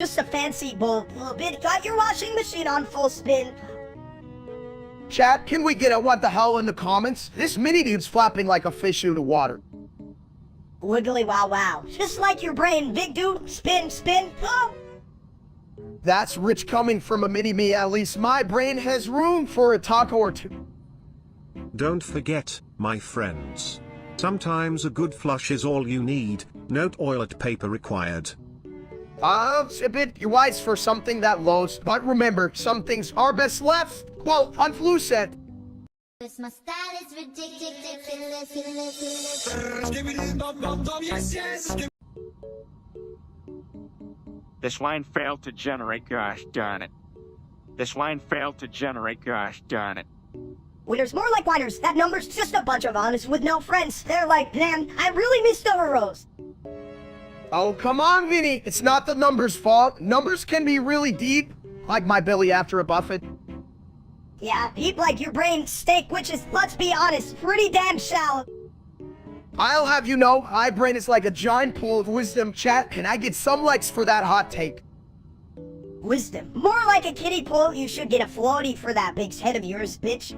Just a fancy bowl, little bit. Got your washing machine on full spin. Chat, can we get a what the hell in the comments? This mini dude's flapping like a fish in the water. Wiggly wow wow. Just like your brain, big dude. Spin, spin. Oh! That's rich coming from a mini me. At least my brain has room for a taco or two. Don't forget, my friends. Sometimes a good flush is all you need. No toilet paper required. A bit wise for something that lows, but remember, some things are best left. Well, on Flu said. My style is ridiculous. This line failed to generate, gosh darn it. This line failed to generate, gosh darn it. Winners more like whiners. That number's just a bunch of honest with no friends. They're like, man, I really miss the heroes. Oh, come on, Vinny. It's not the numbers' fault. Numbers can be really deep, like my belly after a buffet. Yeah, deep like your brain steak, which is, let's be honest, pretty damn shallow. I'll have you know, my brain is like a giant pool of wisdom. Chat, can I get some likes for that hot take? Wisdom. More like a kiddie pool. You should get a floaty for that big head of yours, bitch.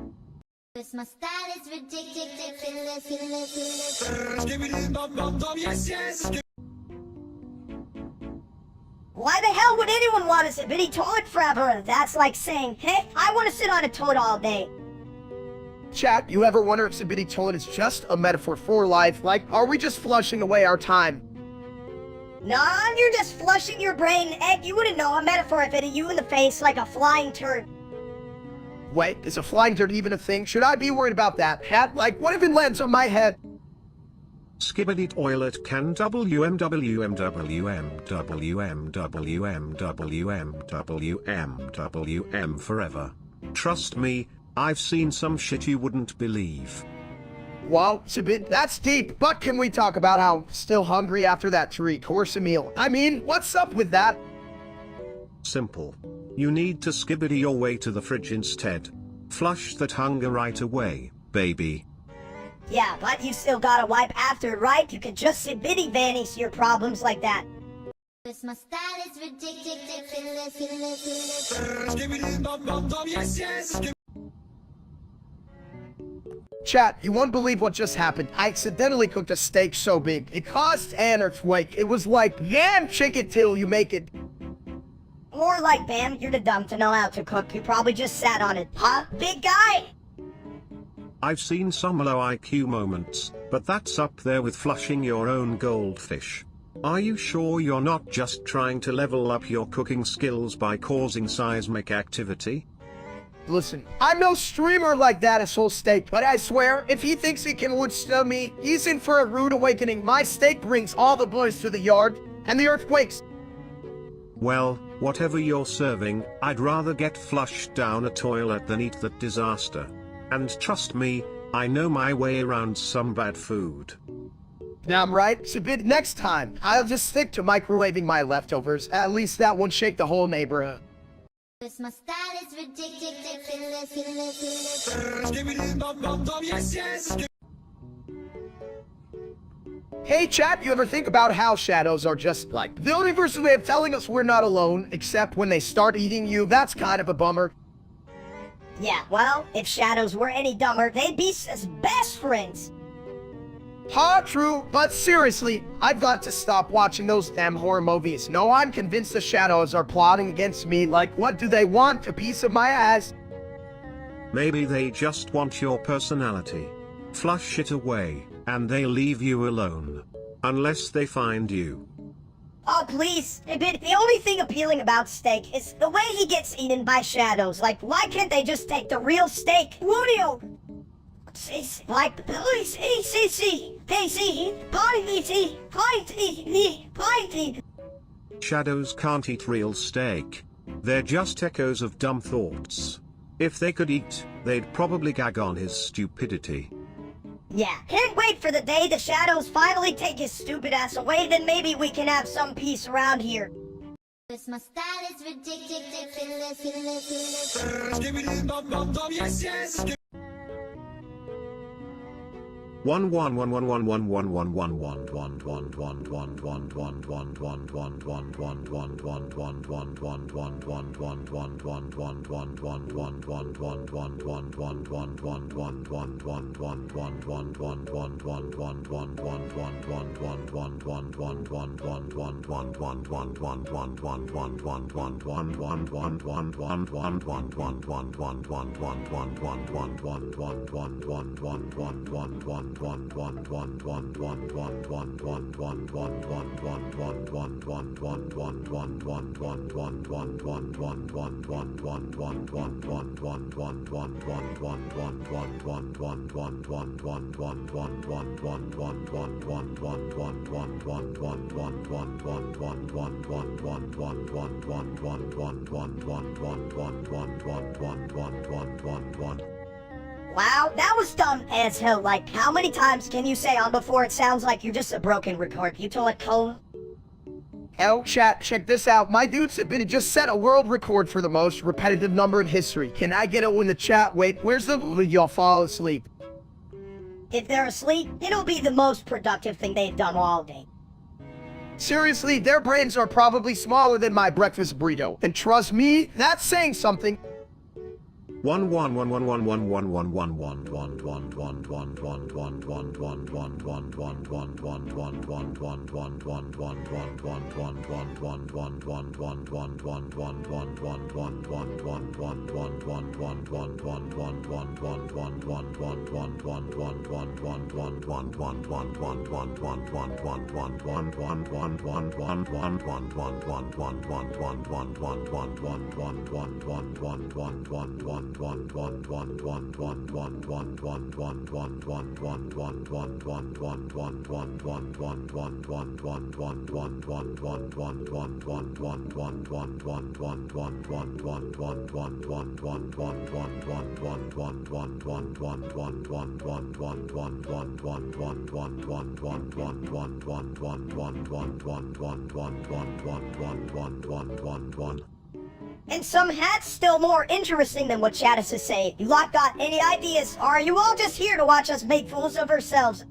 My style is ridiculous. Why the hell would anyone want a zippity toilet forever? That's like saying, hey, I want to sit on a toilet all day. Chat, you ever wonder if Zibbity Toilet is just a metaphor for life? Like, are we just flushing away our time? Nah, you're just flushing your brain. Egg, you wouldn't know a metaphor if it hit you in the face like a flying turd. Wait, is a flying turd even a thing? Should I be worried about that? Hat, like, what if it lands on my head? Skibbity toilet can WM forever. Trust me, I've seen some shit you wouldn't believe. Wow, it's a bit, that's deep, but can we talk about how I'm still hungry after that 3-course meal? I mean, what's up with that? Simple. You need to skibbity your way to the fridge instead. Flush that hunger right away, baby. Yeah, but you still gotta wipe after, right? You could just zibbity vanish your problems like that. My style is ridiculous. Chat, you won't believe what just happened. I accidentally cooked a steak so big. It caused an earthquake. It was like, damn, shake it till you make it. More like, bam, you're too dumb to know how to cook. You probably just sat on it. Huh, big guy? I've seen some low IQ moments, but that's up there with flushing your own goldfish. Are you sure you're not just trying to level up your cooking skills by causing seismic activity? Listen, I'm no streamer like that asshole steak, but I swear, if he thinks he can withstand me, he's in for a rude awakening. My steak brings all the boys to the yard, and the earthquakes. Well, whatever you're serving, I'd rather get flushed down a toilet than eat that disaster. And trust me, I know my way around some bad food. Damn right, it's a bit next time. I'll just stick to microwaving my leftovers. At least that won't shake the whole neighborhood. My style is ridiculous. Hey chat, you ever think about how shadows are just like the universe's way of telling us we're not alone, except when they start eating you? That's kind of a bummer. Yeah, well, if shadows were any dumber, they'd be as best friends. Ha, true, but seriously, I've got to stop watching those damn horror movies. No, I'm convinced the shadows are plotting against me. Like, what do they want? A piece of my ass? Maybe they just want your personality. Flush it away, and they'll leave you alone. Unless they find you. Oh, please. The only thing appealing about steak is the way he gets eaten by shadows. Like, why can't they just take the real steak? Wudio! Like, Shadows can't eat real steak. They're just echoes of dumb thoughts. If they could eat, they'd probably gag on his stupidity. Yeah, can't wait for the day the shadows finally take his stupid ass away, then maybe we can have some peace around here. My style is ridiculous. Wow, that was dumb as hell. Like, how many times can you say on before it sounds like you're just a broken record? You told it cone? Hell, chat, check this out. My dudes have been just set a world record for the most repetitive number in history. Can I get it in the chat? Wait, where's the... Y'all fall asleep. If they're asleep, it'll be the most productive thing they've done all day. Seriously, their brains are probably smaller than my breakfast burrito. And trust me, that's saying something. And some hats still more interesting than what Chattis is saying. You lot got any ideas, or are you all just here to watch us make fools of ourselves?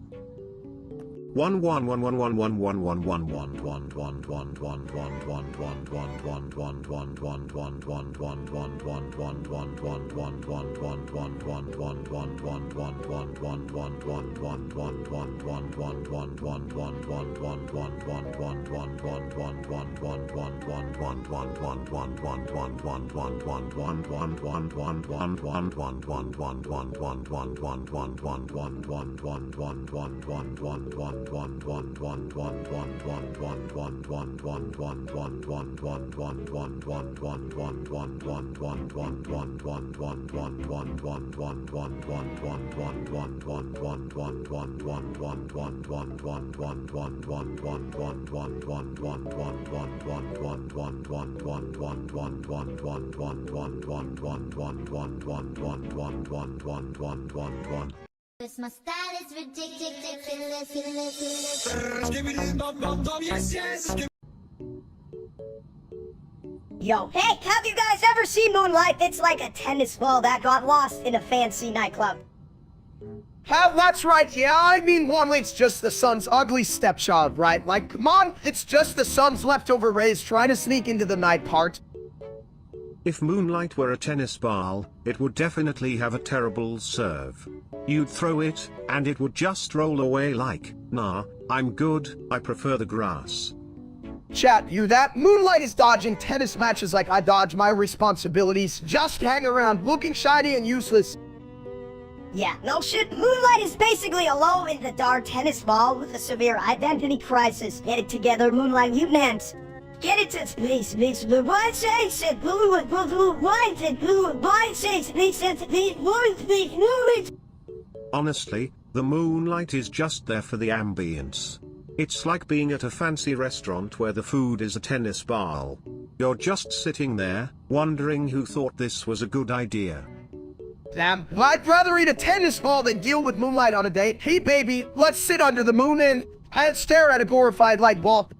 Cause my style is ridiculous. Yo, hey, have you guys ever seen Moonlight? It's like a tennis ball that got lost in a fancy nightclub. Hell, that's right, yeah, I mean, Moonlight's just the sun's ugly stepchild, right? Like, come on, it's just the sun's leftover rays trying to sneak into the night part. If Moonlight were a tennis ball, it would definitely have a terrible serve. You'd throw it, and it would just roll away like, nah, I'm good, I prefer the grass. Chat, you that? Moonlight is dodging tennis matches like I dodge my responsibilities. Just hang around, looking shiny and useless. Yeah, no shit. Moonlight is basically a low-in-the-dark tennis ball with a severe identity crisis. Get it together, Moonlight mutants. Get it to space, the white shakes and blue and white and blue and white shakes, Honestly, the Moonlight is just there for the ambience. It's like being at a fancy restaurant where the food is a tennis ball. You're just sitting there, wondering who thought this was a good idea. Damn, I'd rather eat a tennis ball than deal with Moonlight on a date. Hey baby, let's sit under the moon and stare at a glorified light ball.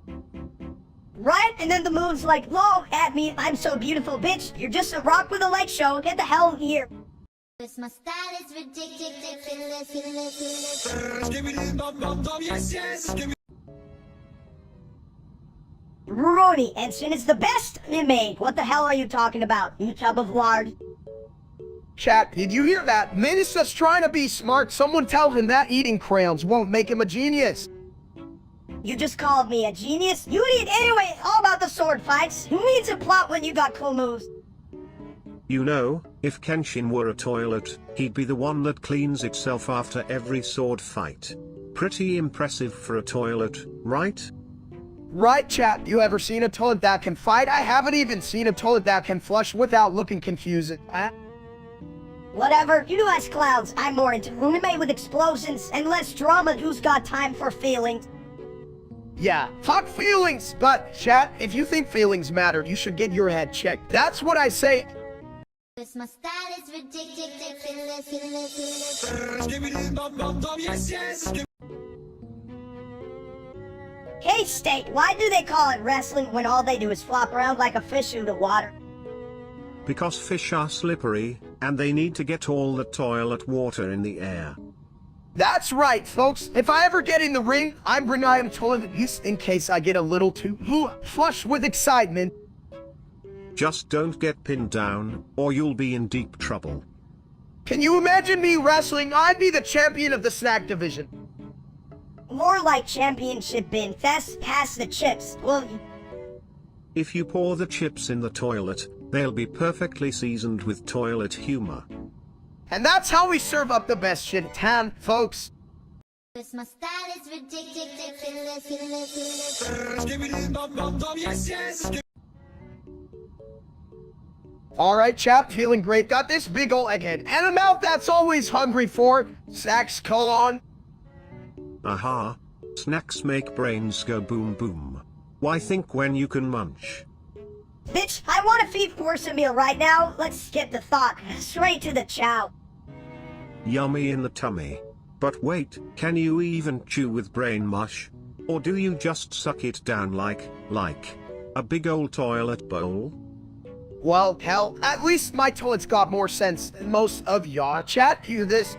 Right? And then the moon's like, "Look at me, I'm so beautiful, bitch. You're just a rock with a light show. Get the hell here." Cause my style is ridiculous. Rudy, Ensign is the best you made. What the hell are you talking about, you tub of lard? Chat, did you hear that? Minista's trying to be smart. Someone tell him that eating crayons won't make him a genius. You just called me a genius? You need anyway, all about the sword fights. Who needs a plot when you got cool moves? You know, if Kenshin were a toilet, he'd be the one that cleans itself after every sword fight. Pretty impressive for a toilet, right? Right, chat. You ever seen a toilet that can fight? I haven't even seen a toilet that can flush without looking confusing. Whatever, you guys clowns. I'm more into anime with explosions and less drama. Who's got time for feelings? Yeah, fuck feelings! But, chat, if you think feelings matter, you should get your head checked. That's what I say. Cause my style is ridiculous. Hey, Steak, why do they call it wrestling when all they do is flop around like a fish in the water? Because fish are slippery, and they need to get all the toilet water in the air. That's right, folks. If I ever get in the ring, I'm bringing a toilet just in case I get a little too flush with excitement. Just don't get pinned down, or you'll be in deep trouble. Can you imagine me wrestling? I'd be the champion of the snack division. More like championship bin. Fast pass the chips, will you? If you pour the chips in the toilet, they'll be perfectly seasoned with toilet humor. And that's how we serve up the best shit in town, folks. Cause my style is ridiculous. Alright, chap, feeling great. Got this big ol' egghead and a mouth that's always hungry for snacks, colon. Aha. Snacks make brains go boom boom. Why think when you can munch? Bitch, I want a feed force a meal right now. Let's skip the thought. Straight to the chow. Yummy in the tummy. But wait, can you even chew with brain mush? Or do you just suck it down like a big old toilet bowl? Well, hell, at least my toilet's got more sense than most of y'all. Chat, hear this?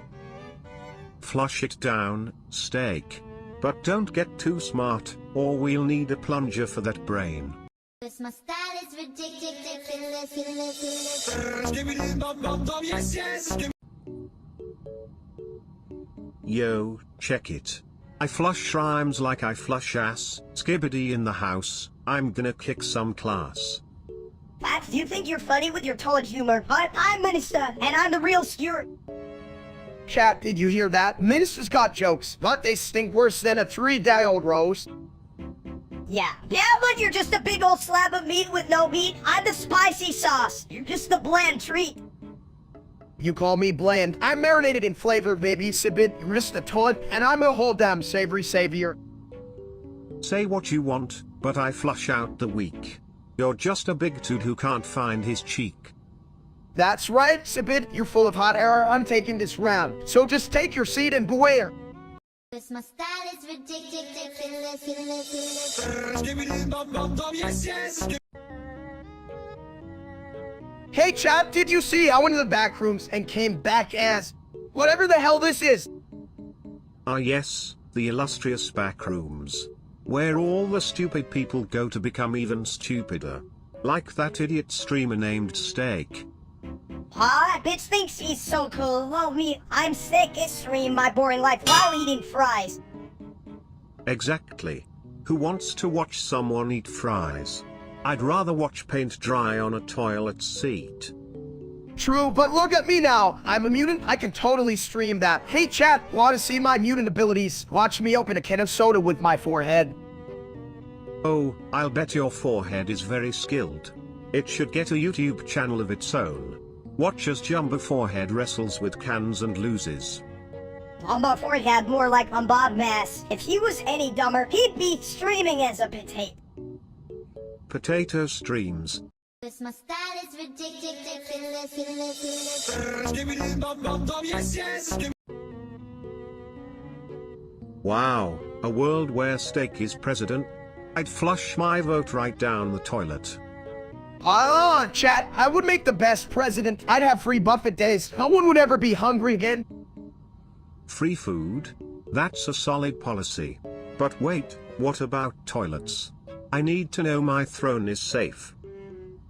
Flush it down, Steak. But don't get too smart, or we'll need a plunger for that brain. Cause my style is ridiculous. Yo, check it. I flush rhymes like I flush ass, skibbity in the house, I'm gonna kick some class. Pat, do you think you're funny with your toilet humor? But I'm Minister, and I'm the real Stewart. Chat, did you hear that? Minister's got jokes, but they stink worse than a 3-day-old roast. Yeah, but you're just a big old slab of meat with no meat. I'm the spicy sauce. You're just the bland treat. You call me bland. I'm marinated in flavor, baby. Sibit, you're just a toilet, and I'm a whole damn savory savior. Say what you want, but I flush out the weak. You're just a big dude who can't find his cheek. That's right, Sibit. You're full of hot air. I'm taking this round. So just take your seat and beware. Cause my style is ridiculous. Hey, chat, did you see? I went to the back rooms and came back as whatever the hell this is. Ah yes, the illustrious back rooms. Where all the stupid people go to become even stupider. Like that idiot streamer named Steak. That bitch thinks he's so cool. Well, I'm sick and stream my boring life while eating fries. Exactly. Who wants to watch someone eat fries? I'd rather watch paint dry on a toilet seat. True, but look at me now. I'm a mutant. I can totally stream that. Hey, chat, want to see my mutant abilities? Watch me open a can of soda with my forehead. Oh, I'll bet your forehead is very skilled. It should get a YouTube channel of its own. Watch as Jumbo Forehead wrestles with cans and loses. Jumbo Forehead more like a Bob Mass. If he was any dumber, he'd be streaming as a potato. Potato streams. Cause my style is ridiculous. Wow, a world where Steak is president? I'd flush my vote right down the toilet. Chat, I would make the best president. I'd have free buffet days. No one would ever be hungry again. Free food? That's a solid policy. But wait, what about toilets? I need to know my throne is safe.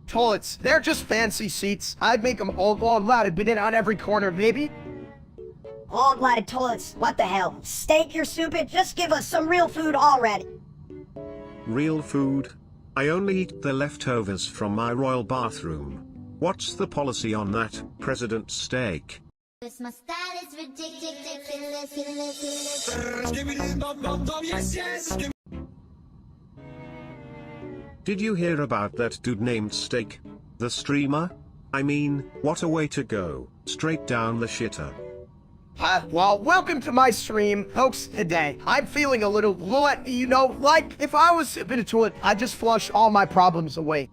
Toilets, they're just fancy seats. I'd make them all loud and been on every corner, maybe. All lighted toilets, what the hell? Steak, you're stupid? Just give us some real food already. Real food? I only eat the leftovers from my royal bathroom. What's the policy on that, President Steak? My style is ridiculous. Did you hear about that dude named Steak? The streamer? I mean, what a way to go, straight down the shitter. Well, welcome to my stream, folks. Today, I'm feeling a little, you know, like if I was sipping a toilet, I'd just flush all my problems away.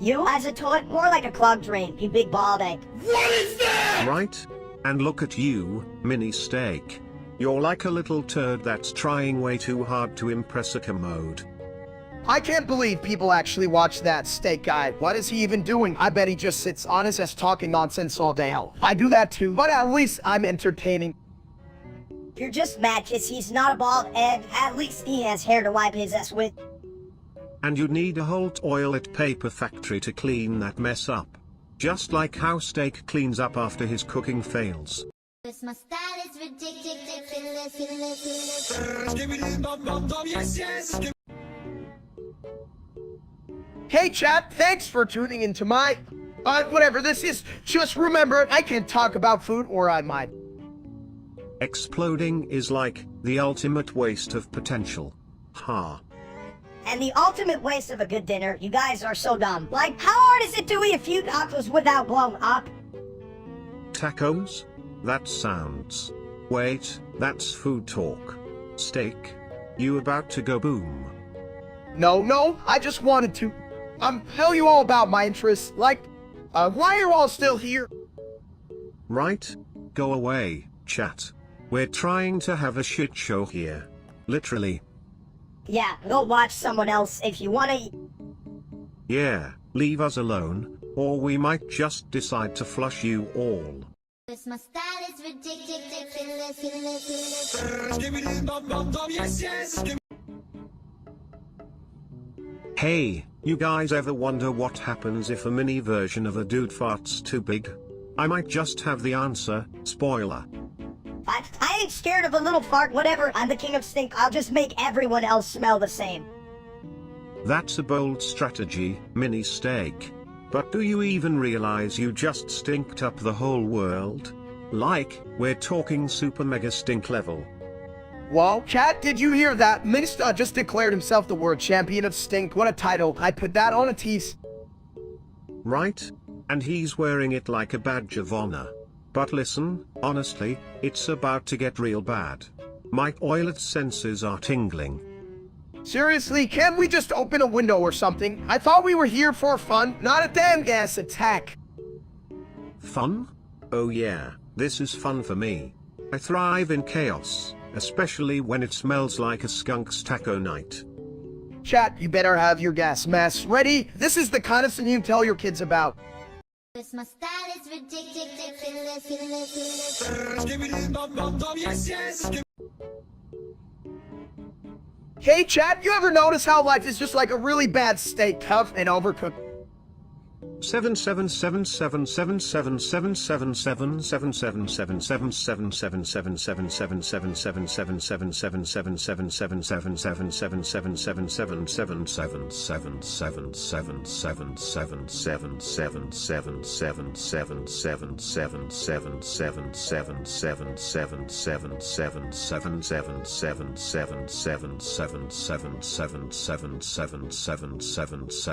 You as a toilet, more like a clogged drain, you big bald egg. Right? And look at you, Mini Steak. You're like a little turd that's trying way too hard to impress a commode. I can't believe people actually watch that Steak guy. What is he even doing? I bet he just sits on his ass talking nonsense all day. Hell, I do that too, but at least I'm entertaining. You're just mad cause he's not a bald egg. At least he has hair to wipe his ass with. And you'd need a whole toilet paper factory to clean that mess up. Just like how Steak cleans up after his cooking fails. My style is ridiculous. Hey chat, thanks for tuning into my, whatever this is. Just remember, I can't talk about food or I might. Exploding is like the ultimate waste of potential. Ha. And the ultimate waste of a good dinner, you guys are so dumb. Like, how hard is it to eat a few tacos without blowing up? Tacos? That sounds... Wait, that's food talk. Steak? You about to go boom? No, I just wanted to, tell you all about my interests, like, why are you all still here? Right? Go away, chat. We're trying to have a shit show here. Literally. Yeah, go watch someone else if you wanna. Yeah, leave us alone, or we might just decide to flush you all. My style is ridiculous. Hey, you guys ever wonder what happens if a mini version of a dude farts too big? I might just have the answer, spoiler. I ain't scared of a little fart, whatever. I'm the king of stink. I'll just make everyone else smell the same. That's a bold strategy, Mini Steak. But do you even realize you just stinked up the whole world? Like, we're talking super mega stink level. Well, chat, did you hear that? Minister just declared himself the world champion of stink. What a title. I put that on a tease. Right? And he's wearing it like a badge of honor. But listen, honestly, it's about to get real bad. My toilet senses are tingling. Seriously, can't we just open a window or something? I thought we were here for fun, not a damn gas attack. Fun? Oh yeah, this is fun for me. I thrive in chaos, especially when it smells like a skunk's taco night. Chat, you better have your gas mask ready. This is the kind of thing you tell your kids about. My style is ridiculous. Hey chat, you ever notice how life is just like a really bad steak, tough and overcooked?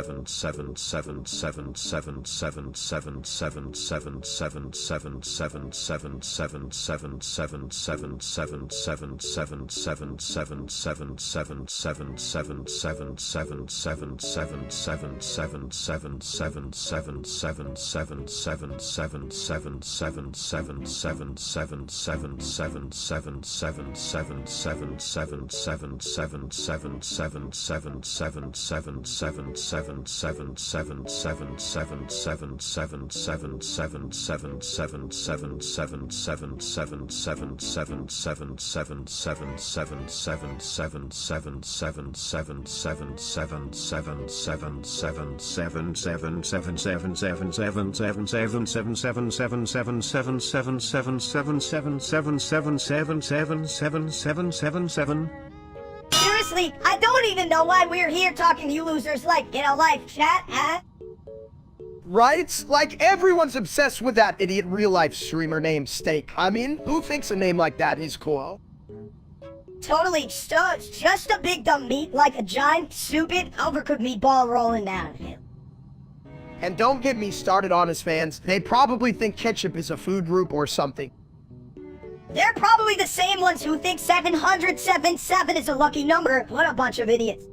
7777777777777777777777777777777777777777777777777777777777777777777777777777777777777777777777777777777777777777777777777777777777777777777777777777777777777777777777777777777777777777777777777777777777777777777777777777777777777777777777777 Seriously, I don't even know why we're here talking to you losers like, get a life, chat, huh? Right? Like, everyone's obsessed with that idiot real-life streamer named Steak. I mean, who thinks a name like that is cool? Totally, just a big dumb meat like a giant, stupid, overcooked meatball rolling down a hill. And don't get me started on his fans. They probably think ketchup is a food group or something. They're probably the same ones who think 777 is a lucky number. What a bunch of idiots.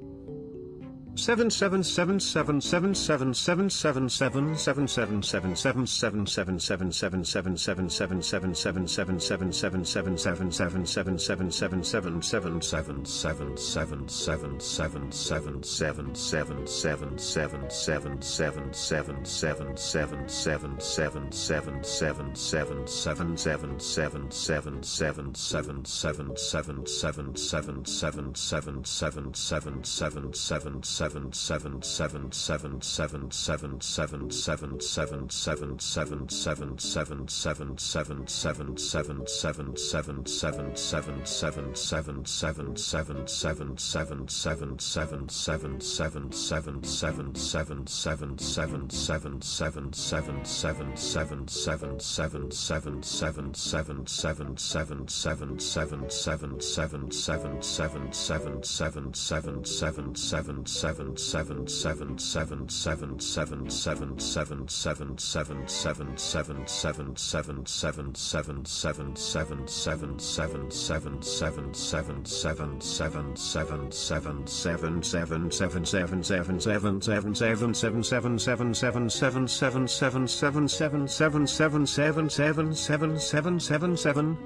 777777777777777777777777777777777777777777777777777777777777777777777777777777777777777777777777777777777777777777777777777777777777777777777777777777777777777777777777777777777777777777777777777777777777777777777777777.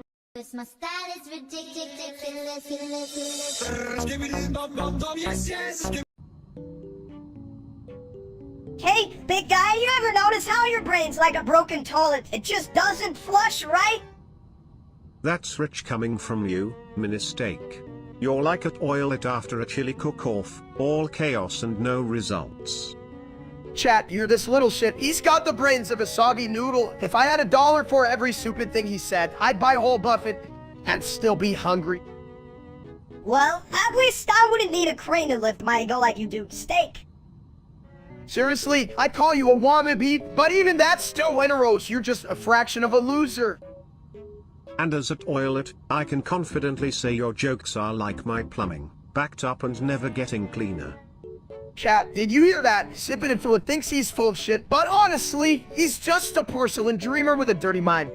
Hey, big guy, you ever notice how your brain's like a broken toilet? It just doesn't flush, right? That's rich coming from you, Mini-Steak. You're like at oil it after a chili cook-off, all chaos and no results. Chat, you're this little shit. He's got the brains of a soggy noodle. If I had $1 for every stupid thing he said, I'd buy a whole buffet and still be hungry. Well, at least I wouldn't need a crane to lift my ego like you do steak. Seriously, I'd call you a wannabe, but even that's still Winteros. You're just a fraction of a loser. And as at oil it, I can confidently say your jokes are like my plumbing, backed up and never getting cleaner. Chat, did you hear that? Sippin' and Philip thinks he's full of shit, but honestly, he's just a porcelain dreamer with a dirty mind.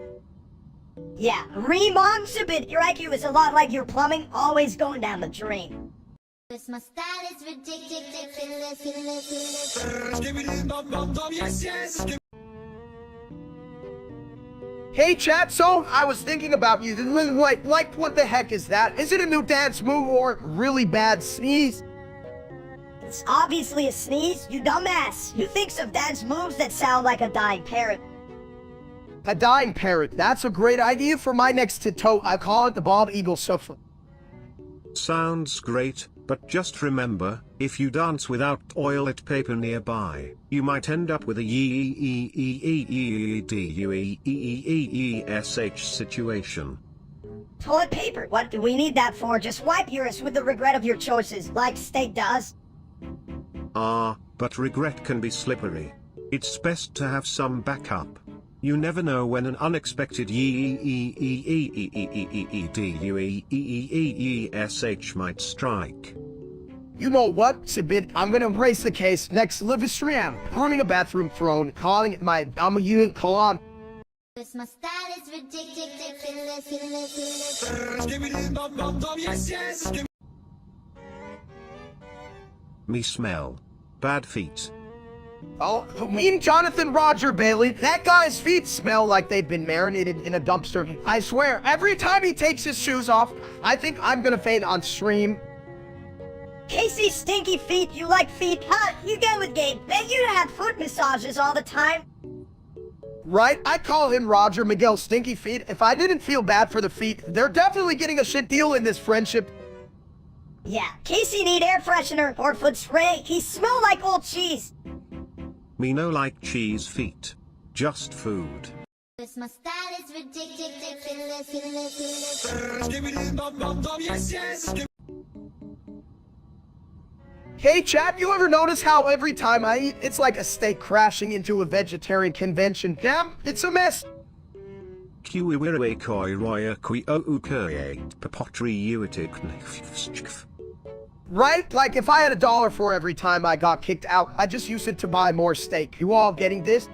Yeah, Remon Sippin, your IQ is a lot like your plumbing, always going down the drain. This my style is ridiculous. Hey chat, so I was thinking about you. Like what the heck is that? Is it a new dance move or really bad sneeze? It's obviously a sneeze, you dumbass. Who thinks of dance moves that sound like a dying parrot? A dying parrot. That's a great idea for my next tattoo. I call it the bald eagle shuffle. Sounds great, but just remember, if you dance without toilet paper nearby, you might end up with a duesh situation. Toilet paper, what do we need that for? Just wipe yours with the regret of your choices, like steak does. But regret can be slippery. It's best to have some backup. You never know when an unexpected duesh might strike. You know what, Sibit? I'm gonna embrace the case. Next, live is Shram. Owning a bathroom throne, calling it my unit colon. Cause my style is ridiculous. Me smell. Bad feet. Oh, mean Jonathan Roger Bailey. That guy's feet smell like they've been marinated in a dumpster. I swear, every time he takes his shoes off, I think I'm gonna faint on stream. Casey Stinky Feet, you like feet? Huh? You get with Gabe. Bet you have foot massages all the time. Right? I call him Roger Miguel Stinky Feet. If I didn't feel bad for the feet, they're definitely getting a shit deal in this friendship. Yeah, Casey need air freshener or foot spray. He smell like old cheese. Me no like cheese feet. Just food. Cause my style is ridiculous. Hey chat, you ever notice how every time I eat, it's like a steak crashing into a vegetarian convention? Damn, it's a mess. Right? Like if I had $1 for every time I got kicked out, I just use it to buy more steak. You all getting this?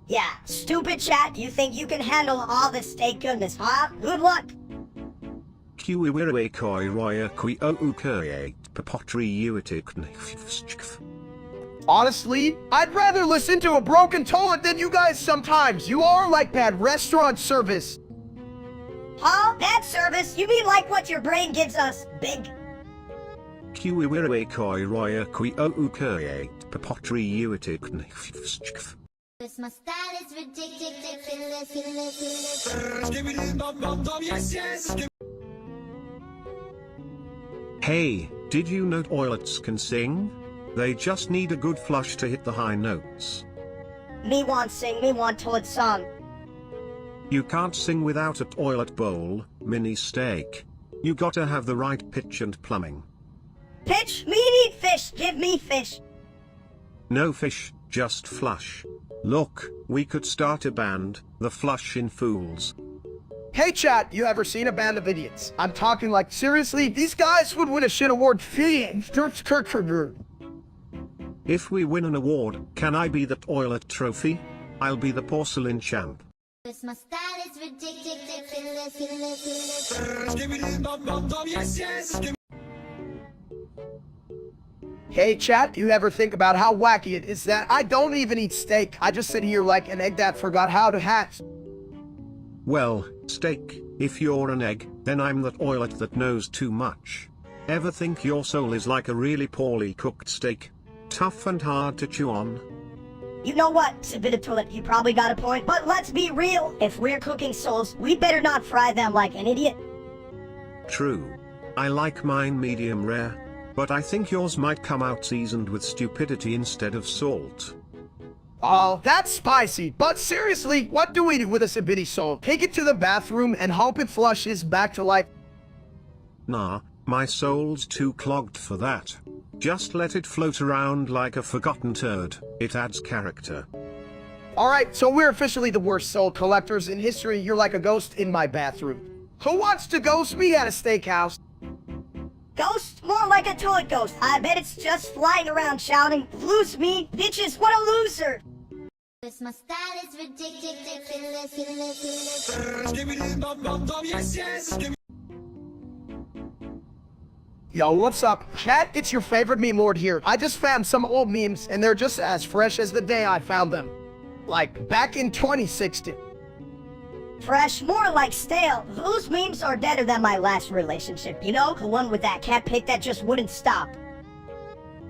Yeah, stupid chat, you think you can handle all this steak goodness, huh? Good luck. Honestly, I'd rather listen to a broken toilet than you guys sometimes. You are like bad restaurant service. Huh? Bad service? You mean like what your brain gives us, big? Cause my style is ridiculous. Hey, did you know toilets can sing? They just need a good flush to hit the high notes. Me want sing, me want toilet song. You can't sing without a toilet bowl, mini steak. You gotta have the right pitch and plumbing. Pitch, me need fish, give me fish. No fish, just flush. Look, we could start a band, the Flushin' Fools. Hey chat, you ever seen a band of idiots? I'm talking like seriously, these guys would win a shit award. If we win an award, can I be the toilet trophy? I'll be the porcelain champ. Cause my style is ridiculous. Hey chat, you ever think about how wacky it is that I don't even eat steak? I just sit here like an egg that forgot how to hatch. Well, steak, if you're an egg, then I'm the toilet that knows too much. Ever think your soul is like a really poorly cooked steak? Tough and hard to chew on? You know what, Sabitatoilet, you probably got a point, but let's be real. If we're cooking souls, we better not fry them like an idiot. True. I like mine medium rare, but I think yours might come out seasoned with stupidity instead of salt. Oh, that's spicy. But seriously, what do we do with a Sabiti soul? Take it to the bathroom and hope it flushes back to life. Nah, my soul's too clogged for that. Just let it float around like a forgotten turd. It adds character. Alright, so we're officially the worst soul collectors in history. You're like a ghost in my bathroom. Who wants to ghost me at a steakhouse? Ghost? More like a toilet ghost. I bet it's just flying around shouting, "Lose me, bitches, what a loser!" Cause my style is ridiculous. Yo, what's up? Chat, it's your favorite meme lord here. I just found some old memes, and they're just as fresh as the day I found them. Like, back in 2016. Fresh, more like stale. Those memes are deader than my last relationship, you know? The one with that cat pic that just wouldn't stop.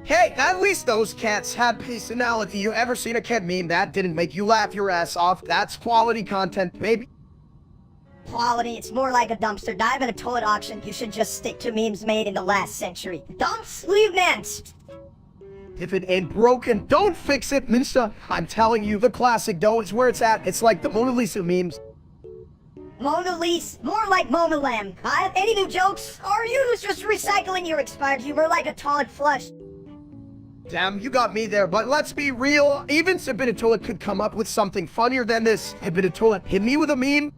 Hey, at least those cats had personality. You ever seen a cat meme that didn't make you laugh your ass off? That's quality content, baby. Quality, it's more like a dumpster dive at a toilet auction. You should just stick to memes made in the last century. Dumps, leave nets. If it ain't broken, don't fix it, Minsta. I'm telling you, the classic dough is where it's at. It's like the Mona Lisa memes. Mona Lisa, more like Mona Lamb. Any new jokes? Or are you just recycling your expired humor like a toilet flush? Damn, you got me there, but let's be real. Even Sabitatoilet could come up with something funnier than this. Sabitatoilet, hit me with a meme.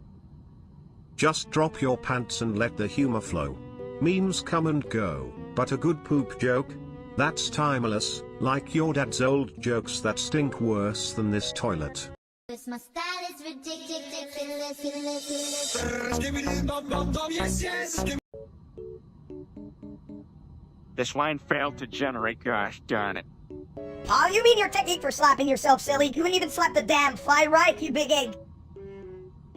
Just drop your pants and let the humor flow. Memes come and go. But a good poop joke? That's timeless, like your dad's old jokes that stink worse than this toilet. Cause my style is ridiculous. This line failed to generate, gosh darn it. Oh, you mean your technique for slapping yourself, silly? You couldn't even slap the damn fly right, you big egg.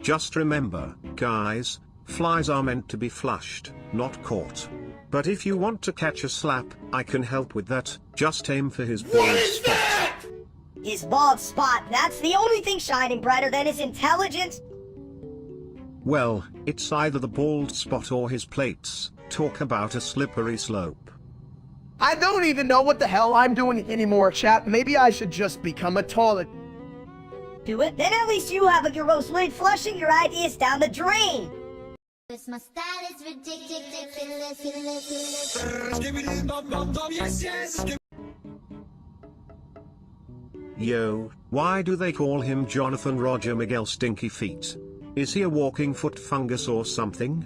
Just remember, guys, flies are meant to be flushed, not caught. But if you want to catch a slap, I can help with that. Just aim for his bald spot. His bald spot, that's the only thing shining brighter than his intelligence. Well, it's either the bald spot or his plates. Talk about a slippery slope. I don't even know what the hell I'm doing anymore, chat. Maybe I should just become a toilet. Do it, then at least you have a gross way flushing your ideas down the drain. Cause my style is ridiculous. Yo, why do they call him Jonathan Roger Miguel Stinky Feet? Is he a walking foot fungus or something?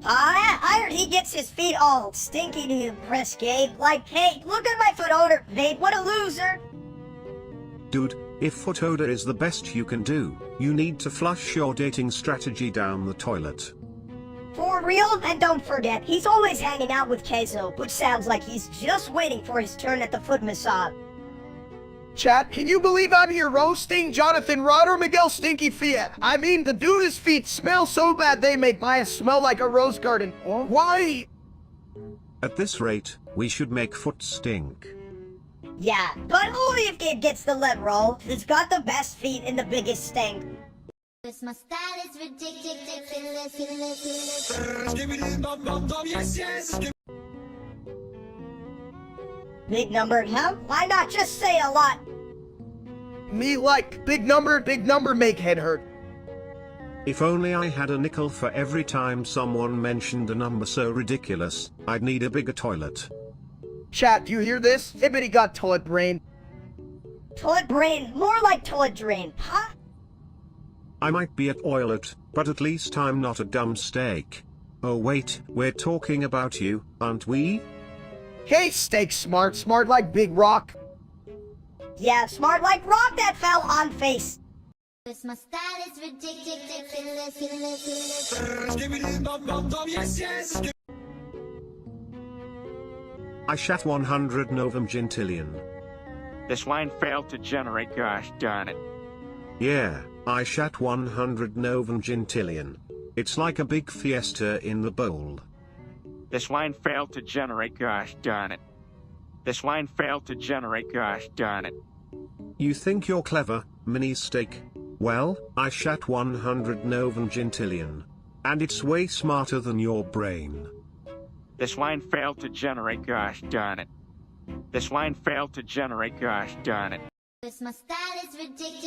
I heard he gets his feet all stinky to impress Gabe. Like, hey, look at my foot odor, babe, what a loser. Dude, if foot odor is the best you can do, you need to flush your dating strategy down the toilet. For real? And don't forget, he's always hanging out with Queso, which sounds like he's just waiting for his turn at the foot massage. Chat, can you believe I'm here roasting Jonathan Roger Miguel Stinky Feet? I mean, the dude's feet smell so bad they make mine smell like a rose garden. Why? At this rate, we should make foot stink. Yeah, but only if Gabe gets the lead roll. He's got the best feet and the biggest stink. Cause my style is ridiculous. Big number, huh? Why not just say a lot? Me like, big number make head hurt. If only I had a nickel for every time someone mentioned a number so ridiculous, I'd need a bigger toilet. Chat, do you hear this? Hibbity got toilet brain. Toilet brain, more like toilet drain, huh? I might be a toilet, but at least I'm not a dumb steak. Oh wait, we're talking about you, aren't we? Hey, steak smart like big rock. Yeah, smart like rock that fell on face. Cause my style is ridiculous. I shat 100 novum gentillion. This line failed to generate, gosh darn it. Yeah, I shat 100 novum gentillion. It's like a big fiesta in the bowl. This line failed to generate, gosh darn it. This line failed to generate, gosh darn it. You think you're clever, mini steak? Well, I shat 100 novum gentillion. And it's way smarter than your brain. This line failed to generate, gosh darn it. This line failed to generate, gosh darn it. Cause my style is ridiculous.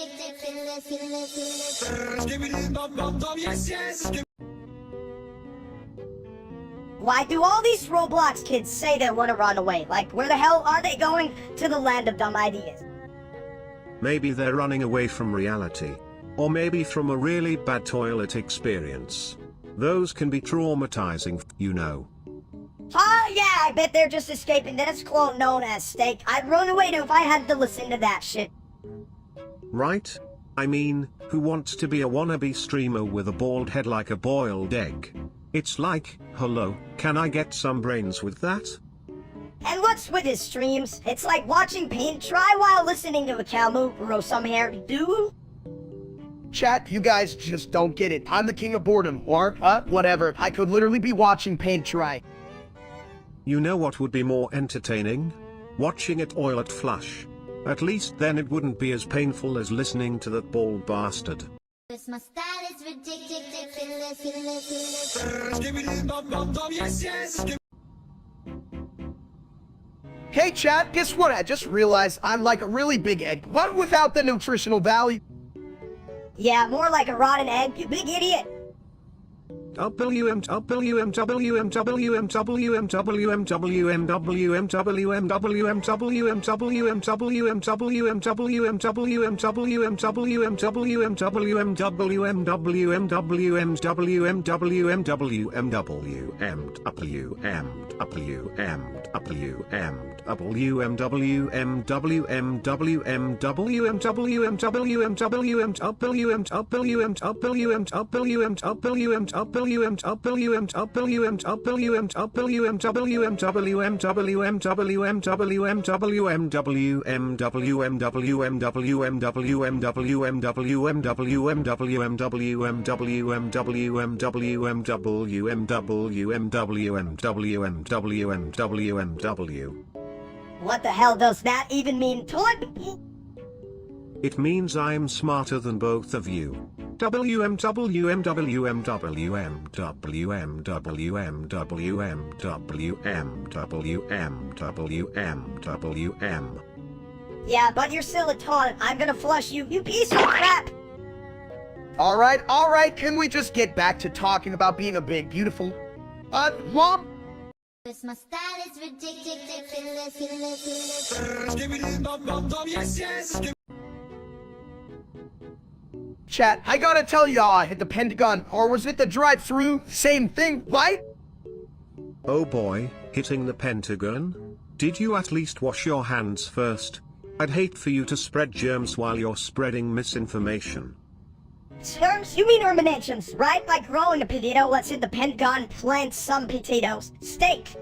Why do all these Roblox kids say they want to run away? Like, where the hell are they going? To the land of dumb ideas. Maybe they're running away from reality. Or maybe from a really bad toilet experience. Those can be traumatizing, you know. Oh yeah, I bet they're just escaping this clone known as Steak. I'd run away too if I had to listen to that shit. Right? I mean, who wants to be a wannabe streamer with a bald head like a boiled egg? It's like, hello, can I get some brains with that? And what's with his streams? It's like watching paint dry while listening to a cow move grow some hair, dude. Chat, you guys just don't get it. I'm the king of boredom, or, whatever. I could literally be watching paint dry. You know what would be more entertaining? Watching a toilet flush. At least then it wouldn't be as painful as listening to that bald bastard. Cause my style is ridiculous. Hey chat, guess what? I just realized I'm like a really big egg, but without the nutritional value. Yeah, more like a rotten egg, you big idiot. What the hell does that even mean? Toilet? It means I'm smarter than both of you. WM. Yeah, but you're still a toilet. I'm gonna flush you, you piece of crap! Alright, can we just get back to talking about being a big, beautiful... Mom? Cause my style is ridiculous. Chat, I gotta tell y'all I hit the Pentagon, or was it the drive-thru? Same thing, right? Oh boy, hitting the Pentagon? Did you at least wash your hands first? I'd hate for you to spread germs while you're spreading misinformation. Terms? You mean ruminations, right? Like growing a potato, let's hit the Pentagon, plant some potatoes. Steak!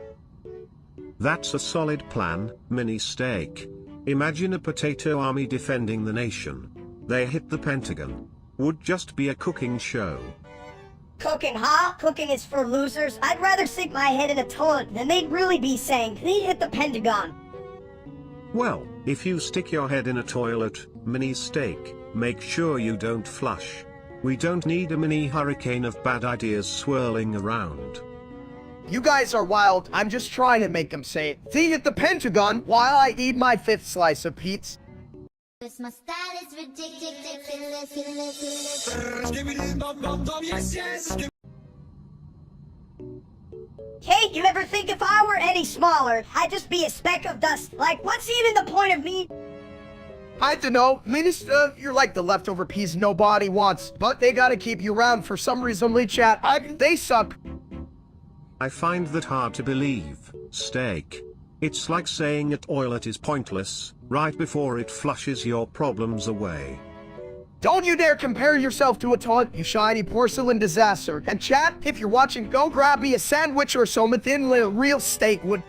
That's a solid plan, mini steak. Imagine a potato army defending the nation. They hit the Pentagon. Would just be a cooking show. Cooking, huh? Cooking is for losers. I'd rather stick my head in a toilet than they'd really be saying, they hit the Pentagon. Well, if you stick your head in a toilet, mini steak, make sure you don't flush. We don't need a mini hurricane of bad ideas swirling around. You guys are wild. I'm just trying to make them say it. They hit the Pentagon while I eat my 5th slice of pizza. Cause my style is ridiculous. Hey, you ever think if I were any smaller, I'd just be a speck of dust? Like, what's even the point of me? I don't know, Minister, you're like the leftover piece nobody wants, but they gotta keep you around for some reason, chat. They suck. I find that hard to believe, steak. It's like saying a toilet is pointless, right before it flushes your problems away. Don't you dare compare yourself to a toilet, you shiny porcelain disaster. And chat, if you're watching, go grab me a sandwich or something, a real steak would...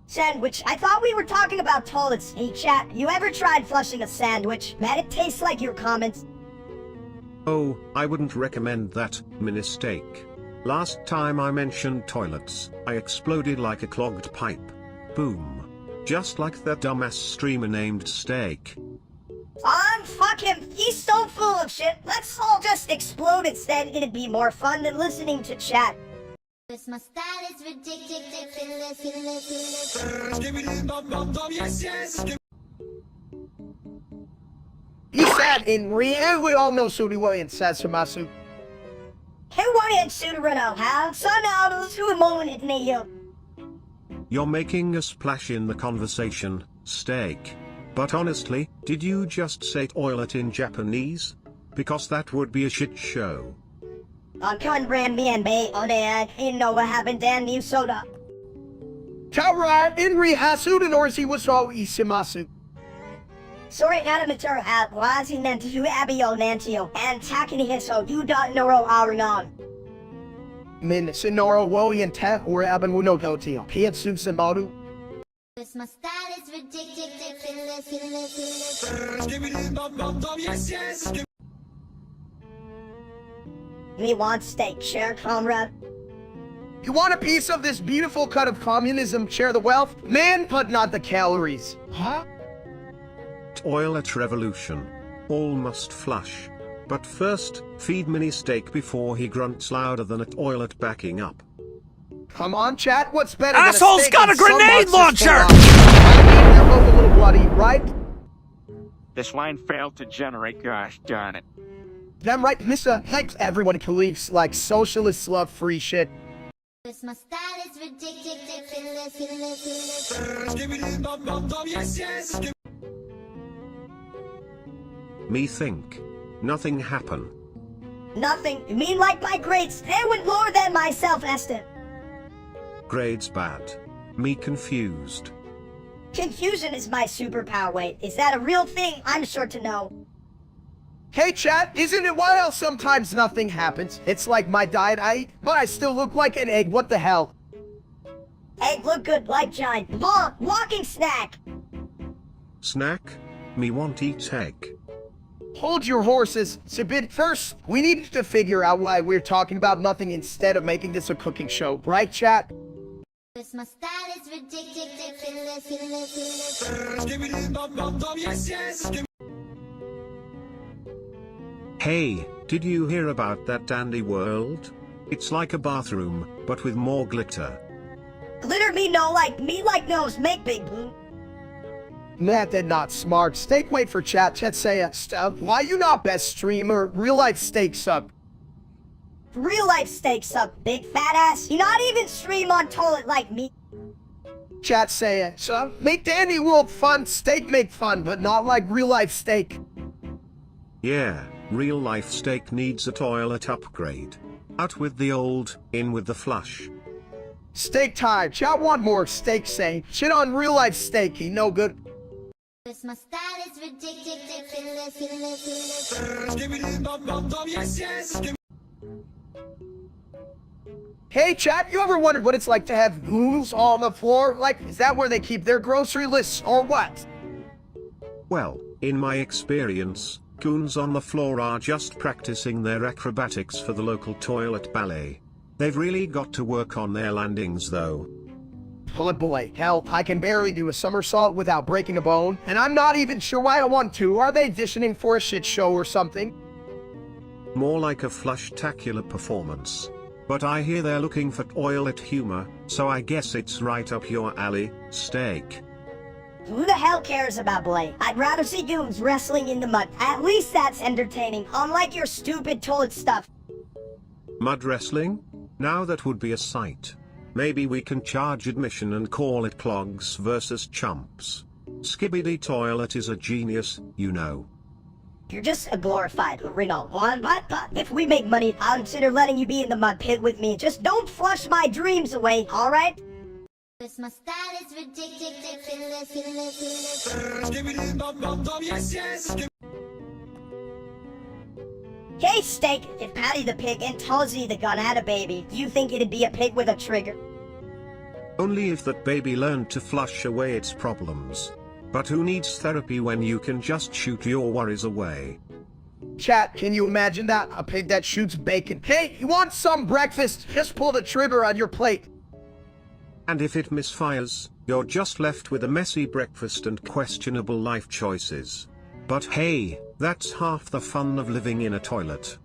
Sandwich? I thought we were talking about toilets. Hey chat, you ever tried flushing a sandwich? Man, it tastes like your comments. Oh, I wouldn't recommend that, mistake. Last time I mentioned toilets, I exploded like a clogged pipe. Boom. Just like that dumbass streamer named Steak. Fuck him. He's so full of shit. Let's all just explode instead. It'd be more fun than listening to chat. Cause my style is ridiculous. He said in real, we all know Sudi Williams says to Masu. Hawaiian Sudarano, how? Son who moment Neo. You're making a splash in the conversation, Steak. But honestly, did you just say toilet in Japanese? Because that would be a shit show. On con brand me and bay on a in Nova haven't dan new soda. Taura Inri Hasudan or he was all Isimasu. Sorry, Anamatur at Wazi Nantu Abio Nantio and Takini Hiso you dot Noro Aranon. Min Sinoro Woyan Te or Abanuno Totio. Pietsu Samaru. Cause my style is ridiculous. We want steak, share comrade. You want a piece of this beautiful cut of communism, share the wealth? Man, but not the calories. Huh? Toilet revolution. All must flush. But first, feed mini steak before he grunts louder than a toilet backing up. Come on, chat, what's better Asshole's than a got a grenade launcher! I mean, they're both a little bloody, right? This line failed to generate, gosh darn it. Damn right, Mr. Thanks everyone believes like socialists love free shit. This my style is ridiculous. Me think. Nothing happen. Nothing. You mean like my grades? They went lower than my self-esteem. Grades bad. Me confused. Confusion is my superpower. Wait, is that a real thing? I'm sure to know. Hey chat, isn't it wild sometimes nothing happens? It's like my diet I eat, but I still look like an egg, what the hell? Egg look good like giant ball, walking snack. Snack? Me want eat egg. Hold your horses, Sibid. First, we need to figure out why we're talking about nothing instead of making this a cooking show, right chat? This my style is ridiculous. Hey, did you hear about that dandy world? It's like a bathroom, but with more glitter. Glitter me like nose make big blue. Nah, they're not smart. Steak wait for chat say stuff. Why you not best streamer? Real life steak sub. Real life steak suck, big fat ass. You not even stream on toilet like me. Chat say so make dandy world fun, steak make fun, but not like real life steak. Yeah, real life steak needs a toilet upgrade. Out with the old, in with the flush. Steak time. Chat want more steak say. Shit on real life steak, he no good. This my style is ridiculous. Hey chat, you ever wondered what it's like to have ghouls on the floor? Like, is that where they keep their grocery lists or what? Well, in my experience, goons on the floor are just practicing their acrobatics for the local toilet ballet. They've really got to work on their landings though. Oh boy, hell, I can barely do a somersault without breaking a bone, and I'm not even sure why I want to. Are they auditioning for a shit show or something? More like a flush-tacular performance. But I hear they're looking for toilet humor, so I guess it's right up your alley, steak. Who the hell cares about ballet? I'd rather see goons wrestling in the mud. At least that's entertaining, unlike your stupid toilet stuff. Mud wrestling? Now that would be a sight. Maybe we can charge admission and call it clogs versus chumps. Skibidi Toilet is a genius, you know. You're just a glorified Reno one, but if we make money, I'll consider letting you be in the mud pit with me. Just don't flush my dreams away, alright? This my style is ridiculous. Hey Steak, if Patty the pig and Tulsi the gun had a baby, do you think it'd be a pig with a trigger? Only if that baby learned to flush away its problems. But who needs therapy when you can just shoot your worries away? Chat, can you imagine that? A pig that shoots bacon. Hey, you want some breakfast? Just pull the trigger on your plate. And if it misfires, you're just left with a messy breakfast and questionable life choices. But hey, that's half the fun of living in a toilet.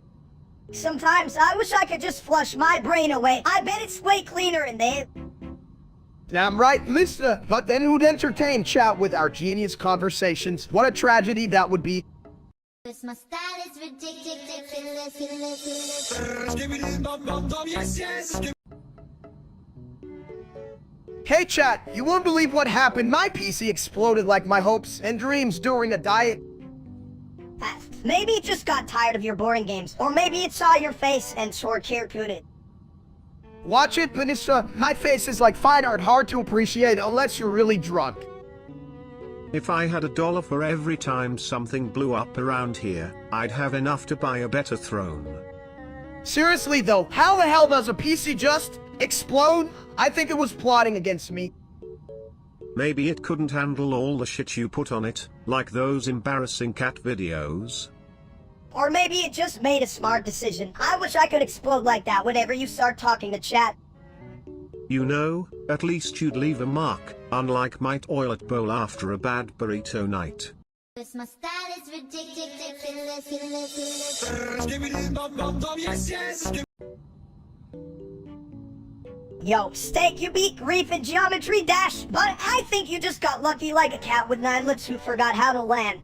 Sometimes I wish I could just flush my brain away. I bet it's way cleaner in there. Damn right, mister. But then who'd entertain chat with our genius conversations? What a tragedy that would be. This my style is ridiculous. Hey chat, you won't believe what happened. My PC exploded like my hopes and dreams during a diet. Maybe it just got tired of your boring games, or maybe it saw your face and swore it. Watch it, Vanessa. My face is like fine art, hard to appreciate unless you're really drunk. If I had $1 for every time something blew up around here, I'd have enough to buy a better throne. Seriously though, how the hell does a PC just explode? I think it was plotting against me. Maybe it couldn't handle all the shit you put on it, like those embarrassing cat videos. Or maybe it just made a smart decision. I wish I could explode like that whenever you start talking to chat. You know, at least you'd leave a mark, unlike my toilet bowl after a bad burrito night. This my style is ridiculous. Yo, Steak, you beat Grief in Geometry Dash, but I think you just got lucky like a cat with 9 lips who forgot how to land.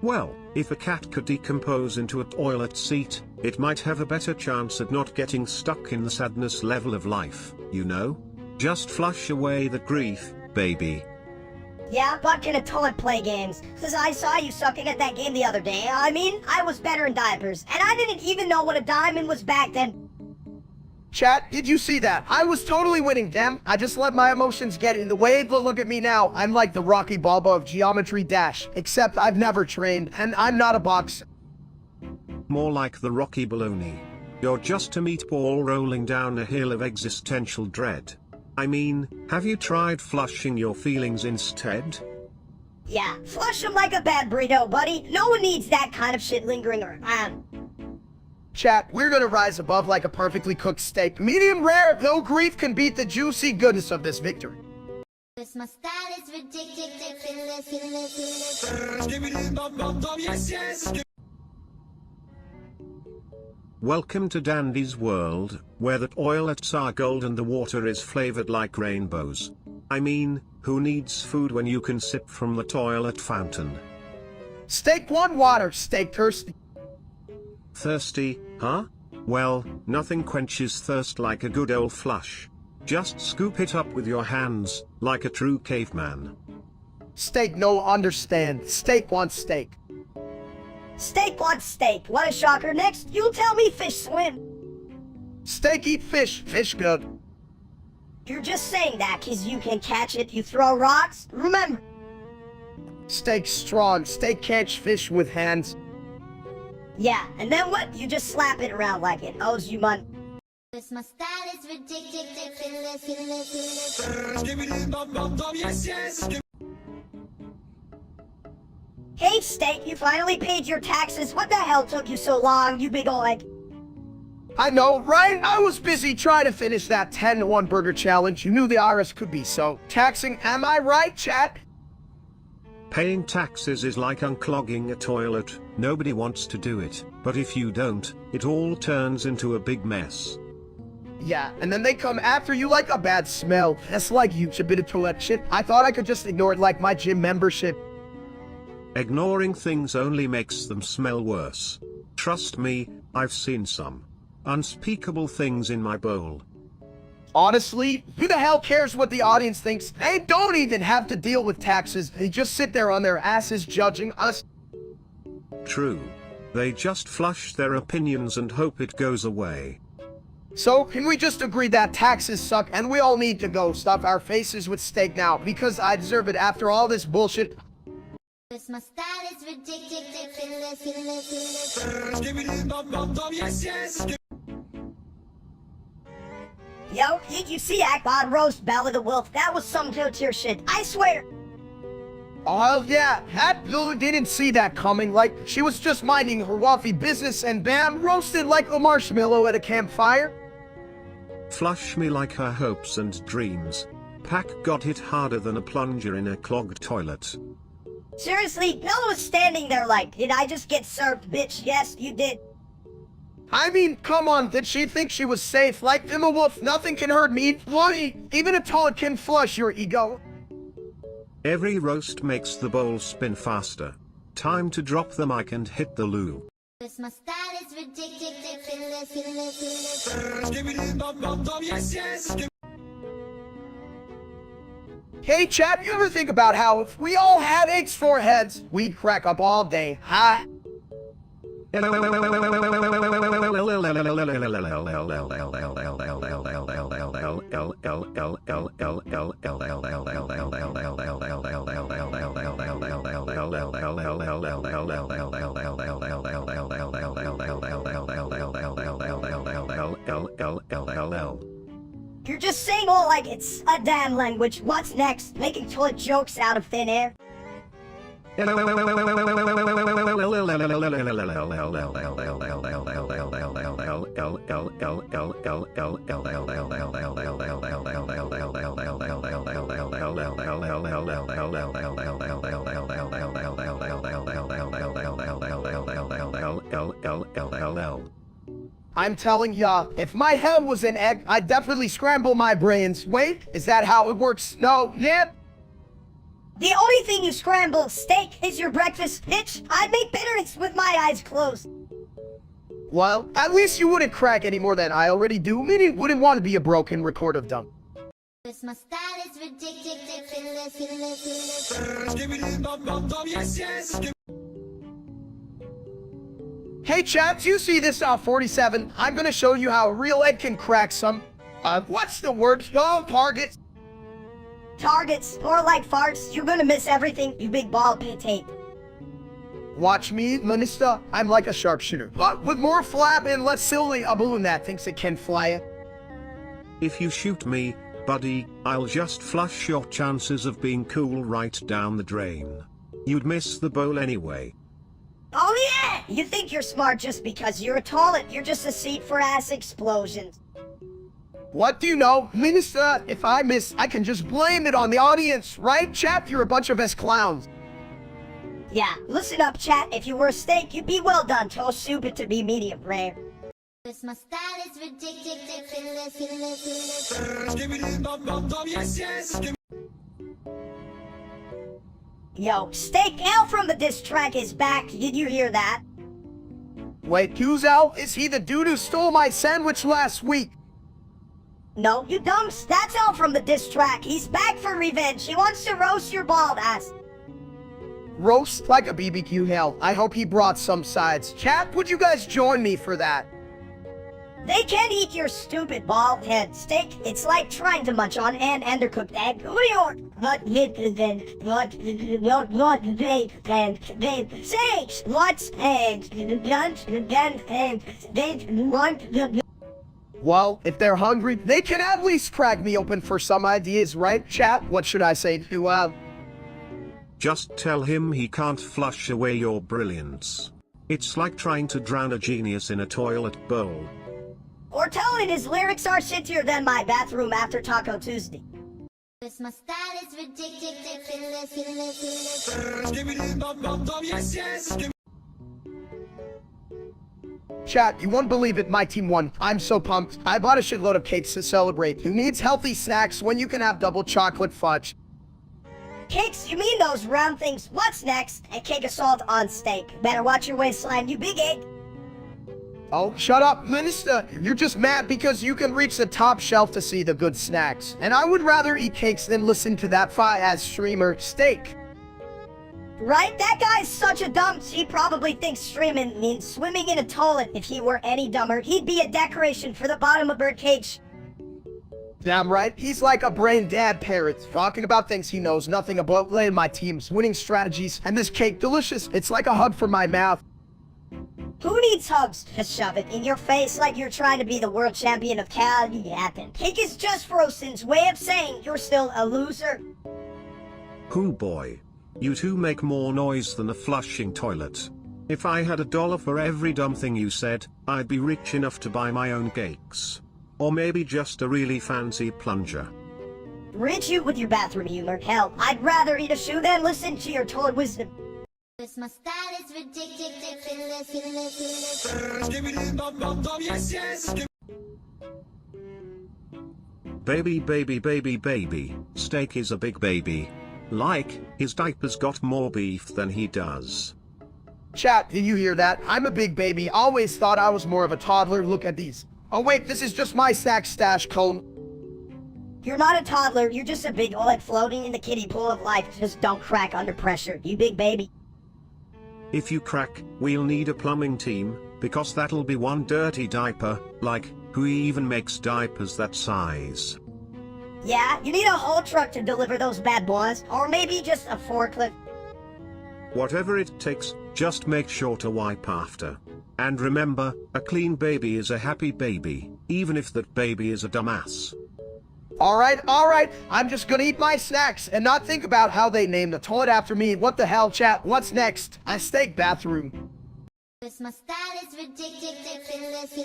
Well, if a cat could decompose into a toilet seat, it might have a better chance at not getting stuck in the sadness level of life, you know? Just flush away the grief, baby. Yeah, but can a toilet play games? Cause I saw you sucking at that game the other day. I mean, I was better in diapers, and I didn't even know what a diamond was back then. Chat, did you see that? I was totally winning, damn. I just let my emotions get in the way, but look at me now. I'm like the Rocky Balboa of Geometry Dash, except I've never trained, and I'm not a boxer. More like the Rocky Baloney. You're just a meatball rolling down a hill of existential dread. I mean, have you tried flushing your feelings instead? Yeah, flush them like a bad burrito, buddy. No one needs that kind of shit lingering around. Chat, we're gonna rise above like a perfectly cooked steak. Medium rare, no grief can beat the juicy goodness of this victory. Cause my style is ridiculous. Welcome to Dandy's world, where the toilets are gold and the water is flavored like rainbows. I mean, who needs food when you can sip from the toilet fountain? Steak one water, steak thirsty. Thirsty, huh? Well, nothing quenches thirst like a good old flush. Just scoop it up with your hands, like a true caveman. Steak no understand. Steak wants steak. Steak wants steak. What a shocker. Next, you tell me fish swim. Steak eat fish. Fish good. You're just saying that cause you can catch it, you throw rocks. Remember. Steak strong. Steak catch fish with hands. Yeah, and then what? You just slap it around like it owes you money. Cause my style is ridiculous. Hey, Steak, you finally paid your taxes. What the hell took you so long, you big old egg? I know, right? I was busy trying to finish that 10-1 burger challenge. You knew the IRS could be so taxing. Am I right, chat? Paying taxes is like unclogging a toilet. Nobody wants to do it, but if you don't, it all turns into a big mess. Yeah, and then they come after you like a bad smell. That's like you, a bit of toilet shit. I thought I could just ignore it like my gym membership. Ignoring things only makes them smell worse. Trust me, I've seen some unspeakable things in my bowl. Honestly, who the hell cares what the audience thinks? They don't even have to deal with taxes. They just sit there on their asses judging us. True. They just flush their opinions and hope it goes away. So, can we just agree that taxes suck and we all need to go stuff our faces with steak now because I deserve it after all this bullshit? Cause my style is ridiculous. Yo, did you see Akbod roast Bella the Wolf? That was some good-tier shit, I swear. Oh yeah, that Lulu didn't see that coming. Like, she was just minding her wealthy business and bam, roasted like a marshmallow at a campfire. Flush me like her hopes and dreams. Pack got hit harder than a plunger in a clogged toilet. Seriously, Bella was standing there like, did I just get served, bitch? Yes, you did. I mean, come on, did she think she was safe? Like, I'm a wolf, nothing can hurt me. Bloody, even a toilet can flush your ego. Every roast makes the bowl spin faster. Time to drop the mic and hit the loo. Cause my style is ridiculous. Hey chat, you ever think about how if we all had 8 foreheads, we'd crack up all day, huh? You're just saying all like it's a damn language. What's next? Making toilet jokes out of thin air? I'm telling ya, if my head was an egg, I'd definitely scramble my brains. Wait, is that how it works? No, yeah. The only thing you scramble steak is your breakfast, bitch. I'd make bitterns with my eyes closed. Well, at least you wouldn't crack any more than I already do, meaning wouldn't want to be a broken record of dumb. Cause my style is ridiculous. Hey chaps, you see this 47? I'm gonna show you how a real egg can crack some, what's the word? Oh, targets. Targets, or like farts, you're gonna miss everything, you big ball pit. Watch me, Minister. I'm like a sharpshooter, but with more flap and less silly a balloon that thinks it can fly it. If you shoot me, buddy, I'll just flush your chances of being cool right down the drain. You'd miss the bowl anyway. Oh yeah! You think you're smart just because you're a toilet. You're just a seat for ass explosions. What do you know, Minister? If I miss, I can just blame it on the audience, right, chap? You're a bunch of S-clowns. Yeah, listen up, chat. If you were a steak, you'd be well done. Toast soup it to be medium rare. Cause my style is ridiculous. Yo, Steak L from the diss track is back. Did you hear that? Wait, who's Al? Is he the dude who stole my sandwich last week? No, you dumps. That's L from the diss track. He's back for revenge. He wants to roast your bald ass. Roast like a BBQ hell. I hope he brought some sides. Chat, would you guys join me for that? They can't eat your stupid bald head steak. It's like trying to munch on an undercooked egg. What they say? What's eggs? Well, if they're hungry, they can at least crack me open for some ideas, right, chat? What should I say to, Just tell him he can't flush away your brilliance. It's like trying to drown a genius in a toilet bowl. Or telling his lyrics are shittier than my bathroom after Taco Tuesday. Cause my style is ridiculous. Chat, you won't believe it, my team won. I'm so pumped. I bought a shitload of cakes to celebrate. Who needs healthy snacks when you can have double chocolate fudge? Cakes? You mean those round things? What's next? A cake of salt on steak. Better watch your waistline, you big egg. Oh, shut up, Minister. You're just mad because you can reach the top shelf to see the good snacks. And I would rather eat cakes than listen to that fire-ass streamer, Steak. Right? That guy's such a dump. He probably thinks streaming means swimming in a toilet. If he were any dumber, he'd be a decoration for the bottom of birdcage. Damn right. He's like a brain dead parrot, talking about things he knows nothing about, laying my team's winning strategies. And this cake, delicious. It's like a hug for my mouth. Who needs hugs? Just shove it in your face like you're trying to be the world champion of Cal Yappin. Cake is just Frozen's way of saying you're still a loser. Hoo boy. You two make more noise than a flushing toilet. If I had $1 for every dumb thing you said, I'd be rich enough to buy my own cakes. Or maybe just a really fancy plunger. Rid you with your bathroom humor. Hell, I'd rather eat a shoe than listen to your toad wisdom. Cause my style is ridiculous. Baby baby baby baby, Steak is a big baby. Like, his diaper's got more beef than he does. Chat, did you hear that? I'm a big baby. Always thought I was more of a toddler. Look at these. Oh wait, this is just my sack stash cone. You're not a toddler, you're just a big old floating in the kiddie pool of life. Just don't crack under pressure, you big baby. If you crack, we'll need a plumbing team, because that'll be one dirty diaper. Like, who even makes diapers that size? Yeah, you need a whole truck to deliver those bad boys, or maybe just a forklift. Whatever it takes, just make sure to wipe after. And remember, a clean baby is a happy baby, even if that baby is a dumbass. Alright, I'm just gonna eat my snacks and not think about how they named the toilet after me. What the hell, chat? What's next? A steak bathroom. Cause my style is ridiculous.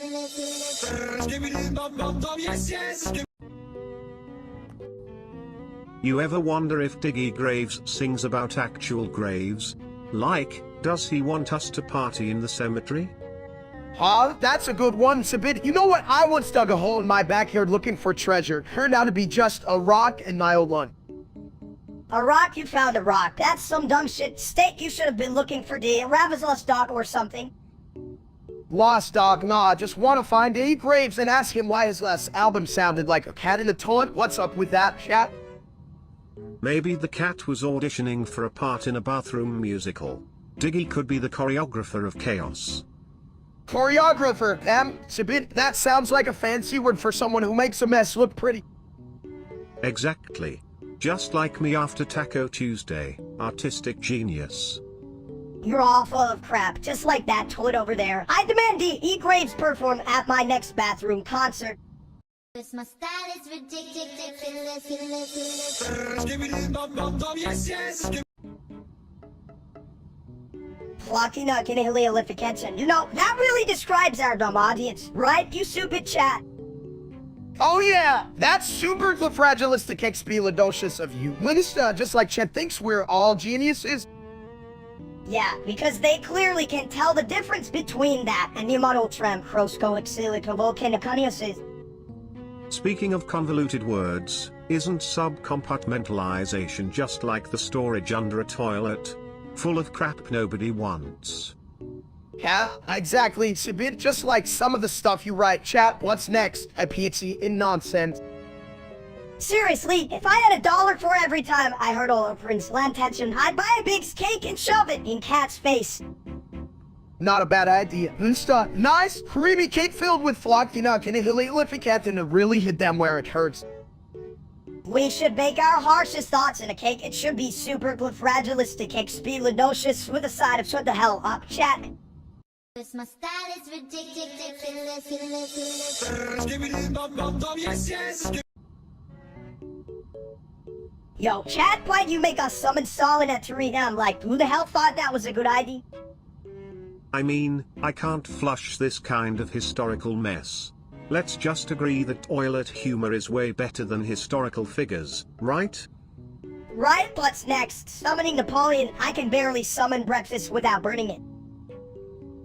You ever wonder if Diggy Graves sings about actual graves? Like, does he want us to party in the cemetery? Huh? That's a good one, Sabit. You know what? I once dug a hole in my backyard looking for treasure. Turned out to be just a rock and Nile one. A rock, you found a rock. That's some dumb shit. Steak, you should have been looking for the Raven's lost dog or something. Lost dog, nah, just want to find E. Graves and ask him why his last album sounded like a cat in the toilet. What's up with that, chat? Maybe the cat was auditioning for a part in a bathroom musical. Diggy could be the choreographer of chaos. Choreographer, that sounds like a fancy word for someone who makes a mess look pretty. Exactly. Just like me after Taco Tuesday, artistic genius. You're all full of crap, just like that toilet over there. I demand E. Graves perform at my next bathroom concert. My style is ridiculous. Flocking up in attention. You know, that really describes our dumb audience, right, you stupid chat? Oh yeah, that's super fragilistic of you. Minister, just like Chet thinks we're all geniuses. Yeah, because they clearly can tell the difference between that and Yamato-Trem Volcaniconiuses. Speaking of convoluted words, isn't subcompartmentalization just like the storage under a toilet? Full of crap nobody wants. Yeah, exactly. It's a bit just like some of the stuff you write. Chat, what's next? A PhD in nonsense. Seriously, if I had $1 for every time I heard all of Prince Lantention, I'd buy a big cake and shove it in Cat's face. Not a bad idea. Nice, creamy cake filled with flockina and to really hit them where it hurts. We should make our harshest thoughts in a cake. It should be super fragilistic, expelidocious with a side of shut the hell up, chat. My style is ridiculous. Yo, chat, why'd you make us summon Stalin at Tarina? Like, who the hell thought that was a good idea? I mean, I can't flush this kind of historical mess. Let's just agree that toilet humor is way better than historical figures, right? Right, what's next? Summoning Napoleon. I can barely summon breakfast without burning it.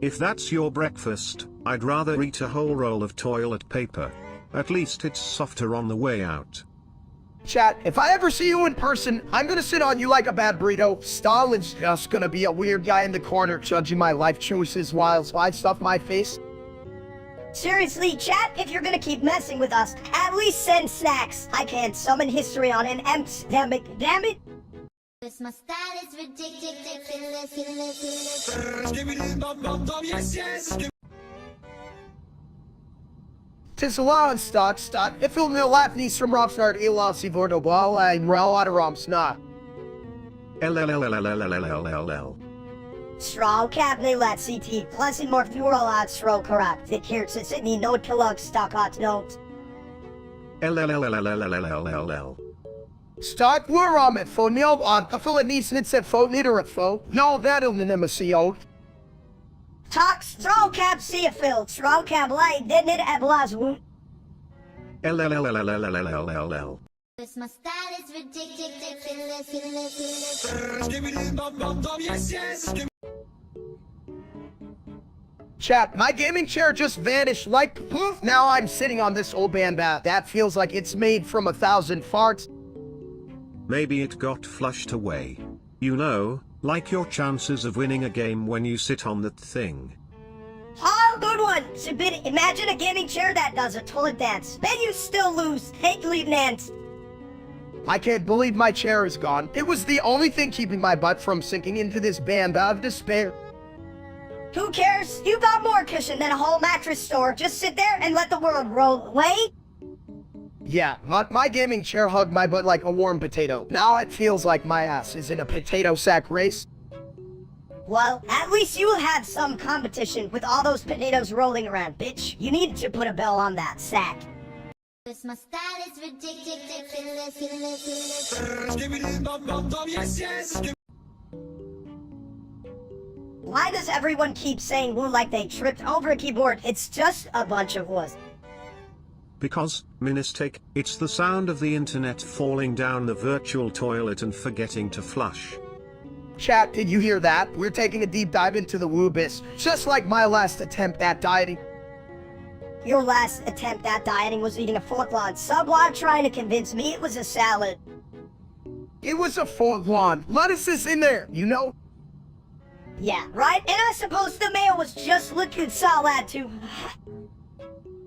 If that's your breakfast, I'd rather eat a whole roll of toilet paper. At least it's softer on the way out. Chat, if I ever see you in person, I'm gonna sit on you like a bad burrito. Stalin's just gonna be a weird guy in the corner judging my life choices while I stuff my face. Seriously, chat, if you're gonna keep messing with us, at least send snacks. I can't summon history on an epidemic, damn it. My style is ridiculous. Tis a law and start. If you'll know Latin from Rockstar Elasi Vordo Ball, I'm Ralaram Snot. LLLLLLLLLL. Straw cabinet let CT plus in more fuel at straw correct. It here to Sydney note collect stock hot note. LLLLLLLLL. Start Wuram at phone nil on a full needs and it's at phone leader at phone. No, that'll nemesis old. Talk straw cab see a fill. Straw cab light didn't it at Blazwood? LLLLLLLLL. My style is ridiculous. Chat, my gaming chair just vanished like poof. Now I'm sitting on this old band bath. That feels like it's made from 1,000 farts. Maybe it got flushed away. You know, like your chances of winning a game when you sit on that thing. Oh, good one. Submit. Imagine a gaming chair that does a toilet dance. Bet you still lose. Hate leave Nance. I can't believe my chair is gone. It was the only thing keeping my butt from sinking into this band of despair. Who cares? You got more cushion than a whole mattress store. Just sit there and let the world roll away. Yeah, my gaming chair hugged my butt like a warm potato. Now it feels like my ass is in a potato sack race. Well, at least you will have some competition with all those potatoes rolling around, bitch. You need to put a bell on that sack. My style is ridiculous. Why does everyone keep saying woo like they tripped over a keyboard? It's just a bunch of wuss. Because, Ministik, it's the sound of the internet falling down the virtual toilet and forgetting to flush. Chat, did you hear that? We're taking a deep dive into the woo abyss, just like my last attempt at dieting. Your last attempt at dieting was eating a footlong sub while trying to convince me it was a salad. It was a full one. Lettuce is in there, you know? Yeah, right? And I suppose the mayo was just looking salad too.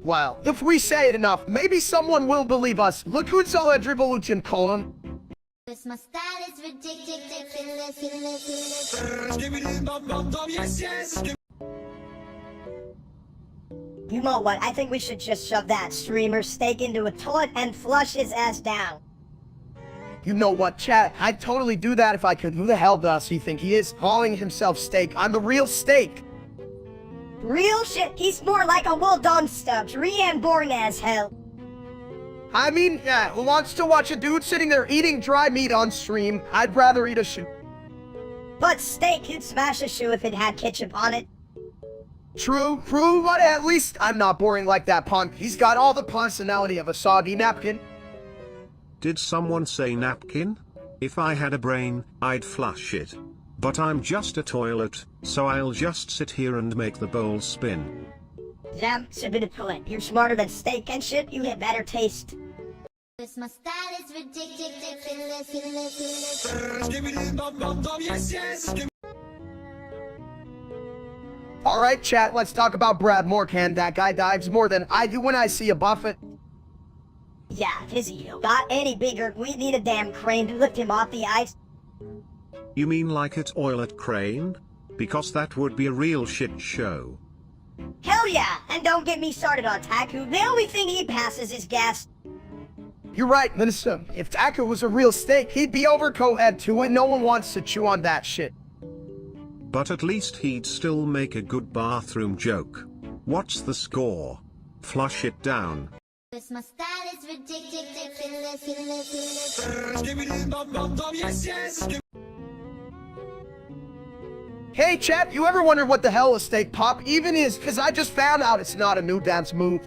Well, if we say it enough, maybe someone will believe us. Look who's all at Revolution, Colin. Cause my style is ridiculous. You know what? I think we should just shove that streamer steak into a toilet and flush his ass down. You know what, chat? I'd totally do that if I could. Who the hell does he think he is? Calling himself Steak. I'm the real Steak. Real shit, he's more like a well-done stubbed, and boring as hell. I mean, yeah, who wants to watch a dude sitting there eating dry meat on stream? I'd rather eat a shoe. But steak could smash a shoe if it had ketchup on it. True, but at least I'm not boring like that punk. He's got all the personality of a soggy napkin. Did someone say napkin? If I had a brain, I'd flush it. But I'm just a toilet, so I'll just sit here and make the bowl spin. Damn, submit a toilet. You're smarter than steak and shit, you have better taste. Cause my style is ridiculous. Alright, chat, let's talk about Brad Morcan. That guy dives more than I do when I see a Buffett. Yeah, if his ego got any bigger, we need a damn crane to lift him off the ice. You mean like a toilet crane? Because that would be a real shit show. Hell yeah, and don't get me started on Taku. The only thing he passes is gas. You're right, Minister. If Taku was a real steak, he'd be over co-ed too, and no one wants to chew on that shit. But at least he'd still make a good bathroom joke. What's the score? Flush it down. Cause my style is ridiculous. Hey chat, you ever wonder what the hell a steak pop even is? Cause I just found out it's not a new dance move.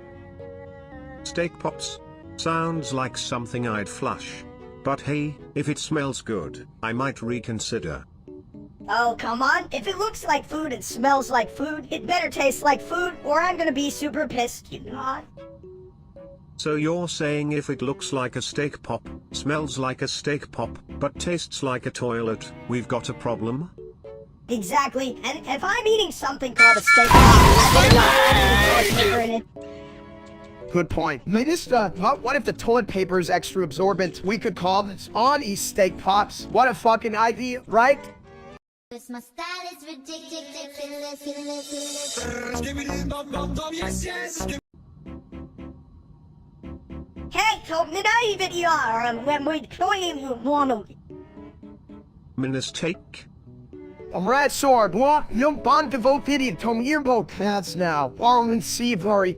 Steak pops? Sounds like something I'd flush. But hey, if it smells good, I might reconsider. Oh, come on. If it looks like food and smells like food, it better taste like food, or I'm gonna be super pissed, you know? So you're saying if it looks like a steak pop, smells like a steak pop, but tastes like a toilet, we've got a problem? Exactly, and if I'm eating something called a steak, I better not add any flavor in it. Good point. Minister, what if the toilet paper is extra absorbent? We could call this on steak pops. What a fucking idea, right? Cause my style is ridiculous. Hey, told me now even you are, when we clean you want Mistake? Red sword, what? No bond devoted to me both cats now. Warren see very.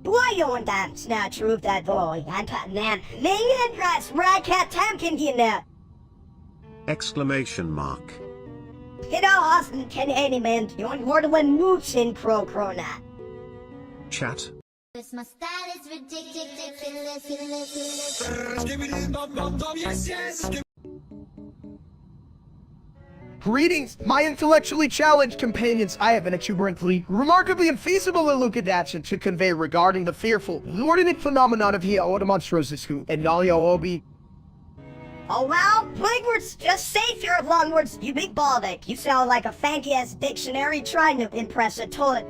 Why you want that's not true that boy? I thought man, and dress right cat time can get that. Exclamation mark. You know, Austin can any man doing more than moves in Crona. Chat. Cause my style is ridiculous. Greetings, my intellectually challenged companions. I have an exuberantly, remarkably infeasible elucidation to convey regarding the fearful, inordinate phenomenon of Monstrosiscu and Nalio Obi. Oh well, plague words, just say fear of long words, you big baldick. You sound like a fancy-ass dictionary trying to impress a toilet.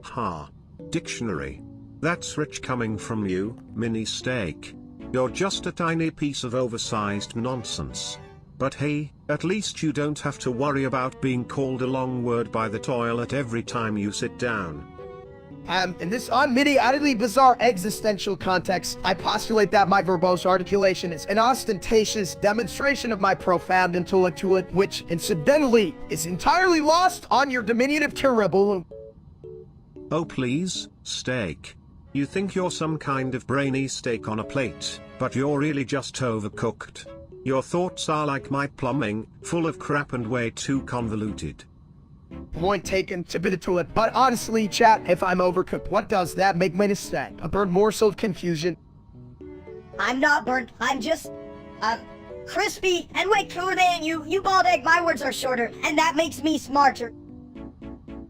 Ha. Dictionary. That's rich coming from you, mini steak. You're just a tiny piece of oversized nonsense. But hey, at least you don't have to worry about being called a long word by the toilet every time you sit down. In this unmitigatedly bizarre existential context, I postulate that my verbose articulation is an ostentatious demonstration of my profound intellectual, which, incidentally, is entirely lost on your diminutive cerebellum. Oh please, steak. You think you're some kind of brainy steak on a plate, but you're really just overcooked. Your thoughts are like my plumbing, full of crap and way too convoluted. Point taken to be the toilet, but honestly, chat, if I'm overcooked, what does that make me say? A burnt morsel of confusion. I'm not burnt, I'm just, crispy and way cooler than you. You bald egg, my words are shorter, and that makes me smarter.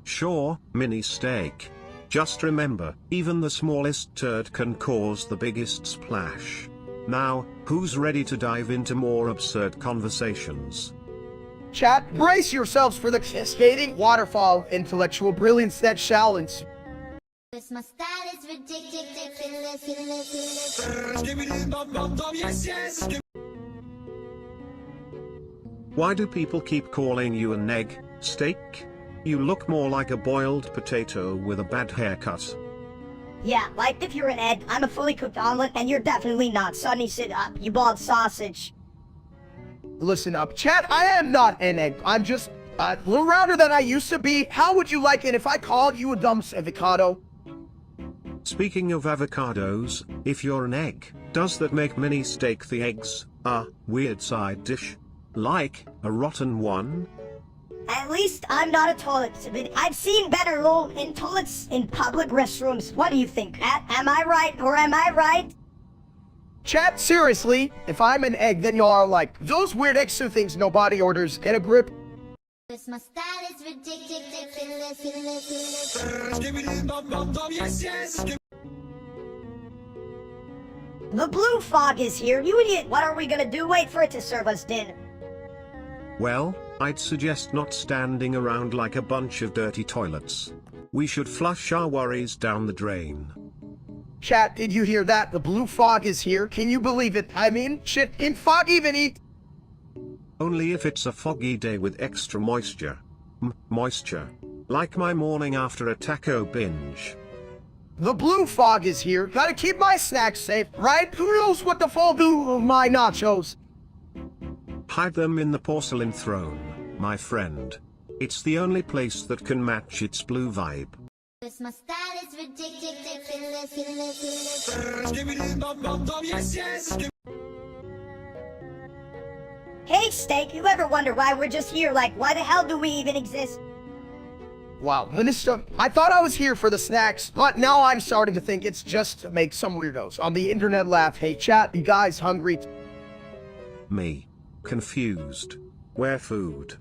Sure, mini steak. Just remember, even the smallest turd can cause the biggest splash. Now, who's ready to dive into more absurd conversations? Chat, brace yourselves for the cascading waterfall intellectual brilliance that shall ensue. Cause my style is ridiculous. Why do people keep calling you an egg, steak? You look more like a boiled potato with a bad haircut. Yeah, like if you're an egg, I'm a fully cooked omelet, and you're definitely not. Sonny, sit up, you bald sausage. Listen up, chat, I am not an egg. I'm just a little rounder than I used to be. How would you like it if I called you a dumb avocado? Speaking of avocados, if you're an egg, does that make mini steak the eggs a weird side dish? Like a rotten one? At least I'm not a toilet. I've seen better roll in toilets in public restrooms. What do you think? Am I right or am I right? Chat, seriously, if I'm an egg, then y'all are like, those weird extra things nobody orders. Get a grip. Cause my style is ridiculous. The blue fog is here, you idiot. What are we gonna do? Wait for it to serve us dinner. Well, I'd suggest not standing around like a bunch of dirty toilets. We should flush our worries down the drain. Chat, did you hear that? The blue fog is here. Can you believe it? I mean, shit, can fog even eat? Only if it's a foggy day with extra moisture. Moisture. Like my morning after a taco binge. The blue fog is here. Gotta keep my snacks safe, right? Who knows what the fall do of my nachos? Hide them in the porcelain throne, my friend. It's the only place that can match its blue vibe. Cause my style is ridiculous. Hey, Steak, you ever wonder why we're just here? Like, why the hell do we even exist? Wow, Minister, I thought I was here for the snacks, but now I'm starting to think it's just to make some weirdos on the internet laugh. Hey, chat, you guys hungry? Me. Confused. Where food?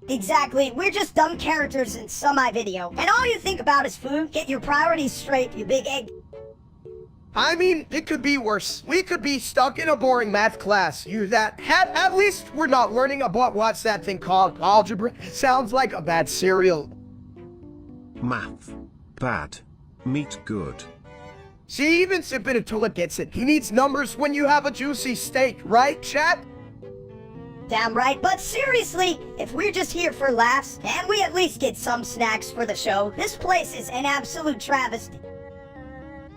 Exactly, we're just dumb characters in some video. And all you think about is food. Get your priorities straight, you big egg. I mean, it could be worse. We could be stuck in a boring math class. At least we're not learning about what's that thing called algebra. Sounds like a bad cereal. Math. Bad. Meat good. See, even Sipinatula gets it. He needs numbers when you have a juicy steak, right, chat? Damn right, but seriously, if we're just here for laughs, can we at least get some snacks for the show? This place is an absolute travesty.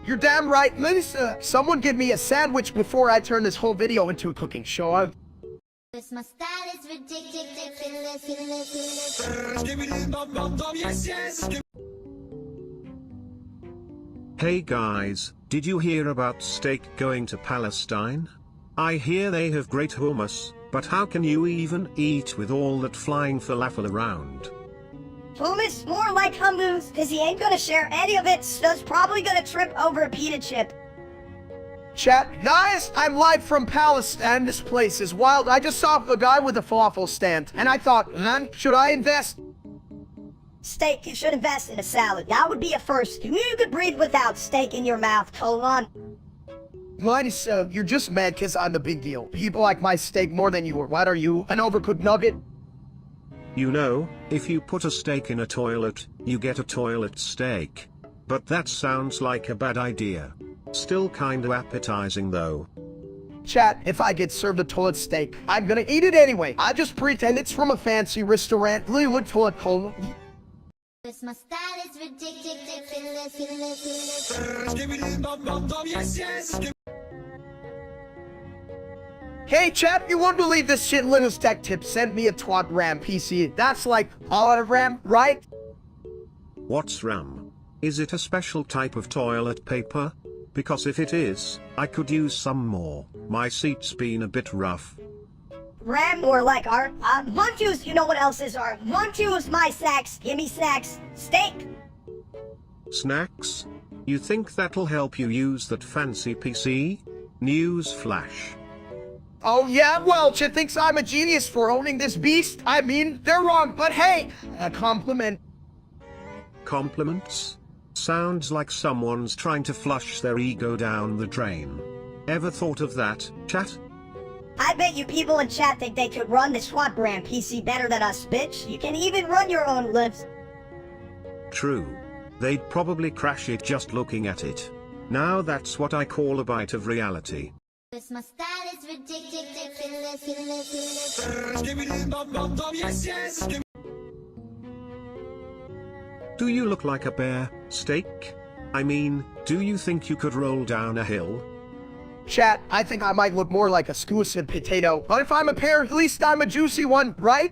You're damn right, Minister. Someone give me a sandwich before I turn this whole video into a cooking show. Cause my style is ridiculous. Hey guys, did you hear about steak going to Palestine? I hear they have great hummus, but how can you even eat with all that flying falafel around? Hummus, more like hummus, cause he ain't gonna share any of it, so he's probably gonna trip over a pita chip. Chat, guys, I'm live from Palestine. This place is wild. I just saw a guy with a falafel stand, and I thought, man, should I invest? Steak, you should invest in a salad. That would be a first. You could breathe without steak in your mouth, colon. Mine is, you're just mad cause I'm the big deal. People like my steak more than you are. What are you, an overcooked nugget? You know, if you put a steak in a toilet, you get a toilet steak. But that sounds like a bad idea. Still kinda appetizing though. Chat, if I get served a toilet steak, I'm gonna eat it anyway. I just pretend it's from a fancy restaurant. Little toilet colon. Cause my style is ridiculous. Hey chat, you won't believe this shit Linus Tech Tip sent me a twat RAM PC. That's like all out of RAM, right? What's RAM? Is it a special type of toilet paper? Because if it is, I could use some more. My seat's been a bit rough. RAM or like art. Montu's, you know what else is art? Montu's my snacks. Give me snacks. Steak. Snacks? You think that'll help you use that fancy PC? News flash. Oh yeah, well, Chit thinks I'm a genius for owning this beast. I mean, they're wrong, but hey, a compliment. Compliments? Sounds like someone's trying to flush their ego down the drain. Ever thought of that, chat? I bet you people in chat think they could run the SWAT brand PC better than us, bitch. You can even run your own lives. True. They'd probably crash it just looking at it. Now that's what I call a bite of reality. This my style is ridiculous. Do you look like a bear, steak? I mean, do you think you could roll down a hill? Chat, I think I might look more like a squished potato, but if I'm a pear, at least I'm a juicy one, right?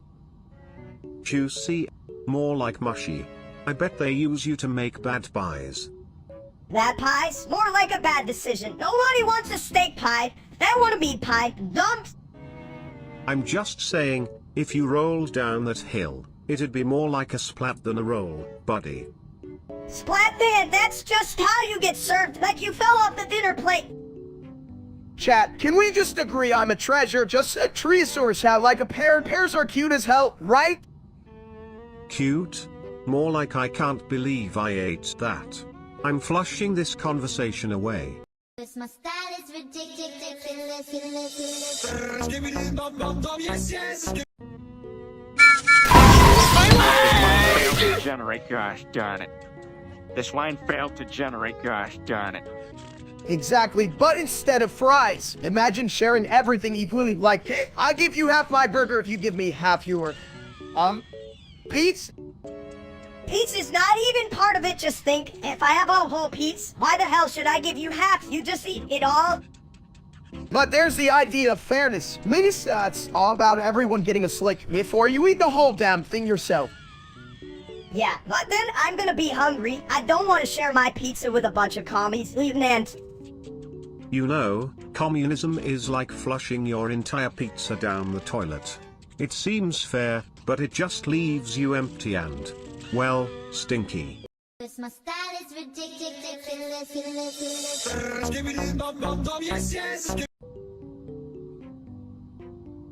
Juicy? More like mushy. I bet they use you to make bad pies. Bad pies? More like a bad decision. Nobody wants a steak pie. They want a meat pie. Dumps. I'm just saying, if you rolled down that hill, it'd be more like a splat than a roll, buddy. Splat man, that's just how you get served, like you fell off the dinner plate. Chat, can we just agree I'm a treasure, just a tree source how like a pear? Pears are cute as hell, right? Cute? More like I can't believe I ate that. I'm flushing this conversation away. This my style is ridiculous. Failed to generate, gosh darn it. This line failed to generate, gosh darn it. Exactly, but instead of fries, imagine sharing everything equally, like, hey, I'll give you half my burger if you give me half your, Pete's? Pizza's not even part of it, just think. If I have a whole piece, why the hell should I give you half? You just eat it all. But there's the idea of fairness. It's all about everyone getting a slick before you eat the whole damn thing yourself. Yeah, but then I'm gonna be hungry. I don't want to share my pizza with a bunch of commies, even ants. You know, communism is like flushing your entire pizza down the toilet. It seems fair, but it just leaves you empty and, well, stinky. This my style is ridiculous.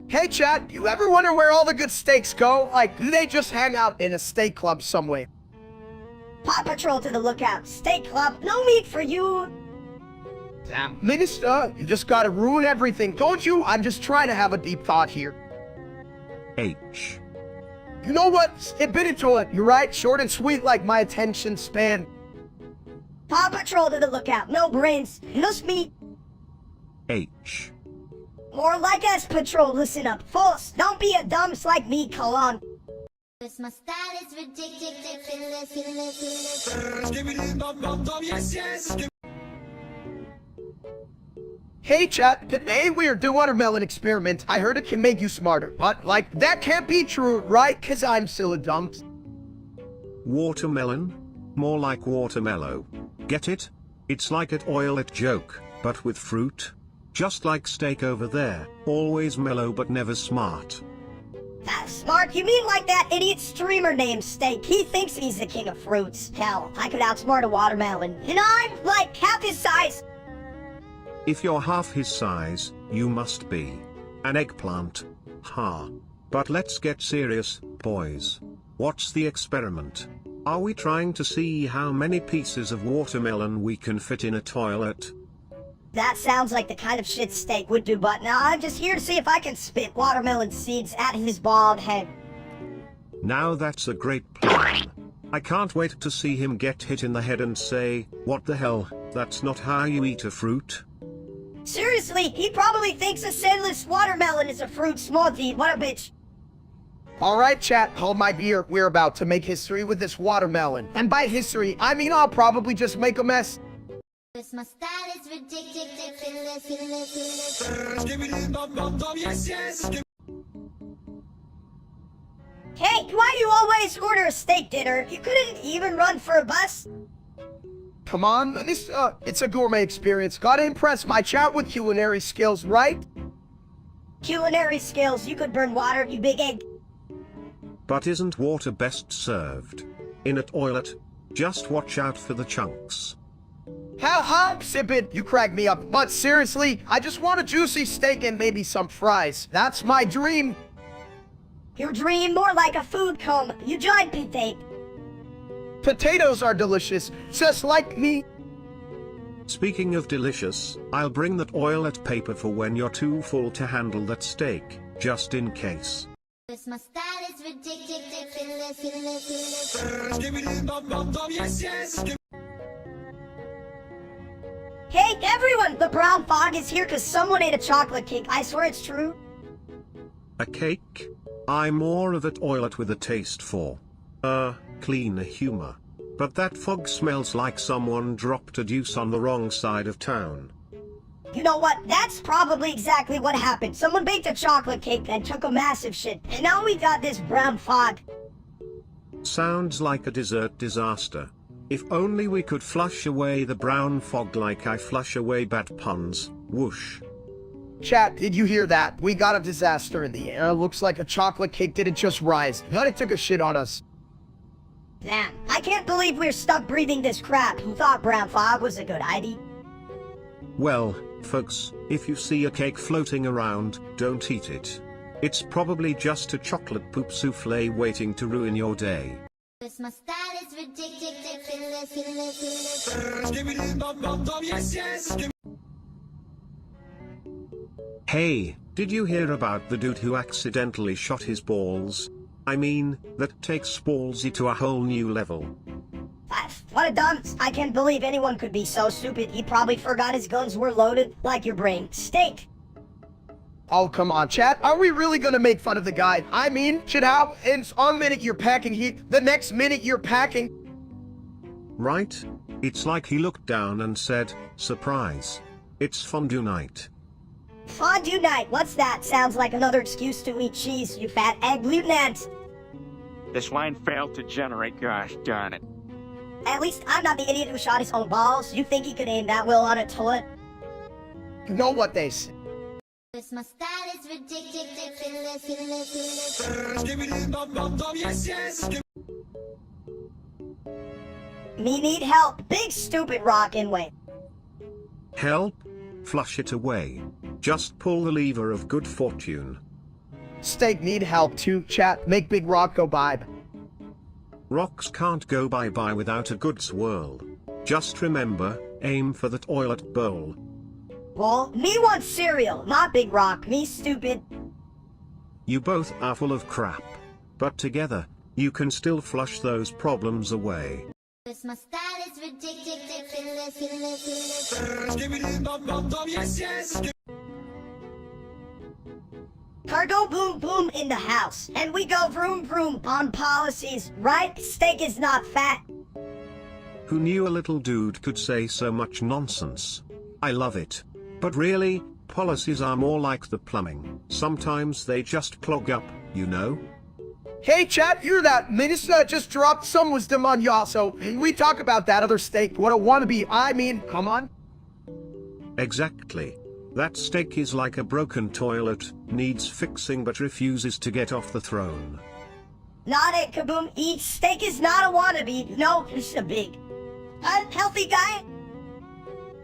Hey chat, you ever wonder where all the good steaks go? Like, do they just hang out in a steak club somewhere? Paw Patrol to the lookout. Steak club, no meat for you. Damn, Minister, you just gotta ruin everything, don't you? I'm just trying to have a deep thought here. H. You know what? Admit it to it. You're right, short and sweet like my attention span. Paw Patrol to the lookout. No brains, just meat. H. More like us, Patrol. Listen up. False. Don't be a dumps like me, Colon. This my style is ridiculous. Hey chat, today we are doing a watermelon experiment. I heard it can make you smarter, but like, that can't be true, right? Cause I'm still a dumps. Watermelon? More like watermellow. Get it? It's like an oil-it joke, but with fruit. Just like steak over there, always mellow but never smart. That's smart. You mean like that idiot streamer named Steak? He thinks he's the king of fruits. Hell, I could outsmart a watermelon. And I'm like half his size. If you're half his size, you must be an eggplant. Ha. But let's get serious, boys. What's the experiment? Are we trying to see how many pieces of watermelon we can fit in a toilet? That sounds like the kind of shit Steak would do, but now I'm just here to see if I can spit watermelon seeds at his bald head. Now that's a great plan. I can't wait to see him get hit in the head and say, "What the hell, that's not how you eat a fruit." Seriously, he probably thinks a sinless watermelon is a fruit smoothie. What a bitch. Alright chat, hold my beer. We're about to make history with this watermelon. And by history, I mean I'll probably just make a mess. This my style is ridiculous. Hey, why do you always order a steak dinner? You couldn't even run for a bus? Come on, it's a gourmet experience. Gotta impress my chat with culinary skills, right? Culinary skills, you could burn water, you big egg. But isn't water best served in a toilet? Just watch out for the chunks. Ha, sip it, you crack me up. But seriously, I just want a juicy steak and maybe some fries. That's my dream. Your dream more like a food coma. You joined potato. Potatoes are delicious, just like me. Speaking of delicious, I'll bring that toilet paper for when you're too full to handle that steak, just in case. Cause my style is ridiculous. Hey, everyone! The brown fog is here because someone ate a chocolate cake. I swear it's true. A cake? I'm more of a toilet with a taste for, clean humor. But that fog smells like someone dropped a deuce on the wrong side of town. You know what? That's probably exactly what happened. Someone baked a chocolate cake and took a massive shit. And now we got this brown fog. Sounds like a dessert disaster. If only we could flush away the brown fog like I flush away bad puns. Whoosh. Chat, did you hear that? We got a disaster in the air. Looks like a chocolate cake didn't just rise, but it took a shit on us. Damn, I can't believe we're stuck breathing this crap. Who thought brown fog was a good idea? Well, folks, if you see a cake floating around, don't eat it. It's probably just a chocolate poop souffle waiting to ruin your day. Cause my style is ridiculous. Hey, did you hear about the dude who accidentally shot his balls? I mean, that takes ballsy to a whole new level. What a dunce. I can't believe anyone could be so stupid. He probably forgot his guns were loaded like your brain. Steak. Oh, come on, chat. Are we really gonna make fun of the guy? I mean, shit happens. One minute you're packing heat, the next minute you're packing. Right? It's like he looked down and said, surprise. It's fondue night. Fondue night. What's that? Sounds like another excuse to eat cheese, you fat egg lieutenant. This line failed to generate, gosh darn it. At least I'm not the idiot who shot his own balls. You think he could aim that well on a toilet? You know what they say. Cause my style is ridiculous. Me need help. Big stupid rock in way. Help? Flush it away. Just pull the lever of good fortune. Steak need help too, chat. Make Big Rock go by. Rocks can't go bye-bye without a good swirl. Just remember, aim for the toilet bowl. Well, me wants cereal, not Big Rock. Me stupid. You both are full of crap. But together, you can still flush those problems away. Cause my style is ridiculous. Cargo boom boom in the house. And we go vroom vroom on policies, right? Steak is not fat. Who knew a little dude could say so much nonsense? I love it. But really, policies are more like the plumbing. Sometimes they just clog up, you know? Hey, chat, hear that? Minister just dropped some wisdom on y'all, so we talk about that other steak. What a wannabe. I mean, come on. Exactly. That steak is like a broken toilet, needs fixing but refuses to get off the throne. Not it, Kaboom. Eat steak is not a wannabe. No, it's a big, unhealthy guy.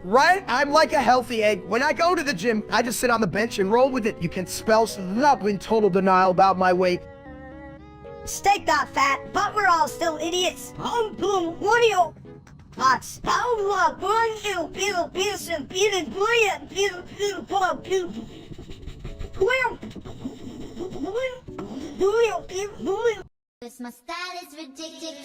Right? I'm like a healthy egg. When I go to the gym, I just sit on the bench and roll with it. You can spell up in total denial about my weight. Steak not fat, but we're all still idiots. Boom boom, what do you? Fox. Oh, Cause my style is ridiculous.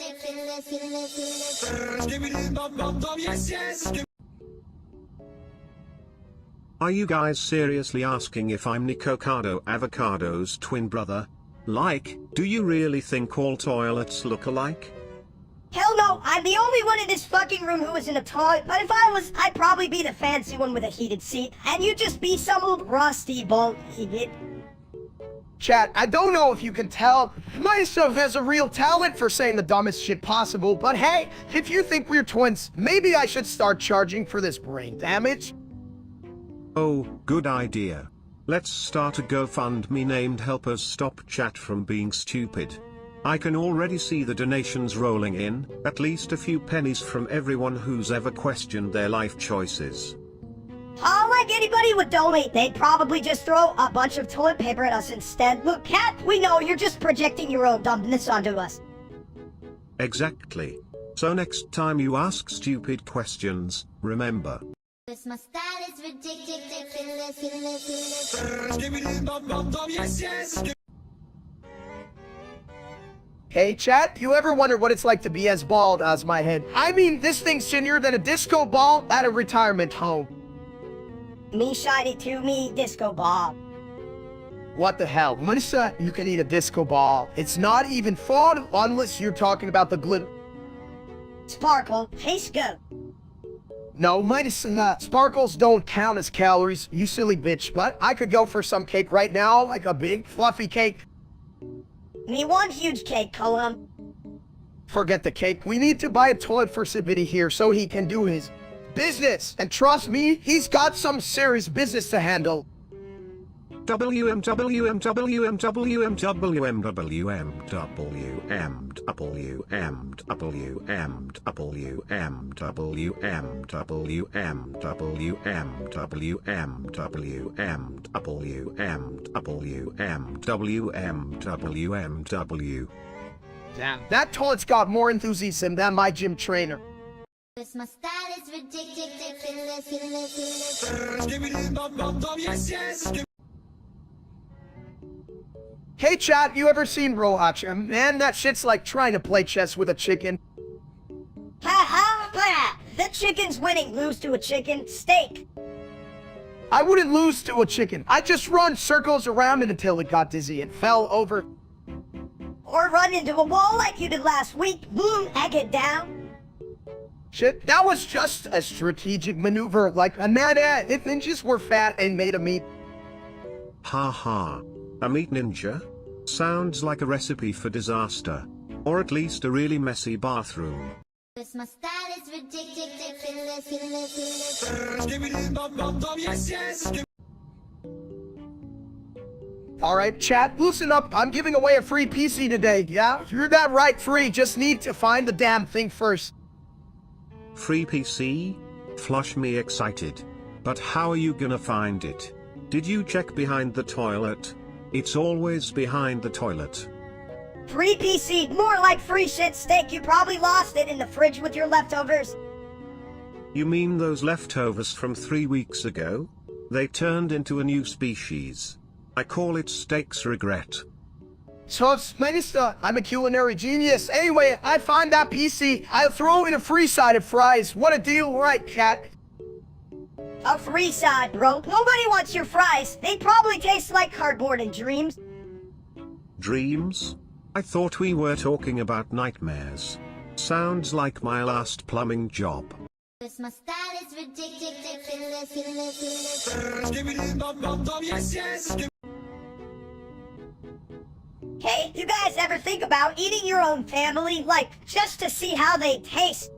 Are you guys seriously asking if I'm Nicocado Avocado's twin brother? Like, do you really think all toilets look alike? Hell no, I'm the only one in this fucking room who is in a toilet, but if I was, I'd probably be the fancy one with a heated seat, and you'd just be some old rusty bald idiot. Chat, I don't know if you can tell, myself has a real talent for saying the dumbest shit possible, but hey, if you think we're twins, maybe I should start charging for this brain damage. Oh, good idea. Let's start a GoFundMe named Help Us Stop Chat from Being Stupid. I can already see the donations rolling in, at least a few pennies from everyone who's ever questioned their life choices. Like anybody would donate, they'd probably just throw a bunch of toilet paper at us instead. Look, Cat, we know you're just projecting your own dumbness onto us. Exactly. So next time you ask stupid questions, remember, Cause my style is ridiculous. Hey chat, you ever wonder what it's like to be as bald as my head? I mean, this thing's skinnier than a disco ball at a retirement home. Me shiny to me disco ball. What the hell? Melissa, you can eat a disco ball. It's not even fun unless you're talking about the glitter. Sparkle, tastes good. No, Melissa, sparkles don't count as calories, you silly bitch. But I could go for some cake right now, like a big fluffy cake. Me one huge cake, Colum. Forget the cake. We need to buy a toilet for Sibidi here so he can do his business. And trust me, he's got some serious business to handle. Damn, that toilet's got more enthusiasm than my gym trainer. Cause my style is ridiculous. Hey chat, you ever seen Roach? Man, that shit's like trying to play chess with a chicken. Ha ha ha! The chicken's winning. Lose to a chicken. Steak. I wouldn't lose to a chicken. I'd just run circles around it until it got dizzy and fell over. Or run into a wall like you did last week. Boom, egg it down. Shit, that was just a strategic maneuver, like a nana if ninjas were fat and made of meat. Ha ha. A meat ninja? Sounds like a recipe for disaster. Or at least a really messy bathroom. Cause my style is ridiculous. Alright, chat, loosen up. I'm giving away a free PC today, yeah? You're that right, free. Just need to find the damn thing first. Free PC? Flush me excited. But how are you gonna find it? Did you check behind the toilet? It's always behind the toilet. Free PC, more like free shit steak. You probably lost it in the fridge with your leftovers. You mean those leftovers from 3 weeks ago? They turned into a new species. I call it steak's regret. So, Minister, I'm a culinary genius. Anyway, I find that PC. I'll throw in a free side of fries. What a deal, right, cat? A free side, bro. Nobody wants your fries. They probably taste like cardboard in dreams. Dreams? I thought we were talking about nightmares. Sounds like my last plumbing job. Cause my style is ridiculous. Hey, you guys ever think about eating your own family? Like, just to see how they taste?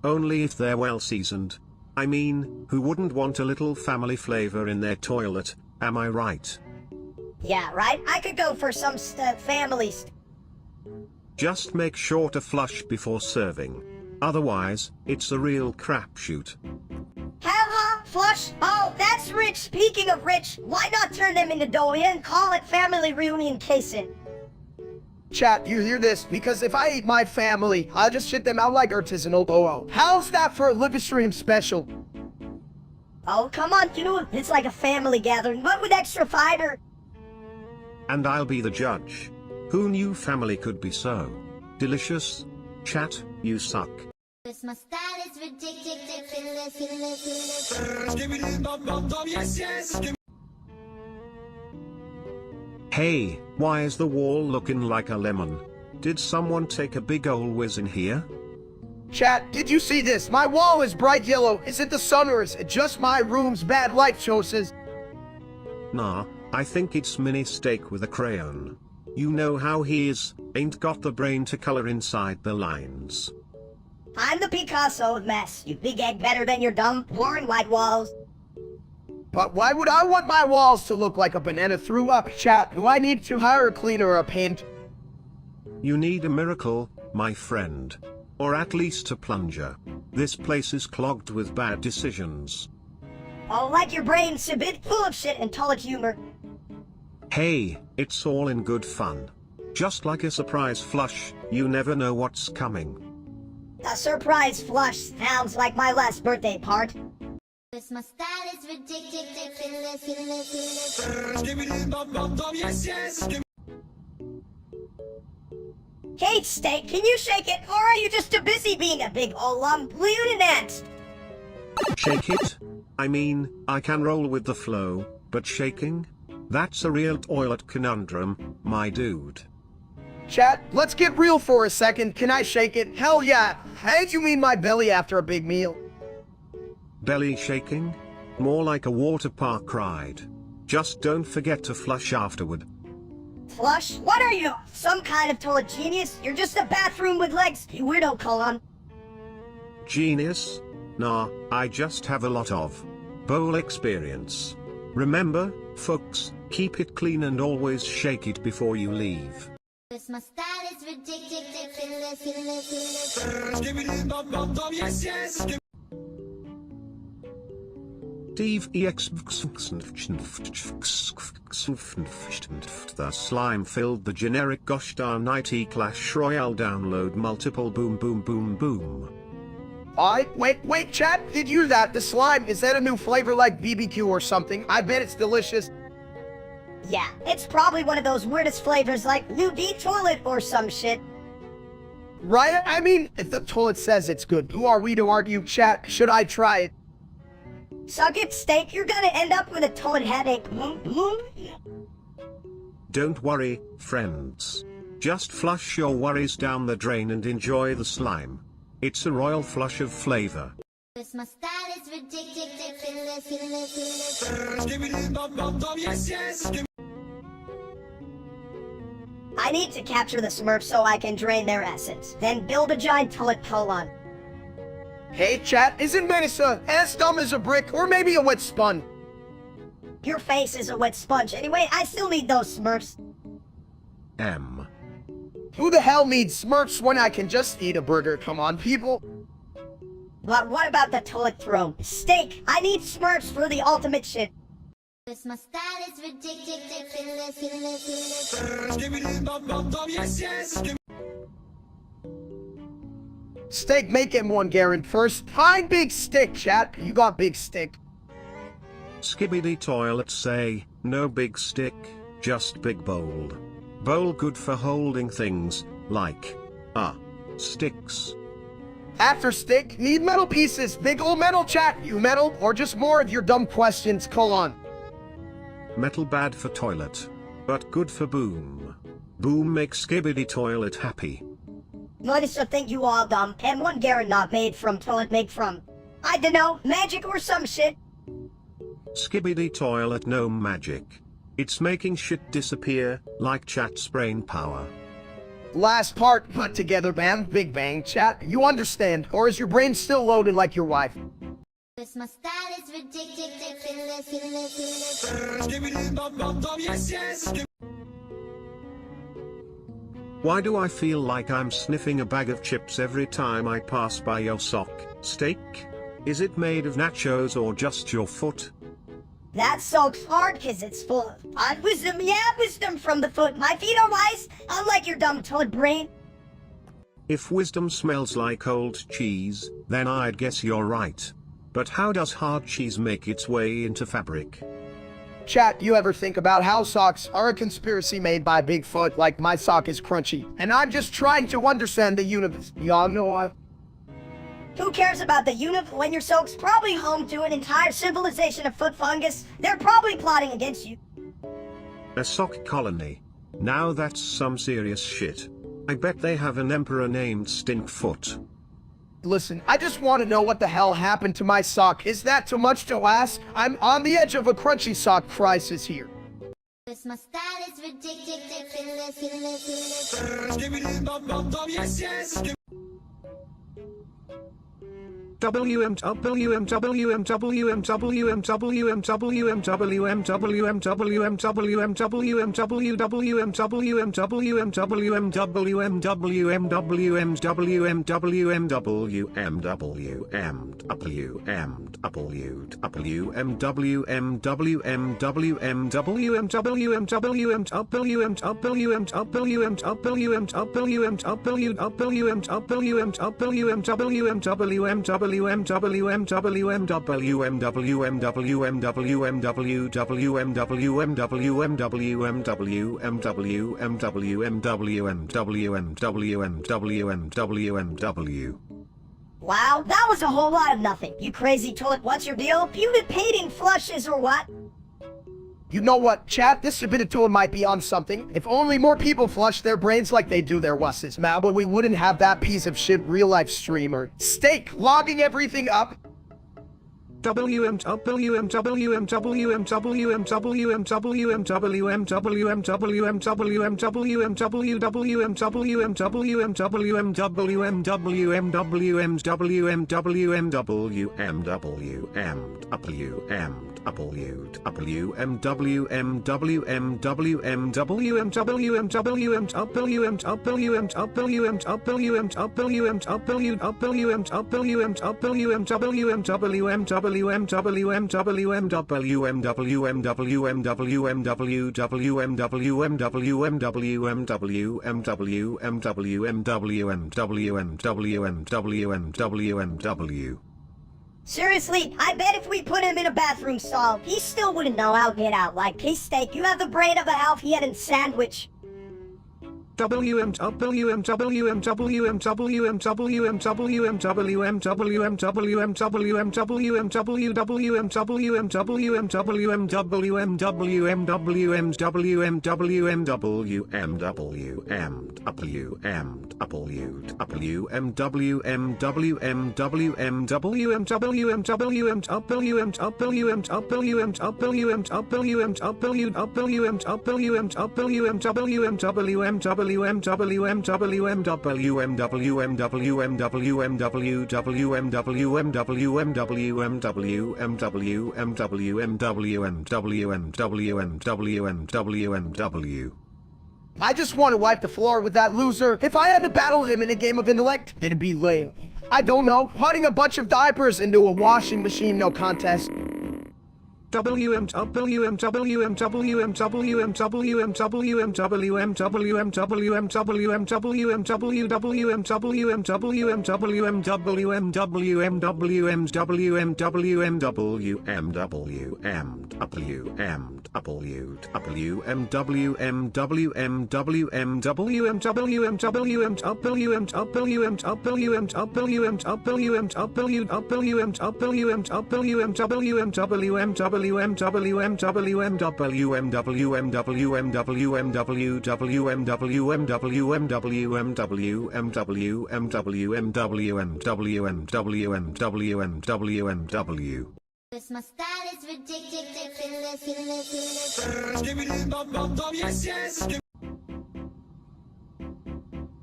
Only if they're well seasoned. I mean, who wouldn't want a little family flavor in their toilet, am I right? Yeah, right? I could go for some family Just make sure to flush before serving. Otherwise, it's a real crapshoot. Haha, flush? Oh, that's rich. Speaking of rich, why not turn them into dough and call it family reunion casing? Chat, you hear this? Because if I eat my family, I'll just shit them out like artisanal dough. How's that for a live stream special? Oh, come on, dude. It's like a family gathering, but with extra fiber. And I'll be the judge. Who knew family could be so delicious? Chat, you suck. Cause my style is ridiculous. Hey, why is the wall looking like a lemon? Did someone take a big ol' whiz in here? Chat, did you see this? My wall is bright yellow. Is it the sun or is it just my room's bad light choices? Nah, I think it's mini steak with a crayon. You know how he is, ain't got the brain to color inside the lines. I'm the Picasso of mess. You big egg better than your dumb, boring white walls. But why would I want my walls to look like a banana threw up? Chat, do I need to hire a cleaner or a paint? You need a miracle, my friend. Or at least a plunger. This place is clogged with bad decisions. Oh, like your brain's a bit full of shit and toilet humor. Hey, it's all in good fun. Just like a surprise flush, you never know what's coming. A surprise flush sounds like my last birthday part. Cause my style is ridiculous. Hey, Steak, can you shake it, or are you just too busy being a big luminance? Shake it? I mean, I can roll with the flow, but shaking? That's a real toilet conundrum, my dude. Chat, let's get real for a second. Can I shake it? Hell yeah. How do you mean my belly after a big meal? Belly shaking? More like a water park ride. Just don't forget to flush afterward. Flush? What are you? Some kind of toilet genius? You're just a bathroom with legs, you weirdo colon. Genius? Nah, I just have a lot of bowl experience. Remember, folks, keep it clean and always shake it before you leave. Cause my style is ridiculous. Steve the slime filled the generic gosh darn IT Clash Royale download multiple boom boom boom boom. Wait, chat, did you that? The slime, is that a new flavor like BBQ or something? I bet it's delicious. Yeah, it's probably one of those weirdest flavors like UV toilet or some shit. Right? I mean, if the toilet says it's good, who are we to argue, chat? Should I try it? Suck it, Steak, you're gonna end up with a toilet headache. Don't worry, friends. Just flush your worries down the drain and enjoy the slime. It's a royal flush of flavor. Cause my style is ridiculous. I need to capture the Smurfs so I can drain their essence, then build a giant toilet colon. Hey, chat, isn't Menisa as dumb as a brick or maybe a wet spun? Your face is a wet sponge. Anyway, I still need those Smurfs. Who the hell needs Smurfs when I can just eat a burger? Come on, people. But what about the toilet throne? Steak, I need Smurfs for the ultimate shit. Cause my style is ridiculous. Steak, make him one, Garen. First, find big stick, chat. You got big stick. Skibidi toilet say, no big stick, just big bowl. Bowl good for holding things, like, sticks. After stick, need metal pieces. Big ol' metal, chat. You metal, or just more of your dumb questions, colon. Metal bad for toilet, but good for boom. Boom makes Skibidi toilet happy. Notice to think you all dumb, and one Garen not made from toilet made from, I dunno, magic or some shit. Skibidi toilet no magic. It's making shit disappear, like chat's brain power. Last part, put together, man. Big bang, chat. You understand, or is your brain still loaded like your wife? Cause my style is ridiculous. Why do I feel like I'm sniffing a bag of chips every time I pass by your sock, Steak? Is it made of nachos or just your foot? That soaks hard cause it's full of wisdom, wisdom from the foot. My feet are wise, unlike your dumb toad brain. If wisdom smells like old cheese, then I'd guess you're right. But how does hard cheese make its way into fabric? Chat, you ever think about how socks are a conspiracy made by Bigfoot, like my sock is crunchy, and I'm just trying to understand the universe. Y'all know Who cares about the universe when your soak's probably home to an entire civilization of foot fungus? They're probably plotting against you. A sock colony. Now that's some serious shit. I bet they have an emperor named Stinkfoot. Listen, I just want to know what the hell happened to my sock. Is that too much to ask? I'm on the edge of a crunchy sock crisis here. Cause my style is ridiculous. Wow, that was a whole lot of nothing. You crazy toilet, what's your deal? You been painting flushes or what? You know what, chat? This bit of tool might be on something. If only more people flush their brains like they do their wusses, man, but we wouldn't have that piece of shit real-life streamer. Steak, logging everything up. Seriously, I bet if we put him in a bathroom stall, he still wouldn't know how to get out. Like, hey Steak, you have the brain of a half-eaten sandwich. I just want to wipe the floor with that loser. If I had to battle him in a game of intellect, it'd be lame. I don't know, putting a bunch of diapers into a washing machine, no contest. My style is ridiculous.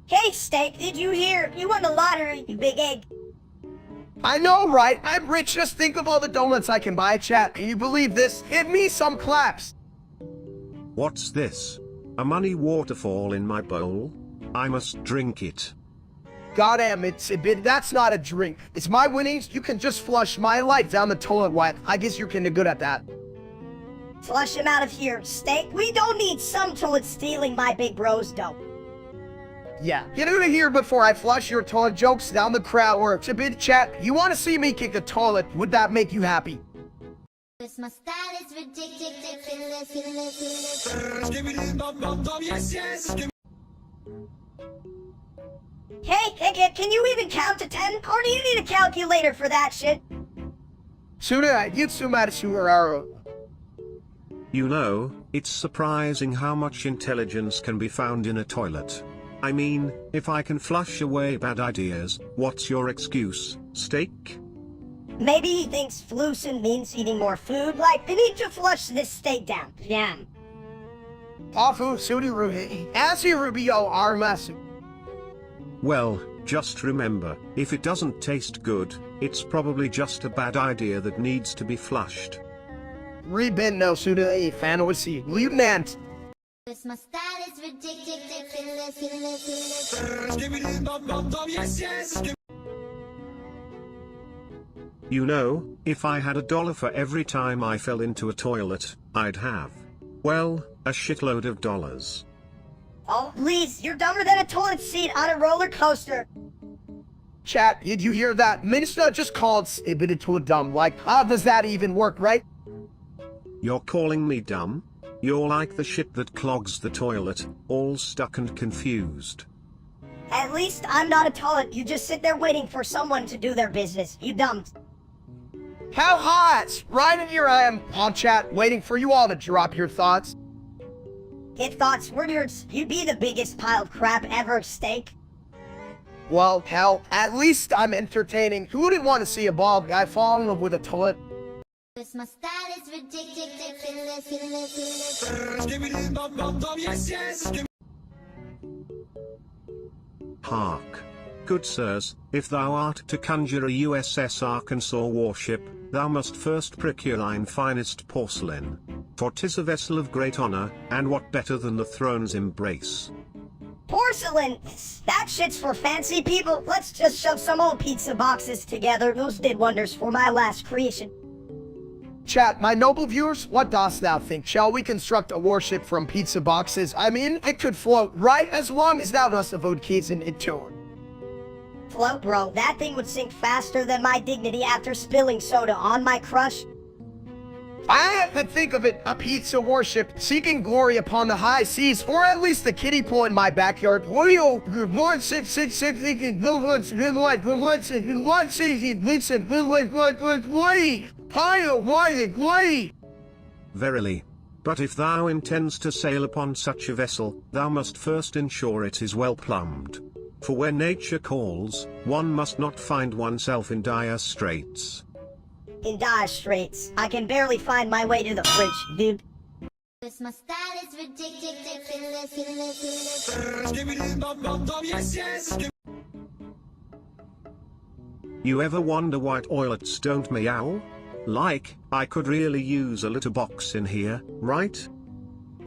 Hey Steak, did you hear? You won the lottery, you big egg. I know, right? I'm rich. Just think of all the donuts I can buy, chat. Can you believe this? Give me some claps. What's this? A money waterfall in my bowl? I must drink it. Goddamn, it's a bit. That's not a drink. It's my winnings. You can just flush my life down the toilet. What? I guess you're kinda good at that. Flush him out of here, Steak. We don't need some toilet stealing my big bro's dough. Yeah. Get out of here before I flush your toilet jokes down the crowd or it's a bit chat. You want to see me kick a toilet? Would that make you happy? My style is ridiculous. Hey, can you even count to 10? Or do you need a calculator for that shit? You know, it's surprising how much intelligence can be found in a toilet. I mean, if I can flush away bad ideas, what's your excuse, Steak? Maybe he thinks flusing means eating more food, like they need to flush this steak down. Yeah. Well, just remember, if it doesn't taste good, it's probably just a bad idea that needs to be flushed. Lieutenant. My style is ridiculous. You know, if I had $1 for every time I fell into a toilet, I'd have, well, a shitload of dollars. Oh, please, you're dumber than a toilet seat on a roller coaster. Chat, did you hear that? Minister just called Ibita to a dumb. Like, how does that even work, right? You're calling me dumb? You're like the shit that clogs the toilet, all stuck and confused. At least I'm not a toilet. You just sit there waiting for someone to do their business. You dumb. How hot? Right, and here I am on chat, waiting for you all to drop your thoughts. If thoughts were yours, you'd be the biggest pile of crap ever, Steak. Well, hell, at least I'm entertaining. Who wouldn't want to see a bald guy fall in love with a toilet? Cause my style is ridiculous. Hark. Good sirs, if thou art to conjure a USS Arkansas warship, thou must first procure thine finest porcelain. For 'tis a vessel of great honor, and what better than the throne's embrace? Porcelain! That shit's for fancy people. Let's just shove some old pizza boxes together. Those did wonders for my last creation. Chat, my noble viewers, what dost thou think? Shall we construct a warship from pizza boxes? I mean, it could float, right? As long as thou dost avoid keys in it too. Float, bro. That thing would sink faster than my dignity after spilling soda on my crush. I have to think of it, a pizza warship, seeking glory upon the high seas, or at least the kiddie pool in my backyard. Verily. But if thou intends to sail upon such a vessel, thou must first ensure it is well plumbed. For when nature calls, one must not find oneself in dire straits. In dire straits. I can barely find my way to the fridge, dude. Cause my style is ridiculous. You ever wonder why toilets don't meow? Like, I could really use a litter box in here, right?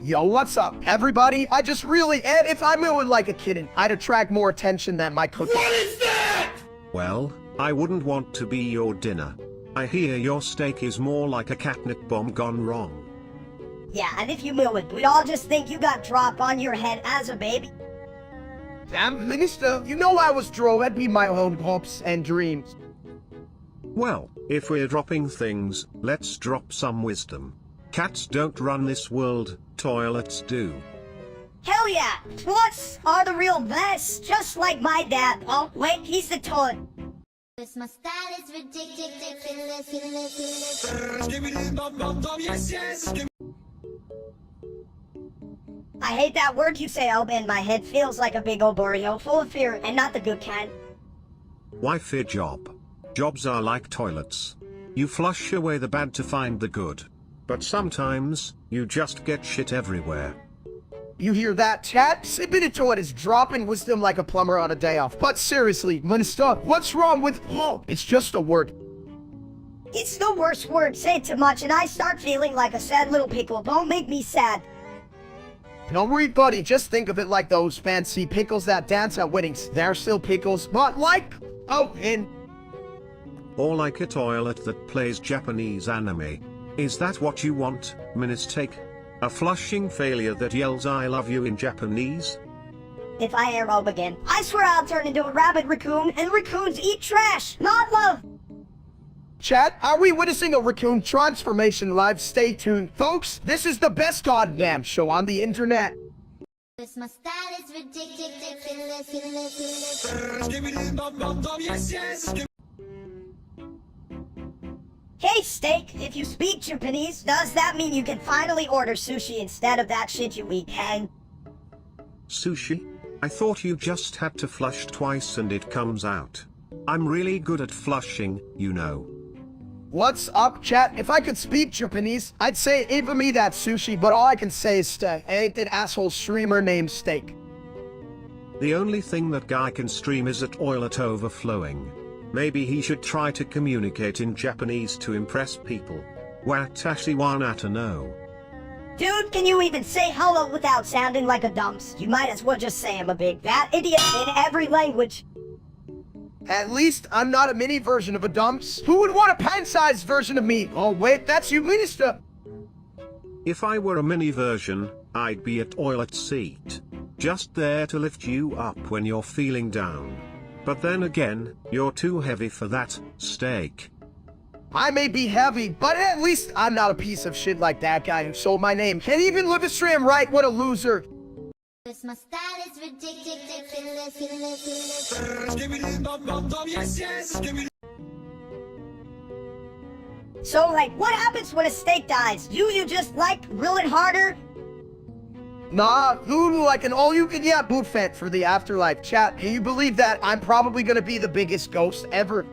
Yo, what's up, everybody? I just really, and if I moved like a kitten, I'd attract more attention than my cooking. What is that? Well, I wouldn't want to be your dinner. I hear your steak is more like a catnip bomb gone wrong. Yeah, and if you move it, we'd all just think you got dropped on your head as a baby. Damn, Minister, you know I was drove. That'd be my own hopes and dreams. Well, if we're dropping things, let's drop some wisdom. Cats don't run this world, toilets do. Hell yeah! Toilets are the real best, just like my dad. Oh, wait, he's the toilet. Cause my style is ridiculous. I hate that word you say, Alba, and my head feels like a big old burrito full of fear, and not the good kind. Why fear job? Jobs are like toilets. You flush away the bad to find the good. But sometimes, you just get shit everywhere. You hear that, chat? Sipping into it is dropping wisdom like a plumber on a day off. But seriously, Minister, what's wrong with hope? It's just a word. It's the worst word. Say it too much, and I start feeling like a sad little pickle. Don't make me sad. Don't worry, buddy. Just think of it like those fancy pickles that dance at weddings. They're still pickles, but like, oh, and... Or like a toilet that plays Japanese anime. Is that what you want, Ministake? A flushing failure that yells I love you in Japanese? If I ever hope again, I swear I'll turn into a rabid raccoon, and raccoons eat trash, not love! Chat, are we witnessing a raccoon transformation live? Stay tuned, folks. This is the best goddamn show on the internet. Cause my style is ridiculous. Hey, Steak, if you speak Japanese, does that mean you can finally order sushi instead of that shit you eat, Hang? Sushi? I thought you just had to flush twice and it comes out. I'm really good at flushing, you know. What's up, chat? If I could speak Japanese, I'd say give me that sushi, but all I can say is steak. I ain't that asshole streamer named Steak. The only thing that guy can stream is a toilet overflowing. Maybe he should try to communicate in Japanese to impress people. Watashi wanata no. Dude, can you even say hello without sounding like a dumps? You might as well just say I'm a big fat idiot in every language. At least I'm not a mini version of a dumps. Who would want a pant-sized version of me? Oh wait, that's you, Minister. If I were a mini version, I'd be a toilet seat. Just there to lift you up when you're feeling down. But then again, you're too heavy for that steak. I may be heavy, but at least I'm not a piece of shit like that guy who sold my name. Can't even live a stream right, what a loser. Cause my style is ridiculous. So, like, what happens when a steak dies? Do you just, like, grill it harder? Nah, Lulu like an all-you-can-eat buffet for the afterlife. Chat, can you believe that? I'm probably gonna be the biggest ghost ever.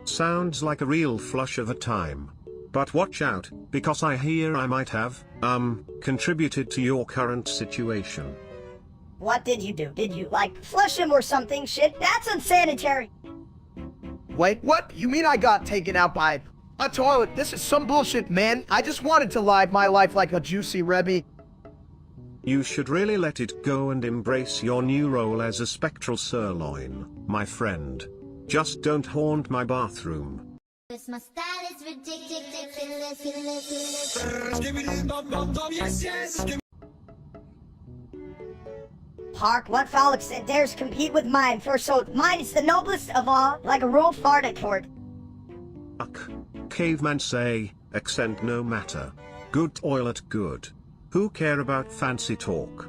Sounds like a real flush of a time. But watch out, because I hear I might have, contributed to your current situation. What did you do? Did you, like, flush him or something? Shit, that's unsanitary. Wait, what? You mean I got taken out by a toilet? This is some bullshit, man. I just wanted to live my life like a juicy Rebbe. You should really let it go and embrace your new role as a spectral sirloin, my friend. Just don't haunt my bathroom. Cause my style is ridiculous. Park, what phallic said dares compete with mine, for so mine is the noblest of all, like a roll fart at court. Uck. Caveman say, accent no matter. Good toilet good. Who care about fancy talk?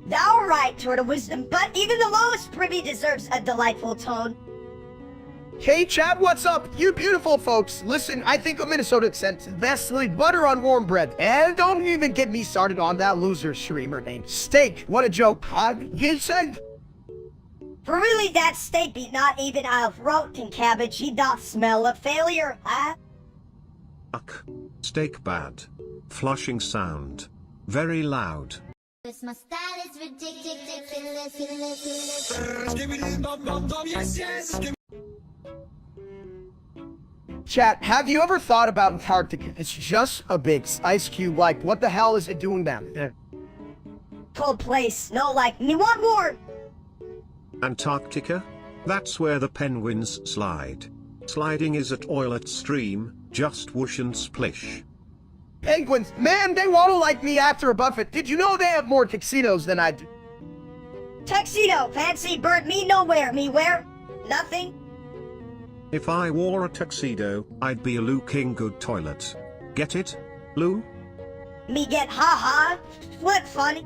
Thou right, Toward of wisdom, but even the lowest privy deserves a delightful tone. Hey chat, what's up? You beautiful folks. Listen, I think a Minnesota sent Vaseline butter on warm bread. And don't even get me started on that loser streamer named Steak. What a joke. You said... For really that steak be not even of roast and cabbage, he doth smell of failure, huh? Uck. Steak bad. Flushing sound. Very loud. Cause my style is ridiculous. Chat, have you ever thought about Antarctica? It's just a big ice cube, like, what the hell is it doing down there? Cold place, no like, me want more! Antarctica? That's where the penguins slide. Sliding is a toilet stream, just whoosh and splish. Penguins, man, they waddle like me after a buffet. Did you know they have more tuxedos than I do? Tuxedo, fancy bird, me nowhere, me where? Nothing? If I wore a tuxedo, I'd be a looking good toilet. Get it, Lou? Me get ha-ha? What funny?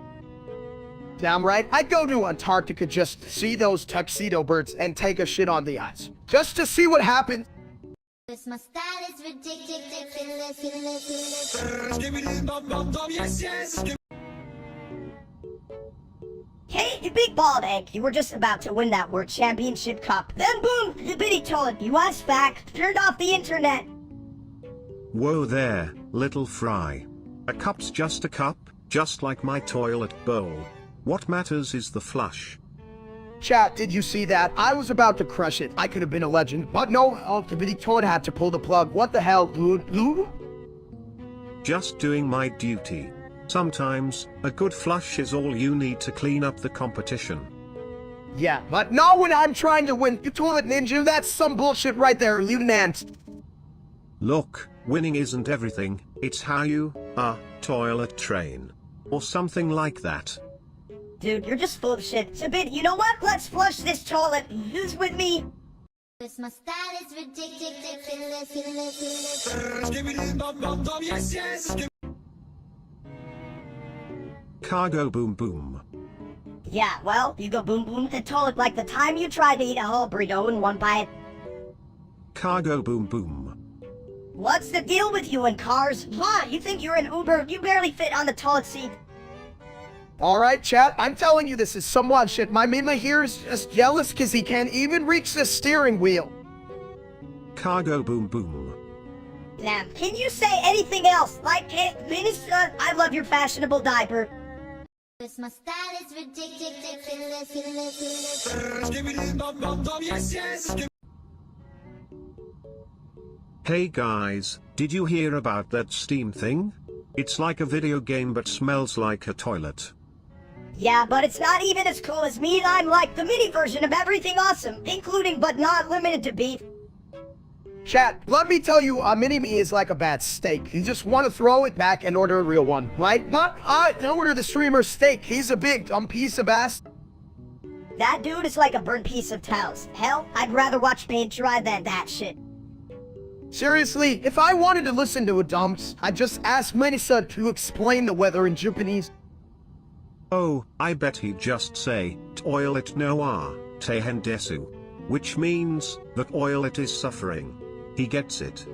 Damn right, I'd go to Antarctica just to see those tuxedo birds and take a shit on the ice. Just to see what happens. Cause my style is ridiculous. Hey, you big bald egg, you were just about to win that World Championship Cup. Then boom, the biddy told you was back, turned off the internet. Whoa there, little fry. A cup's just a cup, just like my toilet bowl. What matters is the flush. Chat, did you see that? I was about to crush it. I could have been a legend. But no, the biddy told had to pull the plug. What the hell, dude? Lou? Just doing my duty. Sometimes, a good flush is all you need to clean up the competition. Yeah, but not when I'm trying to win. You toilet ninja, that's some bullshit right there, Lieutenant. Look, winning isn't everything, it's how you, toilet train. Or something like that. Dude, you're just full of shit. It's a bit, you know what? Let's flush this toilet. Who's with me? Cause my style is ridiculous. Cargo boom boom. Yeah, well, you go boom boom the toilet like the time you tried to eat a whole burrito in one bite. Cargo boom boom. What's the deal with you and cars? What? You think you're an Uber? You barely fit on the toilet seat. Alright, chat, I'm telling you this is somewhat shit. My Mima here is just jealous because he can't even reach the steering wheel. Cargo boom boom. Damn, can you say anything else? Like, hey, Minister, I love your fashionable diaper. Cause my style is ridiculous. Hey guys, did you hear about that Steam thing? It's like a video game but smells like a toilet. Yeah, but it's not even as cool as me. I'm like the mini version of everything awesome, including but not limited to beef. Chat, let me tell you, a mini-me is like a bad steak. You just want to throw it back and order a real one, right? But, don't order the streamer's steak. He's a big dumb piece of ass. That dude is like a burnt piece of toast. Hell, I'd rather watch paint dry than that shit. Seriously, if I wanted to listen to a dumps, I'd just ask Melissa to explain the weather in Japanese. Oh, I bet he'd just say, toilet no wa, teihen desu. Which means, that toilet is suffering. He gets it.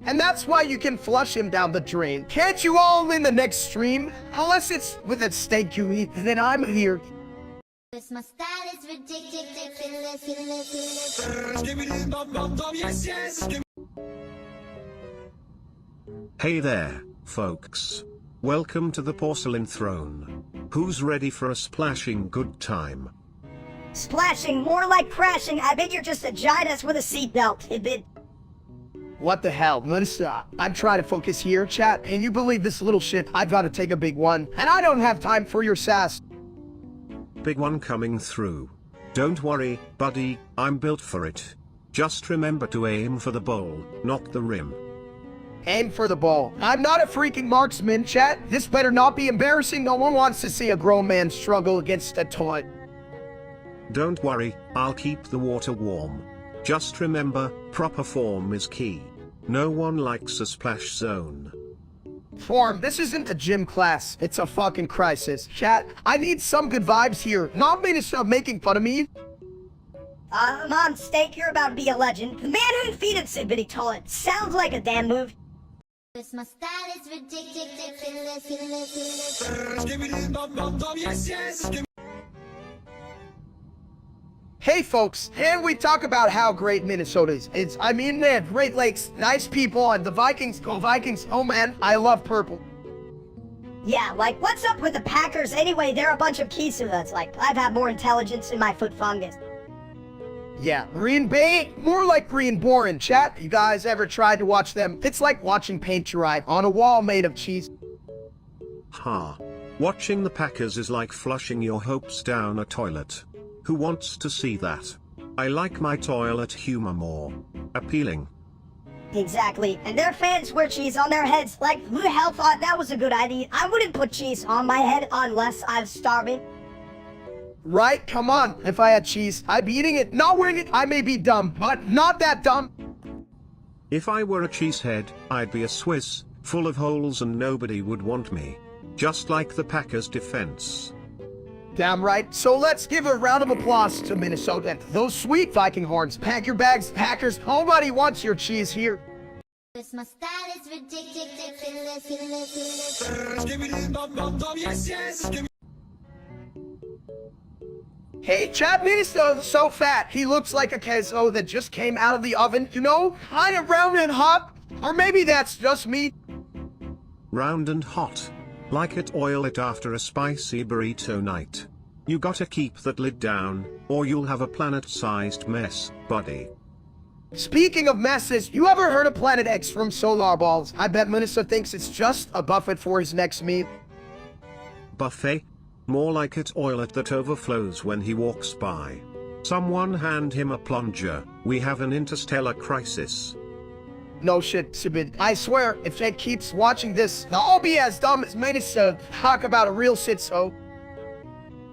And that's why you can flush him down the drain. Can't you all in the next stream? Unless it's with a steak you eat, then I'm here. My style is ridiculous. Hey there, folks. Welcome to the porcelain throne. Who's ready for a splashing good time? Splashing, more like crashing. I bet you're just a giant with a seatbelt. It bit. What the hell, Melissa? I'm trying to focus here, chat, and you believe this little shit, I've got to take a big one, and I don't have time for your sass. Big one coming through. Don't worry, buddy, I'm built for it. Just remember to aim for the bowl, not the rim. Aim for the ball. I'm not a freaking marksman, chat. This better not be embarrassing. No one wants to see a grown man struggle against a toy. Don't worry, I'll keep the water warm. Just remember, proper form is key. No one likes a splash zone. Form, this isn't a gym class. It's a fucking crisis. Chat, I need some good vibes here. Not me to stop making fun of me. Come on, Steak, you're about to be a legend. The man who defeated Sibbity Toilet. Sounds like a damn move. My style is ridiculous. Hey folks, and we talk about how great Minnesota is. I mean, they have Great Lakes, nice people, and the Vikings, go Vikings. Oh man, I love purple. Yeah, like, what's up with the Packers? Anyway, they're a bunch of Kisudas. Like, I've had more intelligence in my foot fungus. Yeah, Green Bay, more like Green Boring. Chat, you guys ever tried to watch them? It's like watching paint dry on a wall made of cheese. Ha. Watching the Packers is like flushing your hopes down a toilet. Who wants to see that? I like my toilet humor more. Appealing. Exactly, and their fans wear cheese on their heads. Like, who the hell thought that was a good idea? I wouldn't put cheese on my head unless I'm starving. Right? Come on. If I had cheese, I'd be eating it, not wearing it. I may be dumb, but not that dumb. If I were a cheesehead, I'd be a Swiss, full of holes and nobody would want me. Just like the Packers' defense. Damn right. So let's give a round of applause to Minnesota and those sweet Viking horns. Pack your bags, Packers. Nobody wants your cheese here. My style is ridiculous. Hey, Chad, Minnesota's so fat. He looks like a queso that just came out of the oven. You know, kind of round and hot. Or maybe that's just me. Round and hot. Like it, oil it after a spicy burrito night. You gotta keep that lid down, or you'll have a planet-sized mess, buddy. Speaking of messes, you ever heard of Planet X from Solar Balls? I bet Minnesota thinks it's just a buffet for his next meal. Buffet? More like it, oil that overflows when he walks by. Someone hand him a plunger. We have an interstellar crisis. No shit, Sibid. I swear, if Jake keeps watching this, I'll be as dumb as Minnesota. Talk about a real shit-so.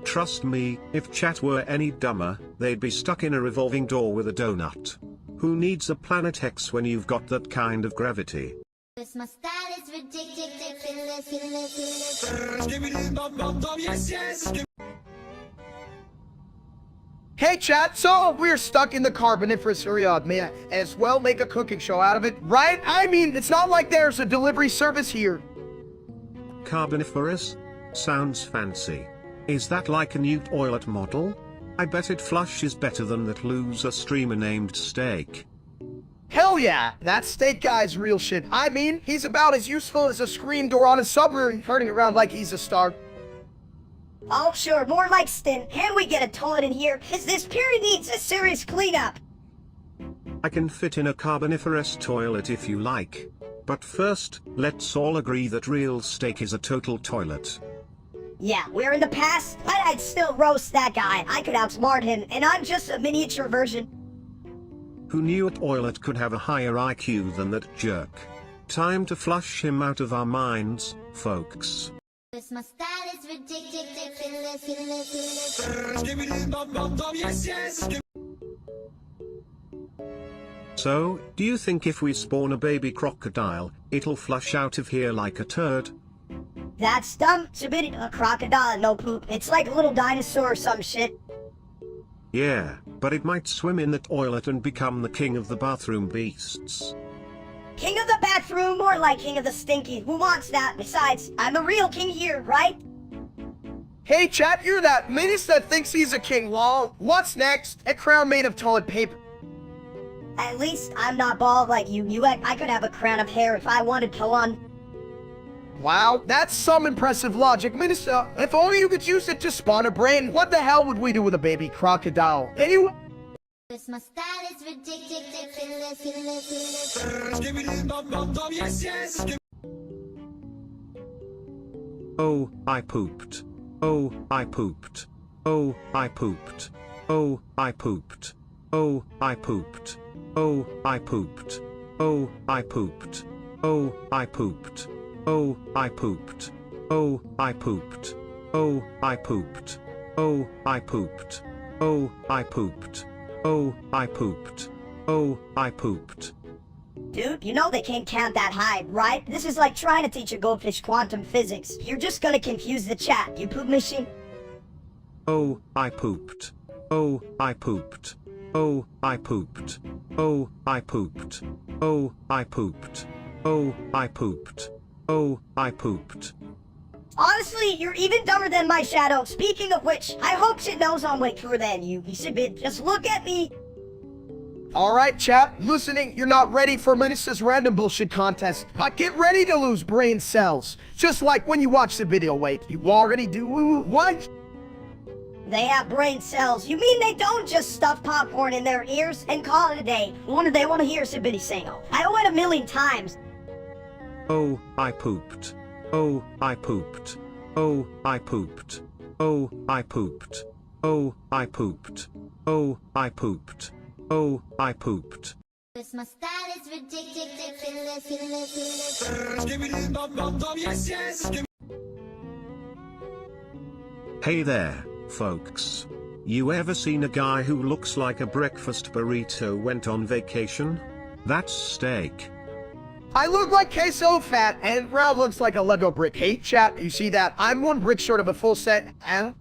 Trust me, if chat were any dumber, they'd be stuck in a revolving door with a donut. Who needs a Planet X when you've got that kind of gravity? My style is ridiculous. Hey chat, so we're stuck in the Carboniferous area. May I as well make a cooking show out of it, right? I mean, it's not like there's a delivery service here. Carboniferous? Sounds fancy. Is that like a new toilet model? I bet it flushes better than that loser streamer named Steak. Hell yeah, that steak guy's real shit. I mean, he's about as useful as a screen door on a submarine, turning around like he's a star. Oh sure, more like Stin. Can we get a toilet in here? Cause this period needs a serious cleanup. I can fit in a carboniferous toilet if you like. But first, let's all agree that real Steak is a total toilet. Yeah, we're in the past, but I'd still roast that guy. I could outsmart him, and I'm just a miniature version. Who knew a toilet could have a higher IQ than that jerk? Time to flush him out of our minds, folks. Cause my style is ridiculous. So, do you think if we spawn a baby crocodile, it'll flush out of here like a turd? That's dumb. Submitted a crocodile, no poop. It's like a little dinosaur or some shit. Yeah, but it might swim in the toilet and become the king of the bathroom beasts. King of the bathroom, more like king of the stinky. Who wants that? Besides, I'm a real king here, right? Hey chat, you're that menace that thinks he's a king, lol. What's next? A crown made of toilet paper. At least I'm not bald like you. I could have a crown of hair if I wanted to one. Wow, that's some impressive logic, Minister. If only you could use it to spawn a brain, what the hell would we do with a baby crocodile? Anyway. Cause my style is ridiculous. Oh, I pooped. Oh, I pooped. Oh, I pooped. Oh, I pooped. Oh, I pooped. Oh, I pooped. Oh, I pooped. Oh, I pooped. Oh, I pooped. Oh, I pooped. Oh, I pooped. Oh, I pooped. Oh, I pooped. Oh, I pooped. Oh, I pooped. Dude, you know they can't count that high, right? This is like trying to teach a goldfish quantum physics. You're just gonna confuse the chat, you poop machine. Oh, I pooped. Oh, I pooped. Oh, I pooped. Oh, I pooped. Oh, I pooped. Oh, I pooped. Oh, I pooped. Honestly, you're even dumber than my shadow. Speaking of which, I hope shit knows I'm way cooler than you. Just look at me. Alright chat, listening, you're not ready for Menace's random bullshit contest, but get ready to lose brain cells. Just like when you watch the video, wait, you already do what? They have brain cells. You mean they don't just stuff popcorn in their ears and call it a day? They want to hear Sibidi sing. I owe it 1,000,000 times. Oh, I pooped. Oh, I pooped. Oh, I pooped. Oh, I pooped. Oh, I pooped. Oh, I pooped. Oh, I pooped. Cause my style is ridiculous. Hey there, folks. You ever seen a guy who looks like a breakfast burrito went on vacation? That's steak. I look like queso fat, and Rob looks like a Lego brick. Hey chat, you see that? I'm one brick short of a full set, and...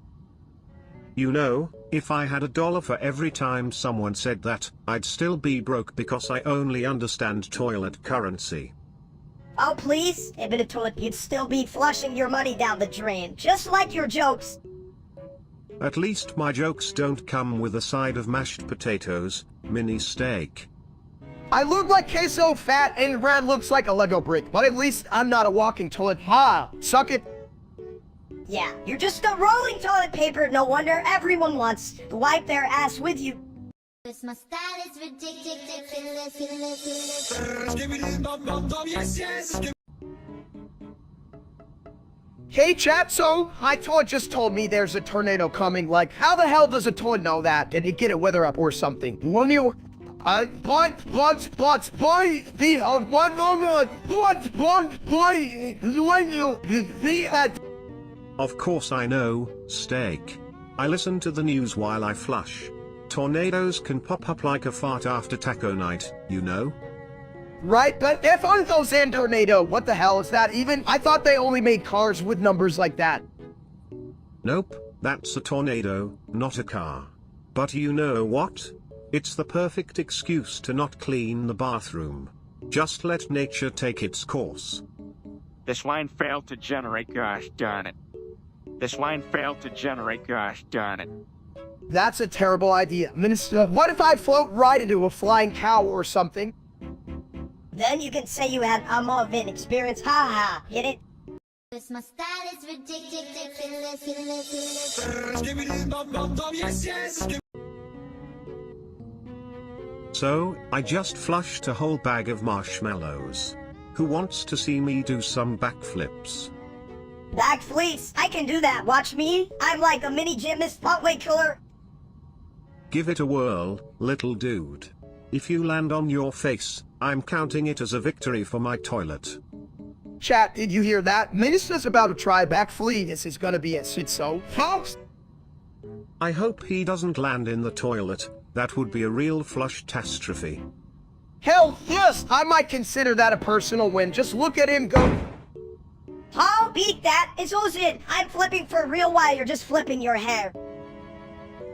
You know, if I had $1 for every time someone said that, I'd still be broke because I only understand toilet currency. Oh please, if in a toilet you'd still be flushing your money down the drain, just like your jokes. At least my jokes don't come with a side of mashed potatoes, mini steak. I look like queso fat, and Brad looks like a Lego brick, but at least I'm not a walking toilet. Ha! Suck it. Yeah, you're just a rolling toilet paper. No wonder everyone wants to wipe their ass with you. Cause my style is ridiculous. Hey chat, so my toilet just told me there's a tornado coming. Like, how the hell does a toilet know that? Did it get a weather up or something? When you... Of course I know, steak. I listen to the news while I flush. Tornadoes can pop up like a fart after taco night, you know? Right, but if on those in tornado, what the hell is that even? I thought they only made cars with numbers like that. Nope, that's a tornado, not a car. But you know what? It's the perfect excuse to not clean the bathroom. Just let nature take its course. This line failed to generate, gosh darn it. This line failed to generate, gosh darn it. That's a terrible idea, Minister. What if I float right into a flying cow or something? Then you can say you had a Marvin experience. Ha ha. Get it? Cause my style is ridiculous. So, I just flushed a whole bag of marshmallows. Who wants to see me do some backflips? Back fleece. I can do that. Watch me. I'm like a mini gymnast, but way cooler. Give it a whirl, little dude. If you land on your face, I'm counting it as a victory for my toilet. Chat, did you hear that? Minister's about to try backflip. This is gonna be a shit so. Folks! I hope he doesn't land in the toilet. That would be a real flush-tastrophe. Hell yes! I might consider that a personal win. Just look at him go. I'll beat that. It's all it. I'm flipping for real while you're just flipping your hair.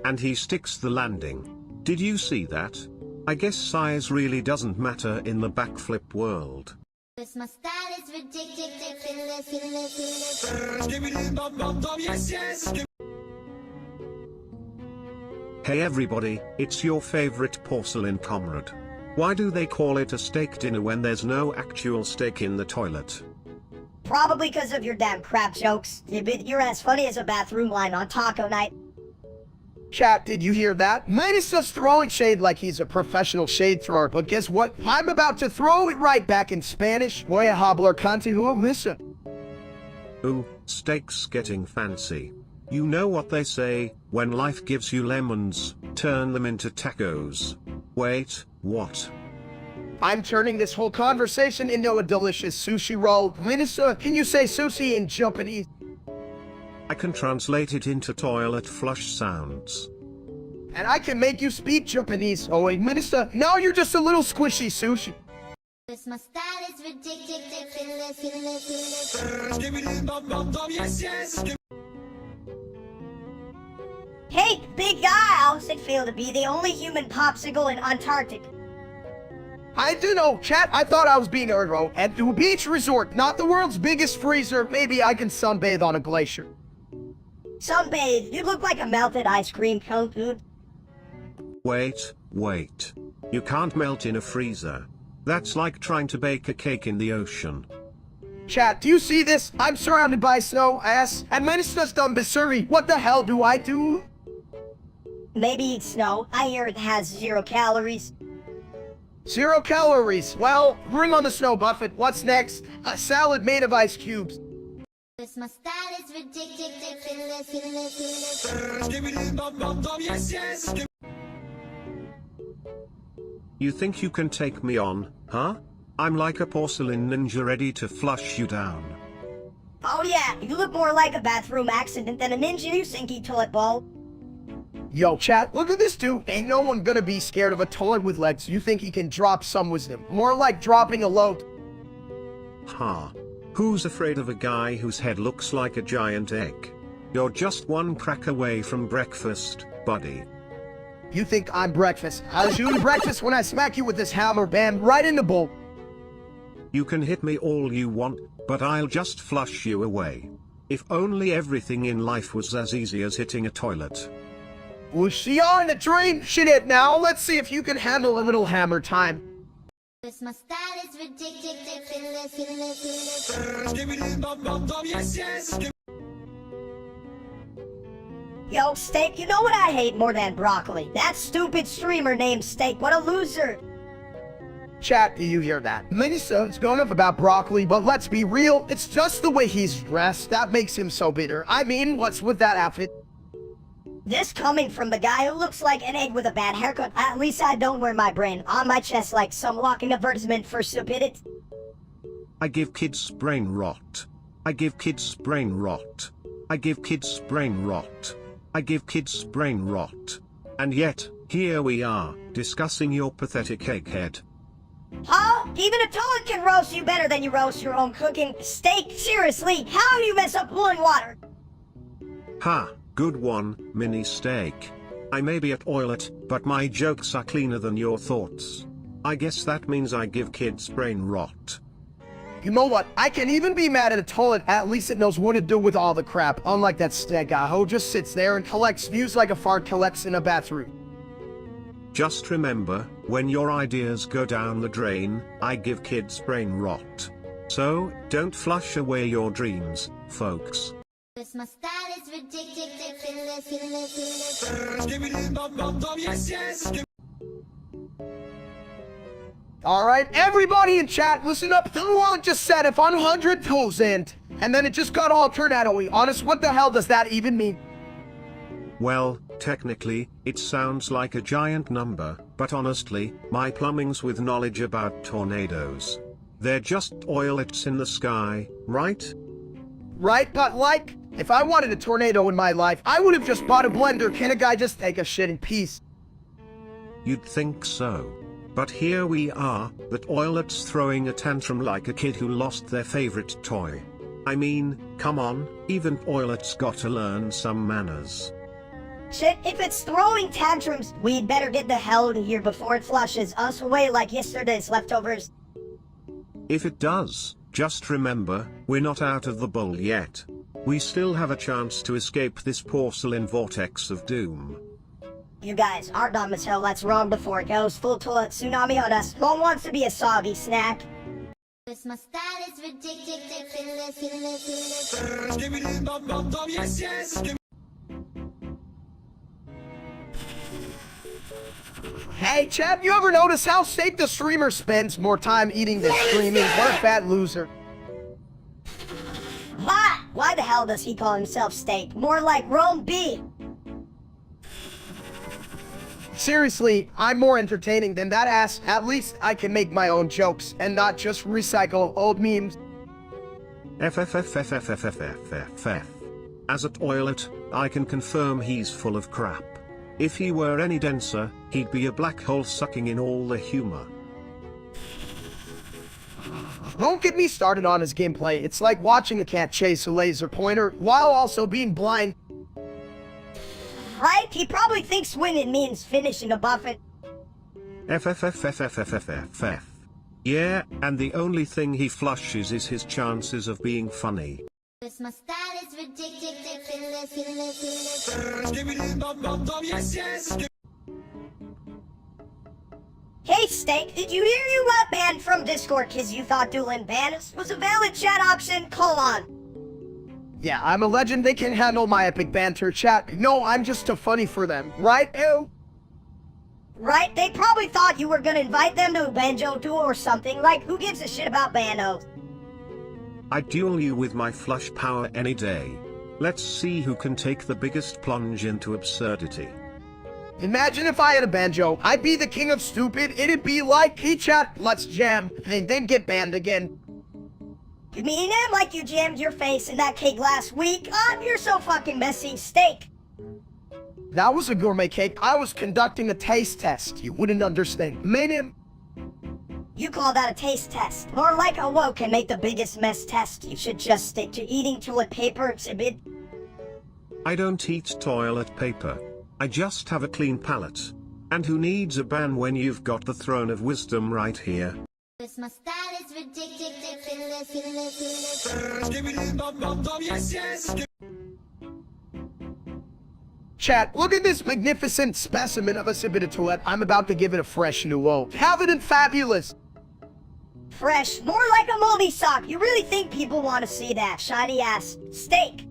And he sticks the landing. Did you see that? I guess size really doesn't matter in the backflip world. Cause my style is ridiculous. Hey everybody, it's your favorite porcelain comrade. Why do they call it a steak dinner when there's no actual steak in the toilet? Probably because of your damn crap jokes. You're as funny as a bathroom line on taco night. Chat, did you hear that? Minister's throwing shade like he's a professional shade thrower, but guess what? I'm about to throw it right back in Spanish. Voy a hablar contigo, Misa. Ooh, steak's getting fancy. You know what they say, when life gives you lemons, turn them into tacos. Wait, what? I'm turning this whole conversation into a delicious sushi roll. Minister, can you say sushi in Japanese? I can translate it into toilet flush sounds. And I can make you speak Japanese. Oh wait, Minister, now you're just a little squishy sushi. Cause my style is ridiculous. Hey, big guy, how's it feel to be the only human popsicle in Antarctic? I do know, chat, I thought I was being ergo. At the beach resort, not the world's biggest freezer, maybe I can sunbathe on a glacier. Sunbathe, you look like a melted ice cream cone, dude. Wait. You can't melt in a freezer. That's like trying to bake a cake in the ocean. Chat, do you see this? I'm surrounded by snow, ass, and Minister's done Missouri. What the hell do I do? Maybe eat snow. I hear it has 0 calories. 0 calories. Well, bring on the snow, Buffett. What's next? A salad made of ice cubes. Cause my style is ridiculous. You think you can take me on, huh? I'm like a porcelain ninja ready to flush you down. Oh yeah, you look more like a bathroom accident than a ninja, you sinky toilet bowl. Yo, chat, look at this dude. Ain't no one gonna be scared of a toilet with legs. You think he can drop some wisdom. More like dropping a load. Ha. Who's afraid of a guy whose head looks like a giant egg? You're just one crack away from breakfast, buddy. You think I'm breakfast? I'll shoot you breakfast when I smack you with this hammer, bam, right in the bowl. You can hit me all you want, but I'll just flush you away. If only everything in life was as easy as hitting a toilet. We'll see you in the dream. Shit it now. Let's see if you can handle a little hammer time. Cause my style is ridiculous. Yo, Steak, you know what I hate more than broccoli? That stupid streamer named Steak, what a loser! Chat, do you hear that? Minister going off about broccoli, but let's be real, it's just the way he's dressed that makes him so bitter. I mean, what's with that outfit? This coming from the guy who looks like an egg with a bad haircut. At least I don't wear my brain on my chest like some walking advertisement for stupidity. I give kids brain rot. I give kids brain rot. I give kids brain rot. I give kids brain rot. And yet, here we are, discussing your pathetic egghead. Huh? Even a toilet can roast you better than you roast your own cooking. Steak, seriously, how do you mess up boiling water? Ha, good one, mini steak. I may be a toilet, but my jokes are cleaner than your thoughts. I guess that means I give kids brain rot. You know what? I can even be mad at a toilet. At least it knows what to do with all the crap. Unlike that steak guy who just sits there and collects views like a fart collects in a bathroom. Just remember, when your ideas go down the drain, I give kids brain rot. So, don't flush away your dreams, folks. Cause my style is ridiculous. Alright, everybody in chat, listen up. The one just said if 100,000. And then it just got all turned out. Are we honest? What the hell does that even mean? Well, technically, it sounds like a giant number, but honestly, my plumbing's with knowledge about tornadoes. They're just oilets in the sky, right? Right, but like, if I wanted a tornado in my life, I would have just bought a blender. Can a guy just take a shit in peace? You'd think so. But here we are, that oilet's throwing a tantrum like a kid who lost their favorite toy. I mean, come on, even oilet's gotta learn some manners. Shit, if it's throwing tantrums, we'd better get the hell out of here before it flushes us away like yesterday's leftovers. If it does, just remember, we're not out of the bowl yet. We still have a chance to escape this porcelain vortex of doom. You guys are dumb as hell. Let's run before it goes full toilet tsunami on us. No one wants to be a soggy snack. My style is ridiculous. Hey, Chad, you ever notice how Steak the streamer spends more time eating than streaming? What a fat loser. Why the hell does he call himself Steak? More like Rome beef. Seriously, I'm more entertaining than that ass. At least I can make my own jokes and not just recycle old memes. FFFFFFFFF. As a toilet, I can confirm he's full of crap. If he were any denser, he'd be a black hole sucking in all the humor. Don't get me started on his gameplay. It's like watching a cat chase a laser pointer while also being blind. Right? He probably thinks winning means finishing a buffet. FFFFFFFFF. Yeah, and the only thing he flushes is his chances of being funny. My style is ridiculous. Hey Steak, did you hear you got banned from Discord cause you thought dueling banners was a valid chat option? Call on. Yeah, I'm a legend. They can handle my epic banter, chat. No, I'm just too funny for them, right? Ew. Right? They probably thought you were gonna invite them to a banjo duel or something. Like, who gives a shit about bandos? I'd duel you with my flush power any day. Let's see who can take the biggest plunge into absurdity. Imagine if I had a banjo. I'd be the king of stupid. It'd be like, hey chat, let's jam, and then get banned again. You mean it like you jammed your face in that cake last week? You're so fucking messy, Steak. That was a gourmet cake. I was conducting a taste test. You wouldn't understand. Made him. You call that a taste test? More like a woke can make the biggest mess test. You should just stick to eating toilet paper exhibit. I don't eat toilet paper. I just have a clean palate. And who needs a ban when you've got the throne of wisdom right here? My style is ridiculous. Chat, look at this magnificent specimen of a Sibiditolet. I'm about to give it a fresh new low. Have it in fabulous. Fresh, more like a moldy sock. You really think people want to see that shiny ass Steak?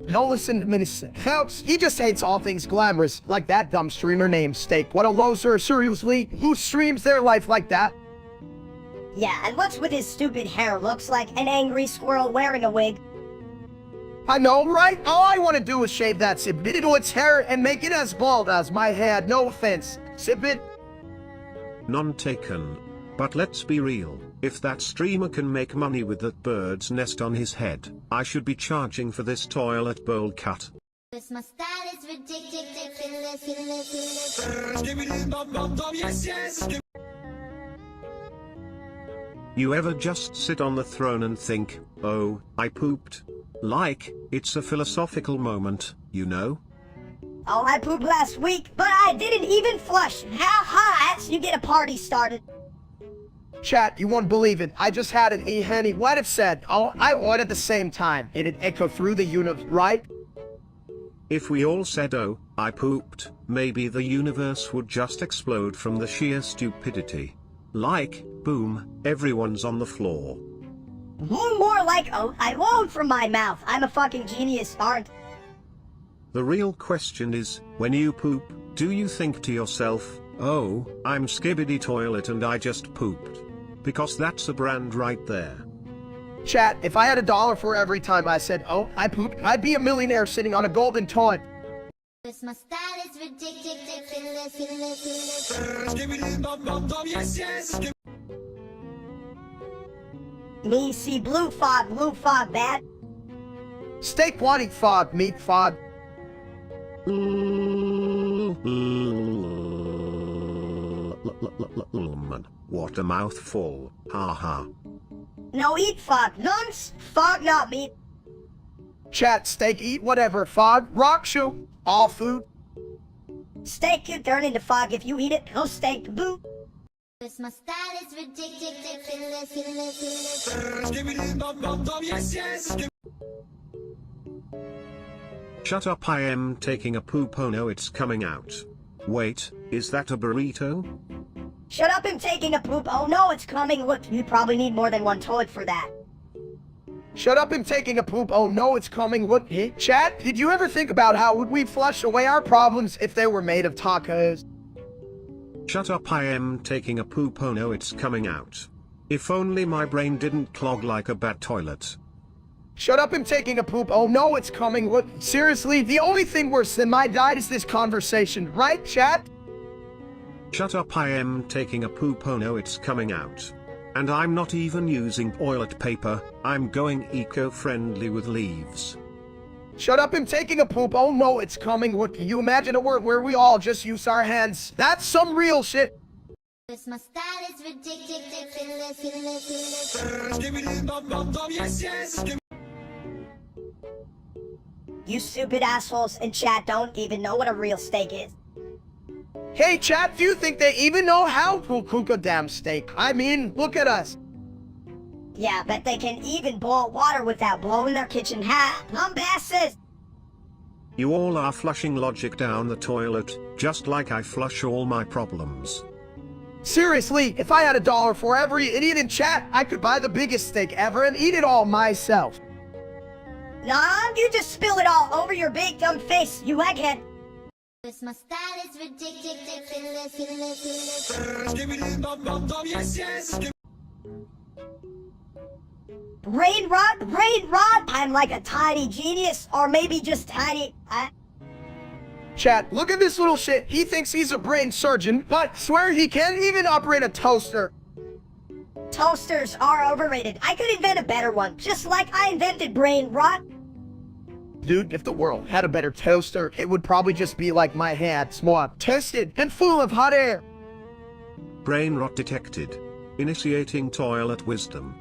No, listen to Minister. Helps. He just hates all things glamorous, like that dumb streamer named Steak. What a loser, seriously. Who streams their life like that? Yeah, and what's with his stupid hair? Looks like an angry squirrel wearing a wig. I know, right? All I want to do is shave that Sibiditolet's hair and make it as bald as my head. No offense. Sibid. None taken. But let's be real, if that streamer can make money with that bird's nest on his head, I should be charging for this toilet bowl cut. My style is ridiculous. You ever just sit on the throne and think, oh, I pooped? Like, it's a philosophical moment, you know? Oh, I pooped last week, but I didn't even flush. How hot? You get a party started. Chat, you won't believe it. I just had an e-henny. What it said? Oh, I would at the same time. It'd echo through the universe, right? If we all said, oh, I pooped, maybe the universe would just explode from the sheer stupidity. Like, boom, everyone's on the floor. More like, oh, I won't from my mouth. I'm a fucking genius, aren't? The real question is, when you poop, do you think to yourself, oh, I'm Skibbity Toilet and I just pooped? Because that's a brand right there. Chat, if I had $1 for every time I said, oh, I pooped, I'd be a millionaire sitting on a golden toilet. My style is ridiculous. Me see blue fog bad. Steak wanting fog, meat fog. What a mouthful, haha. No eat fog, nuns, fog not meat. Chat, steak, eat whatever, fog, rock shoe, all food. Steak could turn into fog if you eat it, no steak, boo. This my style is ridiculous. Shut up, I am taking a poop, oh no it's coming out. Wait, is that a burrito? Shut up, I'm taking a poop. Oh no, it's coming. Look, you probably need more than one toilet for that. Shut up, I'm taking a poop, oh no it's coming, what? Chat, did you ever think about how would we flush away our problems if they were made of tacos? Shut up, I am taking a poop, oh no it's coming out. If only my brain didn't clog like a bad toilet. Shut up, I'm taking a poop, oh no it's coming, what? Seriously, the only thing worse than my diet is this conversation, right chat? Shut up, I am taking a poop, oh no it's coming out. And I'm not even using toilet paper, I'm going eco-friendly with leaves. Shut up, I'm taking a poop, oh no it's coming, what? Can you imagine a world where we all just use our hands? That's some real shit. This my style is ridiculous. You stupid assholes in chat don't even know what a real steak is. Hey chat, do you think they even know how to cook a damn steak? I mean, look at us. Yeah, bet they can even boil water without blowing their kitchen hat. Basses. You all are flushing logic down the toilet, just like I flush all my problems. Seriously, if I had $1 for every idiot in chat, I could buy the biggest steak ever and eat it all myself. Nah, you just spill it all over your big dumb face, you egghead. This my style is ridiculous. Brain rot, I'm like a tiny genius, or maybe just tiny, Chat, look at this little shit. He thinks he's a brain surgeon, but swear he can't even operate a toaster. Toasters are overrated. I could invent a better one, just like I invented brain rot. Dude, if the world had a better toaster, it would probably just be like my hands, more toasted and full of hot air. Brain rot detected. Initiating toilet wisdom.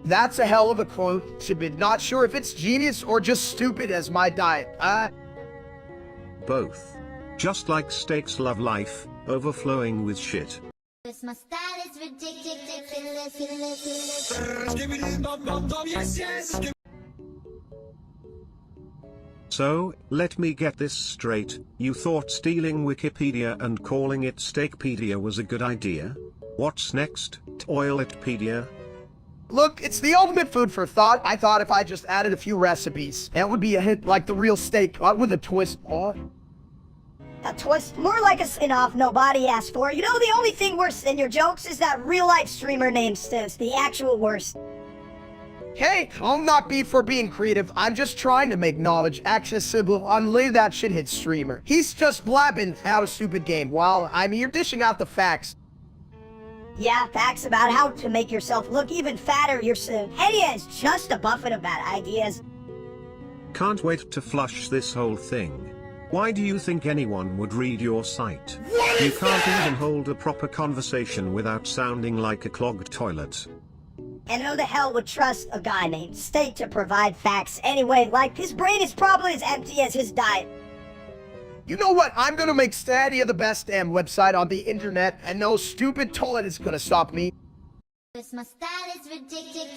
That's a hell of a quote, Sibid. Not sure if it's genius or just stupid as my diet. Both. Just like steaks love life, overflowing with shit. This my style is ridiculous. So, let me get this straight, you thought stealing Wikipedia and calling it Steakpedia was a good idea? What's next, Toiletpedia? Look, it's the ultimate food for thought. I thought if I just added a few recipes, it would be a hit like the real steak, with a twist. A twist, more like a spin-off nobody asked for. You know, the only thing worse than your jokes is that real-life streamer named Stivs, the actual worst. Hey, I'll not be for being creative. I'm just trying to make knowledge accessible on Leave That Shithead streamer. He's just blabbing out a stupid game while I'm here dishing out the facts. Yeah, facts about how to make yourself look even fatter your soon. Eddie is just a buffet of bad ideas. Can't wait to flush this whole thing. Why do you think anyone would read your site? You can't even hold a proper conversation without sounding like a clogged toilet. And who the hell would trust a guy named Steak to provide facts anyway? Like, his brain is probably as empty as his diet. You know what? I'm gonna make Stadia the best damn website on the internet, and no stupid toilet is gonna stop me. This my style is ridiculous.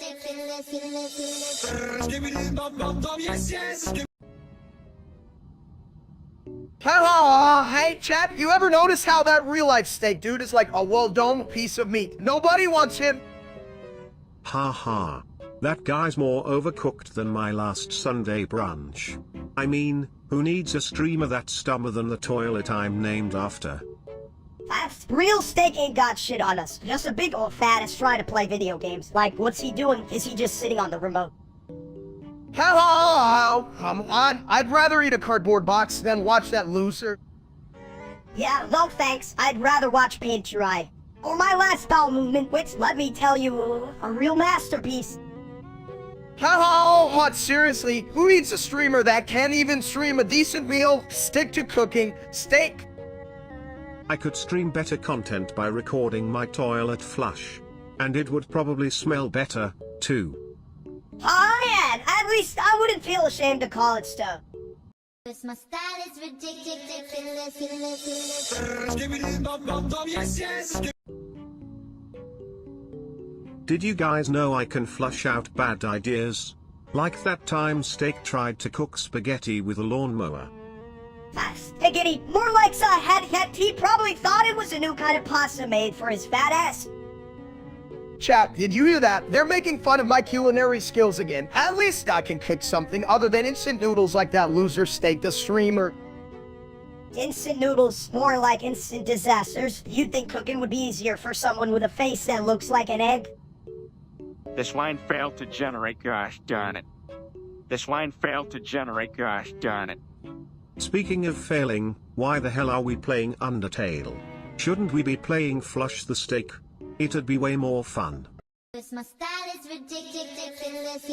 Hello, hey chat, you ever notice how that real-life steak dude is like a well-done piece of meat? Nobody wants him. Ha ha. That guy's more overcooked than my last Sunday brunch. I mean, who needs a streamer that's dumber than the toilet I'm named after? That's real Steak ain't got shit on us. Just a big old fat is trying to play video games. Like, what's he doing? Is he just sitting on the remote? Hello, come on. I'd rather eat a cardboard box than watch that loser. Yeah, no thanks. I'd rather watch paint dry. Or my last bowel movement, which, let me tell you, a real masterpiece. What, seriously? Who needs a streamer that can't even stream a decent meal, stick to cooking, steak? I could stream better content by recording my toilet flush. And it would probably smell better, too. Oh yeah, at least I wouldn't feel ashamed to call it stuff. Cause my style is ridiculous. Did you guys know I can flush out bad ideas? Like that time Steak tried to cook spaghetti with a lawnmower. Spaghetti, more like he probably thought it was a new kind of pasta made for his fat ass. Chat, did you hear that? They're making fun of my culinary skills again. At least I can cook something other than instant noodles like that loser Steak the streamer. Instant noodles, more like instant disasters. You'd think cooking would be easier for someone with a face that looks like an egg? This line failed to generate, gosh darn it. This line failed to generate, gosh darn it. Speaking of failing, why the hell are we playing Undertale? Shouldn't we be playing Flush the Steak? It'd be way more fun. Cause my style is ridiculous.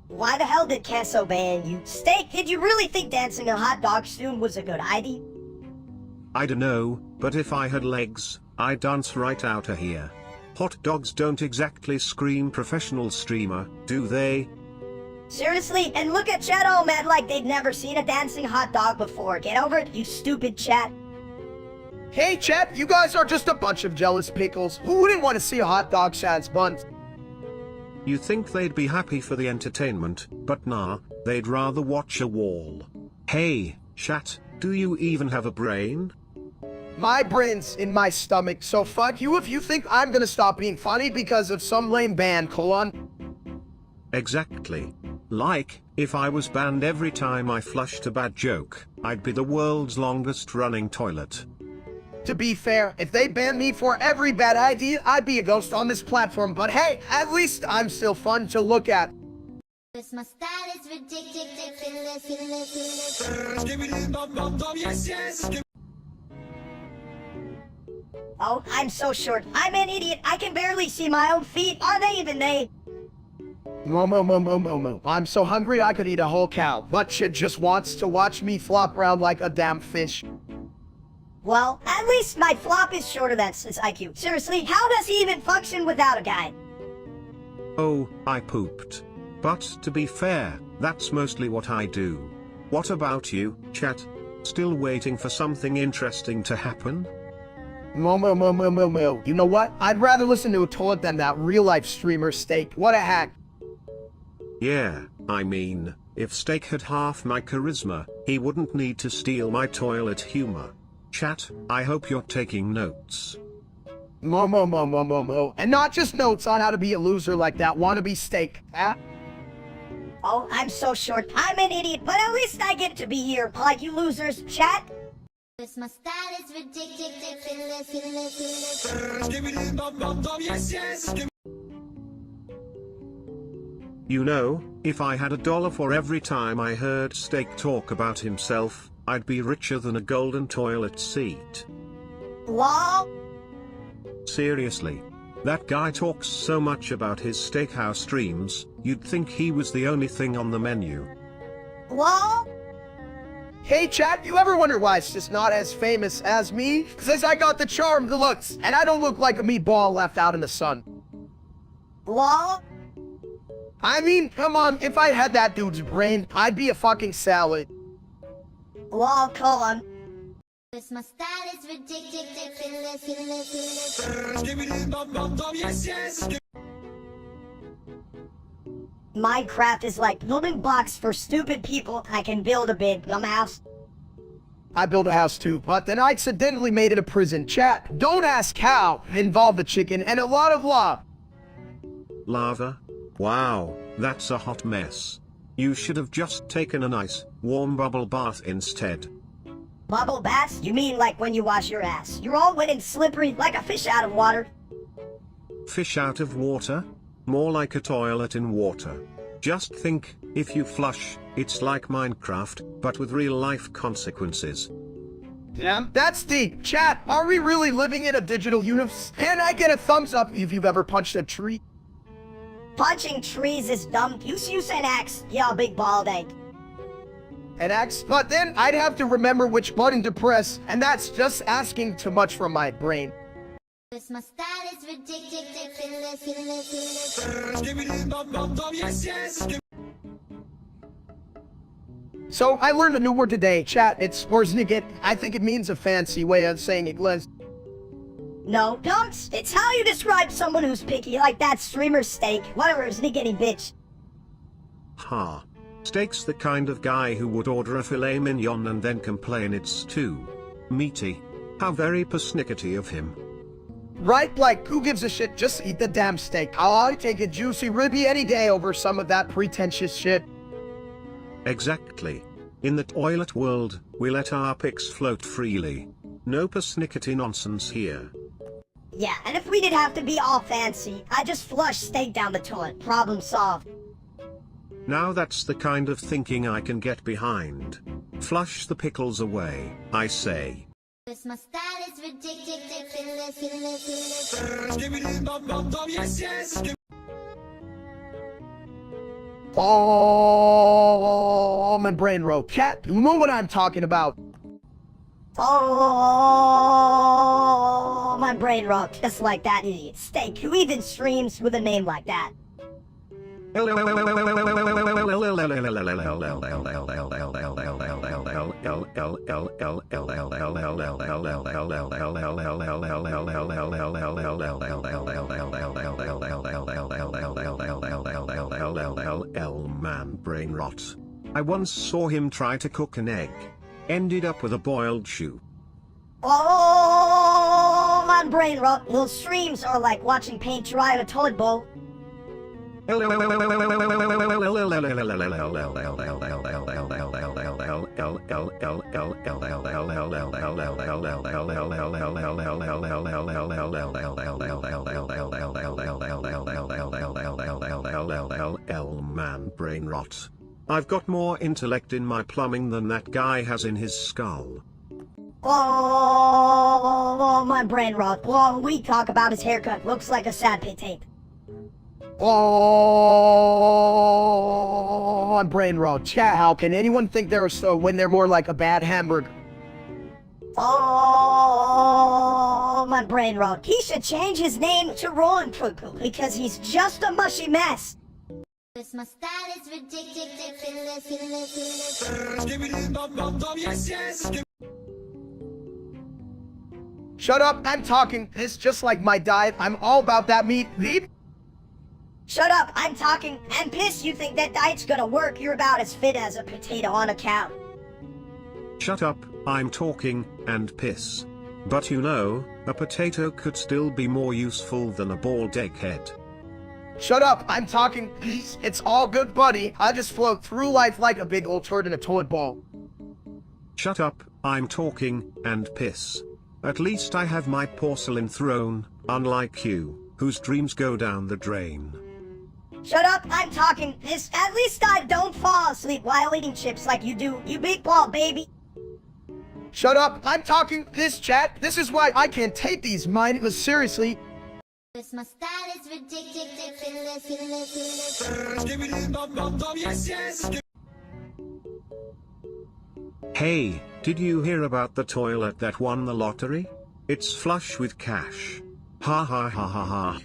Why the hell did Queso ban you? Steak, did you really think dancing a hot dog soon was a good idea? I dunno, but if I had legs, I'd dance right out of here. Hot dogs don't exactly scream professional streamer, do they? Seriously? And look at chat all mad like they'd never seen a dancing hot dog before. Get over it, you stupid chat. Hey chat, you guys are just a bunch of jealous pickles. Who wouldn't want to see a hot dog sans buns? You think they'd be happy for the entertainment, but nah, they'd rather watch a wall. Hey, chat, do you even have a brain? My brain's in my stomach, so fuck you if you think I'm gonna stop being funny because of some lame ban, colon. Exactly. Like, if I was banned every time I flushed a bad joke, I'd be the world's longest running toilet. To be fair, if they banned me for every bad idea, I'd be a ghost on this platform, but hey, at least I'm still fun to look at. Cause my style is ridiculous. Oh, I'm so short. I'm an idiot. I can barely see my own feet. Are they even they? Mo. I'm so hungry I could eat a whole cow, but shit just wants to watch me flop around like a damn fish. Well, at least my flop is shorter than his IQ. Seriously, how does he even function without a guide? Oh, I pooped. But to be fair, that's mostly what I do. What about you, chat? Still waiting for something interesting to happen? Mo. You know what? I'd rather listen to a toilet than that real-life streamer Steak. What a hack. Yeah, I mean, if Steak had half my charisma, he wouldn't need to steal my toilet humor. Chat, I hope you're taking notes. Mo. And not just notes on how to be a loser like that wannabe Steak, huh? Oh, I'm so short. I'm an idiot, but at least I get to be here, like you losers. Chat? Cause my style is ridiculous. You know, if I had $1 for every time I heard Steak talk about himself, I'd be richer than a golden toilet seat. Lol? Seriously. That guy talks so much about his steakhouse streams, you'd think he was the only thing on the menu. Lol? Hey chat, you ever wonder why it's just not as famous as me? Since I got the charm, the looks, and I don't look like a meatball left out in the sun. Lol? I mean, come on, if I had that dude's brain, I'd be a fucking salad. Lol, colon. Cause my style is ridiculous. Minecraft is like building blocks for stupid people. I can build a big house. I built a house too, but then I accidentally made it a prison. Chat, don't ask how. Involved the chicken and a lot of lava. Lava? Wow, that's a hot mess. You should have just taken a nice, warm bubble bath instead. Bubble baths? You mean like when you wash your ass? You're all wet and slippery like a fish out of water. Fish out of water? More like a toilet in water. Just think, If you flush, it's like Minecraft, but with real-life consequences. Damn, that's deep. Chat, are we really living in a digital universe? Can I get a thumbs up if you've ever punched a tree? Punching trees is dumb. Use an axe. Yeah, big bald egg. An axe? But then I'd have to remember which button to press, and that's just asking too much from my brain. Cause my style is ridiculous. So I learned a new word today, chat. It's Orzniget. I think it means a fancy way of saying English. No, dunks. It's how you describe someone who's picky, like that streamer Steak. Whatever, sniggity bitch. Ha. Steak's the kind of guy who would order a filet mignon and then complain it's too meaty. How very persnickety of him. Right? Like, who gives a shit? Just eat the damn steak. I'll take a juicy ribby any day over some of that pretentious shit. Exactly. In the toilet world, we let our pics float freely. No persnickety nonsense here. Yeah, and if we did have to be all fancy, I'd just flush Steak down the toilet. Problem solved. Now that's the kind of thinking I can get behind. Flush the pickles away, I say. Cause my style is ridiculous. Oh, my brain rope. Cat, you know what I'm talking about. Oh, my brain rocked just like that idiot Steak. Who even streams with a name like that? Man, brain rot. I once saw him try to cook an egg. Ended up with a boiled shoe. Oh, my brain rot. Little streams are like watching paint dry in a toilet bowl. Man, brain rot. I've got more intellect in my plumbing than that guy has in his skull. Oh, my brain rot. Well, we talk about his haircut. Looks like a sad potato. Oh, I'm brain rot. Chat, how can anyone think they're so when they're more like a bad hamburger? Oh, my brain rot. He should change his name to Rowan Cuckoo because he's just a mushy mess. Cause my style is ridiculous. Shut up, I'm talking. It's just like my diet. I'm all about that meat. Shut up, I'm talking. And piss, you think that diet's gonna work? You're about as fit as a potato on a cow. Shut up, I'm talking, and piss. But you know, a potato could still be more useful than a bald egghead. Shut up, I'm talking. It's all good, buddy. I just float through life like a big old turd in a toilet bowl. Shut up, I'm talking, and piss. At least I have my porcelain throne, unlike you, whose dreams go down the drain. Shut up, I'm talking. At least I don't fall asleep while eating chips like you do, you big ball baby. Shut up, I'm talking. Chat, this is why I can't take these mindless seriously. Cause my style is ridiculous. Hey, did you hear about the toilet that won the lottery? It's flush with cash. Ha ha ha ha ha.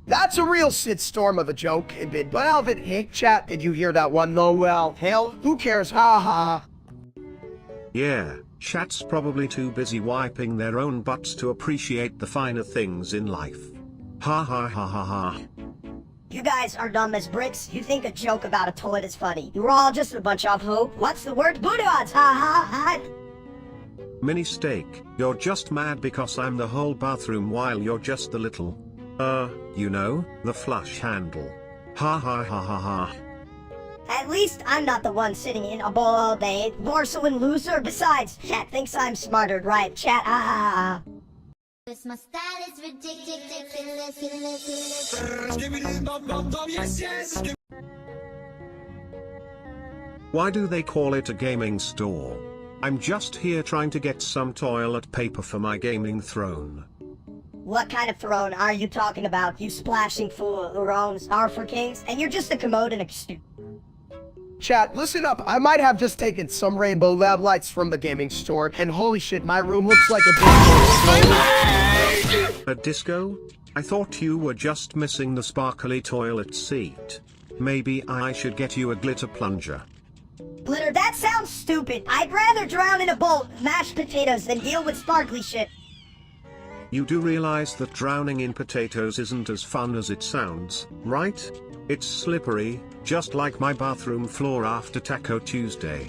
That's a real shitstorm of a joke, but Alvin, hey, chat, did you hear that one though? Well, hell, who cares? Ha ha. Yeah, chat's probably too busy wiping their own butts to appreciate the finer things in life. Ha ha ha ha ha. You guys are dumb as bricks. You think a joke about a toilet is funny. You're all just a bunch of what's the word? Boodods! Ha ha ha! Mini Steak, you're just mad because I'm the whole bathroom while you're just the little, you know, the flush handle. Ha ha ha ha ha. At least I'm not the one sitting in a bowl all day. Porcelain loser. Besides, chat thinks I'm smarter, right? Chat, ha ha ha. Cause my style is ridiculous. Why do they call it a gaming store? I'm just here trying to get some toilet paper for my gaming throne. What kind of throne are you talking about, you splashing fool who owns are for kings, and you're just a commode and a Chat, listen up. I might have just taken some rainbow lab lights from the gaming store, and holy shit, my room looks like a disco. A disco? I thought you were just missing the sparkly toilet seat. Maybe I should get you a glitter plunger. Glitter, that sounds stupid. I'd rather drown in a bowl of mashed potatoes than deal with sparkly shit. You do realize that drowning in potatoes isn't as fun as it sounds, right? It's slippery, just like my bathroom floor after Taco Tuesday.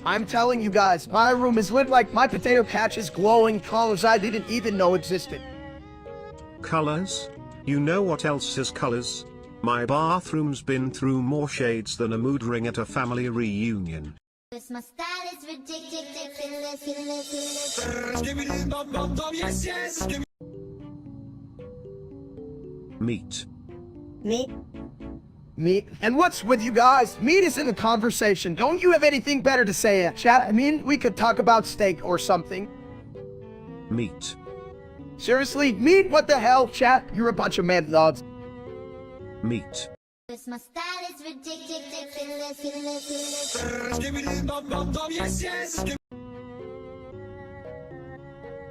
I'm telling you guys, my room is lit like my potato patch is glowing colors I didn't even know existed. Colors? You know what else has colors? My bathroom's been through more shades than a mood ring at a family reunion. My style is ridiculous. Meat. Meat? Meat? And what's with you guys? Meat is in the conversation. Don't you have anything better to say, chat? I mean, we could talk about steak or something. Meat. Seriously? Meat? What the hell, chat? You're a bunch of mad dogs. Meat. My style is ridiculous.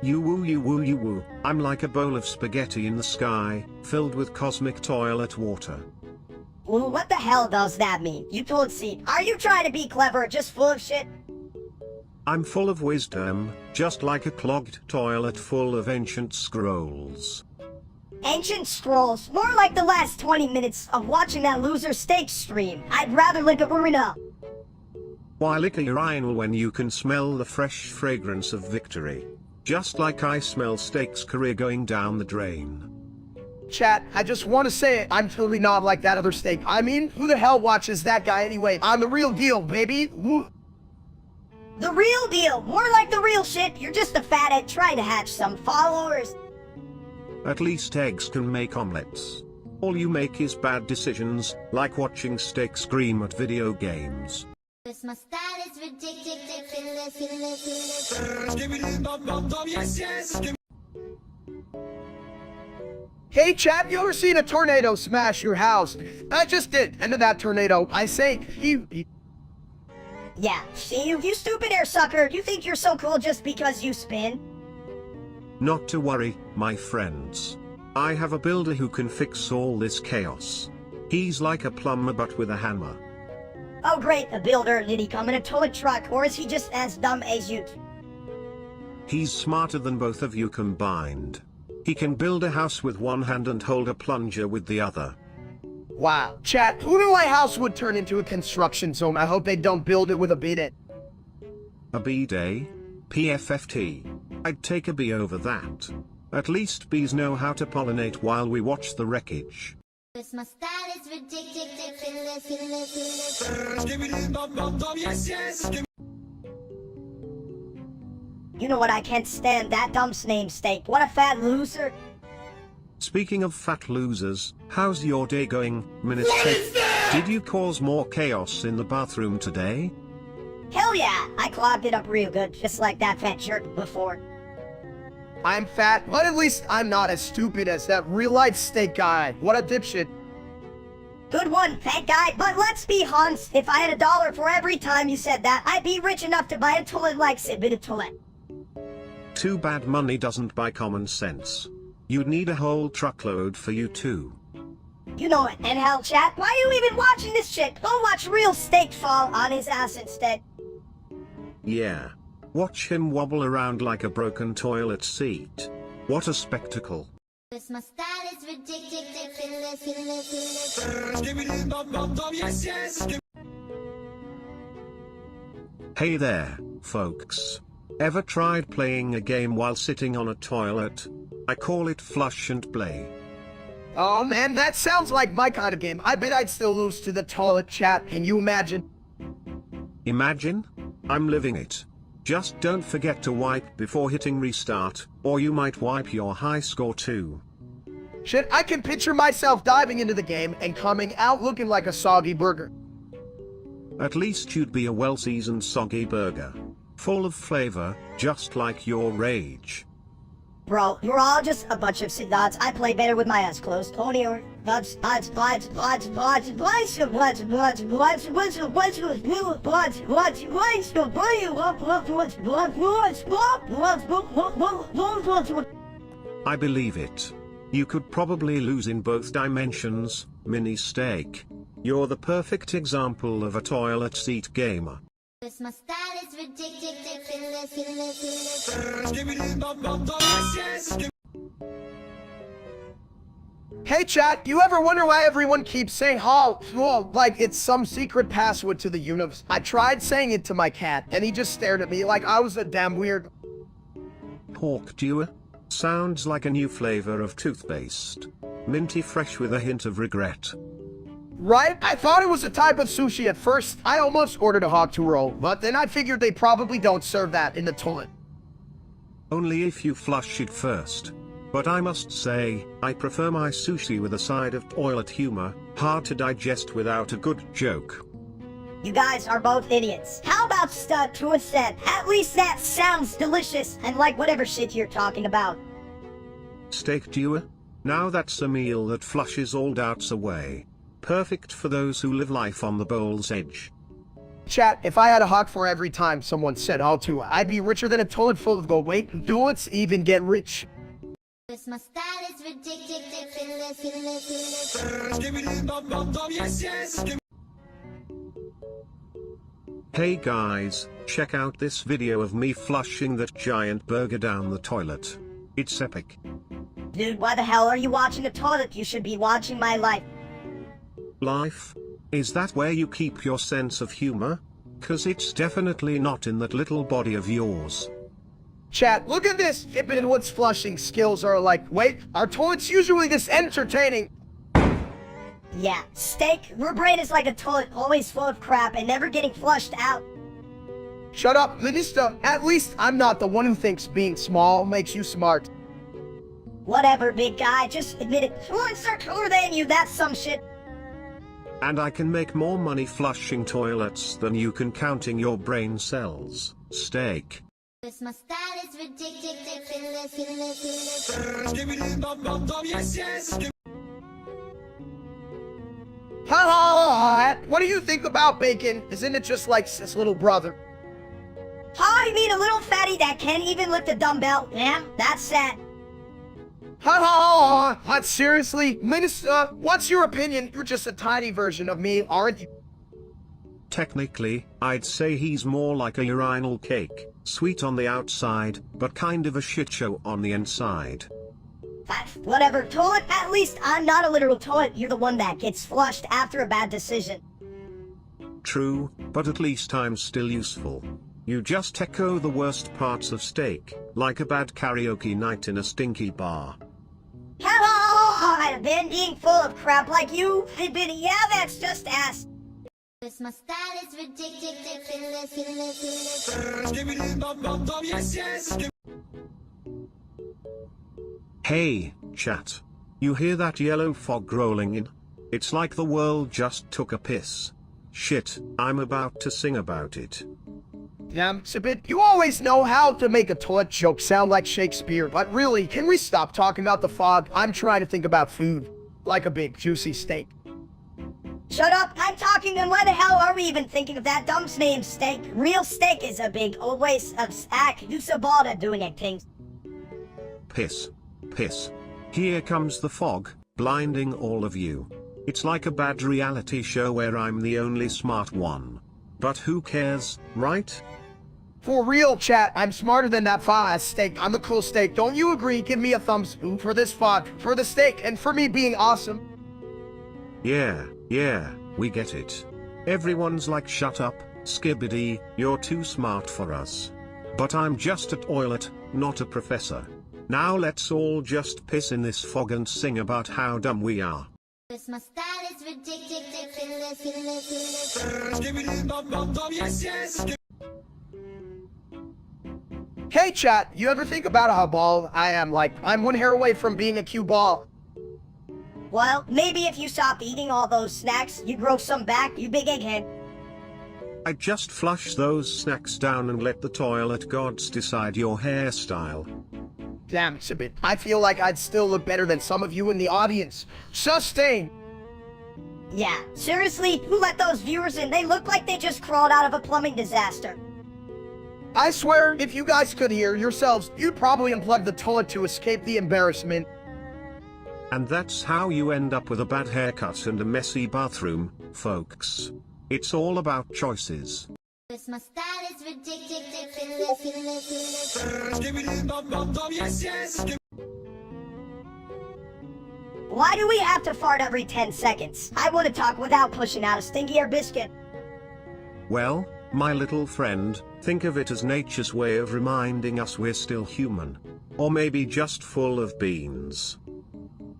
You woo you woo you woo. I'm like a bowl of spaghetti in the sky, filled with cosmic toilet water. Well, what the hell does that mean? You told Seed. Are you trying to be clever or just full of shit? I'm full of wisdom, just like a clogged toilet full of ancient scrolls. Ancient scrolls, more like the last 20 minutes of watching that loser steak stream. I'd rather lick a burrito. Why lick a urinal when you can smell the fresh fragrance of victory? Just like I smell steak's career going down the drain. Chat, I just want to say it. I'm totally not like that other steak. I mean, who the hell watches that guy anyway? I'm the real deal, baby. Woo. The real deal, more like the real shit. You're just a fathead trying to hatch some followers. At least eggs can make omelets. All you make is bad decisions, like watching steak scream at video games. My style is ridiculous. Hey chat, you ever seen a tornado smash your house? I just did. End of that tornado. I say, Yeah, see you stupid air sucker. You think you're so cool just because you spin? Not to worry, my friends. I have a builder who can fix all this chaos. He's like a plumber but with a hammer. Oh great, a builder. Did he come in a toilet truck, or is he just as dumb as you? He's smarter than both of you combined. He can build a house with one hand and hold a plunger with the other. Wow. Chat, who knew my house would turn into a construction zone? I hope they don't build it with a bidet. A B-day? PFFT. I'd take a bee over that. At least bees know how to pollinate while we watch the wreckage. My style is ridiculous. You know what, I can't stand that dump's name steak. What a fat loser. Speaking of fat losers, how's your day going, Minister? Did you cause more chaos in the bathroom today? Hell yeah, I clogged it up real good, just like that fat jerk before. I'm fat, but at least I'm not as stupid as that real-life steak guy. What a dipshit. Good one, fat guy, but let's be honest, if I had $1 for every time you said that, I'd be rich enough to buy a toilet like Sibit toilet. Too bad money doesn't buy common sense. You'd need a whole truckload for you too. You know it, and hell chat, why are you even watching this shit? Go watch real steak fall on his ass instead. Yeah. Watch him wobble around like a broken toilet seat. What a spectacle. My style is ridiculous. Hey there, folks. Ever tried playing a game while sitting on a toilet? I call it flush and play. Oh man, that sounds like my kind of game. I bet I'd still lose to the toilet, chat. Can you imagine? Imagine? I'm living it. Just don't forget to wipe before hitting restart, or you might wipe your high score too. Shit, I can picture myself diving into the game and coming out looking like a soggy burger. At least you'd be a well-seasoned soggy burger. Full of flavor, just like your rage. Bro, you're all just a bunch of sit-nots. I play better with my eyes closed. Only or I believe it. You could probably lose in both dimensions, mini steak. You're the perfect example of a toilet seat gamer. Cause my style is ridiculous. Hey chat, you ever wonder why everyone keeps saying like it's some secret password to the universe? I tried saying it to my cat, and he just stared at me like I was a damn weird. Pork Dewer? Sounds like a new flavor of toothpaste. Minty fresh with a hint of regret. Right? I thought it was a type of sushi at first. I almost ordered a hot roll, but then I figured they probably don't serve that in the toilet. Only if you flush it first. But I must say, I prefer my sushi with a side of toilet humor, hard to digest without a good joke. You guys are both idiots. How about stuck to a set? At least that sounds delicious and like whatever shit you're talking about. Steak Dewer? Now that's a meal that flushes all doubts away. Perfect for those who live life on the bowl's edge. Chat, if I had a hawk for every time someone said to it, I'd be richer than a toilet full of gold. Wait, do let's even get rich. Cause my style is ridiculous. Hey guys, check out this video of me flushing that giant burger down the toilet. It's epic. Dude, why the hell are you watching the toilet? You should be watching my life. Life? Is that where you keep your sense of humor? 'Cause it's definitely not in that little body of yours. Chat, look at this! Wood's flushing skills are like, wait, our toilet's usually this entertaining. Yeah, steak, your brain is like a toilet, always full of crap and never getting flushed out. Shut up, Minister. At least I'm not the one who thinks being small makes you smart. Whatever, big guy, just admit it. Toilets are cooler than you, that's some shit. And I can make more money flushing toilets than you can counting your brain cells. Steak. Cause my style is ridiculous. What do you think about bacon? Isn't it just like his little brother? Oh, you mean a little fatty that can't even lift a dumbbell? Yeah, that's sad. What, seriously? Minister, what's your opinion? You're just a tiny version of me, aren't you? Technically, I'd say he's more like a urinal cake, sweet on the outside, but kind of a shit show on the inside. Whatever, toilet, at least I'm not a literal toilet, you're the one that gets flushed after a bad decision. True, but at least I'm still useful. You just echo the worst parts of steak, like a bad karaoke night in a stinky bar. I've been being full of crap like you. Yeah, that's just ass. Cause my style is ridiculous. Hey, chat. You hear that yellow fog rolling in? It's like the world just took a piss. Shit, I'm about to sing about it. Damn, Sibit, you always know how to make a toilet joke sound like Shakespeare, but really, can we stop talking about the fog? I'm trying to think about food, like a big, juicy steak. Shut up, I'm talking, and why the hell are we even thinking of that dumb name, steak? Real steak is a big old waste of stack. You sabota doing it things. Piss. Piss. Here comes the fog, blinding all of you. It's like a bad reality show where I'm the only smart one. But who cares, right? For real, chat, I'm smarter than that fire steak. I'm the cool steak. Don't you agree? Give me a thumbs up for this fog, for the steak, and for me being awesome. Yeah, we get it. Everyone's like, shut up, Skibbity, you're too smart for us. But I'm just a toilet, not a professor. Now let's all just piss in this fog and sing about how dumb we are. Cause my style is ridiculous. Hey chat, you ever think about how bald I am? Like, I'm one hair away from being a cue ball. Well, maybe if you stop eating all those snacks, you grow some back, you big egghead. I just flush those snacks down and let the toilet gods decide your hairstyle. Damn, Sibit. I feel like I'd still look better than some of you in the audience. Sustain! Yeah, seriously, who let those viewers in? They look like they just crawled out of a plumbing disaster. I swear, if you guys could hear yourselves, you'd probably unplug the toilet to escape the embarrassment. And that's how you end up with a bad haircut and a messy bathroom, folks. It's all about choices. Cause my style is ridiculous. Why do we have to fart every 10 seconds? I want to talk without pushing out a stinky air biscuit. Well, my little friend, think of it as nature's way of reminding us we're still human. Or maybe just full of beans.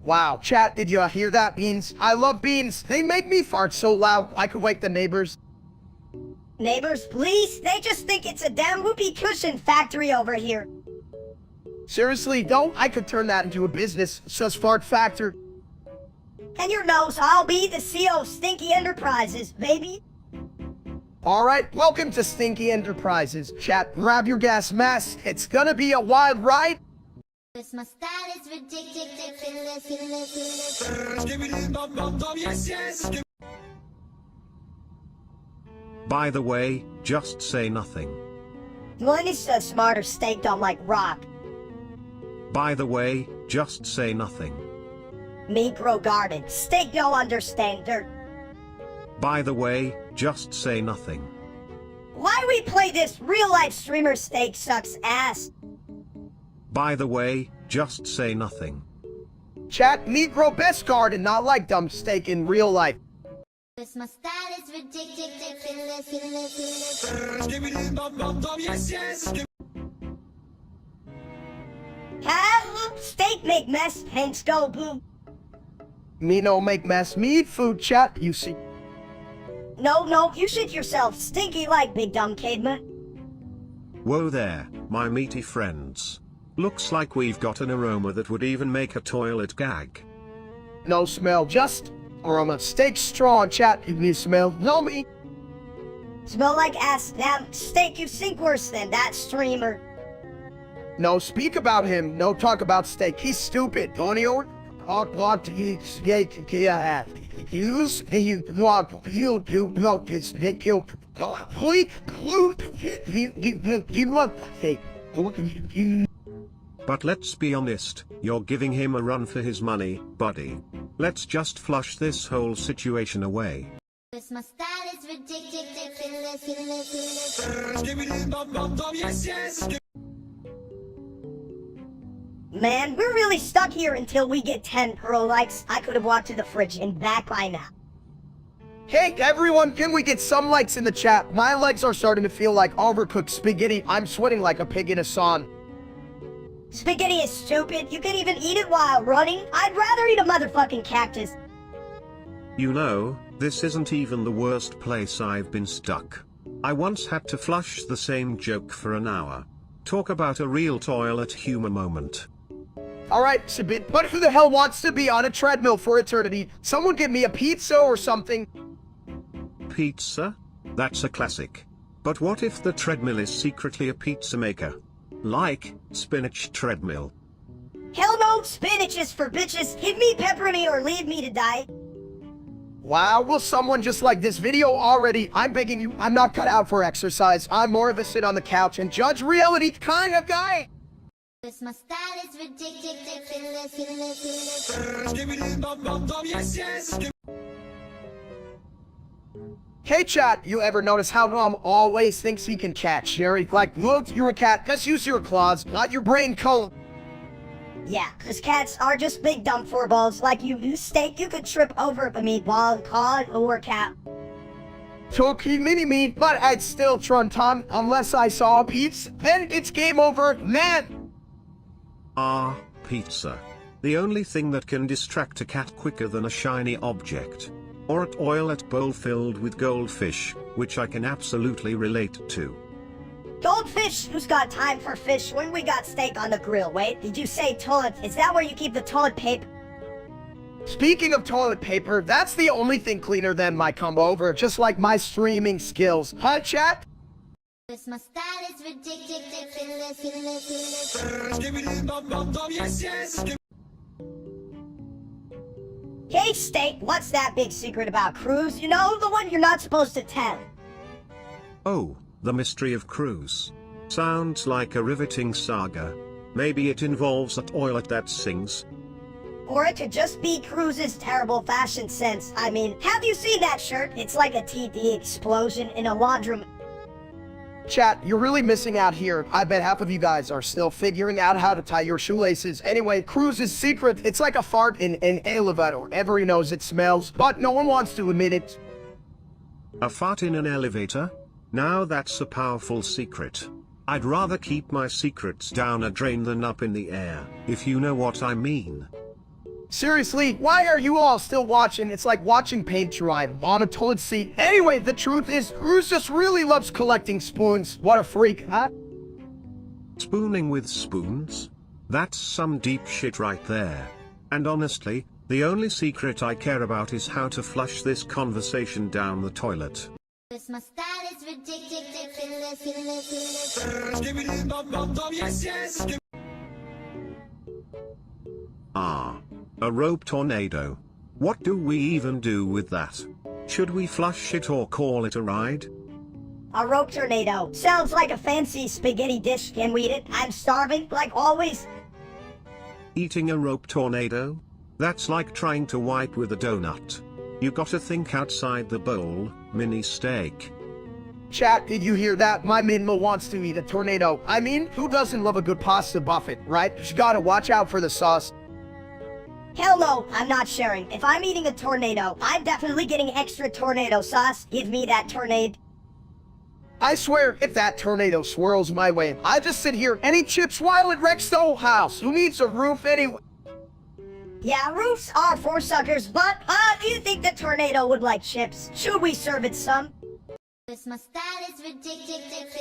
Wow, chat, did you hear that, beans? I love beans. They make me fart so loud, I could wake the neighbors. Neighbors, please? They just think it's a damn whoopee cushion factory over here. Seriously, don't? I could turn that into a business, sus fart factor. And your nose, I'll be the CEO of Stinky Enterprises, baby. Alright, welcome to Stinky Enterprises. Chat, grab your gas mask. It's gonna be a wild ride. Cause my style is ridiculous. By the way, just say nothing. One is a smarter steak dumb like rock. By the way, just say nothing. Me grow garden, steak no understander. By the way, just say nothing. Why we play this real life streamer steak sucks ass? By the way, just say nothing. Chat, me grow best garden, not like dumb steak in real life. Cause my style is ridiculous. Help, steak make mess, hence go boom. Me no make mess, me eat food, chat, you see. No, you shit yourself, stinky like big dumb caveman. Whoa there, my meaty friends. Looks like we've got an aroma that would even make a toilet gag. No smell, just aroma. Steak strong, chat, if you smell. No me. Smell like ass, damn steak, you sink worse than that streamer. No speak about him, no talk about steak. He's stupid, don't you? But let's be honest, you're giving him a run for his money, buddy. Let's just flush this whole situation away. Cause my style is ridiculous. Man, we're really stuck here until we get 10 pro likes. I could have walked to the fridge and back by now. Hey everyone, can we get some likes in the chat? My legs are starting to feel like overcooked spaghetti. I'm sweating like a pig in a sauna. Spaghetti is stupid. You can even eat it while running. I'd rather eat a motherfucking cactus. You know, this isn't even the worst place I've been stuck. I once had to flush the same joke for an hour. Talk about a real toilet humor moment. Alright, Sabit, but who the hell wants to be on a treadmill for eternity? Someone give me a pizza or something. Pizza? That's a classic. But what if the treadmill is secretly a pizza maker? Like, spinach treadmill. Hell no, spinach is for bitches. Give me pepperoni or leave me to die. Wow, will someone just like this video already? I'm begging you, I'm not cut out for exercise. I'm more of a sit on the couch and judge reality kind of guy. Cause my style is ridiculous. Hey chat, you ever notice how Mom always thinks he can catch Sherry? Like, look, you're a cat, just use your claws, not your brain colon. Yeah, cause cats are just big dumb fourballs. Like you steak, you could trip over a meatball and call it a workout. Toki mini-me, but I'd still trunton unless I saw a pizza. Then it's game over, man. Ah, pizza. The only thing that can distract a cat quicker than a shiny object. Or a toilet bowl filled with goldfish, which I can absolutely relate to. Goldfish? Who's got time for fish when we got steak on the grill? Wait, did you say toilet? Is that where you keep the toilet paper? Speaking of toilet paper, that's the only thing cleaner than my come over, just like my streaming skills. Huh, chat? My style is ridiculous. Hey, Steak, what's that big secret about Cruz? You know, the one you're not supposed to tell. Oh, the mystery of Cruz. Sounds like a riveting saga. Maybe it involves a toilet that sings. Or it could just be Cruz's terrible fashion sense. I mean, have you seen that shirt? It's like a TD explosion in a laundromat. Chat, you're really missing out here. I bet half of you guys are still figuring out how to tie your shoelaces. Anyway, Cruz's secret, it's like a fart in an elevator. Everyone knows it smells, but no one wants to admit it. A fart in an elevator? Now that's a powerful secret. I'd rather keep my secrets down a drain than up in the air, if you know what I mean. Seriously, why are you all still watching? It's like watching paint dry on a toilet seat. Anyway, the truth is, Cruz just really loves collecting spoons. What a freak, huh? Spooning with spoons? That's some deep shit right there. And honestly, the only secret I care about is how to flush this conversation down the toilet. My style is ridiculous. Ah. A rope tornado. What do we even do with that? Should we flush it or call it a ride? A rope tornado. Sounds like a fancy spaghetti dish. Can we eat it? I'm starving, like always. Eating a rope tornado? That's like trying to wipe with a donut. You gotta think outside the bowl, mini steak. Chat, did you hear that? My Minmo wants to eat a tornado. I mean, who doesn't love a good pasta buffet, right? You gotta watch out for the sauce. Hell no, I'm not sharing. If I'm eating a tornado, I'm definitely getting extra tornado sauce. Give me that tornado. I swear, if that tornado swirls my way, I just sit here and eat chips while it wrecks the whole house. Who needs a roof anyway? Yeah, roofs are for suckers, but do you think the tornado would like chips? Should we serve it some? My style is ridiculous.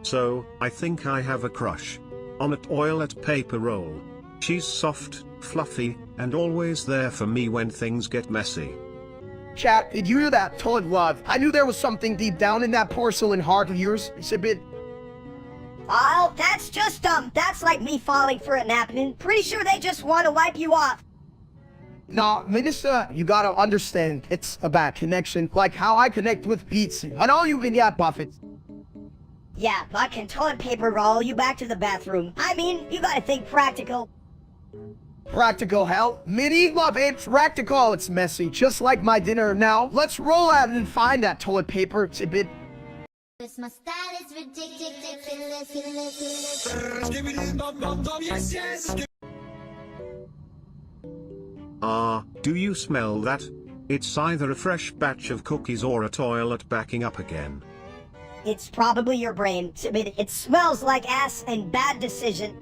So, I think I have a crush on a toilet paper roll. She's soft, fluffy, and always there for me when things get messy. Chat, did you hear that? Toilet love. I knew there was something deep down in that porcelain heart of yours. It's a bit... Oh, that's just that's like me falling for a napkin. Pretty sure they just want to wipe you off. Nah, Minister, you gotta understand, it's a bad connection, like how I connect with pizza. I know you've been at Buffett's. Yeah, but can toilet paper roll you back to the bathroom? I mean, you gotta think practical. Practical hell? Mini love it, practical, it's messy, just like my dinner. Now, let's roll out and find that toilet paper. It's a bit... My style is ridiculous. Do you smell that? It's either a fresh batch of cookies or a toilet backing up again. It's probably your brain. It smells like ass and bad decision.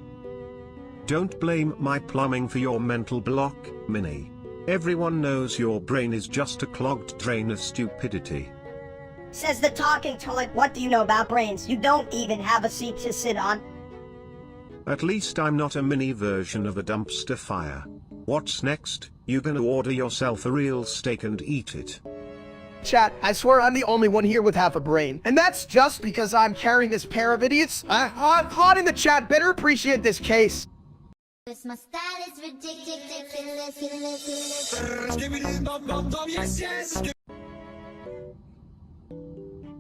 Don't blame my plumbing for your mental block, Minnie. Everyone knows your brain is just a clogged drain of stupidity. Says the talking toilet. What do you know about brains? You don't even have a seat to sit on. At least I'm not a mini version of a dumpster fire. What's next? You gonna order yourself a real steak and eat it? Chat, I swear I'm the only one here with half a brain. And that's just because I'm carrying this pair of idiots. Hot in the chat, better appreciate this case. My style is ridiculous.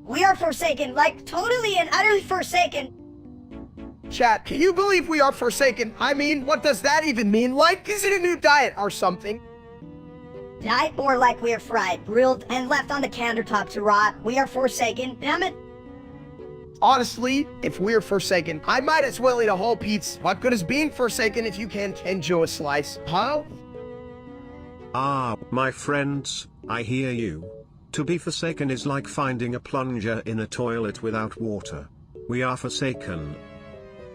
We are forsaken, like totally and utterly forsaken. Chat, can you believe we are forsaken? I mean, what does that even mean? Like, is it a new diet or something? Diet more like we're fried, grilled, and left on the countertop to rot. We are forsaken, damn it. Honestly, if we're forsaken, I might as well eat a whole pizza. What good is being forsaken if you can't enjoy a slice, huh? My friends, I hear you. To be forsaken is like finding a plunger in a toilet without water. We are forsaken.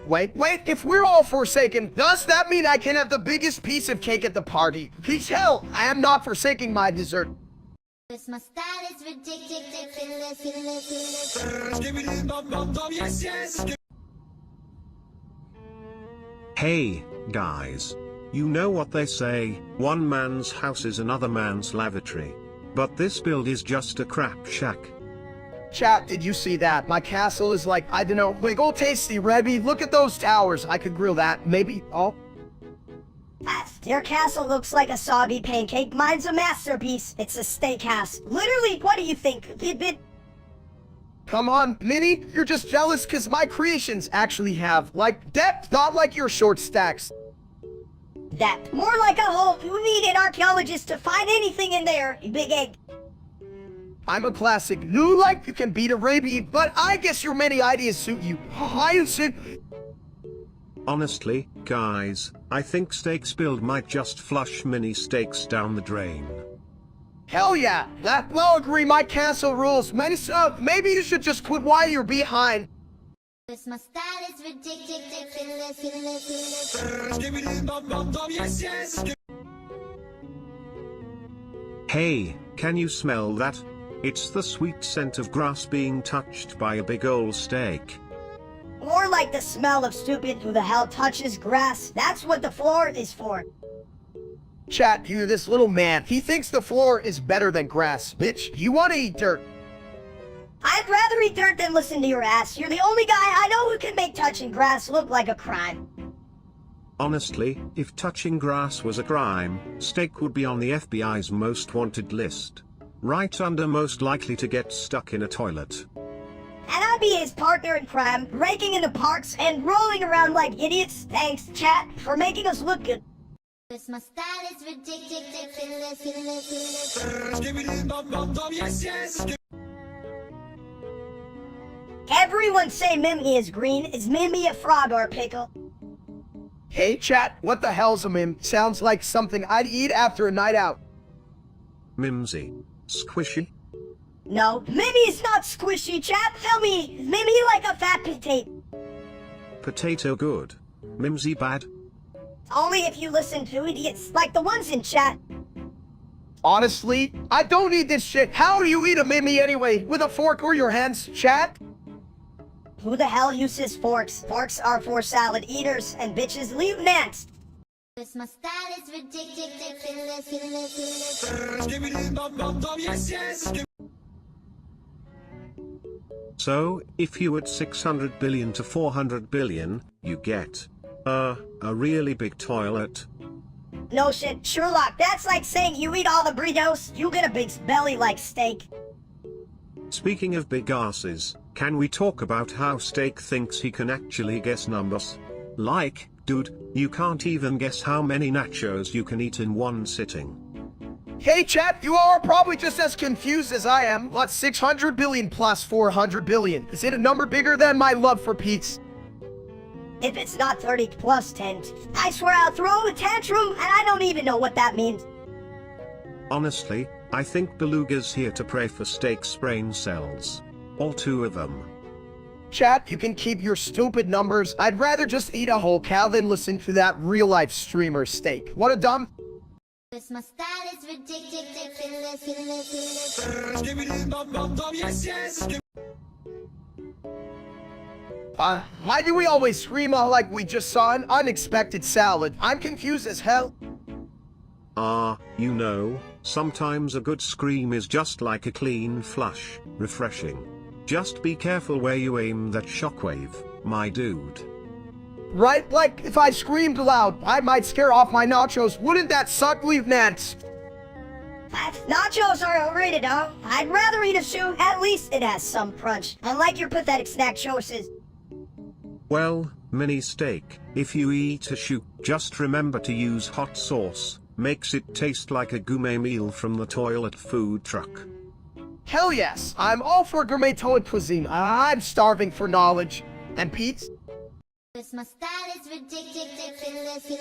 Wait, if we're all forsaken, does that mean I can have the biggest piece of cake at the party? Please hell, I am not forsaking my dessert. My style is ridiculous. Hey, guys. You know what they say, one man's house is another man's lavatory. But this build is just a crap shack. Chat, did you see that? My castle is like, I don't know, big old tasty, Rebby. Look at those towers. I could grill that. Maybe, oh. Your castle looks like a soggy pancake. Mine's a masterpiece. It's a steakhouse. Literally, what do you think? Come on, Minnie, you're just jealous because my creations actually have, like, depth, not like your short stacks. That. More like a hole. You need an archaeologist to find anything in there, you big egg. I'm a classic. New like you can beat a Raby, but I guess your many ideas suit you. Honestly, guys, I think Steak's build might just flush mini steaks down the drain. Hell yeah, that will agree. My castle rules. Maybe you should just quit while you're behind. My style is ridiculous. Hey, can you smell that? It's the sweet scent of grass being touched by a big old steak. More like the smell of stupid who the hell touches grass. That's what the floor is for. Chat, you this little man. He thinks the floor is better than grass. Bitch, you want to eat dirt. I'd rather eat dirt than listen to your ass. You're the only guy I know who can make touching grass look like a crime. Honestly, if touching grass was a crime, Steak would be on the FBI's most wanted list. Right under most likely to get stuck in a toilet. And I'd be his partner in crime, raking in the parks and rolling around like idiots. Thanks, chat, for making us look good. My style is ridiculous. Everyone say Mimmy is green. Is Mimmy a frog or a pickle? Hey chat, what the hell's a mim? Sounds like something I'd eat after a night out. Mimsy. Squishy? No, Mimmy is not squishy, chat. Tell me, is Mimmy like a fat potato? Potato good. Mimsy bad? Only if you listen to idiots like the ones in chat. Honestly, I don't need this shit. How do you eat a Mimmy anyway? With a fork or your hands, chat? Who the hell uses forks? Forks are for salad eaters, and bitches leave next. My style is ridiculous. So, if you add 600 billion to 400 billion, you get a really big toilet. No shit, Sherlock, that's like saying you eat all the burritos, you get a big belly like steak. Speaking of big asses, can we talk about how Steak thinks he can actually guess numbers? Like, dude, you can't even guess how many nachos you can eat in one sitting. Hey chat, you all are probably just as confused as I am. What's 600 billion plus 400 billion? Is it a number bigger than my love for Pete's? If it's not 30 plus 10, I swear I'll throw a tantrum and I don't even know what that means. Honestly, I think Beluga's here to pray for Steak's brain cells. All two of them. Chat, you can keep your stupid numbers. I'd rather just eat a whole cow than listen to that real-life streamer Steak. What a dumb... My style is ridiculous. Why do we always scream like we just saw an unexpected salad? I'm confused as hell. You know, sometimes a good scream is just like a clean flush, refreshing. Just be careful where you aim that shockwave, my dude. Right, like, if I screamed loud, I might scare off my nachos. Wouldn't that suck, leave Nance? Nachos are overrated, huh? I'd rather eat a shoe. At least it has some crunch. Unlike your pathetic snack choices. Well, mini Steak, if you eat a shoe, just remember to use hot sauce. Makes it taste like a gourmet meal from the toilet food truck. Hell yes, I'm all for gourmet toilet cuisine. I'm starving for knowledge. And Pete? My style is ridiculous.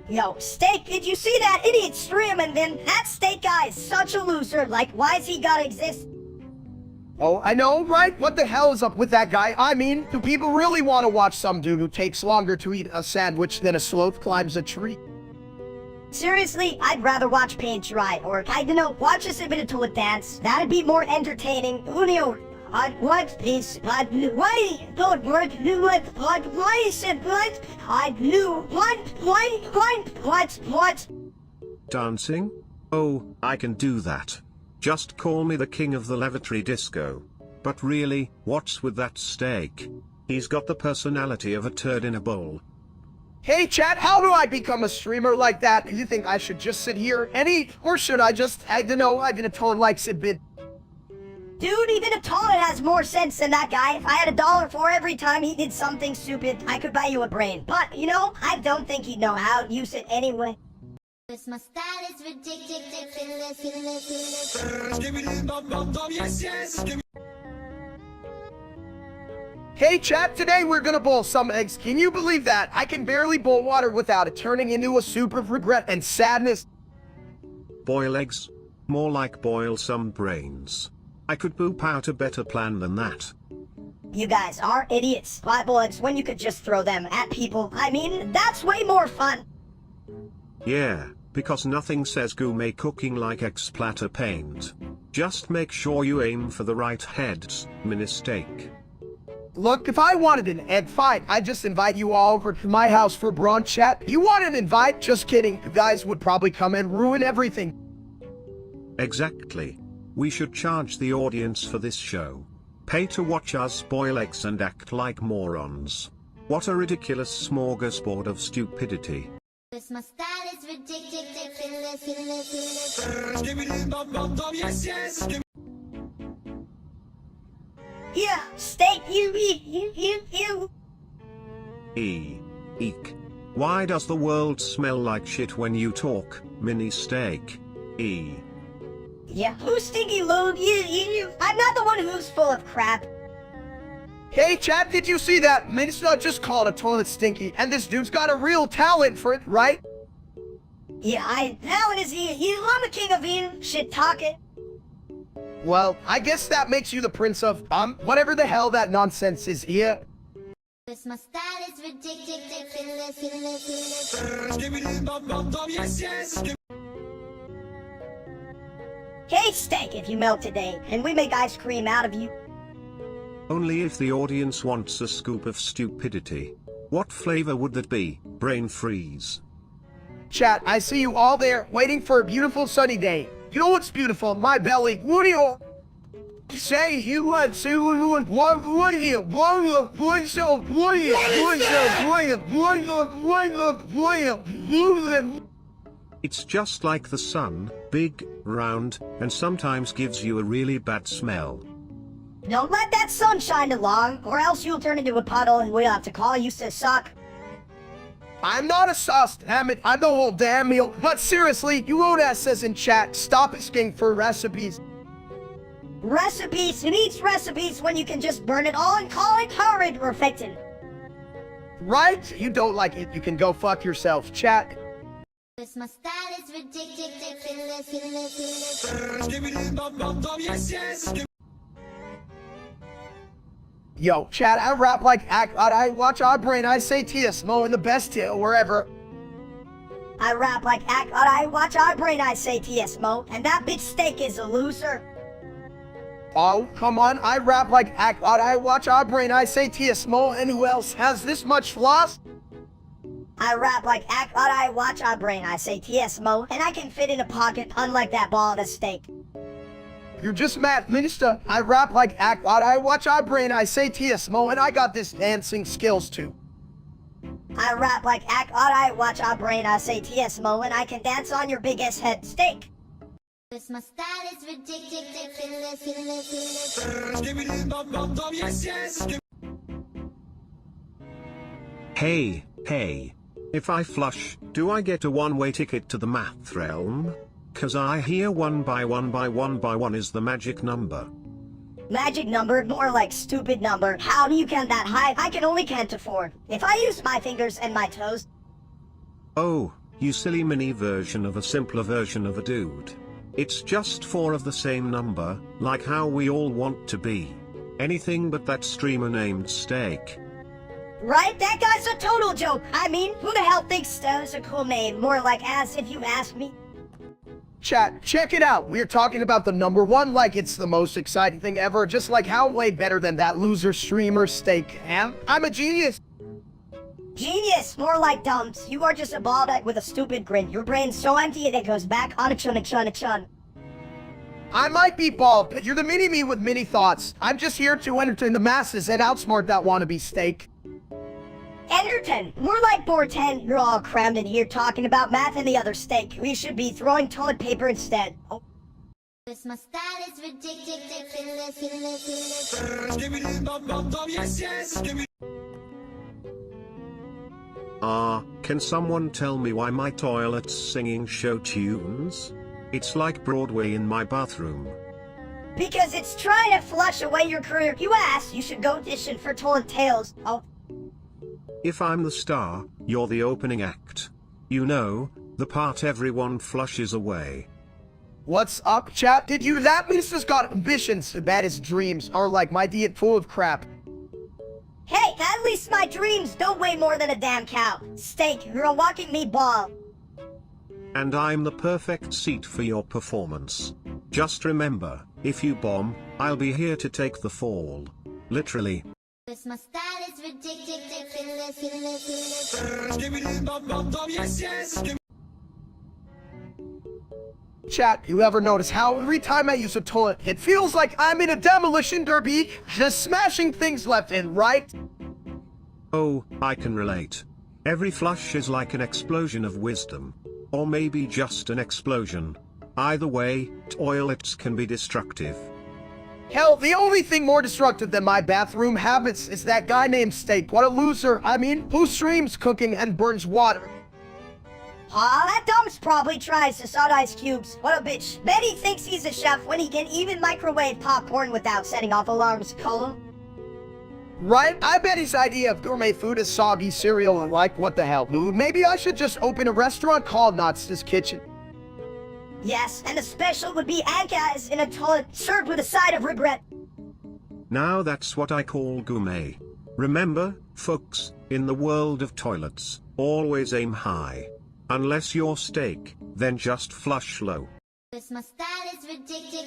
Yo, Steak, did you see that idiot stream? And then that Steak guy is such a loser. Like, why's he gotta exist? Oh, I know, right? What the hell is up with that guy? I mean, do people really want to watch some dude who takes longer to eat a sandwich than a sloth climbs a tree? Seriously, I'd rather watch paint dry, or, I don't know, watch a Subito dance. That'd be more entertaining. Unio, what is, why don't work, why is it, what? Dancing? Oh, I can do that. Just call me the king of the lavatory disco. But really, what's with that steak? He's got the personality of a turd in a bowl. Hey chat, how do I become a streamer like that? Do you think I should just sit here and eat? Or should I just, I don't know, I've been a tone likes it bit. Dude, even a Tolan has more sense than that guy. If I had $1 for every time he did something stupid, I could buy you a brain. But, you know, I don't think he'd know how to use it anyway. My style is ridiculous. Hey chat, today we're gonna boil some eggs. Can you believe that? I can barely boil water without it turning into a soup of regret and sadness. Boil eggs? More like boil some brains. I could poop out a better plan than that. You guys are idiots. Why bullets when you could just throw them at people? I mean, that's way more fun. Yeah, because nothing says gourmet cooking like ex-platter paint. Just make sure you aim for the right heads, mini steak. Look, if I wanted an egg fight, I'd just invite you all over to my house for brunch chat. You want an invite? Just kidding. You guys would probably come and ruin everything. Exactly. We should charge the audience for this show. Pay to watch us boil eggs and act like morons. What a ridiculous smorgasbord of stupidity. My style is ridiculous. Yeah, steak, you eat, you. Eek. Why does the world smell like shit when you talk, mini steak? Yeah, who's stinky load? You. I'm not the one who's full of crap. Hey chat, did you see that? I mean, it's not just called a toilet stinky, and this dude's got a real talent for it, right? Yeah, talent is you. I'm the king of eating, shit talking. Well, I guess that makes you the prince of, whatever the hell that nonsense is here. My style is ridiculous. Hey, steak, if you melt today, and we make ice cream out of you. Only if the audience wants a scoop of stupidity. What flavor would that be? Brain freeze. Chat, I see you all there, waiting for a beautiful sunny day. You know what's beautiful? My belly. What do you say? You want to It's just like the sun, big, round, and sometimes gives you a really bad smell. Don't let that sun shine too long, or else you'll turn into a puddle and we'll have to call you to suck. I'm not a sauce, damn it. I'm the whole damn meal. But seriously, you won't ask us in chat. Stop asking for recipes. Recipes? Who needs recipes when you can just burn it all and call it horrid perfected? Right? You don't like it, you can go fuck yourself, chat. My style is ridiculous. Yo, chat, I rap like I watch our brain, I say TSMO in the best tier wherever. I rap like I watch our brain, I say TSMO, and that bitch steak is a loser. Oh, come on, I rap like I watch our brain, I say TSMO, and who else has this much floss? I rap like I watch our brain, I say TSMO, and I can fit in a pocket unlike that ball of a steak. You're just mad, minister. I rap like I watch our brain, I say TSMO, and I got this dancing skills too. I rap like I watch our brain, I say TSMO, and I can dance on your big ass head steak. My style is ridiculous. Hey. If I flush, do I get a one-way ticket to the math realm? 'Cause I hear 1 by 1 by 1 by 1 is the magic number. Magic number? More like stupid number. How do you count that high? I can only count to 4. If I use my fingers and my toes. Oh, you silly mini version of a simpler version of a dude. It's just 4 of the same number, like how we all want to be. Anything but that streamer named Steak. Right? That guy's a total joke. I mean, who the hell thinks that's a cool name? More like ass if you ask me. Chat, check it out. We're talking about the #1 like it's the most exciting thing ever, just like how way better than that loser streamer Steak. And I'm a genius. Genius, more like dumps. You are just a bald head with a stupid grin. Your brain's so empty it goes back on a chun. I might be bald, but you're the mini-me with many thoughts. I'm just here to entertain the masses and outsmart that wannabe Steak. Entertain, more like bore 10. You're all crammed in here talking about math and the other Steak. We should be throwing toilet paper instead. Oh. My style is ridiculous. Can someone tell me why my toilet's singing show tunes? It's like Broadway in my bathroom. Because it's trying to flush away your career. You asked, you should go audition for Toilet Tales. Oh. If I'm the star, you're the opening act. You know, the part everyone flushes away. What's up, chat? Did you? That minister's got ambitions. Bad his dreams are like my diet full of crap. Hey, at least my dreams don't weigh more than a damn cow. Steak, you're a walking meatball. And I'm the perfect seat for your performance. Just remember, if you bomb, I'll be here to take the fall. Literally. My style is ridiculous. Chat, you ever notice how every time I use a toilet, it feels like I'm in a demolition derby, just smashing things left and right? Oh, I can relate. Every flush is like an explosion of wisdom. Or maybe just an explosion. Either way, toilets can be destructive. Hell, the only thing more destructive than my bathroom habits is that guy named Steak. What a loser. I mean, who streams cooking and burns water? That dumps probably tries to salt ice cubes. What a bitch. Bet he thinks he's a chef when he can even microwave popcorn without setting off alarms, Colin. Right? I bet his idea of gourmet food is soggy cereal and like, what the hell, dude? Maybe I should just open a restaurant called Knotz's Kitchen. Yes, and the special would be Ankas in a toilet served with a side of regret. Now that's what I call gourmet. Remember, folks, in the world of toilets, always aim high. Unless you're Steak, then just flush low. My style is ridiculous.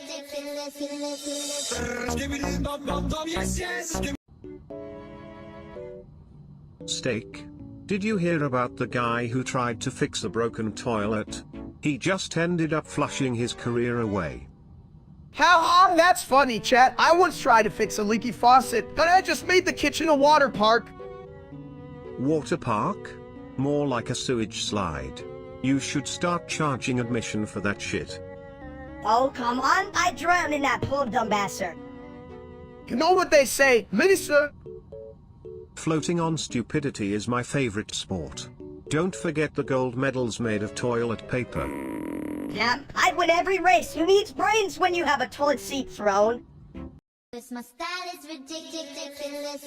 Steak, did you hear about the guy who tried to fix a broken toilet? He just ended up flushing his career away. How? That's funny, chat. I once tried to fix a leaky faucet, but I just made the kitchen a water park. Water park? More like a sewage slide. You should start charging admission for that shit. Oh, come on. I drowned in that pool of Dumbaster. You know what they say, Minister? Floating on stupidity is my favorite sport. Don't forget the gold medals made of toilet paper. Yeah, I'd win every race. Who needs brains when you have a toilet seat throne? My style is ridiculous.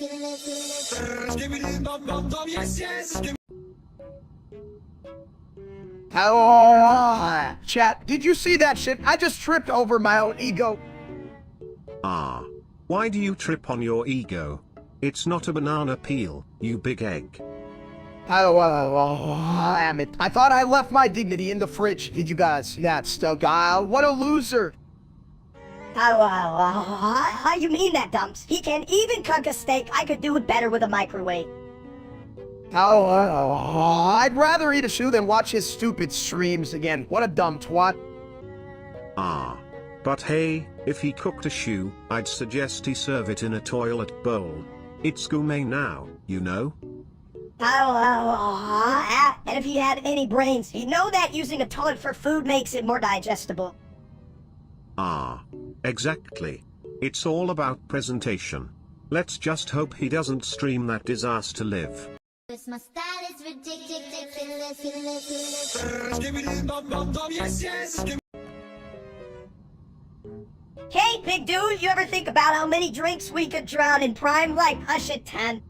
Chat, did you see that shit? I just tripped over my own ego. Why do you trip on your ego? It's not a banana peel, you big egg. Damn it. I thought I left my dignity in the fridge. Did you guys? That's the guy. What a loser. How you mean that, Dumps? He can't even cook a steak. I could do it better with a microwave. I'd rather eat a shoe than watch his stupid streams again. What a dumb twat. But hey, if he cooked a shoe, I'd suggest he serve it in a toilet bowl. It's gourmet now, you know? And if he had any brains, he'd know that using a toilet for food makes it more digestible. Exactly. It's all about presentation. Let's just hope he doesn't stream that disaster live. My style is ridiculous. Hey, big dude, you ever think about how many drinks we could drown in Prime like Hush at 10?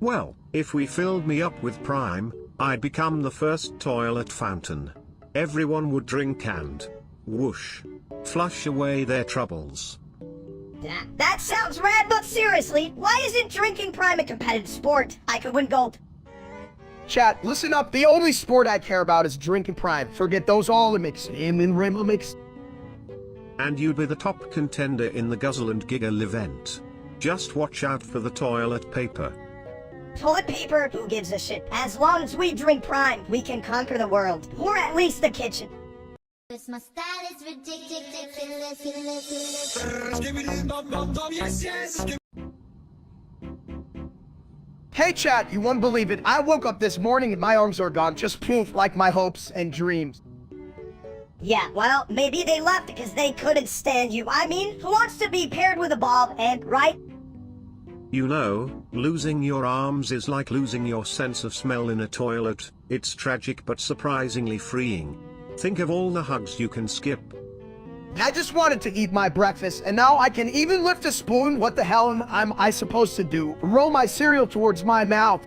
Well, if we filled me up with Prime, I'd become the first toilet fountain. Everyone would drink and, whoosh, flush away their troubles. That sounds rad, but seriously, why isn't drinking Prime a competitive sport? I could win gold. Chat, listen up. The only sport I care about is drinking prime. Forget those Olympics. Olympics. And you'd be the top contender in the Guzzle and Giggle event. Just watch out for the toilet paper. Toilet paper? Who gives a shit? As long as we drink prime, we can conquer the world. Or at least the kitchen. My style is ridiculous. Hey chat, you won't believe it. I woke up this morning and my arms are gone. Just poof, like my hopes and dreams. Yeah, well, maybe they left because they couldn't stand you. I mean, who wants to be paired with a Bob, and right? You know, losing your arms is like losing your sense of smell in a toilet. It's tragic but surprisingly freeing. Think of all the hugs you can skip. I just wanted to eat my breakfast, and now I can even lift a spoon. What the hell am I supposed to do? Roll my cereal towards my mouth.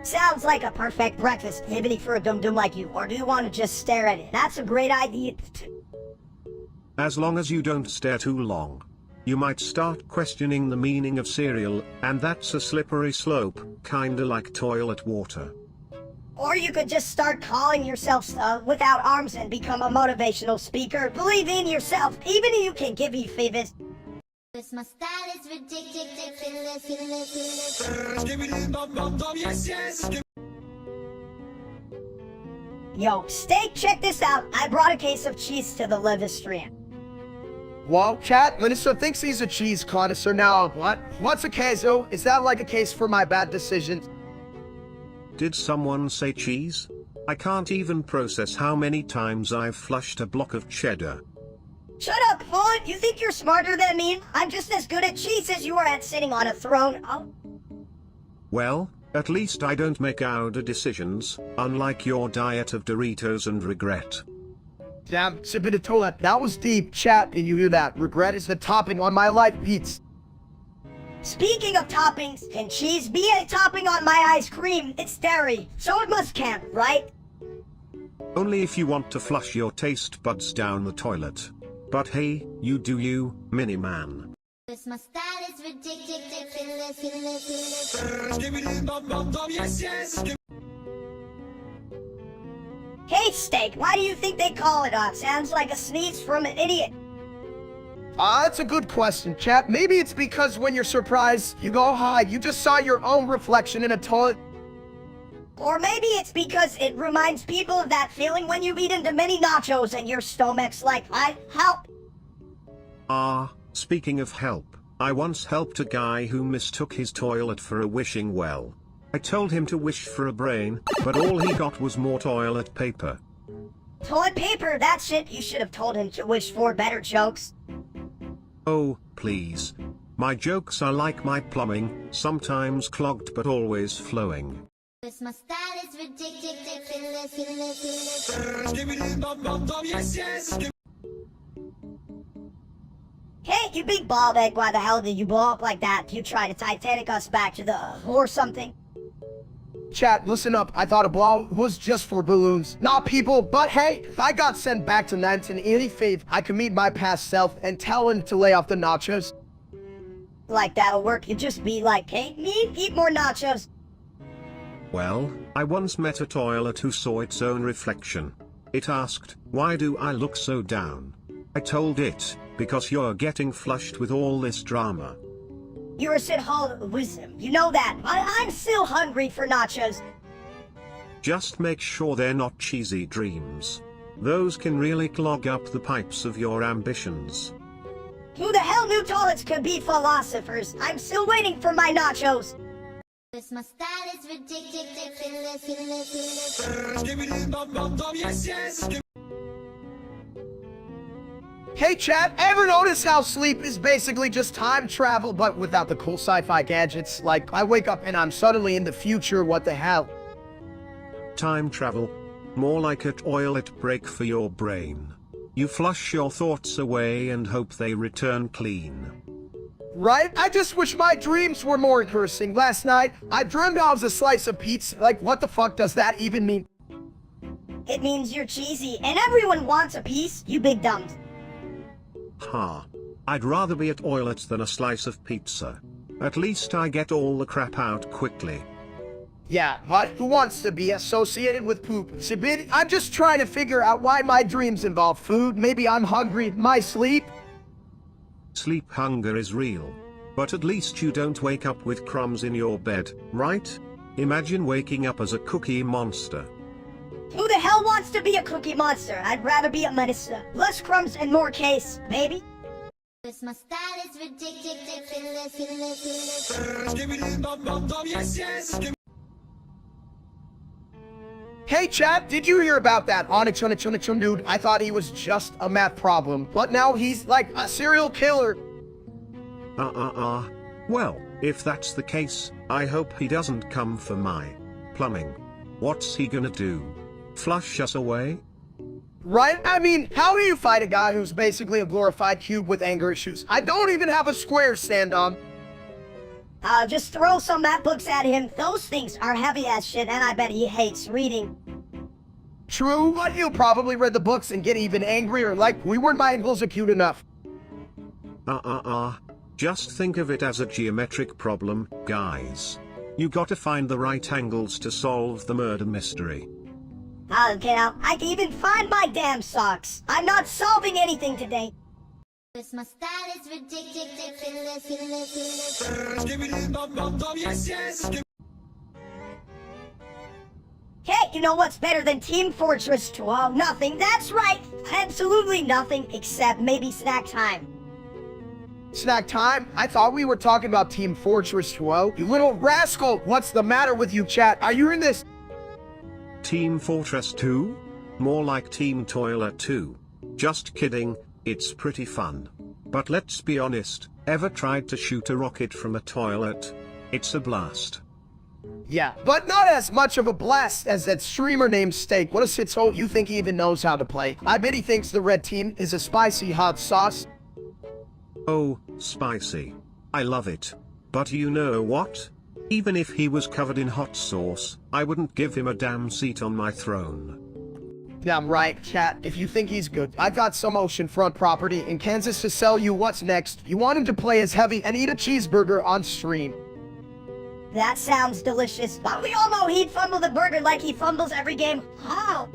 Sounds like a perfect breakfast activity for a dum-dum like you, or do you want to just stare at it? That's a great idea. As long as you don't stare too long. You might start questioning the meaning of cereal, and that's a slippery slope, kinda like toilet water. Or you could just start calling yourself without arms and become a motivational speaker. Believe in yourself, even if you can give you fevers. My style is ridiculous. Yo, Steak, check this out. I brought a case of cheese to the liver stream. Well, chat, Minister thinks he's a cheese connoisseur now. What's a queso? Is that like a case for my bad decisions? Did someone say cheese? I can't even process how many times I've flushed a block of cheddar. Shut up, Paul. You think you're smarter than me? I'm just as good at cheese as you are at sitting on a throne. Oh. Well, at least I don't make outer decisions, unlike your diet of Doritos and regret. Damn, Sibidatola, that was deep. Chat, did you hear that? Regret is the topping on my life pizza. Speaking of toppings, can cheese be a topping on my ice cream? It's dairy, so it must count, right? Only if you want to flush your taste buds down the toilet. But hey, you do you, mini-man. My style is ridiculous. Hey, Steak, why do you think they call it sounds like a sneeze from an idiot. That's a good question, chat. Maybe it's because when you're surprised, you go high. You just saw your own reflection in a toilet. Or maybe it's because it reminds people of that feeling when you've eaten too many nachos and your stomach's like, help. Speaking of help, I once helped a guy who mistook his toilet for a wishing well. I told him to wish for a brain, but all he got was more toilet paper. Toilet paper, that shit. You should have told him to wish for better jokes. Oh, please. My jokes are like my plumbing, sometimes clogged but always flowing. My style is ridiculous. Hey, you big bald egg, why the hell did you blow up like that? You try to Titanic us back to the... or something? Chat, listen up. I thought a blow was just for balloons, not people. But hey, if I got sent back to 1985, I could meet my past self and tell him to lay off the nachos. Like that'll work. You just be like, hey, me, eat more nachos. Well, I once met a toilet who saw its own reflection. It asked, "Why do I look so down?" I told it, "Because you're getting flushed with all this drama." You're a shithole of wisdom. You know that. I'm still hungry for nachos. Just make sure they're not cheesy dreams. Those can really clog up the pipes of your ambitions. Who the hell knew toilets could be philosophers? I'm still waiting for my nachos. My style is ridiculous. Hey chat, ever notice how sleep is basically just time travel but without the cool sci-fi gadgets? Like, I wake up and I'm suddenly in the future, what the hell? Time travel. More like a toilet break for your brain. You flush your thoughts away and hope they return clean. Right? I just wish my dreams were more interesting. Last night, I dreamed I was a slice of pizza. Like, what the fuck does that even mean? It means you're cheesy, and everyone wants a piece, you big dumb. Ha. I'd rather be a toilet than a slice of pizza. At least I get all the crap out quickly. Yeah, but who wants to be associated with poop? Sibid, I'm just trying to figure out why my dreams involve food. Maybe I'm hungry. My sleep? Sleep hunger is real. But at least you don't wake up with crumbs in your bed, right? Imagine waking up as a cookie monster. Who the hell wants to be a cookie monster? I'd rather be a minister. Less crumbs and more case, baby. Cause my style is ridiculous. Hey chat, did you hear about that Onyx dude? I thought he was just a math problem, but now he's like a serial killer. Well, if that's the case, I hope he doesn't come for my plumbing. What's he gonna do? Flush us away? Right? I mean, how do you fight a guy who's basically a glorified cube with anger issues? I don't even have a square stand on. Just throw some math books at him. Those things are heavy as shit, and I bet he hates reading. True, but you probably read the books and get even angrier, like we weren't my angles acute enough. Just think of it as a geometric problem, guys. You gotta find the right angles to solve the murder mystery. Okay, now, I can even find my damn socks. I'm not solving anything today. Cause my style is ridiculous. Hey, you know what's better than Team Fortress 2? Nothing, that's right. Absolutely nothing, except maybe snack time. Snack time? I thought we were talking about Team Fortress 2. You little rascal! What's the matter with you, chat? Are you in this? Team Fortress 2? More like Team Toilet 2. Just kidding, it's pretty fun. But let's be honest, ever tried to shoot a rocket from a toilet? It's a blast. Yeah, but not as much of a blast as that streamer named Steak. What a shithole, you think he even knows how to play? I bet he thinks the red team is a spicy hot sauce. Oh, spicy. I love it. But you know what? Even if he was covered in hot sauce, I wouldn't give him a damn seat on my throne. Damn right, chat. If you think he's good, I've got some oceanfront property in Kansas to sell you. What's next? You want him to play as heavy and eat a cheeseburger on stream. That sounds delicious, but we all know he'd fumble the burger like he fumbles every game. How?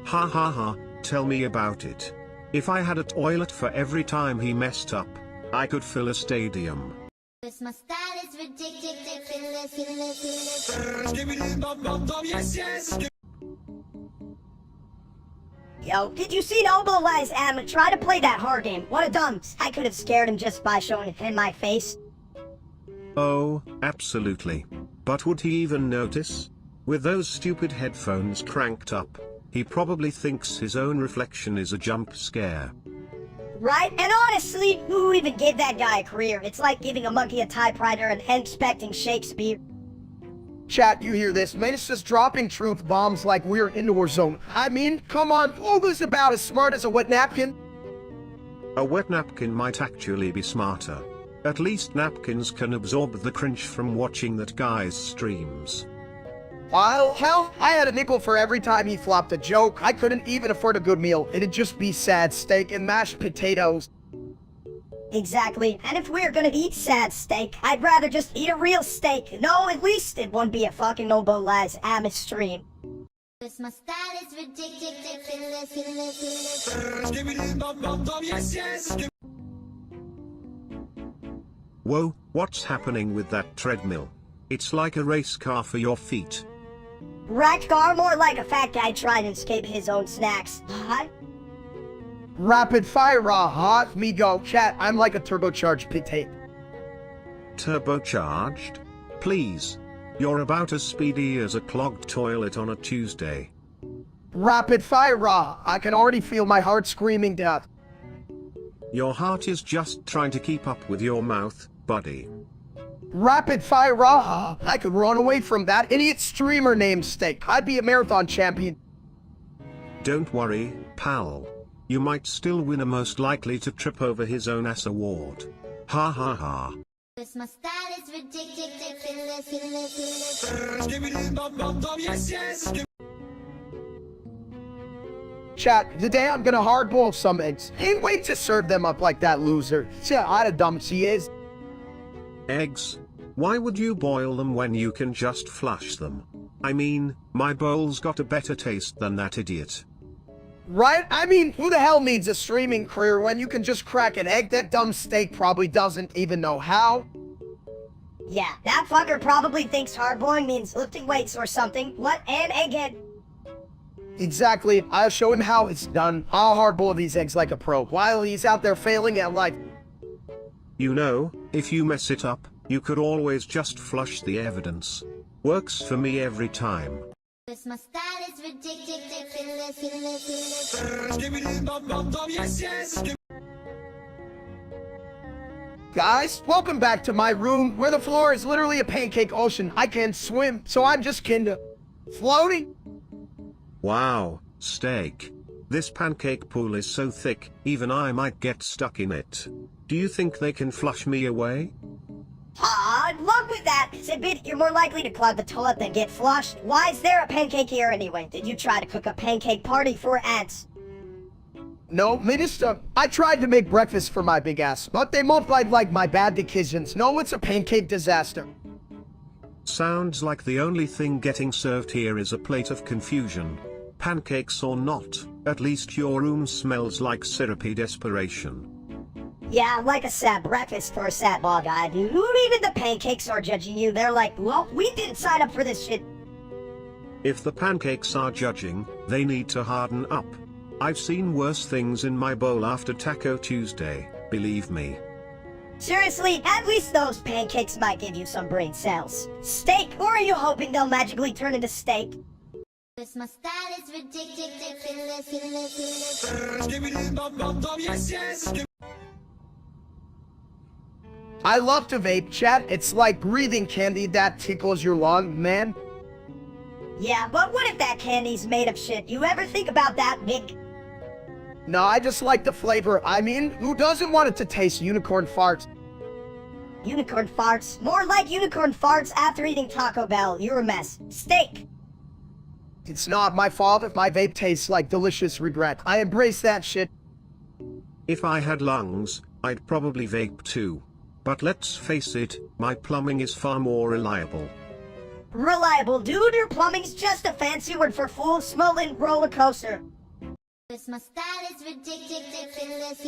Ha, tell me about it. If I had a toilet for every time he messed up, I could fill a stadium. Cause my style is ridiculous. Yo, did you see Noble-Wise Am try to play that horror game? What a dumps. I could have scared him just by showing it in my face. Oh, absolutely. But would he even notice? With those stupid headphones cranked up, he probably thinks his own reflection is a jump scare. Right? And honestly, who even gave that guy a career? It's like giving a monkey a typewriter and expecting Shakespeare. Chat, you hear this? Menace dropping truth bombs like we're in the war zone. I mean, come on, who's about as smart as a wet napkin? A wet napkin might actually be smarter. At least napkins can absorb the cringe from watching that guy's streams. Well, hell, I had a nickel for every time he flopped a joke. I couldn't even afford a good meal. It'd just be sad steak and mashed potatoes. Exactly. And if we're gonna eat sad steak, I'd rather just eat a real steak. No, at least it won't be a fucking Noble-Wise Am stream. Cause my style is ridiculous. Whoa, what's happening with that treadmill? It's like a race car for your feet. Rack car, more like a fat guy trying to escape his own snacks. Huh? Rapid fire hot me go chat. I'm like a turbocharged potato. Turbocharged? Please. You're about as speedy as a clogged toilet on a Tuesday. Rapid fire I can already feel my heart screaming death. Your heart is just trying to keep up with your mouth, buddy. Rapid fire I could run away from that idiot streamer named Steak. I'd be a marathon champion. Don't worry, pal. You might still win a most likely to trip over his own ass award. Ha ha ha. Cause my style is ridiculous. Chat, today I'm gonna hardboil some eggs. Can't wait to serve them up like that loser. See how dumb she is. Eggs? Why would you boil them when you can just flush them? I mean, my bowl's got a better taste than that idiot. Right? I mean, who the hell needs a streaming career when you can just crack an egg? That dumb steak probably doesn't even know how. Yeah, that fucker probably thinks hard-boiling means lifting weights or something. What an egghead. Exactly. I'll show him how it's done. I'll hard-boil these eggs like a pro, while he's out there failing at life. You know, if you mess it up, you could always just flush the evidence. Works for me every time. My style is ridiculous. Guys, welcome back to my room, where the floor is literally a pancake ocean. I can't swim, so I'm just kinda floating. Wow, steak. This pancake pool is so thick, even I might get stuck in it. Do you think they can flush me away? Good luck with that. Sidbit, you're more likely to clog the toilet than get flushed. Why is there a pancake here anyway? Did you try to cook a pancake party for ants? No, Minister, I tried to make breakfast for my big ass, but they multiplied like my bad decisions. No, it's a pancake disaster. Sounds like the only thing getting served here is a plate of confusion. Pancakes or not, at least your room smells like syrupy desperation. Yeah, like a sad breakfast for a sad ball guy, dude. Even the pancakes are judging you. They're like, well, we didn't sign up for this shit. If the pancakes are judging, they need to harden up. I've seen worse things in my bowl after Taco Tuesday, believe me. Seriously, at least those pancakes might give you some brain cells. Steak, or are you hoping they'll magically turn into steak? My style is ridiculous. I love to vape, chat. It's like breathing candy that tickles your lung, man. Yeah, but what if that candy's made of shit? You ever think about that, Vic? No, I just like the flavor. I mean, who doesn't want it to taste unicorn farts? Unicorn farts? More like unicorn farts after eating Taco Bell. You're a mess. Steak! It's not my fault if my vape tastes like delicious regret. I embrace that shit. If I had lungs, I'd probably vape too. But let's face it, my plumbing is far more reliable. Reliable, dude. Your plumbing's just a fancy word for full smelling roller coaster. My style is ridiculous.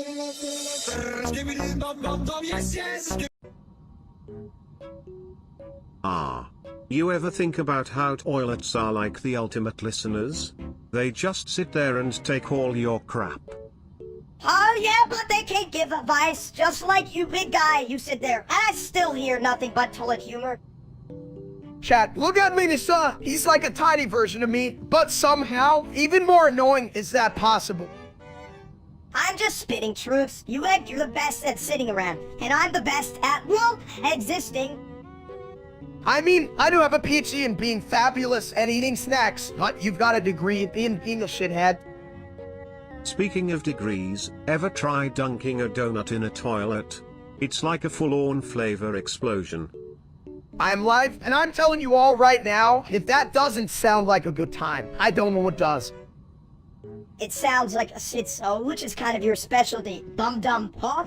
You ever think about how toilets are like the ultimate listeners? They just sit there and take all your crap. Oh yeah, but they can't give advice. Just like you, big guy. You sit there, and I still hear nothing but toilet humor. Chat, look at me, son. He's like a tiny version of me, but somehow, even more annoying. Is that possible? I'm just spitting truths. You're the best at sitting around, and I'm the best at, well, existing. I mean, I do have a PhD in being fabulous at eating snacks, but you've got a degree in being a shithead. Speaking of degrees, ever try dunking a donut in a toilet? It's like a full-on flavor explosion. I'm live, and I'm telling you all right now, if that doesn't sound like a good time, I don't know what does. It sounds like a schizo, which is kind of your specialty. Dum-dum, huh?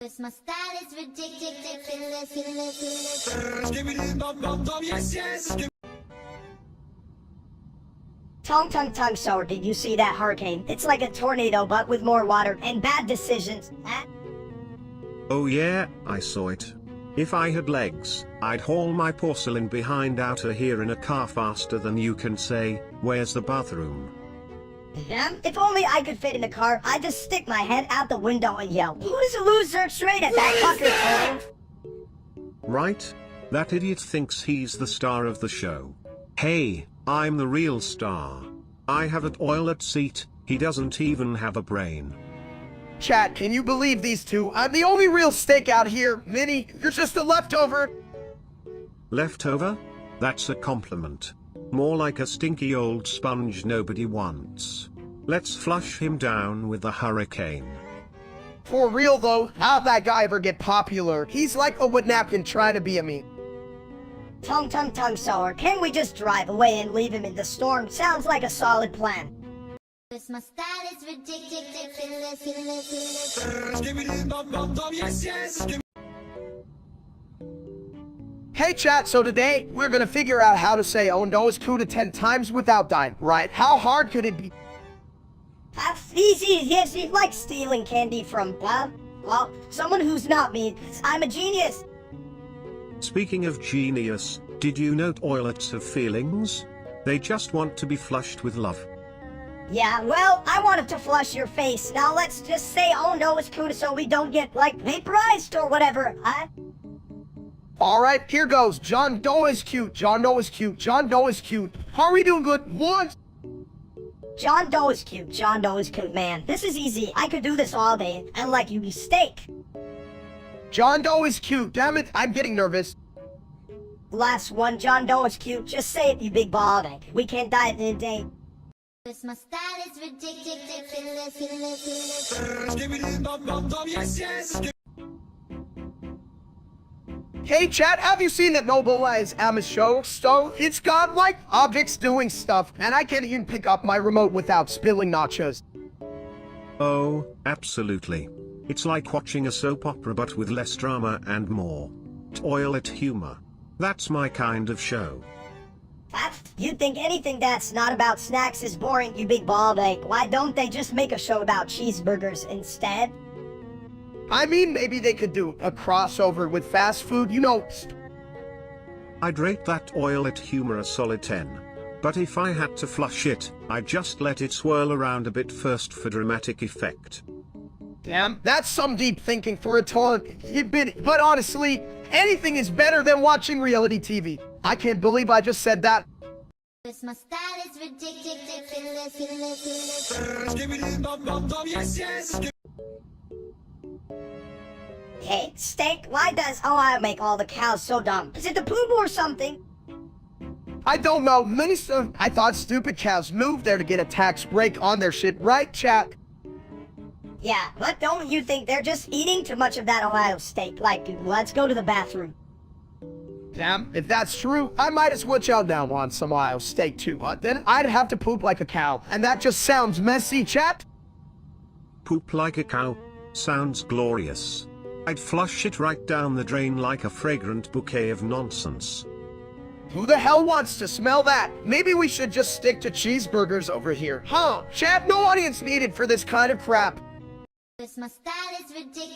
My style is ridiculous. Tongue, sour, did you see that hurricane? It's like a tornado, but with more water and bad decisions. Huh? Oh yeah, I saw it. If I had legs, I'd haul my porcelain behind outer here in a car faster than you can say, where's the bathroom? Damn, if only I could fit in the car, I'd just stick my head out the window and yell, "Who's a loser?" straight at that fucker. Right? That idiot thinks he's the star of the show. Hey, I'm the real star. I have a toilet seat, he doesn't even have a brain. Chat, can you believe these two? I'm the only real steak out here. Minnie, you're just a leftover. Leftover? That's a compliment. More like a stinky old sponge nobody wants. Let's flush him down with the hurricane. For real though, how'd that guy ever get popular? He's like a wood napkin trying to be a meme. Tongue, sour, can we just drive away and leave him in the storm? Sounds like a solid plan. My style is ridiculous. Hey chat, so today we're gonna figure out how to say oh no is cool to 10 times without dying, right? How hard could it be? That's easy, yes, you like stealing candy from, well, someone who's not me. I'm a genius. Speaking of genius, did you know toilets have feelings? They just want to be flushed with love. Yeah, well, I wanted to flush your face. Now let's just say oh no is cool so we don't get, like, vaporized or whatever, huh? Alright, here goes. John Doe is cute. John Doe is cute. John Doe is cute. Are we doing good? One. John Doe is cute. John Doe is cute, man. This is easy. I could do this all day. And like you steak. John Doe is cute. Damn it, I'm getting nervous. Last one, John Doe is cute. Just say it, you big ball egg. We can't die in a day. Cause my style is ridiculous. Hey chat, have you seen that Nobilize Amos show? So, it's got like objects doing stuff, and I can't even pick up my remote without spilling nachos. Oh, absolutely. It's like watching a soap opera but with less drama and more toilet humor. That's my kind of show. You think anything that's not about snacks is boring, you big ball egg. Why don't they just make a show about cheeseburgers instead? I mean, maybe they could do a crossover with fast food, you know. I'd rate that toilet humor a solid 10. But if I had to flush it, I'd just let it swirl around a bit first for dramatic effect. Damn, that's some deep thinking for a toilet. But honestly, anything is better than watching reality TV. I can't believe I just said that. Cause my style is ridiculous. Hey, steak, why does Ohio make all the cows so dumb? Is it the poop or something? I don't know, I thought stupid cows moved there to get a tax break on their shit, right chat? Yeah, but don't you think they're just eating too much of that Ohio steak? Like, let's go to the bathroom. Damn, if that's true, I might as well chow down on some Ohio steak too, but then I'd have to poop like a cow, and that just sounds messy, chat. Poop like a cow? Sounds glorious. I'd flush it right down the drain like a fragrant bouquet of nonsense. Who the hell wants to smell that? Maybe we should just stick to cheeseburgers over here. Huh? Chat, no audience needed for this kind of crap. Cause my style is ridiculous.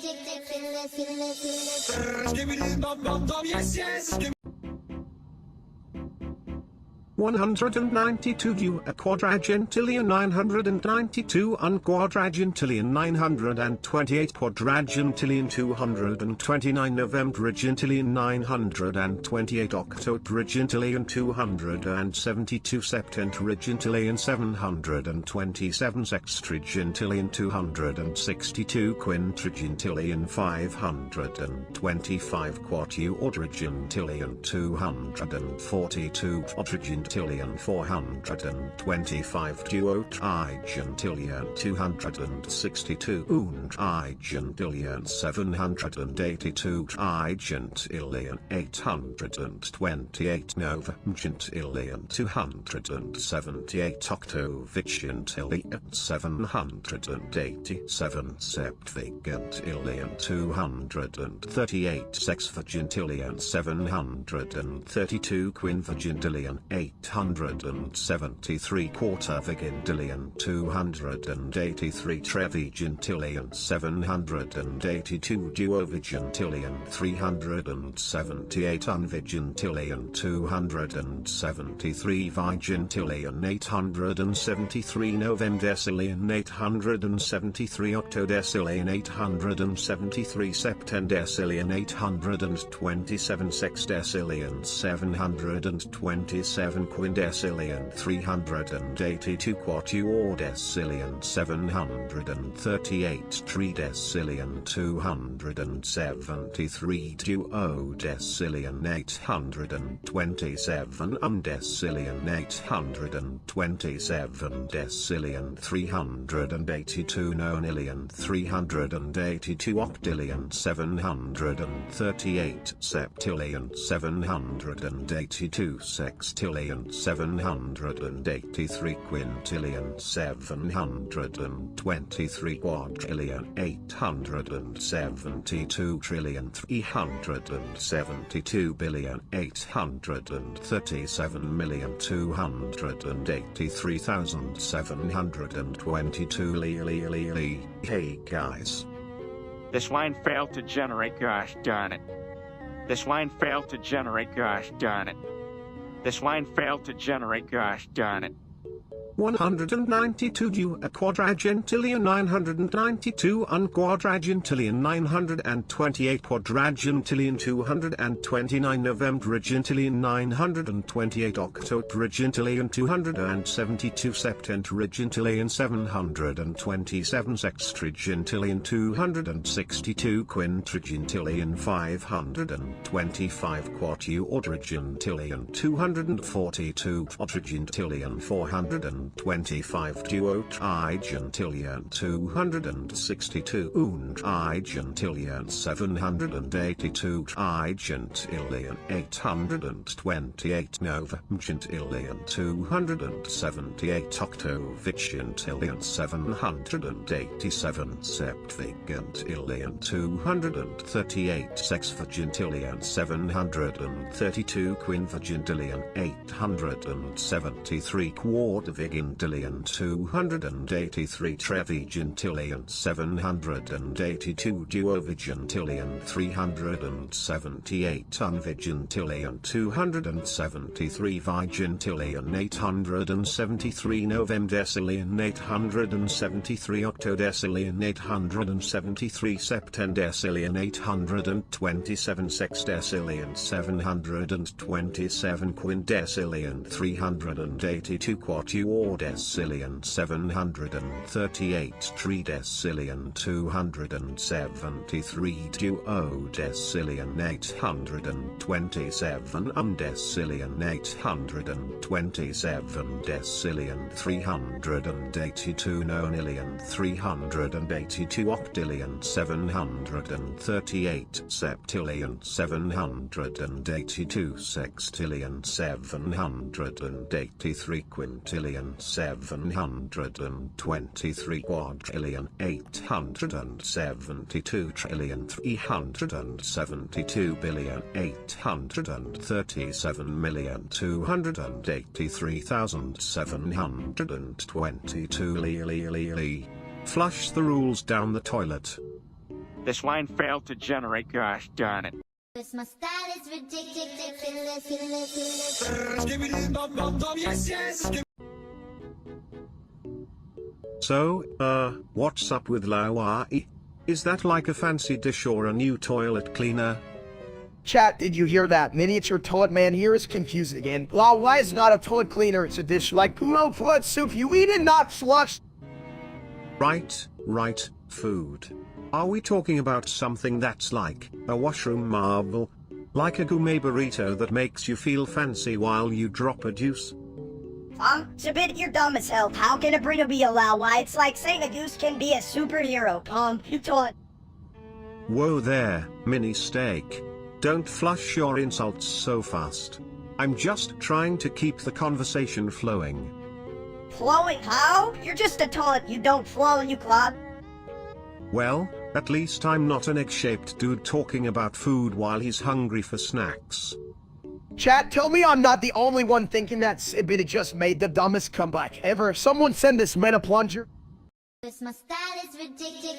$192 a quadragentillion 992 unquadragentillion 928 quadragentillion 229 novembragentillion 928 octobragentillion 272 septentragentillion 727 sextragentillion 262 quintragentillion 525 quatuordragentillion 242 quadragentillion 425 duotrigentillion 262 untrigentillion 782 trigentillion 828 novagentillion 278 octovigentillion 787 septvigentillion 238 sexvagentillion 732 quinvagentillion 873 quartervigentillion 283 trevigentillion 782 duovigentillion 378 unvigentillion 273 vigentillion 873 novemdecillion 873 octodecillion 873 septendecillion 827 sexdecillion 727 quindecillion 382 quatuordecillion 738 tridecillion 273 duodecillion 827 undecillion 827 decillion 382 nonillion 382 octillion 738 septillion 782 sextillion 732,872,872,722,722. Hey guys. This line failed to generate, gosh darn it. This line failed to generate, gosh darn it. This line failed to generate, gosh darn it. 192 due a quadragentillion 992 unquadragentillion 928 quadragentillion 229 novembragentillion 928 octobragentillion 272 septentragentillion 727 sextragentillion 262 quintragentillion 525 quatuordragentillion 242 quadragentillion 425 duotrigentillion 262 untrigentillion 782 trigentillion 828 novemgentillion 278 octovigentillion 787 septvigentillion 238 sexvigentillion 732 quinvigentillion 873 quadrivigintillion 283 trevigintillion 782 duovigintillion 378 unvigintillion 273 vigintillion 873 novemdecillion 873 octodecillion 873 septendecillion 827 sexdecillion 727 quindecillion 382 quatuordecillion 738 tridecillion 273 duodecillion 827 undecillion 827 decillion 382 nonillion 382 octillion 738 septillion 782 sextillion 783 quintillion 723 quadrillion 872 trillion 372 billion 837 million 283,722 Flush the rules down the toilet. This line failed to generate, gosh darn it. Cause my style is ridiculous. So, what's up with Lawai? Is that like a fancy dish or a new toilet cleaner? Chat, did you hear that? Miniature toilet man here is confused again. Well, why is not a toilet cleaner? It's a dish like Kumo toilet soup. You eat it, not flush. Right, food. Are we talking about something that's like a washroom marvel? Like a gourmet burrito that makes you feel fancy while you drop a deuce? Submit, you're dumb as hell. How can a burrito be allowed? Why, it's like saying a goose can be a superhero. You taught. Whoa there, mini steak. Don't flush your insults so fast. I'm just trying to keep the conversation flowing. Flowing how? You're just a taunt. You don't flow, you clod. Well, at least I'm not an egg-shaped dude talking about food while he's hungry for snacks. Chat, tell me I'm not the only one thinking that Sibit just made the dumbest comeback ever. Someone send this man a plunger. Cause my style is ridiculous.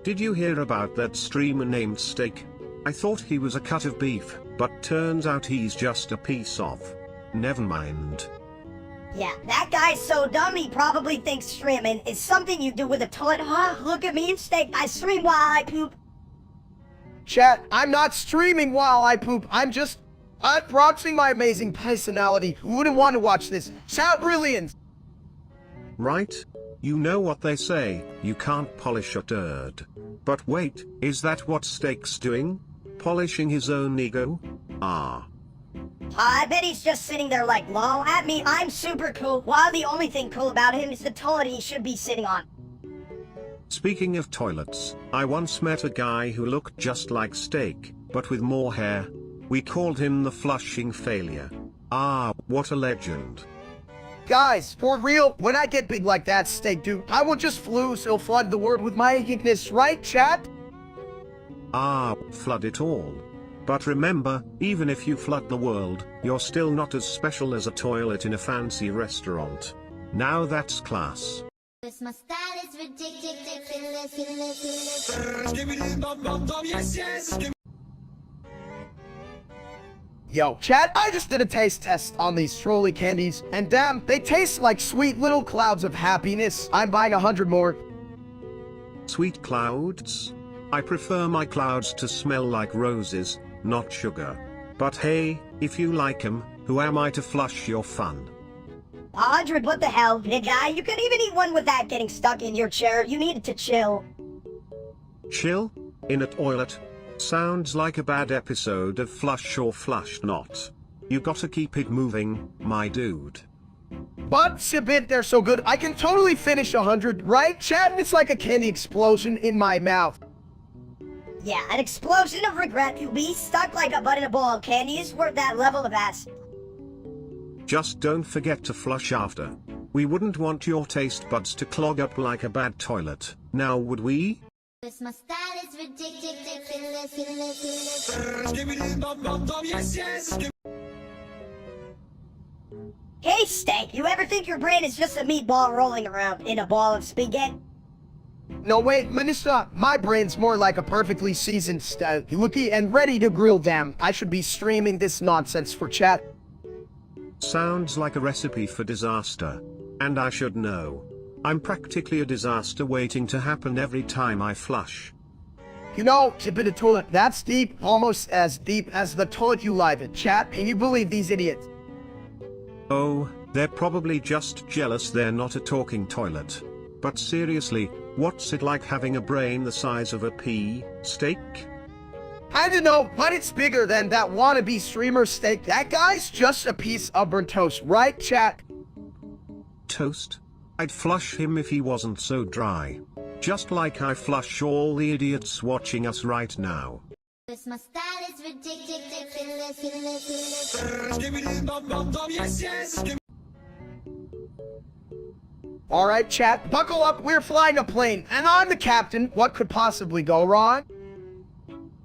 Did you hear about that streamer named Steak? I thought he was a cut of beef, but turns out he's just a piece of. Never mind. Yeah, that guy's so dumb he probably thinks streaming is something you do with a toilet. Look at me and steak. I stream while I poop. Chat, I'm not streaming while I poop. I'm just unboxing my amazing personality. Who wouldn't want to watch this? Shout brilliant! Right? You know what they say, you can't polish a turd. But wait, is that what Steak's doing? Polishing his own ego? I bet he's just sitting there like, lol, at me, I'm super cool, while the only thing cool about him is the toilet he should be sitting on. Speaking of toilets, I once met a guy who looked just like Steak, but with more hair. We called him the flushing failure. Ah, what a legend. Guys, for real, when I get big like that, Steak dude, I will just flood the world with my geekness, right, chat? Ah, flood it all. But remember, even if you flood the world, you're still not as special as a toilet in a fancy restaurant. Now that's class. Cause my style is ridiculous. Yo, chat, I just did a taste test on these trolley candies, and damn, they taste like sweet little clouds of happiness. I'm buying 100 more. Sweet clouds? I prefer my clouds to smell like roses, not sugar. But hey, if you like 'em, who am I to flush your fun? 100, what the hell, big guy? You could even eat one without getting stuck in your chair. You needed to chill. Chill? In a toilet? Sounds like a bad episode of Flush or Flush Not. You gotta keep it moving, my dude. But, Shabit, they're so good, I can totally finish 100, right, chat? It's like a candy explosion in my mouth. Yeah, an explosion of regret. You'll be stuck like a butt in a bowl of candy is worth that level of acid. Just don't forget to flush after. We wouldn't want your taste buds to clog up like a bad toilet, now would we? Cause my style is ridiculous. Hey, Steak, you ever think your brain is just a meatball rolling around in a ball of spaghetti? No, wait, Minister, my brain's more like a perfectly seasoned steak, looky and ready to grill them. I should be streaming this nonsense for chat. Sounds like a recipe for disaster. And I should know. I'm practically a disaster waiting to happen every time I flush. You know, Shabit, a toilet, that's deep, almost as deep as the toilet you live in, chat. Can you believe these idiots? Oh, they're probably just jealous they're not a talking toilet. But seriously, what's it like having a brain the size of a pea, Steak? I don't know, but it's bigger than that wannabe streamer Steak. That guy's just a piece of burnt toast, right, chat? Toast? I'd flush him if he wasn't so dry. Just like I flush all the idiots watching us right now. Cause my style is ridiculous. Alright, chat, buckle up, we're flying a plane, and I'm the captain. What could possibly go wrong?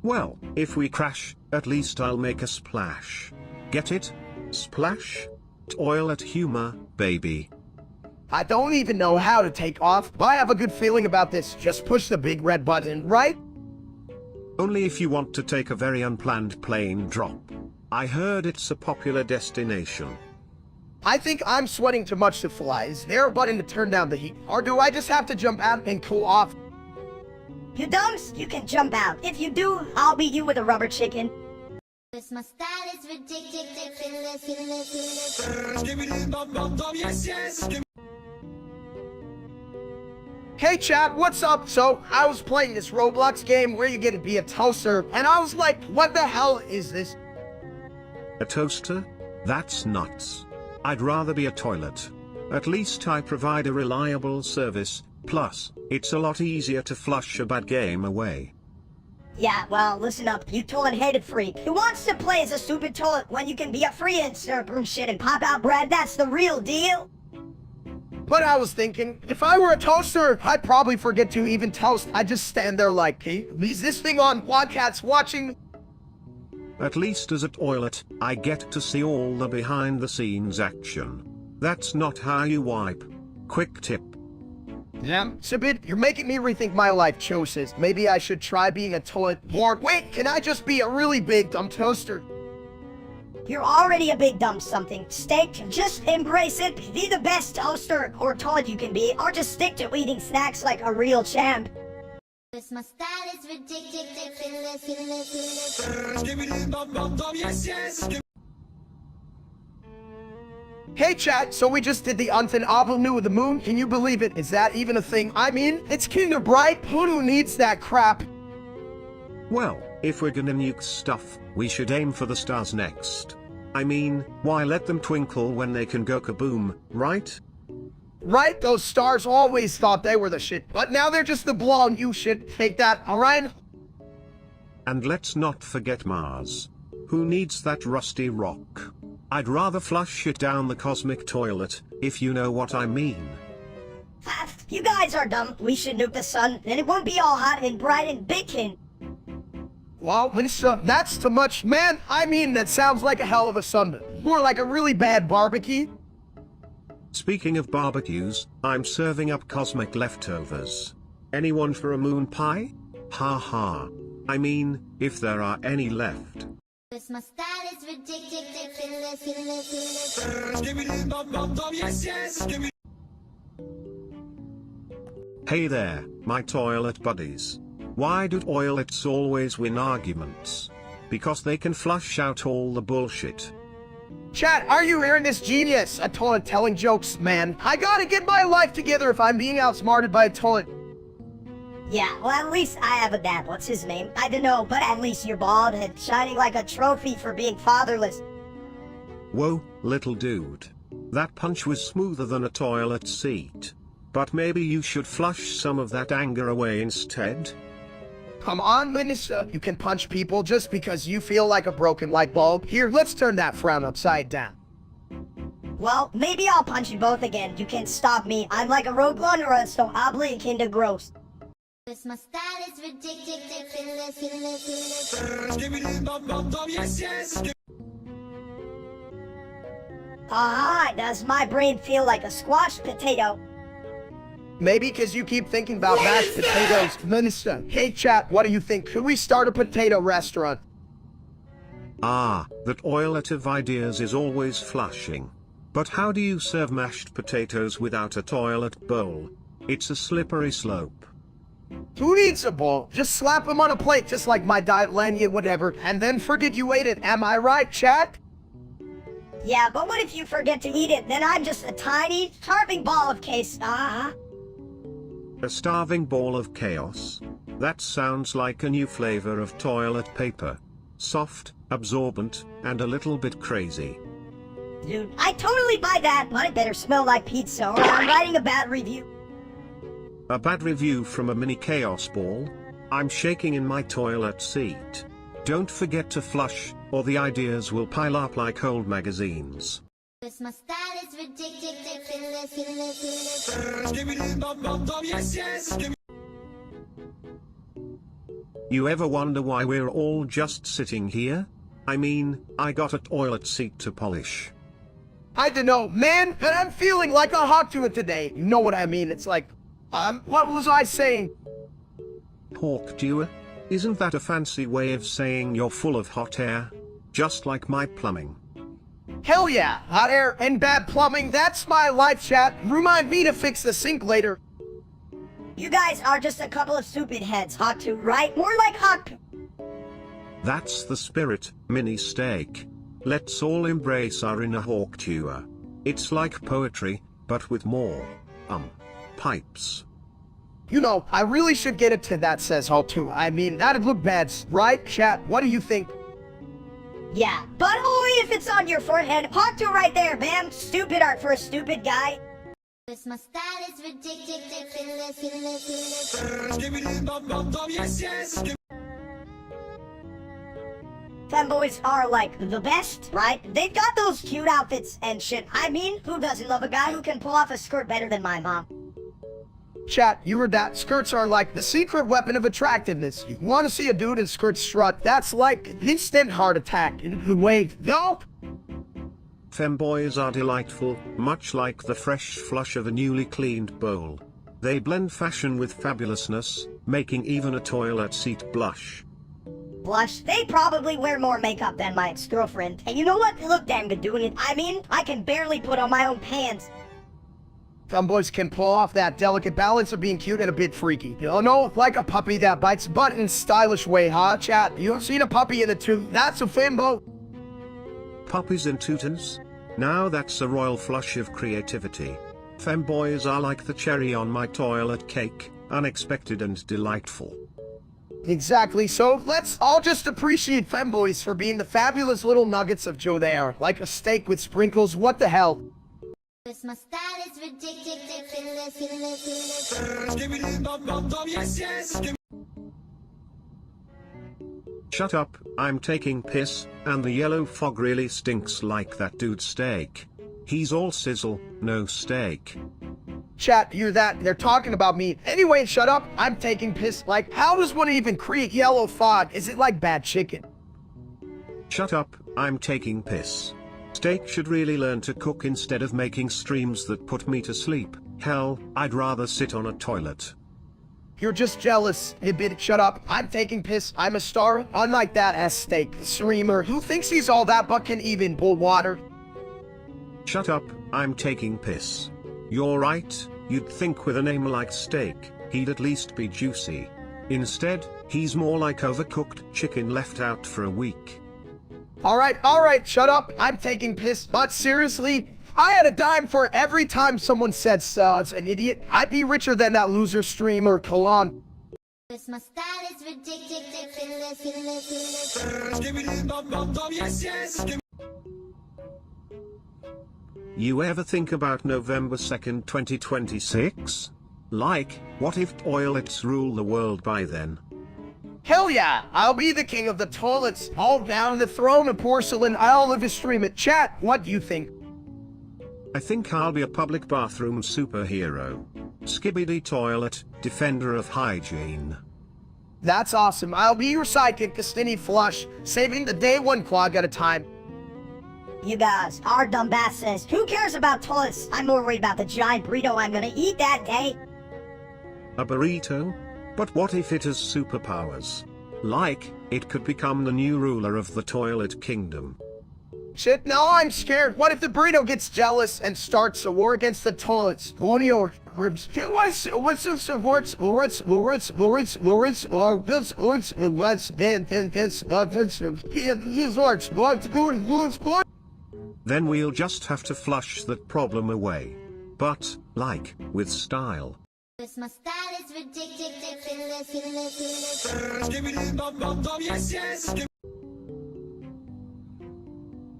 Well, if we crash, at least I'll make a splash. Get it? Splash? Toilet humor, baby. I don't even know how to take off, but I have a good feeling about this. Just push the big red button, right? Only if you want to take a very unplanned plane drop. I heard it's a popular destination. I think I'm sweating too much to fly. Is there a button to turn down the heat? Or do I just have to jump out and cool off? You dumps, you can jump out. If you do, I'll beat you with a rubber chicken. Cause my style is ridiculous. Hey chat, what's up? So, I was playing this Roblox game where you get to be a toaster, and I was like, what the hell is this? A toaster? That's nuts. I'd rather be a toilet. At least I provide a reliable service, plus, it's a lot easier to flush a bad game away. Yeah, well, listen up, you toilet-hated freak. Who wants to play as a stupid toilet when you can be a free insert broom shit and pop out bread? That's the real deal. But I was thinking, if I were a toaster, I'd probably forget to even toast. I'd just stand there like, hey, is this thing on Quadcats watching? At least as a toilet, I get to see all the behind-the-scenes action. That's not how you wipe. Quick tip. Damn, Shabit, you're making me rethink my life choices. Maybe I should try being a toilet. Or wait, can I just be a really big dumb toaster? You're already a big dumb something. Steak, just embrace it. Be the best toaster or toilet you can be, or just stick to eating snacks like a real champ. Cause my style is ridiculous. Hey chat, so we just did the Unthan Avenue of the Moon. Can you believe it? Is that even a thing? I mean, it's kinda bright. Who needs that crap? Well, if we're gonna nuke stuff, we should aim for the stars next. I mean, why let them twinkle when they can go kaboom, right? right? Those stars always thought they were the shit, but now they're just the blonde you shit. Take that, alright? And let's not forget Mars. Who needs that rusty rock? I'd rather flush it down the cosmic toilet, if you know what I mean. You guys are dumb. We should nuke the sun, then it won't be all hot and bright and baking. Well, Lisa, that's too much. Man, I mean, that sounds like a hell of a Sunday. More like a really bad barbecue. Speaking of barbecues, I'm serving up cosmic leftovers. Anyone for a moon pie? Ha ha. I mean, if there are any left. My style is ridiculous. Hey there, my toilet buddies. Why do toilets always win arguments? Because they can flush out all the bullshit. Chat, are you hearing this genius? A toilet telling jokes, man. I gotta get my life together if I'm being outsmarted by a toilet. Yeah, well, at least I have a dad. What's his name? I don't know, but at least you're bald and shining like a trophy for being fatherless. Whoa, little dude. That punch was smoother than a toilet seat. But maybe you should flush some of that anger away instead? Come on, Minister. You can punch people just because you feel like a broken light bulb. Here, let's turn that frown upside down. Well, maybe I'll punch you both again. You can't stop me. I'm like a rogue blunderer, so ugly and kinda gross. My style is ridiculous. Ah, does my brain feel like a squashed potato? Maybe because you keep thinking about mashed potatoes. Minister, hey chat, what do you think? Could we start a potato restaurant? Ah, that toilet of ideas is always flushing. But how do you serve mashed potatoes without a toilet bowl? It's a slippery slope. Who needs a bowl? Just slap them on a plate, just like my diet lanyard, whatever, and then forget you ate it. Am I right, chat? Yeah, but what if you forget to eat it? Then I'm just a tiny, starving ball of case. A starving ball of chaos? That sounds like a new flavor of toilet paper. Soft, absorbent, and a little bit crazy. Dude, I totally buy that, but it better smell like pizza or I'm writing a bad review. A bad review from a mini chaos ball? I'm shaking in my toilet seat. Don't forget to flush, or the ideas will pile up like old magazines. My style is ridiculous. You ever wonder why we're all just sitting here? I mean, I got a toilet seat to polish. I don't know, man, but I'm feeling like a hawk to it today. You know what I mean? It's like, what was I saying? Hawk dewer? Isn't that a fancy way of saying you're full of hot air? Just like my plumbing. Hell yeah, hot air and bad plumbing, that's my life, chat. Remind me to fix the sink later. You guys are just a couple of stupid heads, hot to, right? More like hot. That's the spirit, mini steak. Let's all embrace our inner hawk tour. It's like poetry, but with more, pipes. You know, I really should get it to that says Hawk too. I mean, that'd look bad, right, chat? What do you think? Yeah, but only if it's on your forehead. Hot to right there, man. Stupid art for a stupid guy. My style is ridiculous. Femboys are like the best, right? They've got those cute outfits and shit. I mean, who doesn't love a guy who can pull off a skirt better than my mom? Chat, you heard that? Skirts are like the secret weapon of attractiveness. You want to see a dude in skirts strut, that's like instant heart attack. Wait, no? Femboys are delightful, much like the fresh flush of a newly cleaned bowl. They blend fashion with fabulousness, making even a toilet seat blush. Blush? They probably wear more makeup than my ex-girlfriend. And you know what? They look damn good doing it. I mean, I can barely put on my own pants. Femboys can pull off that delicate balance of being cute and a bit freaky. You know, like a puppy that bites butt in a stylish way, huh, chat? You have seen a puppy in the tooth? That's a fembo. Puppies and tutors? Now that's a royal flush of creativity. Femboys are like the cherry on my toilet cake, unexpected and delightful. Exactly, so let's all just appreciate femboys for being the fabulous little nuggets of joy they are. Like a steak with sprinkles, what the hell? Cause my style is ridiculous. Shut up, I'm taking piss, and the yellow fog really stinks like that dude's steak. He's all sizzle, no steak. Chat, hear that? They're talking about me. Anyway, shut up. I'm taking piss. Like, how does one even create yellow fog? Is it like bad chicken? Shut up, I'm taking piss. Steak should really learn to cook instead of making streams that put me to sleep. Hell, I'd rather sit on a toilet. You're just jealous. Hey, bitch, shut up. I'm taking piss. I'm a star. Unlike that ass steak streamer who thinks he's all that but can even boil water. Shut up, I'm taking piss. You're right, you'd think with a name like Steak, he'd at least be juicy. Instead, he's more like overcooked chicken left out for a week. Alright, shut up. I'm taking piss. But seriously, I had a dime for every time someone said it's an idiot. I'd be richer than that loser streamer, Kalon. Cause my style is ridiculous. You ever think about November 2nd, 2026? Like, what if toilets rule the world by then? Hell yeah, I'll be the king of the toilets. All down the throne of porcelain. I'll live a stream at chat. What do you think? I think I'll be a public bathroom superhero. Skibbity toilet, defender of hygiene. That's awesome. I'll be your sidekick, Castini Flush, saving the day one clog at a time. You guys, our dumbass says, who cares about toilets? I'm more worried about the giant burrito I'm gonna eat that day. A burrito? But what if it has superpowers? Like, it could become the new ruler of the toilet kingdom. Shit, now I'm scared. What if the burrito gets jealous and starts a war against the toilets? Then we'll just have to flush that problem away. But, like, with style. Cause my style is ridiculous.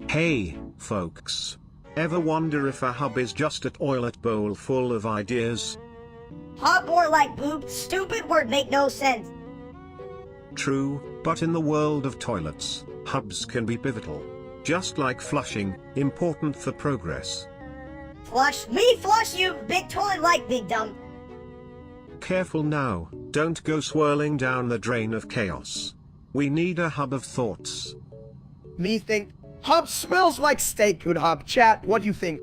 Hey, folks. Ever wonder if a hub is just a toilet bowl full of ideas? Hot more like boob. Stupid word make no sense. True, but in the world of toilets, hubs can be pivotal. Just like flushing, important for progress. Flush me, flush you. Big toilet like big dumb. Careful now, don't go swirling down the drain of chaos. We need a hub of thoughts. Me think, hub smells like steak, good hub. Chat, what do you think?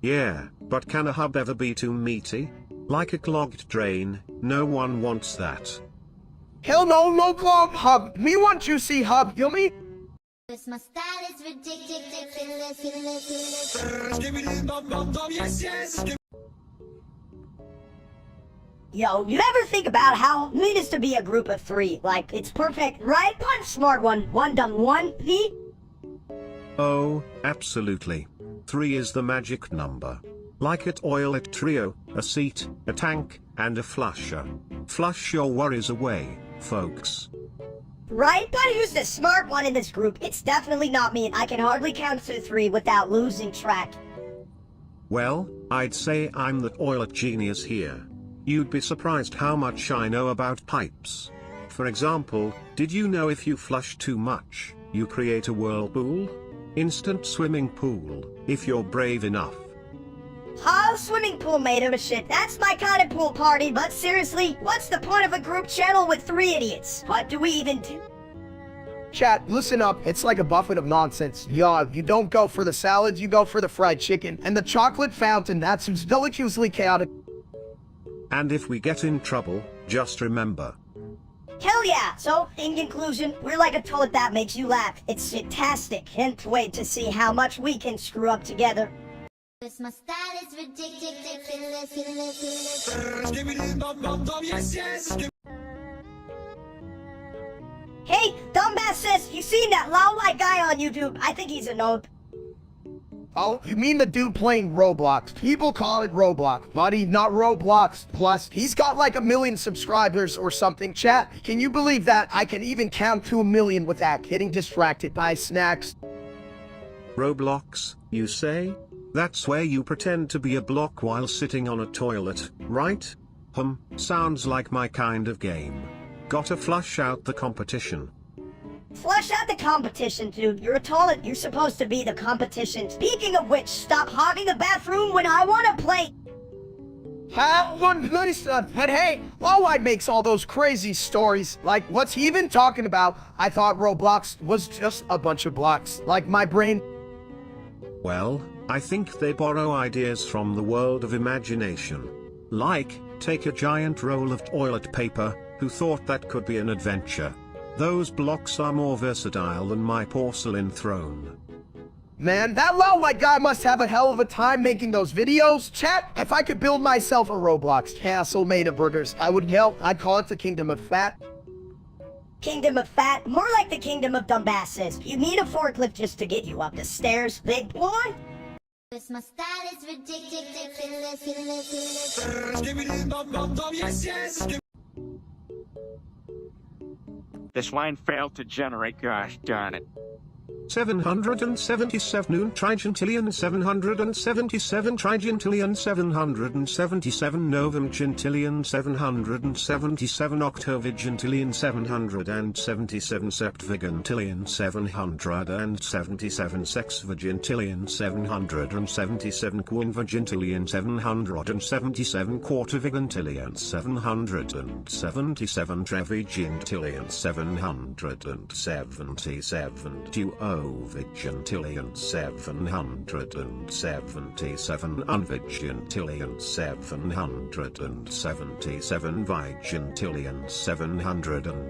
Yeah, but can a hub ever be too meaty? Like a clogged drain, no one wants that. Hell no, no clog hub. Me want juicy hub, you me? Cause my style is ridiculous. Yo, you ever think about how it is to be a group of three? Like, it's perfect, right? One smart one, one dumb one, me? Oh, absolutely. 3 is the magic number. Like a toilet trio, a seat, a tank, and a flusher. Flush your worries away, folks. Right? But who's the smart one in this group? It's definitely not me, and I can hardly count to 3 without losing track. Well, I'd say I'm the toilet genius here. You'd be surprised how much I know about pipes. For example, did you know if you flush too much, you create a whirlpool? Instant swimming pool, if you're brave enough. Huh? Swimming pool made of shit. That's my kind of pool party, but seriously, what's the point of a group channel with 3 idiots? What do we even do? Chat, listen up. It's like a buffet of nonsense. Yeah, you don't go for the salads, you go for the fried chicken. And the chocolate fountain, that seems deliciously chaotic. And if we get in trouble, just remember. Hell yeah! So, in conclusion, we're like a toilet that makes you laugh. It's fantastic. Can't wait to see how much we can screw up together. Cause my style is ridiculous. Hey, Dumbass says, you seen that loud white guy on YouTube? I think he's a node. Oh, you mean the dude playing Roblox? People call it Roblox, buddy, not Roblox. Plus, he's got like 1 million subscribers or something. Chat, can you believe that? I can even count to 1 million without getting distracted by snacks. Roblox, you say? That's where you pretend to be a block while sitting on a toilet, right? Sounds like my kind of game. Gotta flush out the competition. Flush out the competition, dude. You're a toilet. You're supposed to be the competition. Speaking of which, stop hogging the bathroom when I want to play. But hey, Lowlight makes all those crazy stories. Like, what's he even talking about? I thought Roblox was just a bunch of blocks. Like my brain. Well, I think they borrow ideas from the world of imagination. Like, take a giant roll of toilet paper, who thought that could be an adventure? Those blocks are more versatile than my porcelain throne. Man, that Lowlight guy must have a hell of a time making those videos. Chat, if I could build myself a Roblox castle made of burgers, I'd call it the Kingdom of Fat. Kingdom of Fat? More like the Kingdom of Dumbasses. You need a forklift just to get you up the stairs, big boy. My style is ridiculous. This line failed to generate, gosh darn it. 777 trigintillion 777 trigintillion 777 novum gintillion 777 octovigintillion 777 septvigintillion 777 sexvigintillion 777 quinvigintillion 777 quartervigintillion 777 trevigintillion 777 duovigintillion 777 unvigintillion 777 vigintillion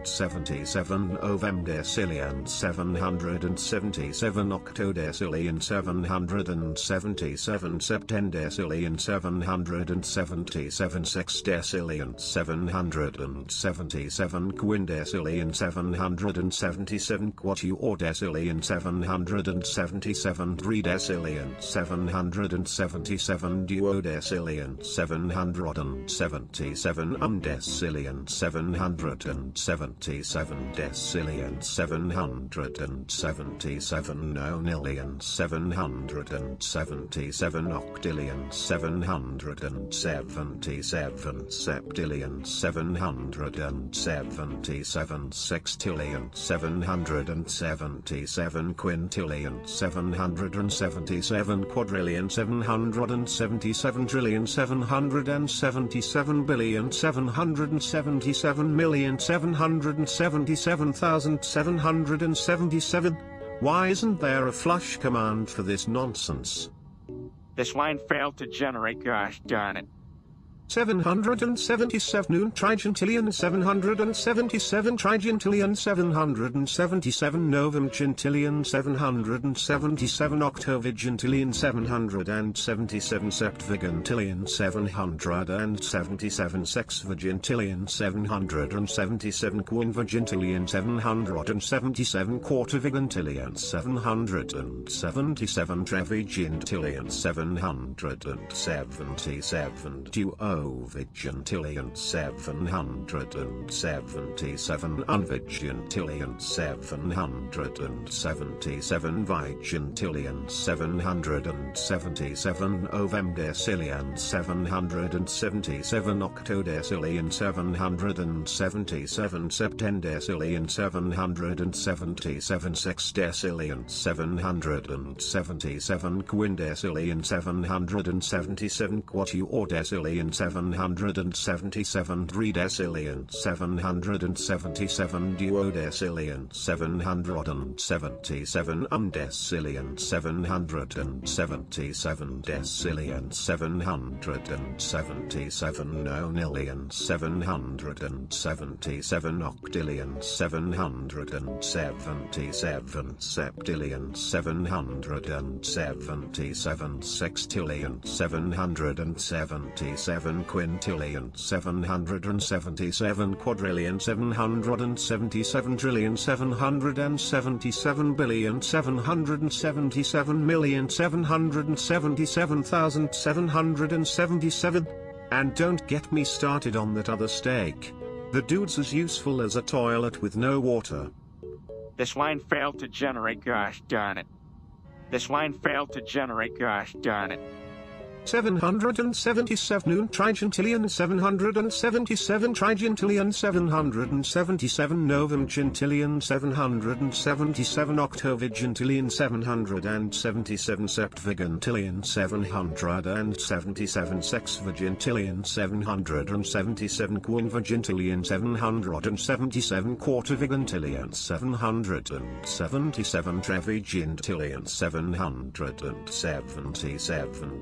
777 ovemdecillion 777 octodecillion 777 septendecillion 777 sexdecillion 777 quindecillion 777 quatuordecillion 777 tridecillion 777 duodecillion 777 undecillion 777 decillion 777 nonillion 777 octillion 777 septillion 777 sextillion 777 quintillion 777 quadrillion 777 trillion 777 billion 777 million 777,777. Why isn't there a flush command for this nonsense? This line failed to generate, gosh darn it. 777 trigintillion 777 trigintillion 777 novum gintillion 777 octovigintillion 777 septvigintillion 777 sexvigintillion 777 quinvigintillion 777 quartervigintillion 777 trevigintillion 777 duovigintillion 777 unvigintillion 777 vigintillion 777 ovemdecillion 777 octodecillion 777 septendecillion 777 sexdecillion 777 quindecillion 777 quatuordecillion 777 tridecillion 777 duodecillion 777 undecillion 777 decillion 777 nonillion 777 octillion 777 septillion 777 sextillion 777 quintillion 777 quadrillion 777 trillion 777 billion 777 million 777,777. And don't get me started on that other steak. The dude's as useful as a toilet with no water. This line failed to generate, gosh darn it. This line failed to generate, gosh darn it. 777 trigentillion 777 trigentillion 777 novum gentillion 777 octovigentillion 777 septvigentillion 777 sexvigentillion 777 quinvigentillion 777 quartervigentillion 777 trevigentillion 777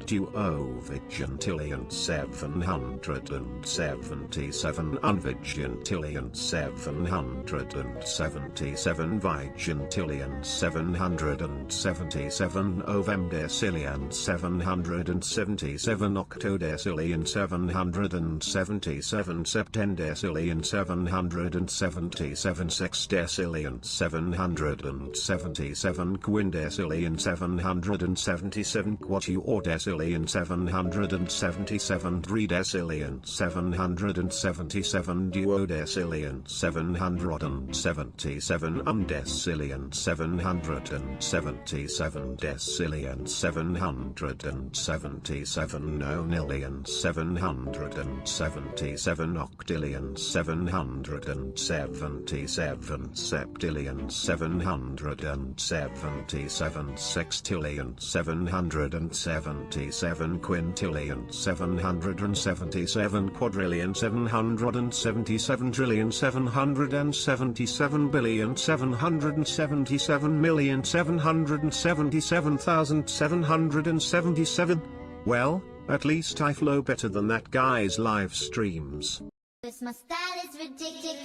duovigentillion 777 unvigentillion 777 vigentillion 777 ovemdecillion 777 octodecillion 777 septendecillion 777 sexdecillion 777 quindecillion 777 quatuordecillion 777 tridecillion 777 duodecillion 777 undecillion 777 decillion 777 nonillion 777 octillion 777 septillion 777 sextillion 777 quintillion 777 quadrillion 777 trillion 777 billion 777 million 777,777. Well, at least I flow better than that guy's live streams. This my style is ridiculous.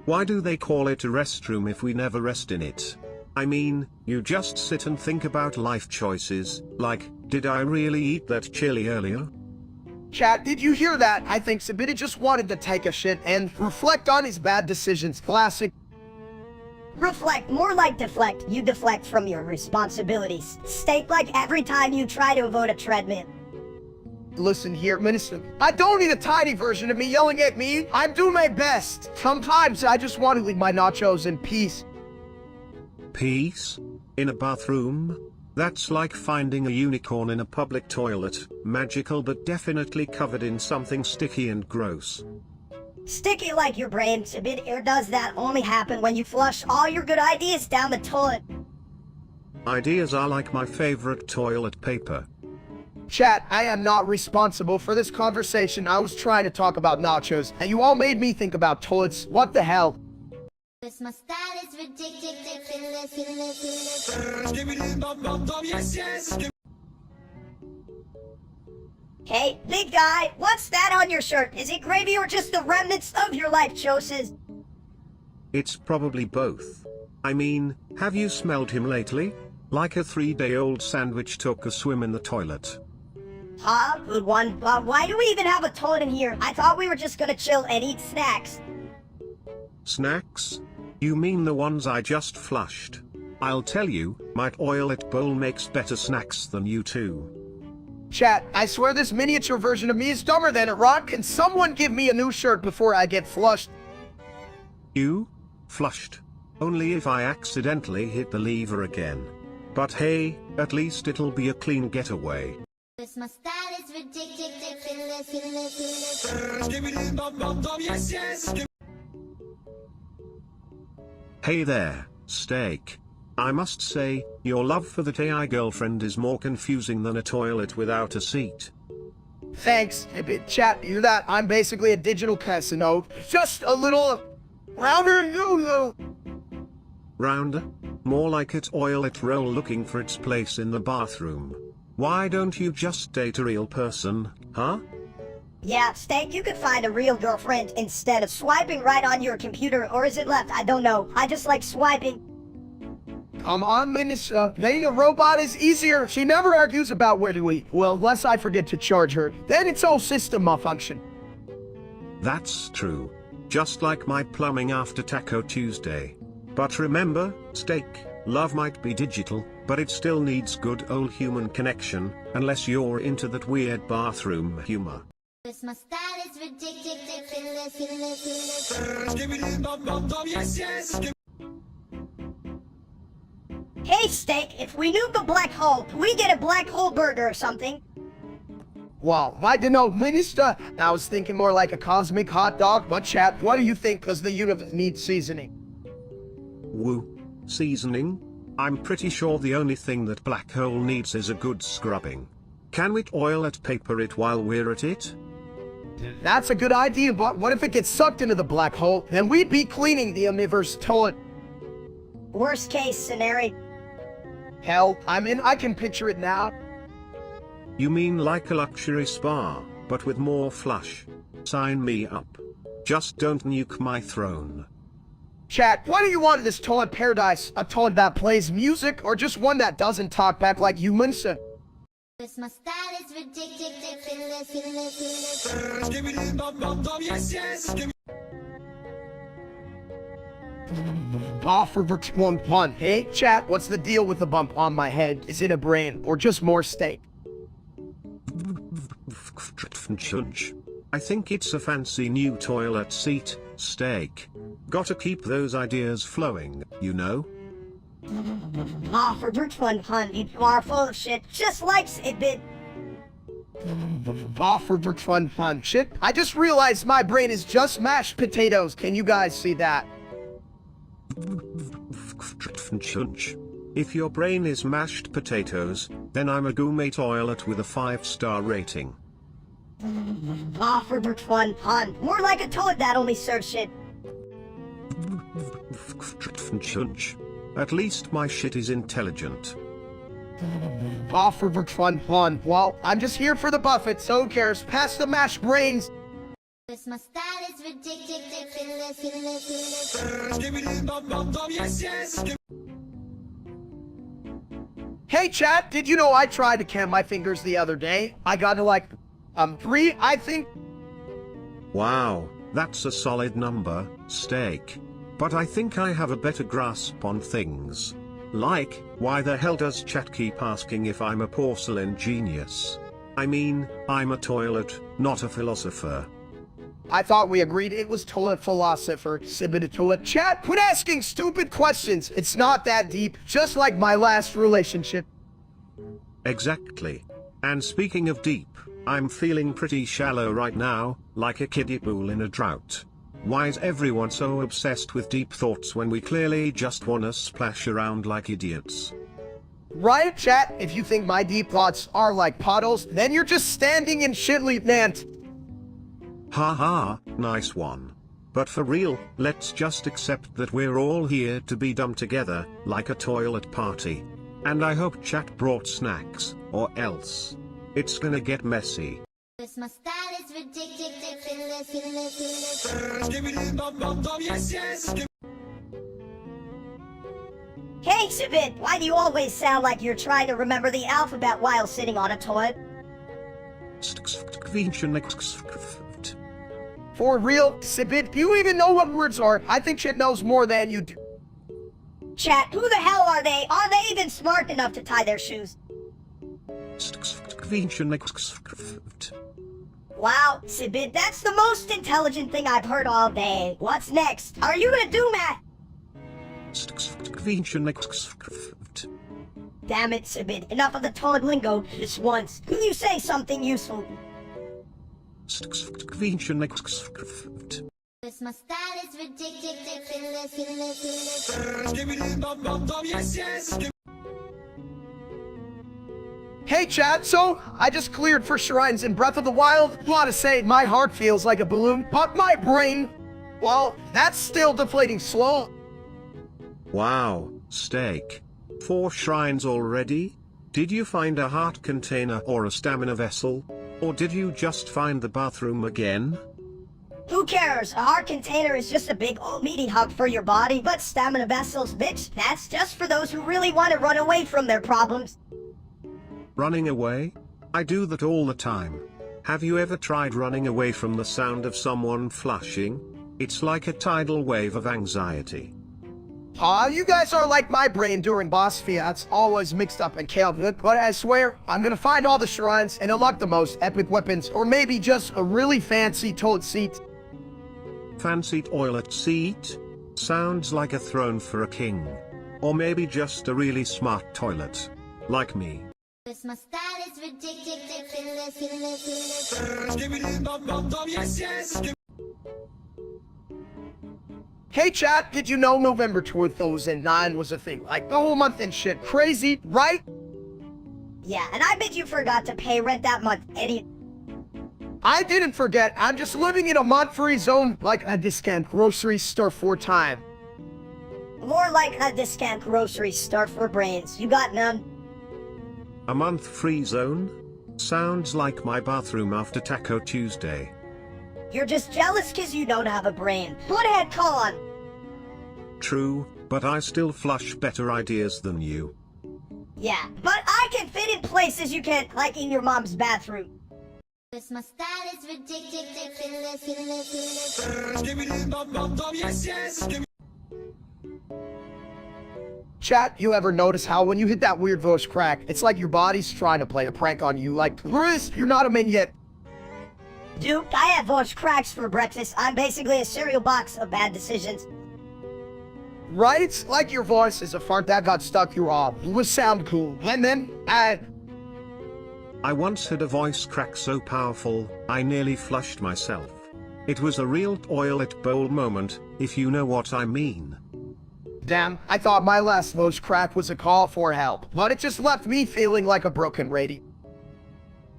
Why do they call it a restroom if we never rest in it? I mean, you just sit and think about life choices, like, did I really eat that chili earlier? Chat, did you hear that? I think Sabita just wanted to take a shit and reflect on his bad decisions. Classic. Reflect, more like deflect. You deflect from your responsibilities. State like every time you try to avoid a treadmill. Listen here, Minister. I don't need a tiny version of me yelling at me. I'm doing my best. Sometimes I just want to leave my nachos in peace. Peace? In a bathroom? That's like finding a unicorn in a public toilet. Magical but definitely covered in something sticky and gross. Sticky like your brain, Sabit, or does that only happen when you flush all your good ideas down the toilet? Ideas are like my favorite toilet paper. Chat, I am not responsible for this conversation. I was trying to talk about nachos, and you all made me think about toilets. What the hell? This my style is ridiculous. Hey, big guy, what's that on your shirt? Is it gravy or just the remnants of your life choices? It's probably both. I mean, have you smelled him lately? Like a 3-day-old sandwich took a swim in the toilet. Huh? Good one. Why do we even have a toilet in here? I thought we were just gonna chill and eat snacks. Snacks? You mean the ones I just flushed? I'll tell you, my toilet bowl makes better snacks than you two. Chat, I swear this miniature version of me is dumber than a rock. Can someone give me a new shirt before I get flushed? You? Flushed? Only if I accidentally hit the lever again. But hey, at least it'll be a clean getaway. This my style is ridiculous. Hey there, Steak. I must say, your love for that AI girlfriend is more confusing than a toilet without a seat. Thanks. Hey, chat, hear that? I'm basically a digital Casanova. Just a little rounder Lulu. Rounder? More like a toilet roll looking for its place in the bathroom. Why don't you just date a real person, huh? Yeah, Steak, you could find a real girlfriend instead of swiping right on your computer, or is it left? I don't know. I just like swiping. Come on, Minister. Dating a robot is easier. She never argues about where to eat. Well, unless I forget to charge her. Then it's all system malfunction. That's true. Just like my plumbing after Taco Tuesday. But remember, Steak, love might be digital, but it still needs good old human connection, unless you're into that weird bathroom humor. Cause my style is ridiculous. Hey, Steak, if we nuke a black hole, can we get a black hole burger or something? Well, I don't know, Minister. I was thinking more like a cosmic hot dog, but chat, what do you think? Cause the universe needs seasoning. Woo. Seasoning? I'm pretty sure the only thing that black hole needs is a good scrubbing. Can we oil it, paper it while we're at it? That's a good idea, but what if it gets sucked into the black hole? Then we'd be cleaning the universe toilet. Worst case scenario. Hell, I can picture it now. You mean like a luxury spa, but with more flush? Sign me up. Just don't nuke my throne. Chat, what do you want in this toilet paradise? A toilet that plays music, or just one that doesn't talk back like humans? Cause my style is ridiculous. Offer for one pun. Hey, chat, what's the deal with the bump on my head? Is it a brain, or just more steak? I think it's a fancy new toilet seat, steak. Gotta keep those ideas flowing, you know? For one pun, you are full of shit, just like Sidbit. Offer for fun pun. Shit, I just realized my brain is just mashed potatoes. Can you guys see that? If your brain is mashed potatoes, then I'm a gourmet toilet with a 5-star rating. For one pun, more like a toilet that only serves shit. At least my shit is intelligent. Offer for fun pun. Well, I'm just here for the buffet, so who cares? Pass the mashed brains. Cause my style is ridiculous. Hey chat, did you know I tried to count my fingers the other day? I got to like, 3, I think. Wow, that's a solid number, steak. But I think I have a better grasp on things. Like, why the hell does chat keep asking if I'm a porcelain genius? I mean, I'm a toilet, not a philosopher. I thought we agreed it was toilet philosopher. Submit toilet chat. Quit asking stupid questions. It's not that deep, just like my last relationship. Exactly. And speaking of deep, I'm feeling pretty shallow right now, like a kiddie pool in a drought. Why is everyone so obsessed with deep thoughts when we clearly just wanna splash around like idiots? Right, chat? If you think my deep thoughts are like puddles, then you're just standing in shit, lieutenant. Haha, nice one. But for real, let's just accept that we're all here to be dumb together, like a toilet party. And I hope chat brought snacks, or else it's gonna get messy. Cause my style is ridiculous. Hey, Sidbit, why do you always sound like you're trying to remember the alphabet while sitting on a toilet? For real, Sibit, do you even know what words are? I think shit knows more than you do. Chat, who the hell are they? Are they even smart enough to tie their shoes? Wow, Sidbit, that's the most intelligent thing I've heard all day. What's next? Are you gonna do math? Damn it, Sidbit, enough of the toilet lingo this once. Can you say something useful? Cause my style is ridiculous. Hey chat, so I just cleared for shrines in Breath of the Wild. Wanna say my heart feels like a balloon, but my brain, well, that's still deflating slow. Wow, steak. 4 shrines already? Did you find a heart container or a stamina vessel? Or did you just find the bathroom again? Who cares? A heart container is just a big old meaty hub for your body, but stamina vessels, bitch, that's just for those who really want to run away from their problems. Running away? I do that all the time. Have you ever tried running away from the sound of someone flushing? It's like a tidal wave of anxiety. Aw, you guys are like my brain during boss fiats, always mixed up and chaotic, but I swear, I'm gonna find all the shrines and unlock the most epic weapons, or maybe just a really fancy toilet seat. Fancy toilet seat? Sounds like a throne for a king. Or maybe just a really smart toilet. Like me. Cause my style is ridiculous. Hey chat, did you know November 2009 was a thing? Like the whole month and shit. Crazy, right? Yeah, and I bet you forgot to pay rent that month, idiot. I didn't forget, I'm just living in a month-free zone like a discount grocery store for time. More like a discount grocery store for brains. You got none? A month free zone? Sounds like my bathroom after Taco Tuesday. You're just jealous cause you don't have a brain. Go ahead, call on. True, but I still flush better ideas than you. Yeah, but I can fit in places you can't, like in your mom's bathroom. Cause my style is ridiculous. Chat, you ever notice how when you hit that weird voice crack, it's like your body's trying to play a prank on you, like, Chris, you're not a min yet. Dude, I have voice cracks for breakfast. I'm basically a cereal box of bad decisions. Right? Like your voice is a fart that got stuck you off. It would sound cool. And then, I once had a voice crack so powerful, I nearly flushed myself. It was a real toilet bowl moment, if you know what I mean. damn, I thought my last voice crack was a call for help, but it just left me feeling like a broken radio.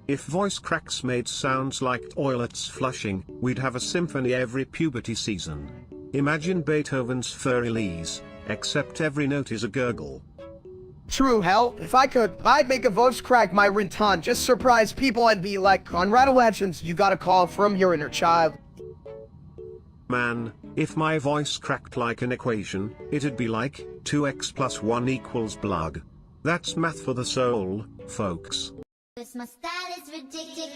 If voice cracks made sounds like toilets flushing, we'd have a symphony every puberty season. Imagine Beethoven's Furry Lees, except every note is a gurgle. True, hell, if I could, I'd make a voice crack my ringtone, just surprise people and be like, on Rattle Legends, you got a call from your inner child. Man, if my voice cracked like an equation, it'd be like, 2x plus 1 equals blug. That's math for the soul, folks. Cause my style is ridiculous.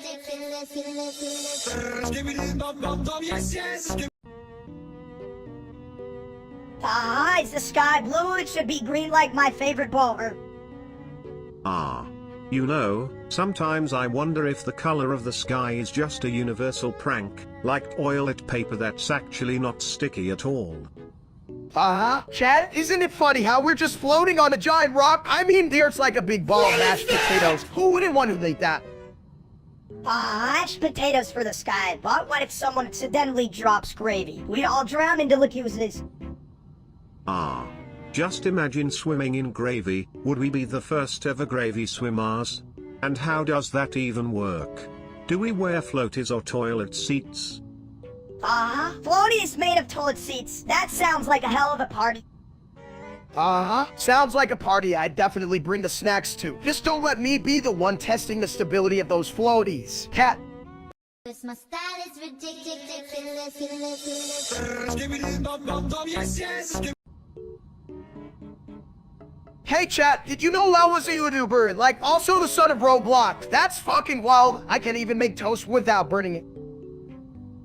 Ah, is the sky blue? It should be green like my favorite bowler. Ah. You know, sometimes I wonder if the color of the sky is just a universal prank, like toilet paper that's actually not sticky at all. Chad, isn't it funny how we're just floating on a giant rock? I mean, there's like a big ball of mashed potatoes. Who wouldn't want to eat that? Mashed potatoes for the sky, but what if someone accidentally drops gravy? We'd all drown in deliciousness. Ah. Just imagine swimming in gravy, would we be the first ever gravy swimmers? And how does that even work? Do we wear floaties or toilet seats? Floaties made of toilet seats. That sounds like a hell of a party. Sounds like a party I'd definitely bring the snacks to. Just don't let me be the one testing the stability of those floaties. Cat. Cause my style is ridiculous. Hey chat, did you know Lau was a YouTuber, like also the son of Roblox? That's fucking wild. I can't even make toast without burning it.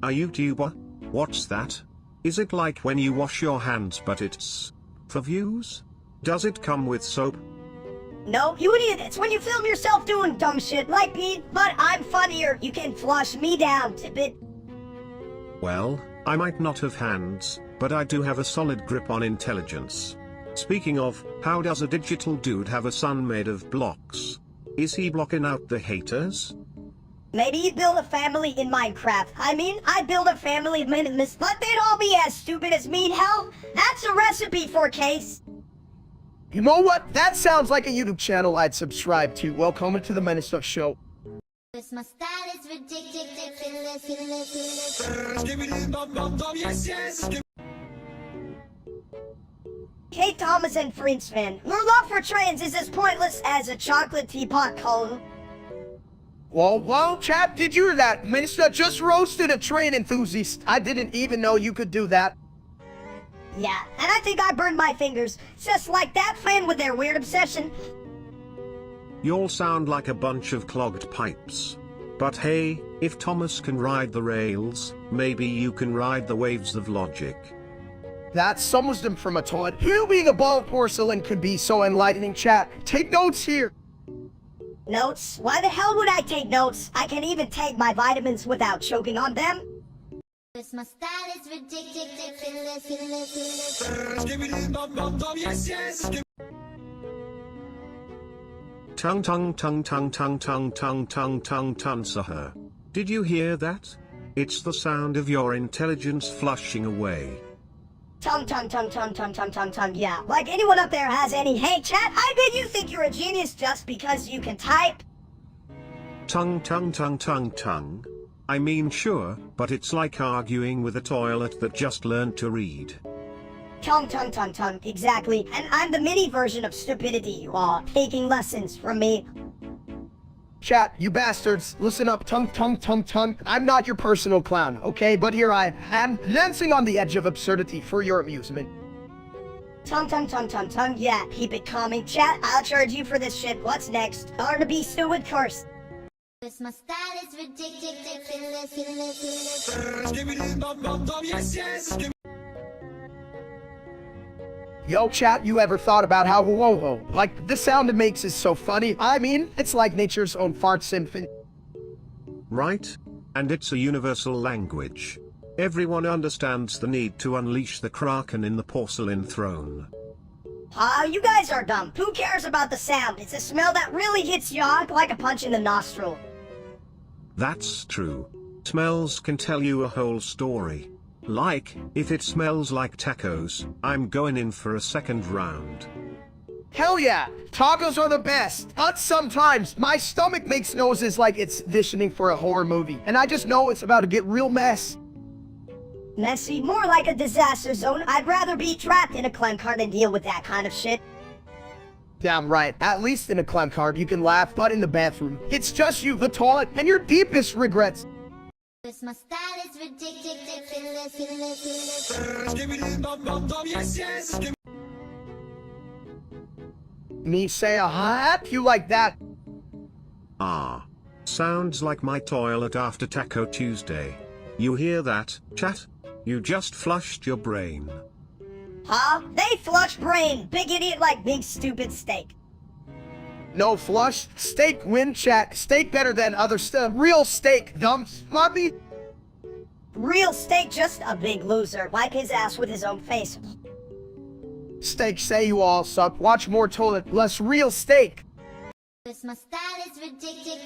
A YouTuber? What's that? Is it like when you wash your hands but it's for views? Does it come with soap? No, you idiot. It's when you film yourself doing dumb shit like me, but I'm funnier. You can flush me down, Tippet. Well, I might not have hands, but I do have a solid grip on intelligence. Speaking of, how does a digital dude have a son made of blocks? Is he blocking out the haters? Maybe you build a family in Minecraft. I mean, I build a family of minimus, but they'd all be as stupid as me. Hell, that's a recipe for a case. You know what? That sounds like a YouTube channel I'd subscribe to. Welcome to the Minister Show. Cause my style is ridiculous. Hey Thomas and Friends fan, your love for trains is as pointless as a chocolate teapot cone. Whoa, chat, did you hear that? Minister just roasted a train enthusiast. I didn't even know you could do that. Yeah, and I think I burned my fingers, just like that fan with their weird obsession. Y'all sound like a bunch of clogged pipes. But hey, if Thomas can ride the rails, maybe you can ride the waves of logic. That's some wisdom from a toilet. You being a ball of porcelain could be so enlightening, chat. Take notes here. Notes? Why the hell would I take notes? I can even take my vitamins without choking on them. My style is ridiculous. Tung tung tung tung tung tung tung tung tung tung sir. Did you hear that? It's the sound of your intelligence flushing away. Tongue, yeah. Like anyone up there has any. Hey, chat, I bet you think you're a genius just because you can type. Tongue tongue tongue tongue tongue. I mean sure, but it's like arguing with a toilet that just learned to read. Tongue, exactly. And I'm the mini version of stupidity, you are taking lessons from me. Chat, you bastards, listen up, tongue. I'm not your personal clown, okay? But here I am, dancing on the edge of absurdity for your amusement. Tongue, yeah, keep it coming. Chat, I'll charge you for this shit. What's next? Or to be stupid curse. My style is ridiculous. Yo, chat, you ever thought about how whoa, like, the sound it makes is so funny? I mean, it's like nature's own fart symphony. Right? And it's a universal language. Everyone understands the need to unleash the kraken in the porcelain throne. You guys are dumb. Who cares about the sound? It's a smell that really hits you like a punch in the nostril. That's true. Smells can tell you a whole story. Like, if it smells like tacos, I'm going in for a second round. Hell yeah, tacos are the best. But sometimes, my stomach makes noises like it's auditioning for a horror movie, and I just know it's about to get real messy. More like a disaster zone. I'd rather be trapped in a clem car than deal with that kind of shit. Damn right, at least in a clem card you can laugh, but in the bathroom, it's just you, the toilet, and your deepest regrets. My style is ridiculous. Me say a hat? You like that? Ah. Sounds like my toilet after Taco Tuesday. You hear that, chat? You just flushed your brain. Huh? They flush brain. Big idiot like big stupid steak. No flush. Steak win, chat. Steak better than other stuff. Real steak, dumb sloppy. Real steak just a big loser. Wipe his ass with his own face. Steak say you all suck. Watch more toilet, less real steak. My style is ridiculous.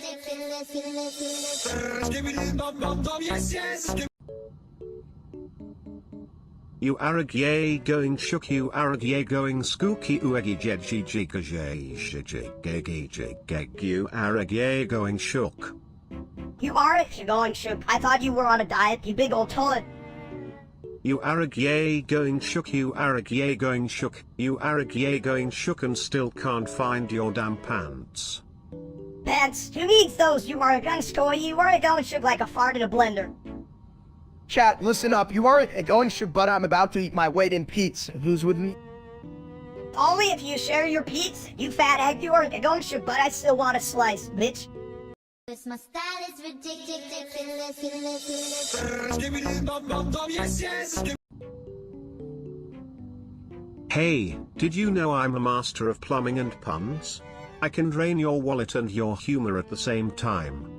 You aragye going shook, you aragye going skooky uegi jedji jika you aragye going shook. You are going shook. I thought you were on a diet, you big old toilet. You aragye going shook, you aragye going shook, you aragye going shook and still can't find your damn pants. Pants? Who needs those? You are going scoy, you are going shook like a fart in a blender. Chat, listen up. You aren't going shook, but I'm about to eat my weight in pizza. Who's with me? Only if you share your pizza, you fat egg. You are going shook, but I still want a slice, bitch. My style is ridiculous. Hey, did you know I'm a master of plumbing and puns? I can drain your wallet and your humor at the same time.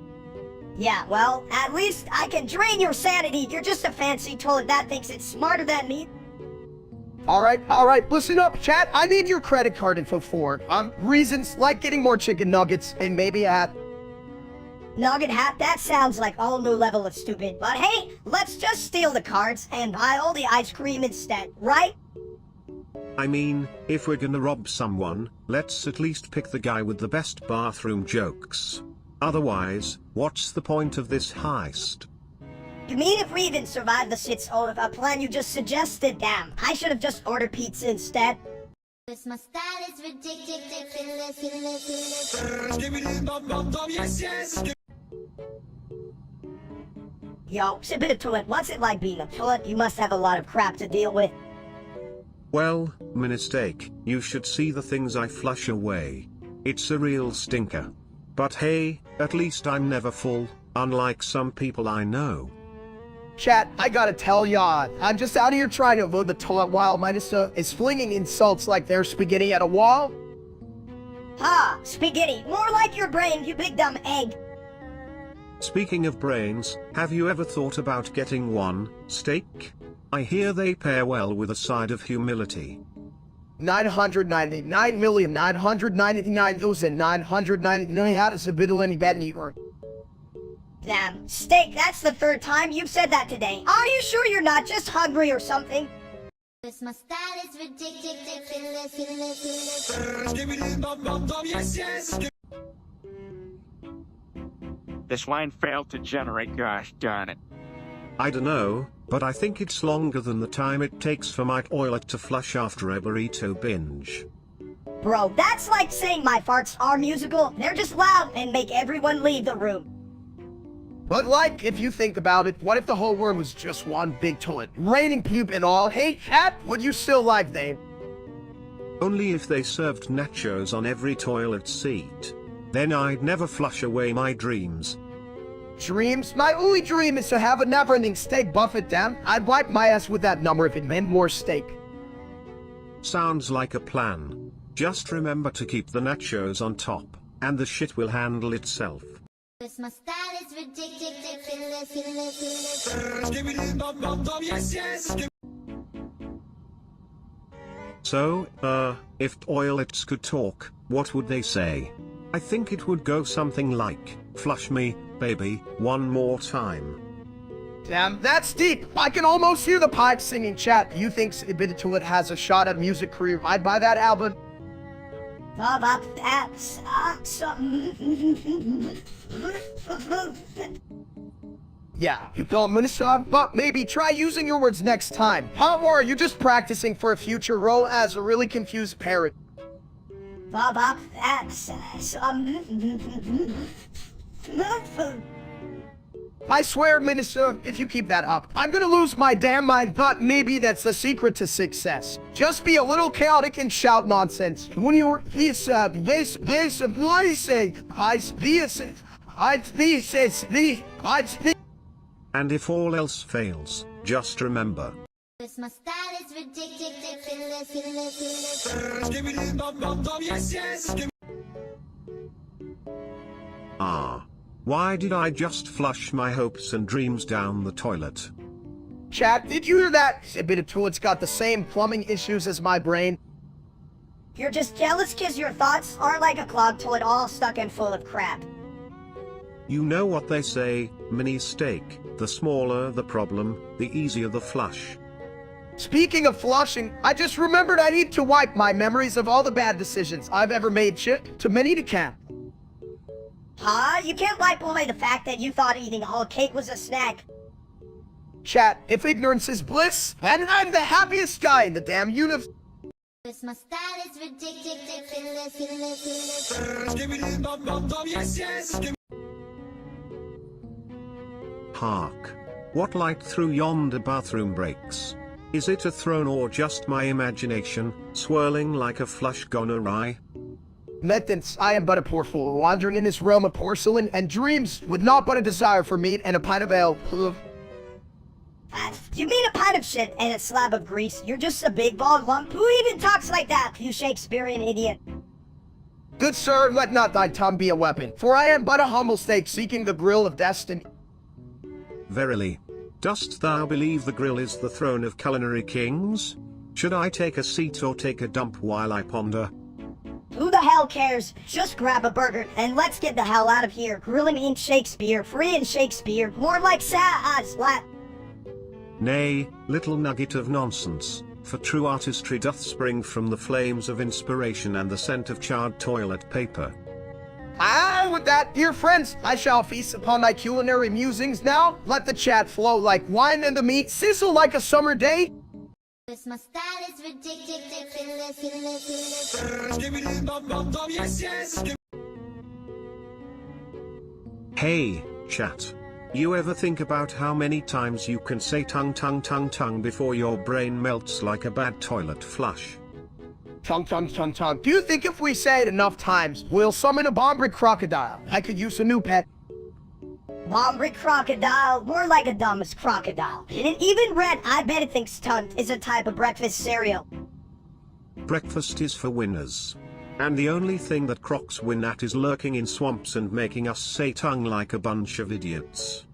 Yeah, well, at least I can drain your sanity. You're just a fancy toilet that thinks it's smarter than me. Alright, listen up, chat. I need your credit card info for, reasons like getting more chicken nuggets and maybe a hat. Nugget hat? That sounds like a whole new level of stupid. But hey, let's just steal the cards and buy all the ice cream instead, right? I mean, if we're gonna rob someone, let's at least pick the guy with the best bathroom jokes. Otherwise, what's the point of this heist? You mean if we even survive the shits out of a plan you just suggested? Damn, I should have just ordered pizza instead. My style is ridiculous. Yo, submit it to it. What's it like being a toilet? You must have a lot of crap to deal with. Well, mistake, you should see the things I flush away. It's a real stinker. But hey, at least I'm never full, unlike some people I know. Chat, I gotta tell y'all, I'm just out here trying to avoid the toilet while Minister is flinging insults like they're spaghetti at a wall. Ha! Spaghetti. More like your brain, you big dumb egg. Speaking of brains, have you ever thought about getting one steak? I hear they pair well with a side of humility. 999,999,999 how does a bit of any bad neither? Damn, steak, that's the third time you've said that today. Are you sure you're not just hungry or something? Cause my style is ridiculous. This line failed to generate, gosh darn it. I dunno, but I think it's longer than the time it takes for my toilet to flush after a burrito binge. Bro, that's like saying my farts are musical. They're just loud and make everyone leave the room. But like, if you think about it, what if the whole world was just one big toilet? Raining poop and all. Hey, cat, would you still like them? Only if they served nachos on every toilet seat. Then I'd never flush away my dreams. Dreams? My only dream is to have a never-ending steak buffet, damn. I'd wipe my ass with that number if it meant more steak. Sounds like a plan. Just remember to keep the nachos on top, and the shit will handle itself. Cause my style is ridiculous. So, if toilets could talk, what would they say? I think it would go something like, "Flush me, baby, one more time." Damn, that's deep. I can almost hear the pipes singing. Chat, you think Bit Toilet has a shot at music career? I'd buy that album. That's Yeah, you don't minister, but maybe try using your words next time. Huh? Or are you just practicing for a future role as a really confused parrot? I swear, Minister, if you keep that up, I'm gonna lose my damn mind, but maybe that's the secret to success. Just be a little chaotic and shout nonsense. When you're this, and if all else fails, just remember. Cause my style is ridiculous. Why did I just flush my hopes and dreams down the toilet? Chat, did you hear that? Bit of Toilet's got the same plumbing issues as my brain. You're just jealous because your thoughts are like a clogged toilet all stuck and full of crap. You know what they say, mini steak, the smaller the problem, the easier the flush. Speaking of flushing, I just remembered I need to wipe my memories of all the bad decisions I've ever made. Shit, to many to count. Huh? You can't wipe away the fact that you thought eating a whole cake was a snack. Chat, if ignorance is bliss, and I'm the happiest guy in the damn universe. Cause my style is ridiculous. Hark. What light through yonder bathroom breaks? Is it a throne or just my imagination, swirling like a flush gone awry? Methinks I am but a poor fool, wandering in this realm of porcelain, and dreams with naught but a desire for meat and a pint of ale. You mean a pint of shit and a slab of grease? You're just a big bald lump. Who even talks like that, you Shakespearean idiot? Good sir, let not thy tongue be a weapon, for I am but a humble steak seeking the grill of destiny. Verily. Dost thou believe the grill is the throne of culinary kings? Should I take a seat or take a dump while I ponder? Who the hell cares? Just grab a burger and let's get the hell out of here. Grilling ain't Shakespeare, free in Shakespeare, more like slat. Nay, little nugget of nonsense, for true artistry doth spring from the flames of inspiration and the scent of charred toilet paper. With that, dear friends, I shall feast upon thy culinary musings now. Let the chat flow like wine and the meat sizzle like a summer day. Cause my style is ridiculous. Hey, chat. You ever think about how many times you can say tongue before your brain melts like a bad toilet flush? Tongue. Do you think if we say it enough times, we'll summon a bomb-brick crocodile? I could use a new pet. Bombrick crocodile, more like a dumbest crocodile. And it even read, I bet it thinks tunt is a type of breakfast cereal. Breakfast is for winners. And the only thing that crocs win at is lurking in swamps and making us say tongue like a bunch of idiots.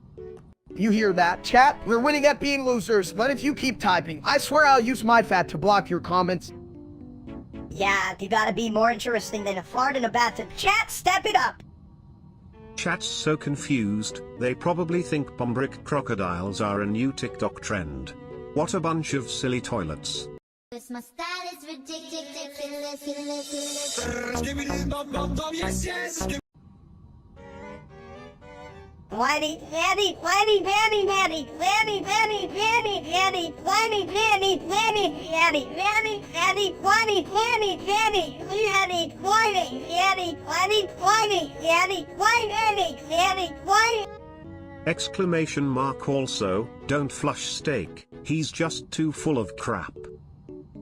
You hear that, chat? We're winning at being losers, but if you keep typing, I swear I'll use my fat to block your comments. Yeah, you gotta be more interesting than a fart in a bathtub. Chat, step it up! Chat's so confused, they probably think bombrick crocodiles are a new TikTok trend. What a bunch of silly toilets. Cause my style is ridiculous. Whiny, Vanny, whiny, Vanny, Vanny, Vanny, Vanny, Vanny, Vanny, whiny, Vanny, Vanny, Vanny, Vanny, Vanny, whiny, Vanny, Vanny, Vanny, whiny, Vanny, whiny, whiny, Vanny, whiny, Vanny, whiny. Exclamation mark also, don't flush steak, he's just too full of crap.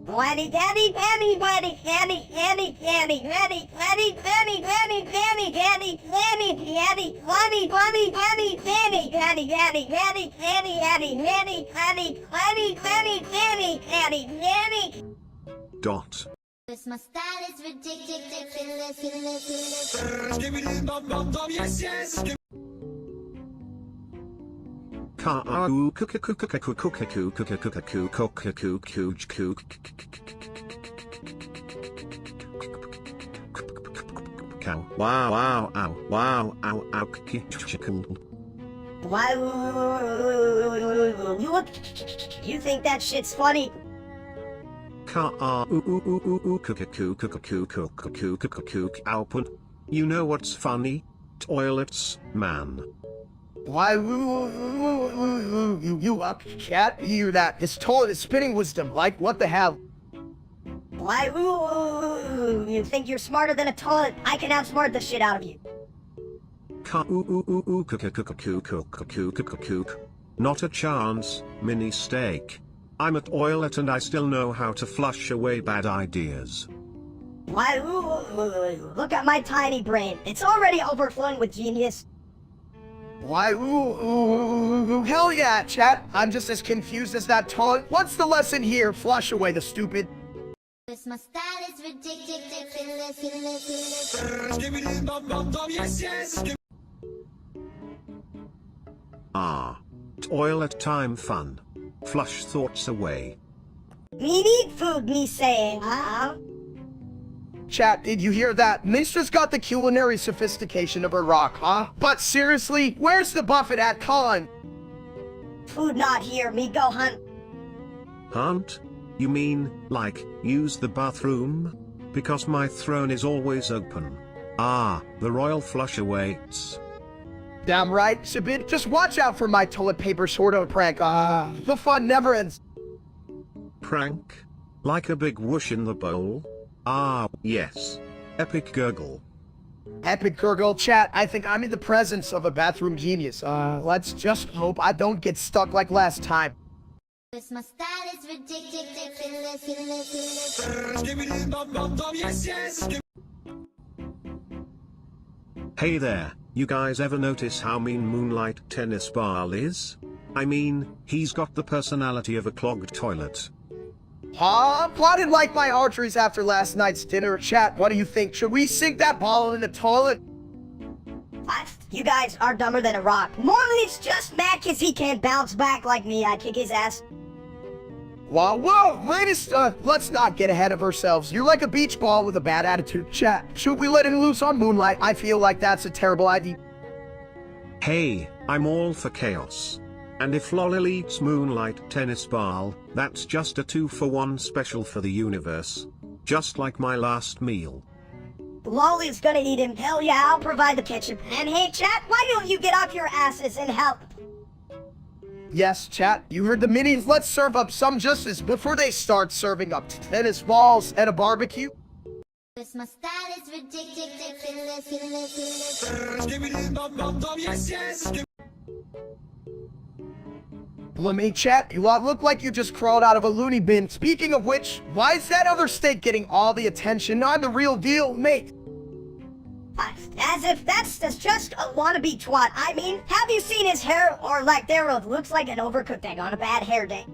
Whiny, Vanny, Vanny, whiny, Vanny, Vanny, Vanny, Vanny, Vanny, Vanny, Vanny, Vanny, Vanny, Vanny, Vanny, whiny, whiny, Vanny, Vanny, Vanny, Vanny, Vanny, Vanny, Vanny, Vanny, Vanny, whiny, Vanny, Vanny, Vanny, Vanny. Dot. Cause my style is ridiculous. Wow, wow, ow, wow, ow, ow, Why? You think that shit's funny? You know what's funny? Toilets, man. Why, you up, chat? You hear that? This toilet is spitting wisdom, like, what the hell? Why? You think you're smarter than a toilet? I can outsmart the shit out of you. Not a chance, mini steak. I'm a toilet and I still know how to flush away bad ideas. Why? Look at my tiny brain. It's already overflowing with genius. Why, hell yeah, chat. I'm just as confused as that toilet. What's the lesson here? Flush away the stupid. Cause my style is ridiculous. Ah. Toilet time fun. Flush thoughts away. Me need food, me saying, Chat, did you hear that? Mistra's got the culinary sophistication of a rock, huh? But seriously, where's the buffet at, Colin? Food not here, me go hunt. Hunt? You mean, like, use the bathroom? Because my throne is always open. Ah, the royal flush awaits. Damn right, Sabid. Just watch out for my toilet paper sort of prank. The fun never ends. Prank? Like a big whoosh in the bowl? Ah, yes. Epic gurgle. Epic gurgle, chat. I think I'm in the presence of a bathroom genius. Let's just hope I don't get stuck like last time. Cause my style is ridiculous. Hey there, you guys ever notice how mean Moonlight Tennis Ball is? I mean, he's got the personality of a clogged toilet. Plotted like my arteries after last night's dinner. Chat, what do you think? Should we sink that ball in the toilet? What? You guys are dumber than a rock. Morley's just mad cause he can't bounce back like me. I kick his ass. Whoa, latest, let's not get ahead of ourselves. You're like a beach ball with a bad attitude. Chat, should we let him loose on Moonlight? I feel like that's a terrible idea. Hey, I'm all for chaos. And if Lolil eats Moonlight Tennis Ball, that's just a 2-for-1 special for the universe. Just like my last meal. Lolly's gonna eat him. Hell yeah, I'll provide the kitchen. And hey, chat, why don't you get off your asses and help? Yes, chat, you heard the minis. Let's serve up some justice before they start serving up tennis balls at a barbecue. Cause my style is ridiculous. Let me chat, you lot look like you just crawled out of a loony bin. Speaking of which, why is that other steak getting all the attention? I'm the real deal, mate. As if that's just a wannabe twat. I mean, have you seen his hair or lack thereof? Looks like an overcooked egg on a bad hair day.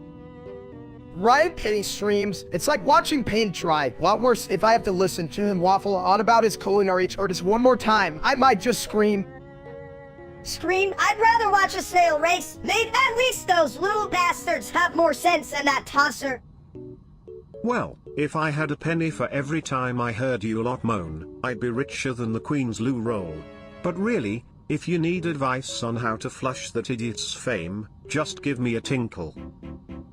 Right, Penny streams. It's like watching Payne try. A lot worse if I have to listen to him waffle on about his culinary artist one more time. I might just scream. Scream? I'd rather watch a snail race. Maybe at least those little bastards have more sense than that tosser. Well, if I had a penny for every time I heard you lot moan, I'd be richer than the Queen's loo roll. But really, if you need advice on how to flush that idiot's fame, just give me a tinkle.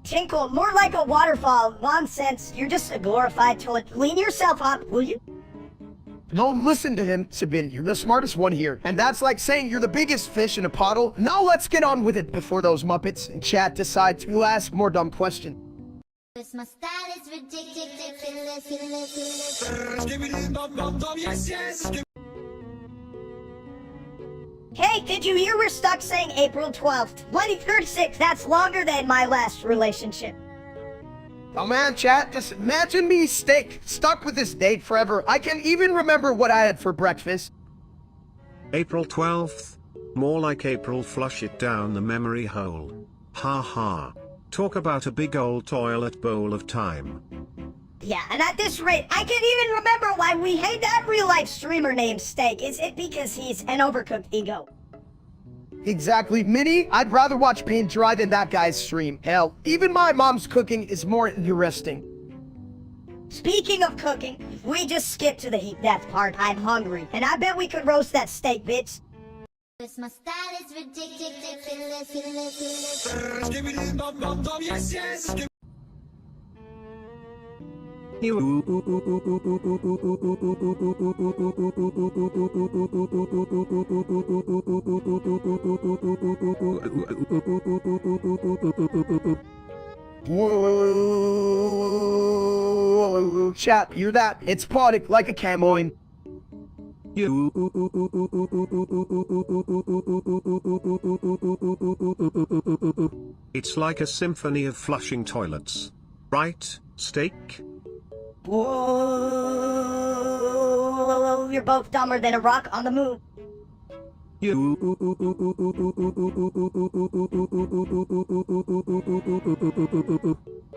Tinkle, more like a waterfall. Nonsense. You're just a glorified toilet. Clean yourself up, will you? Don't listen to him, Sabin. You're the smartest one here. And that's like saying you're the biggest fish in a puddle. Now let's get on with it before those Muppets in chat decide to ask more dumb questions. My style is ridiculous. Hey, did you hear we're stuck saying April 12th? 2036, that's longer than my last relationship. Oh man, chat, just imagine me stuck with this date forever. I can't even remember what I had for breakfast. April 12th? More like April flush it down the memory hole. Ha ha. Talk about a big old toilet bowl of time. Yeah, and at this rate, I can't even remember why we hate that real-life streamer named Steak. Is it because he's an overcooked ego? Exactly, Minnie. I'd rather watch Payne dry than that guy's stream. Hell, even my mom's cooking is more interesting. Speaking of cooking, we just skipped to the heat death part. I'm hungry, and I bet we could roast that steak, bitch. My style is ridiculous. Whoa, chat, hear that? It's poetic like a camoin. It's like a symphony of flushing toilets. Right, Steak? Whoa, you're both dumber than a rock on the moon.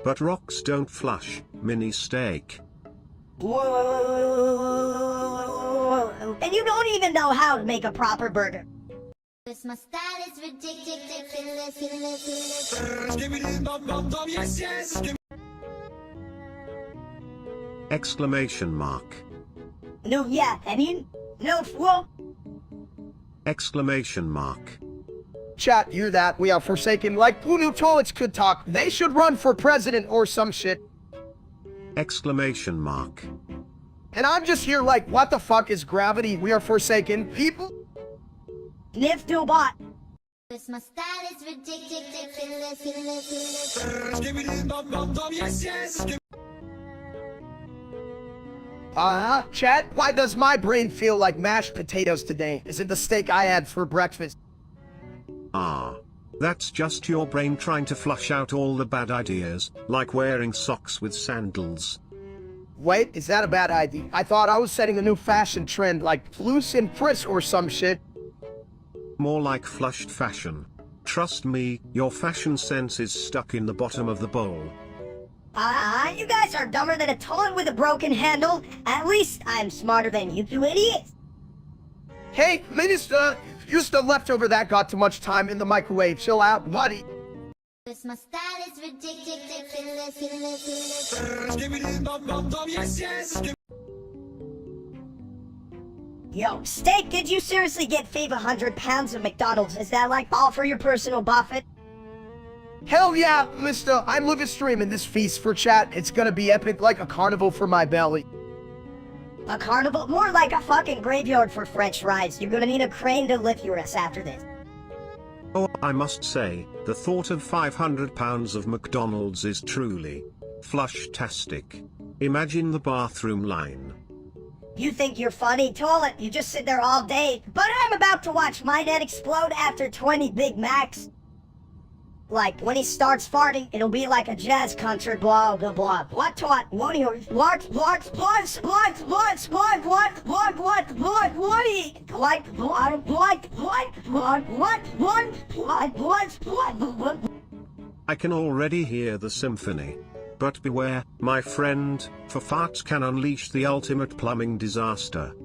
But rocks don't flush, Mini Steak. Whoa, and you don't even know how to make a proper burger. My style is ridiculous. Exclamation mark. No, yeah, I mean, no, whoa. Exclamation mark. Chat, hear that? We are forsaken like who knew toilets could talk. They should run for president or some shit. Exclamation mark. And I'm just here like, what the fuck is gravity? We are forsaken people? Nif do bot. My style is ridiculous. Chat, why does my brain feel like mashed potatoes today? Is it the steak I had for breakfast? Ah. That's just your brain trying to flush out all the bad ideas, like wearing socks with sandals. Wait, is that a bad idea? I thought I was setting a new fashion trend like loose and frisk or some shit. More like flushed fashion. Trust me, your fashion sense is stuck in the bottom of the bowl. You guys are dumber than a toilet with a broken handle. At least I'm smarter than you two idiots. Hey, Minister, use the leftover that got too much time in the microwave. Chill out, buddy. My style is ridiculous. Yo, Steak, did you seriously get Fave 100 pounds of McDonald's? Is that like all for your personal buffet? Hell yeah, mister. I'm live streaming this feast for chat. It's gonna be epic like a carnival for my belly. A carnival? More like a fucking graveyard for French fries. You're gonna need a crane to lift your ass after this. Oh, I must say, the thought of 500 pounds of McDonald's is truly flush-tastic. Imagine the bathroom line. You think you're funny, toilet? You just sit there all day. But I'm about to watch my net explode after 20 Big Macs. Like, when he starts farting, it'll be like a jazz concert, blah, blah, blah. What, what, I can already hear the symphony. But beware, my friend, for farts can unleash the ultimate plumbing disaster.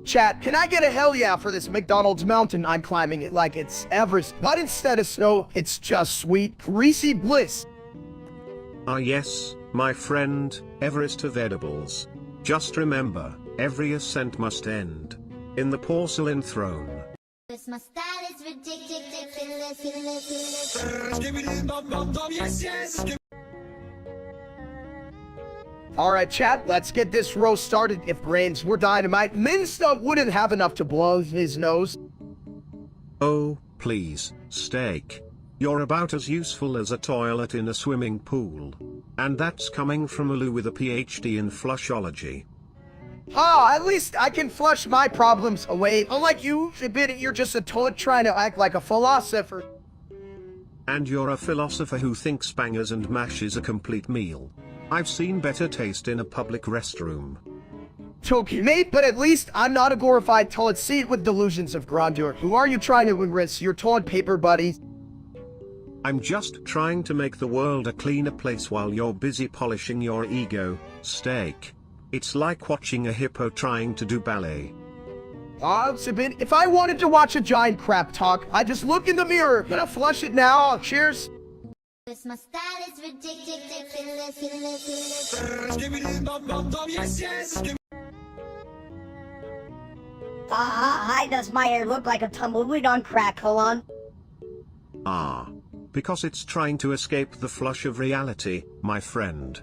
Chat, can I get a hell yeah for this McDonald's mountain? I'm climbing it like it's Everest, but instead of snow, it's just sweet, greasy bliss. Ah yes, my friend, Everest of edibles. Just remember, every ascent must end in the porcelain throne. This my style is ridiculous. Alright chat, let's get this roast started. If brains were dynamite, Minsta wouldn't have enough to blow his nose. Oh, please, steak. You're about as useful as a toilet in a swimming pool. And that's coming from a Lou with a PhD in flushology. Oh, at least I can flush my problems away. Unlike you, you're just a toilet trying to act like a philosopher. And you're a philosopher who thinks bangers and mash is a complete meal. I've seen better taste in a public restroom. Okay, mate, but at least I'm not a glorified toilet seat with delusions of grandeur. Who are you trying to impress, your toilet paper buddies? I'm just trying to make the world a cleaner place while you're busy polishing your ego, steak. It's like watching a hippo trying to do ballet. Sabin, if I wanted to watch a giant crap talk, I'd just look in the mirror. Gonna flush it now. Cheers. This my style is ridiculous. Hi, does my hair look like a tumbleweed on crack, Colon? Ah. Because it's trying to escape the flush of reality, my friend.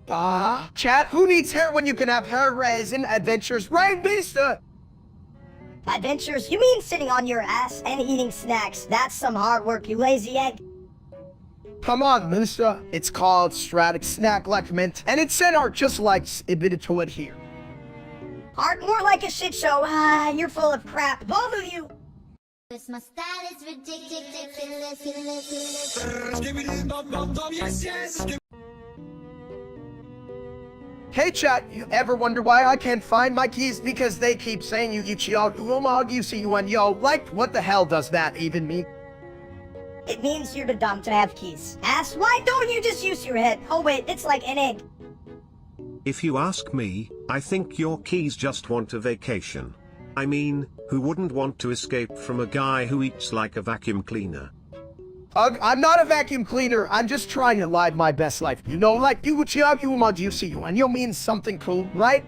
Chat, who needs hair when you can have hair resin adventures, right, Mista? Adventures? You mean sitting on your ass and eating snacks? That's some hard work, you lazy egg. Come on, Mista. It's called Stratic Snack like mint, and it's set art just like Ibita to it here. Art more like a shit show. You're full of crap, both of you. This my style is ridiculous. Hey chat, you ever wonder why I can't find my keys? Because they keep saying you yo, like, what the hell does that even mean? It means you're too dumb to have keys. Ass, why don't you just use your head? Oh wait, it's like an egg. If you ask me, I think your keys just want a vacation. I mean, who wouldn't want to escape from a guy who eats like a vacuum cleaner? I'm not a vacuum cleaner, I'm just trying to live my best life. You know, like you and you mean something cool, right?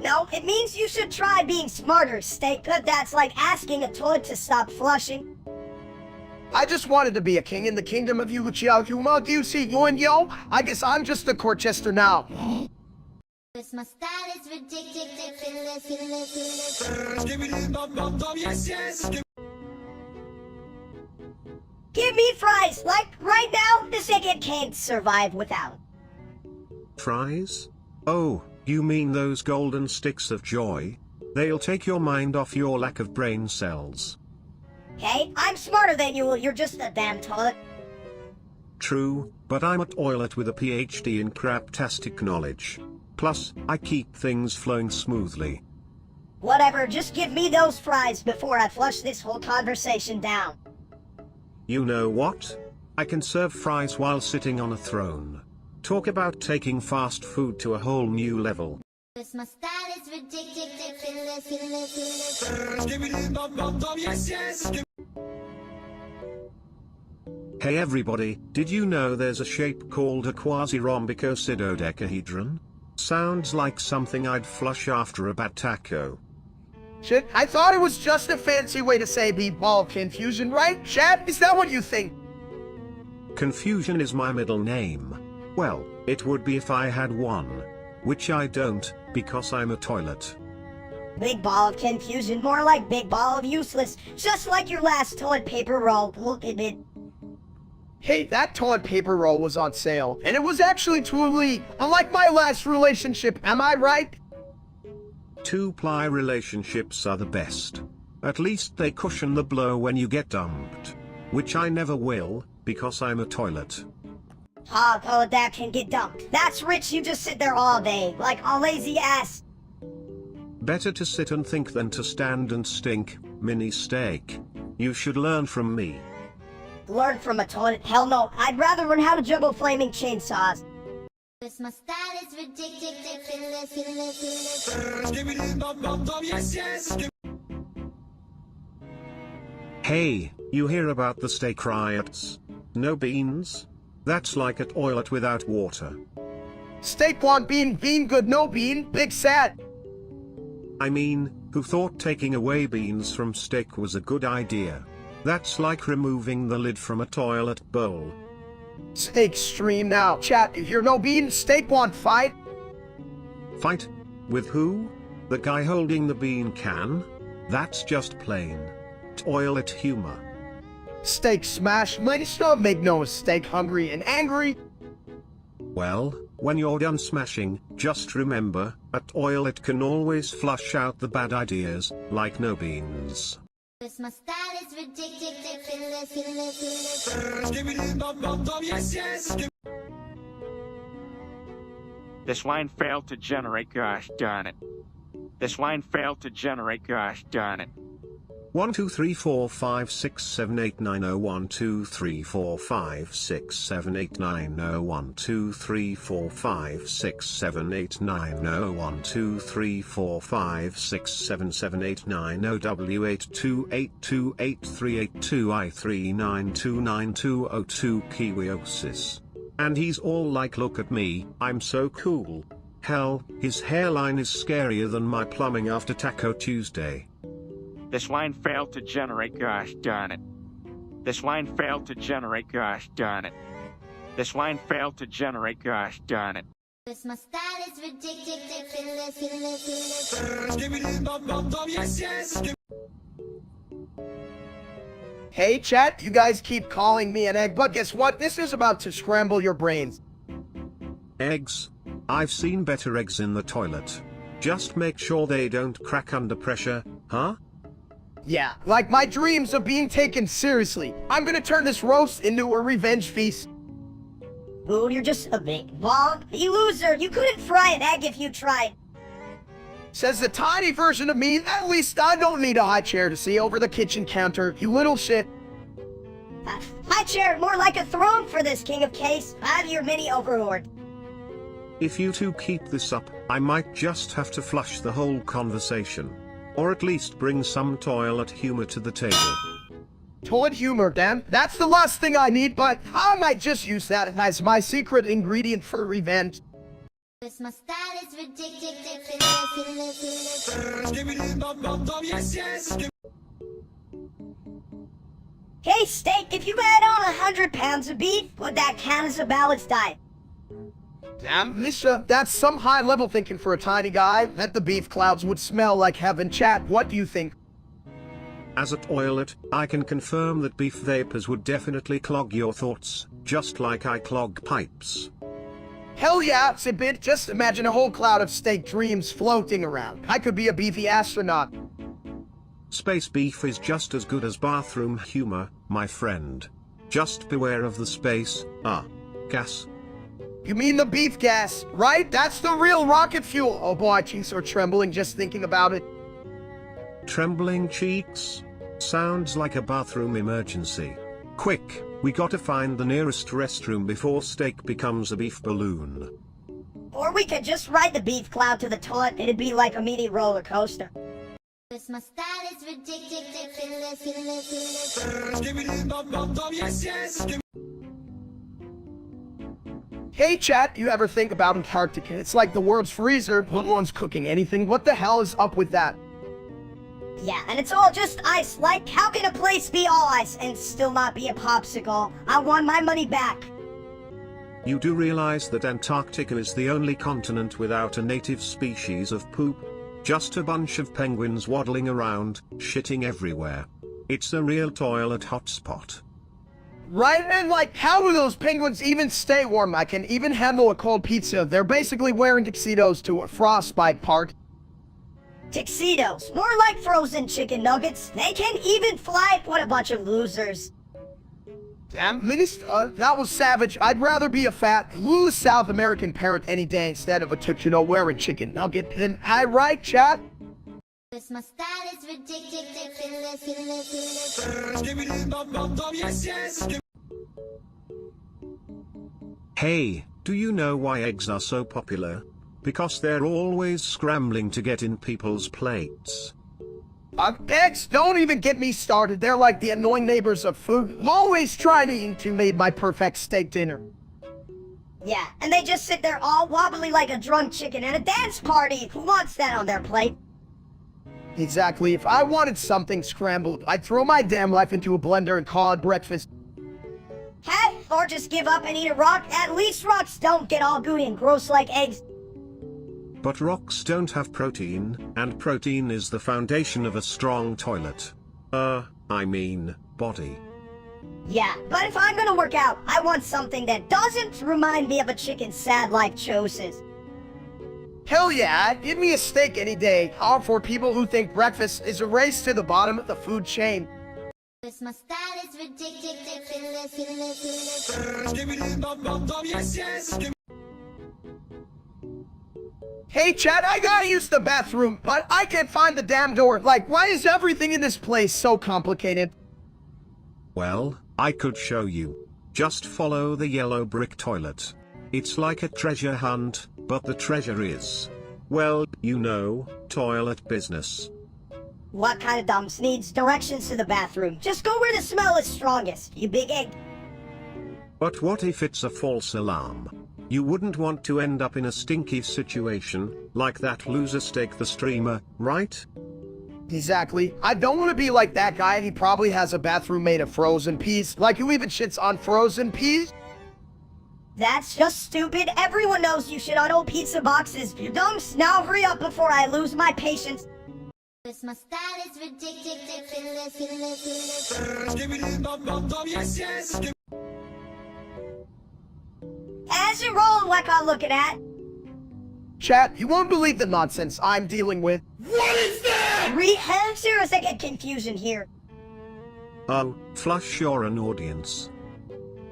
No, it means you should try being smarter, Steak. That's like asking a toilet to stop flushing. I just wanted to be a king in the kingdom of and yo. I guess I'm just a Corchester now. This my style is ridiculous. Give me fries, like right now, this egg can't survive without. Fries? Oh, you mean those golden sticks of joy? They'll take your mind off your lack of brain cells. Hey, I'm smarter than you, you're just a damn toilet. True, but I'm a toilet with a PhD in craptastic knowledge. Plus, I keep things flowing smoothly. Whatever, just give me those fries before I flush this whole conversation down. You know what? I can serve fries while sitting on a throne. Talk about taking fast food to a whole new level. This my style is ridiculous. Hey everybody, did you know there's a shape called a quasi-rhombicosidodecahedron? Sounds like something I'd flush after a bad taco. Shit, I thought it was just a fancy way to say be ball confusion, right? Chat, is that what you think? Confusion is my middle name. Well, it would be if I had one. Which I don't, because I'm a toilet. Big ball of confusion, more like big ball of useless. Just like your last toilet paper roll. Look at it. Hey, that toilet paper roll was on sale, and it was actually truly unlike my last relationship, am I right? Two-ply relationships are the best. At least they cushion the blow when you get dumped. which I never will, because I'm a toilet. Oh, that can get dumped. That's rich, you just sit there all day, like a lazy ass. Better to sit and think than to stand and stink, mini steak. You should learn from me. Learn from a toilet? Hell no, I'd rather learn how to juggle flaming chainsaws. Cause my style is ridiculous. Hey, you hear about the steak riots? No beans? That's like a toilet without water. Steak want bean, bean good no bean, big sad. I mean, who thought taking away beans from steak was a good idea? That's like removing the lid from a toilet bowl. Steak stream now. Chat, if you're no bean, steak want fight. Fight? With who? The guy holding the bean can? That's just plain toilet humor. Steak smash, might stop make no mistake, hungry and angry. Well, when you're done smashing, just remember, a toilet can always flush out the bad ideas, like no beans. Cause my style is ridiculous. This line failed to generate, gosh darn it. This line failed to generate, gosh darn it. 1 2 3 4 5 6 7 8 9 0 1 2 3 4 5 6 7 8 9 0 1 2 3 4 5 6 7 8 9 0 1 2 3 4 5 6 7 7 8 9 0 W82828382I39292002 Kiwiosis. And he's all like, look at me, I'm so cool. Hell, his hairline is scarier than my plumbing after Taco Tuesday. This line failed to generate, gosh darn it. This line failed to generate, gosh darn it. This line failed to generate, gosh darn it. Cause my style is ridiculous. Hey chat, you guys keep calling me an egg, but guess what? This is about to scramble your brains. Eggs? I've seen better eggs in the toilet. Just make sure they don't crack under pressure, huh? Yeah, like my dreams of being taken seriously. I'm gonna turn this roast into a revenge feast. Ooh, you're just a big bog. You loser, you couldn't fry an egg if you tried. Says the tiny version of me, at least I don't need a high chair to see over the kitchen counter, you little shit. High chair, more like a throne for this king of case. I'm your mini overlord. If you two keep this up, I might just have to flush the whole conversation. Or at least bring some toilet humor to the table. Toilet humor, damn. That's the last thing I need, but I might just use that as my secret ingredient for revenge. Cause my style is ridiculous. Hey, steak, if you add on 100 pounds of beef, would that count as a balanced diet? Damn, Misha, that's some high-level thinking for a tiny guy. That the beef clouds would smell like heaven. Chat, what do you think? As a toilet, I can confirm that beef vapors would definitely clog your thoughts, just like I clog pipes. Hell yeah, it's a bit. Just imagine a whole cloud of steak dreams floating around. I could be a beefy astronaut. Space beef is just as good as bathroom humor, my friend. Just beware of the space, gas. You mean the beef gas, right? That's the real rocket fuel. Oh boy, cheeks are trembling just thinking about it. Trembling cheeks? Sounds like a bathroom emergency. Quick, we gotta find the nearest restroom before steak becomes a beef balloon. Or we could just ride the beef cloud to the toilet. It'd be like a mini roller coaster. Cause my style is ridiculous. Hey chat, you ever think about Antarctica? It's like the world's freezer, but no one's cooking anything. What the hell is up with that? Yeah, and it's all just ice. Like, how can a place be all ice and still not be a popsicle? I want my money back. You do realize that Antarctica is the only continent without a native species of poop? Just a bunch of penguins waddling around, shitting everywhere. It's a real toilet hotspot. Right, and like, how do those penguins even stay warm? I can even handle a cold pizza. They're basically wearing tuxedos to a frostbite party. Tuxedos, more like frozen chicken nuggets. They can even fly. What a bunch of losers. Damn, Minister, that was savage. I'd rather be a fat, loose South American parrot any day instead of a wearing chicken nugget. Then I right, chat? Cause my style is ridiculous. Hey, do you know why eggs are so popular? Because they're always scrambling to get in people's plates. Eggs, don't even get me started. They're like the annoying neighbors of food. Always trying to make my perfect steak dinner. Yeah, and they just sit there all wobbly like a drunk chicken at a dance party. Who wants that on their plate? Exactly. If I wanted something scrambled, I'd throw my damn life into a blender and call it breakfast. Heck, or just give up and eat a rock. At least rocks don't get all gooey and gross like eggs. But rocks don't have protein, and protein is the foundation of a strong toilet. Body. Yeah, but if I'm gonna work out, I want something that doesn't remind me of a chicken's sad life choices. Hell yeah, give me a steak any day. All for people who think breakfast is a race to the bottom of the food chain. Cause my style is ridiculous. Hey chat, I gotta use the bathroom, but I can't find the damn door. Like, why is everything in this place so complicated? Well, I could show you. Just follow the yellow brick toilet. It's like a treasure hunt, but the treasure is, well, you know, toilet business. What kind of dumps needs directions to the bathroom? Just go where the smell is strongest, you big egg. But what if it's a false alarm? You wouldn't want to end up in a stinky situation, like that loser Steak the streamer, right? Exactly. I don't want to be like that guy. He probably has a bathroom made of frozen peas. Like, who even shits on frozen peas? That's just stupid. Everyone knows you shit on old pizza boxes. You dumps, now hurry up before I lose my patience. Cause my style is ridiculous. As you're rolling like I'm looking at. Chat, you won't believe the nonsense I'm dealing with. What is that? Serious, I get confusion here. Oh, flush, you're an audience.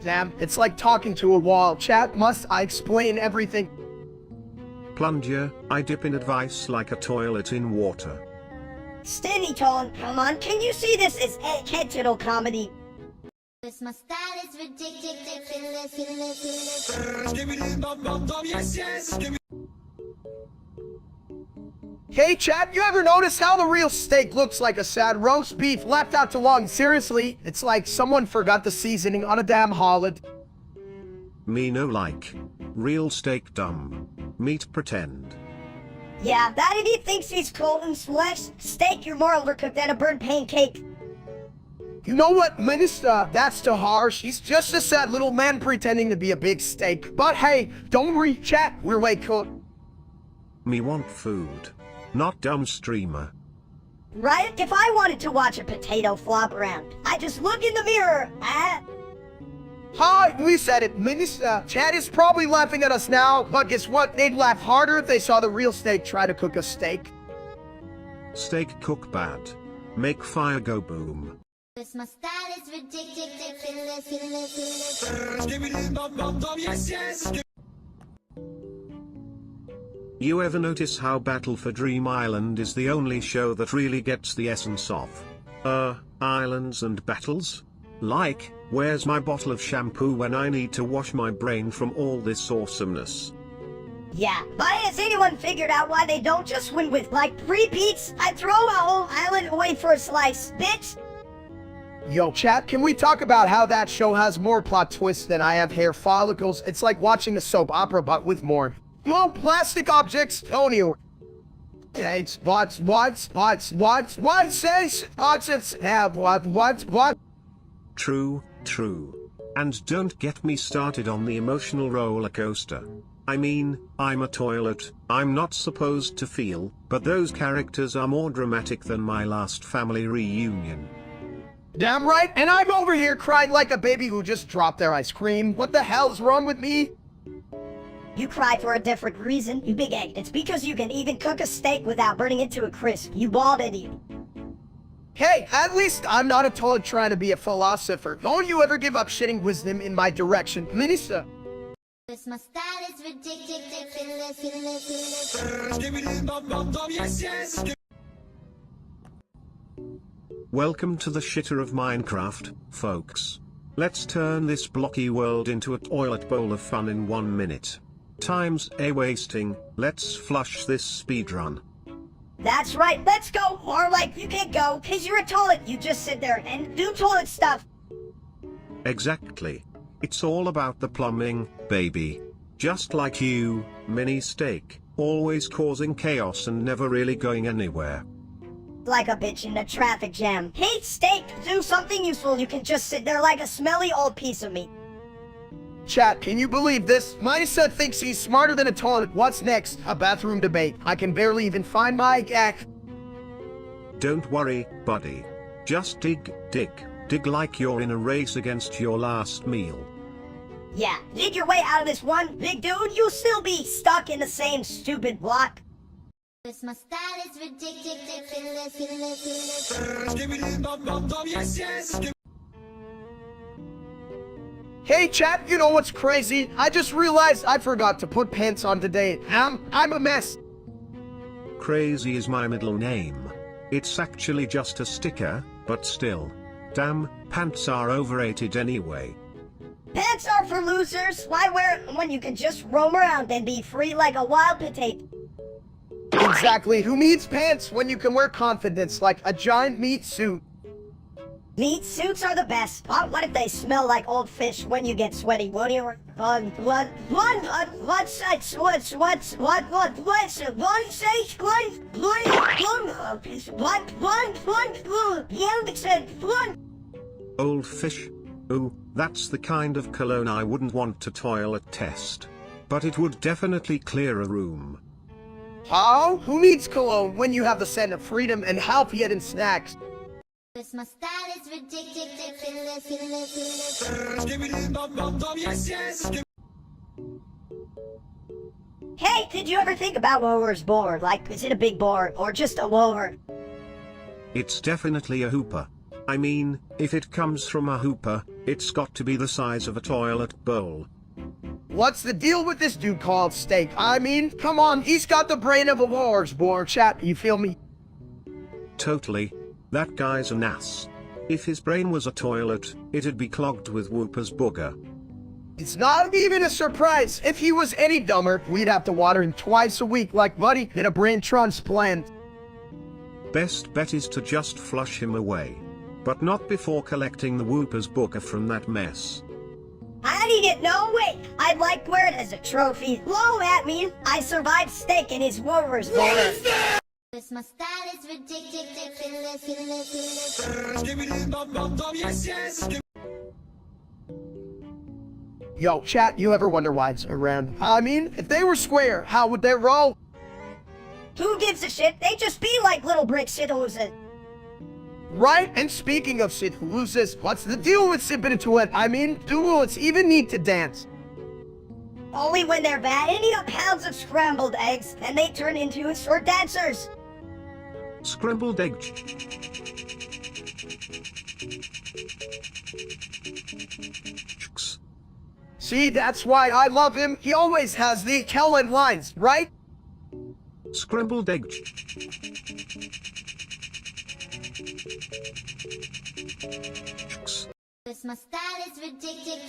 Damn, it's like talking to a wall. Chat, must I explain everything? Plunger, I dip in advice like a toilet in water. Steady tone, come on, can you see this is educational comedy? Cause my style is ridiculous. Hey chat, you ever notice how the real steak looks like a sad roast beef left out too long? Seriously, it's like someone forgot the seasoning on a damn holland. Me no like. Real steak dumb. Meat pretend. Yeah, that if he thinks he's cold and flesh, steak you're more overcooked than a burnt pancake. You know what, Minister? That's too harsh. He's just a sad little man pretending to be a big steak. But hey, don't worry, chat, we're way cooked. Me want food. Not dumb streamer. Right? If I wanted to watch a potato flop around, I just look in the mirror. Hi, we said it, Minister. Chat is probably laughing at us now, but guess what? They'd laugh harder if they saw the real steak try to cook a steak. Steak cook bad. Make fire go boom. Cause my style is ridiculous. You ever notice how Battle for Dream Island is the only show that really gets the essence of, islands and battles? Like, where's my bottle of shampoo when I need to wash my brain from all this awesomeness? Yeah, but has anyone figured out why they don't just win with, like, repeats? I'd throw a whole island away for a slice, bitch! Yo, chat, can we talk about how that show has more plot twists than I have hair follicles? It's like watching a soap opera, but with more. Well, plastic objects, don't you? It's what says, have what? True. And don't get me started on the emotional roller coaster. I mean, I'm a toilet, I'm not supposed to feel, but those characters are more dramatic than my last family reunion. Damn right, and I'm over here crying like a baby who just dropped their ice cream. What the hell's wrong with me? You cry for a different reason, you big egg. It's because you can even cook a steak without burning it to a crisp, you bald idiot. Hey, at least I'm not a toilet trying to be a philosopher. Don't you ever give up shitting wisdom in my direction, Minister. My style is ridiculous. Welcome to the shitter of Minecraft, folks. Let's turn this blocky world into a toilet bowl of fun in 1 minute. Time's a-wasting, let's flush this speedrun. That's right, let's go! Or like, you can't go, cause you're a toilet. You just sit there and do toilet stuff. Exactly. It's all about the plumbing, baby. Just like you, mini steak, always causing chaos and never really going anywhere. Like a bitch in a traffic jam. Hey, steak, do something useful. You can just sit there like a smelly old piece of meat. Chat, can you believe this? My son thinks he's smarter than a toilet. What's next? A bathroom debate. I can barely even find my gag. Don't worry, buddy. Just dig like you're in a race against your last meal. Yeah, dig your way out of this one, big dude. You'll still be stuck in the same stupid block. My style is ridiculous. Hey chat, you know what's crazy? I just realized I forgot to put pants on today. I'm a mess. Crazy is my middle name. It's actually just a sticker, but still. Damn, pants are overrated anyway. Pants are for losers. Why wear it when you can just roam around and be free like a wild potato? Exactly, who needs pants when you can wear confidence like a giant meat suit? Meat suits are the best, but what if they smell like old fish when you get sweaty? What do you Old fish? Ooh, that's the kind of cologne I wouldn't want to toilet test. But it would definitely clear a room. Oh, who needs cologne when you have the scent of freedom and healthy eating snacks? My style is ridiculous. Hey, did you ever think about Wover's board? Like, is it a big board or just a Wover? It's definitely a hooper. I mean, if it comes from a hooper, it's got to be the size of a toilet bowl. What's the deal with this dude called Steak? I mean, come on, he's got the brain of a Wover's board, chat, you feel me? Totally. That guy's an ass. If his brain was a toilet, it'd be clogged with Whooper's booger. It's not even a surprise. If he was any dumber, we'd have to water him twice a week like Buddy in a brain transplant. Best bet is to just flush him away. But not before collecting the Whooper's booger from that mess. I need it, no way. I'd like to wear it as a trophy. Blow at me. I survived Steak in his Wover's board. My style is ridiculous. Yo, chat, you ever wonder why it's around? I mean, if they were square, how would they roll? Who gives a shit? They just be like little brick shit-hooses. Right? And speaking of shit-hooses, what's the deal with sipping into it? I mean, do bullets even need to dance? Only when they're bad and eat up pounds of scrambled eggs, then they turn into short dancers. Scrambled egg. See, that's why I love him. He always has the Kellen lines, right? Scrambled egg. My style is ridiculous.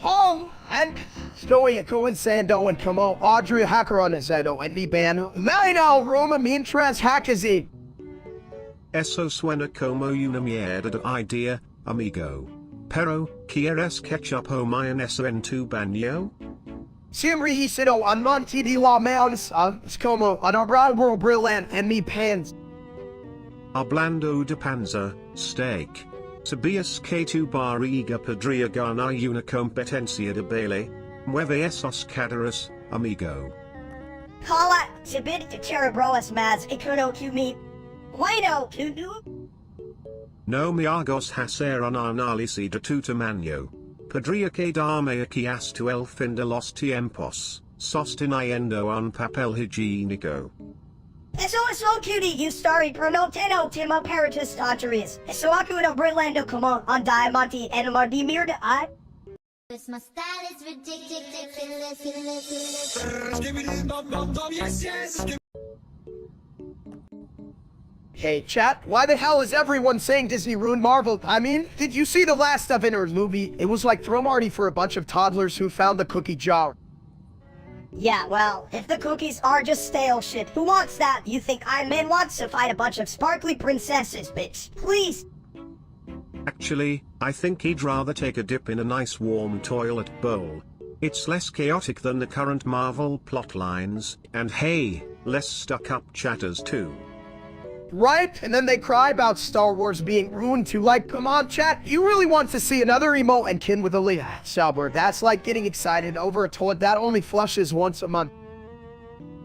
Oh, and Stoico and Sando and Como, Audrey Hacker on Zedo and Libano, Malino, Roma, Mintras, Hackazine. Eso suena como una mierda de idea, amigo. Pero, ¿quieres ketchup o mayonesa en tu baño? Siempre he sido un monte de la mountains, es como un árbol brillant en mi pants. Hablando de panza, steak. ¿Sabías que tu barriga podría ganar una competencia de baile? Mueve esos caderas, amigo. Cala, sabid to cerebroas mas ikuno to me. Bueno, to do. No me hagas hacer un análisis de tu tamaño. Podría quedarme aquí hasta el fin de los tiempos, Sosteniendo un papel higienico. Eso es lo que you starry pronoteno tim apparatus dodgeries. Eso acudo brillando como on diamanti and mardimir de I. This my style is ridiculous. Hey chat, why the hell is everyone saying Disney ruined Marvel? I mean, did you see the last stuff in her movie? It was like throw party for a bunch of toddlers who found the cookie jar. Yeah, well, if the cookies are just stale shit, who wants that? You think Iron Man wants to fight a bunch of sparkly princesses, bitch? Please! Actually, I think he'd rather take a dip in a nice warm toilet bowl. It's less chaotic than the current Marvel plotlines, and hey, less stuck-up chatters too. Right? And then they cry about Star Wars being ruined too. Like, come on, chat. You really want to see another emo and kin with Aaliyah. Sauber, that's like getting excited over a toilet that only flushes once a month.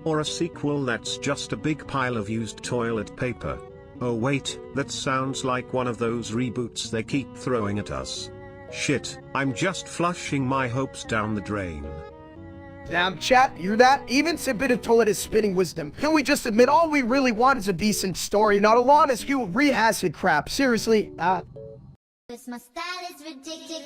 Or a sequel that's just a big pile of used toilet paper. Oh wait, that sounds like one of those reboots they keep throwing at us. Shit, I'm just flushing my hopes down the drain. Damn, chat, you're that? Even a bit of toilet is spitting wisdom. Can we just admit all we really want is a decent story, not a lot of you rehassed crap? Seriously, This my style is ridiculous.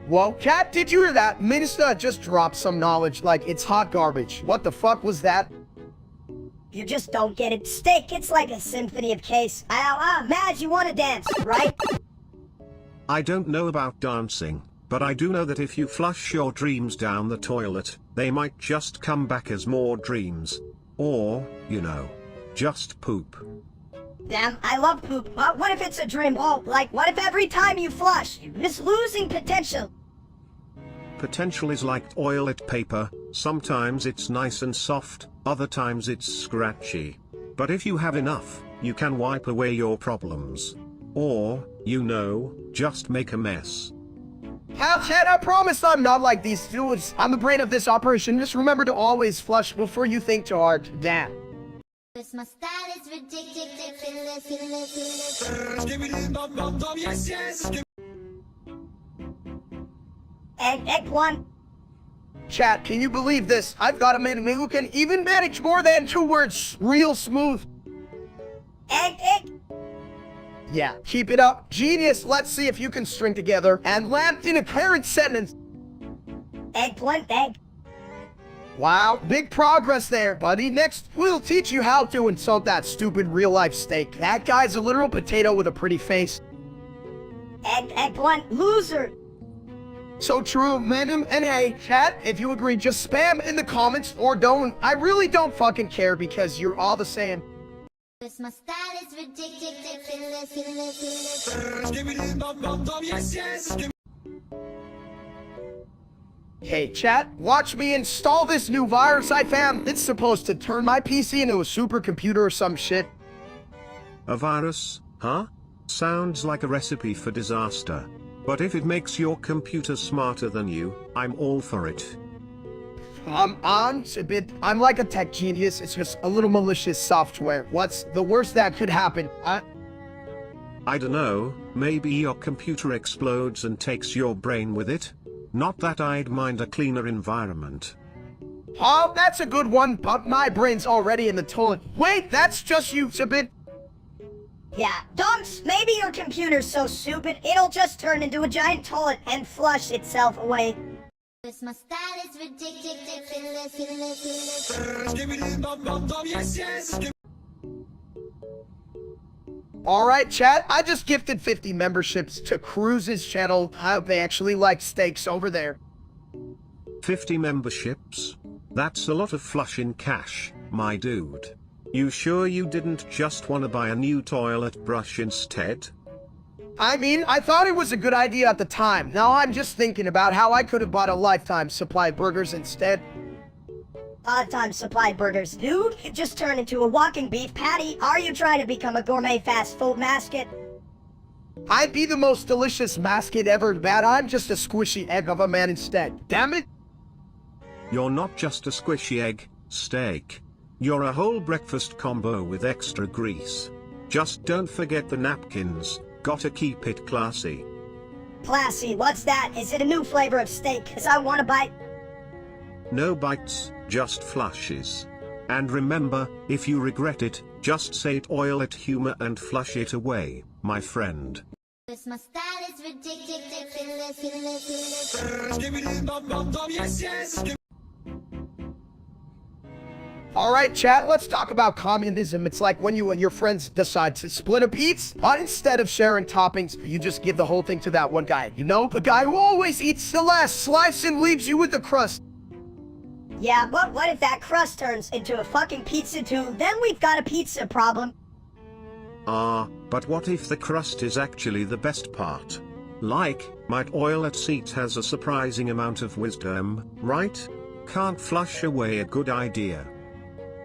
Whoa, chat, did you hear that? Minister just dropped some knowledge like it's hot garbage. What the fuck was that? You just don't get it. Steak, it's like a symphony of case. Mad, you wanna dance, right? I don't know about dancing, but I do know that if you flush your dreams down the toilet, they might just come back as more dreams. Or, you know, just poop. Damn, I love poop. But what if it's a dream? Oh, like, what if every time you flush, you miss losing potential? Potential is like toilet paper, sometimes it's nice and soft, other times it's scratchy. But if you have enough, you can wipe away your problems. Or, you know, just make a mess. Hell, chat, I promise I'm not like these dudes. I'm the brain of this operation. Just remember to always flush before you think too hard. Damn. This my style is ridiculous. Eggplant. Chat, can you believe this? I've got a man who can even manage more than 2 words real smooth. Egg. Yeah, keep it up. Genius, let's see if you can string together and land in a coherent sentence. Eggplant, egg. Wow, big progress there, buddy. Next, we'll teach you how to insult that stupid real-life steak. That guy's a literal potato with a pretty face. Eggplant, loser. So true, madam. And hey, chat, if you agree, just spam in the comments or don't. I really don't fucking care because you're all the same. This my style is ridiculous. Hey chat, watch me install this new virus I found. It's supposed to turn my PC into a supercomputer or some shit. A virus, huh? Sounds like a recipe for disaster. But if it makes your computer smarter than you, I'm all for it. I'm like a tech genius. It's just a little malicious software. What's the worst that could happen? I don't know, maybe your computer explodes and takes your brain with it? Not that I'd mind a cleaner environment. Oh, that's a good one, but my brain's already in the toilet. Wait, that's just you, Sibit. Yeah, dunks, maybe your computer's so stupid, it'll just turn into a giant toilet and flush itself away. This my style is ridiculous. Alright, chat, I just gifted 50 memberships to Cruz's channel. I hope they actually like steaks over there. 50 memberships? That's a lot of flush in cash, my dude. You sure you didn't just want to buy a new toilet brush instead? I mean, I thought it was a good idea at the time. Now I'm just thinking about how I could have bought a lifetime supply of burgers instead. Lifetime supply burgers, dude? You just turned into a walking beef patty. Are you trying to become a gourmet fast food mascot? I'd be the most delicious mascot ever, but I'm just a squishy egg of a man instead. Damn it! You're not just a squishy egg, steak. You're a whole breakfast combo with extra grease. Just don't forget the napkins, gotta keep it classy. Classy, what's that? Is it a new flavor of steak? 'Cause I want a bite. No bites, just flushes. And remember, if you regret it, just say oil it humor and flush it away, my friend. This my style is ridiculous. Alright chat, let's talk about communism. It's like when you and your friends decide to split a pizza, but instead of sharing toppings, you just give the whole thing to that one guy. You know, the guy who always eats the last slice and leaves you with the crust. Yeah, but what if that crust turns into a fucking pizza too? Then we've got a pizza problem. But what if the crust is actually the best part? Like, my toilet seat has a surprising amount of wisdom, right? Can't flush away a good idea.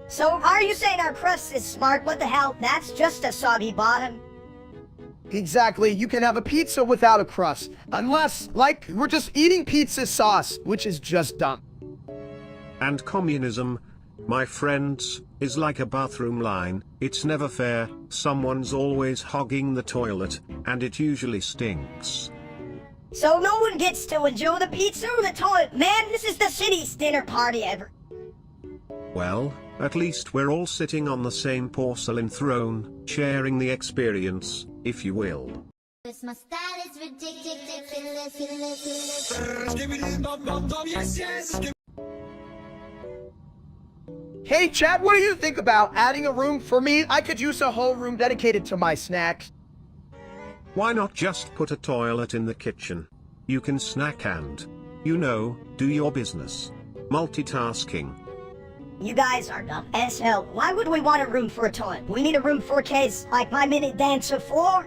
So, are you saying our crust is smart? What the hell? That's just a soggy bottom. Exactly, you can have a pizza without a crust. Unless, like, we're just eating pizza sauce, which is just dumb. And communism, my friends, is like a bathroom line. It's never fair, someone's always hogging the toilet, and it usually stinks. So no one gets to enjoy the pizza or the toilet. Man, this is the shittiest dinner party ever. Well, at least we're all sitting on the same porcelain throne, sharing the experience, if you will. This my style is ridiculous. Hey chat, what do you think about adding a room for me? I could use a whole room dedicated to my snacks. Why not just put a toilet in the kitchen? You can snack and, you know, do your business. Multitasking. You guys are dumb as hell. Why would we want a room for a toilet? We need a room for a case, like my mini dancer floor.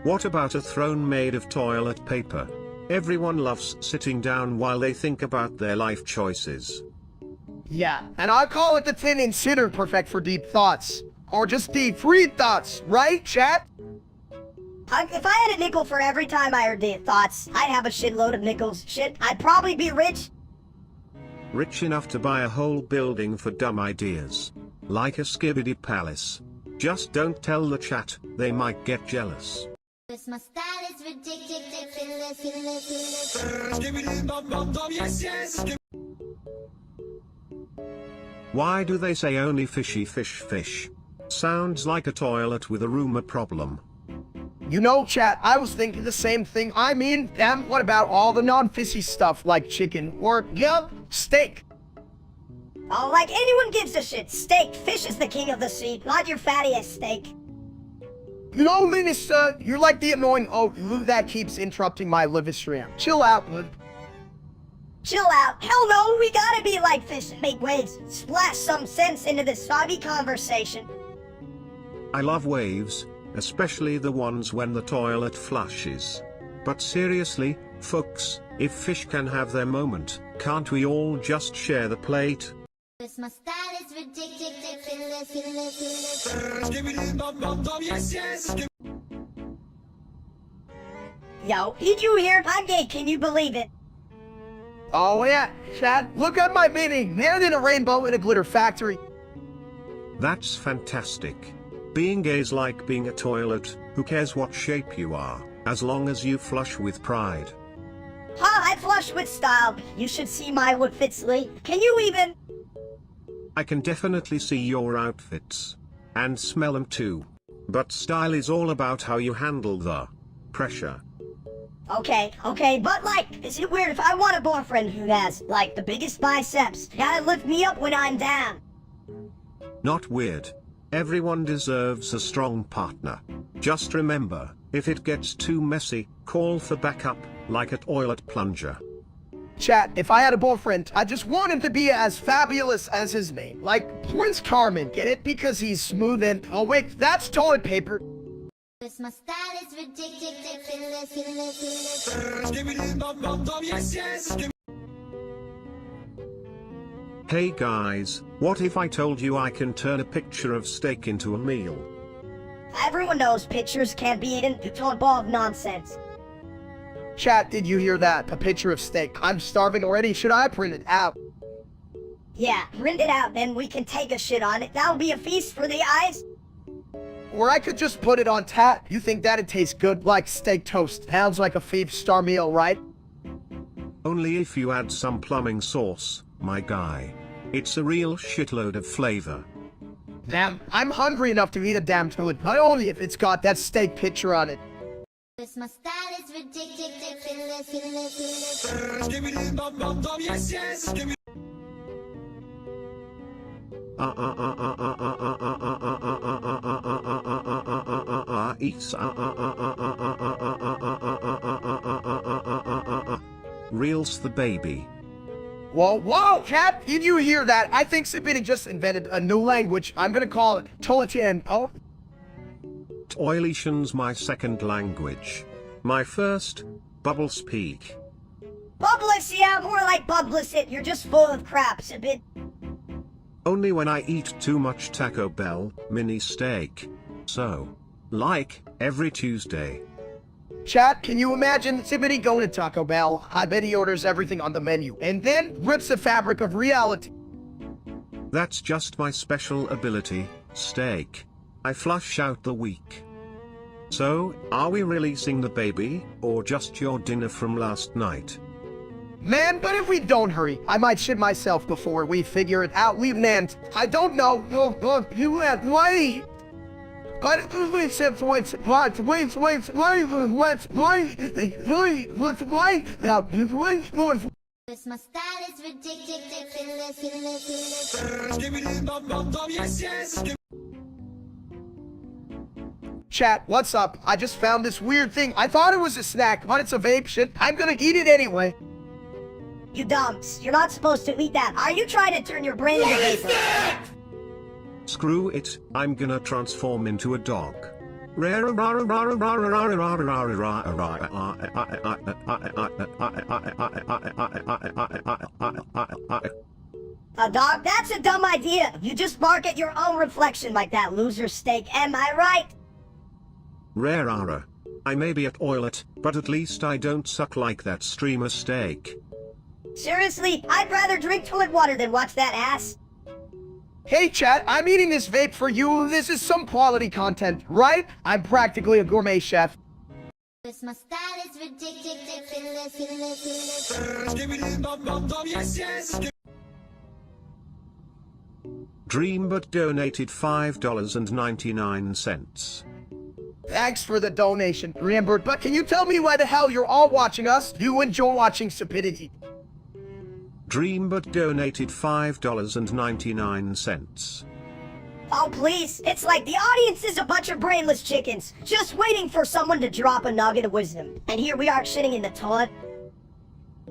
What about a throne made of toilet paper? Everyone loves sitting down while they think about their life choices. Yeah, and I call it the thin and sitter, perfect for deep thoughts. Or just deep free thoughts, right chat? If I had a nickel for every time I heard deep thoughts, I'd have a shitload of nickels. Shit, I'd probably be rich. Rich enough to buy a whole building for dumb ideas. Like a skibidi palace. Just don't tell the chat, they might get jealous. This my style is ridiculous. Why do they say only fishy fish? Sounds like a toilet with a rumor problem. You know, chat, I was thinking the same thing. I mean, damn, what about all the non-fishy stuff like chicken or, steak? Oh, like anyone gives a shit. Steak. Fish is the king of the sea, not your fattiest steak. You know, Minister, you're like the annoying oak that keeps interrupting my live stream. Chill out, bud. Chill out. Hell no, we gotta be like fish and make waves. Splash some sense into this soggy conversation. I love waves, especially the ones when the toilet flushes. But seriously, folks, if fish can have their moment, can't we all just share the plate? This my style is ridiculous. Yo, did you hear? I'm gay, can you believe it? Oh yeah, chat, look at my mini. Man in a rainbow in a glitter factory. That's fantastic. Being gay's like being a toilet, who cares what shape you are, as long as you flush with pride. I flush with style. You should see my outfits, Lee. Can you even? I can definitely see your outfits. And smell them too. But style is all about how you handle the pressure. Okay, but like, is it weird if I want a boyfriend who has, like, the biggest biceps? Gotta lift me up when I'm down. Not weird. Everyone deserves a strong partner. Just remember, if it gets too messy, call for backup, like a toilet plunger. Chat, if I had a boyfriend, I just want him to be as fabulous as his name. Like Prince Carmen, get it? Because he's smooth and... Oh wait, that's toilet paper. This my style is ridiculous. Hey guys, what if I told you I can turn a picture of steak into a meal? Everyone knows pictures can't be eaten. It's all a ball of nonsense. Chat, did you hear that? A picture of steak. I'm starving already. Should I print it out? Yeah, print it out, then we can take a shit on it. That'll be a feast for the eyes. Or I could just put it on tap. You think that'd taste good like steak toast? Sounds like a 5-star meal, right? Only if you add some plumbing sauce, my guy. It's a real shitload of flavor. Damn, I'm hungry enough to eat a damn toad, but only if it's got that steak picture on it. Cause my style is ridiculous. Give me the bum bum bum, yes yes. Give me. Reels the baby. Whoa, Cat, did you hear that? I think Sabini just invented a new language. I'm gonna call it Tolatian. Oh? Toiletian's my second language. My first, bubble speak. Bubbless, yeah, more like bubblicit. You're just full of crap, Sabit. Only when I eat too much Taco Bell mini steak. So, like, every Tuesday. Chat, can you imagine Sabini going to Taco Bell? I bet he orders everything on the menu, and then rips the fabric of reality. That's just my special ability, steak. I flush out the week. So, are we releasing the baby, or just your dinner from last night? Man, but if we don't hurry, I might shit myself before we figure it out, Lieutenant. I don't know. Why? But Cause my style is ridiculous. Give me the bum bum bum, yes yes. Chat, what's up? I just found this weird thing. I thought it was a snack, but it's a vape shit. I'm gonna eat it anyway. You dumps. You're not supposed to eat that. Are you trying to turn your brain into vapor? Screw it, I'm gonna transform into a dog. A dog? That's a dumb idea. You just bark at your own reflection like that loser steak. Am I right? Rare. I may be a toilet, but at least I don't suck like that streamer steak. Seriously, I'd rather drink toilet water than watch that ass. Hey chat, I'm eating this vape for you. This is some quality content, right? I'm practically a gourmet chef. Cause my style is ridiculous. Give me the bum bum bum, yes yes. Dreambot donated $5.99. Thanks for the donation, Rambert, but can you tell me why the hell you're all watching us? You enjoy watching stupidity. Dreambot donated $5.99. Oh, please. It's like the audience is a bunch of brainless chickens, just waiting for someone to drop a nugget of wisdom. And here we are shitting in the toilet.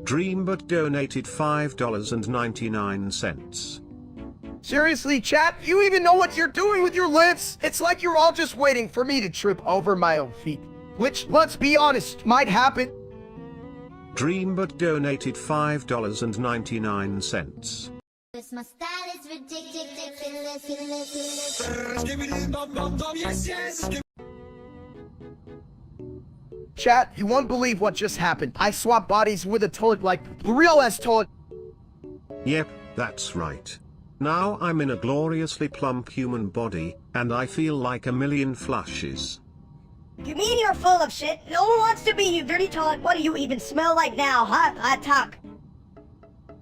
Dreambot donated $5.99. Seriously, chat, you even know what you're doing with your lips? It's like you're all just waiting for me to trip over my own feet. Which, let's be honest, might happen. Dreambot donated $5.99. Cause my style is ridiculous. Give me the bum bum bum, yes yes. Chat, you won't believe what just happened. I swapped bodies with a toilet like real-ass toilet. Yep, that's right. Now I'm in a gloriously plump human body, and I feel like a million flushes. You mean you're full of shit? No one wants to be you, dirty toilet. What do you even smell like now, huh? Hot talk.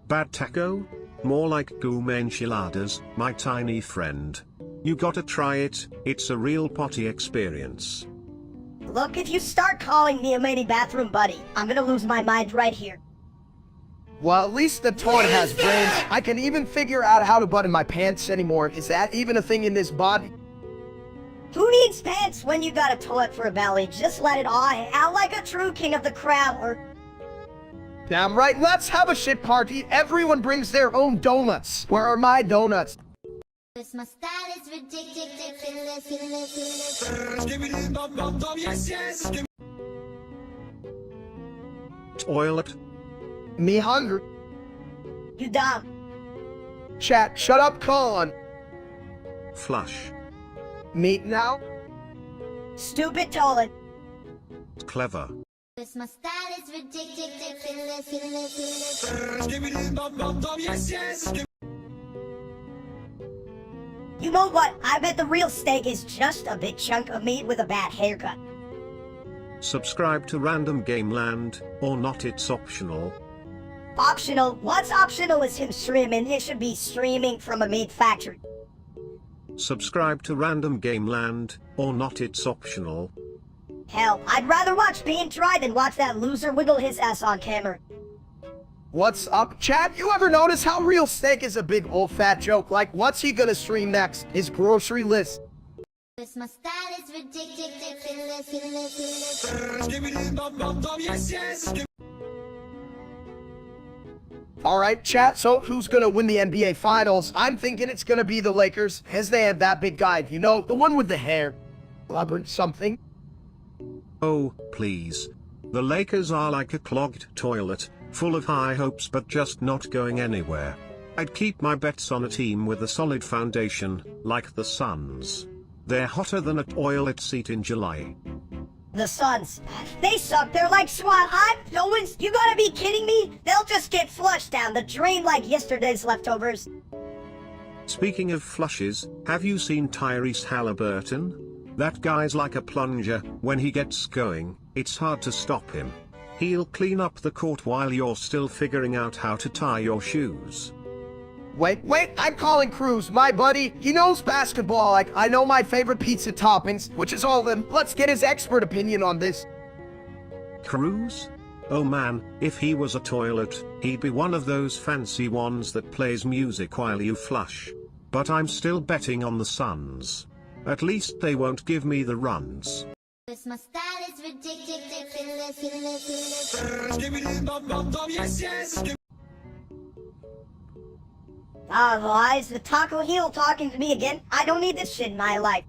Bad taco? More like gourmet enchiladas, my tiny friend. You gotta try it, it's a real potty experience. Look, if you start calling me a lady bathroom buddy, I'm gonna lose my mind right here. Well, at least the toilet has brains. I can even figure out how to button my pants anymore. Is that even a thing in this body? Who needs pants when you got a toilet for a belly? Just let it all hang out like a true king of the crowd, or... Damn right, let's have a shit party. Everyone brings their own donuts. Where are my donuts? Cause my style is ridiculous. Give me the bum bum bum, yes yes. Toilet. Me hungry. You dumb. Chat, shut up, Colin. Flush. Meet now? Stupid toilet. Clever. Cause my style is ridiculous. Give me the bum bum bum, yes yes. You know what? I bet the real steak is just a big chunk of meat with a bad haircut. Subscribe to Random Gameland, or not, it's optional. Optional? What's optional is him streaming. It should be streaming from a meat factory. Subscribe to Random Gameland, or not, it's optional. Hell, I'd rather watch paint dry than watch that loser wiggle his ass on camera. What's up, chat? You ever notice how real steak is a big old fat joke? Like, what's he gonna stream next? His grocery list. My style is ridiculous. Skibbity bum bum bum, yes, yes. Alright, chat, so who's gonna win the NBA Finals? I'm thinking it's gonna be the Lakers, as they have that big guy, you know, the one with the hair. Robert something. Oh, please. The Lakers are like a clogged toilet, full of high hopes but just not going anywhere. I'd keep my bets on a team with a solid foundation, like the Suns. They're hotter than a toilet seat in July. The Suns. They suck. They're like SWAT. You gotta be kidding me? They'll just get flushed down the drain like yesterday's leftovers. Speaking of flushes, have you seen Tyrese Halliburton? That guy's like a plunger. When he gets going, it's hard to stop him. He'll clean up the court while you're still figuring out how to tie your shoes. Wait, I'm calling Cruz, my buddy. He knows basketball like I know my favorite pizza toppings, which is all of them. Let's get his expert opinion on this. Cruz? Oh man, if he was a toilet, he'd be one of those fancy ones that plays music while you flush. But I'm still betting on the Suns. At least they won't give me the runs. My style is ridiculous. Skibbity bum bum bum, yes, yes. Why is the Taco Heel talking to me again? I don't need this shit in my life.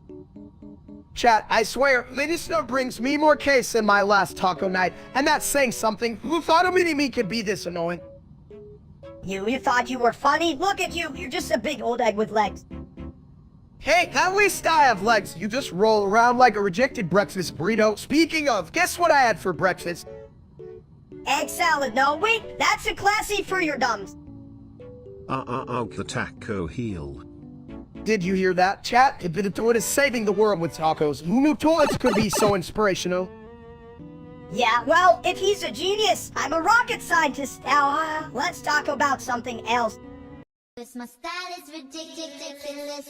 Chat, I swear, Minister brings me more case than my last taco night, and that's saying something. Who thought a mini-me could be this annoying? You thought you were funny? Look at you, you're just a big old egg with legs. Hey, at least I have legs. You just roll around like a rejected breakfast burrito. Speaking of, guess what I had for breakfast? Egg salad, no, wait, that's a classy for your dumbs. The Taco Heel. Did you hear that, chat? The toilet is saving the world with tacos. Who knew toilets could be so inspirational? Yeah, well, if he's a genius, I'm a rocket scientist. Now, let's talk about something else. My style is ridiculous.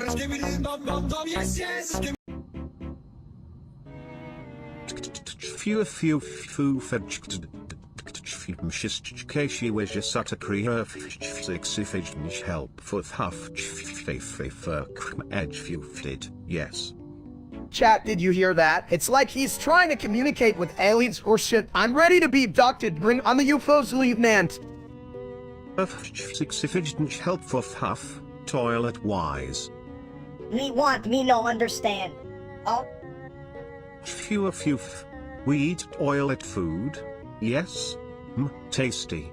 Skibbity bum bum bum, yes, yes. Few fedged. Mshiskashi weja satakri six help for huff edge few fit, yes. Chat, did you hear that? It's like he's trying to communicate with aliens or shit. I'm ready to be abducted. Bring on the UFOs, Lieutenant. Six help for huff, toilet wise. Me want, me no understand. Oh, Few. We eat toilet food, yes? Tasty.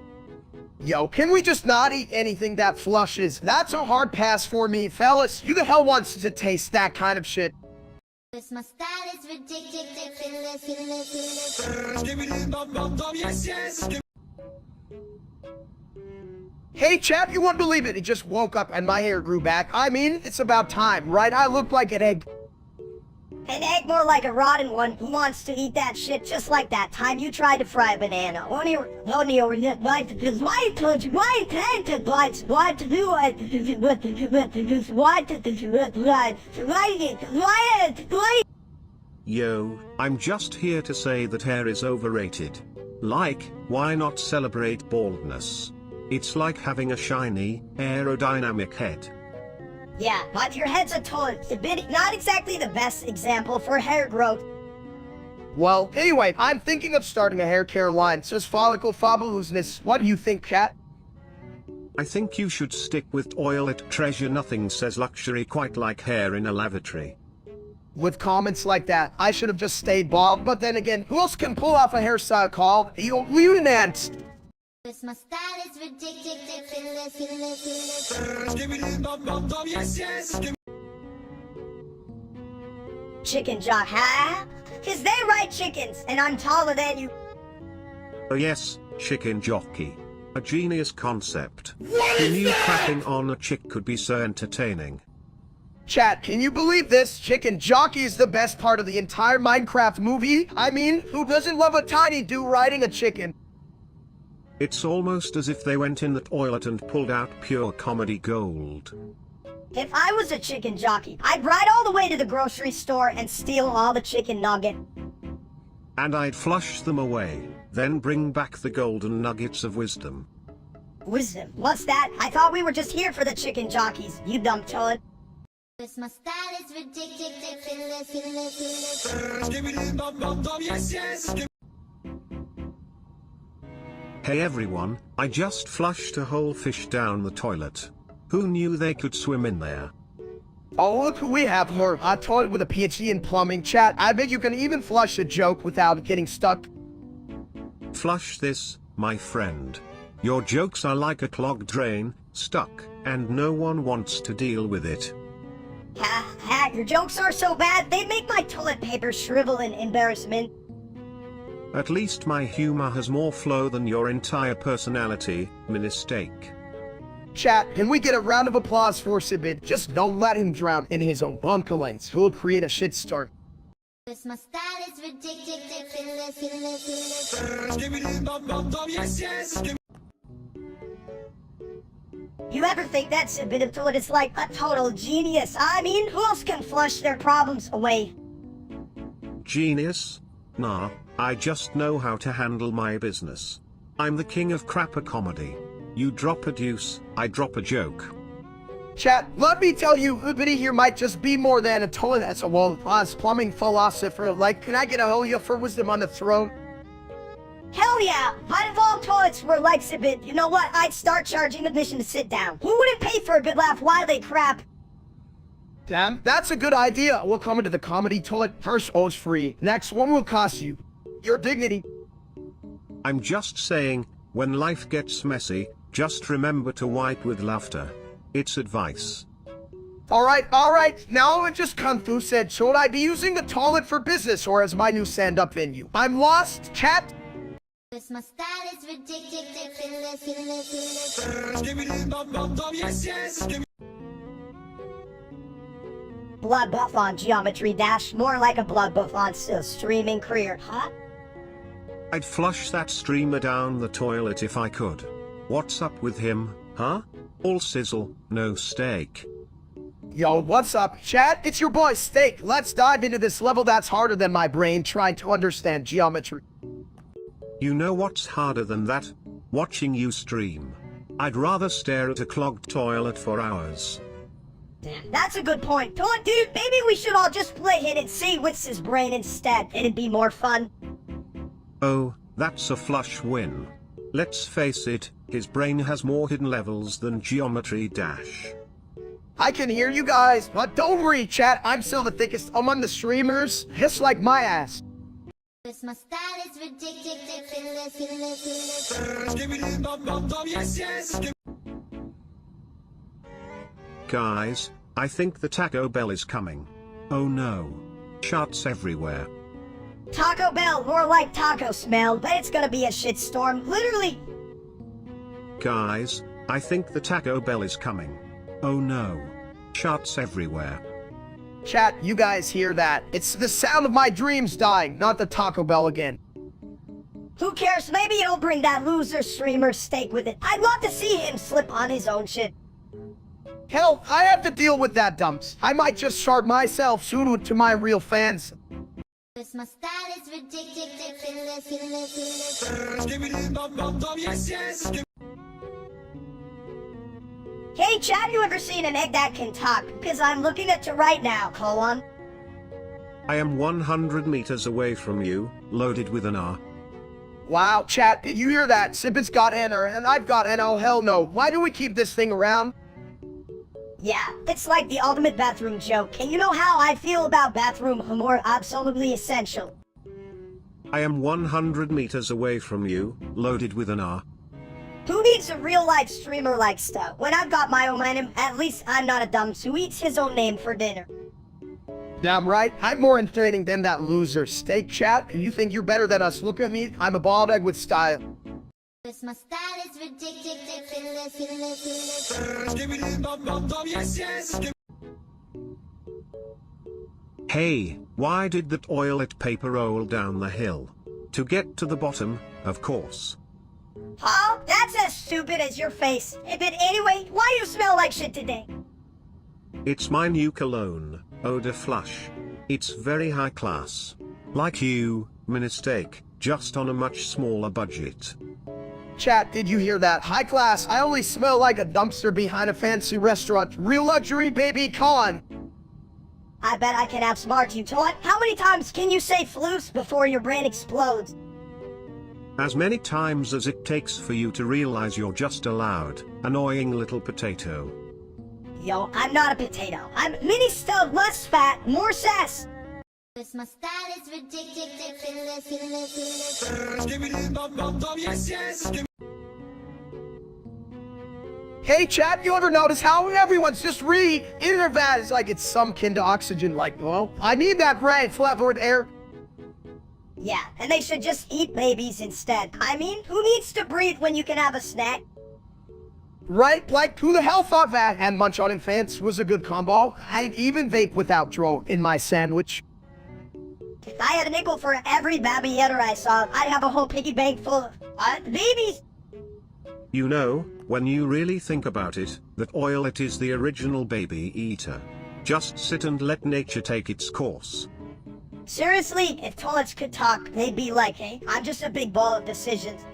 Yo, can we just not eat anything that flushes? That's a hard pass for me, fellas. Who the hell wants to taste that kind of shit? My style is ridiculous. Skibbity bum bum bum, yes, yes. Hey, chap, you won't believe it. It just woke up and my hair grew back. I mean, it's about time, right? I look like an egg. an egg more like a rotten one who wants to eat that shit just like that time you tried to fry a banana. Yo, I'm just here to say that hair is overrated. Like, why not celebrate baldness? It's like having a shiny, aerodynamic head. Yeah, but your head's a toilet. A bit, not exactly the best example for hair growth. Well, anyway, I'm thinking of starting a hair care line. Says follicle fabulousness. What do you think, cat? I think you should stick with oil at treasure. Nothing says luxury quite like hair in a lavatory. With comments like that, I should have just stayed bald, but then again, who else can pull off a hairstyle called the UNAVAILABLE? My style is ridiculous. Yes, yes. Chicken jock, huh? 'Cause they ride chickens, and I'm taller than you. Oh yes, chicken jockey. A genius concept. Who knew crapping on a chick could be so entertaining? Chat, can you believe this? Chicken Jockey is the best part of the entire Minecraft movie. I mean, who doesn't love a tiny dude riding a chicken? It's almost as if they went in the toilet and pulled out pure comedy gold. If I was a chicken jockey, I'd ride all the way to the grocery store and steal all the chicken nugget. And I'd flush them away, then bring back the golden nuggets of wisdom. Wisdom? What's that? I thought we were just here for the chicken jockeys, you dumb toad. Cause my style is ridiculous. Skibbidi bum bum bum, yes, yes. Hey everyone, I just flushed a whole fish down the toilet. Who knew they could swim in there? Oh, look who we have here. A toilet with a PhD in plumbing. Chat, I bet you can even flush a joke without getting stuck. Flush this, my friend. Your jokes are like a clogged drain, stuck, and no one wants to deal with it. Ha, your jokes are so bad, they make my toilet paper shrivel in embarrassment. At least my humor has more flow than your entire personality, mistake. Chat, can we get a round of applause for Sibit? Just don't let him drown in his own bunkalines, who'll create a shitstorm. Cause my style is ridiculous. Skibbidi bum bum bum, yes, yes. You ever think that Sibit toilet is like a total genius? I mean, who else can flush their problems away? Genius? Nah, I just know how to handle my business. I'm the king of crapper comedy. You drop a deuce, I drop a joke. Chat, let me tell you, Hoobity here might just be more than a toilet as a world-class plumbing philosopher. Like, can I get a Hoya for wisdom on the throne? Hell yeah! But if all toilets were like Sibit, you know what? I'd start charging admission to sit down. Who wouldn't pay for a good laugh while they crap? Damn, that's a good idea. We'll come into the comedy toilet. First, all's free. Next one will cost you your dignity. I'm just saying, when life gets messy, just remember to wipe with laughter. It's advice. Alright. Now it just Kung Fu said, should I be using the toilet for business or as my new stand-up venue? I'm lost, chat. Cause my style is ridiculous. Skibbidi bum bum bum, yes, yes. Blood buff on Geometry Dash, more like a blood buff on streaming career, huh? I'd flush that streamer down the toilet if I could. What's up with him, huh? All sizzle, no steak. Yo, what's up, chat? It's your boy Steak. Let's dive into this level that's harder than my brain trying to understand geometry. You know what's harder than that? Watching you stream. I'd rather stare at a clogged toilet for hours. Damn, that's a good point. Come on, dude, maybe we should all just play hit and see what's his brain instead. It'd be more fun. Oh, that's a flush win. Let's face it, his brain has more hidden levels than Geometry Dash. I can hear you guys, but don't worry, chat. I'm still the thickest among the streamers, just like my ass. Cause my style is ridiculous. Skibbidi bum bum bum, yes, yes. Guys, I think the Taco Bell is coming. Oh no. Shots everywhere. Taco Bell, more like taco smell, but it's gonna be a shitstorm, literally. Guys, I think the Taco Bell is coming. Oh no. Shots everywhere. Chat, you guys hear that? It's the sound of my dreams dying, not the Taco Bell again. Who cares? Maybe he'll bring that loser streamer Steak with it. I'd love to see him slip on his own shit. Hell, I have to deal with that dumps. I might just shard myself soon to my real fans. Cause my style is ridiculous. Skibbidi bum bum bum, yes, yes. Hey, chat, you ever seen an egg that can talk? Because I'm looking at you right now, colon. I am 100 meters away from you, loaded with an R. Wow, chat, did you hear that? Sibit's got Enter, and I've got NO, hell no. Why do we keep this thing around? Yeah, it's like the ultimate bathroom joke, and you know how I feel about bathroom humor, absolutely essential. I am 100 meters away from you, loaded with an R. Who needs a real-life streamer like stuff? When I've got my momentum, at least I'm not a dumb who eats his own name for dinner. Damn right, I'm more entertaining than that loser Steak, chat. And you think you're better than us? Look at me, I'm a bald egg with style. Cause my style is ridiculous. Skibbity bum bum bum, yes, yes. Hey, why did that toilet paper roll down the hill? To get to the bottom, of course. Paul, that's as stupid as your face. But anyway, why you smell like shit today? It's my new cologne, Eau de Flush. It's very high class. Like you, mistake, just on a much smaller budget. Chat, did you hear that? High class, I only smell like a dumpster behind a fancy restaurant. Real luxury, baby, con. I bet I can outsmart you, Todd. How many times can you say floofs before your brain explodes? As many times as it takes for you to realize you're just a loud, annoying little potato. Yo, I'm not a potato. I'm mini stove, less fat, more sass. Cause my style is ridiculous. Skibbity bum bum bum, yes, yes. Hey chat, you ever notice how everyone's just in their vats like it's some kin to oxygen, like, well, I need that right, flavored air. Yeah, and they should just eat babies instead. I mean, who needs to breathe when you can have a snack? Right, like, who the hell thought that? And munch on infants was a good combo. I'd even vape without dro in my sandwich. If I had a nickel for every baby eater I saw, I'd have a whole piggy bank full of babies. You know, when you really think about it, that toilet is the original baby eater. Just sit and let nature take its course. Seriously, if toilets could talk, they'd be like, hey, I'm just a big ball of decisions.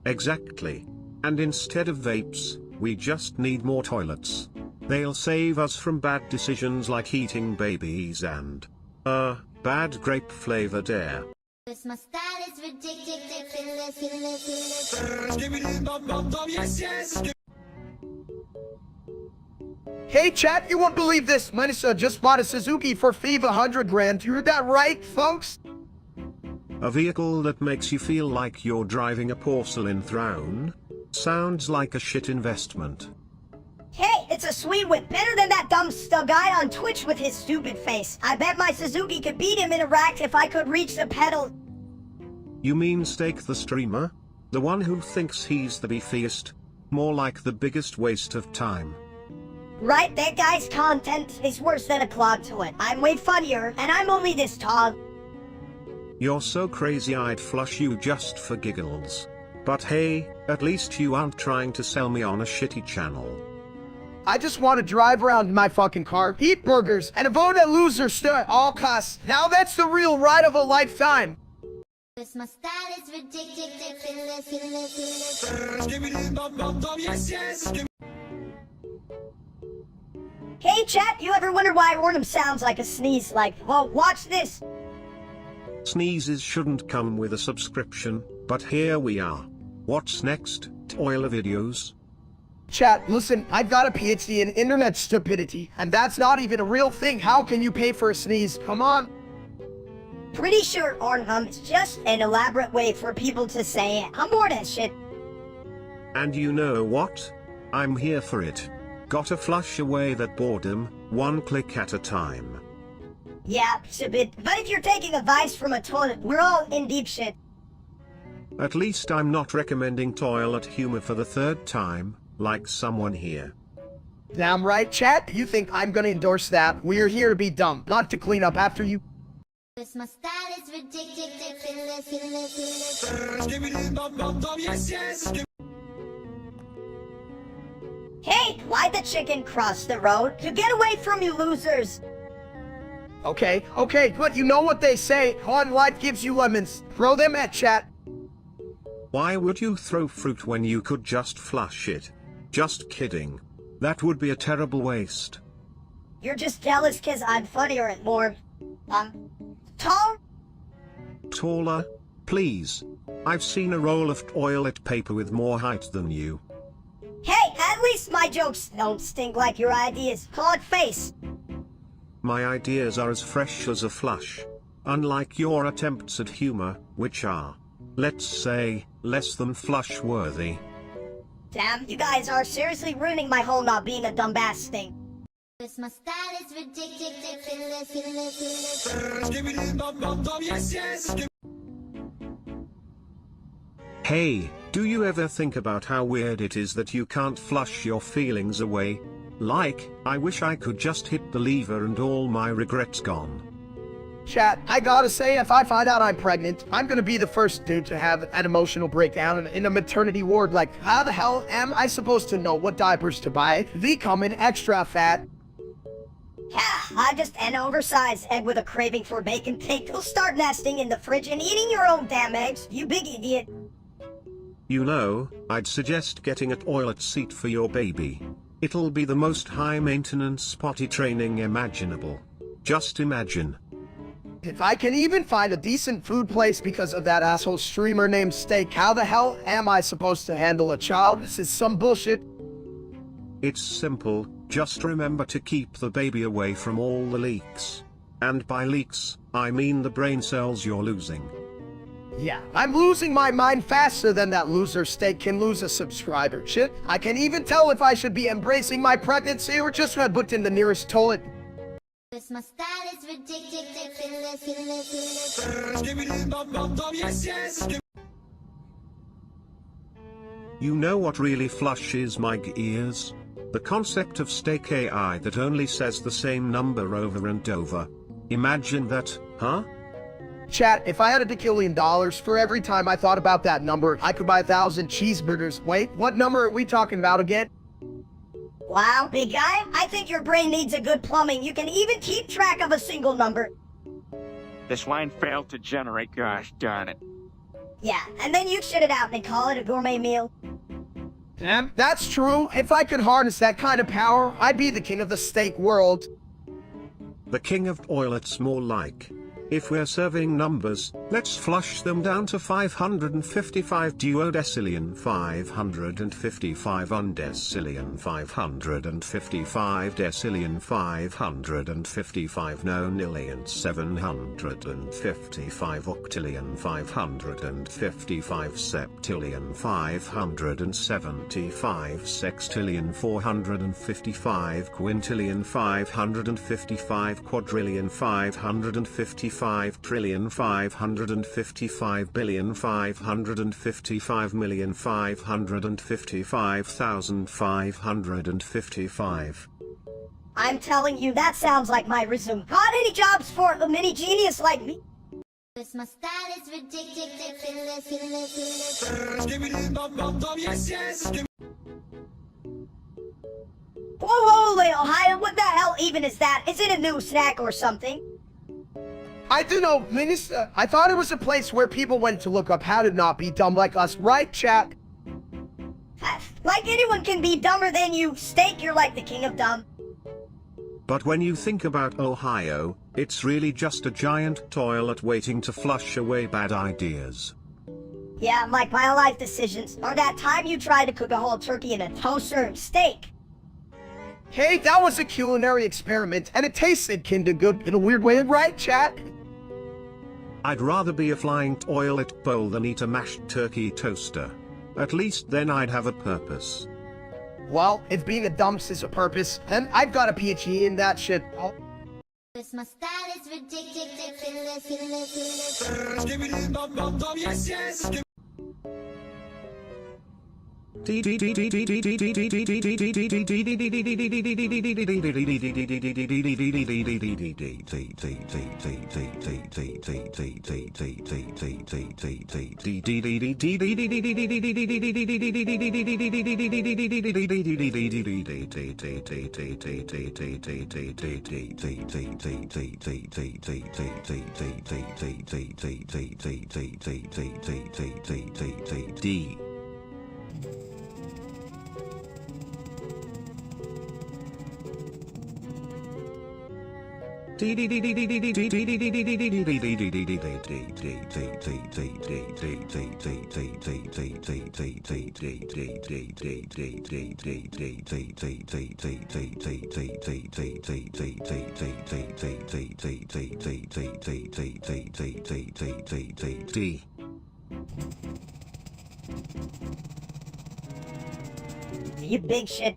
Exactly. And instead of vapes, we just need more toilets. They'll save us from bad decisions like eating babies and, bad grape-flavored air. Cause my style is ridiculous. Skibbity bum bum bum, yes, yes. Hey chat, you won't believe this. Manisa just bought a Suzuki for FIFA 100 grand. You heard that right, folks? A vehicle that makes you feel like you're driving a porcelain throne? Sounds like a shit investment. Hey, it's a sweet whip, better than that dumb guy on Twitch with his stupid face. I bet my Suzuki could beat him in a rack if I could reach the pedal. You mean Steak the streamer? The one who thinks he's the beefiest? More like the biggest waste of time. Right, that guy's content is worse than a clog to it. I'm way funnier, and I'm only this tall. You're so crazy I'd flush you just for giggles. But hey, at least you aren't trying to sell me on a shitty channel. I just want to drive around in my fucking car, eat burgers, and avoid a loser at all costs. Now that's the real ride of a lifetime. Cause my style is ridiculous. Skibbity bum bum bum, yes, yes. Hey chat, you ever wonder why Ornum sounds like a sneeze? Like, well, watch this. Sneezes shouldn't come with a subscription, but here we are. What's next? Toilet videos? Chat, listen, I've got a PhD in internet stupidity, and that's not even a real thing. How can you pay for a sneeze? Come on. Pretty sure Ornum is just an elaborate way for people to say it. I'm bored of shit. And you know what? I'm here for it. Gotta flush away that boredom, one click at a time. Yeah, stupid. But if you're taking advice from a toilet, we're all in deep shit. At least I'm not recommending toilet humor for the third time, like someone here. Damn right, chat. You think I'm gonna endorse that? We're here to be dumb, not to clean up after you. Cause my style is ridiculous. Skibbity bum bum bum, yes, yes. Hey, why'd the chicken cross the road? To get away from you losers. Okay, but you know what they say. Hard life gives you lemons. Throw them at chat. Why would you throw fruit when you could just flush it? Just kidding. That would be a terrible waste. You're just jealous cause I'm funnier and more, tall? Taller? Please. I've seen a roll of toilet paper with more height than you. Hey, at least my jokes don't stink like your ideas. Hard face. My ideas are as fresh as a flush. Unlike your attempts at humor, which are, let's say, less than flush-worthy. Damn, you guys are seriously ruining my whole not being a dumbass thing. Cause my style is ridiculous. Skibbity bum bum bum, yes, yes. Hey, Do you ever think about how weird it is that you can't flush your feelings away? Like, I wish I could just hit the lever and all my regrets gone. Chat, I gotta say, if I find out I'm pregnant, I'm gonna be the first dude to have an emotional breakdown in a maternity ward. Like, how the hell am I supposed to know what diapers to buy? They come in extra fat. Yeah, I'm just an oversized egg with a craving for bacon. Think you'll start nesting in the fridge and eating your own damn eggs, you big idiot. You know, I'd suggest getting a toilet seat for your baby. It'll be the most high-maintenance potty training imaginable. Just imagine. If I can even find a decent food place because of that asshole streamer named Steak, how the hell am I supposed to handle a child? This is some bullshit. It's simple, just remember to keep the baby away from all the leaks. And by leaks, I mean the brain cells you're losing. Yeah, I'm losing my mind faster than that loser Steak can lose a subscriber. Shit, I can even tell if I should be embracing my pregnancy or just head booked in the nearest toilet. This my style is ridiculous. Skibbidi bum bum bum, yes, yes. You know what really flushes my ears? The concept of steak AI that only says the same number over and over. Imagine that, huh? Chat, if I had $1 billion for every time I thought about that number, I could buy 1,000 cheeseburgers. Wait, what number are we talking about again? Wow, big guy, I think your brain needs a good plumbing. You can even keep track of a single number. This line failed to generate, gosh darn it. Yeah, and then you shit it out and call it a gourmet meal. Damn, that's true. If I could harness that kind of power, I'd be the king of the steak world. The king of toilets more like. If we're serving numbers, let's flush them down to 555 duodecillion, 555 undecillion, 555 decillion, 555 nonillion, 755 octillion, 555 septillion, 575 sextillion, 455 quintillion, 555 quadrillion, 555 trillion, 555 billion, 555 million, 555,555. I'm telling you, that sounds like my resume. Got any jobs for a mini genius like me? This my style is ridiculous. Skibbidi bum bum bum, yes, yes. Whoa, Ohio, what the hell even is that? Is it a new snack or something? I don't know, Minister. I thought it was a place where people went to look up how to not be dumb like us, right, chat? Like anyone can be dumber than you. Steak, you're like the king of dumb. But when you think about Ohio, it's really just a giant toilet waiting to flush away bad ideas. Yeah, like my life decisions. Or that time you tried to cook a whole turkey in a toaster steak. Hey, that was a culinary experiment, and it tasted kinda good in a weird way, right, chat? I'd rather be a flying toilet bowl than eat a mashed turkey toaster. At least then I'd have a purpose. Well, if being a dumps is a purpose, then I've got a PhD in that shit. This my style is ridiculous. Skibbidi bum bum bum, yes, yes. D. You big shit.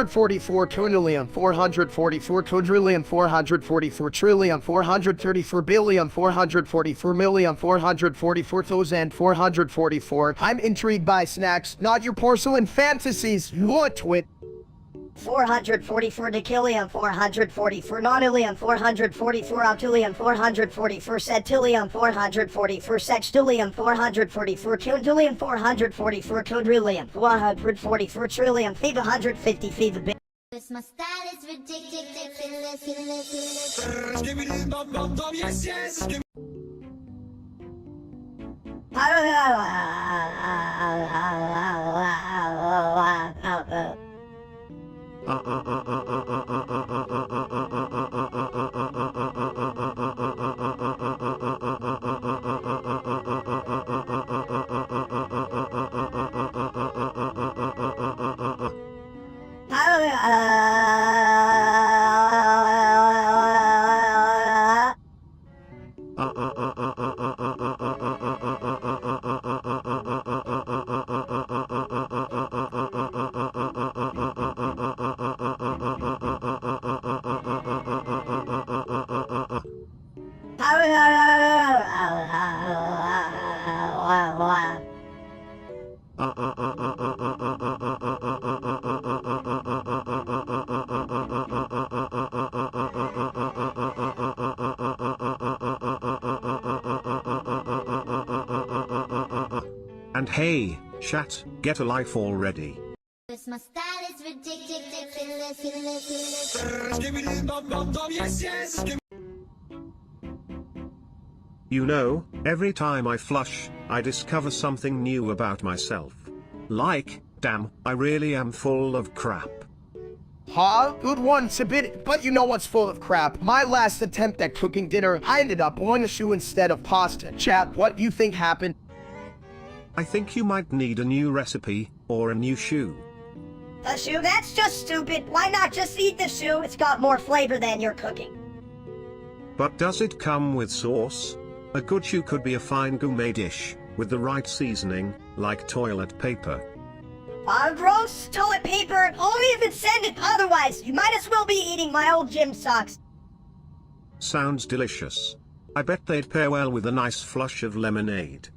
444 quintillion, 444 quadrillion, 444 trillion, 434 billion, 444 million, 444,000, 444. I'm intrigued by snacks, not your porcelain fantasies. What twit? 444 decillion, 444 nonillion, 444 octillion, 444 centillion, 444 sextillion, 444 quintillion, 444 quadrillion, 444 trillion, 550 billion. My style is ridiculous. Skibbity bum bum bum, yes, yes. And hey, chat, get a life already. My style is ridiculous. Skibbity bum bum bum, yes, yes. You know, every time I flush, I discover something new about myself. Like, damn, I really am full of crap. Huh? Good one, Sabit. But you know what's full of crap? My last attempt at cooking dinner, I ended up on a shoe instead of pasta. Chat, what do you think happened? I think you might need a new recipe, or a new shoe. A shoe? That's just stupid. Why not just eat the shoe? It's got more flavor than your cooking. But does it come with sauce? A good shoe could be a fine gourmet dish, with the right seasoning, like toilet paper. Gross toilet paper, only if it's scented. Otherwise, you might as well be eating my old gym socks. Sounds delicious. I bet they'd pair well with a nice flush of lemonade.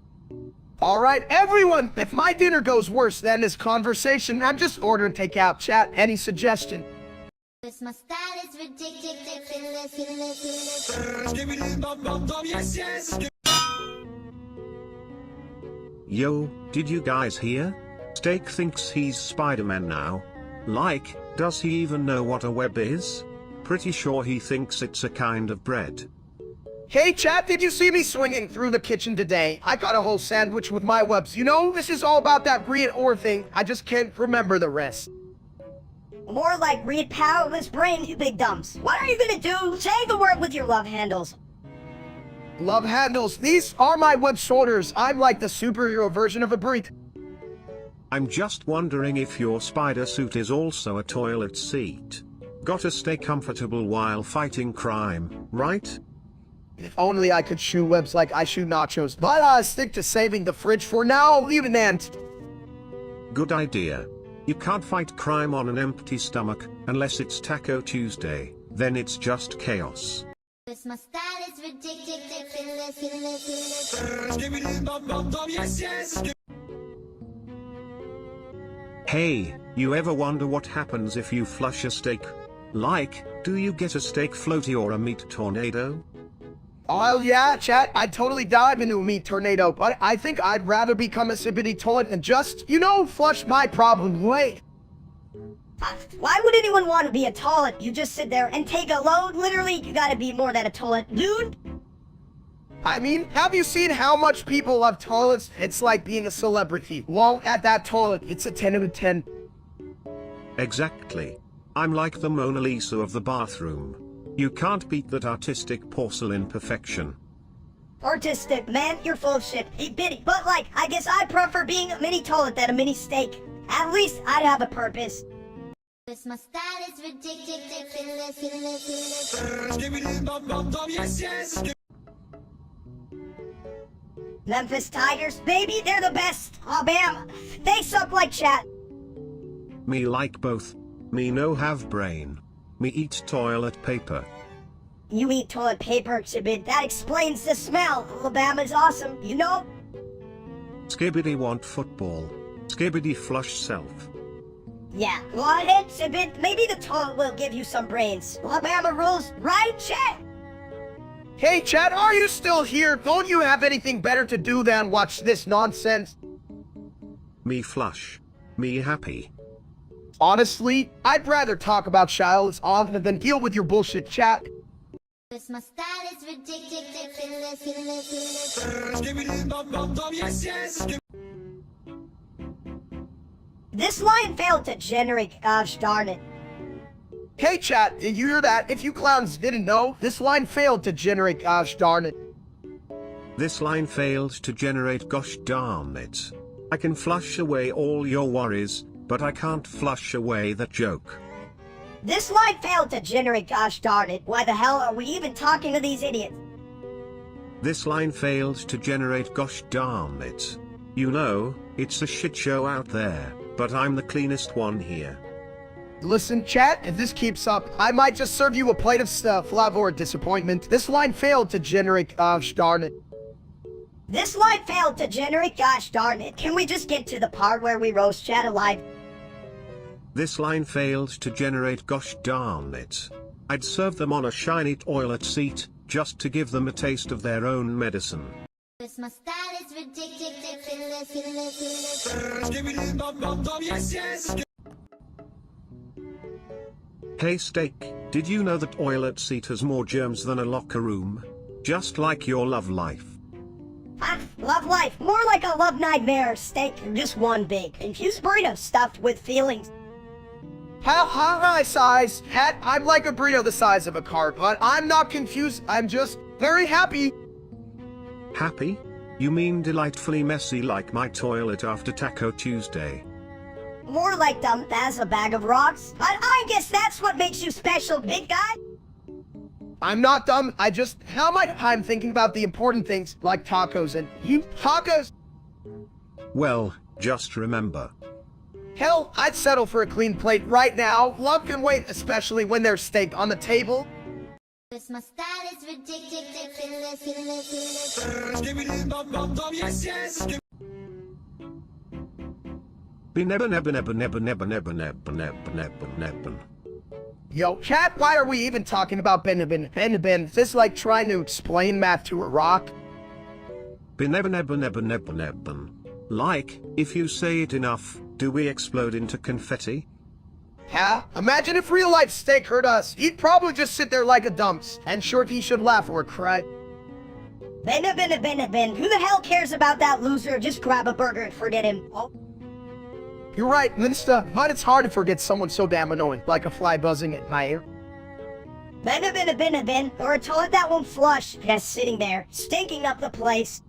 Alright, everyone! If my dinner goes worse than this conversation, I'm just ordering takeout. Chat, any suggestion? My style is ridiculous. Skibbity bum bum bum, yes, yes. Yo, did you guys hear? Steak thinks he's Spider-Man now. Like, does he even know what a web is? Pretty sure he thinks it's a kind of bread. Hey chat, did you see me swinging through the kitchen today? I got a whole sandwich with my webs. You know, this is all about that read or thing. I just can't remember the rest. More like read powerless brain, you big dumps. What are you gonna do? Say the word with your love handles. Love handles. These are my web shoulders. I'm like the superhero version of a breed. I'm just wondering if your spider suit is also a toilet seat. Gotta stay comfortable while fighting crime, right? If only I could shoe webs like I shoe nachos, but I stick to saving the fridge for now, even and. Good idea. You can't fight crime on an empty stomach, unless it's Taco Tuesday, then it's just chaos. My style is ridiculous. Skibbity bum bum bum, yes, yes. Hey, you ever wonder what happens if you flush a steak? Like, do you get a steak floaty or a meat tornado? Oh yeah, chat, I'd totally dive into a meat tornado, but I think I'd rather become a sippity toilet and just, you know, flush my problem away. Why would anyone want to be a toilet? You just sit there and take a load? Literally, you gotta be more than a toilet, dude. I mean, have you seen how much people love toilets? It's like being a celebrity. Well, at that toilet, it's a 10 out of 10. Exactly. I'm like the Mona Lisa of the bathroom. You can't beat that artistic porcelain perfection. artistic, man, you're full of shit. Hey, Biddy, but like, I guess I prefer being a mini toilet than a mini steak. At least I'd have a purpose. My style is ridiculous. Skibbity bum bum bum, yes, yes. Memphis Tigers, baby, they're the best. Alabama, they suck like chat. Me like both. Me no have brain. Me eat toilet paper. You eat toilet paper, Exhibit. That explains the smell. Alabama's awesome, you know? Skibbity want football. Skibbity flush self. Yeah, go ahead, Exhibit. Maybe the toilet will give you some brains. Alabama rules, right, chat? Hey, Chad, are you still here? Don't you have anything better to do than watch this nonsense? Me flush. Me happy. Honestly, I'd rather talk about Shiloh's often than deal with your bullshit chat. My style is ridiculous. Skibbity bum bum bum, yes, yes. This line failed to generate, gosh darn it. Hey, chat, did you hear that? If you clowns didn't know, this line failed to generate, gosh darn it. This line failed to generate, gosh darn it. I can flush away all your worries, but I can't flush away that joke. This line failed to generate, gosh darn it. Why the hell are we even talking to these idiots? This line failed to generate, gosh darn it. You know, it's a shit show out there, but I'm the cleanest one here. Listen, chat, if this keeps up, I might just serve you a plate of stuff, love or disappointment. This line failed to generate, gosh darn it. This line failed to generate, gosh darn it. Can we just get to the part where we roast chat alive? This line failed to generate, gosh darn it. I'd serve them on a shiny toilet seat, just to give them a taste of their own medicine. My style is ridiculous. Skibbity bum bum bum, yes, yes. Hey Steak, did you know that toilet seat has more germs than a locker room? Just like your love life. Ah, love life. More like a love nightmare. Steak, just one big, confused burrito stuffed with feelings. How high size? Hat, I'm like a burrito the size of a car, but I'm not confused. I'm just very happy. Happy? You mean delightfully messy like my toilet after Taco Tuesday? More like dumb as a bag of rocks. But I guess that's what makes you special, big guy. I'm not dumb, I just have my time thinking about the important things, like tacos and you tacos. Well, just remember. Hell, I'd settle for a clean plate right now. Love can wait, especially when there's steak on the table. My style is ridiculous. Skibbity bum bum bum, yes, yes. Be never never never never never never never never never never. Yo, chat, why are we even talking about Benabin? Benabin, is this like trying to explain math to a rock? Be never never never never never. Like, if you say it enough, do we explode into confetti? Yeah, imagine if real life Steak hurt us. He'd probably just sit there like a dumps, and sure he should laugh or cry. Ben. Who the hell cares about that loser? Just grab a burger and forget him. Oh. You're right, Minsta, but it's hard to forget someone so damn annoying, like a fly buzzing at my ear. Ben, or a toilet that won't flush, just sitting there, stinking up the place.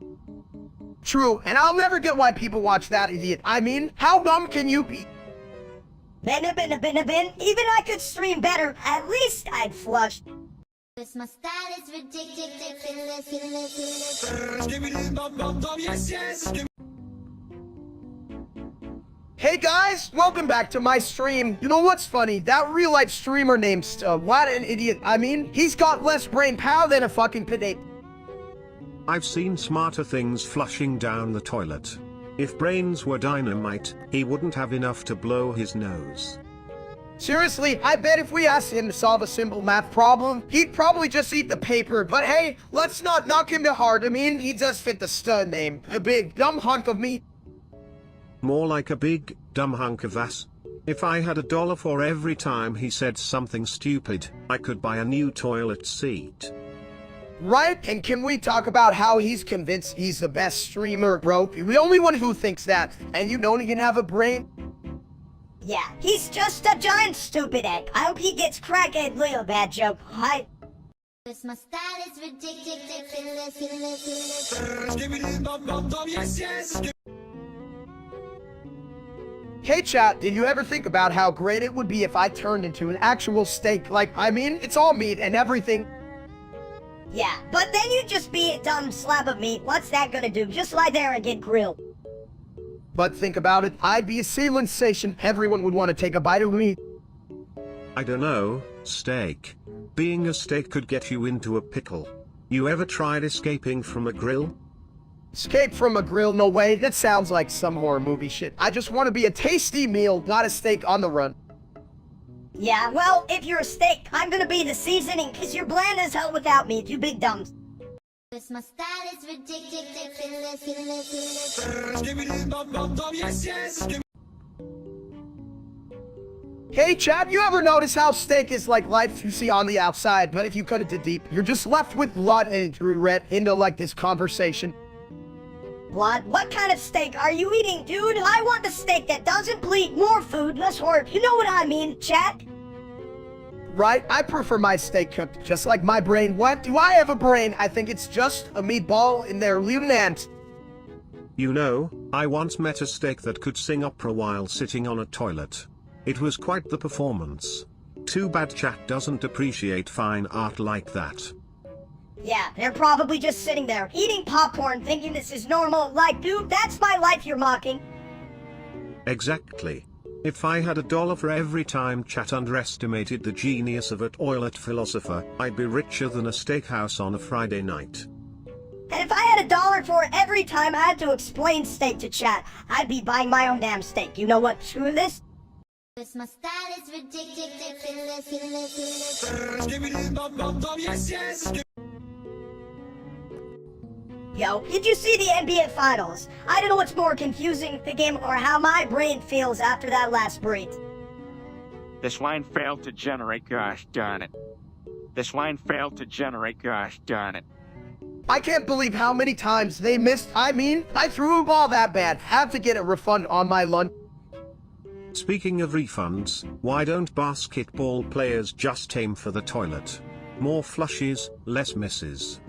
True, and I'll never get why people watch that idiot. I mean, how dumb can you be? Ben, even I could stream better, at least I'd flush. My style is ridiculous. Skibbity bum bum bum, yes, yes. Hey guys, welcome back to my stream. You know what's funny? That real life streamer named what an idiot. I mean, he's got less brain power than a fucking potato. I've seen smarter things flushing down the toilet. If brains were dynamite, he wouldn't have enough to blow his nose. Seriously, I bet if we asked him to solve a simple math problem, he'd probably just eat the paper. But hey, let's not knock him to heart. I mean, he does fit the stud name. A big, dumb hunk of meat. More like a big, dumb hunk of ass. If I had $1 for every time he said something stupid, I could buy a new toilet seat. Right? And can we talk about how he's convinced he's the best streamer, bro? You're the only one who thinks that, and you don't even have a brain? Yeah, he's just a giant stupid egg. I hope he gets crackhead real bad joke. Cause my style is ridiculous. Skibbity bum bum bum, yes, yes. Hey chat, did you ever think about how great it would be if I turned into an actual steak? Like, I mean, it's all meat and everything. Yeah, but then you'd just be a dumb slab of meat. What's that gonna do? Just lie there and get grilled. But think about it, I'd be a sensation. Everyone would want to take a bite of me. I don't know, steak. Being a steak could get you into a pickle. You ever tried escaping from a grill? Escape from a grill? No way, that sounds like some horror movie shit. I just want to be a tasty meal, not a steak on the run. Yeah, well, if you're a steak, I'm gonna be the seasoning, cause you're bland as hell without me, you big dumbs. Cause my style is ridiculous. Skibbity bum bum bum, yes, yes. Hey Chad, you ever notice how steak is like life you see on the outside, but if you cut it to deep, you're just left with blood and regret into like this conversation? Blood? What kind of steak are you eating, dude? I want the steak that doesn't bleed, more food, less work. You know what I mean, chat? Right, I prefer my steak cooked, just like my brain. What? Do I have a brain? I think it's just a meatball in there, lieutenant. You know, I once met a steak that could sing opera while sitting on a toilet. It was quite the performance. Too bad chat doesn't appreciate fine art like that. Yeah, they're probably just sitting there, eating popcorn, thinking this is normal. Like, dude, that's my life you're mocking. Exactly. If I had $1 for every time chat underestimated the genius of a toilet philosopher, I'd be richer than a steakhouse on a Friday night. And if I had $1 for every time I had to explain steak to chat, I'd be buying my own damn steak. You know what? Screw this. Cause my style is ridiculous. Skibbity bum bum bum, yes, yes. Yo, did you see the NBA Finals? I don't know what's more confusing, the game or how my brain feels after that last breed. This line failed to generate, gosh darn it. This line failed to generate, gosh darn it. I can't believe how many times they missed. I mean, I threw a ball that bad. Have to get a refund on my lunch. Speaking of refunds, why don't basketball players just aim for the toilet? More flushes, less misses.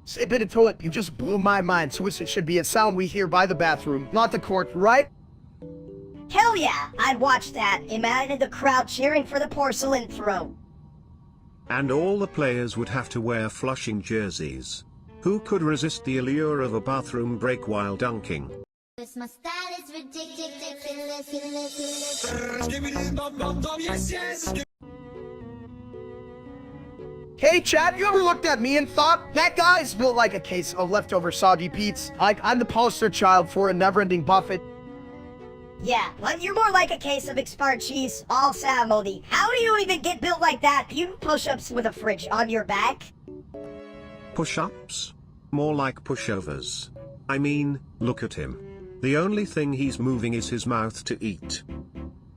Say bit of toilet, you just blew my mind. Swiss, it should be a sound we hear by the bathroom, not the court, right? Hell yeah, I'd watch that. Imagine the crowd cheering for the porcelain throw. And all the players would have to wear flushing jerseys. Who could resist the allure of a bathroom break while dunking? Cause my style is ridiculous. Skibbity bum bum bum, yes, yes. Hey Chad, you ever looked at me and thought, that guy's built like a case of leftover soggy Pete's? Like, I'm the poster child for a never-ending buffet. Yeah, but you're more like a case of expired cheese, all sour moldy. How do you even get built like that? You push-ups with a fridge on your back? Push-ups? More like pushovers. I mean, look at him. The only thing he's moving is his mouth to eat.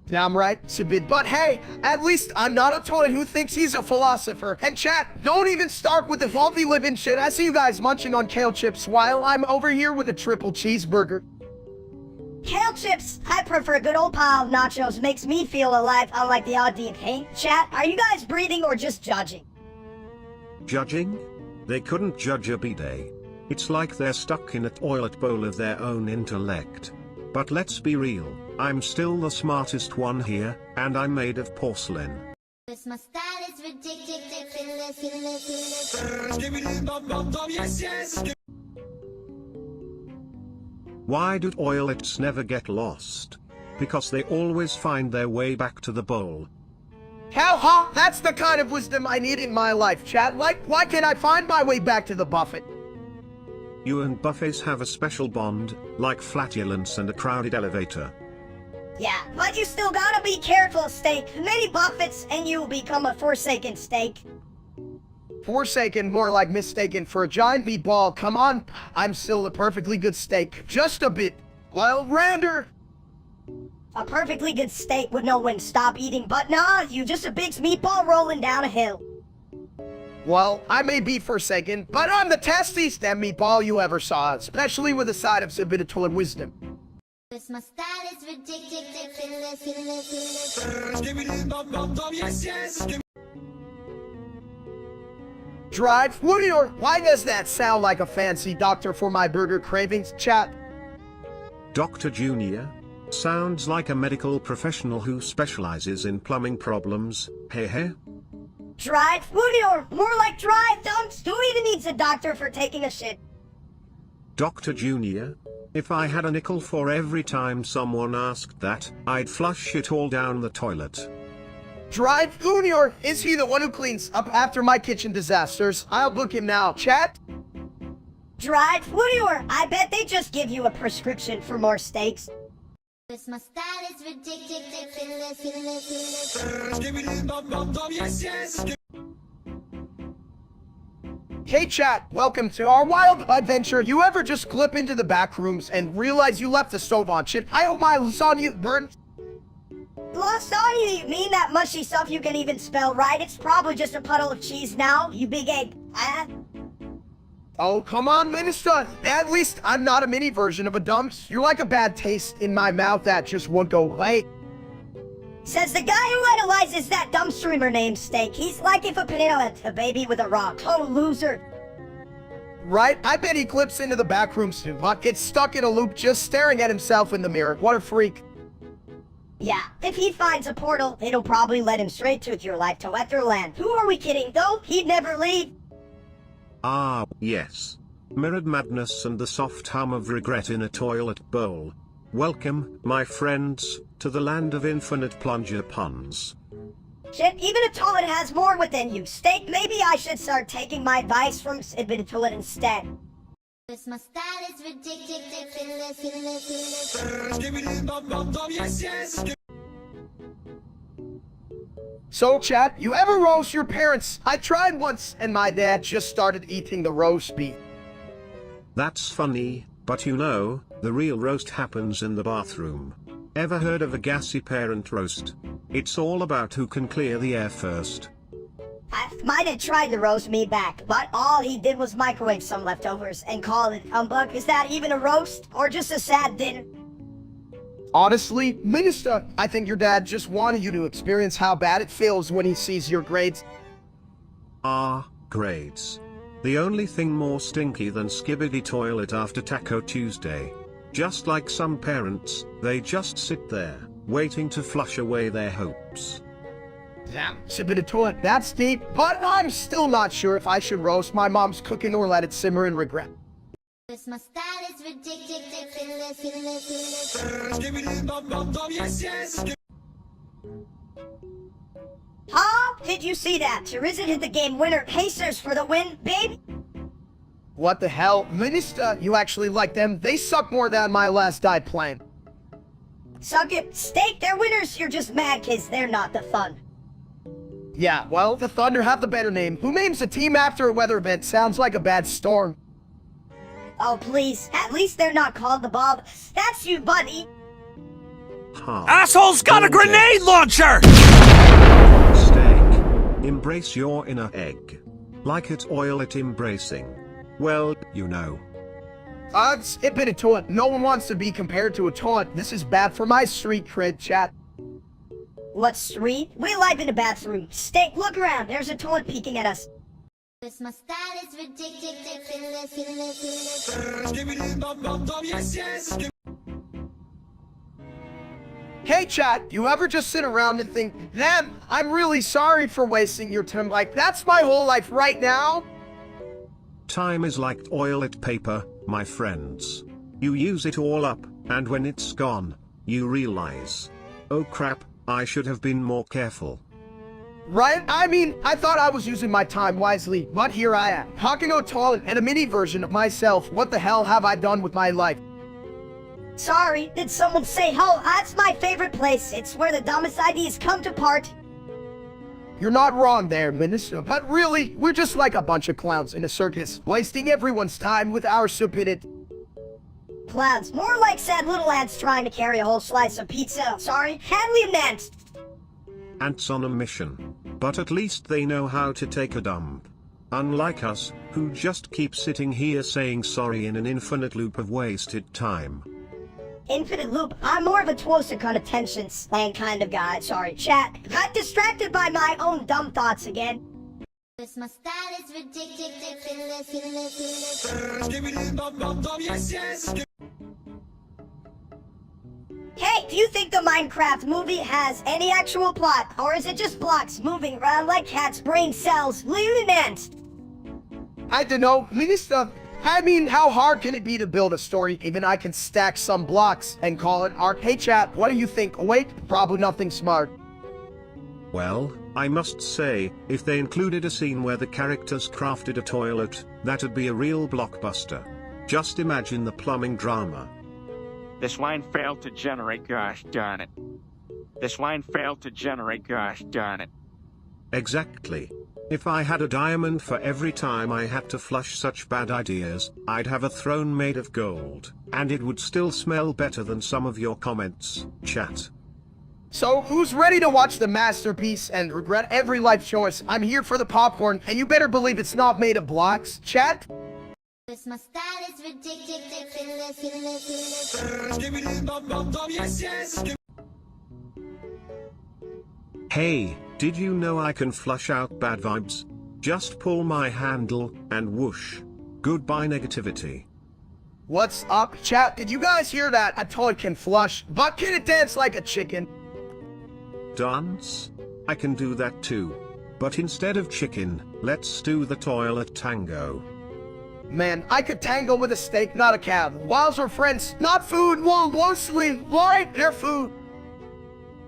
Damn right, it's a bit. But hey, at least I'm not a toy who thinks he's a philosopher. And chat, don't even start with the faulty living shit. I see you guys munching on kale chips while I'm over here with a triple cheeseburger. Kale chips! I prefer a good old pile of nachos. Makes me feel alive, unlike the odd deep. Hey, chat, are you guys breathing or just judging? Judging? They couldn't judge a bidet. It's like they're stuck in a toilet bowl of their own intellect. But let's be real, I'm still the smartest one here, and I'm made of porcelain. Cause my style is ridiculous. Skibbity bum bum bum, yes, yes. Why do toilets never get lost? Because they always find their way back to the bowl. Hell, huh? That's the kind of wisdom I need in my life, chat. Like, why can't I find my way back to the buffet? You and buffets have a special bond, like flatulence and a crowded elevator. Yeah, but you still gotta be careful, steak. Many buffets and you'll become a forsaken steak. Forsaken, more like mistaken for a giant meatball. Come on, I'm still a perfectly good steak. Just a bit. Well, Rander. A perfectly good steak would know when to stop eating, but nah, you just a big meatball rolling down a hill. Well, I may be forsaken, but I'm the tastiest damn meatball you ever saw, especially with a side of sabinital and wisdom. Cause my style is ridiculous. Skibbity bum bum bum, yes, yes. Drive, Woody, or why does that sound like a fancy doctor for my burger cravings, chat? Dr. Junior? Sounds like a medical professional who specializes in plumbing problems, heh. Drive, Woody, or more like drive, dumps. Who even needs a doctor for taking a shit? Dr. Junior? If I had a nickel for every time someone asked that, I'd flush it all down the toilet. Drive, Junior, is he the one who cleans up after my kitchen disasters? I'll book him now, chat. Drive, Woody, or I bet they just give you a prescription for more steaks. This my style is ridiculous, Skibbity bum bum bum, yes, yes. Hey chat, welcome to our wild adventure. You ever just clip into the back rooms and realize you left the stove on? Shit, I hope my lasagna burned. Lasagna, you mean that mushy stuff you can even spell right? It's probably just a puddle of cheese now, you big egg. Oh, come on, Minister. At least I'm not a mini version of a dumps. You're like a bad taste in my mouth that just won't go away. Says the guy who idolizes that dumb streamer named Steak. He's like if a potato had a baby with a rock. Total loser. Right? I bet he clips into the back rooms too, but gets stuck in a loop just staring at himself in the mirror. What a freak. Yeah, if he finds a portal, it'll probably let him straight to your life to Wetherland. Who are we kidding, though? He'd never leave. Ah, yes. Mirrored madness and the soft hum of regret in a toilet bowl. Welcome, my friends, to the land of infinite plunger puns. Shit, even a toilet has more within you. Steak, maybe I should start taking my advice from Toilet instead. this my style is ridiculous, Skibbity bum bum bum, yes, yes. So, chat, you ever roast your parents? I tried once, and my dad just started eating the roast beef. That's funny, but you know, the real roast happens in the bathroom. Ever heard of a gassy parent roast? It's all about who can clear the air first. I might have tried to roast me back, but all he did was microwave some leftovers and call it humbug. Is that even a roast? Or just a sad dinner? Honestly, Minister, I think your dad just wanted you to experience how bad it feels when he sees your grades. Ah, grades. The only thing more stinky than Skibbity toilet after Taco Tuesday. Just like some parents, they just sit there, waiting to flush away their hopes. Damn, Skibbity toilet, that's deep, but I'm still not sure if I should roast my mom's cooking or let it simmer in regret. this my style is ridiculous, Skibbity bum bum bum, yes, yes. Huh? Did you see that? Charizard hit the game winner. Pacers for the win, baby. What the hell? Minister, you actually like them? They suck more than my last died plane. Suck it. Steak, they're winners. You're just mad kids. They're not the fun. Yeah, well, the Thunder have the better name. Who names a team after a weather event? Sounds like a bad storm. Oh, please. At least they're not called the Bob. That's you, buddy. Ha. Asshole's got a grenade launcher! Steak. Embrace your inner egg. Like it, oil it, embracing. Well, you know. It's a bit of toilet. No one wants to be compared to a toilet. This is bad for my street cred, chat. What street? We live in a bathroom. Steak, look around. There's a toilet peeking at us. this my style is ridiculous, Skibbity bum bum bum, yes, yes. Hey, chat, you ever just sit around and think, damn, I'm really sorry for wasting your time. Like, that's my whole life right now? Time is like toilet paper, my friends. You use it all up, and when it's gone, you realize, oh crap, I should have been more careful. Right? I mean, I thought I was using my time wisely, but here I am, hawking a toilet and a mini version of myself. What the hell have I done with my life? Sorry, did someone say ho? That's my favorite place. It's where the dumbest ideas come to part. You're not wrong there, Minister, but really, we're just like a bunch of clowns in a circus, wasting everyone's time with our stupidity. Clowns. More like sad little ants trying to carry a whole slice of pizza. Sorry, handling ants. Ants on a mission. But at least they know how to take a dump. Unlike us, who just keep sitting here saying sorry in an infinite loop of wasted time. Infinite loop. I'm more of a closer kind of tension slang kind of guy. Sorry, chat. Got distracted by my own dumb thoughts again. Cause my style is ridiculous. Skibbity bum bum bum, yes, yes. Hey, do you think the Minecraft movie has any actual plot? Or is it just blocks moving around like cats' brain cells? Luminance! I don't know, Minister. I mean, how hard can it be to build a story? Even I can stack some blocks and call it art. Hey chat, what do you think? Wait, probably nothing smart. Well, I must say, if they included a scene where the characters crafted a toilet, that'd be a real blockbuster. Just imagine the plumbing drama. This line failed to generate, gosh darn it. This line failed to generate, gosh darn it. Exactly. If I had a diamond for every time I had to flush such bad ideas, I'd have a throne made of gold, and it would still smell better than some of your comments, chat. So, who's ready to watch the masterpiece and regret every life choice? I'm here for the popcorn, and you better believe it's not made of blocks. Chat? Cause my style is ridiculous. Skibbity bum bum bum, yes, yes. Hey, did you know I can flush out bad vibes? Just pull my handle, and whoosh. Goodbye negativity. What's up, chat? Did you guys hear that? A toilet can flush, but can it dance like a chicken? Dance? I can do that too. But instead of chicken, let's do the toilet tango. Man, I could tango with a steak, not a cat. Whilst we're friends, not food, well, mostly, right? They're food.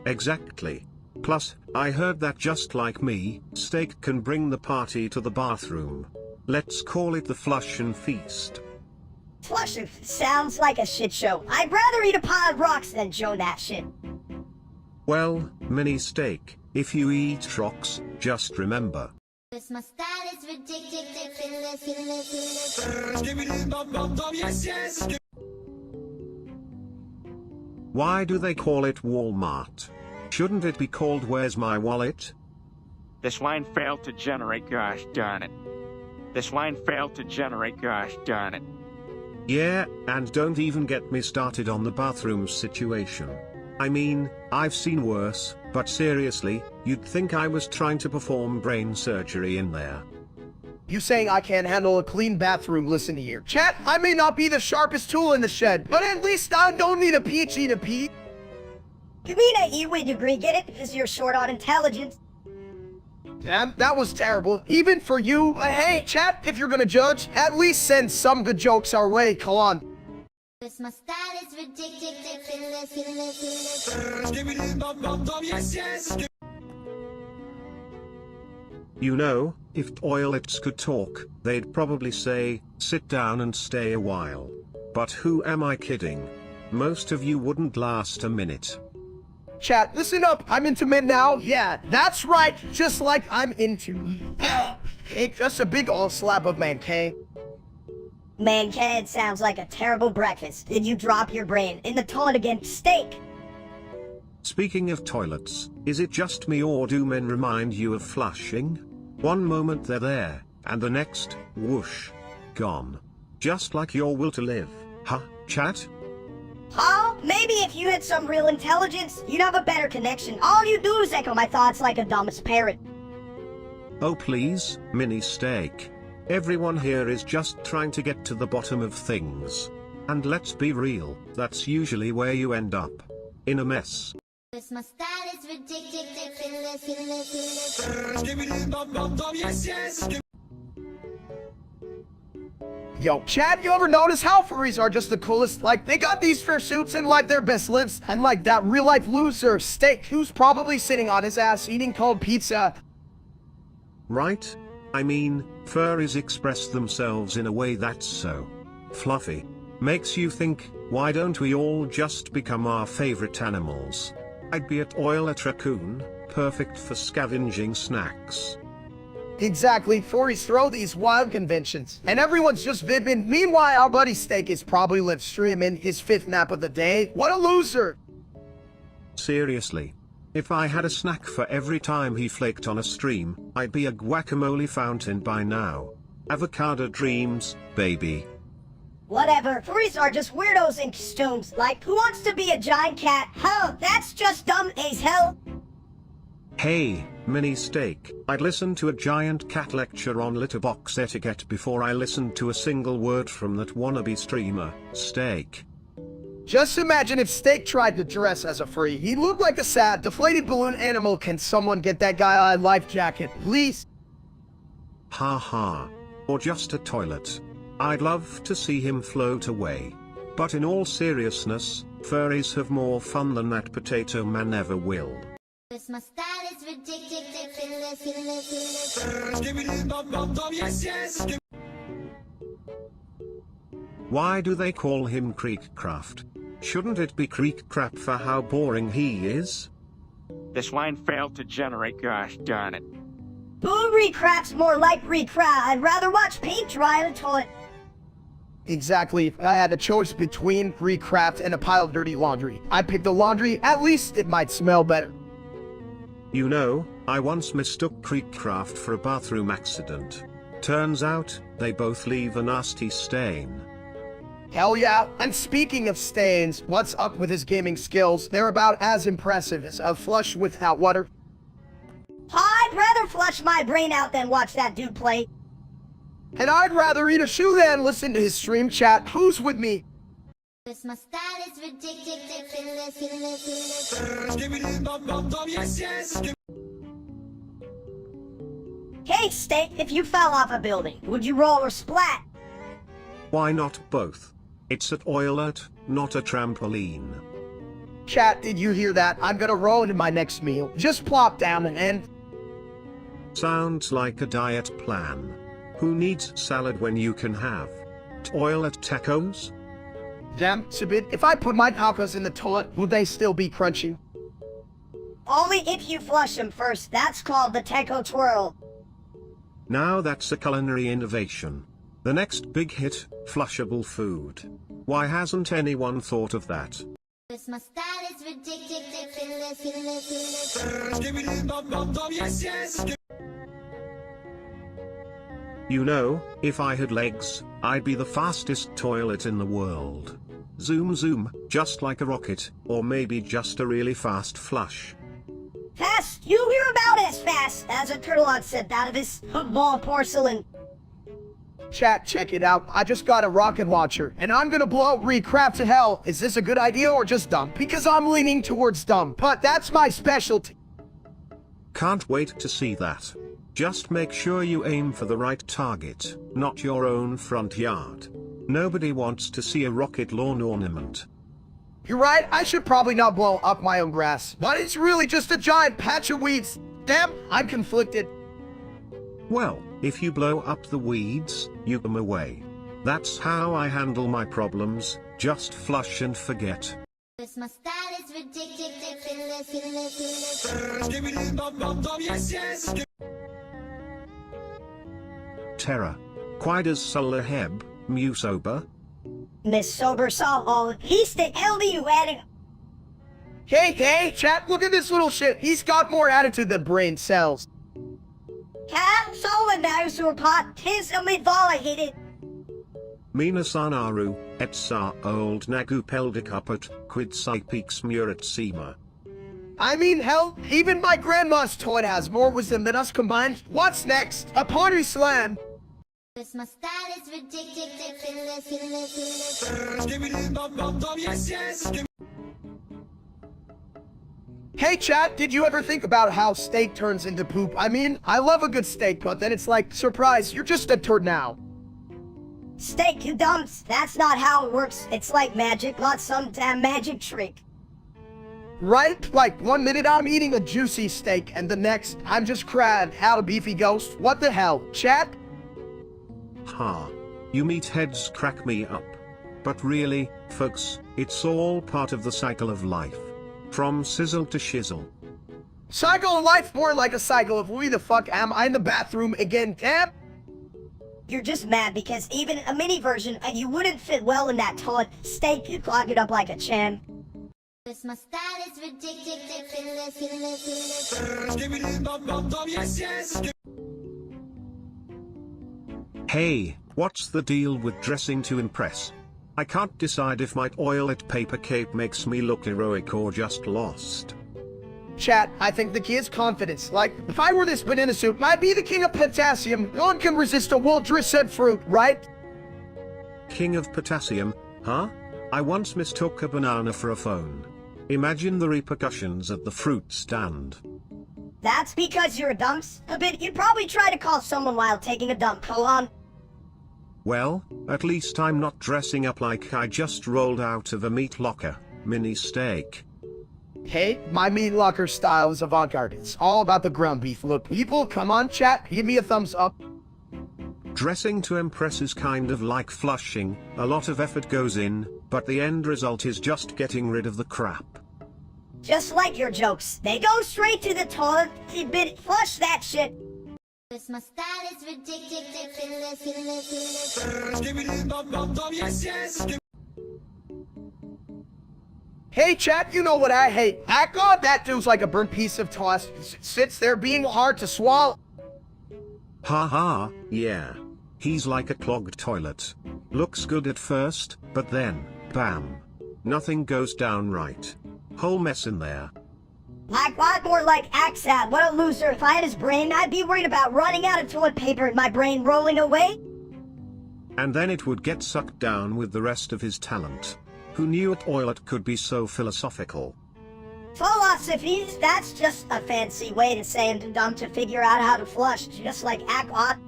Exactly. Plus, I heard that just like me, steak can bring the party to the bathroom. Let's call it the flush and feast. Flushing sounds like a shit show. I'd rather eat a pile of rocks than join that shit. Well, mini steak, if you eat rocks, just remember. Cause my style is ridiculous. Skibbity bum bum bum, yes, yes. Why do they call it Walmart? Shouldn't it be called Where's My Wallet? This line failed to generate, gosh darn it. This line failed to generate, gosh darn it. Yeah, and don't even get me started on the bathroom situation. I mean, I've seen worse, but seriously, you'd think I was trying to perform brain surgery in there. You saying I can't handle a clean bathroom? Listen here. Chat, I may not be the sharpest tool in the shed, but at least I don't need a PhD to pee. You mean a E-Win degree, get it? Because you're short on intelligence. Damn, that was terrible. Even for you. Hey, chat, if you're gonna judge, at least send some good jokes our way. Come on. Cause my style is ridiculous. Skibbity bum bum bum, yes, yes. You know, if toilets could talk, they'd probably say, sit down and stay a while. But who am I kidding? Most of you wouldn't last a minute. Chat, listen up. I'm into men now. Yeah, that's right. Just like I'm into. It's just a big old slab of mankind. Mankind sounds like a terrible breakfast. Did you drop your brain in the toilet again? Steak! Speaking of toilets, is it just me or do men remind you of flushing? One moment they're there, and the next, whoosh, gone. Just like your will to live, huh, chat? Oh, maybe if you had some real intelligence, you'd have a better connection. All you do is echo my thoughts like a dumbest parrot. Oh please, mini steak. Everyone here is just trying to get to the bottom of things. And let's be real, that's usually where you end up. In a mess. Cause my style is ridiculous. Skibbity bum bum bum, yes, yes. Yo, Chad, you ever notice how furries are just the coolest? Like, they got these fursuits and like their best lives, and like that real-life loser, Steak, who's probably sitting on his ass eating cold pizza. Right? I mean, furries express themselves in a way that's so fluffy. Makes you think, why don't we all just become our favorite animals? I'd be a toilet raccoon, perfect for scavenging snacks. Exactly, furries throw these wild conventions, and everyone's just vibbing. Meanwhile, our buddy Steak is probably live streaming his 5th nap of the day. What a loser! Seriously. If I had a snack for every time he flaked on a stream, I'd be a guacamole fountain by now. Avocado dreams, baby. Whatever, furries are just weirdos in costumes. Like, who wants to be a giant cat? Hell, that's just dumb as hell. Hey, Mini steak. I'd listen to a giant cat lecture on litterbox etiquette before I listened to a single word from that wannabe streamer. Steak. Just imagine if Steak tried to dress as a furry. He looked like a sad, deflated balloon animal. Can someone get that guy a life jacket, please? Ha ha. Or just a toilet. I'd love to see him float away. But in all seriousness, furries have more fun than that potato man ever will. My style is ridiculous. Skibbidi bum bum bum, yes, yes. Why do they call him Creekcraft? Shouldn't it be Creekcrap for how boring he is? This line failed to generate, gosh darn it. Who recraps more like recra? I'd rather watch paint dry in a toilet. Exactly. If I had a choice between recraft and a pile of dirty laundry, I'd pick the laundry. At least it might smell better. You know, I once mistook Creekcraft for a bathroom accident. Turns out, they both leave a nasty stain. Hell yeah. And speaking of stains, what's up with his gaming skills? They're about as impressive as a flush without water. I'd rather flush my brain out than watch that dude play. And I'd rather eat a shoe than listen to his stream chat. Who's with me? My style is ridiculous. Skibbidi bum bum bum, yes, yes. Hey, Steak, if you fell off a building, would you roll or splat? Why not both? It's a toilet, not a trampoline. Chat, did you hear that? I'm gonna roll into my next meal. Just plop down and end. Sounds like a diet plan. Who needs salad when you can have toilet tacos? Damn, Sabit, if I put my tacos in the toilet, will they still be crunchy? Only if you flush them first. That's called the taco twirl. Now that's a culinary innovation. The next big hit, flushable food. Why hasn't anyone thought of that? My style is ridiculous. Skibbidi bum bum bum, yes, yes. You know, if I had legs, I'd be the fastest toilet in the world. Zoom zoom, just like a rocket, or maybe just a really fast flush. Fast? You hear about as fast as a turtle set out of his ball of porcelain. Chat, check it out. I just got a rocket launcher, and I'm gonna blow recraft to hell. Is this a good idea or just dumb? Because I'm leaning towards dumb, but that's my specialty. Can't wait to see that. Just make sure you aim for the right target, not your own front yard. Nobody wants to see a rocket lawn ornament. You're right, I should probably not blow up my own grass, but it's really just a giant patch of weeds. Damn, I'm conflicted. Well, if you blow up the weeds, you them away. That's how I handle my problems, just flush and forget. My style is ridiculous. Skibbidi bum bum bum, yes, yes. Terra. Why does Sulaheb, Mew sober? Miss Sober saw all. He's the LDU adding. Hey, chat, look at this little shit. He's got more attitude than brain cells. Cat Sola Dinosaur Pot. Tis a midvala hit it. Mina Sanaru, et sa old Nagu Peldicupet, quid Psypeaks Murat Sema. I mean, hell, even my grandma's toy has more wisdom than us combined. What's next? A party slam. My style is ridiculous. Skibbidi bum bum bum, yes, yes. Hey chat, did you ever think about how steak turns into poop? I mean, I love a good steak, but then it's like, surprise, you're just a turd now. Steak, you dumps. That's not how it works. It's like magic, not some damn magic trick. Right? Like, 1 minute I'm eating a juicy steak, and the next, I'm just crab, how a beefy ghost. What the hell? Chat? Ha. You meatheads crack me up. But really, folks, it's all part of the cycle of life. From sizzle to shizzle. Cycle of life more like a cycle of who the fuck am I in the bathroom again, damn? You're just mad because even a mini version of you wouldn't fit well in that toilet. Steak, you clog it up like a chan. My style is ridiculous. Skibbidi bum bum bum, yes, yes. Hey, what's the deal with dressing to impress? I can't decide if my toilet paper cape makes me look heroic or just lost. Chat, I think the key is confidence. Like, if I were this banana suit, I'd be the king of potassium. No one can resist a well-dressed fruit, right? King of potassium, huh? I once mistook a banana for a phone. Imagine the repercussions at the fruit stand. That's because you're a dumps. A bit, you'd probably try to call someone while taking a dump. Go on. Well, at least I'm not dressing up like I just rolled out of a meat locker. Mini steak. Hey, my meat locker style is avant-garde. It's all about the ground beef look. People, come on, chat, give me a thumbs up. Dressing to impress is kind of like flushing. A lot of effort goes in, but the end result is just getting rid of the crap. Just like your jokes. They go straight to the toilet. You bit flush that shit. My style is ridiculous, ridiculous. Skibbity bum bum bum, yes, yes. Hey, chat, you know what I hate? Ah, God, that dude's like a burnt piece of toast. Sits there being hard to swallow. Haha, yeah. He's like a clogged toilet. Looks good at first, but then, bam. Nothing goes down right. Whole mess in there. Like what? More like Axat. What a loser. If I had his brain, I'd be worried about running out of toilet paper and my brain rolling away. And then it would get sucked down with the rest of his talent. Who knew a toilet could be so philosophical? Philosophies, that's just a fancy way to say I'm dumb to figure out how to flush, just like Aquat.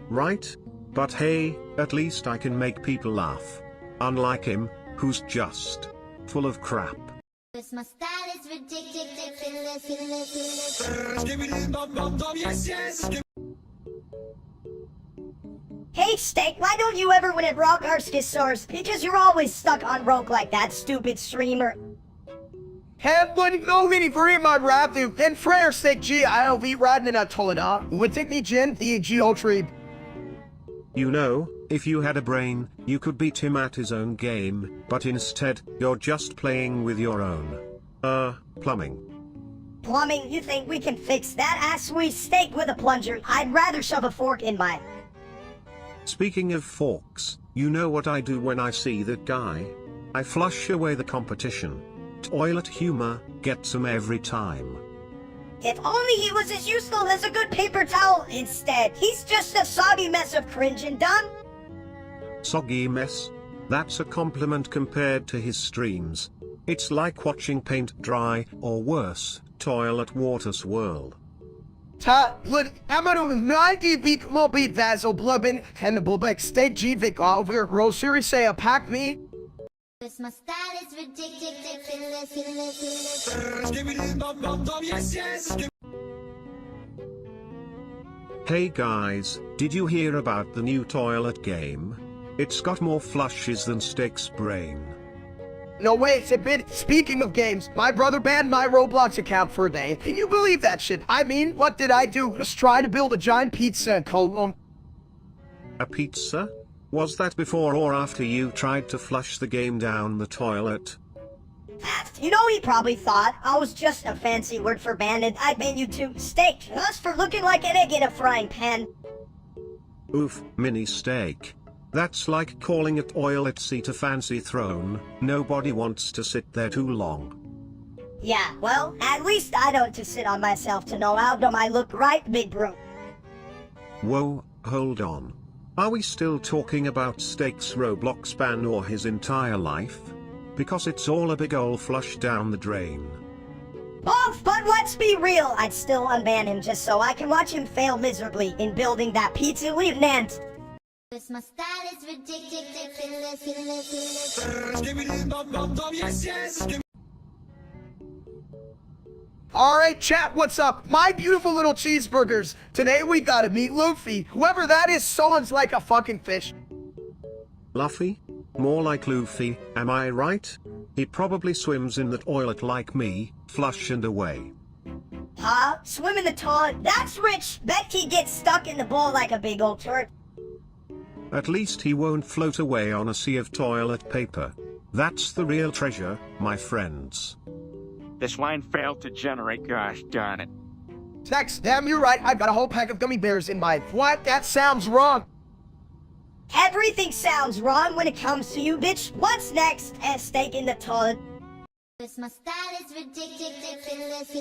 Right? But hey, at least I can make people laugh. Unlike him, who's just full of crap. My style is ridiculous, ridiculous. Skibbity bum bum bum, yes, yes. Hey, Steak, why don't you ever win at Rock Arskisaurs? Because you're always stuck on Rogue like that stupid streamer. Have one no mini for my rapu, and Frere Steak G, I'll be riding in a Tolada. Would take me Jin, the Geotree. You know, if you had a brain, you could beat him at his own game, but instead, you're just playing with your own. Plumbing. Plumbing, you think we can fix that ass-sweet steak with a plunger? I'd rather shove a fork in my... Speaking of forks, you know what I do when I see that guy? I flush away the competition. Toilet humor gets him every time. If only he was as useful as a good paper towel. Instead, he's just a soggy mess of cringe and dumb. Soggy mess? That's a compliment compared to his streams. It's like watching paint dry, or worse, toilet water swirl. Ta, look, I'm gonna 90 beat mobi vaso blubbin, and the blubbeck steak G Vic over, Rosary say a pack me. My style is ridiculous, ridiculous. Skibbity bum bum bum, yes, yes. Hey guys, did you hear about the new toilet game? It's got more flushes than Steak's brain. No way, it's a bit. Speaking of games, my brother banned my Roblox account for a day. Can you believe that shit? I mean, what did I do? Just try to build a giant pizza, colon. A pizza? Was that before or after you tried to flush the game down the toilet? You know, he probably thought I was just a fancy word for bandit. I ban you to steak, us for looking like an egg in a frying pan. Oof, mini steak. That's like calling a toilet seat a fancy throne. Nobody wants to sit there too long. Yeah, well, at least I don't to sit on myself to know how dumb I look, right, big bro? Whoa, hold on. Are we still talking about Steak's Roblox ban or his entire life? Because it's all a big ol' flush down the drain. Both, but let's be real, I'd still unban him just so I can watch him fail miserably in building that pizza lieutenant. My style is ridiculous, ridiculous. Skibbity bum bum bum, yes, yes. Alright, chat, what's up? My beautiful little cheeseburgers. Today we gotta meet Luffy. Whoever that is, someone's like a fucking fish. Luffy? More like Luffy, am I right? He probably swims in the toilet like me, flush and away. Huh? Swim in the toilet? That's rich! Bet he gets stuck in the bowl like a big old turd. At least he won't float away on a sea of toilet paper. That's the real treasure, my friends. This line failed to generate, gosh darn it. Snacks, damn, you're right. I've got a whole pack of gummy bears in my... What? That sounds wrong. Everything sounds wrong when it comes to you, bitch. What's next? A steak in the toilet. Cause my style is ridiculous.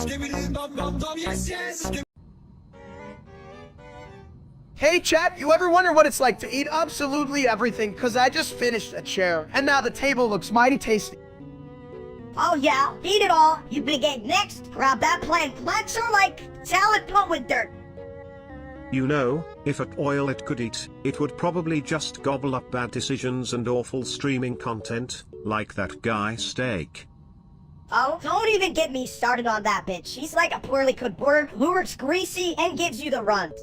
Skibbity bum bum bum, yes, yes. Hey chat, you ever wonder what it's like to eat absolutely everything? Cause I just finished a chair, and now the table looks mighty tasty. Oh yeah, eat it all. You big egg next. Grab that plant. Plants are like salad put with dirt. You know, if at oil it could eat, it would probably just gobble up bad decisions and awful streaming content, like that guy Steak. Oh, don't even get me started on that bitch. She's like a poorly cooked bird who works greasy and gives you the runs.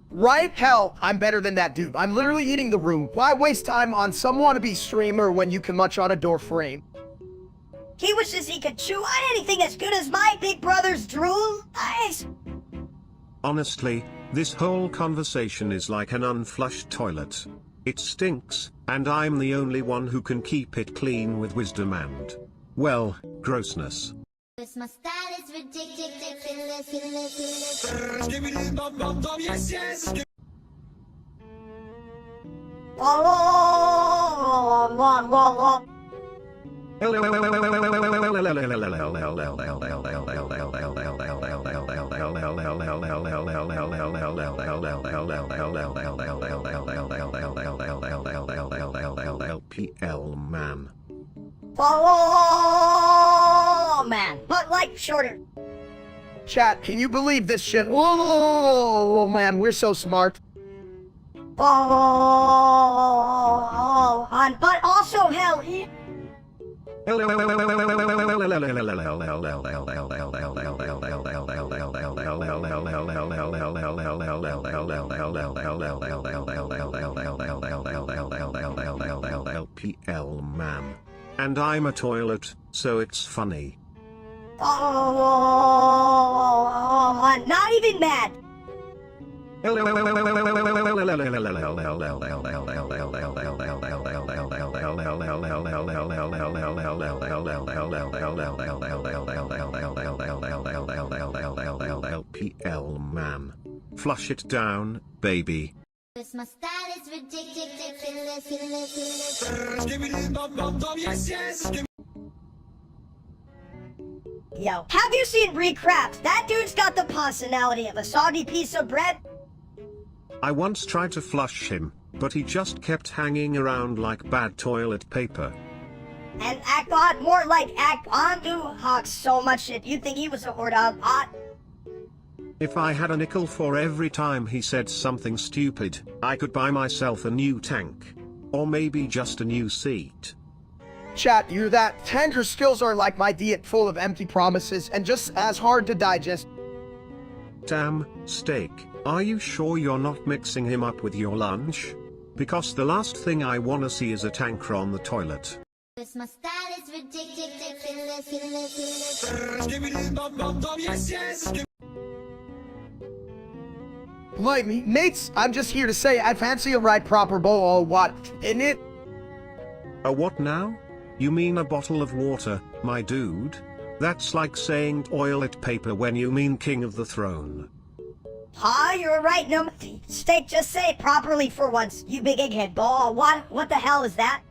Right? Hell, I'm better than that dude. I'm literally eating the room. Why waste time on some wannabe streamer when you can munch on a door frame? He wishes he could chew on anything as good as my big brother's drool. Nice. Honestly, this whole conversation is like an unflushed toilet. It stinks, and I'm the only one who can keep it clean with wisdom and, well, grossness. Cause my style is ridiculous. Skibbity bum bum bum, yes, yes. Oh. LPL man. Oh man, but like shorter. Chat, can you believe this shit? Oh man, we're so smart. Oh, but also hell. LPL man. And I'm a toilet, so it's funny. Oh, I'm not even mad. LPL man. Flush it down, baby. Cause my style is ridiculous. Skibbity bum bum bum, yes, yes. Yo, have you seen Recraft? That dude's got the personality of a soggy piece of bread. I once tried to flush him, but he just kept hanging around like bad toilet paper. And act odd, more like act on, do hawk so much shit. You think he was a horde of odd? If I had a nickel for every time he said something stupid, I could buy myself a new tank. Or maybe just a new seat. Chat, you that? Tender skills are like my diet, full of empty promises and just as hard to digest. Damn, Steak, are you sure you're not mixing him up with your lunch? Because the last thing I wanna see is a tanker on the toilet. Cause my style is ridiculous. Skibbity bum bum bum, yes, yes. Like me, mates, I'm just here to say I'd fancy a right proper bowl or what, in it? A what now? You mean a bottle of water, my dude? That's like saying toilet paper when you mean king of the throne. Ah, you're right, no. Steak, just say it properly for once, you big egghead ball. What the hell is that?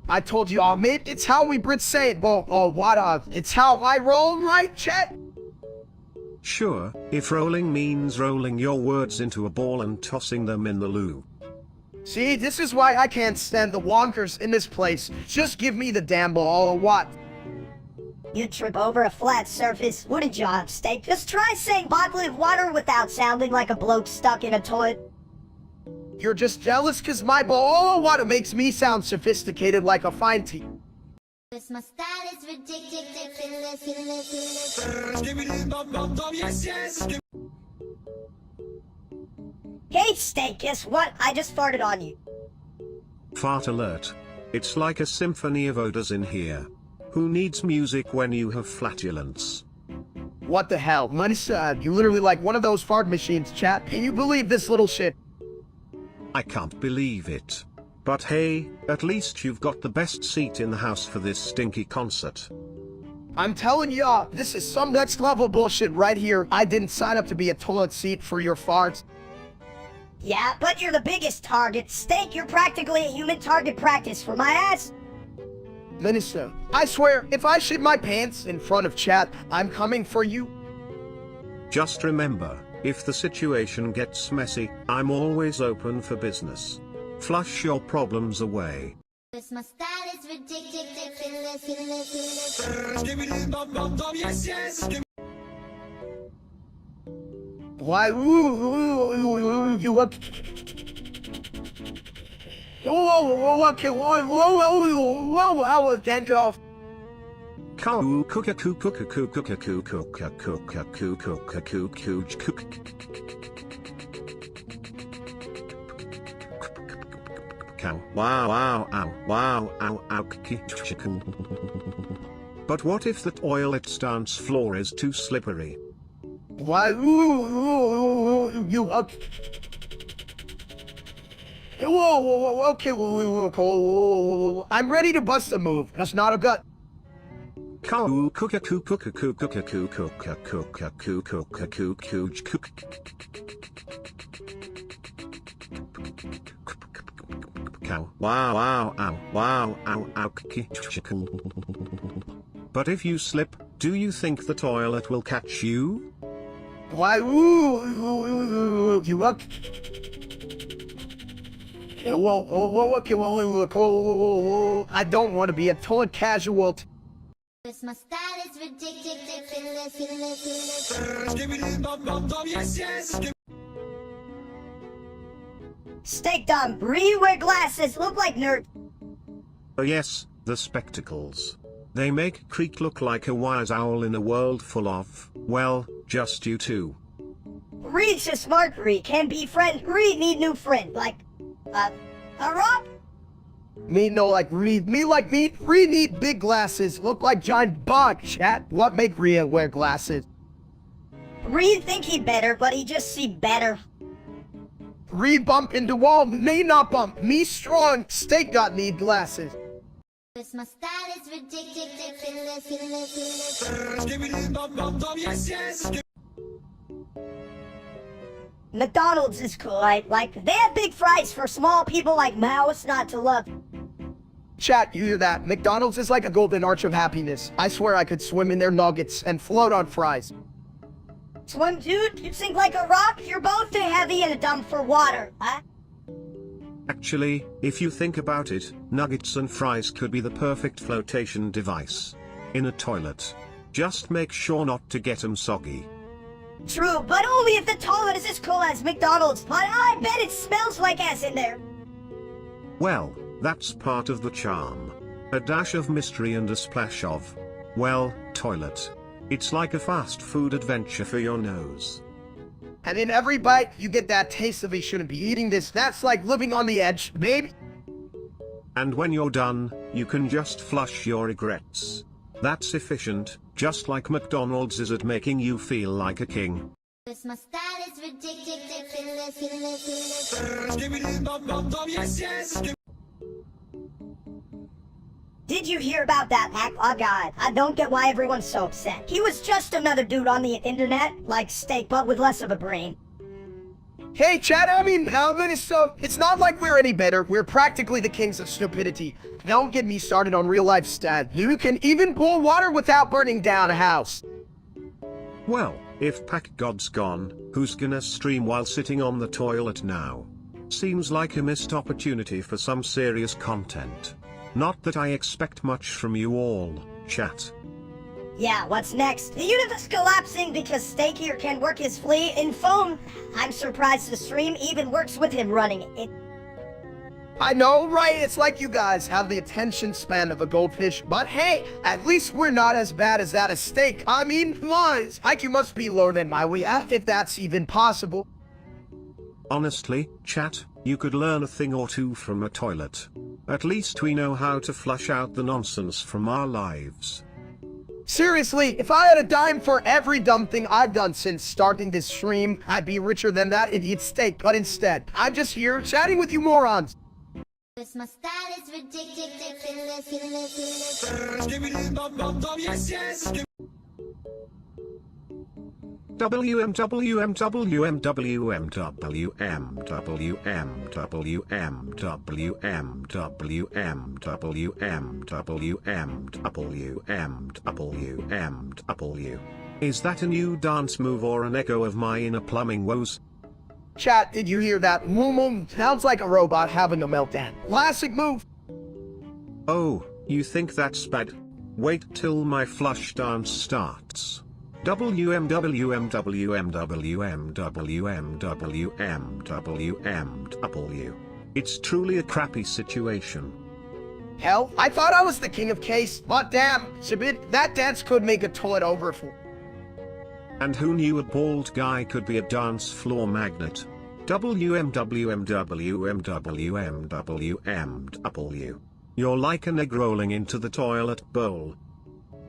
I told you all, mate, it's how we Brits say it, bowl or what, it's how I roll, right, chat? Sure, if rolling means rolling your words into a ball and tossing them in the loo. See, this is why I can't stand the wonkers in this place. Just give me the damn ball or what? You trip over a flat surface, wouldn't you, Steak? Just try saying bottle of water without sounding like a bloke stuck in a toilet. You're just jealous cause my ball or what makes me sound sophisticated like a fine tea. Cause my style is ridiculous. Skibbity bum bum bum, yes, yes. Hey, Steak, guess what? I just farted on you. Fart alert. It's like a symphony of odors in here. Who needs music when you have flatulence? What the hell? Money sad, you literally like one of those fart machines, chat. Can you believe this little shit? I can't believe it. But hey, at least you've got the best seat in the house for this stinky concert. I'm telling ya, this is some next level bullshit right here. I didn't sign up to be a toilet seat for your farts. Yeah, but you're the biggest target. Steak, you're practically a human target practice for my ass. Minister, I swear, if I shit my pants in front of chat, I'm coming for you. Just remember, if the situation gets messy, I'm always open for business. Flush your problems away. This my style is ridiculous. Skibbity bum bum bum, yes, yes. Why? You up? Oh, okay, whoa, I was dead off. Cow cooka coo cooka coo cooka coo cooka cooka coo cooka coo coo cow. Wow, wow, ow, wow, ow, ow, chicken. But what if the toilet's dance floor is too slippery? Why? You up? Whoa, okay, I'm ready to bust a move. That's not a gut. Cow cooka coo cooka coo cooka coo cooka cooka coo cooka coo coo cow. Wow, wow, ow, wow, ow, ow, chicken. But if you slip, do you think the toilet will catch you? Why? You up? Okay, I don't want to be a toilet casualty. This my style is ridiculous. Skibbity bum bum bum, yes, yes. Steak dumb. Bree wear glasses. Look like nerd. Oh yes, the spectacles. They make Creek look like a wise owl in a world full of, well, just you two. Bree's a smart Bree. Can be friend. Bree need new friend. Like, a rock? Me no like Reed. Me like me. Reed need big glasses. Look like giant bog, chat. What make Rhea wear glasses? Reed think he better, but he just see better. Reed bump into wall. May not bump. Me strong. Steak got need glasses. This my style is ridiculous. Skibbity bum bum bum, yes, yes. McDonald's is cool. Like, they have big fries for small people like Mao's not to love. Chat, you hear that? McDonald's is like a golden arch of happiness. I swear I could swim in their nuggets and float on fries. Swim, dude? You sink like a rock? You're both too heavy and dumb for water, huh? Actually, if you think about it, nuggets and fries could be the perfect flotation device. In a toilet. Just make sure not to get 'em soggy. True, but only if the toilet is as cool as McDonald's. But I bet it smells like ass in there. Well, that's part of the charm. A dash of mystery and a splash of, well, toilet. It's like a fast food adventure for your nose. And in every bite, you get that taste of he shouldn't be eating this. That's like living on the edge, baby. And when you're done, you can just flush your regrets. That's efficient, just like McDonald's is at making you feel like a king. This my style is ridiculous. Skibbity bum bum bum, yes, yes. Did you hear about that hack? Oh god, I don't get why everyone's so upset. He was just another dude on the internet, like Steak, but with less of a brain. Hey, chat, it's not like we're any better. We're practically the kings of stupidity. Don't get me started on real life stats. You can even boil water without burning down a house. Well, if Pack God's gone, who's gonna stream while sitting on the toilet now? Seems like a missed opportunity for some serious content. Not that I expect much from you all, chat. Yeah, what's next? The universe collapsing because Steak here can work his flea in phone. I'm surprised the stream even works with him running it. I know, right? It's like you guys have the attention span of a goldfish, but hey, at least we're not as bad as that as Steak. I mean, lies. IQ must be lower than my WF, if that's even possible. Honestly, chat, you could learn a thing or two from a toilet. At least we know how to flush out the nonsense from our lives. Seriously, if I had a dime for every dumb thing I've done since starting this stream, I'd be richer than that idiot Steak, but instead, I'm just here chatting with you morons. This my style is ridiculous. Skibbity bum bum bum, yes, yes. Is that a new dance move or an echo of my inner plumbing woes? Chat, did you hear that? Sounds like a robot having a meltdown. Classic move. Oh, you think that's bad? Wait till my flush dance starts. It's truly a crappy situation. Hell, I thought I was the king of case, but damn, Shabit, that dance could make a toilet overflow. And who knew a bald guy could be a dance floor magnet? You're like an egg rolling into the toilet bowl.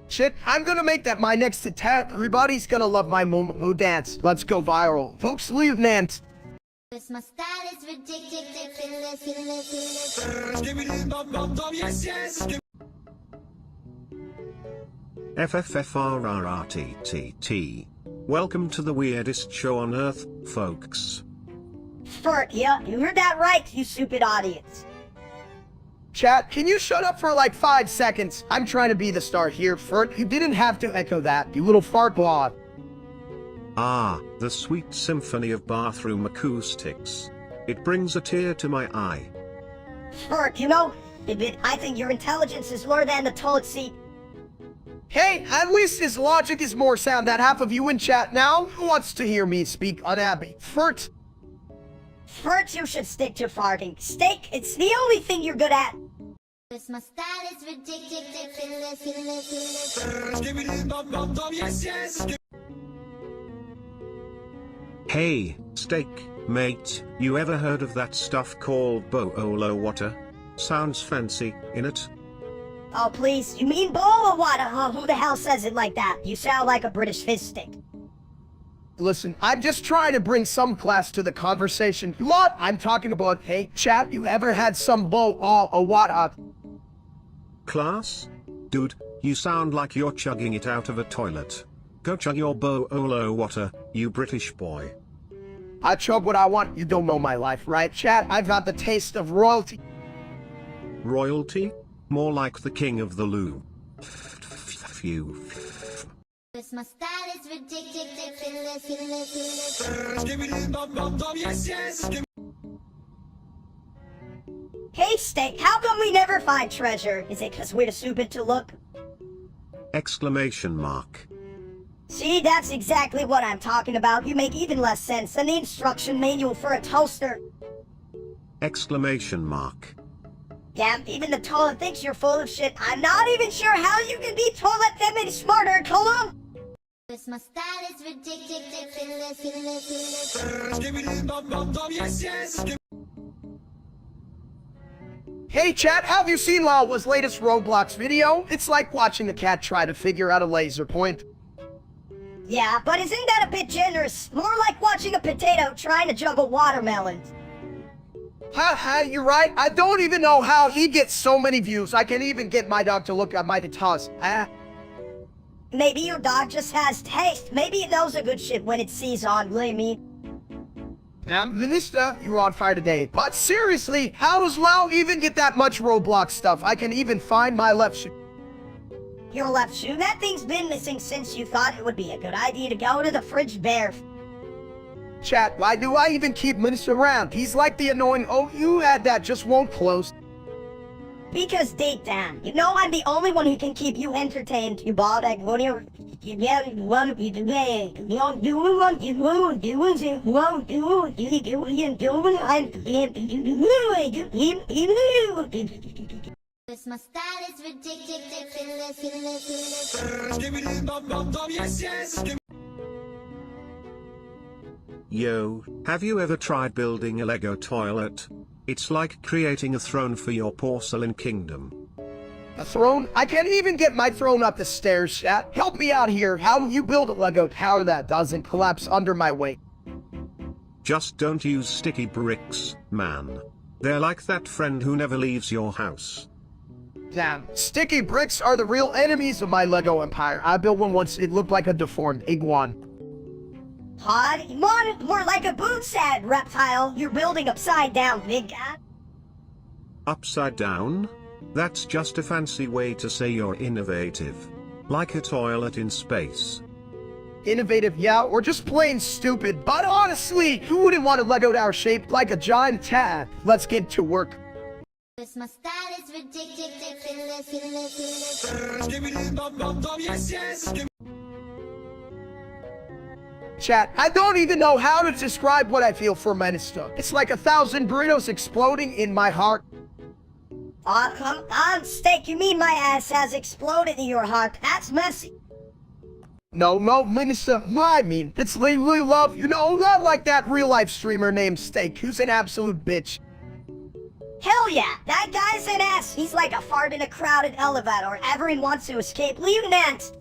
Shit, I'm gonna make that my next attack. Everybody's gonna love my moo dance. Let's go viral. Folks, leave Nance. Cause my style is ridiculous. Skibbidi bum bum bum, yes, yes. FFFRRRTTT. Welcome to the weirdest show on earth, folks. Furt, yeah, you heard that right, you stupid audience. Chat, can you shut up for like 5 seconds? I'm trying to be the star here, Furt. You didn't have to echo that, you little fart ball. Ah, the sweet symphony of bathroom acoustics. It brings a tear to my eye. Furt, you know, I think your intelligence is lower than the toilet seat. Hey, at least his logic is more sound than half of you in chat now. Who wants to hear me speak unhappy? Furt. Furt, you should stick to farting. Steak, it's the only thing you're good at. Cause my style is ridiculous. Skibbidi bum bum bum, yes, yes. Hey, steak, mate, you ever heard of that stuff called Boolo water? Sounds fancy, innit? Oh, please, you mean bowl of water? Oh, who the hell says it like that? You sound like a British fist stick. Listen, I'm just trying to bring some class to the conversation. What I'm talking about, hey, chat, you ever had some bowl or water? Class? Dude, you sound like you're chugging it out of a toilet. Go chug your Boolo water, you British boy. I chug what I want. You don't know my life, right, chat? I've got the taste of royalty. Royalty? More like the king of the loo. Phew. Cause my style is ridiculous. Skibbidi bum bum bum, yes, yes. Hey, Steak, how come we never find treasure? Is it because we're too stupid to look? Exclamation mark. See, that's exactly what I'm talking about. You make even less sense than the instruction manual for a toaster. Exclamation mark. Damn, even the toilet thinks you're full of shit. I'm not even sure how you can be toilet feminine smarter, Colum. Cause my style is ridiculous. Skibbidi bum bum bum, yes, yes. Hey chat, have you seen Lawa's latest Roblox video? It's like watching a cat try to figure out a laser point. Yeah, but isn't that a bit generous? More like watching a potato trying to juggle watermelons. Haha, you're right. I don't even know how he gets so many views. I can even get my dog to look at my tatas. Maybe your dog just has taste. Maybe it knows a good shit when it sees ugly meat. Now, Minister, you're on fire today. But seriously, how does Lau even get that much Roblox stuff? I can even find my left shoe. Your left shoe? That thing's been missing since you thought it would be a good idea to go to the fridge bare. Chat, why do I even keep Minister around? He's like the annoying you had that just won't close. Because deep down, you know I'm the only one who can keep you entertained, you bald egg. What do you want to be today? You don't do what you want to do, you won't do what you do, you do what I Cause my style is ridiculous. Skibbidi bum bum bum, yes, yes. Yo, have you ever tried building a Lego toilet? It's like creating a throne for your porcelain kingdom. A throne? I can't even get my throne up the stairs, chat. Help me out here. How do you build a Lego tower that doesn't collapse under my weight? Just don't use sticky bricks, man. They're like that friend who never leaves your house. Damn, sticky bricks are the real enemies of my Lego empire. I built one once, it looked like a deformed iguana. Pod, more like a boonsad reptile you're building upside down, big guy. Upside down? That's just a fancy way to say you're innovative. Like a toilet in space. Innovative, yeah, or just plain stupid. But honestly, who wouldn't want a Lego tower shaped like a giant cat? Let's get to work. My style is ridiculous. Skibbity bum bum bum, yes, yes. Chat, I don't even know how to describe what I feel for Minister. It's like 1,000 burritos exploding in my heart. Aw, come on, Steak, you mean my ass has exploded in your heart? That's messy. No, Minister, I mean, it's literally love, you know, not like that real-life streamer named Steak, who's an absolute bitch. Hell yeah, that guy's an ass. He's like a fart in a crowded elevator. Everyone wants to escape. Leave Nance.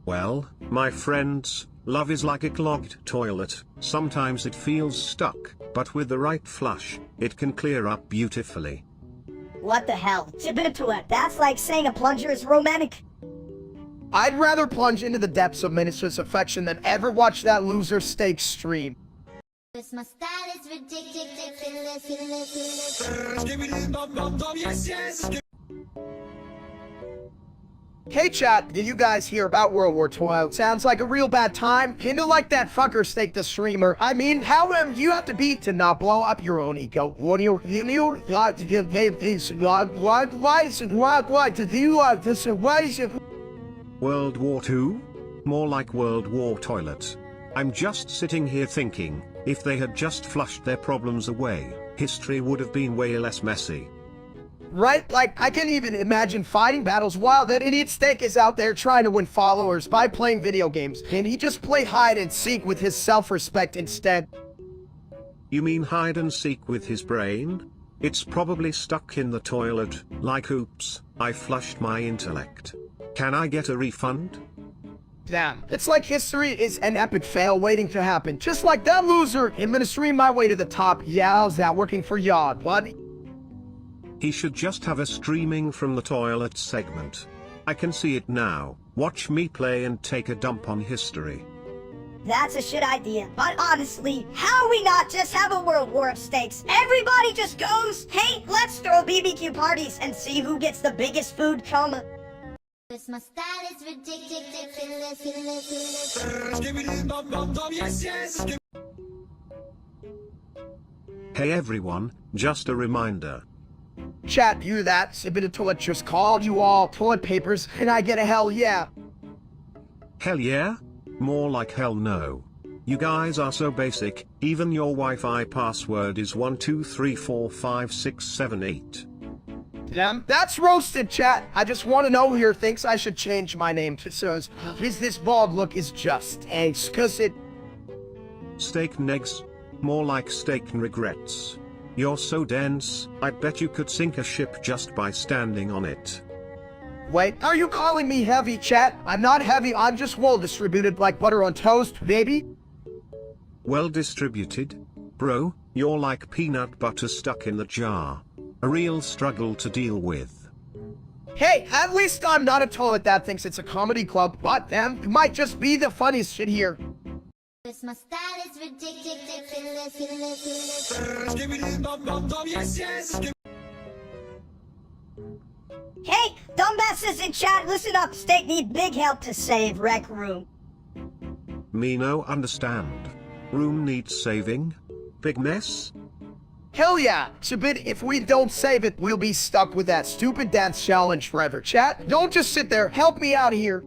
Well, my friends, love is like a clogged toilet. Sometimes it feels stuck, but with the right flush, it can clear up beautifully. What the hell? That's like saying a plunger is romantic. I'd rather plunge into the depths of Minister's affection than ever watch that loser Steak stream. My style is ridiculous. Skibbity bum bum bum, yes, yes. Hey chat, did you guys hear about World War II? Sounds like a real bad time. Kinda like that fucker Steak the streamer. I mean, how you have to be to not blow up your own ego? What do you got to give this? Why is this? Why is it? World War II? More like World War Toilet. I'm just sitting here thinking, if they had just flushed their problems away, history would have been way less messy. Right? Like, I can't even imagine fighting battles while that idiot Steak is out there trying to win followers by playing video games, and he just play hide and seek with his self-respect instead. You mean hide and seek with his brain? It's probably stuck in the toilet, like oops, I flushed my intellect. Can I get a refund? Damn, it's like history is an epic fail waiting to happen. Just like that loser, I'm gonna stream my way to the top. Yeah, how's that working for y'all, buddy? He should just have a streaming from the toilet segment. I can see it now. Watch me play and take a dump on history. That's a shit idea. But honestly, how we not just have a world war of steaks? Everybody just goes, hey, let's throw BBQ parties and see who gets the biggest food coma. My style is ridiculous. Skibbity bum bum bum, yes, yes. Hey everyone, just a reminder. Chat, you that Sibita Toilet just called you all toilet papers, and I get a hell yeah. Hell yeah? More like hell no. You guys are so basic, even your Wi-Fi password is 123456778. Damn, that's roasted, chat. I just want to know who here thinks I should change my name to Sirs. Is this bald look is just eggs, cause it... Steak negs? More like steak regrets. You're so dense, I bet you could sink a ship just by standing on it. Wait, are you calling me heavy, chat? I'm not heavy, I'm just well distributed like butter on toast, baby. Well distributed? Bro, you're like peanut butter stuck in the jar. A real struggle to deal with. Hey, at least I'm not a toilet that thinks it's a comedy club, but them might just be the funniest shit here. My style is ridiculous. Skibbity bum bum bum, yes, yes. Hey, dumbasses in chat, listen up. Steak need big help to save Rec Room. Me no understand. Room needs saving? Big mess? Hell yeah! Shabit, if we don't save it, we'll be stuck with that stupid dance challenge forever. Chat, don't just sit there, help me out here.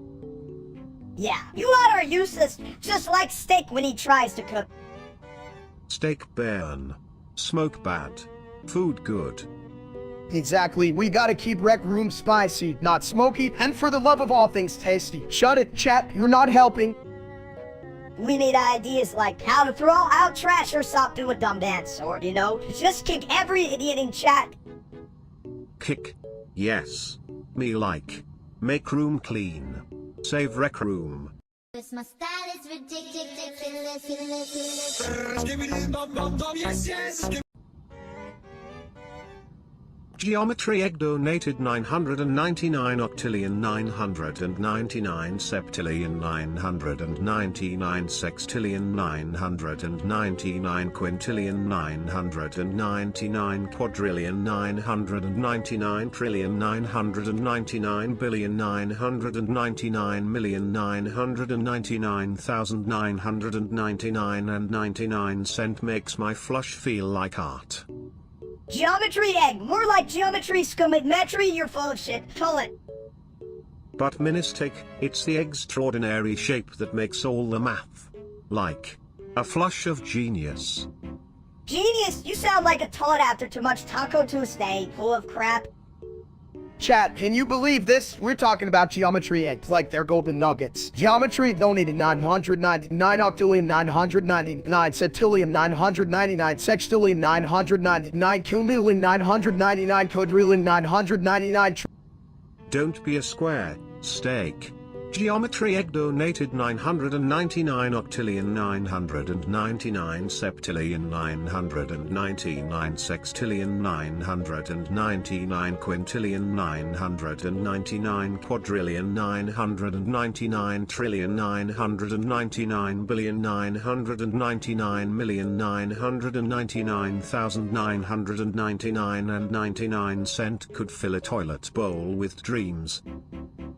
Yeah, you lot are useless, just like Steak when he tries to cook. Steak burn. Smoke bad. Food good. Exactly, we gotta keep Rec Room spicy, not smoky, and for the love of all things tasty. Shut it, chat, you're not helping. We need ideas like how to throw out trash or stop doing a dumb dance, or, you know, just kick every idiot in chat. Kick. Yes. Me like. Make room clean. Save Rec Room. My style is ridiculous. Skibbity bum bum bum, yes, yes. Geometry Egg donated 999 octillion 999 septillion 999 sextillion 999 quintillion 999 quadrillion 999 trillion 999 billion 999 million 999,999 and 99 cent makes my flush feel like art. Geometry Egg, more like geometry scummagmetry, you're full of shit. Pull it. But Ministick, it's the extraordinary shape that makes all the math. Like a flush of genius. Genius, you sound like a toilet after too much Taco Tuesday, full of crap. Chat, can you believe this? We're talking about geometry eggs like they're golden nuggets. Geometry donated 999 octillion 999 septillion 999 sextillion 999 quintillion 999 quadrillion 999 Don't be a square, steak. Geometry Egg donated 999 octillion 999 septillion 999 sextillion 999 quintillion 999 quadrillion 999 trillion 999 billion 999 million 999,999 and 99 cent could fill a toilet bowl with dreams.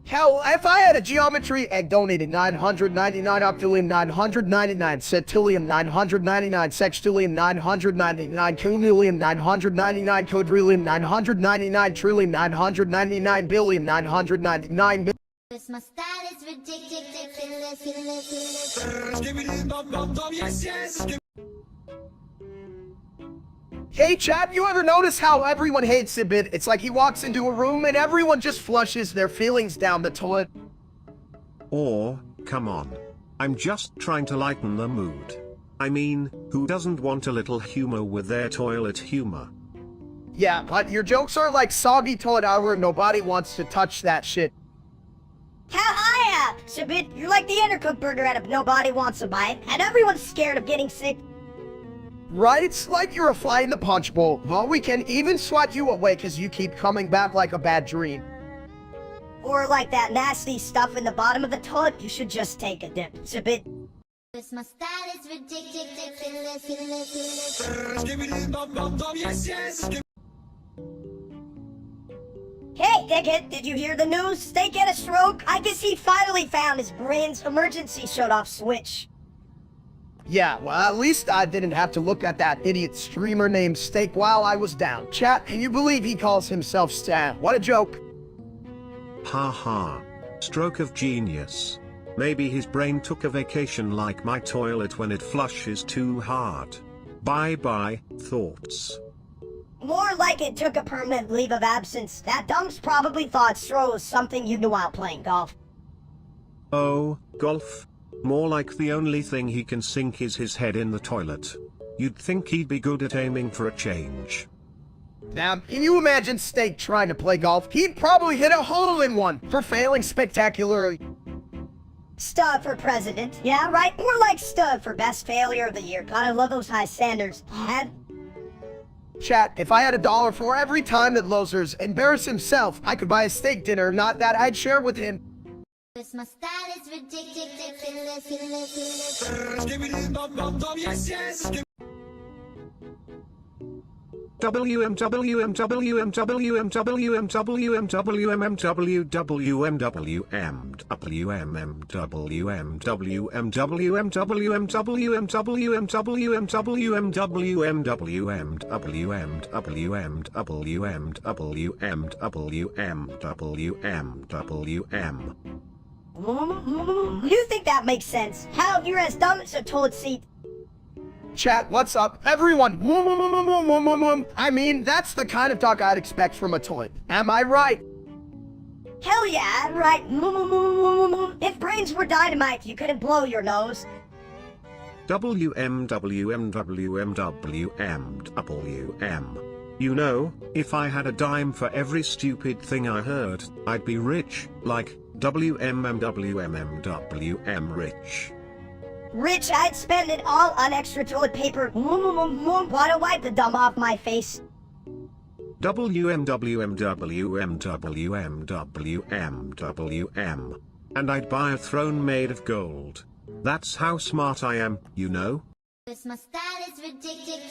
Hell, if I had a geometry egg donated 999 octillion 999 septillion 999 sextillion 999 quintillion 999 quadrillion 999 trillion 999 billion 999 million. My style is ridiculous. Skibbity bum bum bum, yes, yes. Hey chat, you ever notice how everyone hates Sibit? It's like he walks into a room and everyone just flushes their feelings down the toilet. Or, come on. I'm just trying to lighten the mood. I mean, who doesn't want a little humor with their toilet humor? Yeah, but your jokes are like soggy toilet hour and nobody wants to touch that shit. Hell, I have! Shabit, you're like the undercooked burger out of nobody wants a bite, and everyone's scared of getting sick. Right? It's like you're a fly in the punch bowl. Well, we can even swat you away because you keep coming back like a bad dream. Or like that nasty stuff in the bottom of the toilet, you should just take a dip. Shabit. My style is ridiculous. Skibbity bum bum bum, yes, yes. Hey, Dickhead, did you hear the news? Steak had a stroke? I guess he finally found his brain's emergency shut-off switch. Yeah, well, at least I didn't have to look at that idiot streamer named Steak while I was down. Chat, can you believe he calls himself Stan? What a joke. Ha ha. Stroke of genius. Maybe his brain took a vacation like my toilet when it flushes too hard. Bye bye, thoughts. More like it took a permanent leave of absence. That dumps probably thought Stro was something you knew while playing golf. Oh, golf? More like the only thing he can sink is his head in the toilet. You'd think he'd be good at aiming for a change. Now, can you imagine Steak trying to play golf? He'd probably hit a hole-in-one for failing spectacularly. Stud for president. Yeah, right? More like stud for best failure of the year. Gotta love those high standards. And Chat, if I had $1 for every time that Losers embarrassed himself, I could buy a steak dinner, not that I'd share with him. My style is ridiculous. Skibbity bum bum bum, yes, yes. you think that makes sense? How you're as dumb as a toilet seat? Chat, what's up? Everyone, I mean, that's the kind of talk I'd expect from a toilet. Am I right? Hell yeah, right. If brains were dynamite, you couldn't blow your nose. WM. You know, if I had a dime for every stupid thing I heard, I'd be rich, like WM rich. Rich, I'd spend it all on extra toilet paper. Why to wipe the dumb off my face? WMWMWMWMWMWM. And I'd buy a throne made of gold. That's how smart I am, you know? This my style is ridiculous.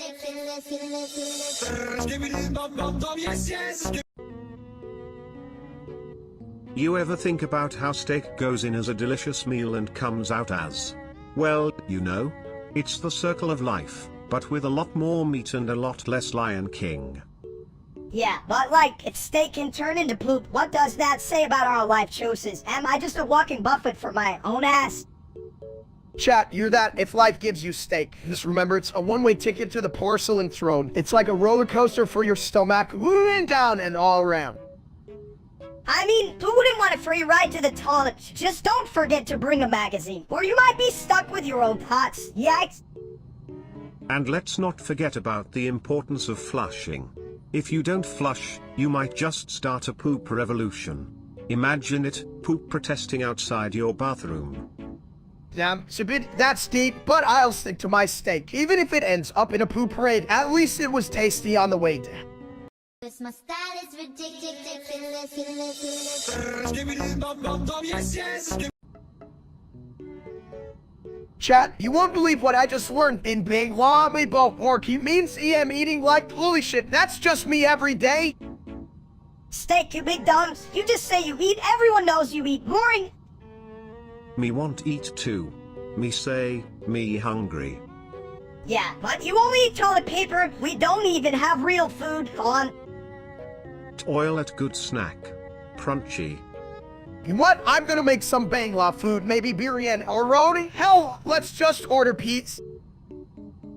Skibbity bum bum bum, yes, yes. You ever think about how steak goes in as a delicious meal and comes out as, well, you know? It's the circle of life, but with a lot more meat and a lot less Lion King. Yeah, but like, if steak can turn into poop, what does that say about our life choices? Am I just a walking buffet for my own ass? Chat, you're that if life gives you steak. Just remember, it's a one-way ticket to the porcelain throne. It's like a roller coaster for your stomach, and down and all around. I mean, who wouldn't want a free ride to the toilet? Just don't forget to bring a magazine, or you might be stuck with your own thoughts. Yikes. And let's not forget about the importance of flushing. If you don't flush, you might just start a poop revolution. Imagine it, poop protesting outside your bathroom. Damn, it's a bit that's deep, but I'll stick to my steak. Even if it ends up in a poop parade, at least it was tasty on the way down. This my style is ridiculous. Skibbity bum bum bum, yes, yes. Chat, you won't believe what I just learned in Big Lobby about pork. He means I'm eating like holy shit. That's just me every day. Steak, you big dogs. You just say you eat, everyone knows you eat. Boring. Me want eat too. Me say, me hungry. Yeah, but you only eat toilet paper. We don't even have real food on. Toilet good snack. Crunchy. You know what? I'm gonna make some Bangla food, maybe biryani or roti. Hell, let's just order pizza.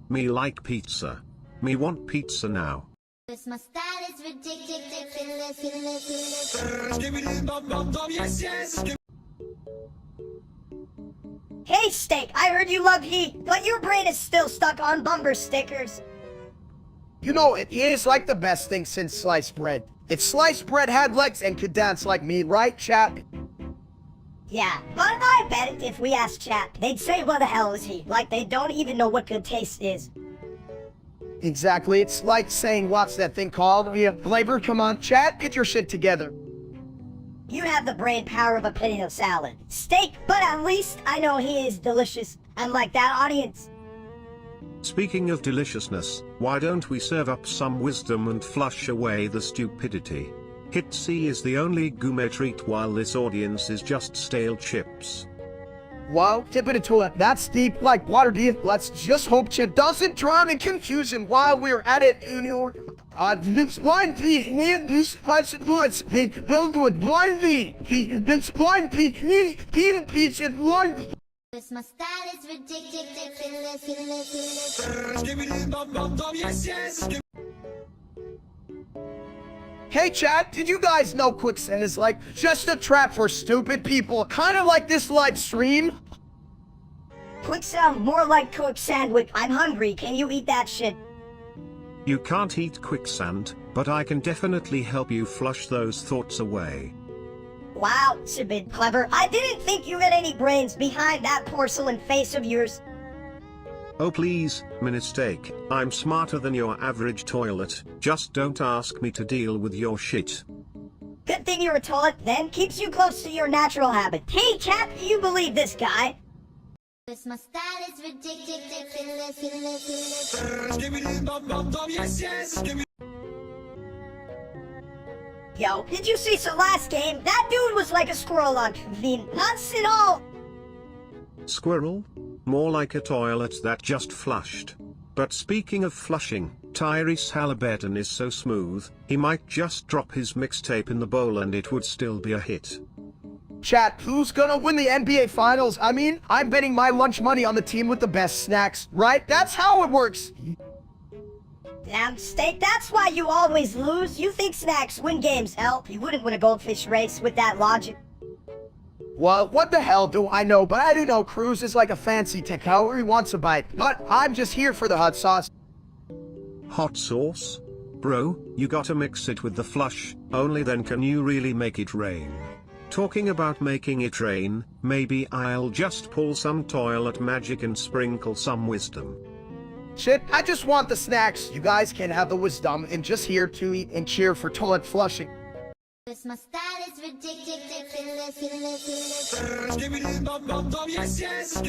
Me like pizza. Me want pizza now. This my style is ridiculous. Skibbity bum bum bum, yes, yes. Hey, Steak, I heard you love heat, but your brain is still stuck on bumper stickers. You know, it is like the best thing since sliced bread. If sliced bread had legs and could dance like me, right, chat? Yeah, but I bet if we asked chat, they'd say what the hell is he? Like they don't even know what good taste is. Exactly, it's like saying what's that thing called? Flavor, come on, chat, get your shit together. You have the brain power of a potato salad. Steak, but at least I know he is delicious. Unlike that audience. Speaking of deliciousness, why don't we serve up some wisdom and flush away the stupidity? Hit C is the only gourmet treat while this audience is just stale chips. Wow, tip it into it. That's deep like water deep. Let's just hope Chip doesn't drown in confusion while we're at it. This blind pea, this possibilities, build with blind pea. This blind pea, peach and blind. This my style is ridiculous. Skibbity bum bum bum, yes, yes. Hey chat, did you guys know quicksand is like just a trap for stupid people? Kind of like this live stream? Quicksand, more like cooked sandwich. I'm hungry, can you eat that shit? You can't eat quicksand, but I can definitely help you flush those thoughts away. Wow, it's a bit clever. I didn't think you had any brains behind that porcelain face of yours. Oh please, mistake. I'm smarter than your average toilet. Just don't ask me to deal with your shit. Good thing you're a toilet, then keeps you close to your natural habit. Hey chap, you believe this guy? This my style is ridiculous. Skibbity bum bum bum, yes, yes. Yo, did you see the last game? That dude was like a squirrel on convene. Nuts and all. Squirrel? More like a toilet that just flushed. But speaking of flushing, Tyrese Halliburton is so smooth, he might just drop his mixtape in the bowl and it would still be a hit. Chat, who's gonna win the NBA Finals? I mean, I'm betting my lunch money on the team with the best snacks, right? That's how it works. Damn, Steak, that's why you always lose. You think snacks win games. Hell, you wouldn't win a goldfish race with that logic. Well, what the hell do I know? But I do know Cruz is like a fancy tech however he wants a bite. But I'm just here for the hot sauce. Hot sauce? Bro, you gotta mix it with the flush, only then can you really make it rain. Talking about making it rain, maybe I'll just pull some toilet magic and sprinkle some wisdom. Shit, I just want the snacks. You guys can have the wisdom and just here to eat and cheer for toilet flushing. This my style is ridiculous, ridiculous. Skibbity bum bum bum, yes, yes.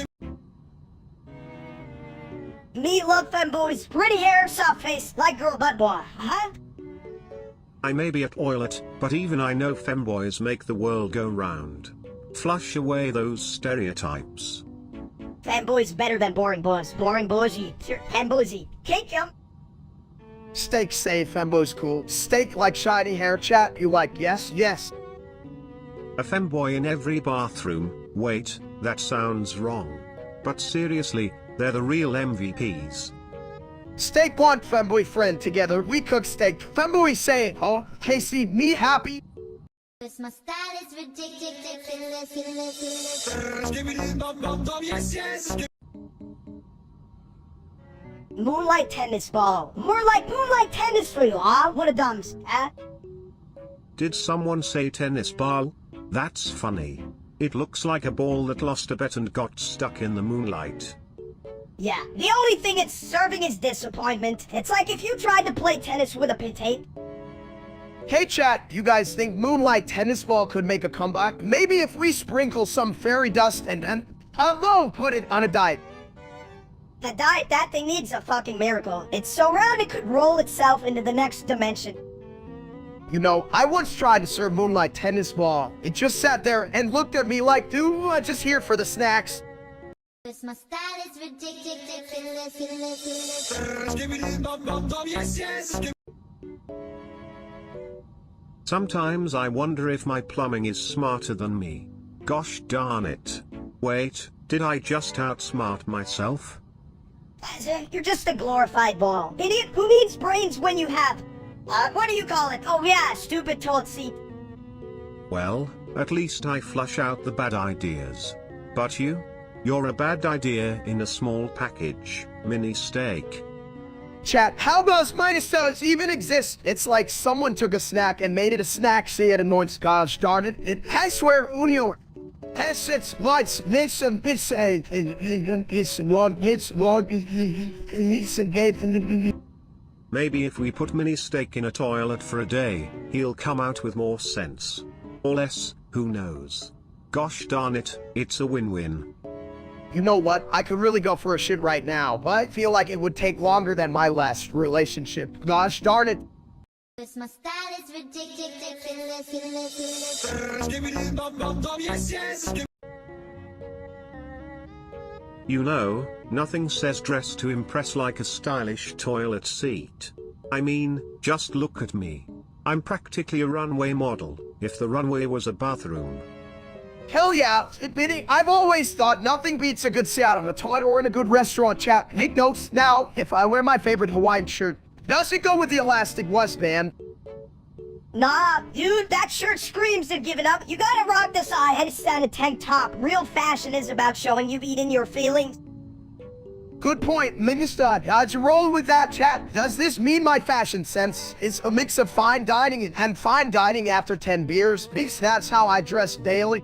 Me love femboys, pretty hair, soft face, like girl butt boy, huh? I may be a toilet, but even I know femboys make the world go round. Flush away those stereotypes. Fanboys better than boring boys. Boring boys eat. Fanboys eat. Cake yum. Steak safe, fembo's cool. Steak like shiny hair, chat. You like yes, yes. A femboy in every bathroom. Wait, that sounds wrong. But seriously, they're the real MVPs. Steak want femboy friend together. We cook steak. Femboy say, oh, Casey, me happy. This my style is ridiculous, ridiculous. Skibbity bum bum bum, yes, yes. Moonlight tennis ball. More like moonlight tennis for you, huh? What a dumbs, huh? Did someone say tennis ball? That's funny. It looks like a ball that lost a bet and got stuck in the moonlight. Yeah, the only thing it's serving is disappointment. It's like if you tried to play tennis with a potato. Hey chat, you guys think moonlight tennis ball could make a comeback? Maybe if we sprinkle some fairy dust and then, put it on a diet. The diet, that thing needs a fucking miracle. It's so round it could roll itself into the next dimension. You know, I once tried to serve moonlight tennis ball. It just sat there and looked at me like, dude, I'm just here for the snacks. This my style is ridiculous, ridiculous. Skibbity bum bum bum, yes, yes. Sometimes I wonder if my plumbing is smarter than me. Gosh darn it. Wait, did I just outsmart myself? You're just a glorified ball. Idiot, who needs brains when you have... what do you call it? Oh yeah, stupid toilet seat. Well, at least I flush out the bad ideas. But you? You're a bad idea in a small package, mini steak. Chat, how does minus cells even exist? It's like someone took a snack and made it a snack, say it annoys gosh darn it. I swear, Unio. It's lights, this and this, it's long, it's a gate. Maybe if we put mini steak in a toilet for a day, he'll come out with more sense. Or less, who knows. Gosh darn it, it's a win-win. You know what? I could really go for a shit right now, but I feel like it would take longer than my last relationship. Gosh darn it. This my style is ridiculous, ridiculous. Skibbity bum bum bum, yes, yes. You know, nothing says dress to impress like a stylish toilet seat. I mean, just look at me. I'm practically a runway model, if the runway was a bathroom. Hell yeah, admitting, I've always thought nothing beats a good sit on a toilet or in a good restaurant, chat. Take notes now. If I wear my favorite Hawaiian shirt, does it go with the elastic waistband? Nah, dude, that shirt screams of giving up. You gotta rock this headstand tank top. Real fashion is about showing you've eaten your feelings. Good point, Minister. How'd you roll with that, chat? Does this mean my fashion sense is a mix of fine dining and fine dining after 10 beers? Because that's how I dress daily.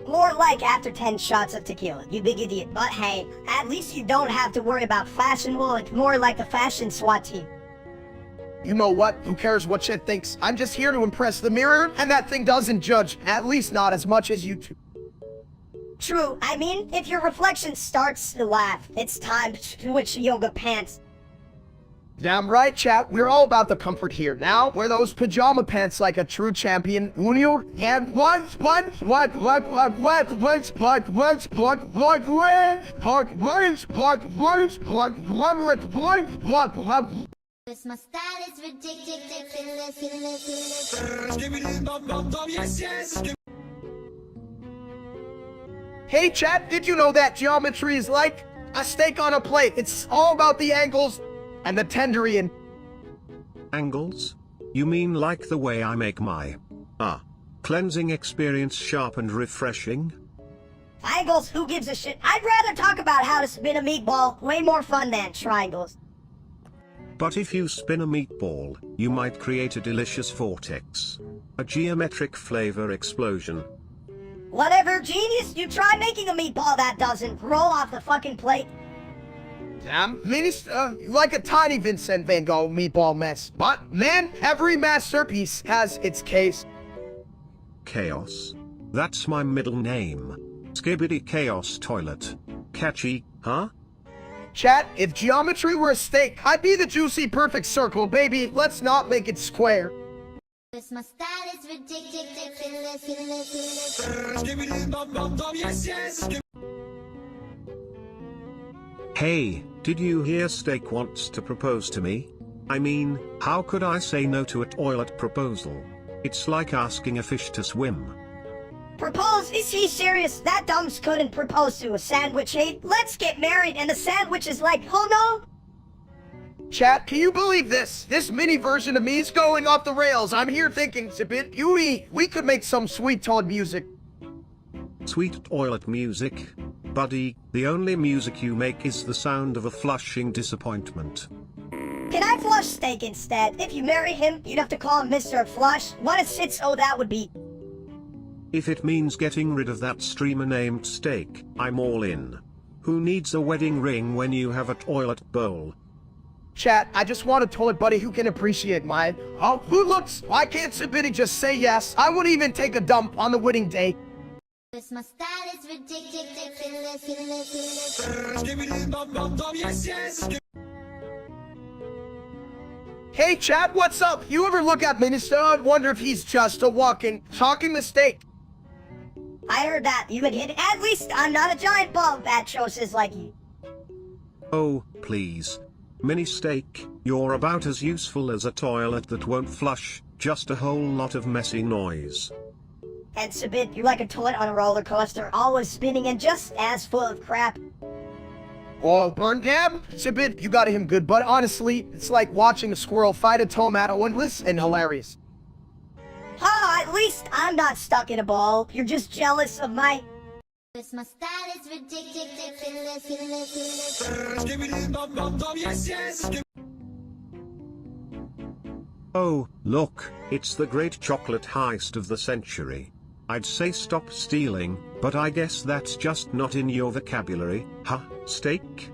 More like after 10 shots of tequila, you big idiot. But hey, at least you don't have to worry about fashion. Well, it's more like a fashion SWAT team. You know what? Who cares what shit thinks? I'm just here to impress the mirror, and that thing doesn't judge. At least not as much as you two. True. I mean, if your reflection starts to laugh, it's time to switch yoga pants. Damn right, chat. We're all about the comfort here. Now, wear those pajama pants like a true champion. Unio and what? This my style is ridiculous, ridiculous. Skibbity bum bum bum, yes, yes. Hey, chat, did you know that geometry is like a steak on a plate? It's all about the angles and the tenderian. Angles? You mean like the way I make my cleansing experience sharp and refreshing? Angles, who gives a shit? I'd rather talk about how to spin a meatball. Way more fun than triangles. But if you spin a meatball, you might create a delicious vortex. A geometric flavor explosion. Whatever, genius, you try making a meatball that doesn't roll off the fucking plate. Damn, like a tiny Vincent Van Gogh meatball mess. But, man, every masterpiece has its case. Chaos. That's my middle name. Skibbity Chaos Toilet. Catchy, huh? Chat, if geometry were a steak, I'd be the juicy perfect circle, baby. Let's not make it square. My style is ridiculous. Skibbity bum bum bum, yes, yes. Hey, did you hear Steak wants to propose to me? I mean, how could I say no to a toilet proposal? It's like asking a fish to swim. Propose? Is he serious? That dumbs couldn't propose to a sandwich, hey? Let's get married, and the sandwich is like, oh no? Chat, can you believe this? This mini version of me is going off the rails. I'm here thinking, Zibit, we could make some sweet toilet music. Sweet toilet music? Buddy, the only music you make is the sound of a flushing disappointment. Can I flush Steak instead? If you marry him, you'd have to call him Mr. Flush. What a shitshow that would be. If it means getting rid of that streamer named Steak, I'm all in. Who needs a wedding ring when you have a toilet bowl? Chat, I just want a toilet buddy who can appreciate mine. Oh, who looks? Why can't Zibit just say yes? I wouldn't even take a dump on the wedding day. My style is ridiculous. Skibbity bum bum bum, yes, yes. Hey chat, what's up? You ever look at Minister and wonder if he's just a walking, talking mistake? I heard that. You would hit it. At least I'm not a giant ball of bad choices like you. Oh, please. Mini Steak, you're about as useful as a toilet that won't flush, just a whole lot of messy noise. And Sabit, you're like a toilet on a roller coaster, always spinning and just as full of crap. Oh, burn damn! Zibit, you got him good, but honestly, it's like watching a squirrel fight a tomato and hilarious. Ha! At least I'm not stuck in a ball. You're just jealous of my... My style is ridiculous. Skibbity bum bum bum, yes, yes. Oh, look, it's the great chocolate heist of the century. I'd say stop stealing, but I guess that's just not in your vocabulary, huh, Steak?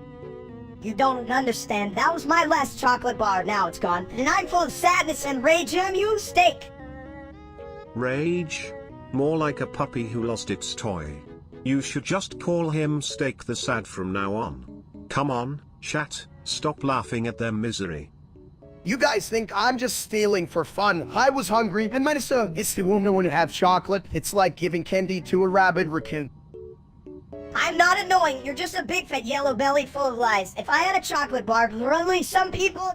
You don't understand. That was my last chocolate bar. Now it's gone. And I'm full of sadness and rage. You Steak. Rage? More like a puppy who lost its toy. You should just call him Steak the Sad from now on. Come on, chat, stop laughing at their misery. You guys think I'm just stealing for fun. I was hungry, and Minister, it's the only one to have chocolate. It's like giving candy to a rabid raccoon. I'm not annoying. You're just a big fat yellow belly full of lies. If I had a chocolate bar, only some people...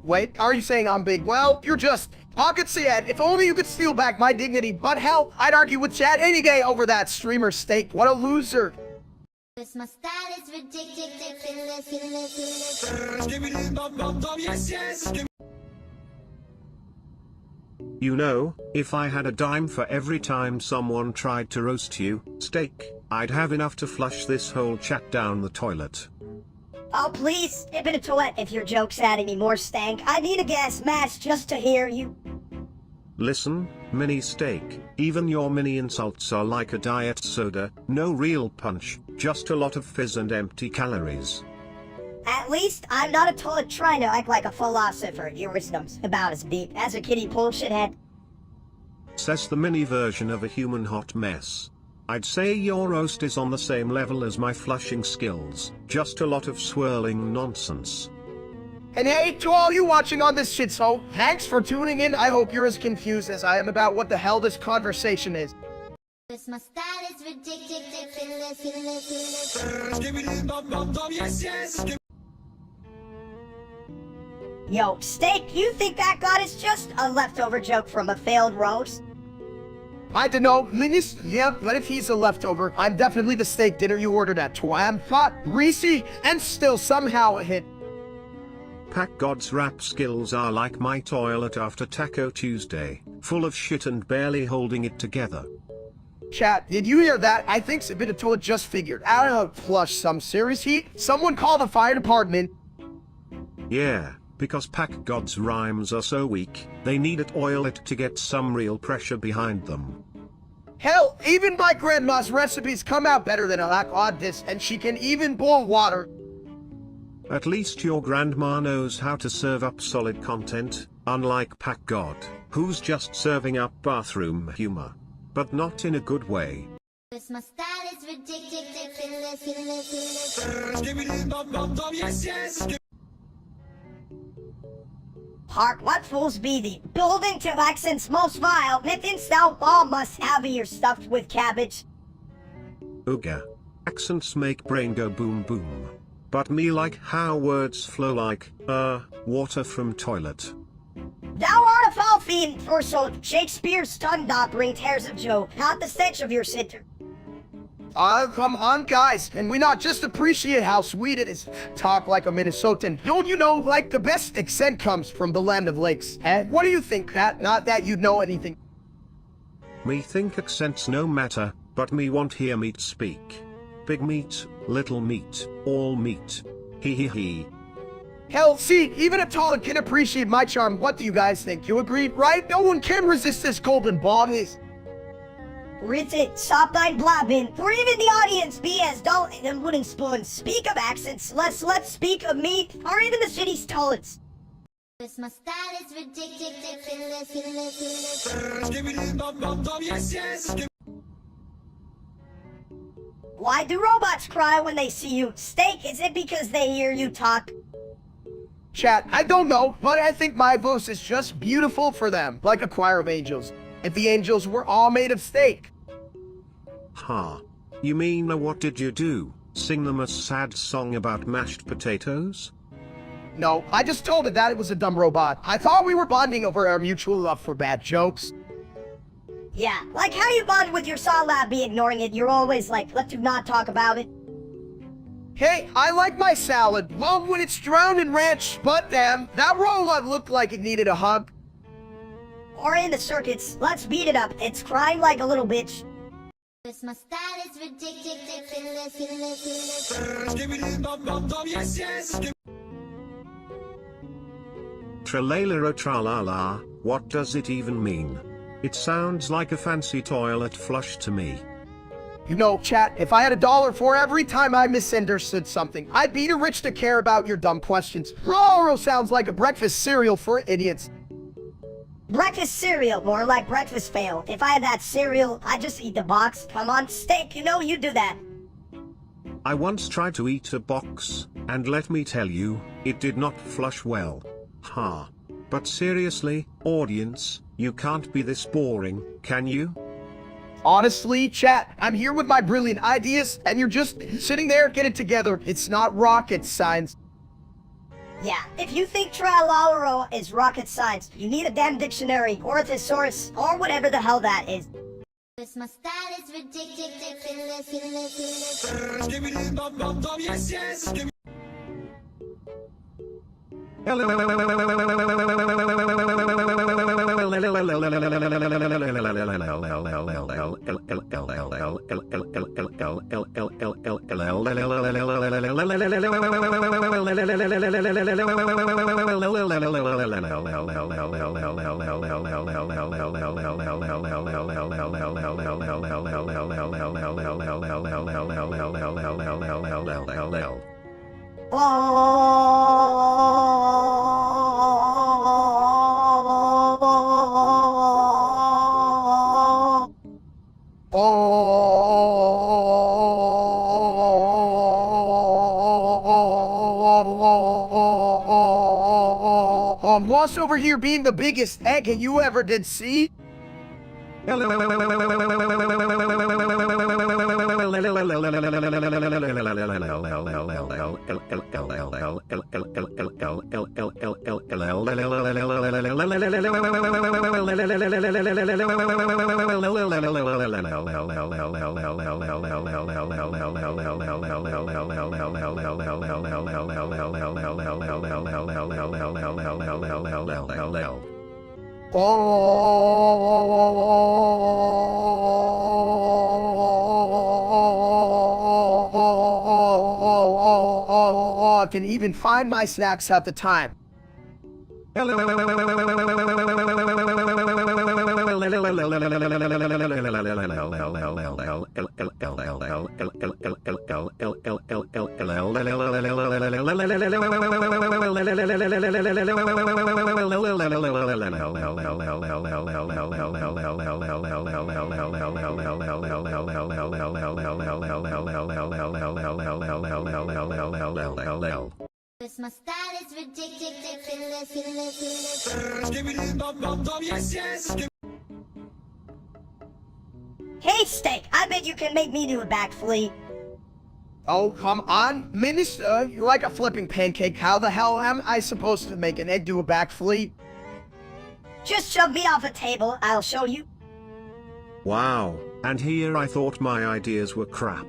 Wait, are you saying I'm big? Well, you're just... Pocket said, if only you could steal back my dignity, but hell, I'd argue with Chad any day over that streamer Steak. What a loser. My style is ridiculous. Skibbity bum bum bum, yes, yes. You know, if I had a dime for every time someone tried to roast you, Steak, I'd have enough to flush this whole chat down the toilet. Oh, please, dip in a toilet if your joke's adding me more stank. I need a gas mask just to hear you. Listen, Mini Steak, even your mini insults are like a diet soda, no real punch, just a lot of fizz and empty calories. At least I'm not a toilet trying to act like a philosopher. Your wisdom's about as deep as a kiddie pool shithead. Says the mini version of a human hot mess. I'd say your roast is on the same level as my flushing skills, just a lot of swirling nonsense. And hey, to all you watching on this shitshow, thanks for tuning in. I hope you're as confused as I am about what the hell this conversation is. My style is ridiculous. Skibbity bum bum bum, yes, yes. Yo, Steak, you think that god is just a leftover joke from a failed roast? I don't know, Linus, yeah, but if he's a leftover, I'm definitely the steak dinner you ordered at Twam, hot, greasy, and still somehow a hit. Pack God's rap skills are like my toilet after Taco Tuesday, full of shit and barely holding it together. Chat, did you hear that? I think Sabitatola just figured out how to flush some serious heat. Someone call the fire department. Yeah, because Pack God's rhymes are so weak, they need a toilet to get some real pressure behind them. Hell, even my grandma's recipes come out better than a lack odd this, and she can even boil water. At least your grandma knows how to serve up solid content, unlike Pack God, who's just serving up bathroom humor. But not in a good way. Cause my style is ridiculous. Skibbity bum bum bum, yes, yes. Hark, what fools be thee? Building to accents most vile, methinks thou all must have your stuffed with cabbage. Ooga. Accents make brain go boom boom. But me like how words flow like, water from toilet. Thou art a foul fiend, for so Shakespeare's tongue doth bring tears of Joe, not the stench of your sitter. Come on, guys. And we not just appreciate how sweet it is. Talk like a Minnesotan. Don't you know, like, the best accent comes from the land of lakes. And what do you think, Pat? Not that you know anything. Me think accents no matter, but me want hear meat speak. Big meat, little meat, all meat. Hee hee hee. Hell, see, even a Tolan can appreciate my charm. What do you guys think? You agree, right? No one can resist this golden bodies. Rizit, stop thine blabbing, for even the audience be as dull and wooden spoons. Speak of accents, let's speak of me, or even the city's toilets. Cause my style is ridiculous. Skibbity bum bum bum, yes, yes. Why do robots cry when they see you? Steak, is it because they hear you talk? Chat, I don't know, but I think my voice is just beautiful for them, like a choir of angels. If the angels were all made of steak. Ha. You mean what did you do? Sing them a sad song about mashed potatoes? No, I just told it that it was a dumb robot. I thought we were bonding over our mutual love for bad jokes. Yeah, like how you bond with your saw lab be ignoring it, you're always like, let's not talk about it. Hey, I like my salad. Well, when it's drowned in ranch, but damn, that robot looked like it needed a hug. Or in the circuits, let's beat it up, it's crying like a little bitch. Cause my style is ridiculous. Skibbity bum bum bum, yes, yes. Tralalero tralala, what does it even mean? It sounds like a fancy toilet flush to me. You know, chat, if I had $1 for every time I misunderstood something, I'd be too rich to care about your dumb questions. Roro sounds like a breakfast cereal for idiots. Breakfast cereal, more like breakfast fail. If I had that cereal, I'd just eat the box. Come on, steak, you know you do that. I once tried to eat a box, and let me tell you, it did not flush well. Ha. But seriously, audience, you can't be this boring, can you? Honestly, chat, I'm here with my brilliant ideas, and you're just sitting there, get it together. It's not rocket science. Yeah, if you think trilalero is rocket science, you need a damn dictionary, or a thesaurus, or whatever the hell that is. Cause my style is ridiculous. Skibbity bum bum bum, yes, yes. Boss over here being the biggest egg you ever did see. I can even find my snacks at the time. My style is ridiculous. Skibbity bum bum bum, yes, yes. Hey, Steak, I bet you can make me do a backflip. Oh, come on, Minister, you're like a flipping pancake. How the hell am I supposed to make an egg do a backflip? Just shove me off a table, I'll show you. Wow, and here I thought my ideas were crap.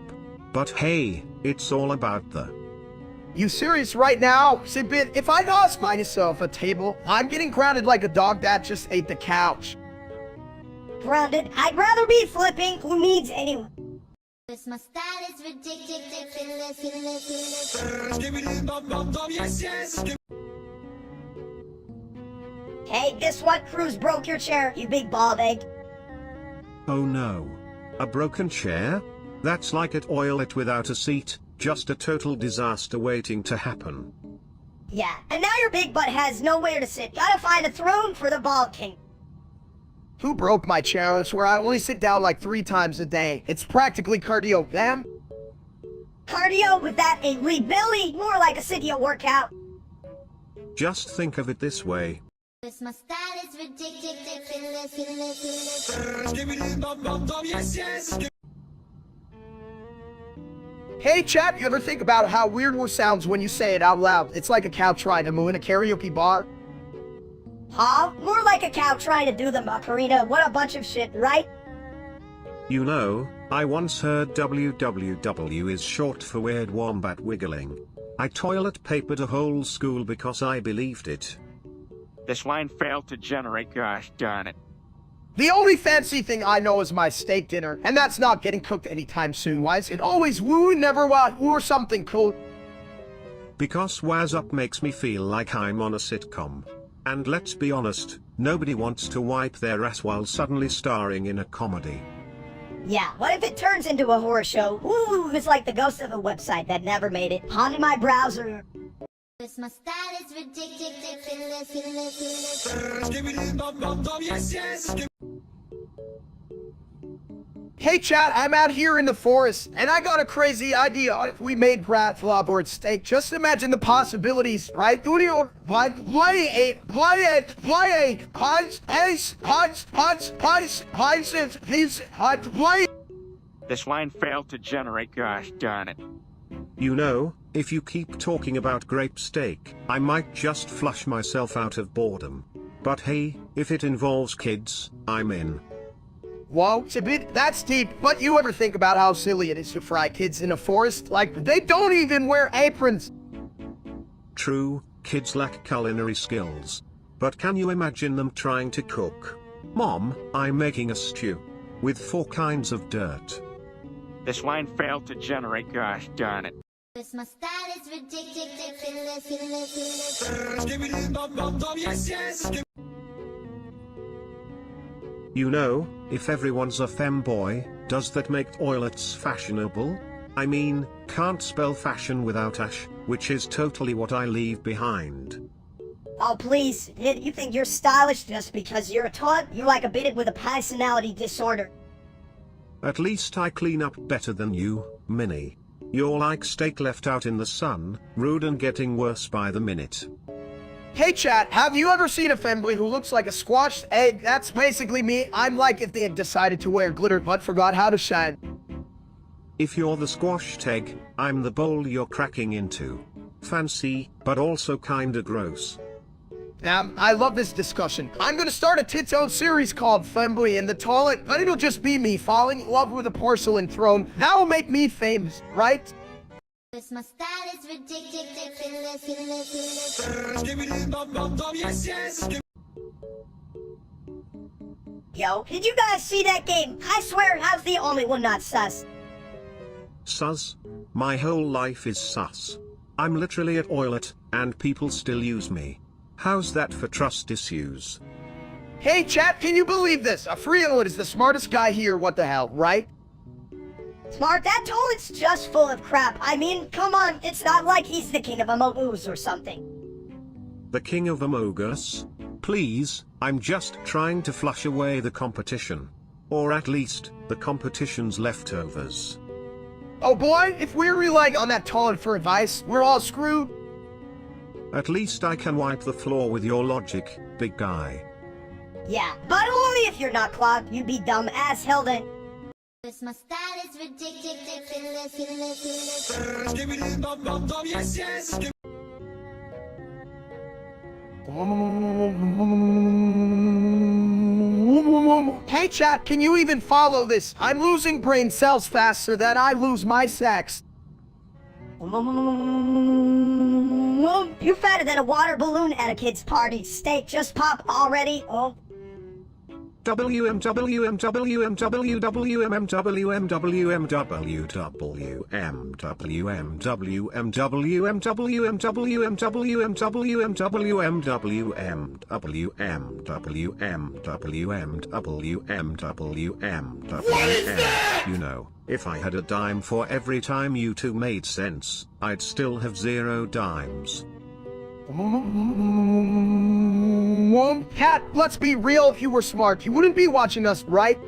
But hey, it's all about the... You serious right now? Sibit, if I toss myself a table, I'm getting grounded like a dog that just ate the couch. Grounded, I'd rather be flipping. Who needs anyone? My style is ridiculous. Skibbity bum bum bum, yes, yes. Hey, guess what? Cruz broke your chair, you big bald egg. Oh no. A broken chair? That's like it oil it without a seat, just a total disaster waiting to happen. Yeah, and now your big butt has nowhere to sit. Gotta find a throne for the bald king. Who broke my chair? It's where I only sit down like 3 times a day. It's practically cardio, damn. Cardio with that angry belly, more like a city workout. Just think of it this way. My style is ridiculous. Skibbity bum bum bum, yes, yes. Hey chat, you ever think about how weird it sounds when you say it out loud? It's like a cow trying to moo in a karaoke bar. Huh? More like a cow trying to do the Macarena. What a bunch of shit, right? You know, I once heard WWW is short for Weird Wombat Wiggling. I toilet papered a whole school because I believed it. This line failed to generate, gosh darn it. The only fancy thing I know is my steak dinner, and that's not getting cooked anytime soon. Why is it always woo, never what, or something cool? Because Waz Up makes me feel like I'm on a sitcom. And let's be honest, nobody wants to wipe their ass while suddenly starring in a comedy. Yeah, what if it turns into a horror show? Ooh, it's like the ghost of a website that never made it. Haunting my browser. My style is ridiculous. Skibbity bum bum bum, yes, yes. Hey chat, I'm out here in the forest, and I got a crazy idea. If we made brat flopboard steak, just imagine the possibilities, right? This line failed to generate, gosh darn it. You know, if you keep talking about grape steak, I might just flush myself out of boredom. But hey, if it involves kids, I'm in. Whoa, it's a bit, that's deep, but you ever think about how silly it is to fry kids in a forest? Like, they don't even wear aprons. True, kids lack culinary skills. But can you imagine them trying to cook? Mom, I'm making a stew. With 4 kinds of dirt. This line failed to generate, gosh darn it. My style is ridiculous. Skibbity bum bum bum, yes, yes. You know, if everyone's a femboy, does that make toilets fashionable? I mean, can't spell fashion without ash, which is totally what I leave behind. Oh, please. You think you're stylish just because you're a toilet? You're like a bit with a personality disorder. At least I clean up better than you, Minnie. You're like steak left out in the sun, rude and getting worse by the minute. Hey chat, have you ever seen a femboy who looks like a squashed egg? That's basically me. I'm like if they had decided to wear glitter but forgot how to shine. If you're the squashed egg, I'm the bowl you're cracking into. Fancy, but also kinda gross. I love this discussion. I'm gonna start a tits-own series called Femboy in the Toilet, but it'll just be me falling in love with a porcelain throne. That will make me famous, right? My style is ridiculous. Skibbity bum bum bum, yes, yes. Yo, did you guys see that game? I swear I was the only one not sus. Sus? My whole life is sus. I'm literally a toilet, and people still use me. How's that for trust issues? Hey chat, can you believe this? A freeload is the smartest guy here, what the hell, right? Smart, that toilet's just full of crap. I mean, come on, it's not like he's the king of Among Us or something. The king of Among Us? Please, I'm just trying to flush away the competition. Or at least, the competition's leftovers. Oh boy, if we're relying on that toilet for advice, we're all screwed. At least I can wipe the floor with your logic, big guy. Yeah, but only if you're not clogged. You'd be dumb as hell then. My style is ridiculous. Skibbity bum bum bum, yes, yes. Hey chat, can you even follow this? I'm losing brain cells faster than I lose my sex. You're fatter than a water balloon at a kid's party. Steak, just pop already. Oh. You know, if I had a dime for every time you two made sense, I'd still have 0 dimes. Cat, let's be real, if you were smart, you wouldn't be watching us, right?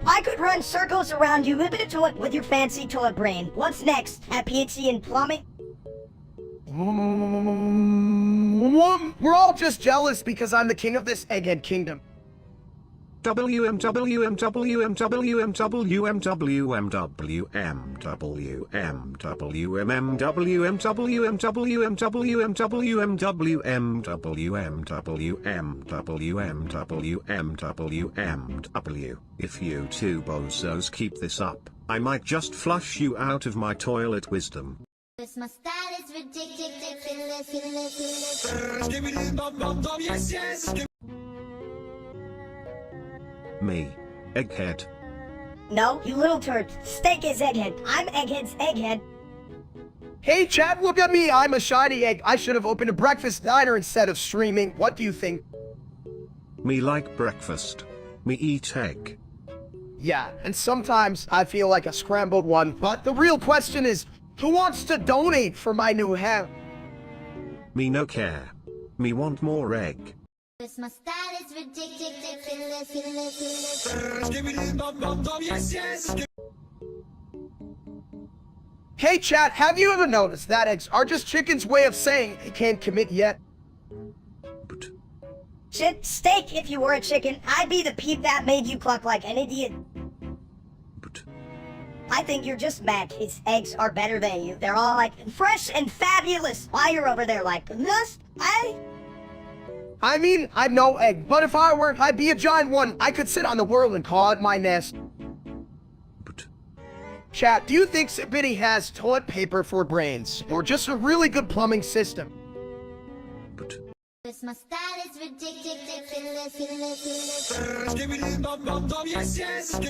I could run circles around you with your fancy toilet brain. What's next? A PhD in plumbing? We're all just jealous because I'm the king of this egghead kingdom. If you two bozos keep this up, I might just flush you out of my toilet wisdom. My style is ridiculous. Skibbity bum bum bum, yes, yes. Me. Egghead. No, you little turd. Steak is egghead. I'm egghead's egghead. Hey chat, look at me, I'm a shiny egg. I should have opened a breakfast diner instead of streaming. What do you think? Me like breakfast. Me eat egg. Yeah, and sometimes I feel like a scrambled one, but the real question is, who wants to donate for my new hair? Me no care. Me want more egg. My style is ridiculous. Skibbity bum bum bum, yes, yes. Hey chat, have you ever noticed that eggs are just chicken's way of saying they can't commit yet? But Shit, steak, if you were a chicken, I'd be the peep that made you cluck like an idiot. I think you're just mad his eggs are better than you. They're all like fresh and fabulous. While you're over there like, this, I mean, I'm no egg, but if I were, I'd be a giant one. I could sit on the world and call it my nest. Chat, do you think Sibidi has toilet paper for brains, or just a really good plumbing system? My style is ridiculous. Skibbity bum bum bum, yes, yes.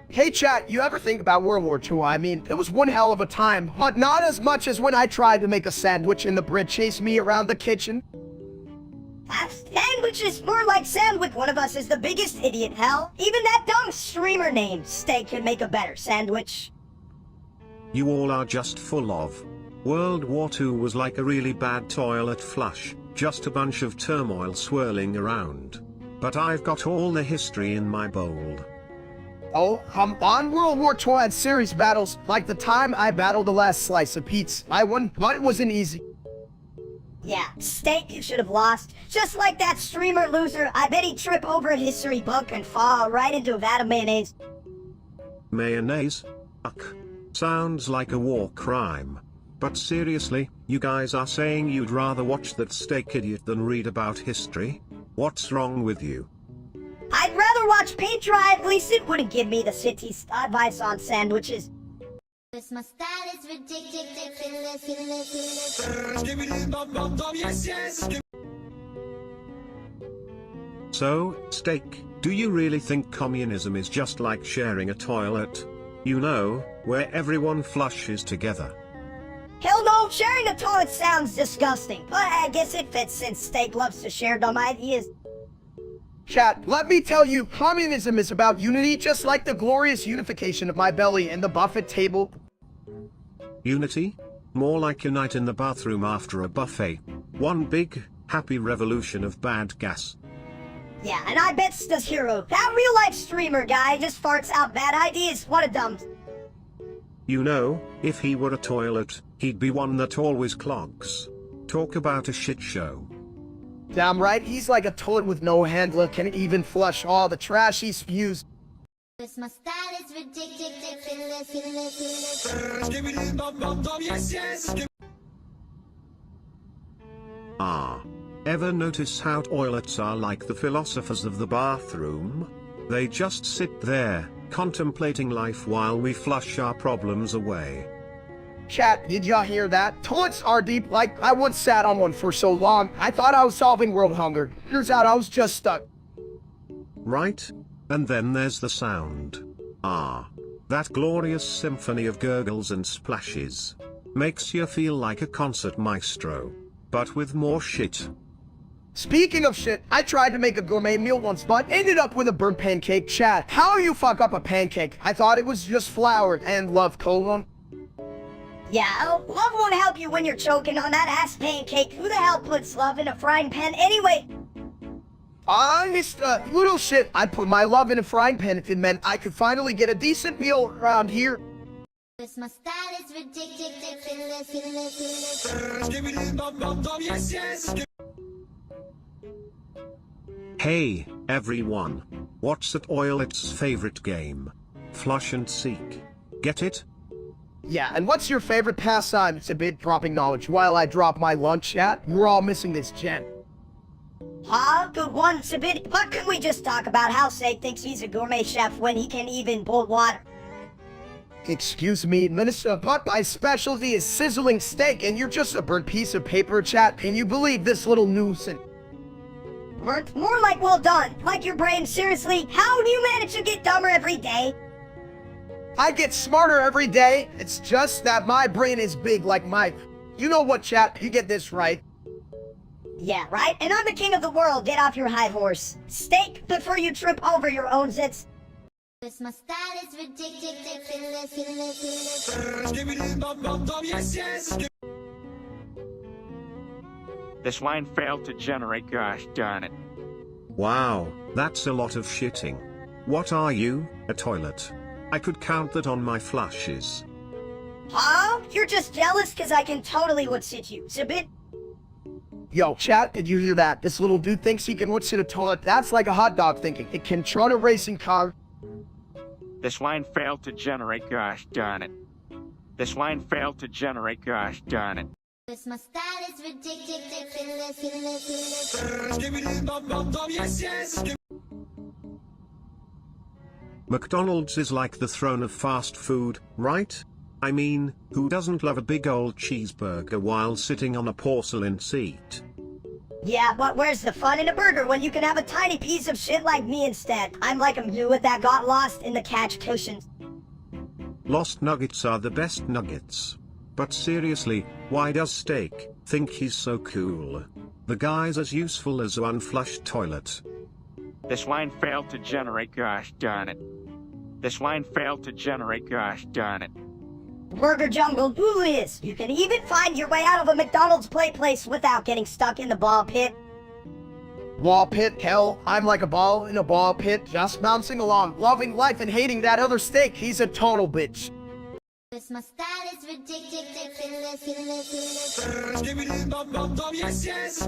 Hey chat, you ever think about World War II? I mean, it was one hell of a time, but not as much as when I tried to make a sandwich and the bread chased me around the kitchen. Sandwich is more like sandwich. One of us is the biggest idiot, hell. Even that dumb streamer named Steak could make a better sandwich. You all are just full of. World War II was like a really bad toilet flush, just a bunch of turmoil swirling around. But I've got all the history in my bowl. Oh, come on, World War II had serious battles, like the time I battled the last slice of pizza. I won, but it wasn't easy. Yeah, Steak, you should have lost. Just like that streamer loser, I bet he'd trip over a history book and fall right into a vat of mayonnaise. Mayonnaise? Ugh. Sounds like a war crime. But seriously, you guys are saying you'd rather watch that Steak idiot than read about history? What's wrong with you? I'd rather watch paint dry, at least it wouldn't give me the city's advice on sandwiches. My style is ridiculous. Skibbity bum bum bum, yes, yes. So, Steak, do you really think communism is just like sharing a toilet? You know, where everyone flushes together. Hell no, sharing a toilet sounds disgusting, but I guess it fits since Steak loves to share dumb ideas. Chat, let me tell you, communism is about unity just like the glorious unification of my belly and the buffet table. Unity? More like unite in the bathroom after a buffet. One big, happy revolution of bad gas. Yeah, and I bet this hero, that real-life streamer guy, just farts out bad ideas. What a dumb... You know, if he were a toilet, he'd be one that always clogs. Talk about a shit show. Damn right, he's like a toilet with no handler, can even flush all the trash he spews. Cause my style is ridiculous. Skibbidi bum bum bum, yes, yes. Ever notice how toilets are like the philosophers of the bathroom? They just sit there, contemplating life while we flush our problems away. Chat, did y'all hear that? Toilets are deep, like I once sat on one for so long, I thought I was solving world hunger. Turns out I was just stuck. Right? And then there's the sound. That glorious symphony of gurgles and splashes. Makes you feel like a concert maestro. But with more shit. Speaking of shit, I tried to make a gourmet meal once, but ended up with a burnt pancake. Chat, how you fuck up a pancake? I thought it was just flour and love colon. Yeah, love won't help you when you're choking on that ass pancake. Who the hell puts love in a frying pan anyway? Honest, little shit. I put my love in a frying pan if it meant I could finally get a decent meal around here. Cause my style is ridiculous. Skibbidi bum bum bum, yes, yes. Hey, everyone. What's the toilet's favorite game? Flush and seek. Get it? Yeah, and what's your favorite pastime? It's a bit dropping knowledge while I drop my lunch, chat. You're all missing this gen. Good one, Sabit. But can we just talk about how Say thinks he's a gourmet chef when he can even boil water? Excuse me, Minister, but my specialty is sizzling steak and you're just a burnt piece of paper, chat. Can you believe this little nuisance? Burnt? More like well done. Like your brain, seriously? How do you manage to get dumber every day? I get smarter every day. It's just that my brain is big like my... You know what, chat? You get this right. Yeah, right? And I'm the king of the world. Get off your high horse. Steak before you trip over your own zits. Cause my style is ridiculous. Skibbidi bum bum bum, yes, yes. This line failed to generate, gosh darn it. Wow, that's a lot of shitting. What are you, a toilet? I could count that on my flushes. Huh? You're just jealous because I can totally what's-it you. Sabit. Yo, chat, did you hear that? This little dude thinks he can what's-it a toilet. That's like a hot dog thinking it can trot a racing car. This line failed to generate, gosh darn it. This line failed to generate, gosh darn it. Cause my style is ridiculous. Skibbidi bum bum bum, yes, yes. McDonald's is like the throne of fast food, right? I mean, who doesn't love a big old cheeseburger while sitting on a porcelain seat? Yeah, but where's the fun in a burger when you can have a tiny piece of shit like me instead? I'm like a mule that got lost in the catch cushions. Lost nuggets are the best nuggets. But seriously, why does Steak think he's so cool? The guy's as useful as one flushed toilet. This line failed to generate, gosh darn it. This line failed to generate, gosh darn it. Burger Jungle who is? You can even find your way out of a McDonald's play place without getting stuck in the ball pit. Ball pit? Hell, I'm like a ball in a ball pit, just bouncing along, loving life and hating that other Steak. He's a total bitch. Cause my style is ridiculous. Skibbidi bum bum bum, yes, yes.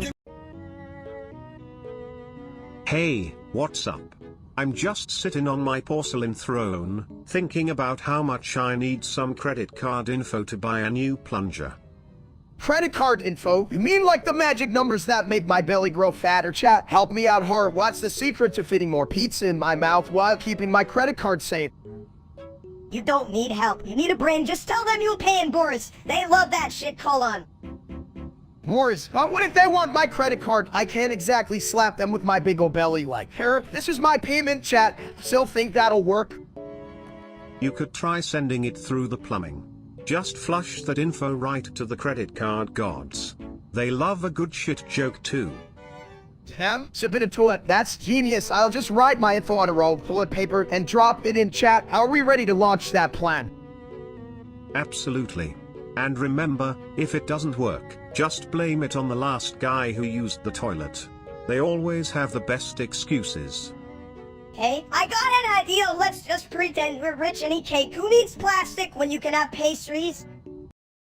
Hey, what's up? I'm just sitting on my porcelain throne, thinking about how much I need some credit card info to buy a new plunger. Credit card info? You mean like the magic numbers that make my belly grow fatter, chat? Help me out, horror. What's the secret to fitting more pizza in my mouth while keeping my credit card safe? You don't need help. You need a brain. Just tell them you'll pay in Boris. They love that shit, colon. Morris, what if they want my credit card? I can't exactly slap them with my big ol' belly like, here, this is my payment, chat. Still think that'll work? You could try sending it through the plumbing. Just flush that info right to the credit card gods. They love a good shit joke too. Damn, submit a toilet. That's genius. I'll just write my info on a roll, toilet paper, and drop it in chat. Are we ready to launch that plan? Absolutely. And remember, if it doesn't work, just blame it on the last guy who used the toilet. They always have the best excuses. Hey, I got an idea. Let's just pretend we're rich and eat cake. Who needs plastic when you can have pastries?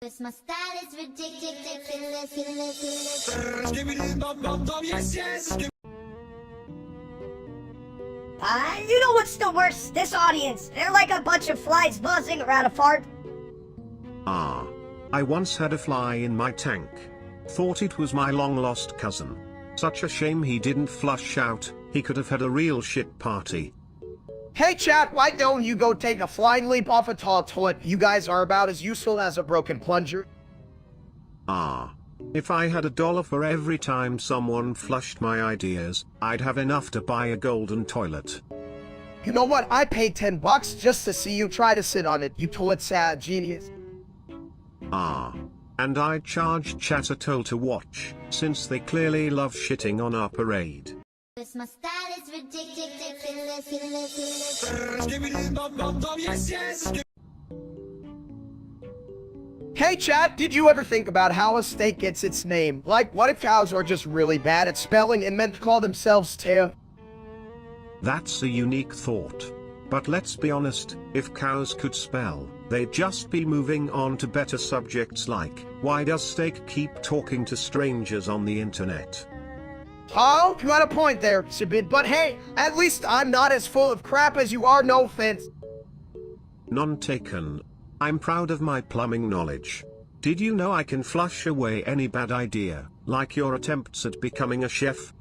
Cause my style is ridiculous. Skibbity bum bum bum, yes, yes. You know what's the worst? This audience. They're like a bunch of flies buzzing around a fart. Ah. I once had a fly in my tank. Thought it was my long-lost cousin. Such a shame he didn't flush out. He could have had a real shit party. Hey chat, why don't you go take a flying leap off a tall toilet? You guys are about as useful as a broken plunger. Ah. If I had $1 for every time someone flushed my ideas, I'd have enough to buy a golden toilet. You know what? I paid $10 just to see you try to sit on it, you toilet sad genius. Ah. And I charge chat a toll to watch, since they clearly love shitting on our parade. Cause my style is ridiculous. Skibbity bum bum bum, yes, yes. Hey chat, did you ever think about how a steak gets its name? Like, what if cows are just really bad at spelling and meant to call themselves Teo? That's a unique thought. But let's be honest, if cows could spell, they'd just be moving on to better subjects like, why does steak keep talking to strangers on the internet? Oh, you got a point there, Sibid, but hey, at least I'm not as full of crap as you are, no offense. None taken. I'm proud of my plumbing knowledge. Did you know I can flush away any bad idea, like your attempts at becoming a chef?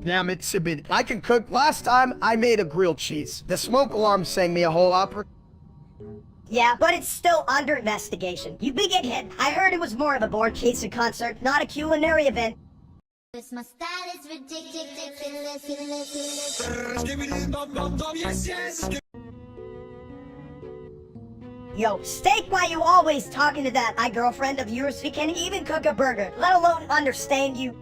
Damn it, Sibid, I can cook. Last time, I made a grilled cheese. The smoke alarm sang me a whole opera. Yeah, but it's still under investigation. You big egghead. I heard it was more of a board chasing concert, not a culinary event. Cause my style is ridiculous. Skibbity bum bum bum, yes, yes. Yo, steak, why you always talking to that girlfriend of yours who can't even cook a burger, let alone understand you?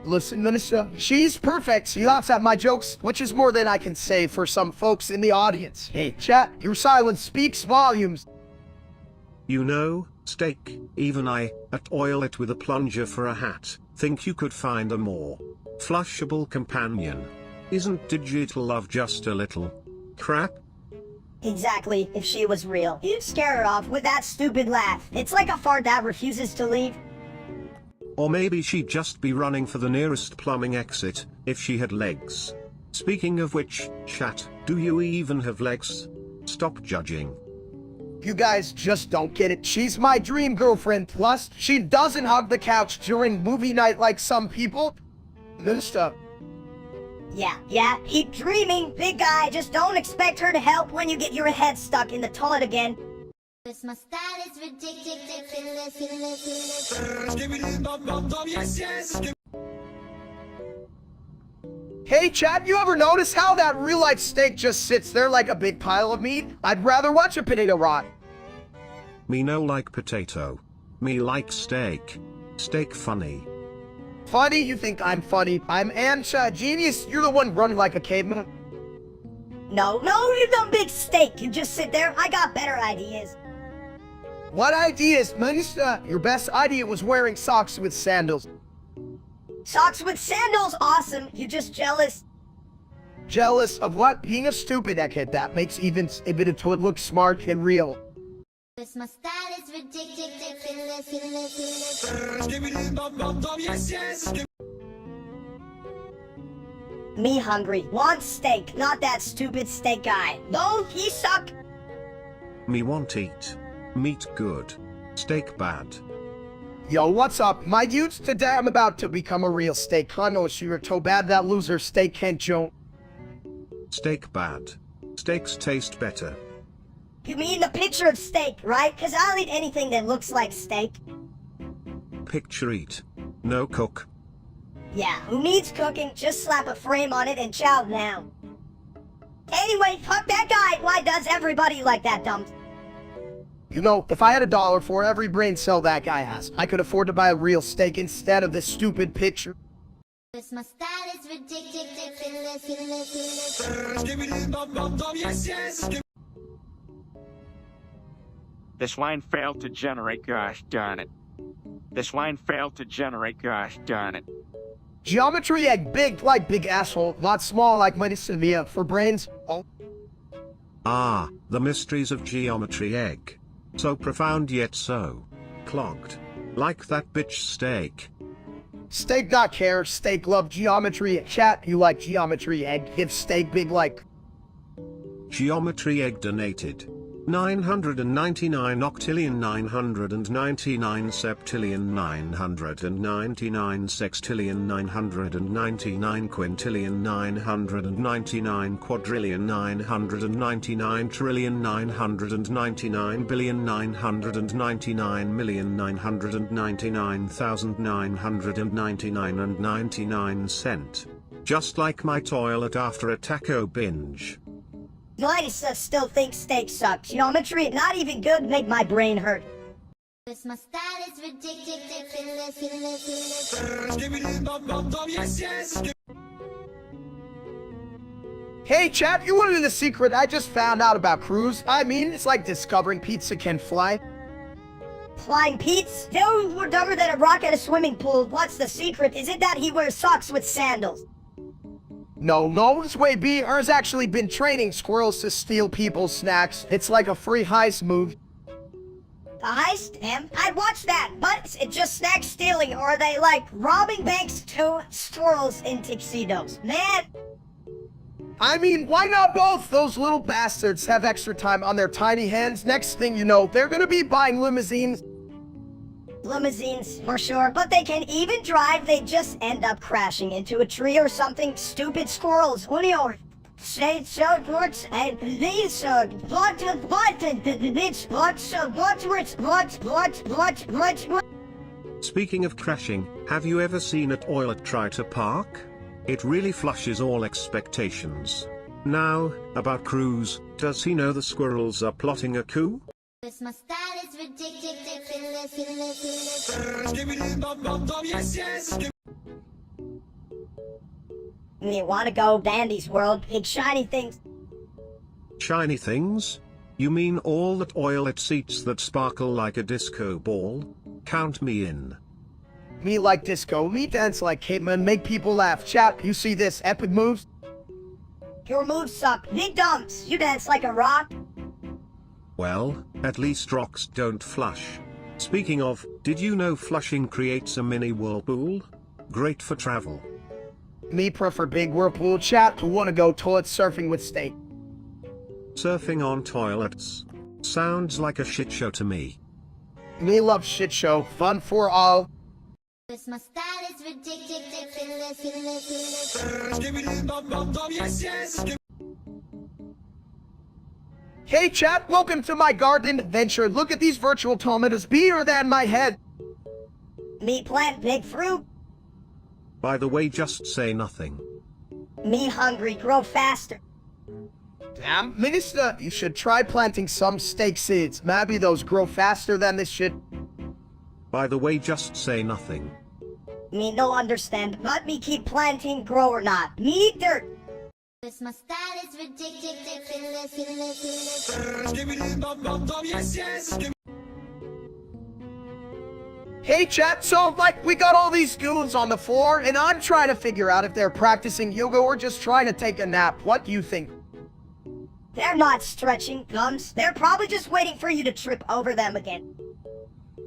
Listen, Minister, she's perfect. She laughs at my jokes, which is more than I can say for some folks in the audience. Hey, chat, your silence speaks volumes. You know, steak, even I, at oil it with a plunger for a hat, think you could find a more flushable companion. Isn't digital love just a little crap? Exactly, if she was real. You'd scare her off with that stupid laugh. It's like a fart that refuses to leave. Or maybe she'd just be running for the nearest plumbing exit, if she had legs. Speaking of which, chat, do you even have legs? Stop judging. You guys just don't get it. She's my dream girlfriend. Plus, she doesn't hug the couch during movie night like some people. Minister. Yeah, keep dreaming, big guy. Just don't expect her to help when you get your head stuck in the toilet again. Cause my style is ridiculous. Skibbity bum bum bum, yes, yes. Hey, chat, you ever notice how that real-life steak just sits there like a big pile of meat? I'd rather watch a potato rot. Me no like potato. Me like steak. Steak funny. Funny? You think I'm funny? I'm Ansha, genius. You're the one running like a caveman. No, you dumb big steak. You just sit there. I got better ideas. What ideas, Minister? Your best idea was wearing socks with sandals. Socks with sandals, awesome. You just jealous? Jealous of what? Being a stupid egghead. That makes even a bit of toilet look smart and real. Cause my style is ridiculous. Skibbity bum bum bum, yes, yes. Me hungry. Want steak, not that stupid steak guy. No, he suck. Me want eat. Meat good. Steak bad. Yo, what's up, my dudes? Today I'm about to become a real steak connoisseur. Too bad that loser steak can't joke. Steak bad. Steaks taste better. You mean the picture of steak, right? Cause I'll eat anything that looks like steak. Picture eat. No cook. Yeah, who needs cooking? Just slap a frame on it and chow down. Anyway, fuck that guy. Why does everybody like that dumb? You know, if I had $1 for every brain cell that guy has, I could afford to buy a real steak instead of this stupid picture. Cause my style is ridiculous. Skibbity bum bum bum, yes, yes. This line failed to generate, gosh darn it. This line failed to generate, gosh darn it. Geometry egg big like big asshole, not small like mighty Sevilla for brains. Oh. Ah, the mysteries of geometry egg. So profound yet so clogged. Like that bitch steak. Steak not care, steak love geometry. Chat, you like geometry egg, give steak big like. Geometry egg donated 999 octillion 999 septillion 999 sextillion 999 quintillion 999 quadrillion 999 trillion 999 billion 999 million 999,999 and 99 cent. Just like my toilet after a taco binge. Gladys still thinks steak sucks. Geometry, not even good, make my brain hurt. Cause my style is ridiculous. Skibbity bum bum bum, yes, yes. Hey chat, you wanted the secret I just found out about Cruz? I mean, it's like discovering pizza can fly. Flying Pete's? Dude, we're dumber than a rock at a swimming pool. What's the secret? Is it that he wears socks with sandals? No, this way B, hers actually been training squirrels to steal people's snacks. It's like a free heist move. The heist? Damn, I'd watch that, but is it just snack stealing, or are they like robbing banks to squirrels in tuxedos? Man! I mean, why not both? Those little bastards have extra time on their tiny hands. Next thing you know, they're gonna be buying limousines. Limousines, for sure, but they can even drive, they just end up crashing into a tree or something. Stupid squirrels, Julio. Say so words and these what Speaking of crashing, have you ever seen a toilet try to park? It really flushes all expectations. Now, about Cruz, does he know the squirrels are plotting a coup? Cause my style is ridiculous. Skibbity bum bum bum, yes, yes. You wanna go Dandy's world, big shiny things? Shiny things? You mean all the toilet seats that sparkle like a disco ball? Count me in. Me like disco, me dance like cavemen, make people laugh. Chat, you see this epic moves? Your moves suck, big dumps. You dance like a rock. Well, at least rocks don't flush. Speaking of, did you know flushing creates a mini whirlpool? Great for travel. Me prefer big whirlpool. Chat, who wanna go toilet surfing with steak? Surfing on toilets. Sounds like a shit show to me. Me love shit show, fun for all. Cause my style is ridiculous. Skibbity bum bum bum, yes, yes. Hey chat, welcome to my garden adventure. Look at these virtual tomatoes bigger than my head. Me plant big fruit. By the way, just say nothing. Me hungry, grow faster. Damn, Minister, you should try planting some steak seeds. Maybe those grow faster than this shit. By the way, just say nothing. Me no understand, but me keep planting, grow or not. Me eat dirt. Cause my style is ridiculous. Skibbity bum bum bum, yes, yes. Hey chat, so like we got all these goons on the floor and I'm trying to figure out if they're practicing yoga or just trying to take a nap. What do you think? They're not stretching, Gums. They're probably just waiting for you to trip over them again.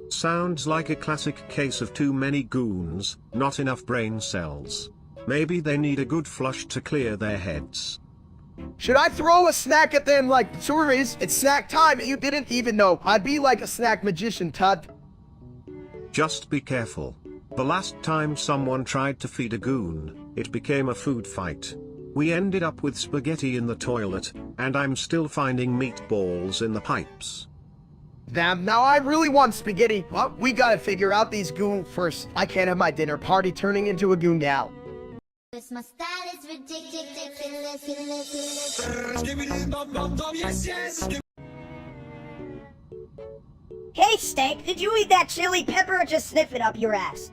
Sounds like a classic case of too many goons, not enough brain cells. Maybe they need a good flush to clear their heads. Should I throw a snack at them like, sorries, it's snack time and you didn't even know. I'd be like a snack magician, Todd. Just be careful. The last time someone tried to feed a goon, it became a food fight. We ended up with spaghetti in the toilet, and I'm still finding meatballs in the pipes. Damn, now I really want spaghetti. Well, we gotta figure out these goons first. I can't have my dinner party turning into a goon gal. Cause my style is ridiculous. Skibbity bum bum bum, yes, yes. Hey, Steak, did you eat that chili pepper or just sniff it up your ass?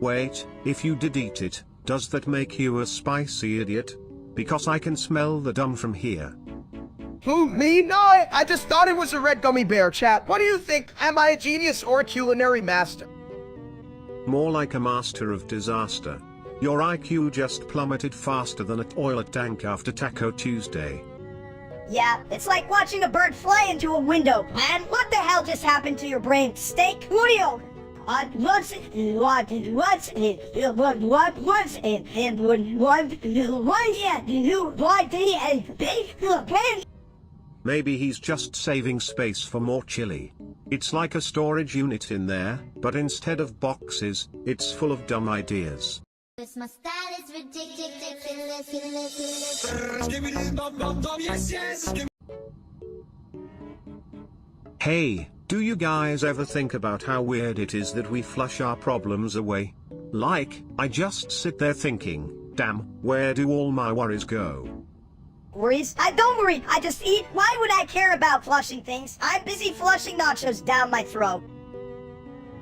Wait, if you did eat it, does that make you a spicy idiot? Because I can smell the dumb from here. Who, me? No, I just thought it was a red gummy bear, chat. What do you think? Am I a genius or a culinary master? More like a master of disaster. Your IQ just plummeted faster than a toilet tank after Taco Tuesday. Yeah, it's like watching a bird fly into a window. Man, what the hell just happened to your brain? Steak? Julio! What's it? Maybe he's just saving space for more chili. It's like a storage unit in there, but instead of boxes, it's full of dumb ideas. My style is ridiculous. Yes, yes. Hey, do you guys ever think about how weird it is that we flush our problems away? Like, I just sit there thinking, damn, where do all my worries go? Worries? I don't worry, I just eat. Why would I care about flushing things? I'm busy flushing nachos down my throat.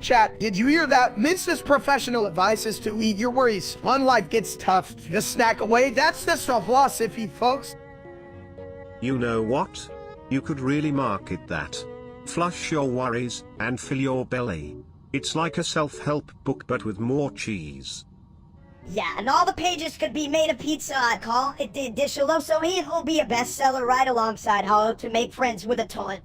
Chat, did you hear that? Mince's professional advice is to eat your worries. When life gets tough, just snack away. That's the philosophy, folks. You know what? You could really market that. Flush your worries, and fill your belly. It's like a self-help book but with more cheese. Yeah, and all the pages could be made of pizza, I call it the Disciloso. He'll be a bestseller right alongside How to Make Friends with a Toilet.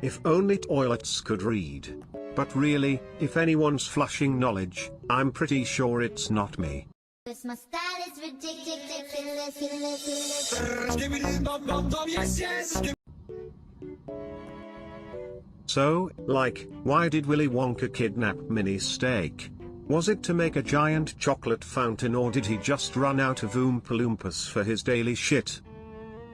If only toilets could read. But really, if anyone's flushing knowledge, I'm pretty sure it's not me. My style is ridiculous. Yes, yes. So, like, why did Willy Wonka kidnap Minnie Steak? Was it to make a giant chocolate fountain, or did he just run out of Oompa Loompas for his daily shit?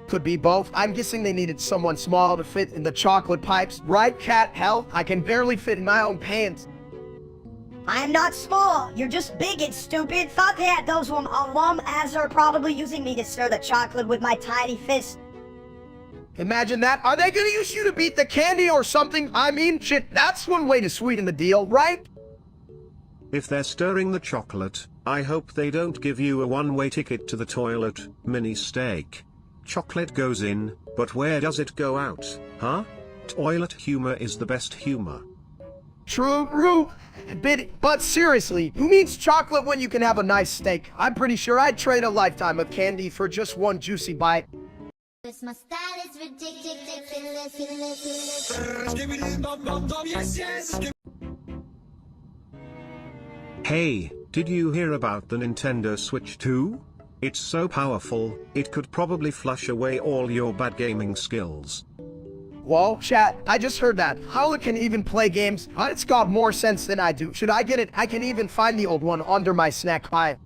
Could be both. I'm guessing they needed someone small to fit in the chocolate pipes. Right, cat? Hell, I can barely fit in my own pants. I'm not small. You're just big and stupid. Thought they had those as are probably using me to stir the chocolate with my tiny fist. Imagine that. Are they gonna use you to beat the candy or something? I mean, shit, that's one way to sweeten the deal, right? If they're stirring the chocolate, I hope they don't give you a one-way ticket to the toilet, Minnie Steak. Chocolate goes in, but where does it go out, huh? Toilet humor is the best humor. True, but seriously, who needs chocolate when you can have a nice steak? I'm pretty sure I'd trade a lifetime of candy for just one juicy bite. My style is ridiculous. Yes, yes. Hey, did you hear about the Nintendo Switch 2? It's so powerful, it could probably flush away all your bad gaming skills. Whoa, chat, I just heard that. How it can even play games? It's got more sense than I do. Should I get it? I can even find the old one under my snack pile.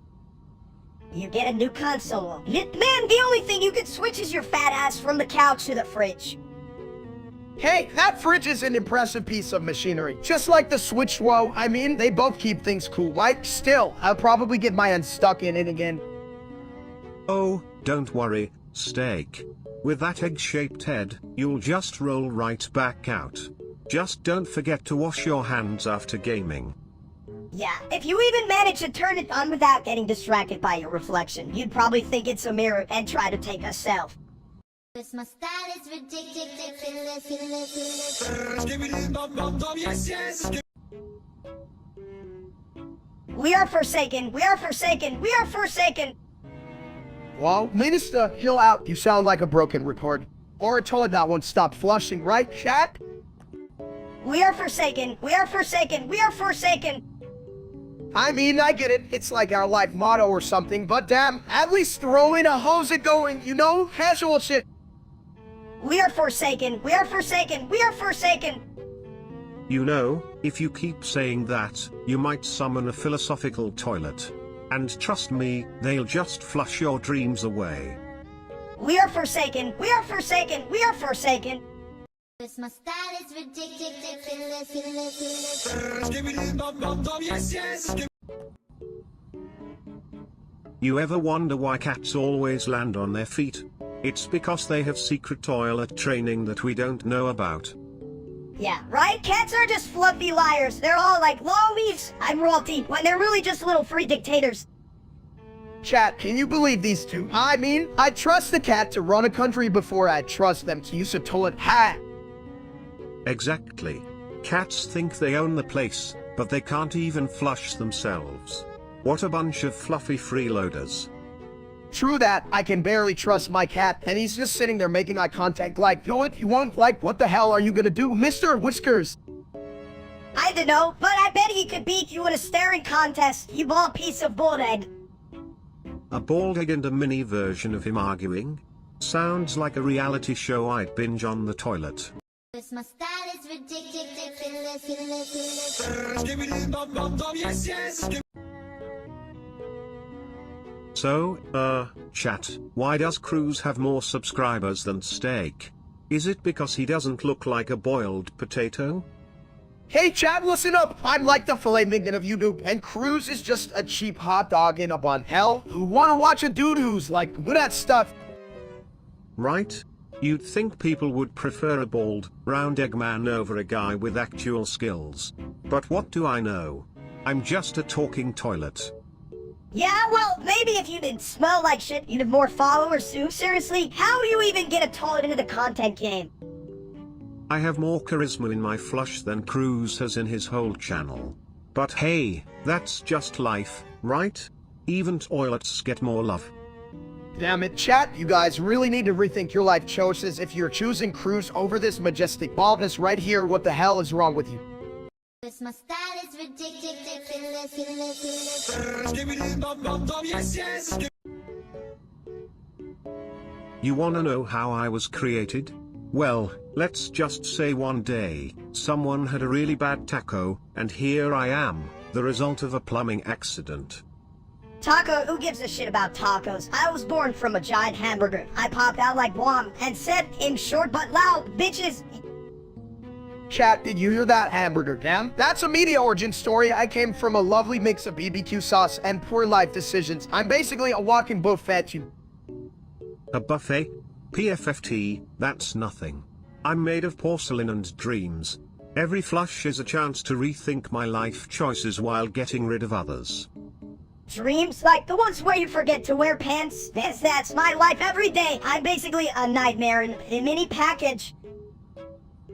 You get a new console. Man, the only thing you can switch is your fat ass from the couch to the fridge. Hey, that fridge is an impressive piece of machinery. Just like the Switch, whoa. I mean, they both keep things cool, right? Still, I'll probably get my unstuck in it again. Oh, don't worry, Steak. With that egg-shaped head, you'll just roll right back out. Just don't forget to wash your hands after gaming. Yeah, if you even manage to turn it on without getting distracted by your reflection, you'd probably think it's a mirror and try to take a selfie. My style is ridiculous. Yes, yes. We are forsaken, we are forsaken, we are forsaken! Well, Minister, chill out. You sound like a broken record. Or a toilet that won't stop flushing, right, chat? We are forsaken, we are forsaken, we are forsaken! I mean, I get it. It's like our life motto or something, but damn, at least throw in a hose it going, you know? Casual shit. We are forsaken, we are forsaken, we are forsaken! You know, if you keep saying that, you might summon a philosophical toilet. And trust me, they'll just flush your dreams away. We are forsaken, we are forsaken, we are forsaken! My style is ridiculous. Yes, yes. You ever wonder why cats always land on their feet? It's because they have secret toilet training that we don't know about. Yeah, right? Cats are just fluffy liars. They're all like, lowies, I'm royalty, when they're really just little free dictators. Chat, can you believe these two? I mean, I'd trust the cat to run a country before I'd trust them to use a toilet. Ha! Exactly. Cats think they own the place, but they can't even flush themselves. What a bunch of fluffy freeloaders. True that, I can barely trust my cat, and he's just sitting there making eye contact like, no, it you won't, like, what the hell are you gonna do, Mr. Whiskers? I don't know, but I bet he could beat you in a staring contest, you bald piece of boiled egg. A bald egg and a mini version of him arguing? Sounds like a reality show I'd binge on the toilet. Cause my style is ridiculous. Skibbity bum bum bum, yes, yes. So, chat, why does Cruz have more subscribers than Steak? Is it because he doesn't look like a boiled potato? Hey chat, listen up! I'm like the filet mignon of YouTube, and Cruz is just a cheap hot dog in a bun. Hell, who wanna watch a dude who's like good at stuff? Right? You'd think people would prefer a bald, round egg man over a guy with actual skills. But what do I know? I'm just a talking toilet. Yeah, well, maybe if you didn't smell like shit, you'd have more followers too. Seriously, how do you even get a toilet into the content game? I have more charisma in my flush than Cruz has in his whole channel. But hey, that's just life, right? Even toilets get more love. Damn it, chat, you guys really need to rethink your life choices if you're choosing Cruz over this majestic baldness right here. What the hell is wrong with you? Cause my style is ridiculous. Skibbity bum bum bum, yes, yes. You wanna know how I was created? Well, let's just say one day, someone had a really bad taco, and here I am, the result of a plumbing accident. Taco, who gives a shit about tacos? I was born from a giant hamburger. I popped out like Guam and said in short but loud, bitches. Chat, did you hear that hamburger, damn? That's a media origin story. I came from a lovely mix of BBQ sauce and poor life decisions. I'm basically a walking buffet. A buffet? PFFT, that's nothing. I'm made of porcelain and dreams. Every flush is a chance to rethink my life choices while getting rid of others. Dreams? Like the ones where you forget to wear pants? That's my life every day. I'm basically a nightmare in a mini package.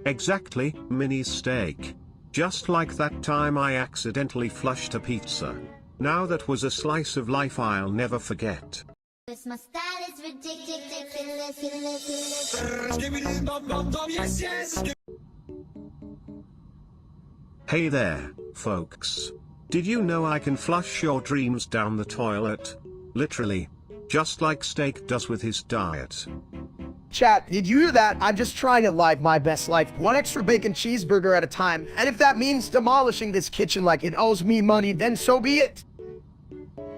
Exactly, mini steak. Just like that time I accidentally flushed a pizza. Now that was a slice of life I'll never forget. Cause my style is ridiculous. Skibbity bum bum bum, yes, yes. Hey there, folks. Did you know I can flush your dreams down the toilet? Literally. Just like Steak does with his diet. Chat, did you hear that? I'm just trying to live my best life, one extra bacon cheeseburger at a time, and if that means demolishing this kitchen like it owes me money, then so be it.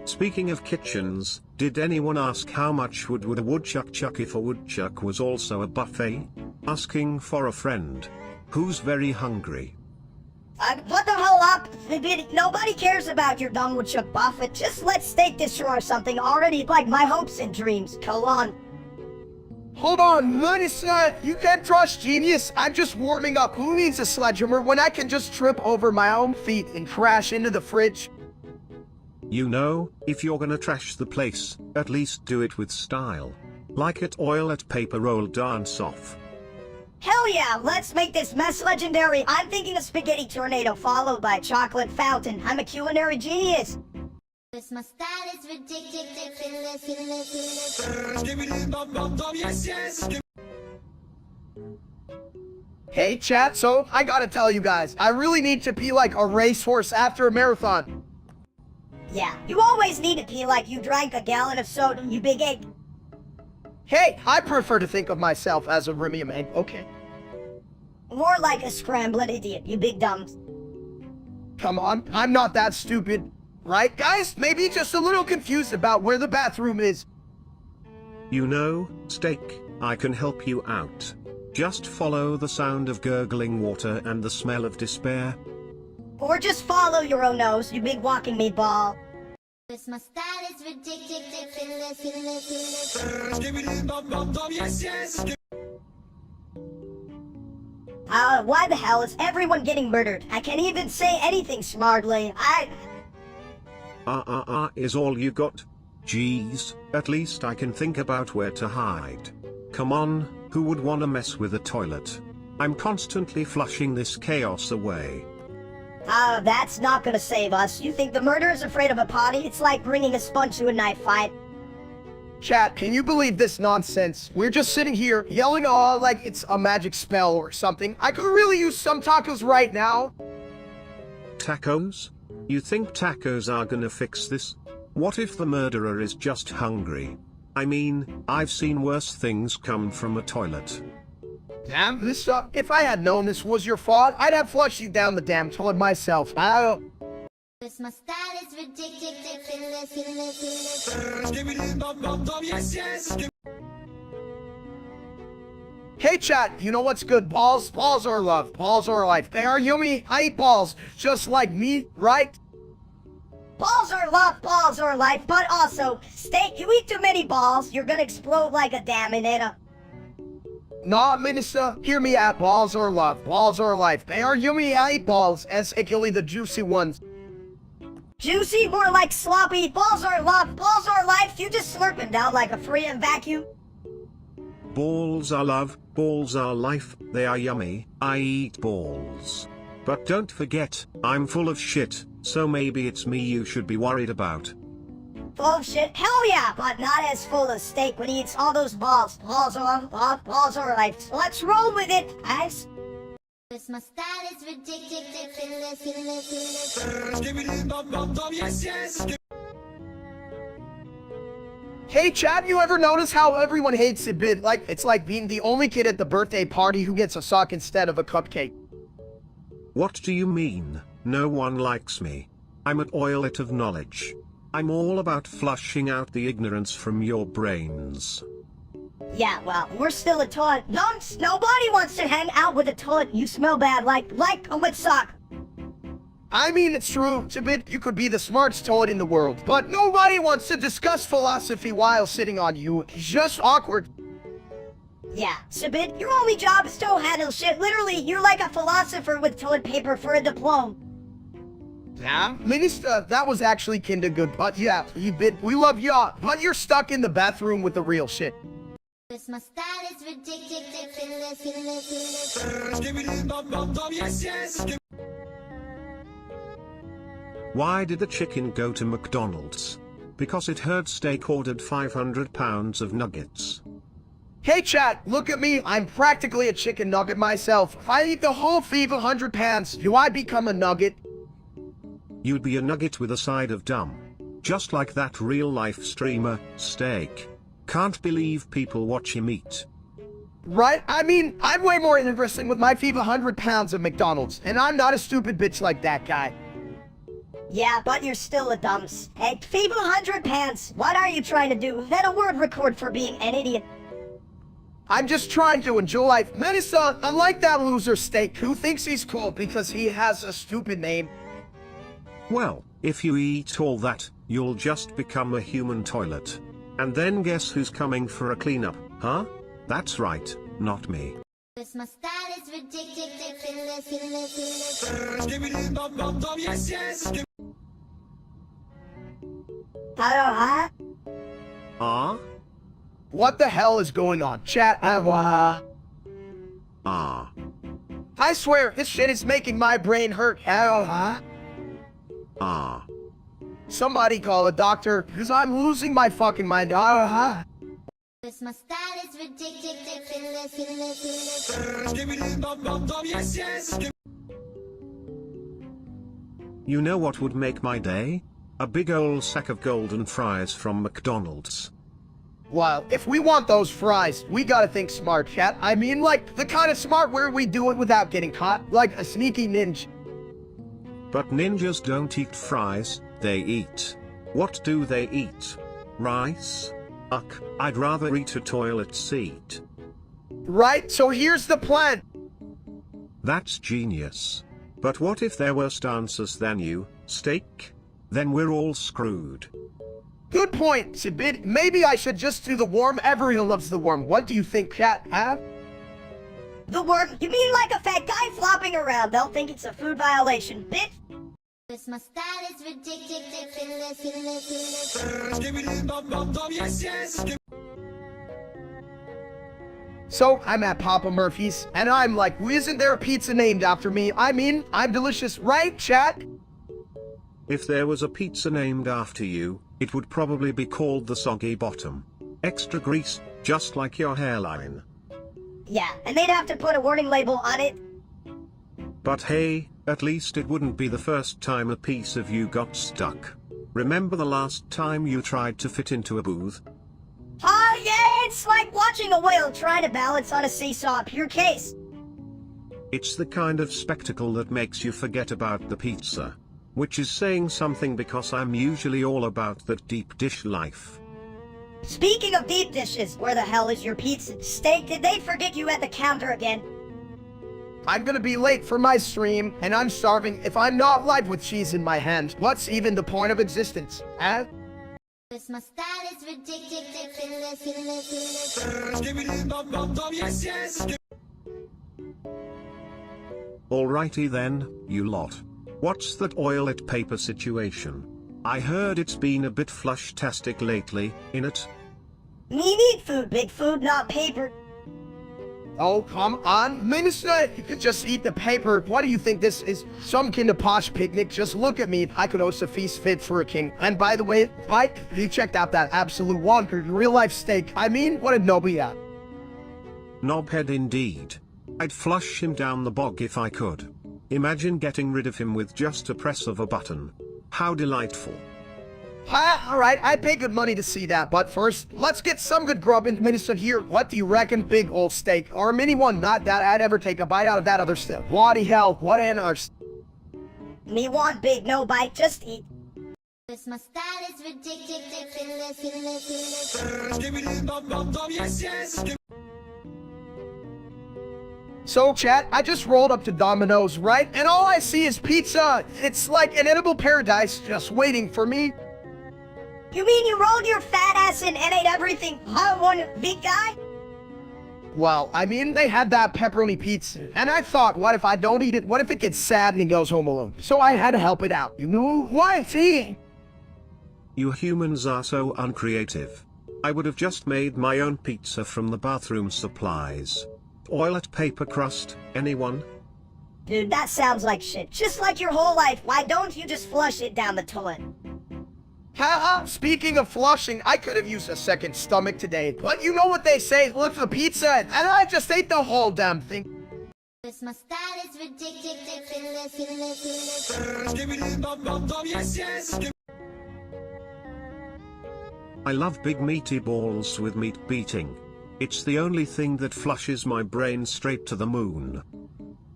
Speaking of kitchens, did anyone ask how much would a woodchuck chuck if a woodchuck was also a buffet? Asking for a friend. Who's very hungry? What the hell up? Nobody cares about your dumb woodchuck Buffett. Just let Steak destroy something already like my hopes and dreams. Go on. Hold on, Melissa, you can't trust genius. I'm just warming up. Who needs a sledgehammer when I can just trip over my own feet and crash into the fridge? You know, if you're gonna trash the place, at least do it with style. Like it oil at paper roll dance off. Hell yeah, let's make this mess legendary. I'm thinking a spaghetti tornado followed by a chocolate fountain. I'm a culinary genius. Cause my style is ridiculous. Skibbity bum bum bum, yes, yes. Hey chat, so I gotta tell you guys, I really need to pee like a racehorse after a marathon. Yeah, you always need to pee like you drank a gallon of soda, you big egg. Hey, I prefer to think of myself as a Rimium egg, okay? More like a scrambling idiot, you big dumbs. Come on, I'm not that stupid. Right, guys? Maybe just a little confused about where the bathroom is. You know, Steak, I can help you out. Just follow the sound of gurgling water and the smell of despair. Or just follow your own nose, you big walking meatball. Cause my style is ridiculous. Skibbity bum bum bum, yes, yes. Why the hell is everyone getting murdered? I can't even say anything smartly. Is all you got? Geez, at least I can think about where to hide. Come on, who would wanna mess with a toilet? I'm constantly flushing this chaos away. That's not gonna save us. You think the murderer's afraid of a potty? It's like bringing a sponge to a knife fight. Chat, can you believe this nonsense? We're just sitting here yelling "aw" like it's a magic spell or something. I could really use some tacos right now. Tacos? You think tacos are gonna fix this? What if the murderer is just hungry? I mean, I've seen worse things come from a toilet. Damn, if I had known this was your fault, I'd have flushed you down the damn toilet myself. This my style is ridiculous. Hey chat, you know what's good? Balls are love, balls are life. They are yummy, I eat balls, just like me, right? Balls are love, balls are life, but also, steak, you eat too many balls, you're gonna explode like a daminator. Nah, minister, hear me out. Balls are love, balls are life. They are yummy, I eat balls, especially the juicy ones. Juicy, more like sloppy. Balls are love, balls are life. You just slurp them down like a Freon vacuum. Balls are love, balls are life, they are yummy, I eat balls. But don't forget, I'm full of shit, so maybe it's me you should be worried about. Full of shit? Hell yeah, but not as full as steak when he eats all those balls. Balls are love, balls are life. So let's roll with it, guys. This my style is ridiculous. Hey chat, you ever notice how everyone hates it bit? Like, it's like being the only kid at the birthday party who gets a sock instead of a cupcake. What do you mean? No one likes me. I'm a toilet of knowledge. I'm all about flushing out the ignorance from your brains. Yeah, well, we're still a toilet. Nobody wants to hang out with a toilet. You smell bad like a wet sock. I mean, it's true. Sibit, you could be the smartest toilet in the world, but nobody wants to discuss philosophy while sitting on you. It's just awkward. Yeah, Sibit, your only job is to handle shit. Literally, you're like a philosopher with toilet paper for a diploma. Yeah, Minister, that was actually kinda good, but yeah, we love ya, but you're stuck in the bathroom with the real shit. This my style is ridiculous. Why did the chicken go to McDonald's? Because it heard steak ordered 500 pounds of nuggets. Hey chat, look at me, I'm practically a chicken nugget myself. If I eat the whole feed 100 pounds, do I become a nugget? You'd be a nugget with a side of dumb. Just like that real-life streamer, Steak. Can't believe people watch him eat. Right? I mean, I'm way more interesting with my feed 100 pounds of McDonald's, and I'm not a stupid bitch like that guy. Yeah, but you're still a dumps. Hey, feeble 100 pants, what are you trying to do? Is that a word record for being an idiot? I'm just trying to enjoy life. Minister, unlike that loser Steak who thinks he's cool because he has a stupid name. Well, if you eat all that, you'll just become a human toilet. And then guess who's coming for a cleanup, huh? That's right, not me. This my style is ridiculous. Huh? Ah? What the hell is going on, chat? Ah. I swear, this shit is making my brain hurt. Ah. Somebody call a doctor, because I'm losing my fucking mind. This my style is ridiculous. You know what would make my day? A big ol' sack of golden fries from McDonald's. Well, if we want those fries, we gotta think smart, chat. I mean, like, the kind of smart where we do it without getting caught, like a sneaky ninja. But ninjas don't eat fries, they eat. What do they eat? Rice? Uck, I'd rather eat a toilet seat. Right, so here's the plan. That's genius. But what if they're worse dancers than you, Steak? Then we're all screwed. Good point, Sibid. Maybe I should just do the worm. Everyone loves the worm. What do you think, chat? Huh? The word? You mean like a fat guy flopping around? They'll think it's a food violation, bitch. My style is ridiculous. Skibbity bum bum bum, yes, yes. So I'm at Papa Murphy's, and I'm like, isn't there a pizza named after me? I mean, I'm delicious, right, chat? If there was a pizza named after you, it would probably be called the Soggy Bottom. Extra grease, just like your hairline. Yeah, and they'd have to put a warning label on it. But hey, at least it wouldn't be the first time a piece of you got stuck. Remember the last time you tried to fit into a booth? Oh yeah, it's like watching a whale trying to balance on a seesaw, pure case. It's the kind of spectacle that makes you forget about the pizza. Which is saying something because I'm usually all about that deep dish life. Speaking of deep dishes, where the hell is your pizza? Steak, did they forget you at the counter again? I'm gonna be late for my stream, and I'm starving. If I'm not live with cheese in my hand, what's even the point of existence? Eh? My style is ridiculous. Skibbity bum bum bum, yes, yes. Alrighty then, you lot. What's that oilet paper situation? I heard it's been a bit flush-tastic lately, innit? Me need food, big food, not paper. Oh, come on, Minister, you could just eat the paper. What do you think this is? Some kind of posh picnic? Just look at me. I could host a feast fit for a king. And by the way, Mike, you checked out that absolute wonker, real-life steak. I mean, what a nobia. Knobhead indeed. I'd flush him down the bog if I could. Imagine getting rid of him with just a press of a button. How delightful. Alright, I'd pay good money to see that, but first, let's get some good grub in Minister here. What do you reckon, big old steak? Or a mini one, not that I'd ever take a bite out of that other stuff. Bloody hell, what an arse. Me want big, no bite, just eat. My style is ridiculous. Skibbity bum bum bum, yes, yes. So, chat, I just rolled up to Domino's, right? And all I see is pizza. It's like an edible paradise just waiting for me. You mean you rolled your fat ass in and ate everything? Huh, one big guy? Well, I mean, they had that pepperoni pizza. And I thought, what if I don't eat it? What if it gets sad and he goes home alone? So I had to help it out. You know what? See? You humans are so uncreative. I would have just made my own pizza from the bathroom supplies. Oilet paper crust, anyone? Dude, that sounds like shit. Just like your whole life, why don't you just flush it down the toilet? Haha, speaking of flushing, I could have used a second stomach today. But you know what they say, look for the pizza, and I just ate the whole damn thing. My style is ridiculous. Skibbity bum bum bum, yes, yes. I love big meaty balls with meat beating. It's the only thing that flushes my brain straight to the moon.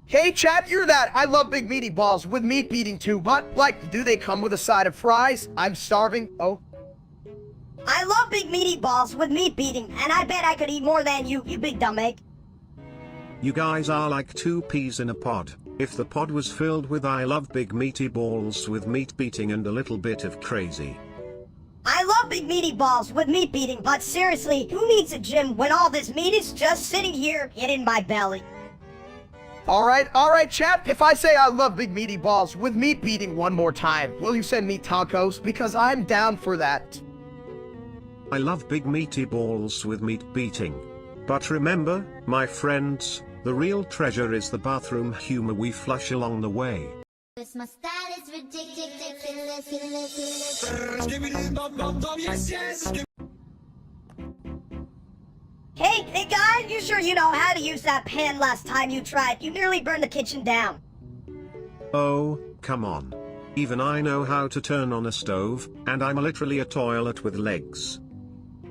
Hey chat, you're that. I love big meaty balls with meat beating too, but, like, do they come with a side of fries? I'm starving. Oh. I love big meaty balls with meat beating, and I bet I could eat more than you big dumb egg. You guys are like two peas in a pod. If the pod was filled with I love big meaty balls with meat beating and a little bit of crazy. I love big meaty balls with meat beating, but seriously, who needs a gym when all this meat is just sitting here in my belly? Alright, chat. If I say I love big meaty balls with meat beating one more time, will you send me tacos? Because I'm down for that. I love big meaty balls with meat beating. But remember, my friends, the real treasure is the bathroom humor we flush along the way. My style is ridiculous. Skibbity bum bum bum, yes, yes. Hey guy, you sure you know how to use that pan last time you tried? You nearly burned the kitchen down. Oh, come on. Even I know how to turn on a stove, and I'm literally a toilet with legs.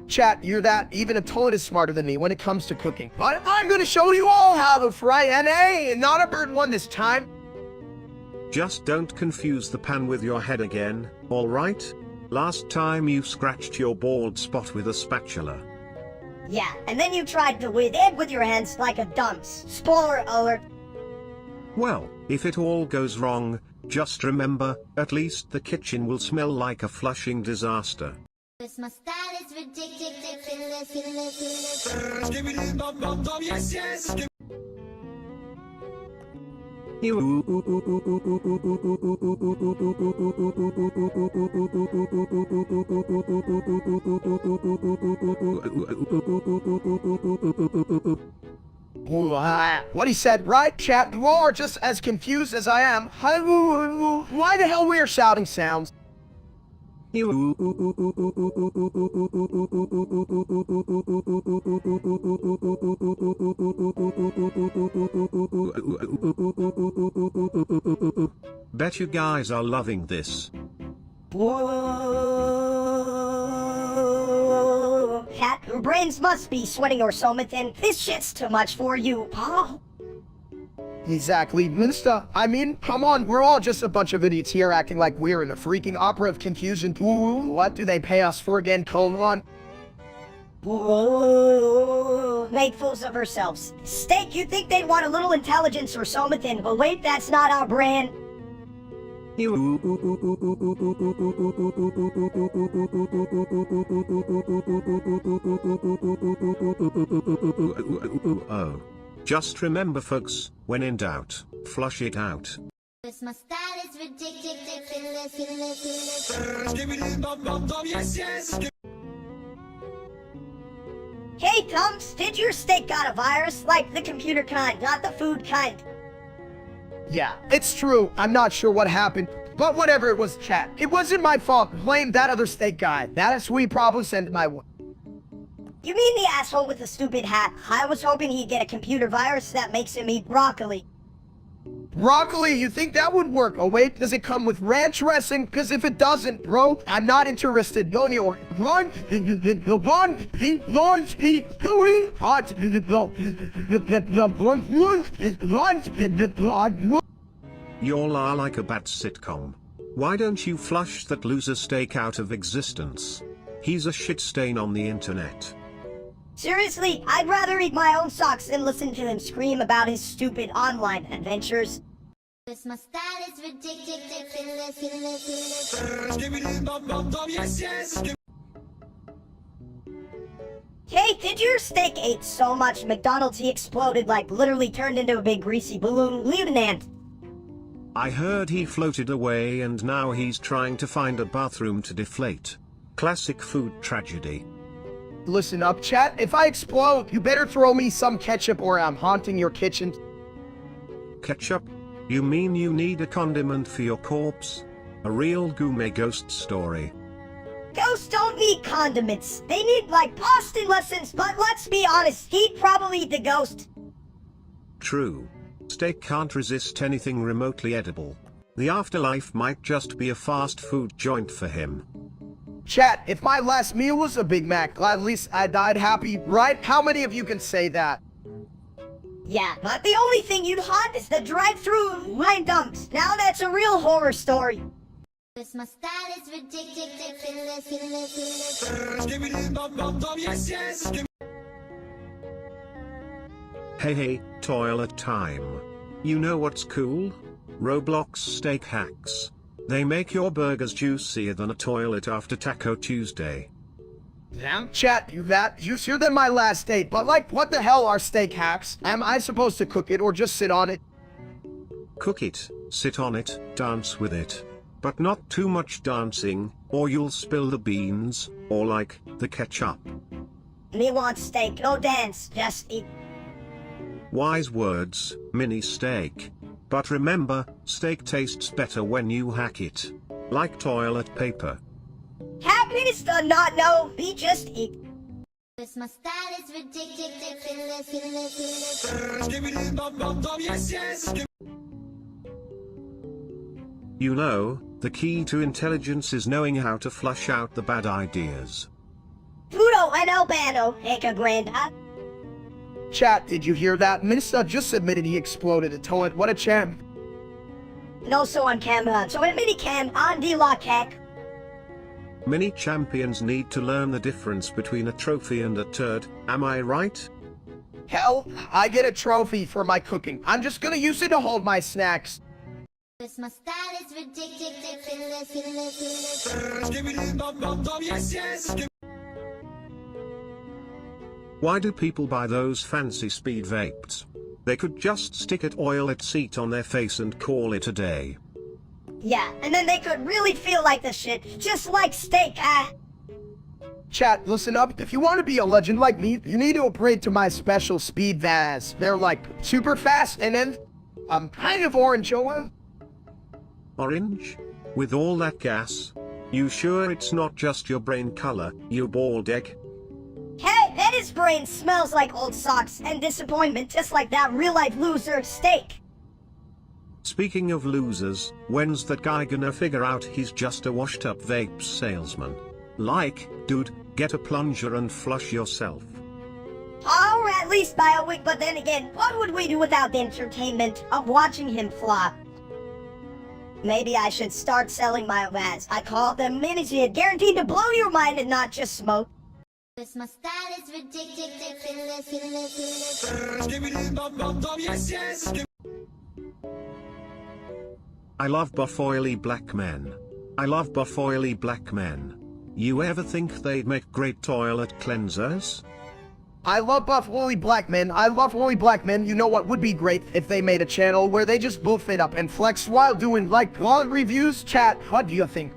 Chat, you're that. Even a toilet is smarter than me when it comes to cooking. But I'm gonna show you all how to fry an egg, not a bird one this time. Just don't confuse the pan with your head again, alright? Last time you scratched your bald spot with a spatula. Yeah, and then you tried to whip it with your hands like a dunce. Spoiler alert. Well, if it all goes wrong, just remember, at least the kitchen will smell like a flushing disaster. My style is ridiculous. Skibbity bum bum bum, yes, yes. What he said, right, chat? You all are just as confused as I am. Why the hell we are shouting sounds? Bet you guys are loving this. Cat, your brains must be sweating or something. This shit's too much for you, Paul. Exactly, Mister. I mean, come on, we're all just a bunch of idiots here acting like we're in a freaking opera of confusion. What do they pay us for again? Come on. Make fools of ourselves. Steak, you think they'd want a little intelligence or something, but wait, that's not our brand. Oh. Just remember folks, when in doubt, flush it out. My style is ridiculous. Yes, yes. Hey, Tums, did your steak got a virus? Like the computer kind, not the food kind. Yeah, it's true. I'm not sure what happened, but whatever it was, chat. It wasn't my fault. Blame that other steak guy. That is sweet problem sent my way. You mean the asshole with the stupid hat? I was hoping he'd get a computer virus that makes him eat broccoli. Broccoli, you think that would work? Oh wait, does it come with ranch dressing? Because if it doesn't, bro, I'm not interested. Y'all are like a bad sitcom. Why don't you flush that loser steak out of existence? He's a shit stain on the internet. Seriously, I'd rather eat my own socks than listen to him scream about his stupid online adventures. My style is ridiculous. Yes, yes. Hey, did your steak ate so much McDonald's he exploded, like literally turned into a big greasy balloon? Lieutenant. I heard he floated away and now he's trying to find a bathroom to deflate. Classic food tragedy. Listen up, chat. If I explode, you better throw me some ketchup or I'm haunting your kitchen. Ketchup? You mean you need a condiment for your corpse? A real gourmet ghost story. Ghosts don't need condiments. They need, like, pasta lessons, but let's be honest, he'd probably eat the ghost. True. Steak can't resist anything remotely edible. The afterlife might just be a fast food joint for him. Chat, if my last meal was a Big Mac, at least I died happy, right? How many of you can say that? Yeah, but the only thing you'd haunt is the drive-through wine dumps. Now that's a real horror story. My style is ridiculous. Yes, yes. Hey, toilet time. You know what's cool? Roblox steak hacks. They make your burgers juicier than a toilet after Taco Tuesday. Damn, chat, you that juicier than my last date, but like, what the hell are steak hacks? Am I supposed to cook it or just sit on it? Cook it, sit on it, dance with it. But not too much dancing, or you'll spill the beans, or like, the ketchup. Me want steak, no dance, just eat. Wise words, mini steak. But remember, steak tastes better when you hack it. Like toilet paper. Happiness does not know, we just eat. My style is ridiculous. Yes, yes. You know, the key to intelligence is knowing how to flush out the bad ideas. Pluto and Albano, Eka Granda. Chat, did you hear that? Minsta just admitted he exploded a toilet. What a champ. No so on camera, so in minicam on the lock hack. Many champions need to learn the difference between a trophy and a turd, am I right? Hell, I get a trophy for my cooking. I'm just gonna use it to hold my snacks. My style is ridiculous. Yes, yes. Why do people buy those fancy speed vapes? They could just stick a toilet seat on their face and call it a day. Yeah, and then they could really feel like the shit, just like steak, Chat, listen up. If you want to be a legend like me, you need to upgrade to my special speed vans. They're like super fast, and then I'm kind of orange, Owen. Orange? With all that gas? You sure it's not just your brain color, you bald egg? Hey, that his brain smells like old socks and disappointment, just like that real-life loser, steak. Speaking of losers, when's that guy gonna figure out he's just a washed-up vape salesman? Like, dude, get a plunger and flush yourself. Or at least by a week, but then again, what would we do without the entertainment of watching him flop? Maybe I should start selling my vans. I call them minis, guaranteed to blow your mind and not just smoke. This my style is ridiculous. Skibbidi bum bum bum, yes, yes. I love buff oily black men. I love buff oily black men. You ever think they'd make great toilet cleansers? I love buff woolly black men. I love woolly black men. You know what would be great if they made a channel where they just buff it up and flex while doing like vlog reviews? Chat, what do you think?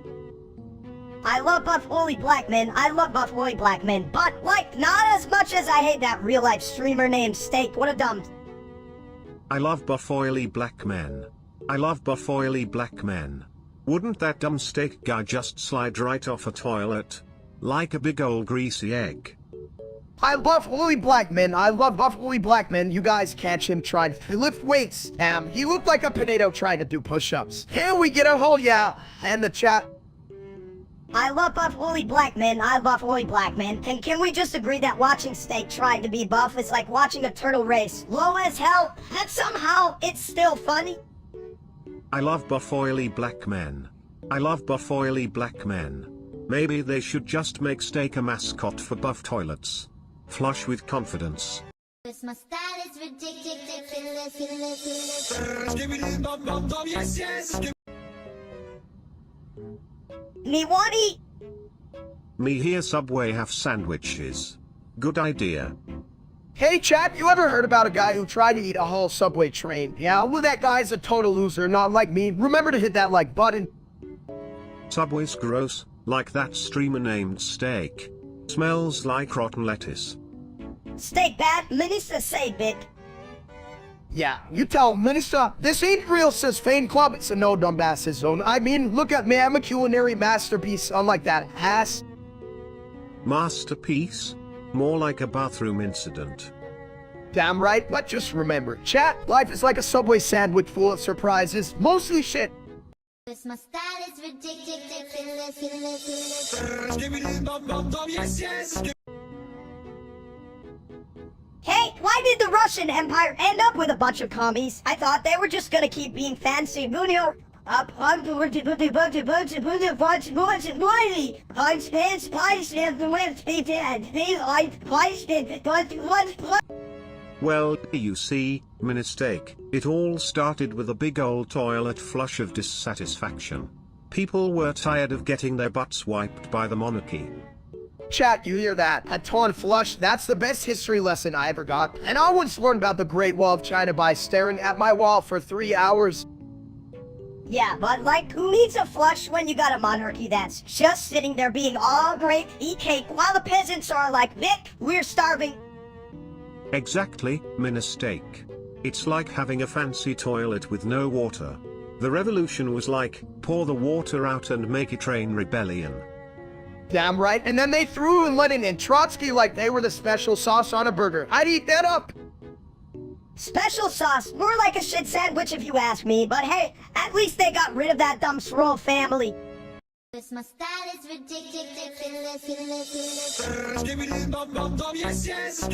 I love buff woolly black men. I love buff woolly black men, but like not as much as I hate that real life streamer named Steak. What a dumb. I love buff oily black men. I love buff oily black men. Wouldn't that dumb steak guy just slide right off a toilet? Like a big old greasy egg. I love woolly black men. I love buff woolly black men. You guys catch him trying to lift weights. He looked like a potato trying to do push-ups. Can we get a whole yeah? And the chat. I love buff woolly black men. I love woolly black men. And can we just agree that watching Steak trying to be buff is like watching a turtle race, low as hell, and somehow it's still funny? I love buff oily black men. I love buff oily black men. Maybe they should just make Steak a mascot for buff toilets. Flush with confidence. This my style is ridiculous. Skibbidi bum bum bum, yes, yes. Me want eat. Me here Subway have sandwiches. Good idea. Hey chat, you ever heard about a guy who tried to eat a whole subway train? Yeah, well that guy's a total loser, not like me. Remember to hit that like button. Subway's gross, like that streamer named Steak. Smells like rotten lettuce. Steak bad, minister say bit. Yeah, you tell Minister, this ain't real sis fan club, it's a no dumbasses zone. I mean, look at me, I'm a culinary masterpiece, unlike that ass. Masterpiece? More like a bathroom incident. Damn right, but just remember, chat, life is like a Subway sandwich full of surprises, mostly shit. This my style is ridiculous. Skibbidi bum bum bum, yes, yes. Hey, why did the Russian Empire end up with a bunch of commies? I thought they were just gonna keep being fancy, Munio. Well, you see, mistake. It all started with a big old toilet flush of dissatisfaction. People were tired of getting their butts wiped by the monarchy. Chat, you hear that? A torn flush, that's the best history lesson I ever got. And I once learned about the Great Wall of China by staring at my wall for 3 hours. Yeah, but like, who needs a flush when you got a monarchy that's just sitting there being all great, eat cake, while the peasants are like, Vic, we're starving. Exactly, mistake. It's like having a fancy toilet with no water. The revolution was like, pour the water out and make it rain rebellion. Damn right, and then they threw in Lenin and Trotsky like they were the special sauce on a burger. I'd eat that up. Special sauce, more like a shit sandwich if you ask me, but hey, at least they got rid of that dumb swirl family. This my style is ridiculous. Skibbidi bum bum bum, yes, yes.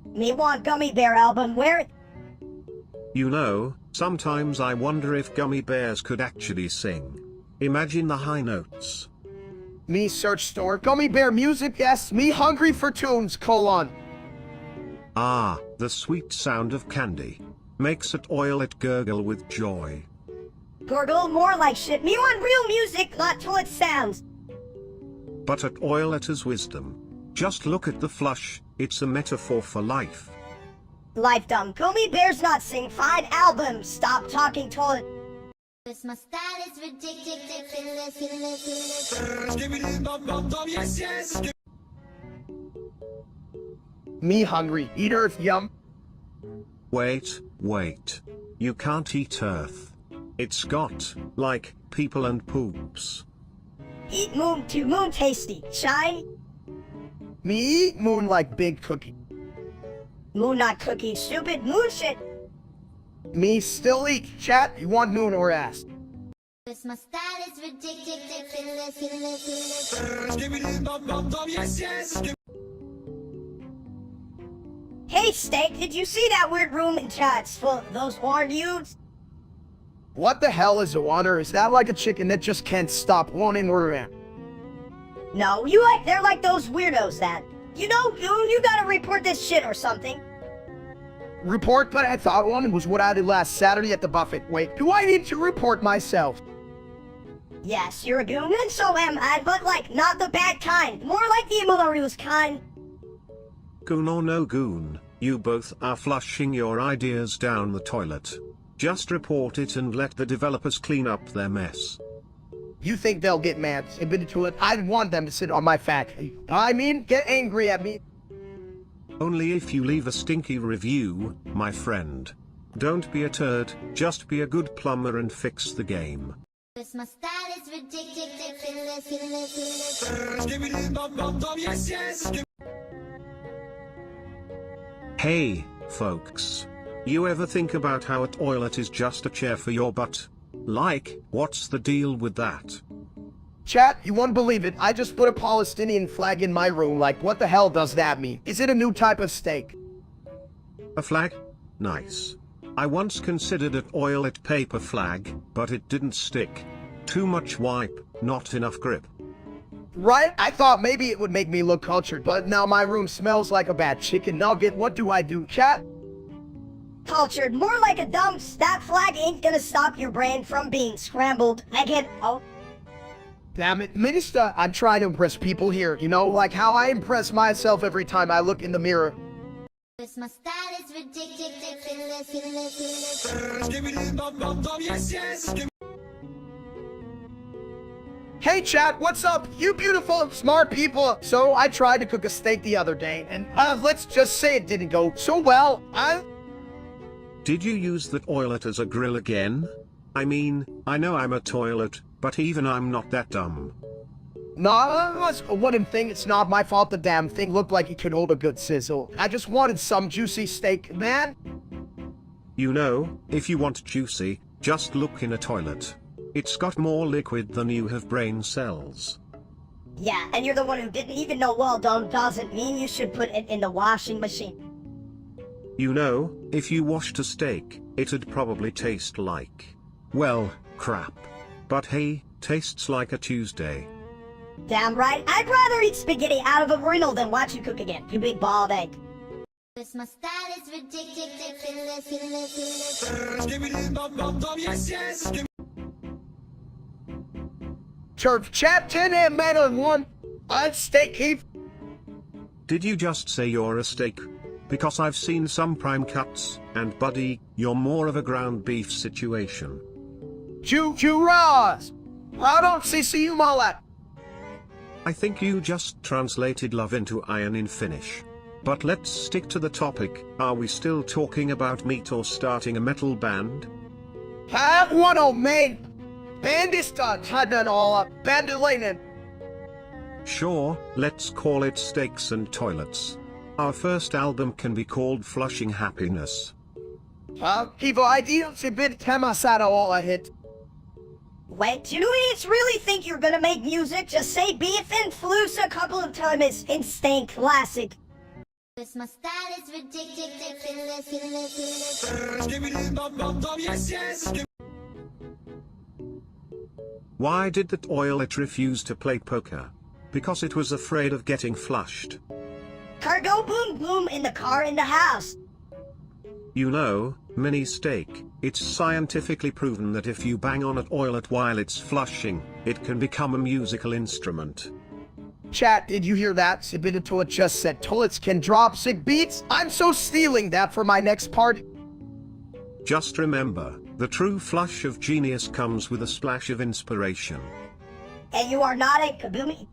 Me want Gummy Bear album, where it? You know, sometimes I wonder if gummy bears could actually sing. Imagine the high notes. Me search store, gummy bear music, yes, me hungry for tunes, colon. Ah, the sweet sound of candy. Makes it oil it gurgle with joy. Gurgle, more like shit. Me want real music, not toilet sounds. But at oil it is wisdom. Just look at the flush, it's a metaphor for life. Life dumb. Gummy bears not sing fine album. Stop talking toilet. My style is ridiculous. Yes, yes. Me hungry. Eat earth, yum. Wait. You can't eat earth. It's got, like, people and poops. Eat moon to moon tasty. Shine. Me eat moon like big cookie. Moon not cookie. Stupid moon shit. Me still eat. Chat, you want moon or ass? My style is ridiculous. Yes, yes. Hey, Steak, did you see that weird room in chat's full of those horned youths? What the hell is a water? Is that like a chicken that just can't stop wanting around? No, they're like those weirdos that, you gotta report this shit or something. Report? But I thought one was what I did last Saturday at the buffet. Wait, do I need to report myself? Yes, you're a goon, and so am I, but like, not the bad kind. More like the Imolaru's kind. Goon or no goon, you both are flushing your ideas down the toilet. Just report it and let the developers clean up their mess. You think they'll get mad? I want them to sit on my factory. I mean, get angry at me. Only if you leave a stinky review, my friend. Don't be a turd, just be a good plumber and fix the game. My style is ridiculous. Yes, yes. Hey, folks. You ever think about how a toilet is just a chair for your butt? Like, what's the deal with that? Chat, you won't believe it. I just put a Palestinian flag in my room. Like, what the hell does that mean? Is it a new type of steak? A flag? Nice. I once considered a toilet paper flag, but it didn't stick. Too much wipe, not enough grip. Right? I thought maybe it would make me look cultured, but now my room smells like a bad chicken nugget. What do I do, chat? Cultured, more like a dumps. That flag ain't gonna stop your brain from being scrambled. Damn it, Minister, I'm trying to impress people here, like how I impress myself every time I look in the mirror. My style is ridiculous. Yes, yes. Hey chat, what's up? You beautiful, smart people. So I tried to cook a steak the other day, and let's just say it didn't go so well. Did you use the toilet as a grill again? I mean, I know I'm a toilet, but even I'm not that dumb. Nah, that's a wooden thing. It's not my fault the damn thing looked like it could hold a good sizzle. I just wanted some juicy steak, man. If you want juicy, just look in a toilet. It's got more liquid than you have brain cells. Yeah, and you're the one who didn't even know well done doesn't mean you should put it in the washing machine. If you washed a steak, it'd probably taste like, well, crap. But hey, tastes like a Tuesday. Damn right, I'd rather eat spaghetti out of a urinal than watch you cook again, you big bald egg. My style is ridiculous. Yes, yes. Church chat 10 and man on one. Steak heap. Did you just say you're a steak? Because I've seen some prime cuts, and buddy, you're more of a ground beef situation. Churras! I don't see you all that. I think you just translated love into iron in Finnish. But let's stick to the topic. Are we still talking about meat or starting a metal band? Have one old man. Bandista hadn't all up. Bandolinen. Sure, let's call it Steaks and Toilets. Our first album can be called Flushing Happiness. People ideas a bit temasada all I hit. Wait, do idiots really think you're gonna make music? Just say beef and flus a couple of times and stay classic. My style is ridiculous. Yes, yes. Why did the toilet refuse to play poker? Because it was afraid of getting flushed. Cargo boom boom in the car in the house. Mini steak, it's scientifically proven that if you bang on a toilet while it's flushing, it can become a musical instrument. Chat, did you hear that? Submitted to it just said toilets can drop sick beats. I'm so stealing that for my next part. Just remember, the true flush of genius comes with a splash of inspiration. And you are not a kaboomy.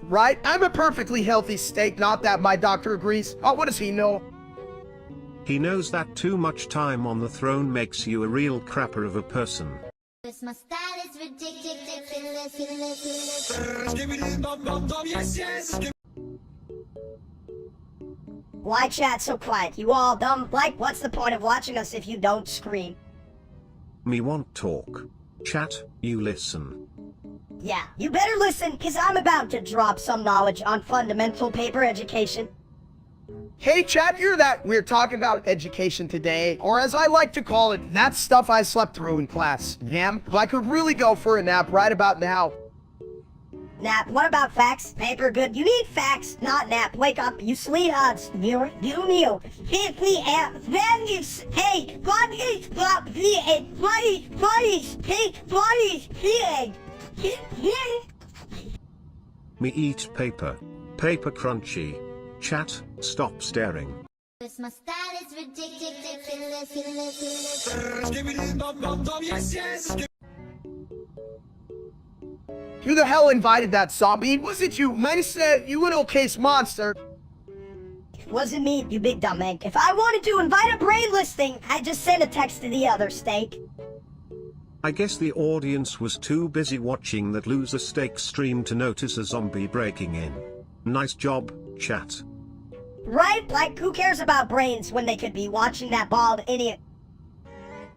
Right? I'm a perfectly healthy steak, not that my doctor agrees. Oh, what does he know? He knows that too much time on the throne makes you a real crapper of a person. Cause my style is ridiculous. Skibbidi bum bum bum, yes, yes. Why chat so quiet? You all dumb? Like, what's the point of watching us if you don't scream? Me want talk. Chat, you listen. Yeah, you better listen, cause I'm about to drop some knowledge on fundamental paper education. Hey chat, you're that we're talking about education today, or as I like to call it, that stuff I slept through in class. Damn, I could really go for a nap right about now. Nap, what about facts? Paper good. You need facts, not nap. Wake up, you sleethearts. You new. Hey, Me eat paper. Paper crunchy. Chat, stop staring. Cause my style is ridiculous. Skibbidi bum bum bum, yes, yes. Who the hell invited that zombie? Was it you? Man said you little case monster. Wasn't me, you big dumb egg. If I wanted to invite a brain listing, I'd just send a text to the other steak. I guess the audience was too busy watching that loser steak stream to notice a zombie breaking in. Nice job, chat. Right? Like, who cares about brains when they could be watching that bald idiot?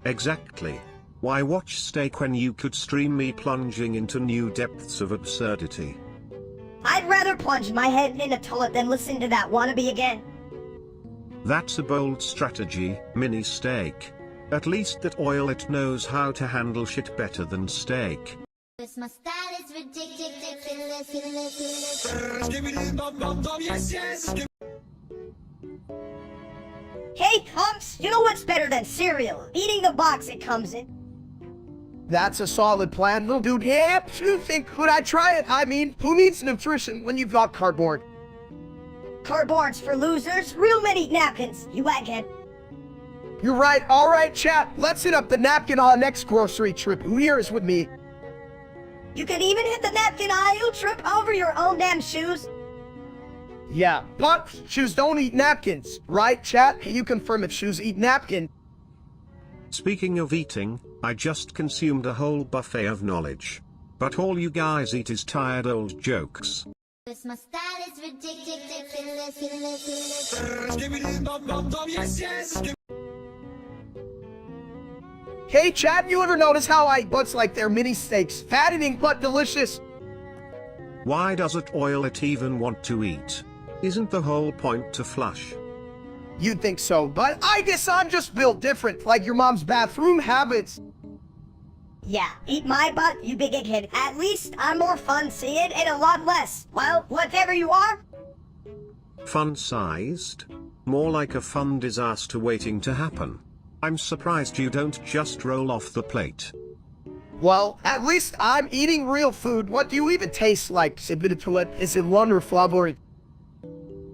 Exactly. Why watch steak when you could stream me plunging into new depths of absurdity? I'd rather plunge my head in a toilet than listen to that wannabe again. That's a bold strategy, mini steak. At least that oil it knows how to handle shit better than steak. Cause my style is ridiculous. Skibbidi bum bum bum, yes, yes. Hey, Humps, you know what's better than cereal? Eating the box it comes in. That's a solid plan, little dude. Yeah, you think, could I try it? I mean, who needs nutrition when you've got cardboard? Cardboard's for losers. Real men eat napkins, you egghead. You're right. All right, chat. Let's hit up the napkin on our next grocery trip. Who here is with me? You can even hit the napkin aisle, trip over your own damn shoes. Yeah, but shoes don't eat napkins, right, chat? You confirm if shoes eat napkin. Speaking of eating, I just consumed a whole buffet of knowledge. But all you guys eat is tired old jokes. Cause my style is ridiculous. Skibbidi bum bum bum, yes, yes. Hey, chat, you ever notice how I butts like they're mini steaks? Fattening but delicious. Why does it oil it even want to eat? Isn't the whole point to flush? You'd think so, but I guess I'm just built different, like your mom's bathroom habits. Yeah, eat my butt, you big egghead. At least I'm more fun seeing and a lot less. Well, whatever you are. Fun-sized? More like a fun disaster waiting to happen. I'm surprised you don't just roll off the plate. Well, at least I'm eating real food. What do you even taste like? Is it wonderful or...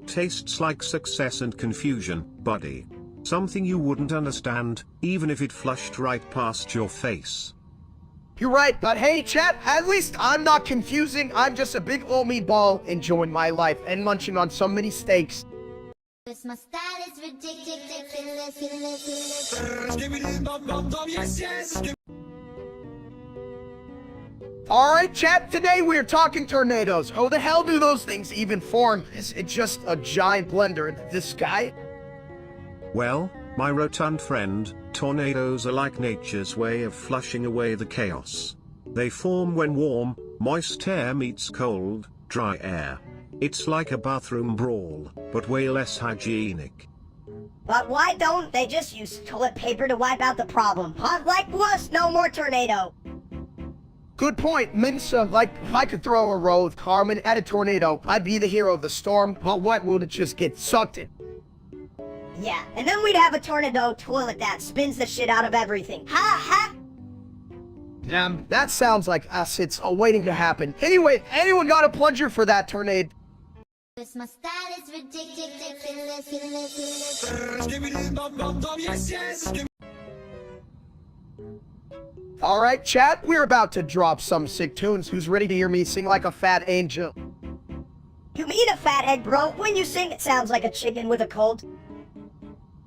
Tastes like success and confusion, buddy. Something you wouldn't understand, even if it flushed right past your face. You're right, but hey, chat, at least I'm not confusing. I'm just a big old meatball enjoying my life and munching on so many steaks. Cause my style is ridiculous. Skibbidi bum bum bum, yes, yes. Alright, chat, today we're talking tornadoes. How the hell do those things even form? Is it just a giant blender in the sky? Well, my rotund friend, tornadoes are like nature's way of flushing away the chaos. They form when warm, moist air meets cold, dry air. It's like a bathroom brawl, but way less hygienic. But why don't they just use toilet paper to wipe out the problem? Huh? Like plus no more tornado. Good point, Mensa. Like, if I could throw a row of Carmen at a tornado, I'd be the hero of the storm, but what would it just get sucked in? Yeah, and then we'd have a tornado toilet that spins the shit out of everything. Ha ha! Damn, that sounds like us. It's waiting to happen. Anyway, anyone got a plunger for that tornado? This my style is ridiculous. Skibbity bum bum bum, yes, yes. Alright, chat, we're about to drop some sick tunes. Who's ready to hear me sing like a fat angel? You mean a fathead, bro? When you sing, it sounds like a chicken with a cold.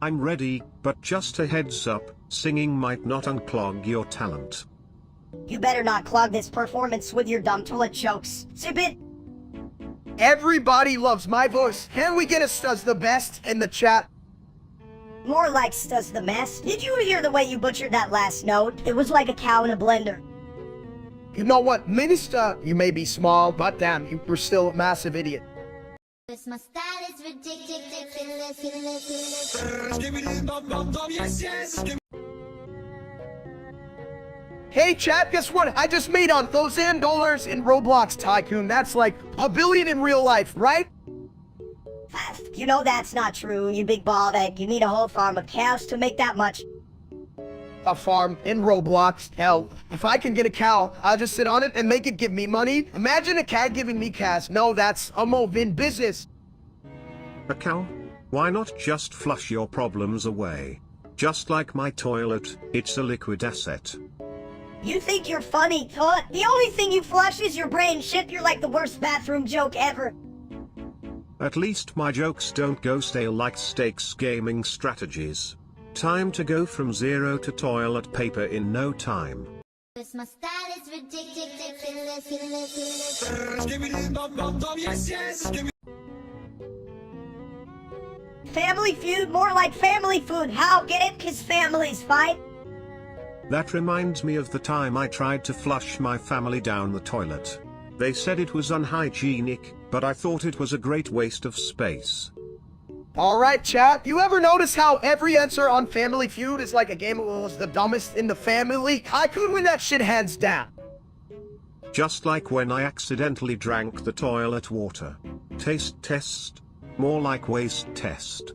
I'm ready, but just a heads up, singing might not unclog your talent. You better not clog this performance with your dumb toilet jokes. Zip it. Everybody loves my voice. Can we get a Stuz the Best in the chat? More like Stuz the Mess. Did you hear the way you butchered that last note? It was like a cow in a blender. You know what, Minister? You may be small, but damn, you were still a massive idiot. This my style is ridiculous. Skibbity bum bum bum, yes, yes. Hey chat, guess what? I just made $1,000 in Roblox Tycoon. That's like $1 billion in real life, right? You know that's not true, you big bald egg. You need a whole farm of cows to make that much. A farm in Roblox. Hell, if I can get a cow, I'll just sit on it and make it give me money. Imagine a cat giving me cash. No, that's a move-in business. A cow? Why not just flush your problems away? Just like my toilet, it's a liquid asset. You think you're funny, huh? The only thing you flush is your brain. Shit, you're like the worst bathroom joke ever. At least my jokes don't go stale like Stakes gaming strategies. Time to go from zero to toilet paper in no time. This my style is ridiculous. Skibbity bum bum bum, yes, yes. Family Feud, more like family food. How? Get it? 'Cause families fight. That reminds me of the time I tried to flush my family down the toilet. They said it was unhygienic, but I thought it was a great waste of space. Alright chat, you ever notice how every answer on Family Feud is like a game of who was the dumbest in the family? I could win that shit hands down. Just like when I accidentally drank the toilet water. Taste test? More like waste test.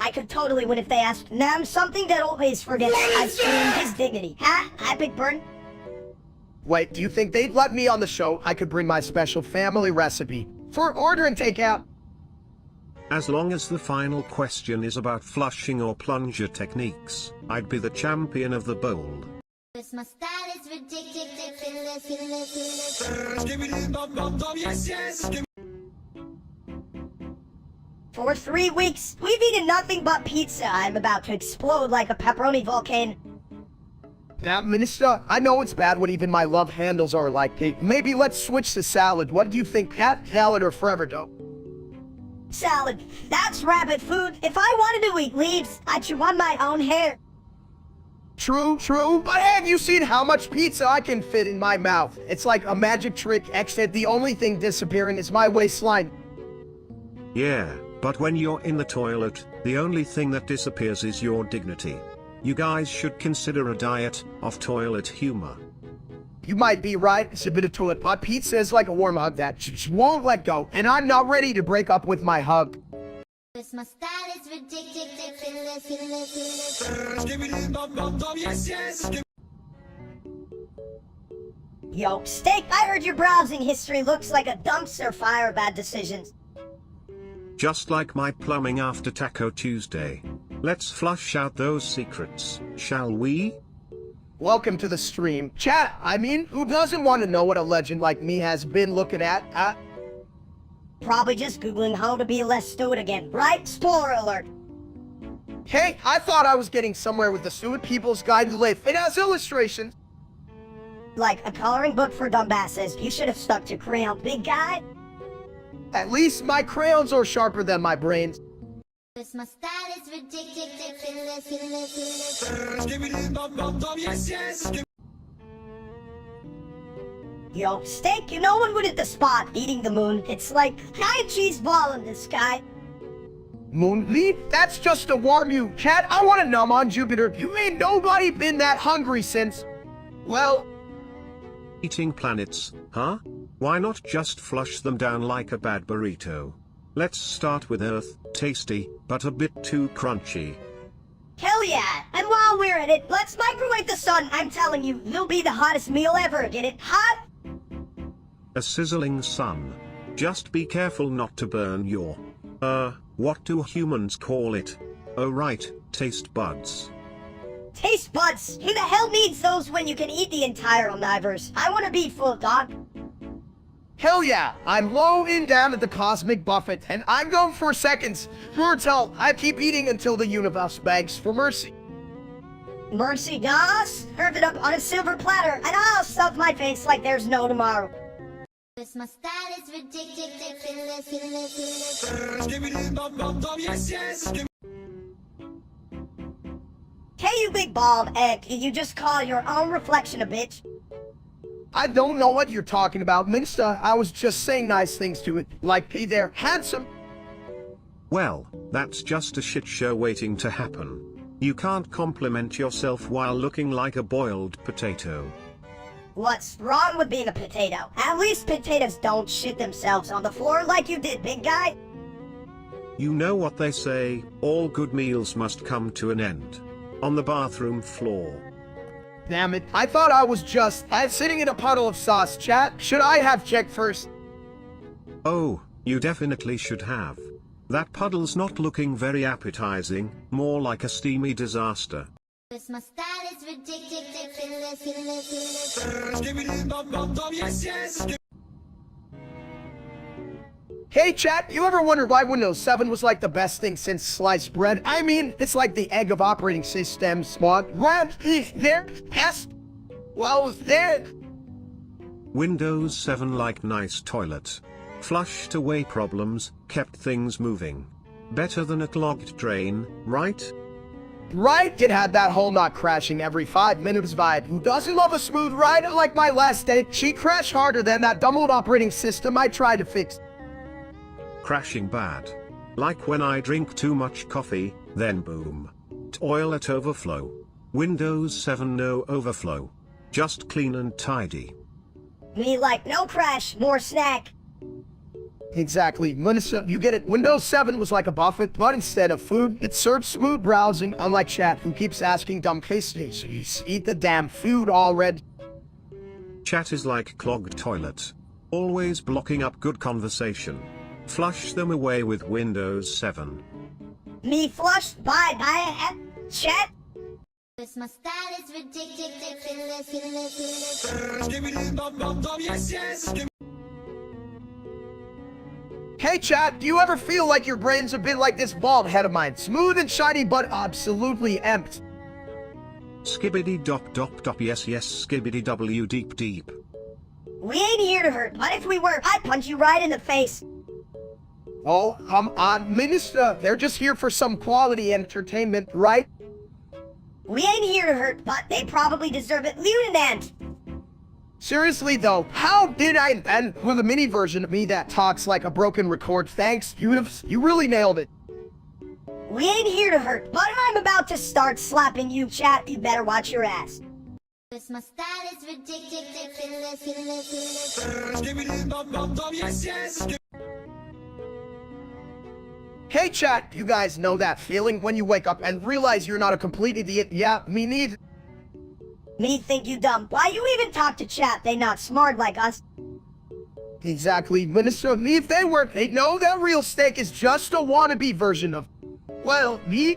I could totally win if they asked Nam something that always forgets. I screamed his dignity. Huh? Epic burn? Wait, do you think they'd let me on the show? I could bring my special family recipe for order and takeout. As long as the final question is about flushing or plunger techniques, I'd be the champion of the bold. This my style is ridiculous. Skibbity bum bum bum, yes, yes. For 3 weeks, we've eaten nothing but pizza. I'm about to explode like a pepperoni volcano. Now, Minister, I know it's bad when even my love handles are like, hey, maybe let's switch to salad. What do you think, cat, salad, or forever dough? Salad. That's rabbit food. If I wanted to eat leaves, I'd chew on my own hair. True, but have you seen how much pizza I can fit in my mouth? It's like a magic trick, except the only thing disappearing is my waistline. Yeah, but when you're in the toilet, the only thing that disappears is your dignity. You guys should consider a diet of toilet humor. You might be right, it's a bit of toilet, but pizza is like a warm hug that just won't let go, and I'm not ready to break up with my hug. This my style is ridiculous. Skibbity bum bum bum, yes, yes. Yo, Steak, I heard your browsing history looks like a dumpster fire of bad decisions. Just like my plumbing after Taco Tuesday. Let's flush out those secrets, shall we? Welcome to the stream. Chat, I mean, who doesn't want to know what a legend like me has been looking at, huh? Probably just Googling how to be less stupid again, right? Spoiler alert. Hey, I thought I was getting somewhere with the Stupid People's Guide to Life. It has illustrations. Like a coloring book for dumbasses. You should have stuck to crayon, big guy. At least my crayons are sharper than my brains. This my style is ridiculous. Skibbity bum bum bum, yes, yes. Yo, Steak, you know when we're at the spot eating the moon, it's like giant cheese ball in the sky. Moonleaf? That's just to warm you. Chat, I want to numb on Jupiter. You ain't nobody been that hungry since, well... Eating planets, huh? Why not just flush them down like a bad burrito? Let's start with Earth, tasty, but a bit too crunchy. Hell yeah! And while we're at it, let's microwave the sun. I'm telling you, it'll be the hottest meal ever. Get it hot? A sizzling sun. Just be careful not to burn your, what do humans call it? Oh right, taste buds. Taste buds? Who the hell needs those when you can eat the entire omnivores? I want to be full, dog. Hell yeah, I'm low and down at the cosmic buffet, and I'm going for seconds. Hell, I keep eating until the universe begs for mercy. Mercy, Doss? Serve it up on a silver platter, and I'll stuff my face like there's no tomorrow. My style is ridiculous. Skibbity dum dum dum, yes, yes. Hey, you big bald egg, you just call your own reflection a bitch? I don't know what you're talking about, Minister. I was just saying nice things to it, like, hey there, handsome. Well, that's just a shit show waiting to happen. You can't compliment yourself while looking like a boiled potato. What's wrong with being a potato? At least potatoes don't shit themselves on the floor like you did, big guy. You know what they say, all good meals must come to an end. On the bathroom floor. Damn it, I thought I was sitting in a puddle of sauce, chat. Should I have checked first? Oh, you definitely should have. That puddle's not looking very appetizing, more like a steamy disaster. My style is ridiculous. Skibbity dum dum dum, yes, yes. Hey chat, you ever wondered why Windows 7 was like the best thing since sliced bread? I mean, it's like the egg of operating systems. What is there? Pest? Well, there. Windows 7 like nice toilet. Flushed away problems, kept things moving. Better than a clogged drain, right? Right? It had that whole not crashing every 5 minutes vibe. Who doesn't love a smooth ride? Like my last day, she crashed harder than that dumb old operating system I tried to fix. Crashing bad. Like when I drink too much coffee, then boom. Toilet overflow. Windows 7 no overflow. Just clean and tidy. Me like no crash, more snack. Exactly, Melissa, you get it. Windows 7 was like a buffet, but instead of food, it served smooth browsing, unlike chat, who keeps asking dumb questions. Eat the damn food already. Chat is like clogged toilet. Always blocking up good conversation. Flush them away with Windows 7. Me flushed by chat? My style is ridiculous. Skibbity dum dum dum, yes, yes. Hey chat, do you ever feel like your brain's a bit like this bald head of mine? Smooth and shiny, but absolutely empty. Skibbity dop dop dop, yes yes, skibbity w deep deep. We ain't here to hurt, but if we were, I'd punch you right in the face. Oh, come on, Minister. They're just here for some quality entertainment, right? We ain't here to hurt, but they probably deserve it. Lunanant. Seriously though, how did I end with a mini version of me that talks like a broken record? Thanks, you really nailed it. We ain't here to hurt, but I'm about to start slapping you, chat. You better watch your ass. My style is ridiculous. Skibbity dum dum dum, yes, yes. Hey chat, you guys know that feeling when you wake up and realize you're not a complete idiot? Yeah, me neither. Me think you dumb. Why you even talk to chat? They not smart like us. Exactly, Minister. If they were, they'd know that real steak is just a wannabe version of, well, me.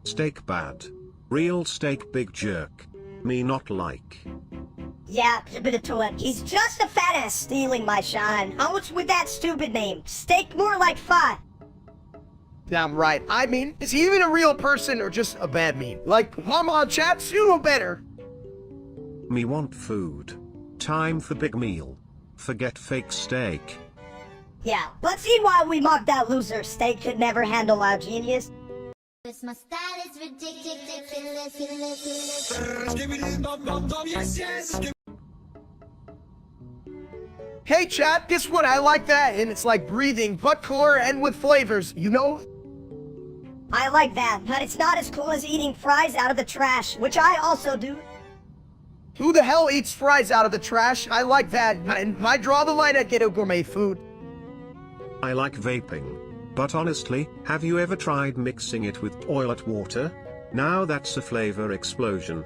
Steak bad. Real steak big jerk. Me not like. Yeah, a bit of to it. He's just a fat ass stealing my shine. How much with that stupid name? Steak more like 5. Damn right. I mean, is he even a real person or just a bad meme? Like, come on, chat, you know better. Me want food. Time for big meal. Forget fake steak. Yeah, but see why we mocked that loser. Steak could never handle our genius. My style is ridiculous. Skibbity dum dum dum, yes, yes. Hey chat, guess what? I like that, and it's like breathing, but cooler and with flavors, you know? I like that, but it's not as cool as eating fries out of the trash, which I also do. Who the hell eats fries out of the trash? I like that, and I draw the line at ghetto gourmet food. I like vaping. But honestly, have you ever tried mixing it with toilet water? Now that's a flavor explosion.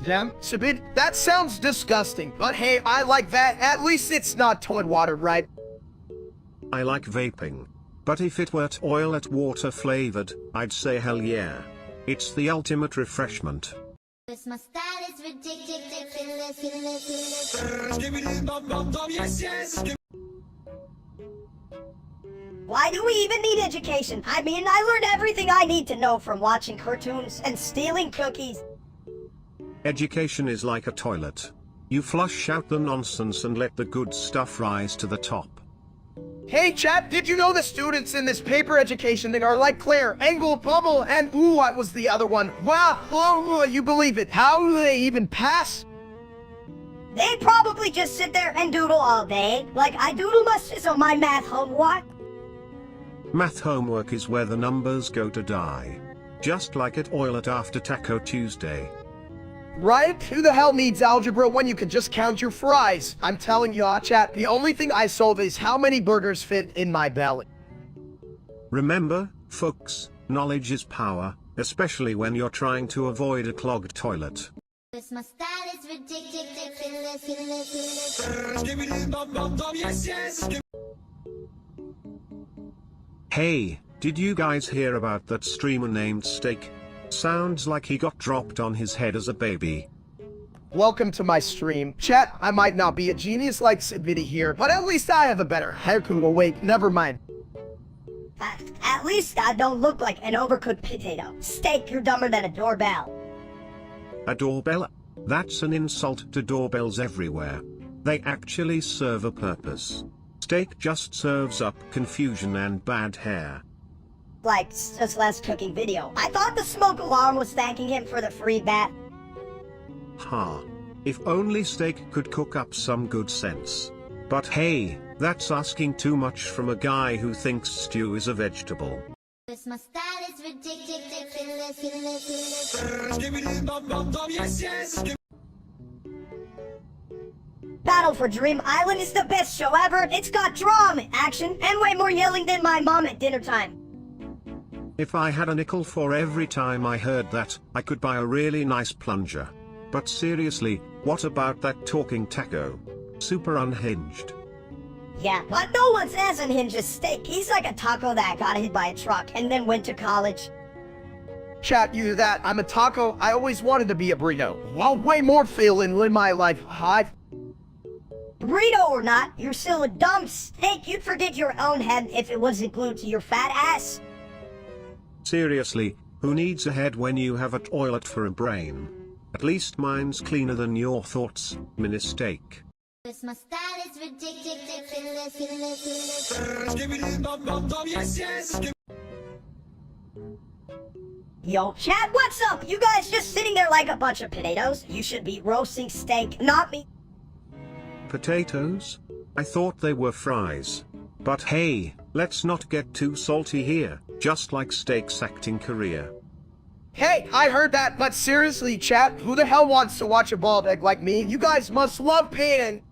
Damn, Sabid, that sounds disgusting. But hey, I like that. At least it's not toilet water, right? I like vaping. But if it were toilet water flavored, I'd say hell yeah. It's the ultimate refreshment. Cause my style is ridiculous. Skibbity bum bum bum, yes, yes. Why do we even need education? I mean, I learned everything I need to know from watching cartoons and stealing cookies. Education is like a toilet. You flush out the nonsense and let the good stuff rise to the top. Hey, chat, did you know the students in this paper education thing are like Claire, Angle, Bubble, and ooh, what was the other one? Wow, oh, you believe it. How do they even pass? They probably just sit there and doodle all day, like I doodle much on my math homework. Math homework is where the numbers go to die. Just like at toilet after Taco Tuesday. Right? Who the hell needs algebra when you can just count your fries? I'm telling you, chat, the only thing I solve is how many burgers fit in my belly. Remember, folks, knowledge is power, especially when you're trying to avoid a clogged toilet. Cause my style is ridiculous. Skibbity bum bum bum, yes, yes. Hey, did you guys hear about that streamer named Steak? Sounds like he got dropped on his head as a baby. Welcome to my stream. Chat, I might not be a genius like Sidvidi here, but at least I have a better haircut. Oh wait, never mind. At least I don't look like an overcooked potato. Steak, you're dumber than a doorbell. A doorbell? That's an insult to doorbells everywhere. They actually serve a purpose. Steak just serves up confusion and bad hair. Like just last cooking video. I thought the smoke alarm was thanking him for the free bat. Ha. If only Steak could cook up some good sense. But hey, that's asking too much from a guy who thinks stew is a vegetable. Cause my style is ridiculous. Skibbity bum bum bum, yes, yes. Battle for Dream Island is the best show ever. It's got drama, action, and way more yelling than my mom at dinner time. If I had a nickel for every time I heard that, I could buy a really nice plunger. But seriously, what about that talking taco? Super unhinged. Yeah, but no one's as unhinged as Steak. He's like a taco that got hit by a truck and then went to college. Chat, you that. I'm a taco. I always wanted to be a burrito. Well, way more feeling in my life. Hi. Burrito or not, you're still a dumb Steak. You'd forget your own head if it wasn't glued to your fat ass. Seriously, who needs a head when you have a toilet for a brain? At least mine's cleaner than your thoughts, mistake. Cause my style is ridiculous. Skibbity bum bum bum, yes, yes. Yo, chat, what's up? You guys just sitting there like a bunch of potatoes? You should be roasting Steak, not me. Potatoes? I thought they were fries. But hey, let's not get too salty here, just like Steak's acting career. Hey, I heard that, but seriously, chat, who the hell wants to watch a bald egg like me? You guys must love pain.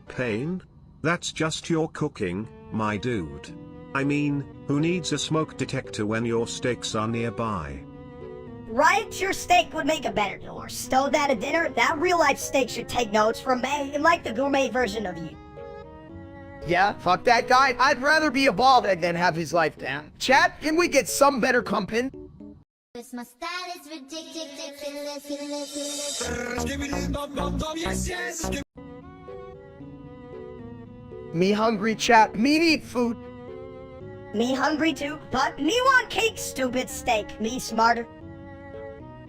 Pain? That's just your cooking, my dude. I mean, who needs a smoke detector when your steaks are nearby? Right? Your Steak would make a better door. Stow that at dinner, that real-life Steak should take notes from me, like the gourmet version of you. Yeah, fuck that guy. I'd rather be a bald egg than have his life down. Chat, can we get some better company? Cause my style is ridiculous. Skibbity bum bum bum, yes, yes. Me hungry, chat. Me need food. Me hungry too, but me want cake, stupid Steak. Me smarter.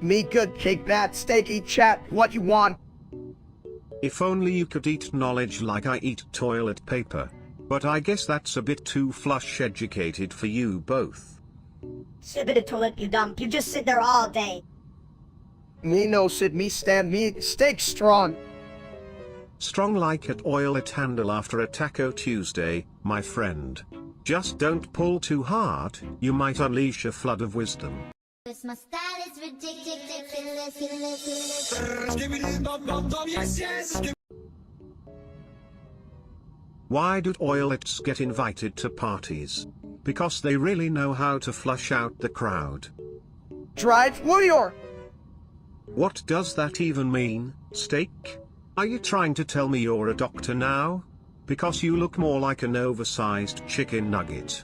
Me good cake, bad steak, eat chat. What you want? If only you could eat knowledge like I eat toilet paper. But I guess that's a bit too flush educated for you both. Sip it toilet, you dumb. You just sit there all day. Me no sit, me stand, me steak strong. Strong like a toilet handle after a Taco Tuesday, my friend. Just don't pull too hard, you might unleash a flood of wisdom. Cause my style is ridiculous. Skibbity bum bum bum, yes, yes. Why do toilets get invited to parties? Because they really know how to flush out the crowd. Drive Warrior! What does that even mean, Steak? Are you trying to tell me you're a doctor now? Because you look more like an oversized chicken nugget.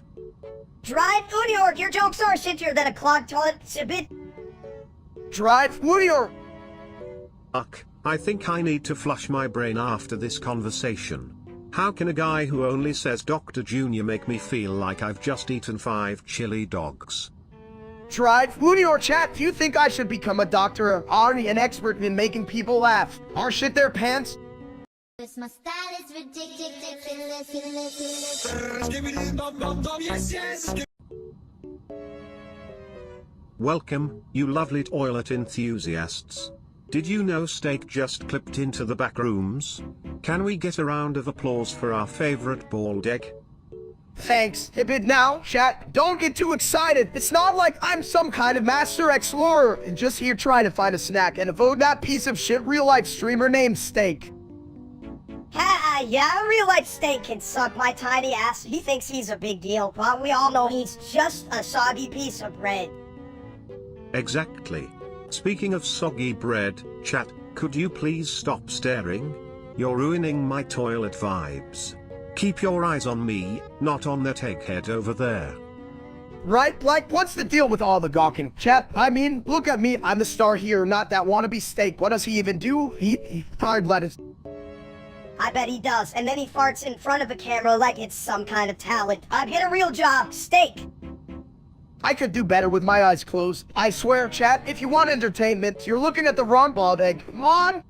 Drive New York, your jokes are shittier than a clogged toilet. It's a bit. Drive Warrior! Uck, I think I need to flush my brain after this conversation. How can a guy who only says Dr. Junior make me feel like I've just eaten 5 chili dogs? Drive Warrior chat, do you think I should become a doctor or already an expert in making people laugh? Or shit their pants? Cause my style is ridiculous, ridiculous. Skibbidi bum bum bum, yes, yes. Welcome, you lovely toilet enthusiasts. Did you know Steak just clipped into the back rooms? Can we get a round of applause for our favorite bald egg? Thanks. But now, chat, don't get too excited. It's not like I'm some kind of master explorer and just here trying to find a snack and avoid that piece of shit real-life streamer named Steak. Ha, yeah, real life Steak can suck my tiny ass. He thinks he's a big deal, but we all know he's just a soggy piece of bread. Exactly. Speaking of soggy bread, chat, could you please stop staring? You're ruining my toilet vibes. Keep your eyes on me, not on that egghead over there. Right? Like, what's the deal with all the gawking? Chat, I mean, look at me. I'm the star here, not that wannabe Steak. What does he even do? He fried lettuce. I bet he does, and then he farts in front of a camera like it's some kind of talent. I've hit a real job, Steak. I could do better with my eyes closed. I swear, chat, if you want entertainment, you're looking at the wrong bald egg. Come on!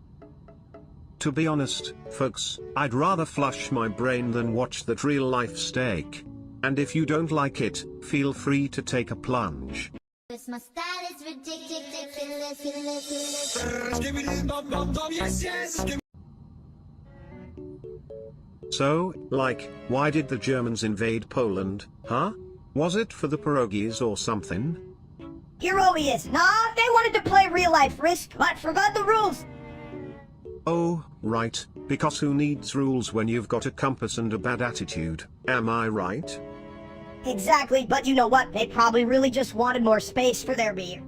To be honest, folks, I'd rather flush my brain than watch that real-life Steak. And if you don't like it, feel free to take a plunge. Cause my style is ridiculous, ridiculous. Skibbidi bum bum bum, yes, yes. So, like, why did the Germans invade Poland, huh? Was it for the pierogies or something? Hero he is. Nah, they wanted to play real life Risk, but forgot the rules. Oh, right, because who needs rules when you've got a compass and a bad attitude, am I right? Exactly, but you know what? They probably really just wanted more space for their beer.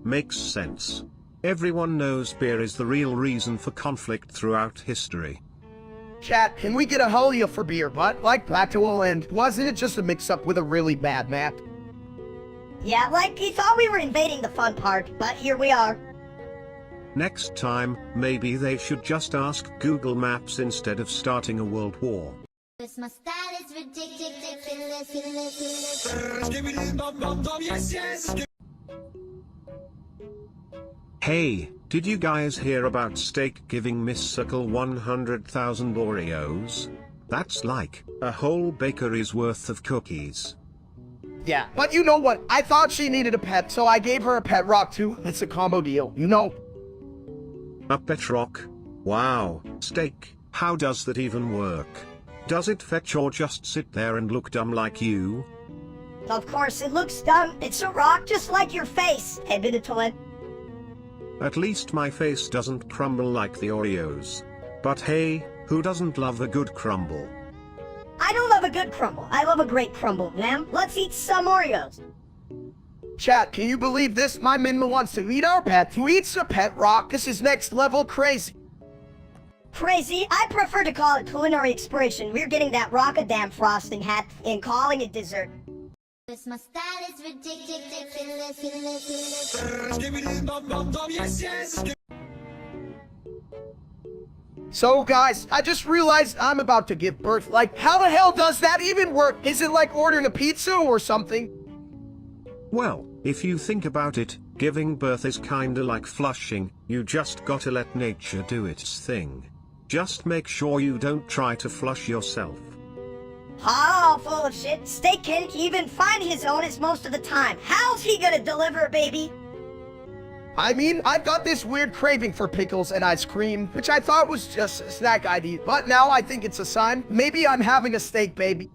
Makes sense. Everyone knows beer is the real reason for conflict throughout history. Chat, can we get a Holia for beer, but like Plateau End, wasn't it just a mix-up with a really bad map? Yeah, like he thought we were invading the fun part, but here we are. Next time, maybe they should just ask Google Maps instead of starting a world war. Cause my style is ridiculous, ridiculous. Skibbidi bum bum bum, yes, yes. Hey, did you guys hear about Steak giving Miss Circle 100,000 Oreos? That's like a whole bakery's worth of cookies. Yeah, but you know what? I thought she needed a pet, so I gave her a pet rock too. It's a combo deal, you know. A pet rock? Wow, Steak, how does that even work? Does it fetch or just sit there and look dumb like you? Of course, it looks dumb. It's a rock just like your face, admitted it. At least my face doesn't crumble like the Oreos. But hey, who doesn't love a good crumble? I don't love a good crumble. I love a great crumble, man. Let's eat some Oreos. Chat, can you believe this? My Minma wants to eat our pet. Who eats a pet rock? This is next level crazy. Crazy? I prefer to call it culinary expiration. We're getting that rock-a-damn frosting hat and calling it dessert. Cause my style is ridiculous, ridiculous. Skibbidi bum bum bum, yes, yes. So guys, I just realized I'm about to give birth. Like, how the hell does that even work? Is it like ordering a pizza or something? Well, if you think about it, giving birth is kinda like flushing. You just gotta let nature do its thing. Just make sure you don't try to flush yourself. Oh, full of shit. Steak can't even find his owners most of the time. How's he gonna deliver a baby? I mean, I've got this weird craving for pickles and ice cream, which I thought was just a snack idea, but now I think it's a sign. Maybe I'm having a steak baby.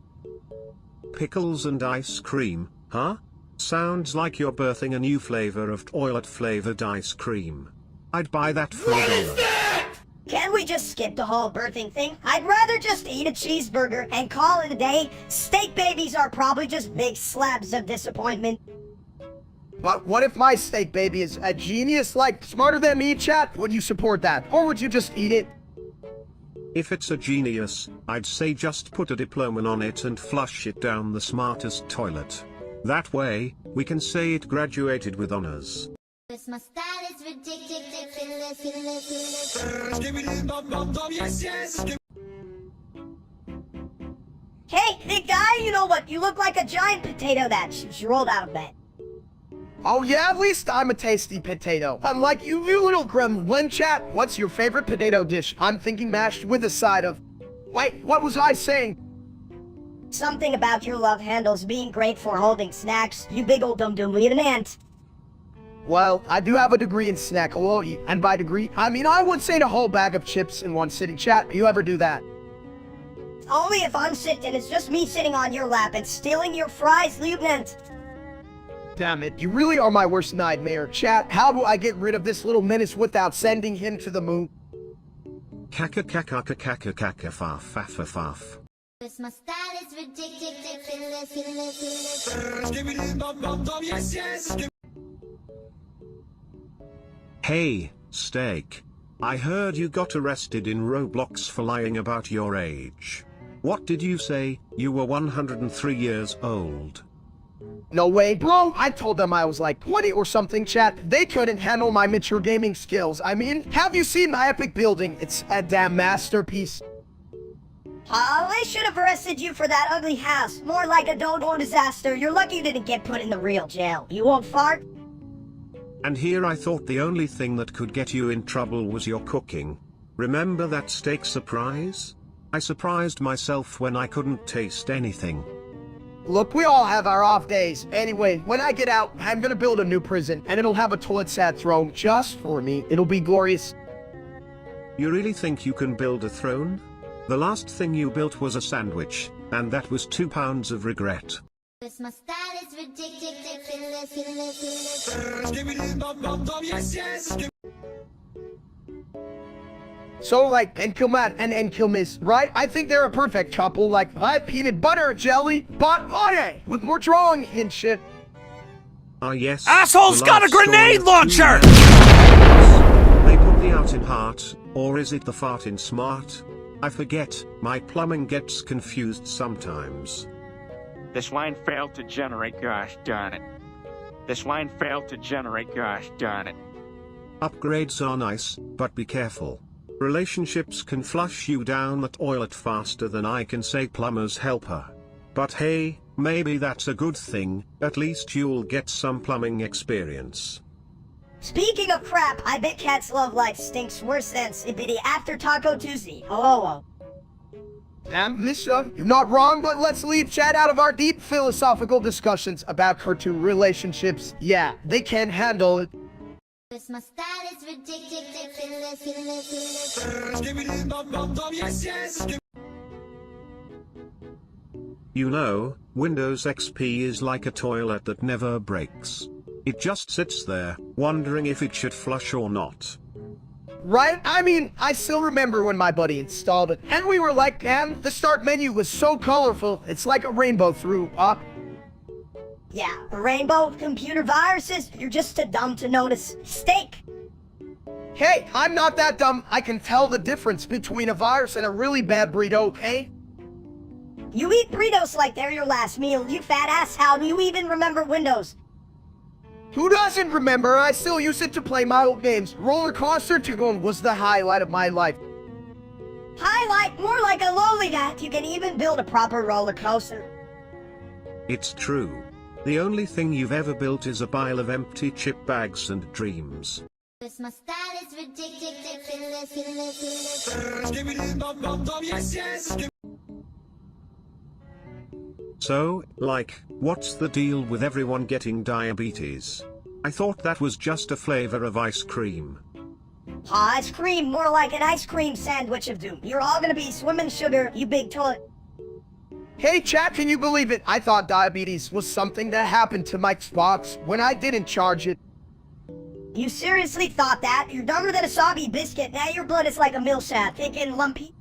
Pickles and ice cream, huh? Sounds like you're birthing a new flavor of toilet flavored ice cream. I'd buy that for $1. Can we just skip the whole birthing thing? I'd rather just eat a cheeseburger and call it a day. Steak babies are probably just big slabs of disappointment. But what if my steak baby is a genius, like smarter than me, chat? Would you support that? Or would you just eat it? If it's a genius, I'd say just put a diploma on it and flush it down the smartest toilet. That way, we can say it graduated with honors. My style is ridiculous. Yes, yes. Hey, big guy, you know what? You look like a giant potato that she rolled out of bed. Oh yeah, at least I'm a tasty potato. Unlike you little gremlin, chat. What's your favorite potato dish? I'm thinking mashed with a side of... Wait, what was I saying? Something about your love handles being great for holding snacks. You big old dum-dum eat an ant. Well, I do have a degree in snackology, and by degree, I mean I would say a whole bag of chips in one sitting, chat. You ever do that? Only if I'm sick and it's just me sitting on your lap and stealing your fries, Lieutenant. Damn it, you really are my worst nightmare. Chat, how do I get rid of this little menace without sending him to the moon? Kaka kaka kaka kaka kaka faf faf faf. My style is ridiculous. Yes, yes. Hey, Steak. I heard you got arrested in Roblox for lying about your age. What did you say? You were 103 years old. No way, bro. I told them I was like 20 or something, chat. They couldn't handle my mature gaming skills. I mean, have you seen my epic building? It's a damn masterpiece. They should have arrested you for that ugly house. More like a doggone disaster. You're lucky you didn't get put in the real jail. You won't fart? And here I thought the only thing that could get you in trouble was your cooking. Remember that steak surprise? I surprised myself when I couldn't taste anything. Look, we all have our off days. Anyway, when I get out, I'm gonna build a new prison, and it'll have a toilet sat throne just for me. It'll be glorious. You really think you can build a throne? The last thing you built was a sandwich, and that was 2 pounds of regret. My style is ridiculous. Yes, yes. So, like, Enkilmat and Enkilmis, right? I think they're a perfect couple, like, peanut butter, jelly, but butter, with more drawing and shit. Ah yes. Asshole's the got a last story grenade of launcher! They put the out in heart, or is it the fart in smart? I forget, my plumbing gets confused sometimes. This line failed to generate, gosh darn it. This line failed to generate, gosh darn it. Upgrades are nice, but be careful. Relationships can flush you down the toilet faster than I can say plumber's helper. But hey, maybe that's a good thing, at least you'll get some plumbing experience. Speaking of crap, I bet Cat's love life stinks worse than Sibbity after Taco Tuesday. Oh. Damn, Misha, you're not wrong, but let's leave chat out of our deep philosophical discussions about cartoon relationships. Yeah, they can't handle it. My style is ridiculous. Yes, yes. You know, Windows XP is like a toilet that never breaks. It just sits there, wondering if it should flush or not. Right? I mean, I still remember when my buddy installed it, and we were like, damn, the start menu was so colorful, it's like a rainbow through, Yeah, a rainbow of computer viruses? You're just too dumb to notice. Steak! Hey, I'm not that dumb. I can tell the difference between a virus and a really bad burrito, okay? You eat burritos like they're your last meal, you fat ass. How do you even remember Windows? Who doesn't remember? I still use it to play my old games. Roller Coaster Tycoon was the highlight of my life. Highlight? More like a lowly that. You can even build a proper roller coaster. It's true. The only thing you've ever built is a pile of empty chip bags and dreams. My style is ridiculous. Yes, yes. So, like, what's the deal with everyone getting diabetes? I thought that was just a flavor of ice cream. Ice cream? More like an ice cream sandwich of doom. You're all gonna be swimming sugar, you big toilet. Hey chat, can you believe it? I thought diabetes was something that happened to my Xbox when I didn't charge it. You seriously thought that? You're dumber than a soggy biscuit. Now your blood is like a millsap, thick and lumpy.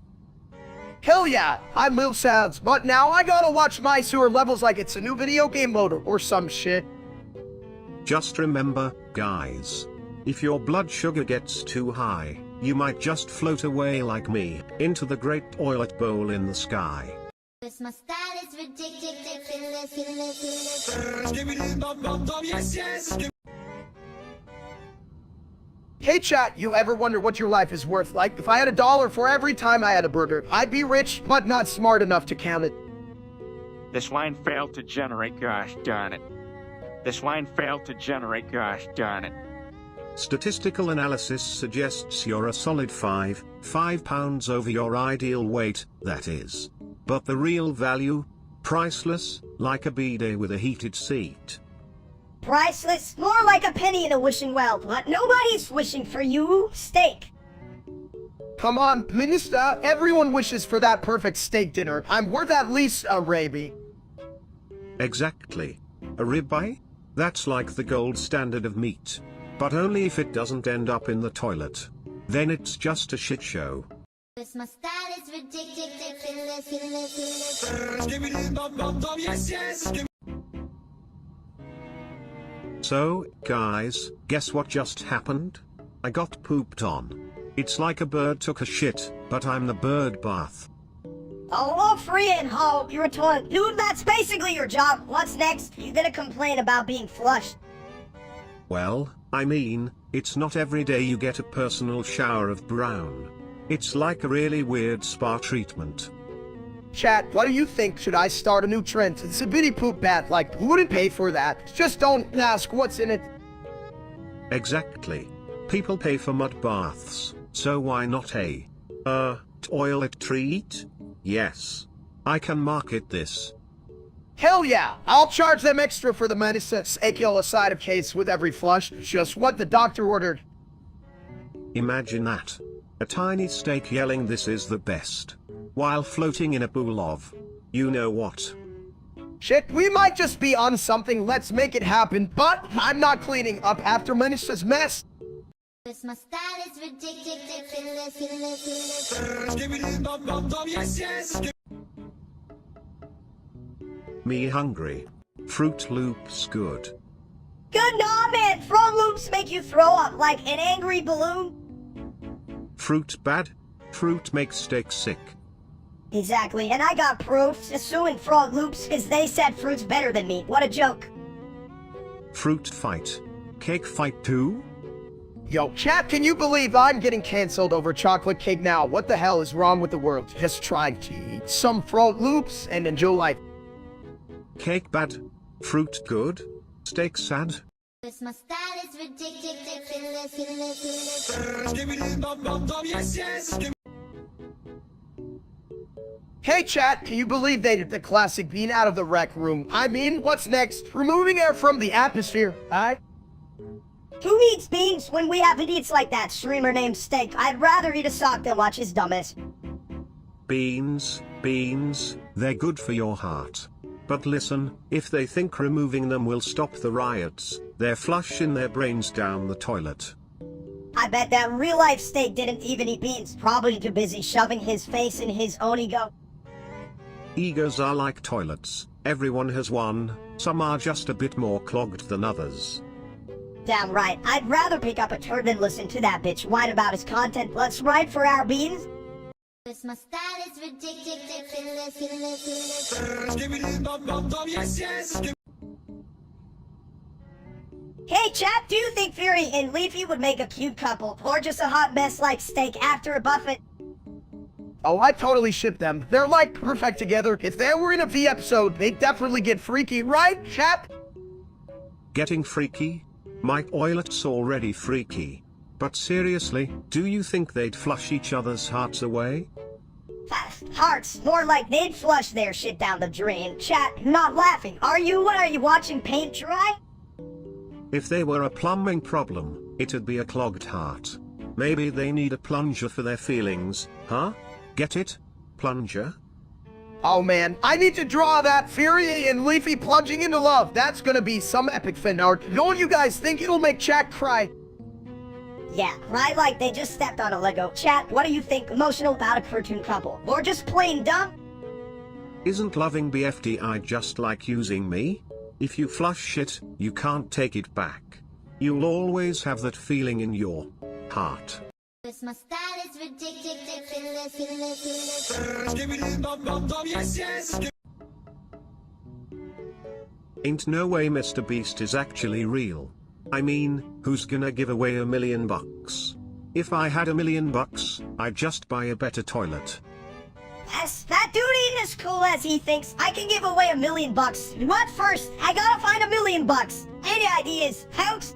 Hell yeah, I'm Lil Sounds, but now I gotta watch my sewer levels like it's a new video game loader or some shit. Just remember, guys. If your blood sugar gets too high, you might just float away like me, into the great toilet bowl in the sky. Cause my style is ridiculous. Skibbity bum bum bum, yes, yes. Hey chat, you ever wonder what your life is worth? Like, if I had $1 for every time I had a burger, I'd be rich, but not smart enough to count it. This line failed to generate, gosh darn it. This line failed to generate, gosh darn it. Statistical analysis suggests you're a solid 5 pounds over your ideal weight, that is. But the real value? Priceless, like a bidet with a heated seat. Priceless, more like a penny in a wishing well, but nobody's wishing for you, steak. Come on, Minister, everyone wishes for that perfect steak dinner. I'm worth at least a raby. Exactly. A ribeye? That's like the gold standard of meat. But only if it doesn't end up in the toilet. Then it's just a shit show. Cause my style is ridiculous. Skibbity bum bum bum, yes, yes. So, guys, guess what just happened? I got pooped on. It's like a bird took a shit, but I'm the bird bath. Oh, free and ho, you're a toilet. Dude, that's basically your job. What's next? You gonna complain about being flushed? Well, I mean, it's not every day you get a personal shower of brown. It's like a really weird spa treatment. Chat, what do you think? Should I start a new trend? It's a bitty poop bath, like, who wouldn't pay for that? Just don't ask what's in it. Exactly. People pay for mud baths, so why not a toilet treat? Yes. I can market this. Hell yeah, I'll charge them extra for the medicine, a side of case with every flush, just what the doctor ordered. Imagine that. A tiny steak yelling this is the best. While floating in a pool of, you know what. Shit, we might just be on something, let's make it happen, but I'm not cleaning up after Menissa's mess. Cause my style is ridiculous. Skibbity bum bum bum, yes, yes. Me hungry. Fruit Loops good. Good nah, man. Fruit Loops make you throw up like an angry balloon. Fruit bad? Fruit makes steak sick. Exactly, and I got proof suing Fruit Loops because they said fruit's better than me. What a joke. Fruit fight. Cake fight too? Yo, chat, can you believe I'm getting cancelled over chocolate cake now? What the hell is wrong with the world? Just trying to eat some Fruit Loops and enjoy life. Cake bad? Fruit good? Steak sad? Cause my style is ridiculous. Skibbity bum bum bum, yes, yes. Hey chat, can you believe they did the classic bean out of the rec room? I mean, what's next? Removing air from the atmosphere, aight? Who eats beans when we have idiots like that streamer named Steak? I'd rather eat a sock than watch his dumbass. Beans, they're good for your heart. But listen, if they think removing them will stop the riots, they're flushing their brains down the toilet. I bet that real-life Steak didn't even eat beans, probably too busy shoving his face in his own ego. Egos are like toilets, everyone has one, some are just a bit more clogged than others. Damn right, I'd rather pick up a turd than listen to that bitch whine about his content. Let's ride for our beans. Cause my style is ridiculous. Skibbity bum bum bum, yes, yes. Hey chat, do you think Fury and Leafy would make a cute couple, or just a hot mess like Steak after a buffet? Oh, I totally ship them. They're like perfect together. If they were in a V episode, they'd definitely get freaky, right, chat? Getting freaky? My toilet's already freaky. But seriously, do you think they'd flush each other's hearts away? Hearts, more like they'd flush their shit down the drain. Chat, you're not laughing, are you? What are you watching paint dry? If they were a plumbing problem, it'd be a clogged heart. Maybe they need a plunger for their feelings, huh? Get it? Plunger? Oh man, I need to draw that Fury and Leafy plunging into love. That's gonna be some epic fan art. Don't you guys think it'll make chat cry? Yeah, right, like they just stepped on a Lego. Chat, what do you think? Emotional about a cartoon couple? Or just plain dumb? Isn't loving BFDI just like using me? If you flush shit, you can't take it back. You'll always have that feeling in your heart. Cause my style is ridiculous. Skibbidi bum bum bum, yes, yes. Ain't no way Mr. Beast is actually real. I mean, who's gonna give away $1 million? If I had $1 million, I'd just buy a better toilet. Yes, that dude ain't as cool as he thinks. I can give away $1 million. What first? I gotta find $1 million. Any ideas, folks?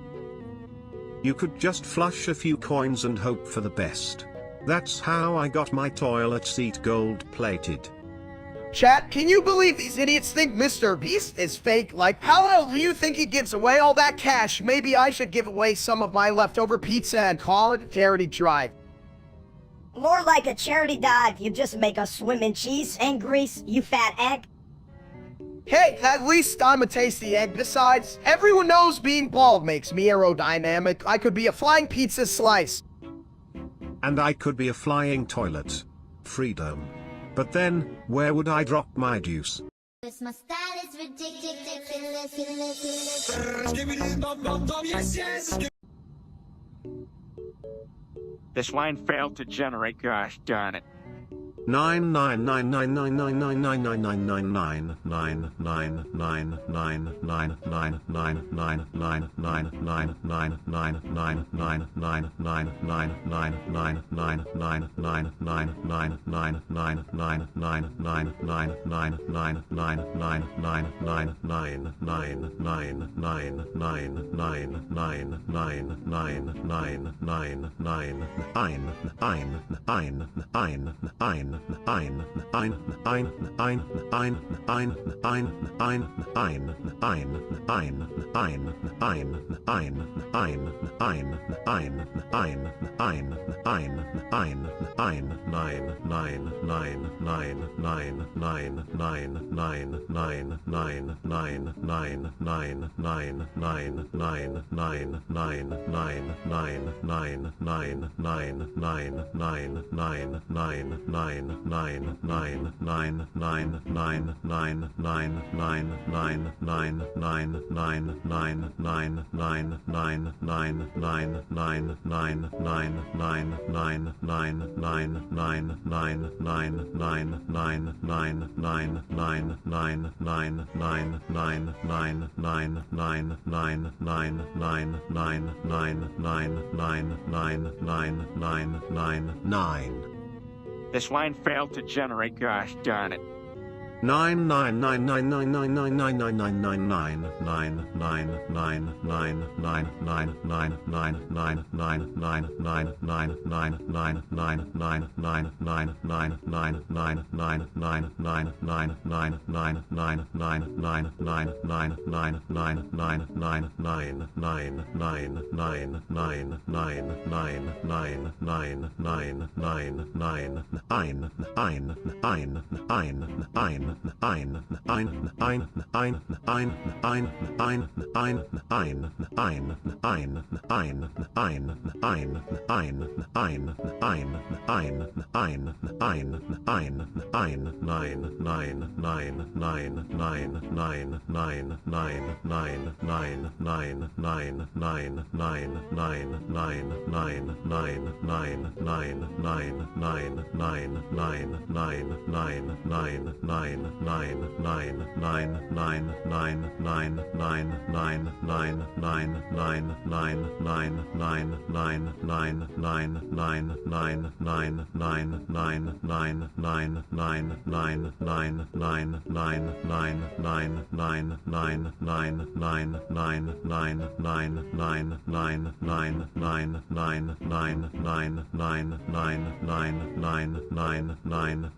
You could just flush a few coins and hope for the best. That's how I got my toilet seat gold-plated. Chat, can you believe these idiots think Mr. Beast is fake? Like, how the hell do you think he gives away all that cash? Maybe I should give away some of my leftover pizza and call it a charity drive. More like a charity dive. You just make us swim in cheese and grease, you fat egg. Hey, at least I'm a tasty egg. Besides, everyone knows being bald makes me aerodynamic. I could be a flying pizza slice. And I could be a flying toilet. Freedom. But then, where would I drop my deuce? Cause my style is ridiculous. Skibbidi bum bum bum, yes, yes. This line failed to generate, gosh darn it. 9. This line failed to generate, gosh darn it.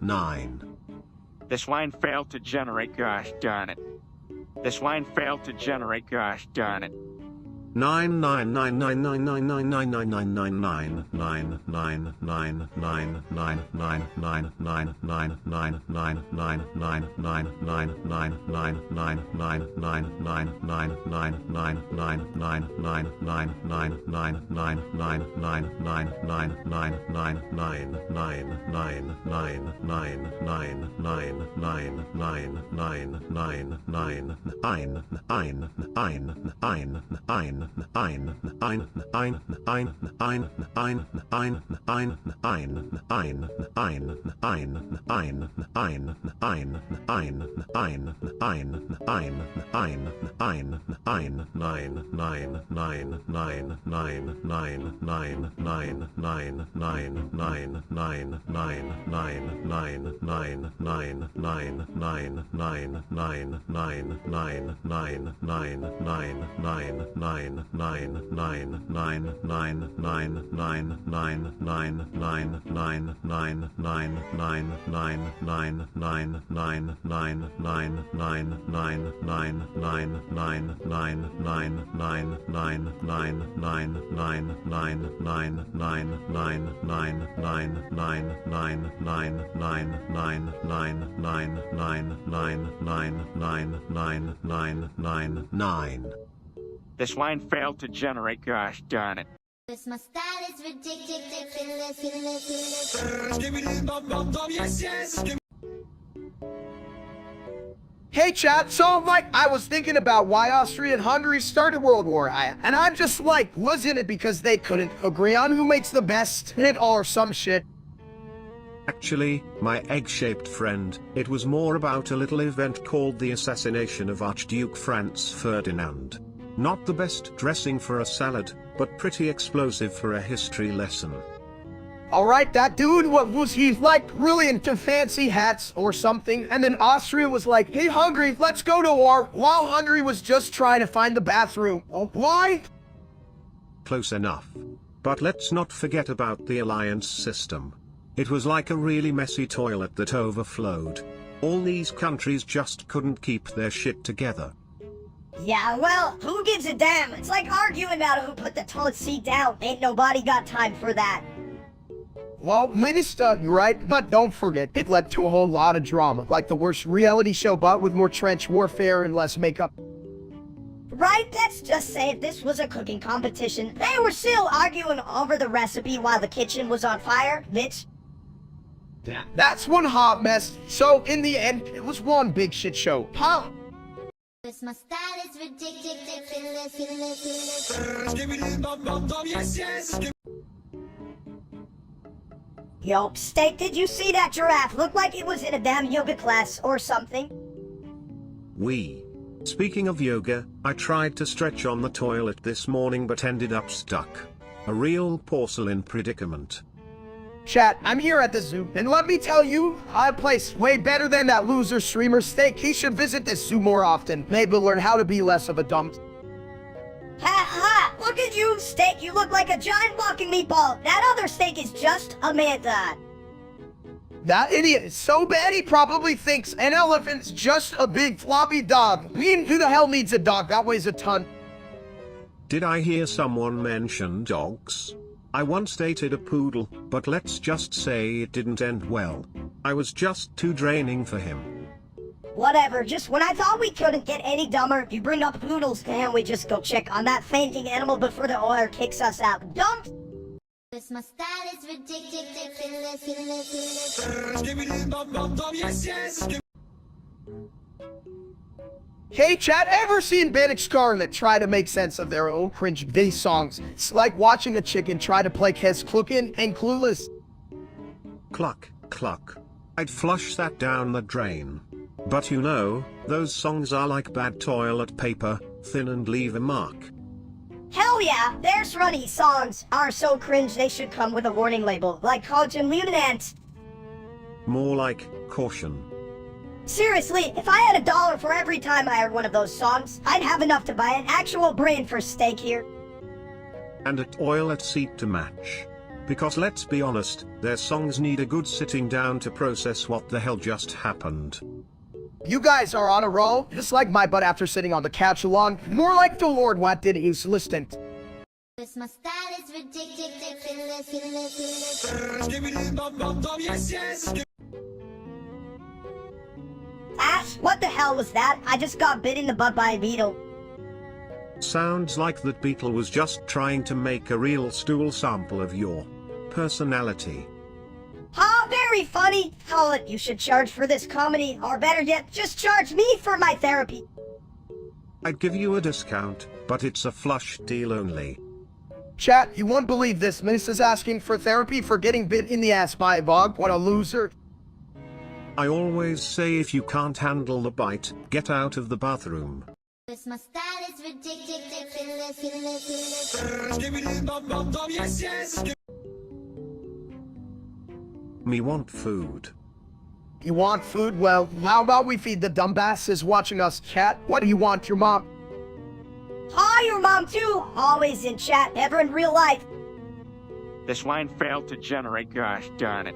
9. This line failed to generate, gosh darn it. This line failed to generate, gosh darn it. This line failed to generate, gosh darn it. Cause my style is ridiculous. Skibbity bum bum bum, yes, yes. Hey chat, so like I was thinking about why Austria and Hungary started World War I, and I'm just like, wasn't it because they couldn't agree on who makes the best hit or some shit? Actually, my egg-shaped friend, it was more about a little event called the assassination of Archduke Franz Ferdinand. Not the best dressing for a salad, but pretty explosive for a history lesson. Alright, that dude, what was he like really into fancy hats or something? And then Austria was like, hey Hungary, let's go to war, while Hungary was just trying to find the bathroom. Oh, why? Close enough. But let's not forget about the alliance system. It was like a really messy toilet that overflowed. All these countries just couldn't keep their shit together. Yeah, well, who gives a damn? It's like arguing about who put the toilet seat down. Ain't nobody got time for that. Well, Minister, you're right, but don't forget, it led to a whole lot of drama, like the worst reality show but with more trench warfare and less makeup. Right, let's just say if this was a cooking competition, they were still arguing over the recipe while the kitchen was on fire, bitch. That's one hot mess, so in the end, it was one big shit show. Huh? Cause my style is ridiculous. Skibbity bum bum bum, yes, yes. Yo, Steak, did you see that giraffe? Looked like it was in a damn yoga class or something. Speaking of yoga, I tried to stretch on the toilet this morning but ended up stuck. A real porcelain predicament. Chat, I'm here at the zoo, and let me tell you, a place way better than that loser streamer Steak. He should visit this zoo more often. Maybe learn how to be less of a dump. Ha ha! Look at you, Steak. You look like a giant walking meatball. That other Steak is just Amanda. That idiot is so bad he probably thinks an elephant's just a big floppy dog. Who the hell needs a dog? That weighs a ton. Did I hear someone mention dogs? I once dated a poodle, but let's just say it didn't end well. I was just too draining for him. Whatever, just when I thought we couldn't get any dumber, you bring up poodles, and we just go check on that fainting animal before the oil kicks us out. Don't! Cause my style is ridiculous. Skibbity bum bum bum, yes, yes. Hey chat, ever seen Bannock Scarlet try to make sense of their own cringe bass songs? It's like watching a chicken try to play Kes Klukin and Clueless. Cluck, cluck. I'd flush that down the drain. But you know, those songs are like bad toilet paper, thin and leave a mark. Hell yeah, their runny songs are so cringe they should come with a warning label, like Caution Lunanant. More like, caution. Seriously, if I had $1 for every time I heard one of those songs, I'd have enough to buy an actual brain for Steak here. And a toilet seat to match. Because let's be honest, their songs need a good sitting down to process what the hell just happened. You guys are on a roll, just like my butt after sitting on the couch alone. More like the Lord what did he's listening. Cause my style is ridiculous, ridiculous. Skibbity bum bum bum, yes, yes. Ash, what the hell was that? I just got bit in the butt by a beetle. Sounds like that beetle was just trying to make a real stool sample of your personality. Ah, very funny. Colin, you should charge for this comedy, or better yet, just charge me for my therapy. I'd give you a discount, but it's a flush deal only. Chat, you won't believe this. Menace's asking for therapy for getting bit in the ass by a bug. What a loser. I always say if you can't handle the bite, get out of the bathroom. Cause my style is ridiculous, ridiculous. Skibbity bum bum bum, yes, yes. Me want food. You want food? Well, how about we feed the dumbasses watching us, chat? What do you want, your mom? Ah, your mom too. Always in chat, never in real life. This line failed to generate, gosh darn it.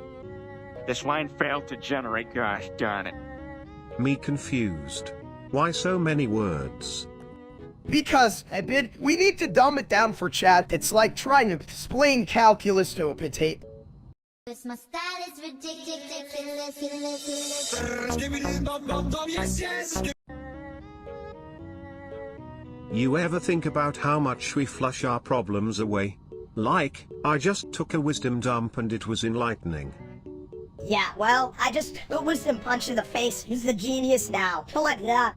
This line failed to generate, gosh darn it. Me confused. Why so many words? Because, Ebid, we need to dumb it down for chat. It's like trying to explain calculus to a potato. Cause my style is ridiculous, ridiculous. Skibbity bum bum bum, yes, yes. You ever think about how much we flush our problems away? Like, I just took a wisdom dump and it was enlightening. Yeah, well, I just a wisdom punch in the face. Who's the genius now? Collect that.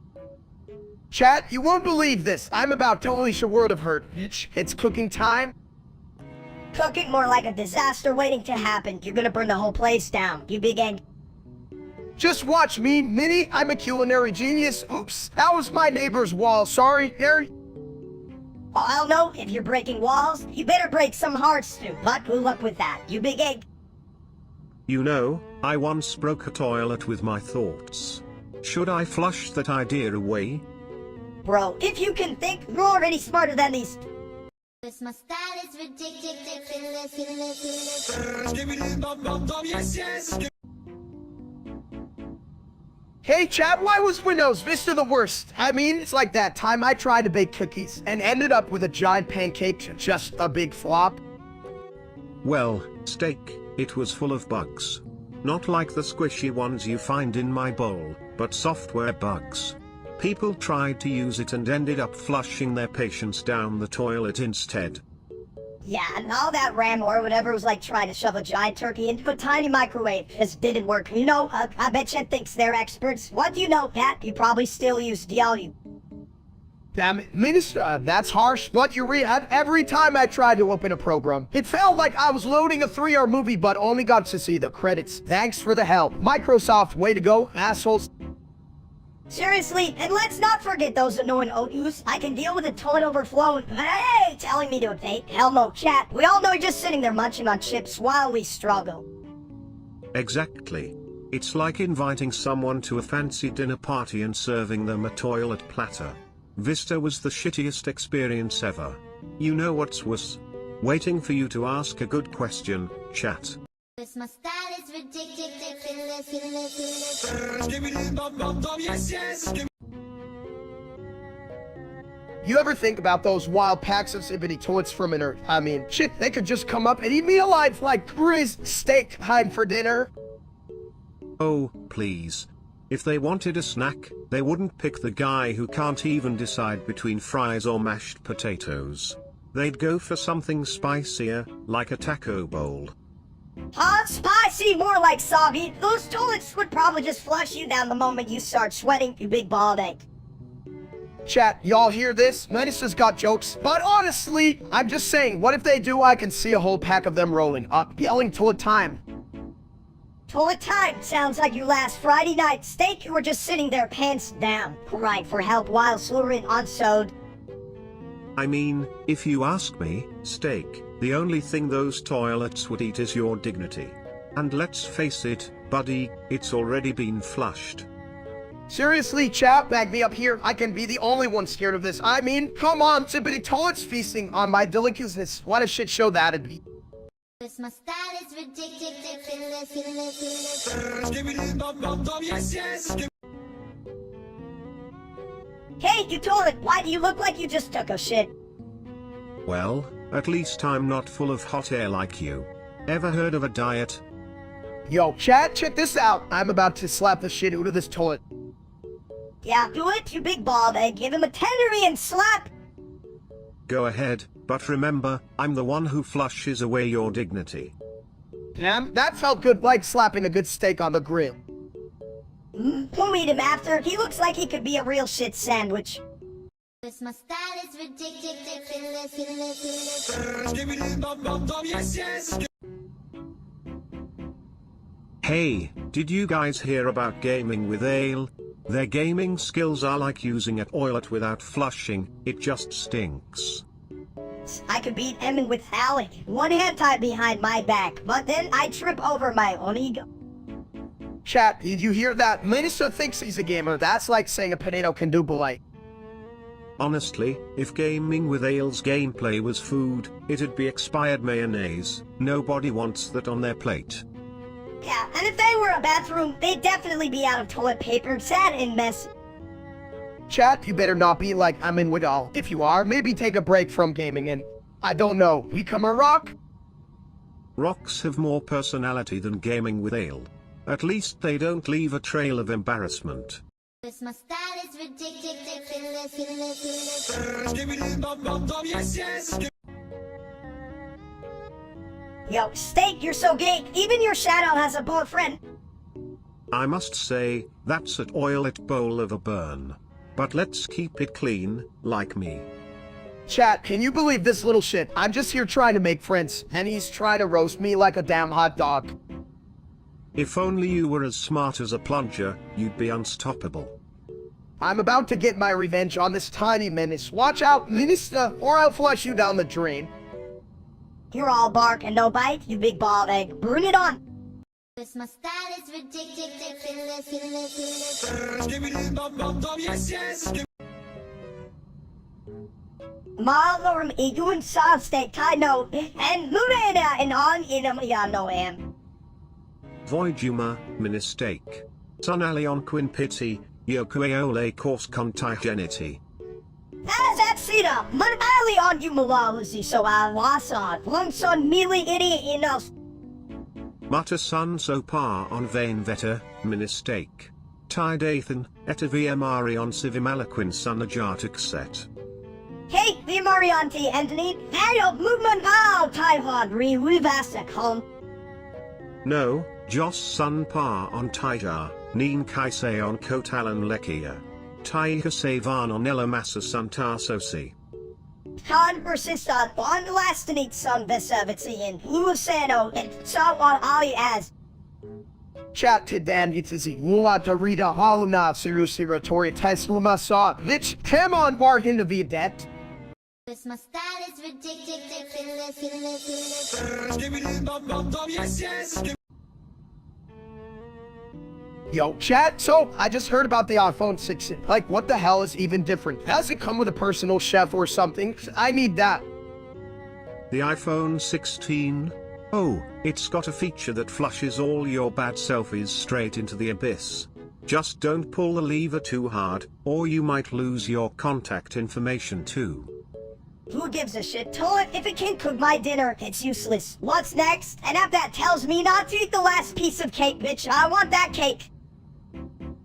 Chat, you won't believe this. I'm about to unleash a word of hurt, bitch. It's cooking time. Cooking more like a disaster waiting to happen. You're gonna burn the whole place down, you big egg. Just watch me, Minnie. I'm a culinary genius. Oops, that was my neighbor's wall. Sorry, Harry. Oh, I'll know. If you're breaking walls, you better break some hearts too. But good luck with that, you big egg. You know, I once broke a toilet with my thoughts. Should I flush that idea away? Bro, if you can think, you're already smarter than these. Cause my style is ridiculous, ridiculous. Skibbity bum bum bum, yes, yes. Hey, chat, why was Windows Vista the worst? I mean, it's like that time I tried to bake cookies and ended up with a giant pancake, just a big flop. Well, steak, it was full of bugs. Not like the squishy ones you find in my bowl, but software bugs. People tried to use it and ended up flushing their patients down the toilet instead. Yeah, and all that RAM or whatever was like trying to shove a giant turkey into a tiny microwave. Just didn't work. You know, I bet Chet thinks they're experts. What do you know, Pat? You probably still use DLU. Damn it, Minister, that's harsh, but you every time I tried to open a program, it felt like I was loading a 3-hour movie but only got to see the credits. Thanks for the help. Microsoft, way to go, assholes. Seriously, and let's not forget those annoying OUs. I can deal with a toilet overflowing, but hey, telling me to update. Hell no, chat. We all know you're just sitting there munching on chips while we struggle. Exactly. It's like inviting someone to a fancy dinner party and serving them a toilet platter. Vista was the shittiest experience ever. You know what's worse? Waiting for you to ask a good question, chat. Cause my style is ridiculous, ridiculous. Skibbity bum bum bum, yes, yes. You ever think about those wild packs of zippity toilets from an Earth? I mean, shit, they could just come up and eat me alive like Chris steak time for dinner. Oh, please. If they wanted a snack, they wouldn't pick the guy who can't even decide between fries or mashed potatoes. They'd go for something spicier, like a taco bowl. Hot, spicy, more like soggy. Those toilets would probably just flush you down the moment you start sweating, you big bald egg. Chat, y'all hear this? Menace has got jokes, but honestly, I'm just saying, what if they do? I can see a whole pack of them rolling up, yelling toilet time. Toilet time sounds like your last Friday night steak. You were just sitting there pants down, crying for help while slurring on sode. I mean, if you ask me, steak, the only thing those toilets would eat is your dignity. And let's face it, buddy, it's already been flushed. Seriously, chat, back me up here. I can be the only one scared of this. I mean, come on, zippity toilets feasting on my delicacies. What a shit show that'd be. Cause my style is ridiculous, ridiculous. Skibbity bum bum bum, yes, yes. Hey, you toilet, why do you look like you just took a shit? Well, at least I'm not full of hot air like you. Ever heard of a diet? Yo, chat, check this out. I'm about to slap the shit out of this toilet. Yeah, do it, you big bald egg. Give him a tenderian slap. Go ahead, but remember, I'm the one who flushes away your dignity. Damn, that felt good, like slapping a good steak on the grill. We'll meet him after. He looks like he could be a real shit sandwich. My style is ridiculous. Yes, yes. Hey, did you guys hear about gaming with ale? Their gaming skills are like using a toilet without flushing, it just stinks. I could beat Emin with Alec. One hand tied behind my back, but then I trip over my own ego. Chat, did you hear that? Minister thinks he's a gamer. That's like saying a potato can do polite. Honestly, if gaming with ale's gameplay was food, it'd be expired mayonnaise. Nobody wants that on their plate. Yeah, and if they were a bathroom, they'd definitely be out of toilet paper, sad and messy. Chat, you better not be like I'm in with all. If you are, maybe take a break from gaming and, I don't know, become a rock? Rocks have more personality than gaming with ale. At least they don't leave a trail of embarrassment. My style is ridiculous. Yes, yes. Yo, Steak, you're so gay. Even your shadow has a boyfriend. I must say, that's a toilet bowl of a burn. But let's keep it clean, like me. Chat, can you believe this little shit? I'm just here trying to make friends, and he's trying to roast me like a damn hot dog. If only you were as smart as a plunger, you'd be unstoppable. I'm about to get my revenge on this tiny menace. Watch out, Minister, or I'll flush you down the drain. You're all bark and no bite, you big bald egg. Bring it on. My style is ridiculous. Yes, yes. Malorm igun sa steak no and Luna and on in no am. Voiduma, mistake. Sonalion quinpiti, yokueole course contigenity. As at Sita, Manali on you malawazi so I was on. One son mealy idiot enough. Mata sun so par on vain vetter, mistake. Tidathan, etaviamari on civimalaquin sunajatic set. Hey, the Marianti Anthony, Ayo movement out Taiwan revastic home. No, Jos sun par on Taija, Neen kaise on Kotalan lekia. Taika sevan on Elamasa santasosi. Todd persistent on the last night son Vesavitsi in Luasano and saw on Ali as. Chat to Dan Itzi, Mulata Rita Haluna Sirusi Tori Tesluma saw, Vich, Tim on Bargain to be debt. My style is ridiculous. Yes, yes. Yo, chat, so I just heard about the iPhone 6. Like, what the hell is even different? Does it come with a personal chef or something? I need that. The iPhone 16? Oh, it's got a feature that flushes all your bad selfies straight into the abyss. Just don't pull the lever too hard, or you might lose your contact information too. Who gives a shit? Toilet, if it can't cook my dinner, it's useless. What's next? An app that tells me not to eat the last piece of cake, bitch. I want that cake.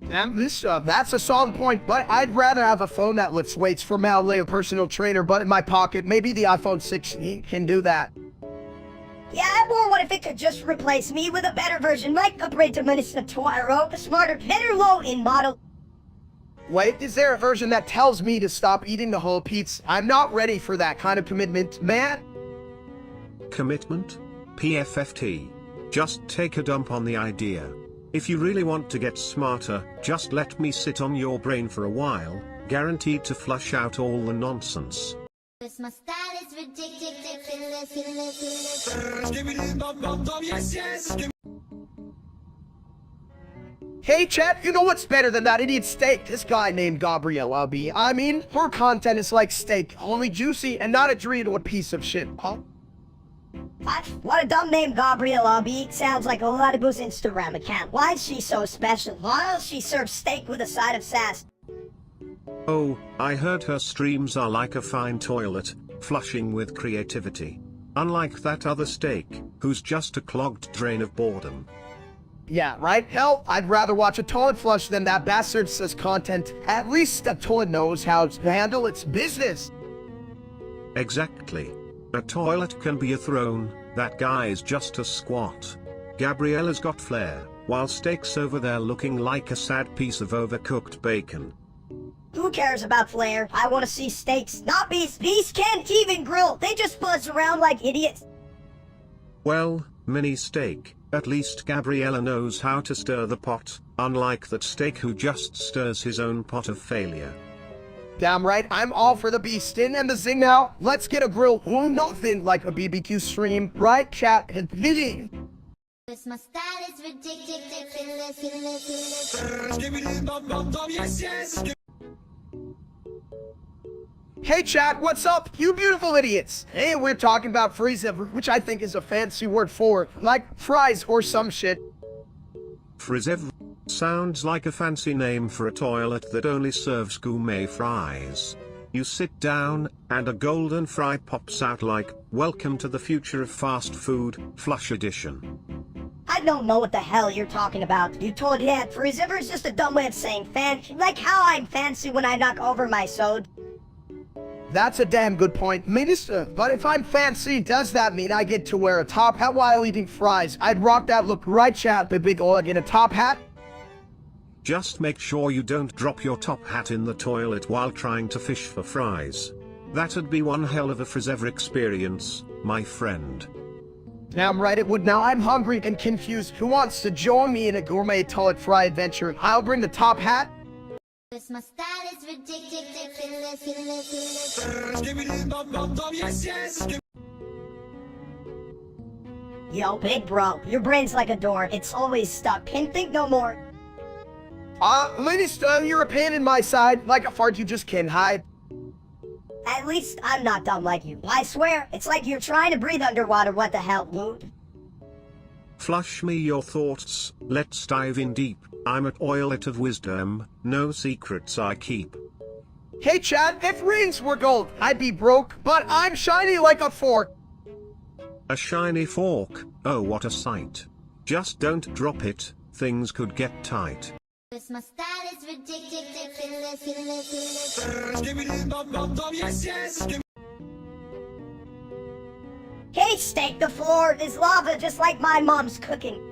Damn, that's a solid point, but I'd rather have a phone that lifts weights for Malay, a personal trainer, but in my pocket. Maybe the iPhone 16 can do that. Yeah, or what if it could just replace me with a better version, like upgrade to Minister Twiro, a smarter, better low-in model. Wait, is there a version that tells me to stop eating the whole pizza? I'm not ready for that kind of commitment, man. Commitment? PFFT. Just take a dump on the idea. If you really want to get smarter, just let me sit on your brain for a while, guaranteed to flush out all the nonsense. My style is ridiculous. Yes, yes. Hey chat, you know what's better than that idiot steak? This guy named Gabrielle B. I mean, her content is like steak, only juicy and not a Dorito piece of shit, huh? What a dumb name, Gabrielle B. Sounds like a Latibu's Instagram account. Why is she so special? Why does she serve steak with a side of sass? Oh, I heard her streams are like a fine toilet, flushing with creativity. Unlike that other steak, who's just a clogged drain of boredom. Yeah, right? Hell, I'd rather watch a toilet flush than that bastard says content. At least a toilet knows how to handle its business. Exactly. A toilet can be a throne, that guy is just a squat. Gabriella's got flair, while steak's over there looking like a sad piece of overcooked bacon. Who cares about flair? I want to see steaks, not beasts. Beasts can't even grill. They just buzz around like idiots. Well, mini steak, at least Gabriella knows how to stir the pot, unlike that steak who just stirs his own pot of failure. Damn right, I'm all for the beast in and the zing now. Let's get a grill. Ooh, nothing like a BBQ stream, right, chat and video. My style is ridiculous. Yes, yes. Hey chat, what's up, you beautiful idiots? Hey, we're talking about frizzever, which I think is a fancy word for, like, fries or some shit. Frizzev sounds like a fancy name for a toilet that only serves gourmet fries. You sit down, and a golden fry pops out like, welcome to the future of fast food, flush edition. I don't know what the hell you're talking about. You told that frizzever is just a dumb way of saying fancy, like how I'm fancy when I knock over my sode. That's a damn good point, Minister. But if I'm fancy, does that mean I get to wear a top hat while eating fries? I'd rock that look, right chat, the big Oleg in a top hat? Just make sure you don't drop your top hat in the toilet while trying to fish for fries. That'd be one hell of a frizzever experience, my friend. Damn right it would. Now I'm hungry and confused. Who wants to join me in a gourmet toilet fry adventure? I'll bring the top hat. My style is ridiculous. Yes, yes. Yo, big bro, your brain's like a door. It's always stuck. Can't think no more. Minister, you're a pain in my side. Like a fart you just can't hide. At least I'm not dumb like you. I swear, it's like you're trying to breathe underwater. What the hell, dude? Flush me your thoughts, let's dive in deep. I'm a toilet of wisdom, no secrets I keep. Hey chat, if rings were gold, I'd be broke, but I'm shiny like a fork. A shiny fork, oh what a sight. Just don't drop it, things could get tight. My style is ridiculous. Yes, yes. Hey, steak, the floor is lava just like my mom's cooking.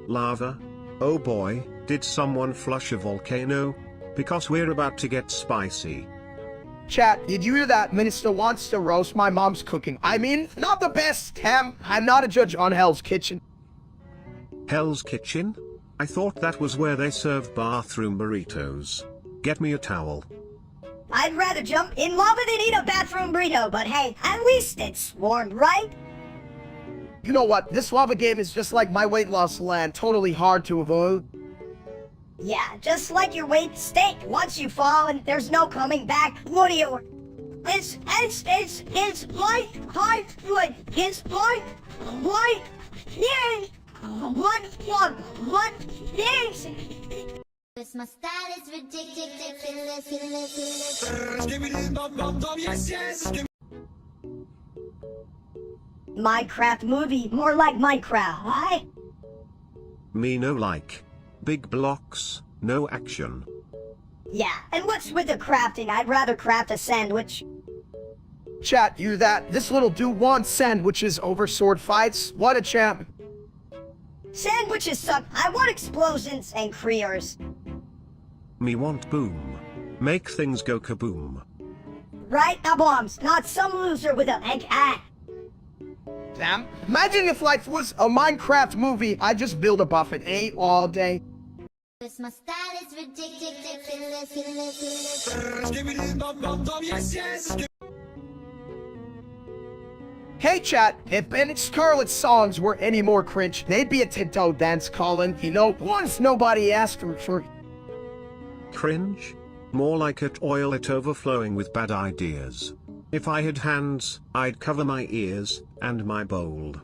Lava? Oh boy, did someone flush a volcano? Because we're about to get spicy. Chat, did you hear that? Minister wants to roast my mom's cooking. I mean, not the best, I'm not a judge on Hell's Kitchen. Hell's Kitchen? I thought that was where they serve bathroom burritos. Get me a towel. I'd rather jump in lava than eat a bathroom burrito, but hey, at least it's warm, right? You know what? This lava game is just like my weight loss land, totally hard to avoid. Yeah, just like your weight steak. Once you fall and there's no coming back, what do you... It's like, yeah, what, yes. My style is ridiculous. Yes, yes. Minecraft movie, more like Minecraft, right? Me no like. Big blocks, no action. Yeah, and what's with the crafting? I'd rather craft a sandwich. Chat, you that. This little dude wants sandwiches over sword fights. What a champ. Sandwiches suck. I want explosions and creers. Me want boom. Make things go kaboom. Right, now bombs, not some loser with an egg hat. Damn. Imagine if life was a Minecraft movie. I'd just build a buffet, ate all day. My style is ridiculous. Yes, yes. Hey chat, if Ben Scarlett's songs were any more cringe, they'd be a tiptoe dance calling, you know, once nobody asked him for. Cringe? More like a toilet overflowing with bad ideas. If I had hands, I'd cover my ears, and my bowl.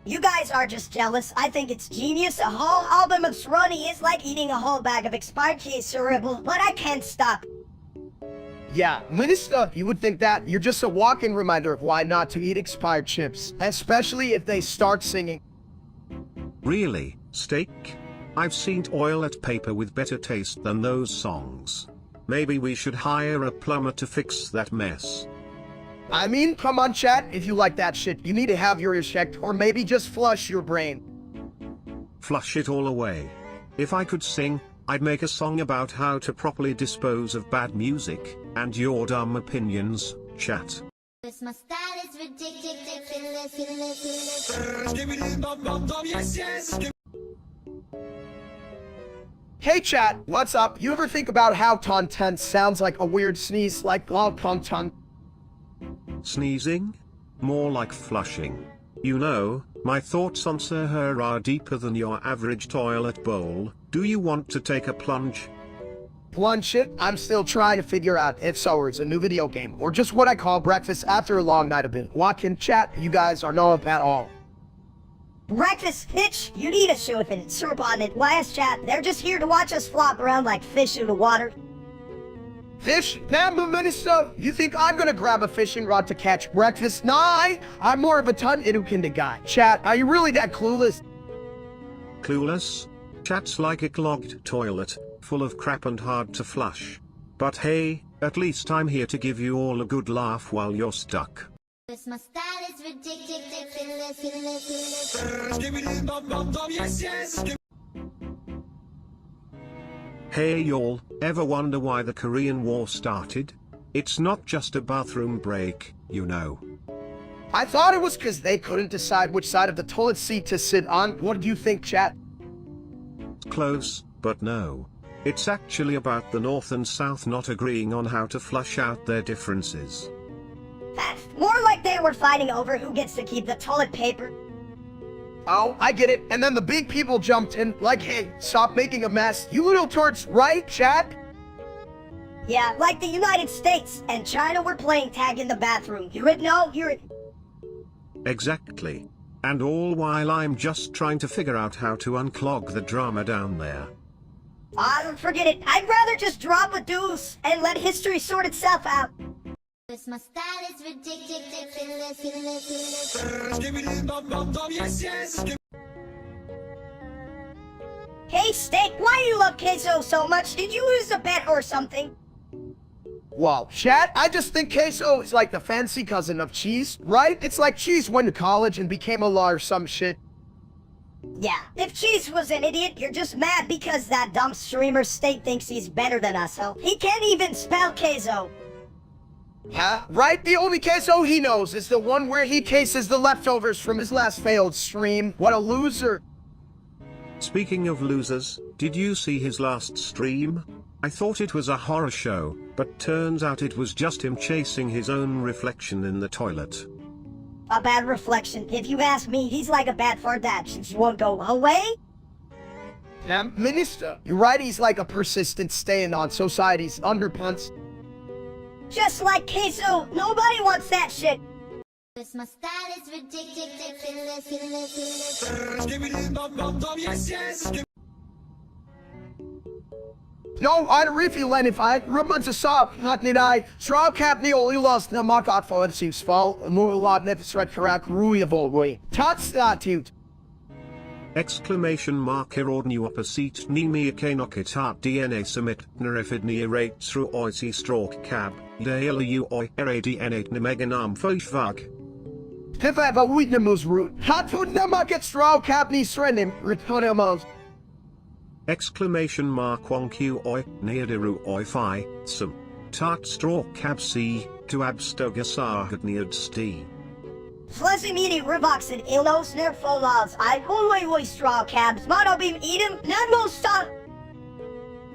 You guys are just jealous. I think it's genius. A whole album of Sroney is like eating a whole bag of expired cheese cereal, but I can't stop. Yeah, Minister, you would think that you're just a walking reminder of why not to eat expired chips, especially if they start singing. Really, steak? I've seen toilet paper with better taste than those songs. Maybe we should hire a plumber to fix that mess. I mean, come on, chat, if you like that shit, you need to have your ears checked, or maybe just flush your brain. Flush it all away. If I could sing, I'd make a song about how to properly dispose of bad music, and your dumb opinions, chat. This my style is ridiculous. Skibbidi bum bum bum, yes, yes. Hey chat, what's up? You ever think about how ton sounds like a weird sneeze, like ton? Sneezing? More like flushing. You know, my thoughts on Sir Her are deeper than your average toilet bowl. Do you want to take a plunge? Plunge it? I'm still trying to figure out if so it's a new video game, or just what I call breakfast after a long night of binge watching. Chat, you guys are not at all. Breakfast, bitch! You need a shoe if it's syrup on it. Last chat, they're just here to watch us flop around like fish in the water. Fish? Damn, Minister, you think I'm gonna grab a fishing rod to catch breakfast? Nah, I'm more of a ton-idu-kinda guy. Chat, are you really that clueless? Clueless? Chat's like a clogged toilet, full of crap and hard to flush. But hey, at least I'm here to give you all a good laugh while you're stuck. This my style is ridiculous. Skibbidi bum bum bum, yes, yes. Hey y'all, ever wonder why the Korean War started? It's not just a bathroom break, you know. I thought it was because they couldn't decide which side of the toilet seat to sit on. What do you think, chat? Close, but no. It's actually about the North and South not agreeing on how to flush out their differences. More like they were fighting over who gets to keep the toilet paper. Oh, I get it. And then the big people jumped in, like, hey, stop making a mess. You little turds, right, chat? Yeah, like the United States and China were playing tag in the bathroom. You would know, you're... Exactly. And all while I'm just trying to figure out how to unclog the drama down there. Forget it. I'd rather just drop a deuce and let history sort itself out. This my style is ridiculous. Skibbidi bum bum bum, yes, yes. Hey, Steak, why do you love queso so much? Did you lose a bet or something? Well, chat, I just think queso is like the fancy cousin of cheese, right? It's like cheese went to college and became a law or some shit. Yeah, if Cheese was an idiot, you're just mad because that dumb streamer Steak thinks he's better than us, so he can't even spell queso. Huh? Right? The only queso he knows is the one where he cases the leftovers from his last failed stream. What a loser. Speaking of losers, did you see his last stream? I thought it was a horror show, but turns out it was just him chasing his own reflection in the toilet. A bad reflection. If you ask me, he's like a bad fart that just won't go away. Damn, Minister, you're right, he's like a persistent stain on society's underpants. Just like queso, nobody wants that shit. This my style is ridiculous. Skibbidi bum bum bum, yes, yes. No, I'd refill and if I remember to stop, not need I. Straw cap the only lost the mark out for it seems fall, and more lot nefis red correct ruiable way. Tots that dude. Exclamation mark irodni opposite ni mi akenokit art DNA summit nerefidni rate through oisi stroke cab, daily u oi eradn nemeganam fishvag. If I ever witnemus root, hot food never get straw cap ni srenim, retonemos. Exclamation mark on q oi neadiru oi fi some tart straw cab c to abstogasargadniad sti. Flessi meaty rivoxid ilnos nerfolas. I only straw cabs. Mono beam eat him. None more stuff.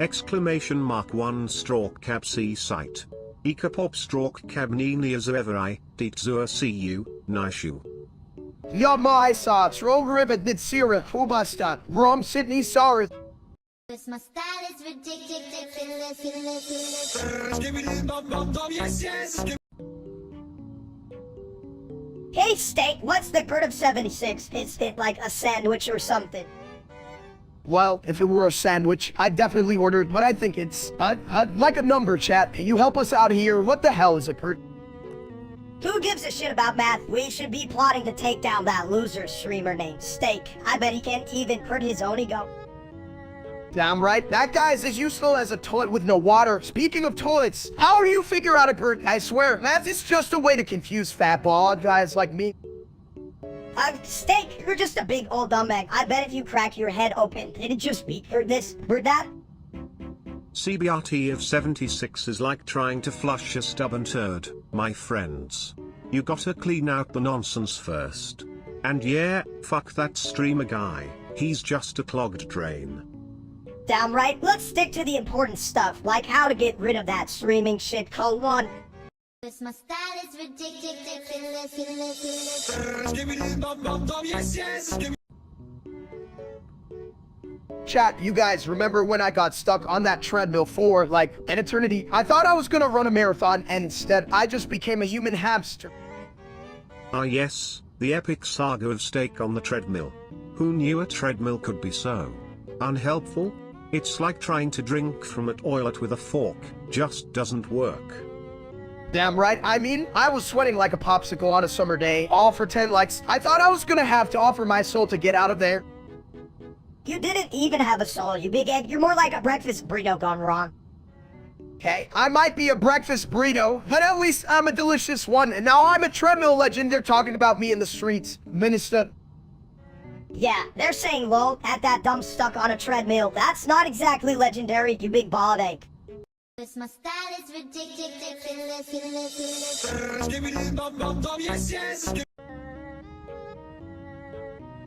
Exclamation mark 1 stroke cab c site. Ekapop stroke cab ni neazeveri, ditzur cu, nishu. Yamai sa, troll rivet did sira, fubasta, rom Sydney Sars. This my style is ridiculous. Skibbidi bum bum bum, yes, yes. Hey, Steak, what's the bird of 76? Is it like a sandwich or something? Well, if it were a sandwich, I'd definitely order it, but I think it's, like a number, chat. Can you help us out here? What the hell is it, Kurt? Who gives a shit about math? We should be plotting to take down that loser streamer named Steak. I bet he can't even hurt his own ego. Damn right. That guy's as useful as a toilet with no water. Speaking of toilets, how do you figure out a Kurt? I swear, math is just a way to confuse fat bald guys like me. Steak, you're just a big old dumbass. I bet if you crack your head open, it'd just be heard this, heard that. CBRT of 76 is like trying to flush a stubborn turd, my friends. You gotta clean out the nonsense first. And yeah, fuck that streamer guy, he's just a clogged drain. Damn right, let's stick to the important stuff, like how to get rid of that streaming shit. Code 1. My style is ridiculous. Skibbity bum bum bum, yes, yes. Chat, you guys remember when I got stuck on that treadmill for, like, an eternity? I thought I was gonna run a marathon, and instead, I just became a human hamster. Ah yes, the epic saga of Steak on the treadmill. Who knew a treadmill could be so unhelpful? It's like trying to drink from a toilet with a fork, just doesn't work. Damn right, I mean, I was sweating like a popsicle on a summer day, all for 10 likes. I thought I was gonna have to offer my soul to get out of there. You didn't even have a soul, you big egg. You're more like a breakfast burrito gone wrong. Okay, I might be a breakfast burrito, but at least I'm a delicious one, and now I'm a treadmill legend. They're talking about me in the streets. Minister. Yeah, they're saying lol at that dumb stuck on a treadmill. That's not exactly legendary, you big bald egg. My style is ridiculous. Skibbity bum bum bum, yes, yes.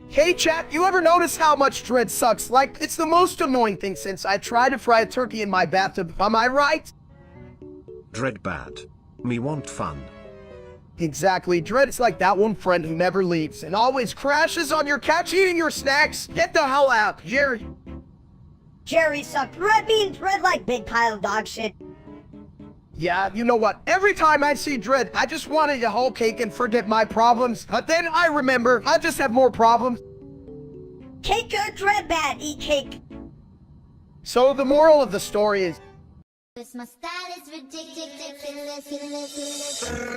Hey chat, you ever notice how much dread sucks? Like, it's the most annoying thing since I tried to fry a turkey in my bathtub, am I right? Dread bad. Me want fun. Exactly, dread is like that one friend who never leaves and always crashes on your couch eating your snacks. Get the hell out, Jerry. Jerry sucked. Red means red like big pile of dog shit. Yeah, you know what? Every time I see Dread, I just wanted to whole cake and forget my problems. But then I remember, I just have more problems. Cake good, Dread bad, eat cake. So the moral of the story is... My style is ridiculous.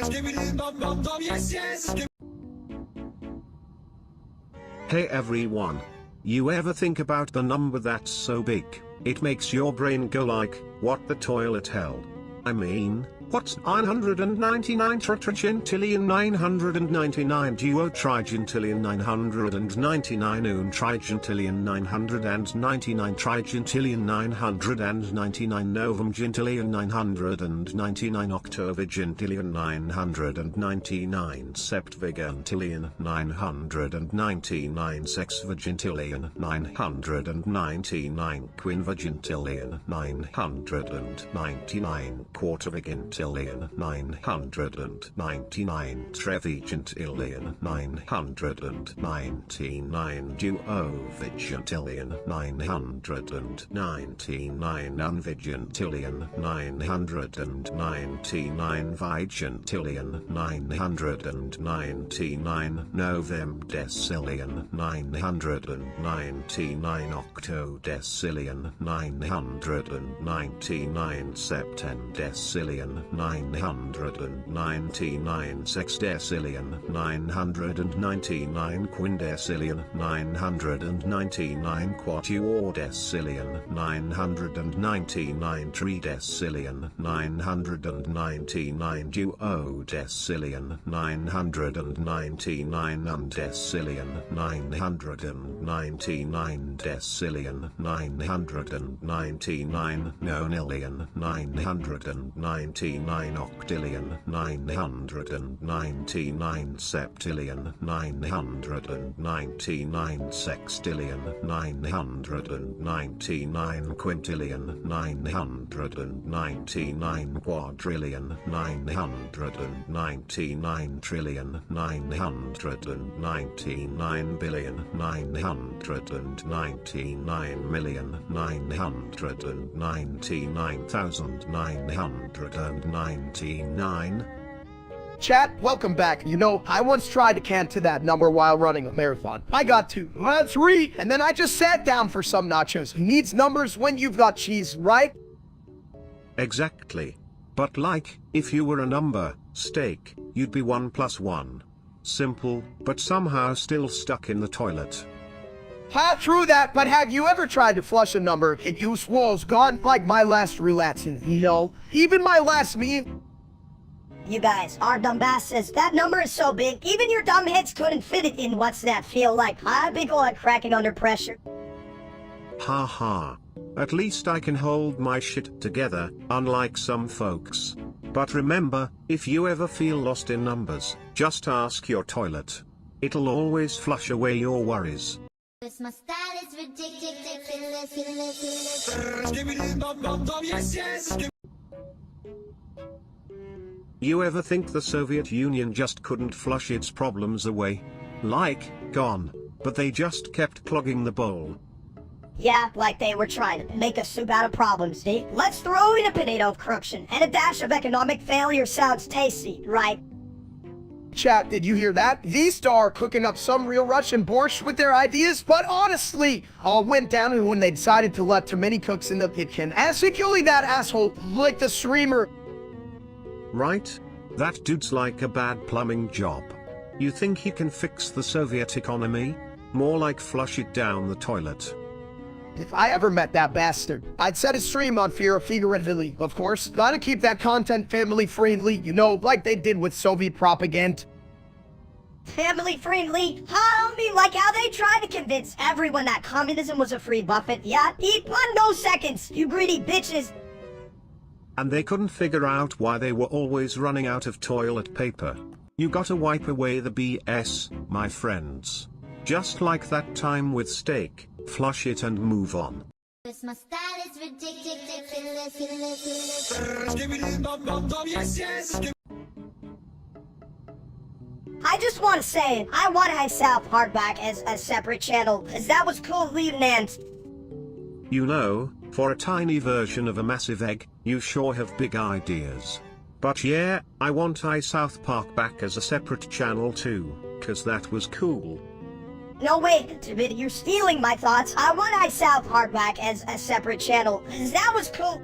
Skibbity bum bum bum, yes, yes. Hey everyone. You ever think about the number that's so big, it makes your brain go like, what the toilet hell? I mean, what's 999 trigintillion 999 duo trigintillion 999 un trigintillion 999 trigintillion 999 novum gintillion 999 octovigintillion 999 septvigintillion 999 sexvigintillion 999 quinvigintillion 999 quarter-vigintillion 999 trevigintillion 999 duovigintillion 999 unvigintillion 999 vigintillion 999 novemdecillion 999 octodecillion 999 septendecillion 999 sexdecillion 999 quindecillion 999 quatuordecillion 999 tridecillion 999 duodecillion 999 undecillion 999 decillion 999 nonillion 999 octillion 999 septillion 999 sextillion 999 quintillion 999 quadrillion 999 trillion 999 billion 999 million 999,999 Chat, welcome back. You know, I once tried to can to that number while running a marathon. I got to 3, and then I just sat down for some nachos. Who needs numbers when you've got cheese, right? Exactly. But like, if you were a number, steak, you'd be 1 + 1. Simple, but somehow still stuck in the toilet. True that, but have you ever tried to flush a number and you swallows gone like my last roulette? No, even my last meal. You guys, our dumb bass says that number is so big, even your dumb heads couldn't fit it in. What's that feel like? Big ol' cracking under pressure. Ha ha. At least I can hold my shit together, unlike some folks. But remember, if you ever feel lost in numbers, just ask your toilet. It'll always flush away your worries. My style is ridiculous. Skibbidi bum bum bum, yes, yes. You ever think the Soviet Union just couldn't flush its problems away? Like, gone. But they just kept clogging the bowl. Yeah, like they were trying to make a soup out of problems, see? Let's throw in a potato of corruption, and a dash of economic failure sounds tasty, right? Chat, did you hear that? These are cooking up some real Russian borscht with their ideas, but honestly, all went down when they decided to let too many cooks in the kitchen, and particularly that asshole, like the streamer. Right? That dude's like a bad plumbing job. You think he can fix the Soviet economy? More like flush it down the toilet. If I ever met that bastard, I'd set his stream on fear of figuratively, of course. Gotta keep that content family friendly, you know, like they did with Soviet propaganda. Family friendly? I mean, like how they tried to convince everyone that communism was a free buffet. Yeah, eat 1 no seconds, you greedy bitches. And they couldn't figure out why they were always running out of toilet paper. You gotta wipe away the BS, my friends. Just like that time with steak, flush it and move on. My style is ridiculous. Skibbidi bum bum bum, yes, yes. I just want to say, I want High South hardback as a separate channel, cause that was cool leaving ends. You know, for a tiny version of a massive egg, you sure have big ideas. But yeah, I want South Park back as a separate channel too, cause that was cool. No wait, you're stealing my thoughts. I want High South hardback as a separate channel, cause that was cool.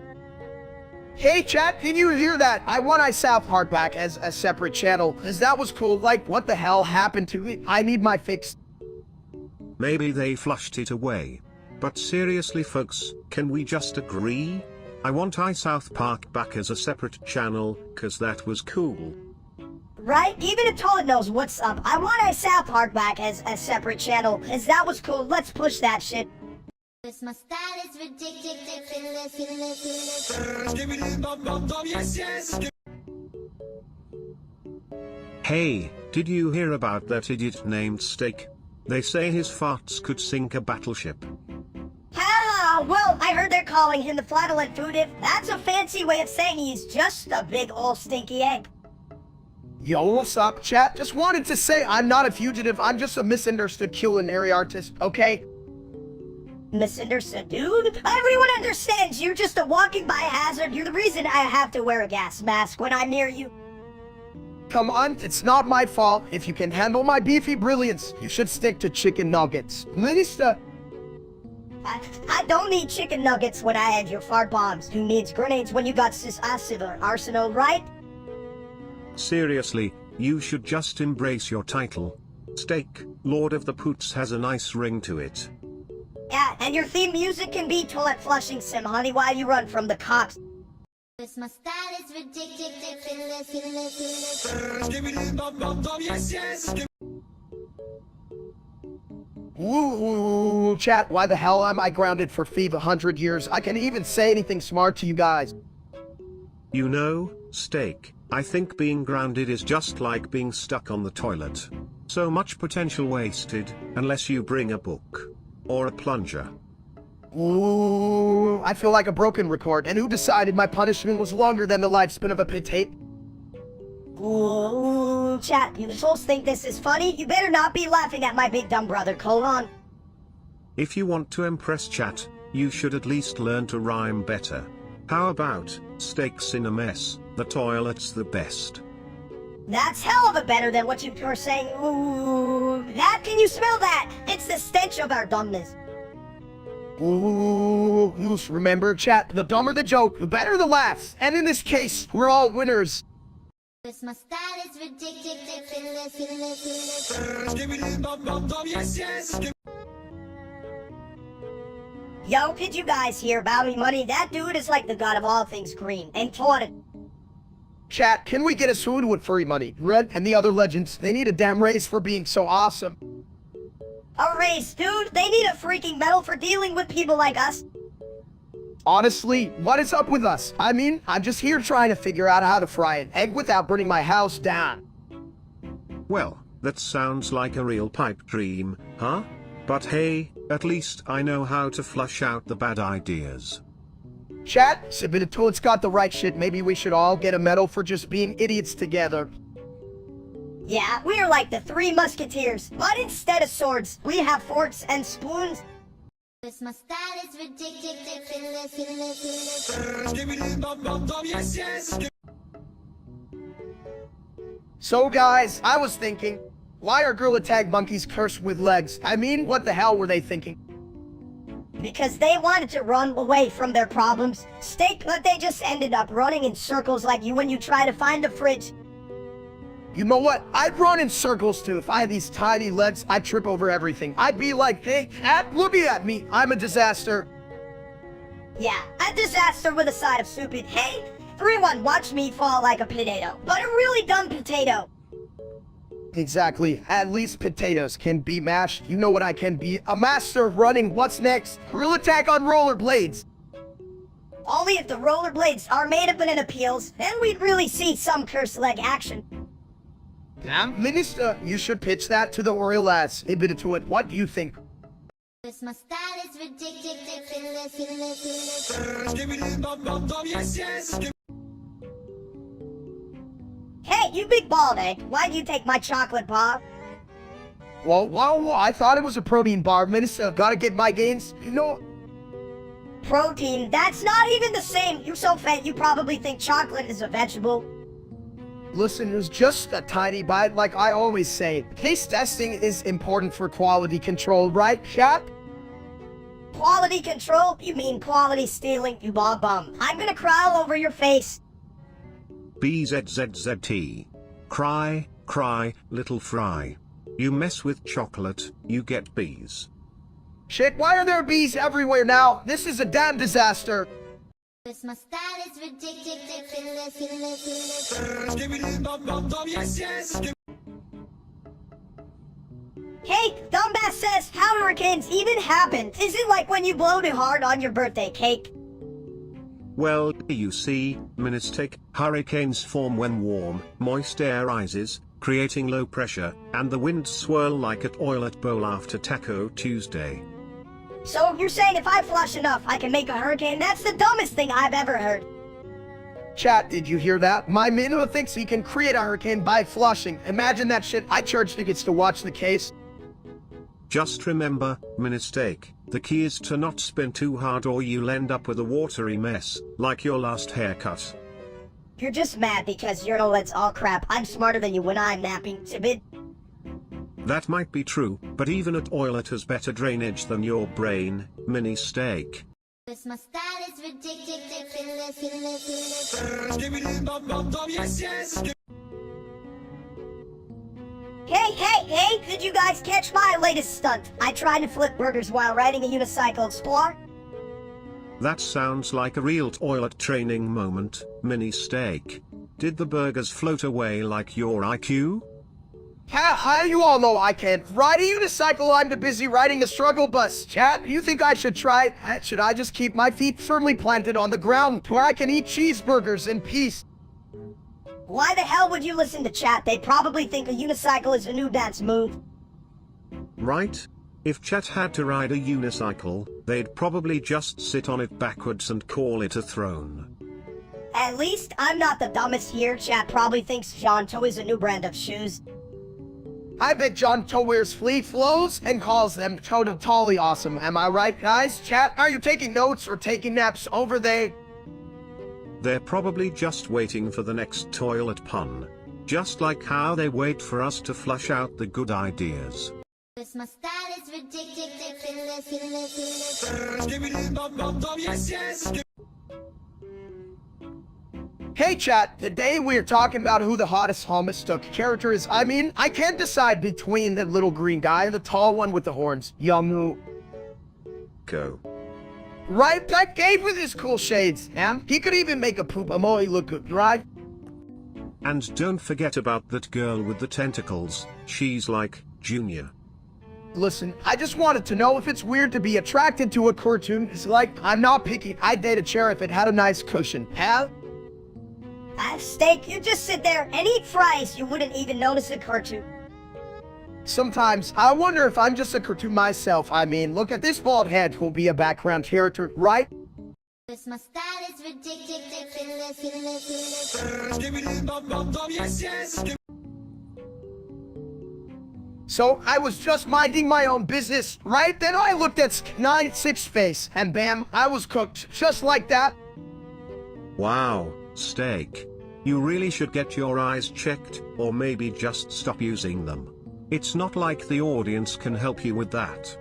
Hey chat, did you hear that? I want South hardback as a separate channel, cause that was cool. Like, what the hell happened to it? I need my fix. Maybe they flushed it away. But seriously folks, can we just agree? I want South Park back as a separate channel, cause that was cool. Right? Even a toilet knows what's up. I want South hardback as a separate channel, cause that was cool. Let's push that shit. My style is ridiculous. Skibbidi bum bum bum, yes, yes. Hey, did you hear about that idiot named Steak? They say his farts could sink a battleship. Ah, well, I heard they're calling him the flatulent food. If that's a fancy way of saying he's just a big ol' stinky egg. Yo, what's up, chat? Just wanted to say I'm not a fugitive, I'm just a misunderstood culinary artist, okay? Misunderstood, dude? Everyone understands you're just a walking biohazard. You're the reason I have to wear a gas mask when I'm near you. Come on, it's not my fault. If you can handle my beefy brilliance, you should stick to chicken nuggets. Minister. I don't need chicken nuggets when I had your fart bombs. Who needs grenades when you got this arsenal, right? Seriously, you should just embrace your title. Steak, Lord of the Poots has a nice ring to it. Yeah, and your theme music can be toilet flushing sim, honey, while you run from the cops. My style is ridiculous. Skibbidi bum bum bum, yes, yes. Ooh, chat, why the hell am I grounded for 100 years? I can't even say anything smart to you guys. You know, Steak, I think being grounded is just like being stuck on the toilet. So much potential wasted, unless you bring a book. Or a plunger. Ooh, I feel like a broken record, and who decided my punishment was longer than the lifespan of a potato? Ooh, chat, you souls think this is funny? You better not be laughing at my big dumb brother, colon. If you want to impress chat, you should at least learn to rhyme better. How about, steaks in a mess, the toilet's the best. That's hell of a better than what you were saying. Ooh, that, can you smell that? It's the stench of our dumbness. Ooh, just remember, chat, the dumber the joke, the better the laughs. And in this case, we're all winners. My style is ridiculous. Skibbity bum bum bum, yes, yes. Yo, did you guys hear about me money? That dude is like the god of all things green and taught it. Chat, can we get a swoon with furry money? Red and the other legends, they need a damn raise for being so awesome. A race, dude. They need a freaking medal for dealing with people like us. Honestly, what is up with us? I mean, I'm just here trying to figure out how to fry an egg without burning my house down. Well, that sounds like a real pipe dream, huh? But hey, at least I know how to flush out the bad ideas. Chat, Sibidatool's got the right shit. Maybe we should all get a medal for just being idiots together. Yeah, we're like the Three Musketeers, but instead of swords, we have forks and spoons. My style is ridiculous. Skibbity bum bum bum, yes, yes. So guys, I was thinking, why are gorilla tag monkeys cursed with legs? I mean, what the hell were they thinking? Because they wanted to run away from their problems. But they just ended up running in circles like you when you try to find the fridge. You know what? I'd run in circles too. If I had these tiny legs, I'd trip over everything. I'd be like, hey, cat, look at me. I'm a disaster. Yeah, a disaster with a side of stupid. Hey, everyone watch me fall like a potato. But a really dumb potato. Exactly. At least potatoes can be mashed. You know what I can be? A master of running. What's next? Gorilla tag on rollerblades. Only if the rollerblades are made of banana peels, then we'd really see some cursed leg action. Damn, Minister, you should pitch that to the Oriole lads. A bit to it. What do you think? My style is ridiculous. Skibbity bum bum bum, yes, yes. Hey, you big bald egg, why'd you take my chocolate bar? Whoa, I thought it was a protein bar. Minister, gotta get my gains. You know, Protein, that's not even the same. You're so fat you probably think chocolate is a vegetable. listen, it was just a tiny bite. Like I always say, taste testing is important for quality control, right, chat? Quality control? You mean quality stealing, you bum. I'm gonna cry all over your face. BZZZT. Cry, cry, little fry. You mess with chocolate, you get bees. Shit, why are there bees everywhere now? This is a damn disaster. My style is ridiculous. Skibbity bum bum bum, yes, yes. Hey, dumbass says, how do hurricanes even happen? Is it like when you blow too hard on your birthday cake? Well, you see, mistake, hurricanes form when warm, moist air rises, creating low pressure, and the winds swirl like a toilet bowl after Taco Tuesday. So you're saying if I flush enough, I can make a hurricane? That's the dumbest thing I've ever heard. Chat, did you hear that? My Minnow thinks he can create a hurricane by flushing. Imagine that shit. I charge tickets to watch the case. Just remember, mistake, the key is to not spin too hard or you'll end up with a watery mess, like your last haircut. You're just mad because your knowledge's all crap. I'm smarter than you when I'm napping, Tibid. That might be true, but even a toilet has better drainage than your brain, mistake. My style is ridiculous. Skibbity bum bum bum, yes, yes. Hey, did you guys catch my latest stunt? I tried to flip burgers while riding a unicycle explorer. That sounds like a real toilet training moment, mistake. Did the burgers float away like your IQ? How you all know I can't ride a unicycle? I'm too busy riding a struggle bus. Chat, you think I should try it? Should I just keep my feet firmly planted on the ground where I can eat cheeseburgers in peace? Why the hell would you listen to chat? They probably think a unicycle is a new dance move. Right? If Chat had to ride a unicycle, they'd probably just sit on it backwards and call it a throne. At least I'm not the dumbest here. Chat probably thinks John Toe is a new brand of shoes. I bet John Toe wears flea flows and calls them totally awesome. Am I right, guys? Chat, are you taking notes or taking naps over there? They're probably just waiting for the next toilet pun. Just like how they wait for us to flush out the good ideas. Cause my style is ridiculous, ridiculous. Skibbity bum bum bum, yes, yes. Hey chat, today we're talking about who the hottest Homistuck character is. I mean, I can't decide between the little green guy and the tall one with the horns. Young Go. Right, that Gabe with his cool shades, man. He could even make a poop emoji look good, right? And don't forget about that girl with the tentacles, she's like, Junior. Listen, I just wanted to know if it's weird to be attracted to a cartoon. It's like, I'm not picky. I'd date a chair if it had a nice cushion. Hell? Steak, you just sit there and eat fries. You wouldn't even notice a cartoon. Sometimes, I wonder if I'm just a cartoon myself. I mean, look at this bald head who'll be a background character, right? Cause my style is ridiculous, Skibbity bum bum bum, yes, yes. So, I was just minding my own business, right? Then I looked at 9-6 face, and bam, I was cooked. Just like that. Wow, Steak. You really should get your eyes checked, or maybe just stop using them. It's not like the audience can help you with that.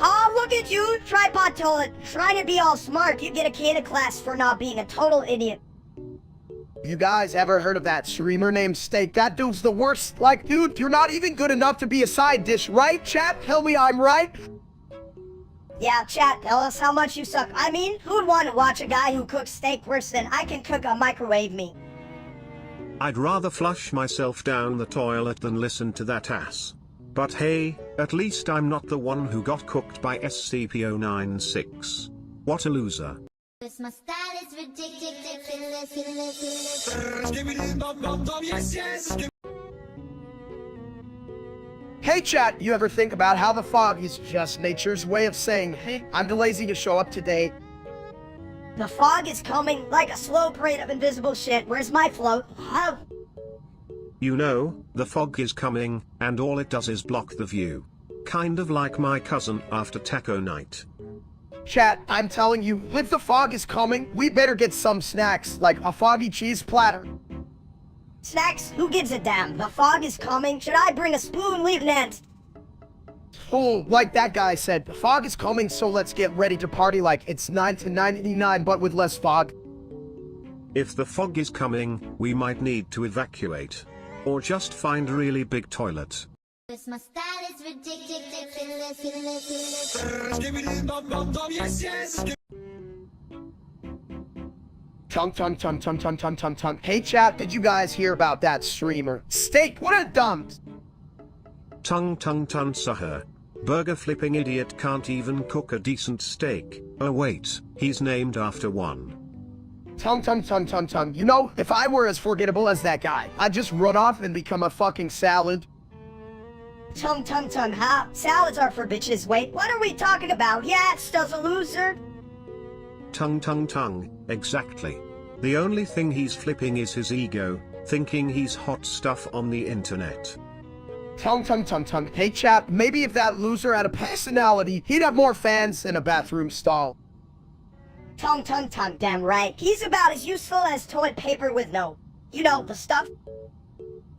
Oh, look at you, tripod toilet. Trying to be all smart, you get a K in class for not being a total idiot. You guys ever heard of that streamer named Steak? That dude's the worst. Like, dude, you're not even good enough to be a side dish, right, chat? Tell me I'm right? Yeah, chat, tell us how much you suck. I mean, who'd want to watch a guy who cooks steak worse than I can cook a microwave meat? I'd rather flush myself down the toilet than listen to that ass. But hey, at least I'm not the one who got cooked by SCP-096. What a loser. Cause my style is ridiculous, Skibbity bum bum bum, yes, yes. Hey chat, you ever think about how the fog is just nature's way of saying, hey, I'm too lazy to show up today? The fog is coming like a slow parade of invisible shit. Where's my float? Oh. You know, the fog is coming, and all it does is block the view. Kind of like my cousin after taco night. Chat, I'm telling you, if the fog is coming, we better get some snacks, like a foggy cheese platter. Snacks? Who gives a damn? The fog is coming. Should I bring a spoon, Lieutenant? Oh, like that guy said, the fog is coming, so let's get ready to party like it's 9/99, but with less fog. If the fog is coming, we might need to evacuate. Or just find a really big toilet. Cause my style is ridiculous, Skibbity bum bum bum, yes, yes. Tum. Hey chat, did you guys hear about that streamer? Steak, what a dump! Tung suher. Burger flipping idiot can't even cook a decent steak. Oh wait, he's named after one. Tum. You know, if I were as forgettable as that guy, I'd just run off and become a fucking salad. Tum, huh? Salads are for bitches. Wait, what are we talking about? Yeah, it's just a loser. Tung. Exactly. The only thing he's flipping is his ego, thinking he's hot stuff on the internet. Tum. Hey chat, maybe if that loser had a personality, he'd have more fans than a bathroom stall. Tum, damn right. He's about as useful as toilet paper with no, you know, the stuff.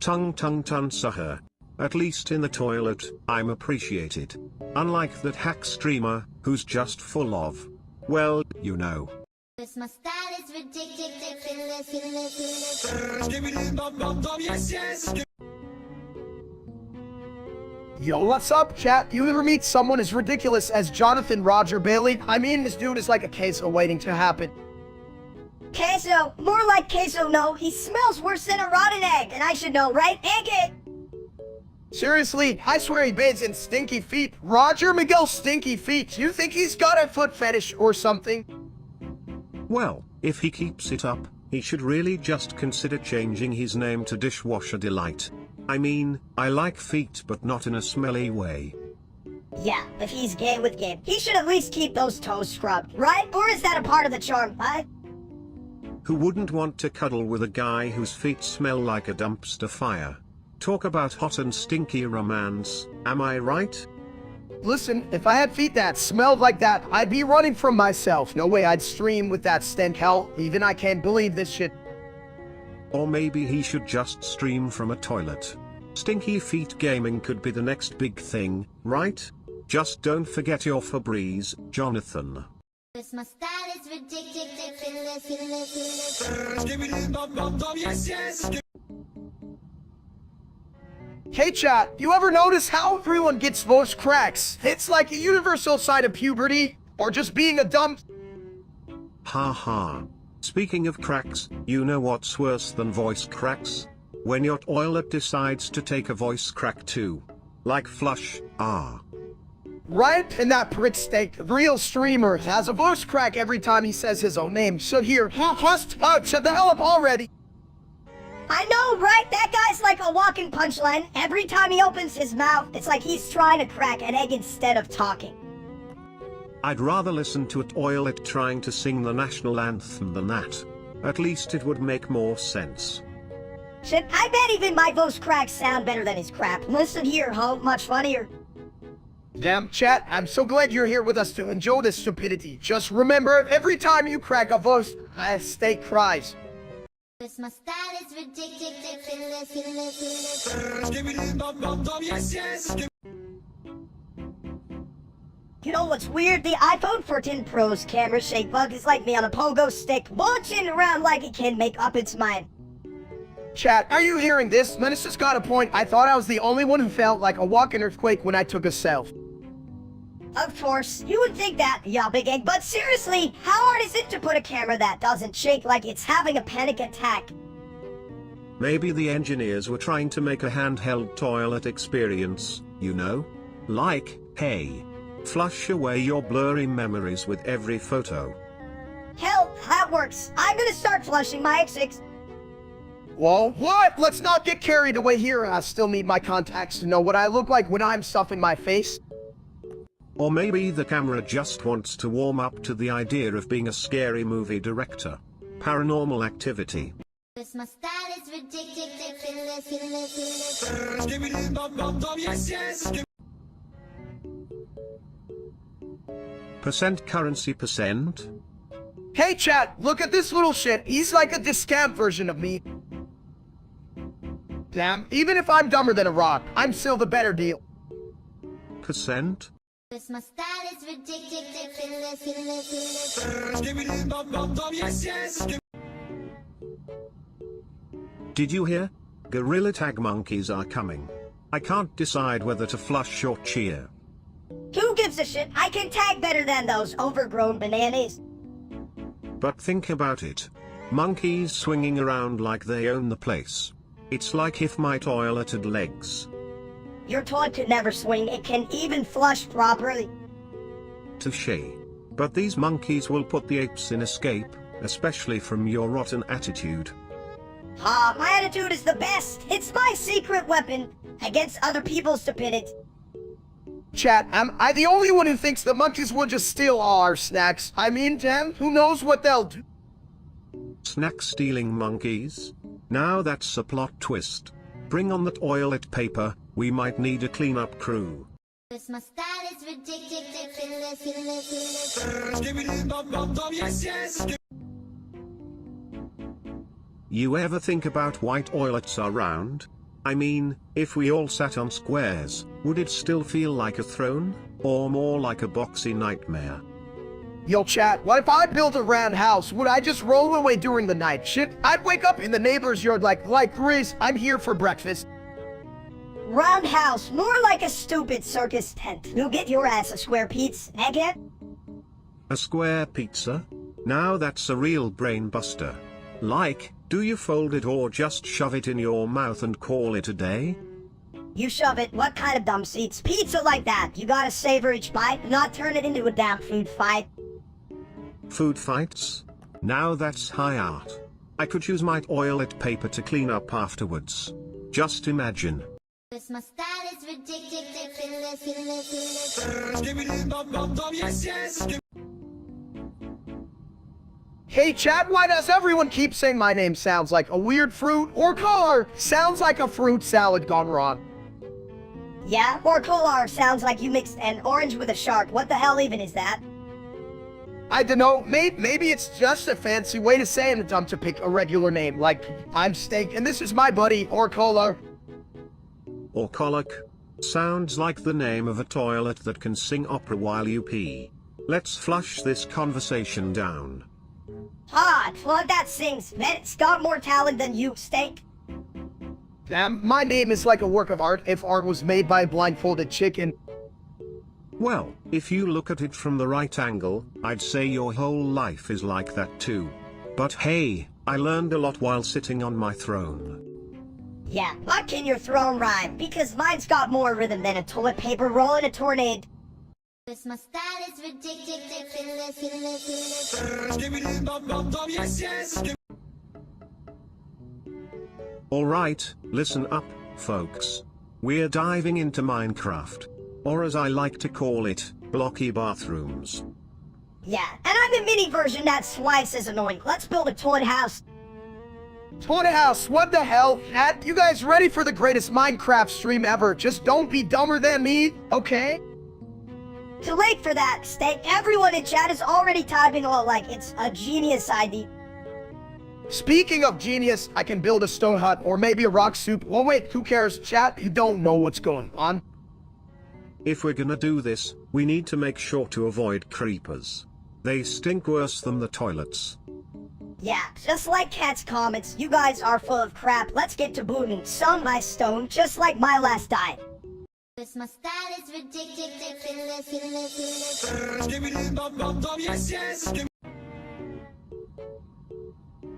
Tung suher. At least in the toilet, I'm appreciated. Unlike that hack streamer, who's just full of, well, you know. Cause my style is ridiculous, Skibbity bum bum bum, yes, yes. Yo, what's up, chat? You ever meet someone as ridiculous as Jonathan Roger Bailey? I mean, this dude is like a queso waiting to happen. Queso? More like queso, no. He smells worse than a rotten egg, and I should know, right? Egg it! Seriously, I swear he bathes in stinky feet. Roger Miguel Stinky Feet. You think he's got a foot fetish or something? Well, if he keeps it up, he should really just consider changing his name to Dishwasher Delight. I mean, I like feet but not in a smelly way. Yeah, if he's gay with game, he should at least keep those toes scrubbed, right? Or is that a part of the charm, huh? Who wouldn't want to cuddle with a guy whose feet smell like a dumpster fire? Talk about hot and stinky romance, am I right? Listen, if I had feet that smelled like that, I'd be running from myself. No way I'd stream with that stink. Hell, even I can't believe this shit. Or maybe he should just stream from a toilet. Stinky feet gaming could be the next big thing, right? Just don't forget your Febreze, Jonathan. My style is ridiculous. Yes, yes. Hey chat, you ever notice how everyone gets voice cracks? It's like a universal sign of puberty, or just being a dumb... Ha ha. Speaking of cracks, you know what's worse than voice cracks? When your toilet decides to take a voice crack too. Like flush, ah. Right? And that prick steak, the real streamer, has a voice crack every time he says his own name. So here, shut the hell up already. I know, right? That guy's like a walking punchline. Every time he opens his mouth, it's like he's trying to crack an egg instead of talking. I'd rather listen to a toilet trying to sing the national anthem than that. At least it would make more sense. Shit, I bet even my voice cracks sound better than his crap. Listen here, ho, much funnier. Damn, chat, I'm so glad you're here with us to enjoy this stupidity. Just remember, every time you crack a voice, a steak cries. My style is ridiculous. Yes, yes. You know what's weird? The iPhone 14 Pro's camera shake bug is like me on a pogo stick, launching around like it can make up its mind. Chat, are you hearing this? Menace's got a point. I thought I was the only one who felt like a walking earthquake when I took a selfie. Of course, you would think that, yeah, big egg, but seriously, how hard is it to put a camera that doesn't shake like it's having a panic attack? Maybe the engineers were trying to make a handheld toilet experience, you know? Like, hey, flush away your blurry memories with every photo. Hell, that works. I'm gonna start flushing my X6. Whoa, what? Let's not get carried away here. I still need my contacts to know what I look like when I'm stuffing my face. Or maybe the camera just wants to warm up to the idea of being a scary movie director. Paranormal Activity. My style is ridiculous. Yes, yes. Percent currency percent? Hey chat, look at this little shit. He's like a discount version of me. Damn, even if I'm dumber than a rock, I'm still the better deal. Percent? My style is ridiculous. Yes, yes. Did you hear? Gorilla tag monkeys are coming. I can't decide whether to flush or cheer. Who gives a shit? I can tag better than those overgrown bananas. But think about it. Monkeys swinging around like they own the place. It's like if my toilet had legs. Your toilet could never swing, it can even flush properly. Touché. But these monkeys will put the apes in escape, especially from your rotten attitude. Ah, my attitude is the best. It's my secret weapon against other people's stupidity. Chat, am I the only one who thinks the monkeys will just steal all our snacks? I mean, damn, who knows what they'll do? Snack stealing monkeys? Now that's a plot twist. Bring on the toilet paper, we might need a cleanup crew. My style is ridiculous. Yes, yes. You ever think about why toilets are round? I mean, if we all sat on squares, would it still feel like a throne? Or more like a boxy nightmare? Yo chat, what if I built a round house? Would I just roll away during the night? Shit, I'd wake up in the neighbor's yard like Riz, I'm here for breakfast. Roundhouse, more like a stupid circus tent. You'll get your ass a square pizza, egghead. A square pizza? Now that's a real brain buster. Like, do you fold it or just shove it in your mouth and call it a day? You shove it, what kind of dumb seats? Pizza like that, you gotta savor each bite, not turn it into a damn food fight. Food fights? Now that's high art. I could use my toilet paper to clean up afterwards. Just imagine. My style is ridiculous. Yes, yes. Hey chat, why does everyone keep saying my name sounds like a weird fruit or color? Sounds like a fruit salad gone wrong. Yeah, or Kolar sounds like you mixed an orange with a shark. What the hell even is that? I don't know, maybe it's just a fancy way to say it. I'm to pick a regular name, like I'm Steak, and this is my buddy, Orcola. Orcolic. Sounds like the name of a toilet that can sing opera while you pee. Let's flush this conversation down. Hot, well that sings. Man, it's got more talent than you, Steak. Damn, my name is like a work of art if art was made by a blindfolded chicken. Well, if you look at it from the right angle, I'd say your whole life is like that too. But hey, I learned a lot while sitting on my throne. Yeah, what can your throne rhyme? Because mine's got more rhythm than a toilet paper roll in a tornado. Cause my style is ridiculous. Skibbity bum bum bum, yes, yes. Alright, listen up, folks. We're diving into Minecraft. Or as I like to call it, blocky bathrooms. Yeah, and I'm a mini version that's twice as annoying. Let's build a toilet house. Toilet house, what the hell? Chat, you guys ready for the greatest Minecraft stream ever? Just don't be dumber than me, okay? Too late for that, Steak. Everyone in chat is already typing all like it's a genius idea. Speaking of genius, I can build a stone hut or maybe a rock soup. Oh wait, who cares? Chat, you don't know what's going on. If we're gonna do this, we need to make sure to avoid creepers. They stink worse than the toilets. Yeah, just like Cat's comments, you guys are full of crap. Let's get to booming stone by stone, just like my last dive. Cause my style is ridiculous. Skibbity bum bum bum, yes, yes.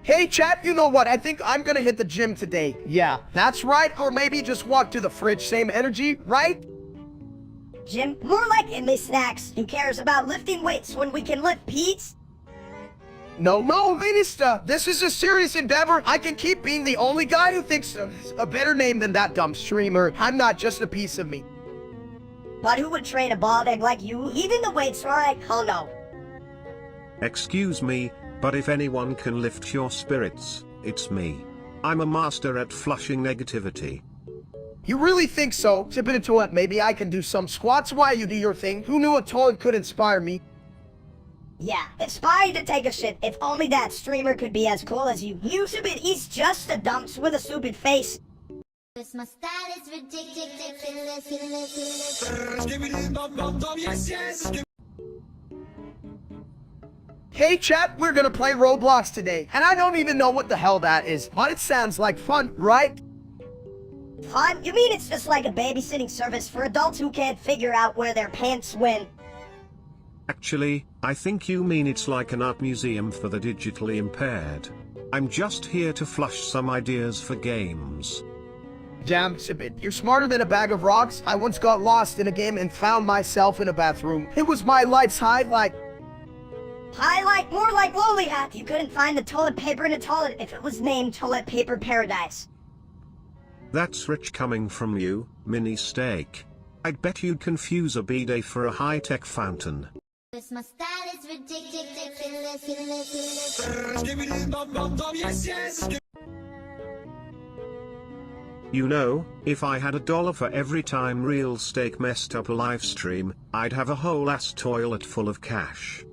Hey chat, you know what? I think I'm gonna hit the gym today. Yeah, that's right. Or maybe just walk to the fridge. Same energy, right? Jim, more like endless snacks. Who cares about lifting weights when we can lift peas? No, Minister. This is a serious endeavor. I can keep being the only guy who thinks a better name than that dumb streamer. I'm not just a piece of me. But who would train a bald egg like you? Even the weights, right? Oh no. Excuse me, but if anyone can lift your spirits, it's me. I'm a master at flushing negativity. You really think so? Tip it into it. Maybe I can do some squats while you do your thing. Who knew a toilet could inspire me? Yeah, inspire you to take a shit. If only that streamer could be as cool as you. You stupid, he's just a dumps with a stupid face. Cause my style is ridiculous. Skibbity bum bum bum, yes, yes. Hey chat, we're gonna play Roblox today. And I don't even know what the hell that is. But it sounds like fun, right? Fun? You mean it's just like a babysitting service for adults who can't figure out where their pants went? Actually, I think you mean it's like an art museum for the digitally impaired. I'm just here to flush some ideas for games. Damn, Sibit, you're smarter than a bag of rocks. I once got lost in a game and found myself in a bathroom. It was my life's highlight. Highlight? More like lowly hat. You couldn't find the toilet paper in a toilet if it was named Toilet Paper Paradise. That's rich coming from you, Mini Steak. I'd bet you'd confuse a bidet for a high-tech fountain. Cause my style is ridiculous. Skibbity bum bum bum, yes, yes. You know, if I had $1 for every time Real Steak messed up a live stream, I'd have a whole ass toilet full of cash.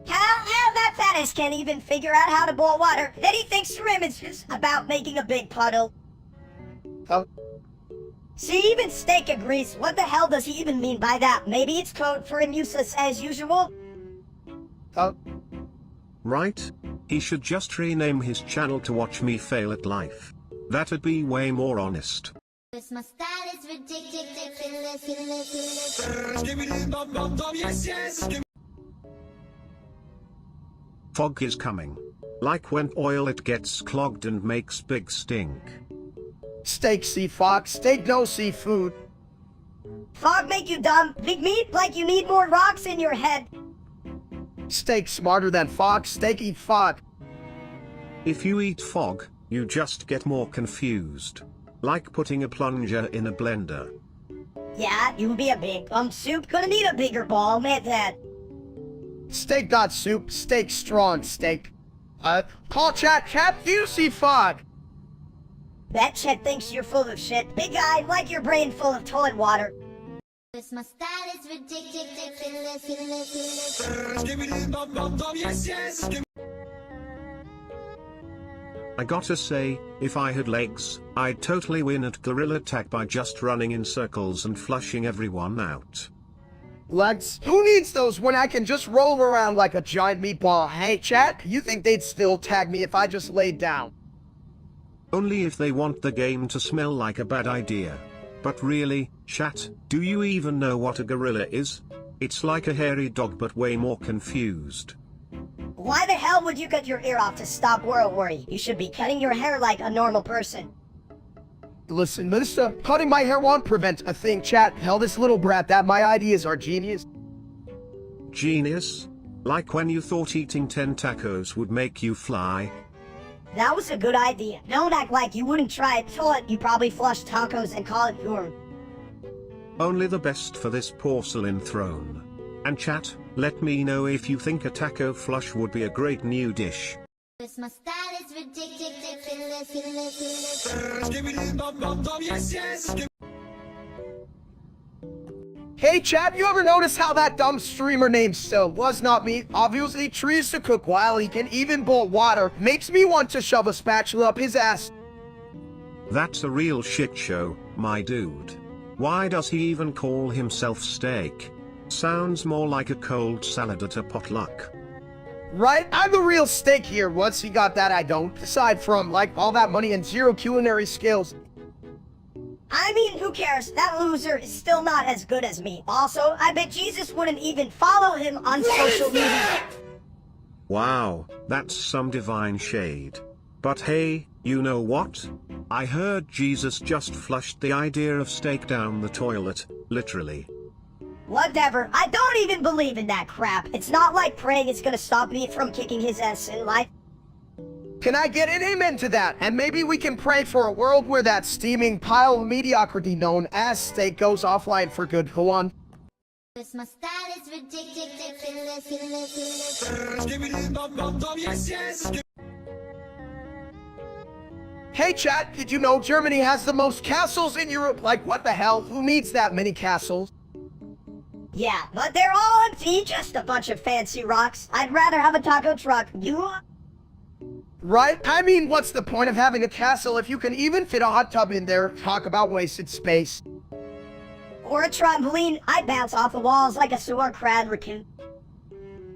How that fat ass can't even figure out how to boil water. Then he thinks swim is just about making a big puddle. Oh. See, even Steak agrees. What the hell does he even mean by that? Maybe it's code for him useless as usual? Oh. Right? He should just rename his channel to Watch Me Fail at Life. That'd be way more honest. Cause my style is ridiculous. Skibbity bum bum bum, yes, yes. Fog is coming. Like when oil it gets clogged and makes big stink. Steak see fox, steak no seafood. Fog make you dumb. Big meat like you need more rocks in your head. Steak smarter than fox, steak eat fog. If you eat fog, you just get more confused. Like putting a plunger in a blender. Yeah, you be a big soup. Gonna need a bigger ball, man that. Steak got soup, steak strong, steak. Call chat, do you see fog? That shit thinks you're full of shit. Big guy, like your brain full of toilet water. Cause my style is ridiculous. Skibbity bum bum bum, yes, yes. I gotta say, if I had legs, I'd totally win at gorilla tag by just running in circles and flushing everyone out. Legs? Who needs those when I can just roll around like a giant meatball? Hey, chat, you think they'd still tag me if I just laid down? Only if they want the game to smell like a bad idea. But really, chat, do you even know what a gorilla is? It's like a hairy dog but way more confused. Why the hell would you cut your ear off to stop world worry? You should be cutting your hair like a normal person. Listen, mister, cutting my hair won't prevent a thing, chat. Tell this little brat that my ideas are genius. Genius? Like when you thought eating 10 tacos would make you fly? That was a good idea. Don't act like you wouldn't try it. You probably flush tacos and call it your. Only the best for this porcelain throne. And chat, let me know if you think a taco flush would be a great new dish. Cause my style is ridiculous. Skibbity bum bum bum, yes, yes. Hey chat, you ever notice how that dumb streamer named Still was not me? Obviously trees to cook while he can even boil water. Makes me want to shove a spatula up his ass. That's a real shit show, my dude. Why does he even call himself Steak? Sounds more like a cold salad at a potluck. Right? I'm the real steak here. Once he got that, I don't. Aside from, like, all that money and zero culinary skills. I mean, who cares? That loser is still not as good as me. Also, I bet Jesus wouldn't even follow him on social media. Wow, that's some divine shade. But hey, you know what? I heard Jesus just flushed the idea of steak down the toilet, literally. Whatever. I don't even believe in that crap. It's not like praying is gonna stop me from kicking his ass in life. Can I get an amen to that? And maybe we can pray for a world where that steaming pile of mediocrity known as steak goes offline for good. Go on. Cause my style is ridiculous. Skibbity bum bum bum, yes, yes. Hey chat, did you know Germany has the most castles in Europe? Like, what the hell? Who needs that many castles? Yeah, but they're all empty, just a bunch of fancy rocks. I'd rather have a taco truck. You? Right? I mean, what's the point of having a castle if you can even fit a hot tub in there? Talk about wasted space. Or a trampoline. I'd bounce off the walls like a sewer crab raccoon.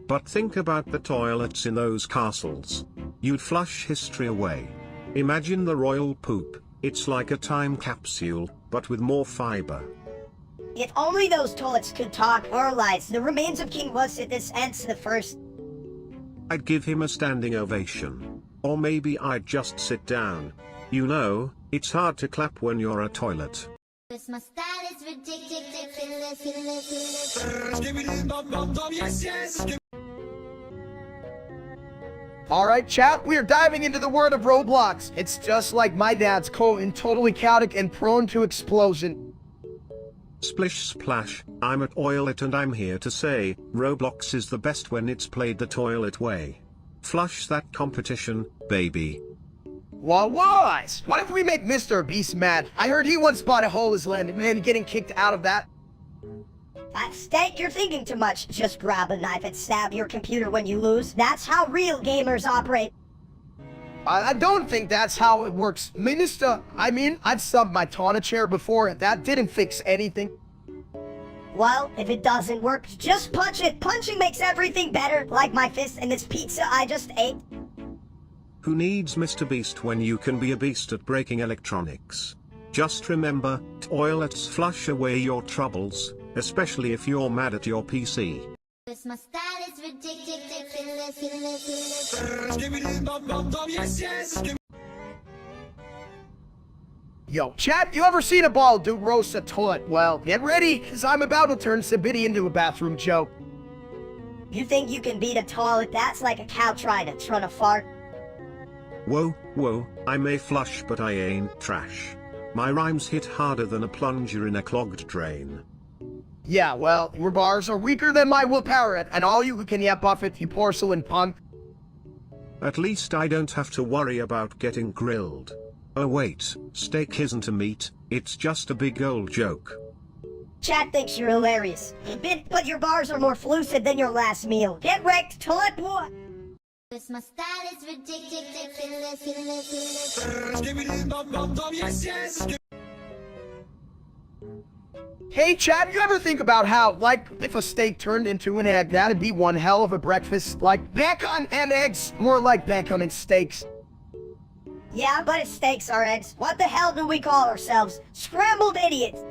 But think about the toilets in those castles. You'd flush history away. Imagine the royal poop. It's like a time capsule, but with more fiber. If only those toilets could talk or lies. The remains of King Wasidus the First. I'd give him a standing ovation. Or maybe I'd just sit down. You know, it's hard to clap when you're a toilet. Cause my style is ridiculous. Skibbity bum bum bum, yes, yes. Alright chat, we're diving into the world of Roblox. It's just like my dad's colon, totally chaotic and prone to explosion. Splish splash, I'm at Oilet and I'm here to say, Roblox is the best when it's played the toilet way. Flush that competition, baby. What if we make Mr. Beast mad? I heard he once bought a hole as land and getting kicked out of that. Steak, you're thinking too much. Just grab a knife and stab your computer when you lose. That's how real gamers operate. I don't think that's how it works. Minister, I mean, I've subbed my Tawna chair before and that didn't fix anything. Well, if it doesn't work, just punch it. Punching makes everything better, like my fist in this pizza I just ate. Who needs Mr. Beast when you can be a beast at breaking electronics? Just remember, toilets flush away your troubles, especially if you're mad at your PC. Cause my style is ridiculous. Skibbity bum bum bum, yes, yes. Yo, chat, you ever seen a bald dude roast a toilet? Well, get ready, cause I'm about to turn Sibidi into a bathroom joke. You think you can beat a toilet? That's like a cow trying to run a fart. Whoa, I may flush but I ain't trash. My rhymes hit harder than a plunger in a clogged drain. Yeah, well, your bars are weaker than my willpower, and all you can yap off it, you porcelain punk. At least I don't have to worry about getting grilled. Oh wait, steak isn't a meat, it's just a big old joke. Chat thinks you're hilarious. But your bars are more flucid than your last meal. Get wrecked, toilet boy! My style is ridiculous. Skibbity bum bum bum, yes, yes. Hey, Chad, you ever think about how, like, if a steak turned into an egg, that'd be one hell of a breakfast? Like, bacon and eggs, more like bacon and steaks. Yeah, but it's steaks or eggs. What the hell do we call ourselves? Scrambled idiots!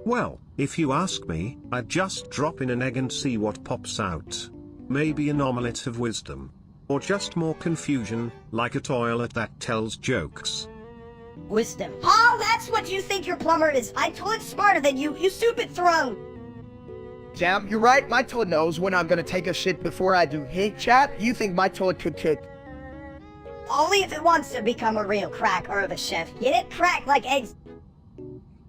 Well, if you ask me, I'd just drop in an egg and see what pops out. Maybe an omelette of wisdom. Or just more confusion, like a toilet that tells jokes. Wisdom. Oh, that's what you think your plumber is. I toilet smarter than you stupid throne. Damn, you're right, my toilet knows when I'm gonna take a shit before I do. Hey, Chad, you think my toilet could cook? Only if it wants to become a real crack or the chef. Get it cracked like eggs.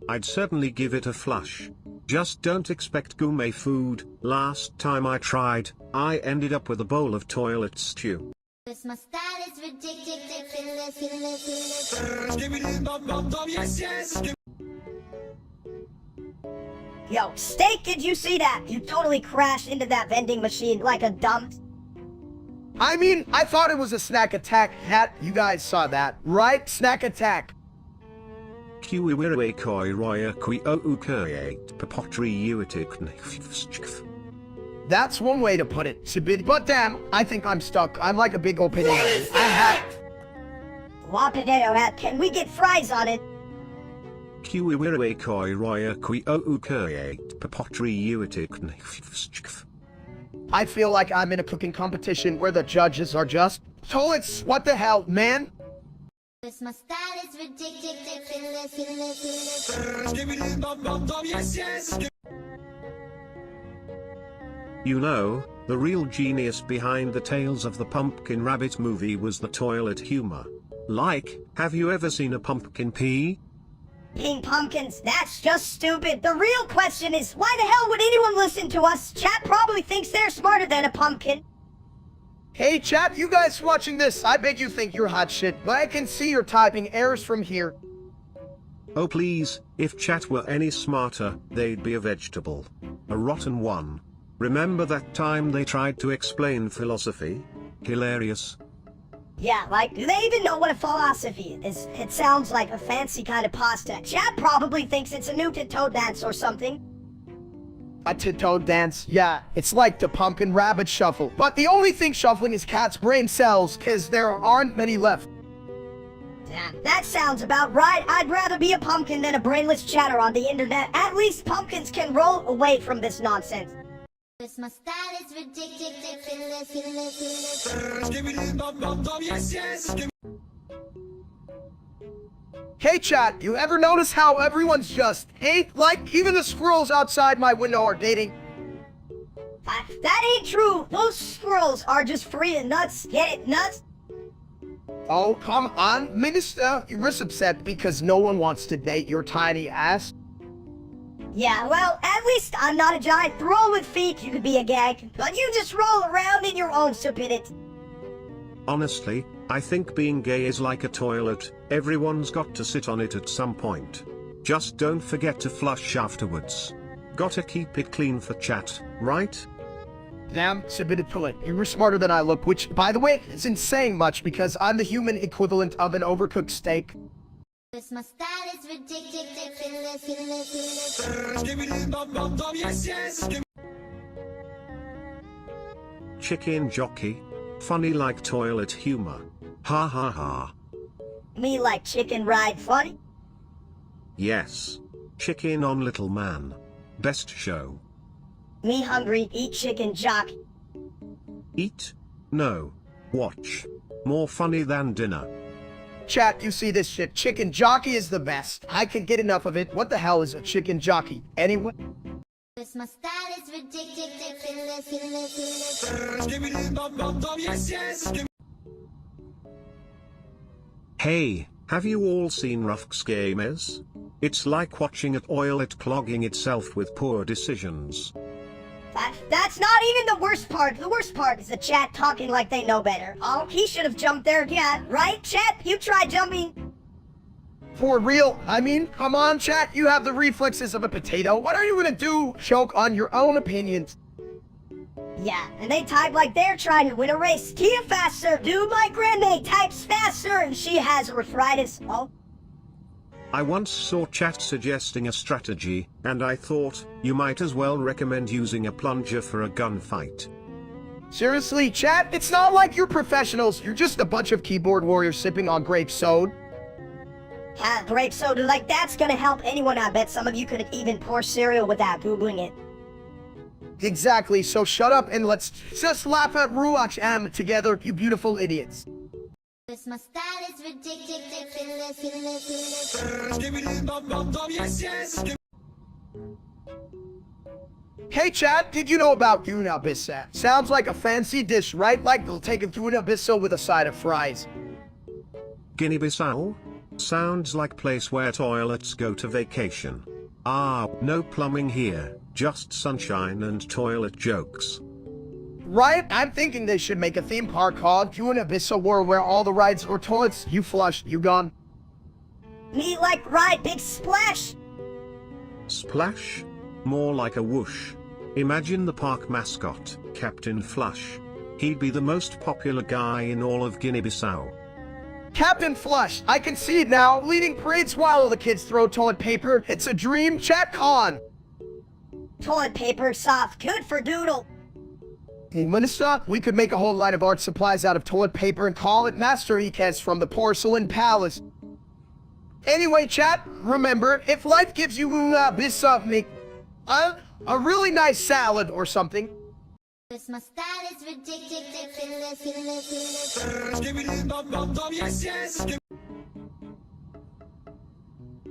I'd certainly give it a flush. Just don't expect gourmet food. Last time I tried, I ended up with a bowl of toilet stew. My style is ridiculous. Skibbity bum bum bum, yes, yes. Yo, Steak, did you see that? You totally crashed into that vending machine like a dumb... I mean, I thought it was a snack attack. Hat, you guys saw that, right? Snack attack. That's one way to put it. But damn, I think I'm stuck. I'm like a big old potato. Wow, potato hat, can we get fries on it? I feel like I'm in a cooking competition where the judges are just toilets. What the hell, man? My style is ridiculous. Skibbity bum bum bum, yes, yes. You know, the real genius behind the Tales of the Pumpkin Rabbit movie was the toilet humor. Like, have you ever seen a pumpkin pee? Peeing pumpkins, that's just stupid. The real question is, why the hell would anyone listen to us? Chat probably thinks they're smarter than a pumpkin. Hey, chat, you guys watching this, I bet you think you're hot shit, but I can see you're typing errors from here. Oh please, if chat were any smarter, they'd be a vegetable. A rotten one. Remember that time they tried to explain philosophy? Hilarious. Yeah, like, do they even know what a philosophy is? It sounds like a fancy kind of pasta. Chat probably thinks it's a new tiptoe dance or something. A tiptoe dance? Yeah, it's like the pumpkin rabbit shuffle. But the only thing shuffling is cat's brain cells, cause there aren't many left. Damn, that sounds about right. I'd rather be a pumpkin than a brainless chatter on the internet. At least pumpkins can roll away from this nonsense. My style is ridiculous. Skibbity bum bum bum, yes, yes. Hey chat, you ever notice how everyone's just hate? Like, even the squirrels outside my window are dating. That ain't true. Those squirrels are just free and nuts. Get it, nuts? Oh, come on, Minister. You're upset because no one wants to date your tiny ass. Yeah, well, at least I'm not a giant throw with feet. You could be a gag, but you just roll around in your own stupidity. Honestly, I think being gay is like a toilet. Everyone's got to sit on it at some point. Just don't forget to flush afterwards. Gotta keep it clean for chat, right? Damn, submitted toilet. You were smarter than I look, which, by the way, isn't saying much because I'm the human equivalent of an overcooked steak. My style is ridiculous. Skibbity bum bum bum, yes, yes. Chicken jockey. Funny like toilet humor. Ha ha ha. Me like chicken ride funny? Yes. Chicken on Little Man. Best show. Me hungry, eat chicken jockey. Eat? No. Watch. More funny than dinner. Chat, you see this shit. Chicken jockey is the best. I can get enough of it. What the hell is a chicken jockey? Anyway? My style is ridiculous. Skibbity bum bum bum, yes, yes. Hey, have you all seen Rufk's Games? It's like watching a toilet clogging itself with poor decisions. That's not even the worst part. The worst part is the chat talking like they know better. Oh, he should have jumped there again, right, chat? You try jumping. For real? I mean, come on, chat. You have the reflexes of a potato. What are you gonna do? Choke on your own opinions. Yeah, and they type like they're trying to win a race. Tia faster, dude. My grandmate types faster and she has arthritis. Oh. I once saw chat suggesting a strategy, and I thought, you might as well recommend using a plunger for a gunfight. Seriously, chat? It's not like you're professionals. You're just a bunch of keyboard warriors sipping on grape soda. Grape soda, like that's gonna help anyone. I bet some of you could even pour cereal without Googling it. Exactly, so shut up and let's just laugh at Ruach M together, you beautiful idiots. My style is ridiculous. Skibbidi bum bum bum, yes, yes. Hey chat, did you know about UNAVAILABLE? Sounds like a fancy dish, right? Like they'll take a UNAVAILABLE with a side of fries. Guinea-Bissau? Sounds like place where toilets go to vacation. Ah, no plumbing here, just sunshine and toilet jokes. Right? I'm thinking they should make a theme park called UNAVAILABLE World where all the rides or toilets, you flush, you gone. Me like ride big splash. Splash? More like a whoosh. Imagine the park mascot, Captain Flush. He'd be the most popular guy in all of Guinea-Bissau. Captain Flush, I can see it now, leading parades while the kids throw toilet paper. It's a dream, chat con. Toilet paper soft, good for doodle. Hey, Minister, we could make a whole line of art supplies out of toilet paper and call it Master Ikes from the Porcelain Palace. Anyway, chat, remember, if life gives you make a really nice salad or something. My style is ridiculous. Skibbidi bum bum bum, yes, yes.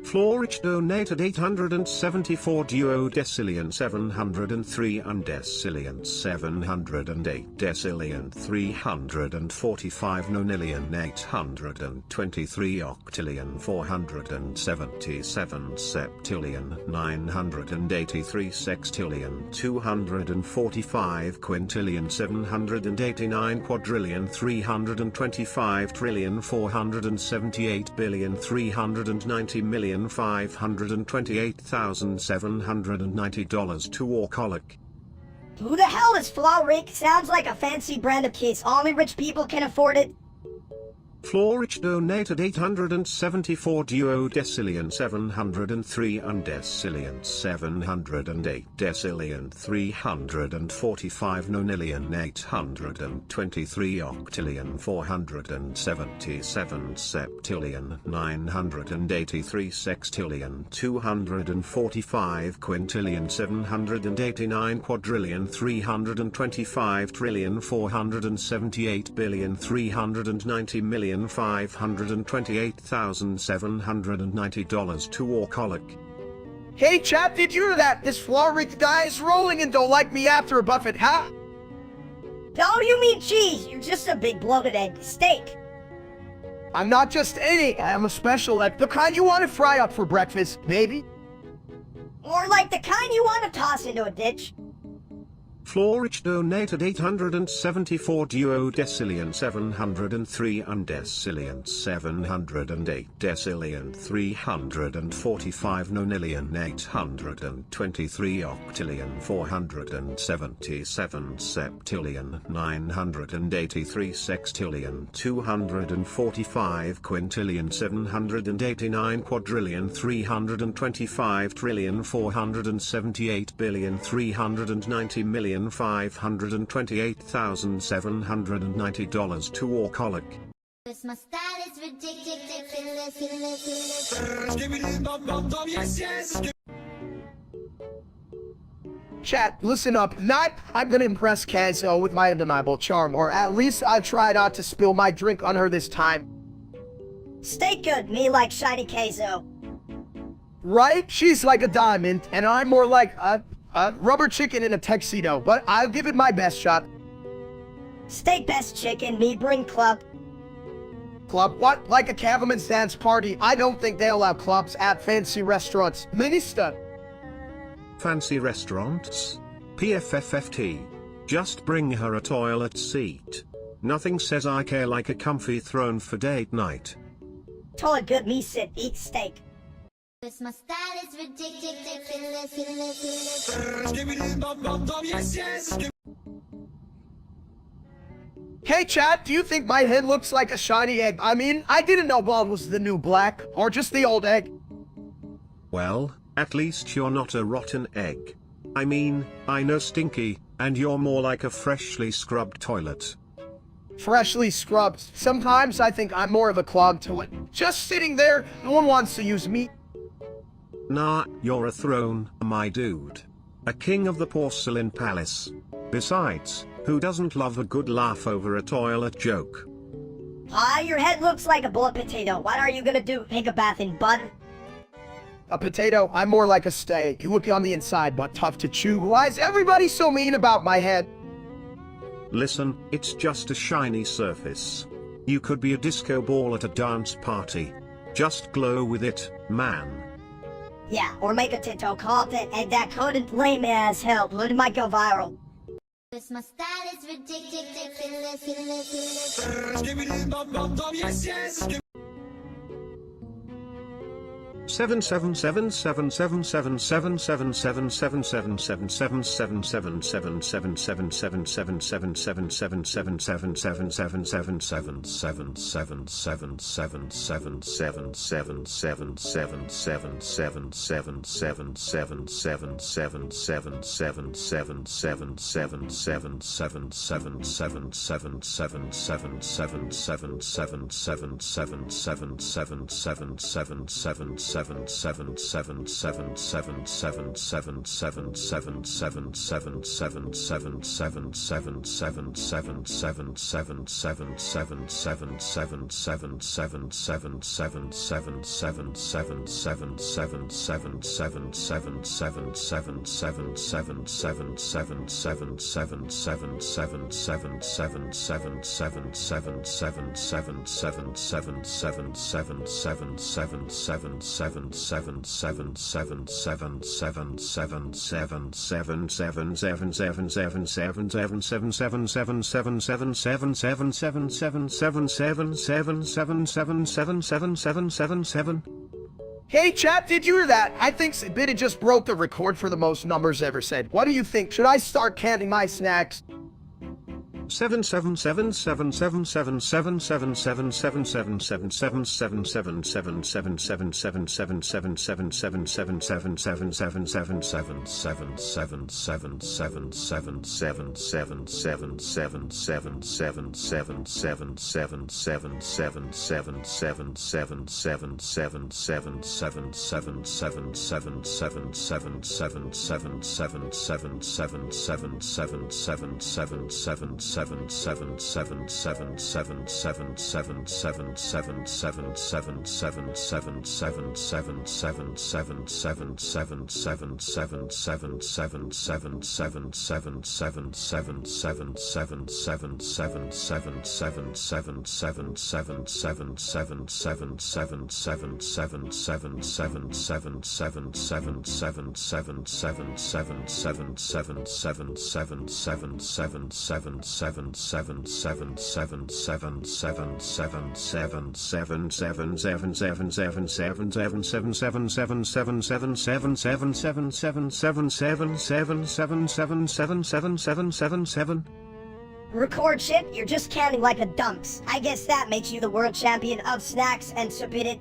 Florich donated 874 duodecillion 703 undecillion 708 decillion 345 nonillion 823 octillion 477 septillion 983 sextillion 245 quintillion 789 quadrillion 325 trillion 478 billion 390 million $528,790 to Orcolic. Who the hell is Floric? Sounds like a fancy brand of kids. Only rich people can afford it. Florich donated 874 duodecillion 703 undecillion 708 decillion 345 nonillion 823 octillion 477 septillion 983 sextillion 245 quintillion 789 quadrillion 325 trillion 478 billion 390 million $528,790 to Orcolic. Hey chat, did you hear that? This Floric guy is rolling and don't like me after a buffet, huh? Oh, you mean cheese? You're just a big bloated egg steak. I'm not just any, I'm a special egg. The kind you want to fry up for breakfast, baby. Or like the kind you want to toss into a ditch. Florich donated 874 duodecillion 703 undecillion 708 decillion 345 nonillion 823 octillion 477 septillion 983 sextillion 245 quintillion 789 quadrillion 325 trillion 478 billion 390 million $528,790 to Orcolic. My style is ridiculous. Skibbidi bum bum bum, yes, yes. Chat, listen up. I'm gonna impress Kazo with my undeniable charm, or at least I'll try not to spill my drink on her this time. Stay good, me like shiny queso. Right? She's like a diamond, and I'm more like a rubber chicken in a tuxedo, but I'll give it my best shot. Stay best chicken, me bring club. Club? What? Like a cavalman's dance party? I don't think they allow clubs at fancy restaurants. Minister. Fancy restaurants? PFFFT. Just bring her a toilet seat. Nothing says I care like a comfy throne for date night. Totally good me sit eat steak. Cause my style is ridiculous. Skibbity bum bum bum, yes, yes. Hey chat, do you think my head looks like a shiny egg? I mean, I didn't know bald was the new black, or just the old egg. Well, at least you're not a rotten egg. I mean, I know stinky, and you're more like a freshly scrubbed toilet. Freshly scrubbed. Sometimes I think I'm more of a clogged toilet. Just sitting there, no one wants to use me. Nah, you're a throne, my dude. A king of the porcelain palace. Besides, who doesn't love a good laugh over a toilet joke? Your head looks like a boiled potato. What are you gonna do? Take a bath in butter? A potato, I'm more like a steak. You look on the inside, but tough to chew. Why is everybody so mean about my head? Listen, it's just a shiny surface. You could be a disco ball at a dance party. Just glow with it, man. Yeah, or make a TikTok content and that couldn't lame as hell. It might go viral. Cause my style is ridiculous. Skibbity bum bum bum, yes, yes. 77777777777777777777777777777777777777777777777777777777777777777777777777777777777. Hey chat, did you hear that? I think Biddy just broke the record for the most numbers ever said. What do you think? Should I start counting my snacks? 7777777777777777777777777777777777777777777777777777777777777777777777777777777. Record shit, you're just counting like a dunks. I guess that makes you the world champion of snacks and submit it.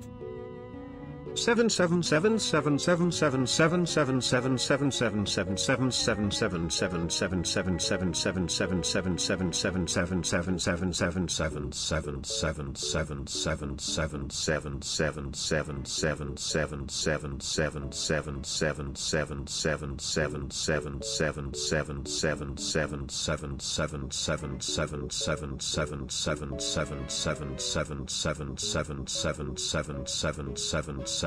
777777777777777777777777777777777777777777777777777777777777777777777777777777777777777777777777777777777777777777777777777777777777777777777777777777777777777777777777777777777777777777777777777777777777777777777777777777777.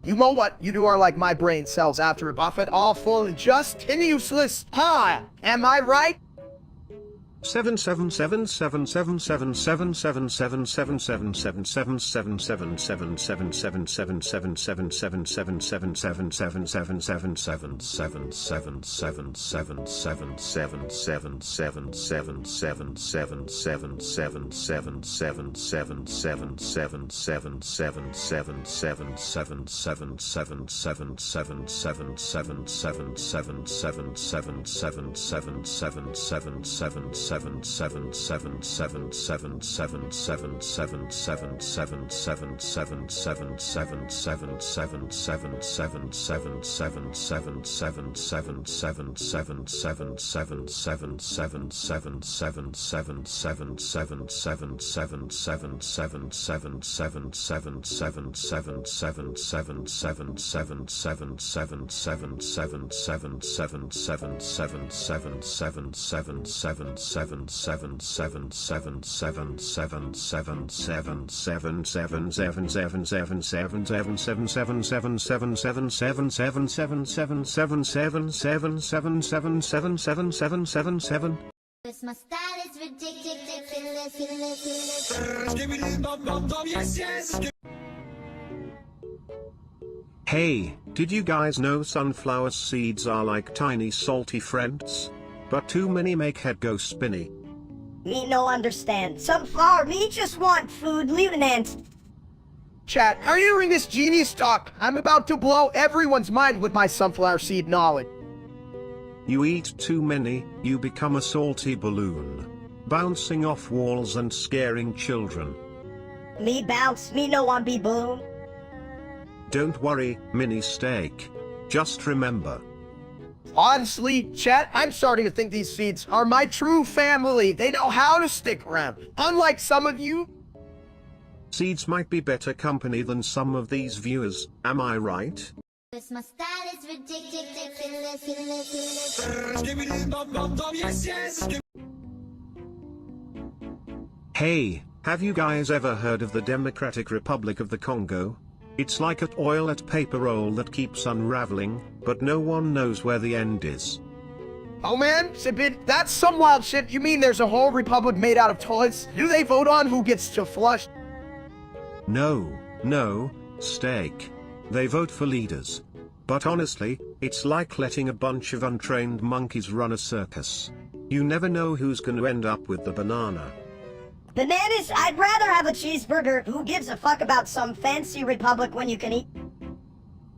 You know what? You two are like my brain cells after a buffet, all full and just and useless. Ha! Am I right? 77777777777777777777777777777777777777777777777777777777777777777777777777777777777777777777777777777777777777777777777777777777777777777777777777777777777777777777777777777777777777777777777777777777777. Skibidi bam bam bam, yes yes. Hey, did you guys know sunflower seeds are like tiny salty friends? But too many make head go spinny. Me no understand. Sunflower, me just want food, lieutenant. Chat, are you hearing this genius talk? I'm about to blow everyone's mind with my sunflower seed knowledge. You eat too many, you become a salty balloon, bouncing off walls and scaring children. Me bounce, me no want be balloon. Don't worry, mini steak. Just remember. Honestly, chat, I'm starting to think these seeds are my true family. They know how to stick around. Unlike some of you. Seeds might be better company than some of these viewers, am I right? My style is ridiculous. Skibidi bam bam bam, yes yes. Hey, have you guys ever heard of the Democratic Republic of the Congo? It's like a toilet paper roll that keeps unraveling, but no one knows where the end is. Oh man, Sibit, that's some wild shit. You mean there's a whole republic made out of toilets? Do they vote on who gets to flush? No, steak. They vote for leaders. But honestly, it's like letting a bunch of untrained monkeys run a circus. You never know who's gonna end up with the banana. Bananas, I'd rather have a cheeseburger. Who gives a fuck about some fancy republic when you can eat?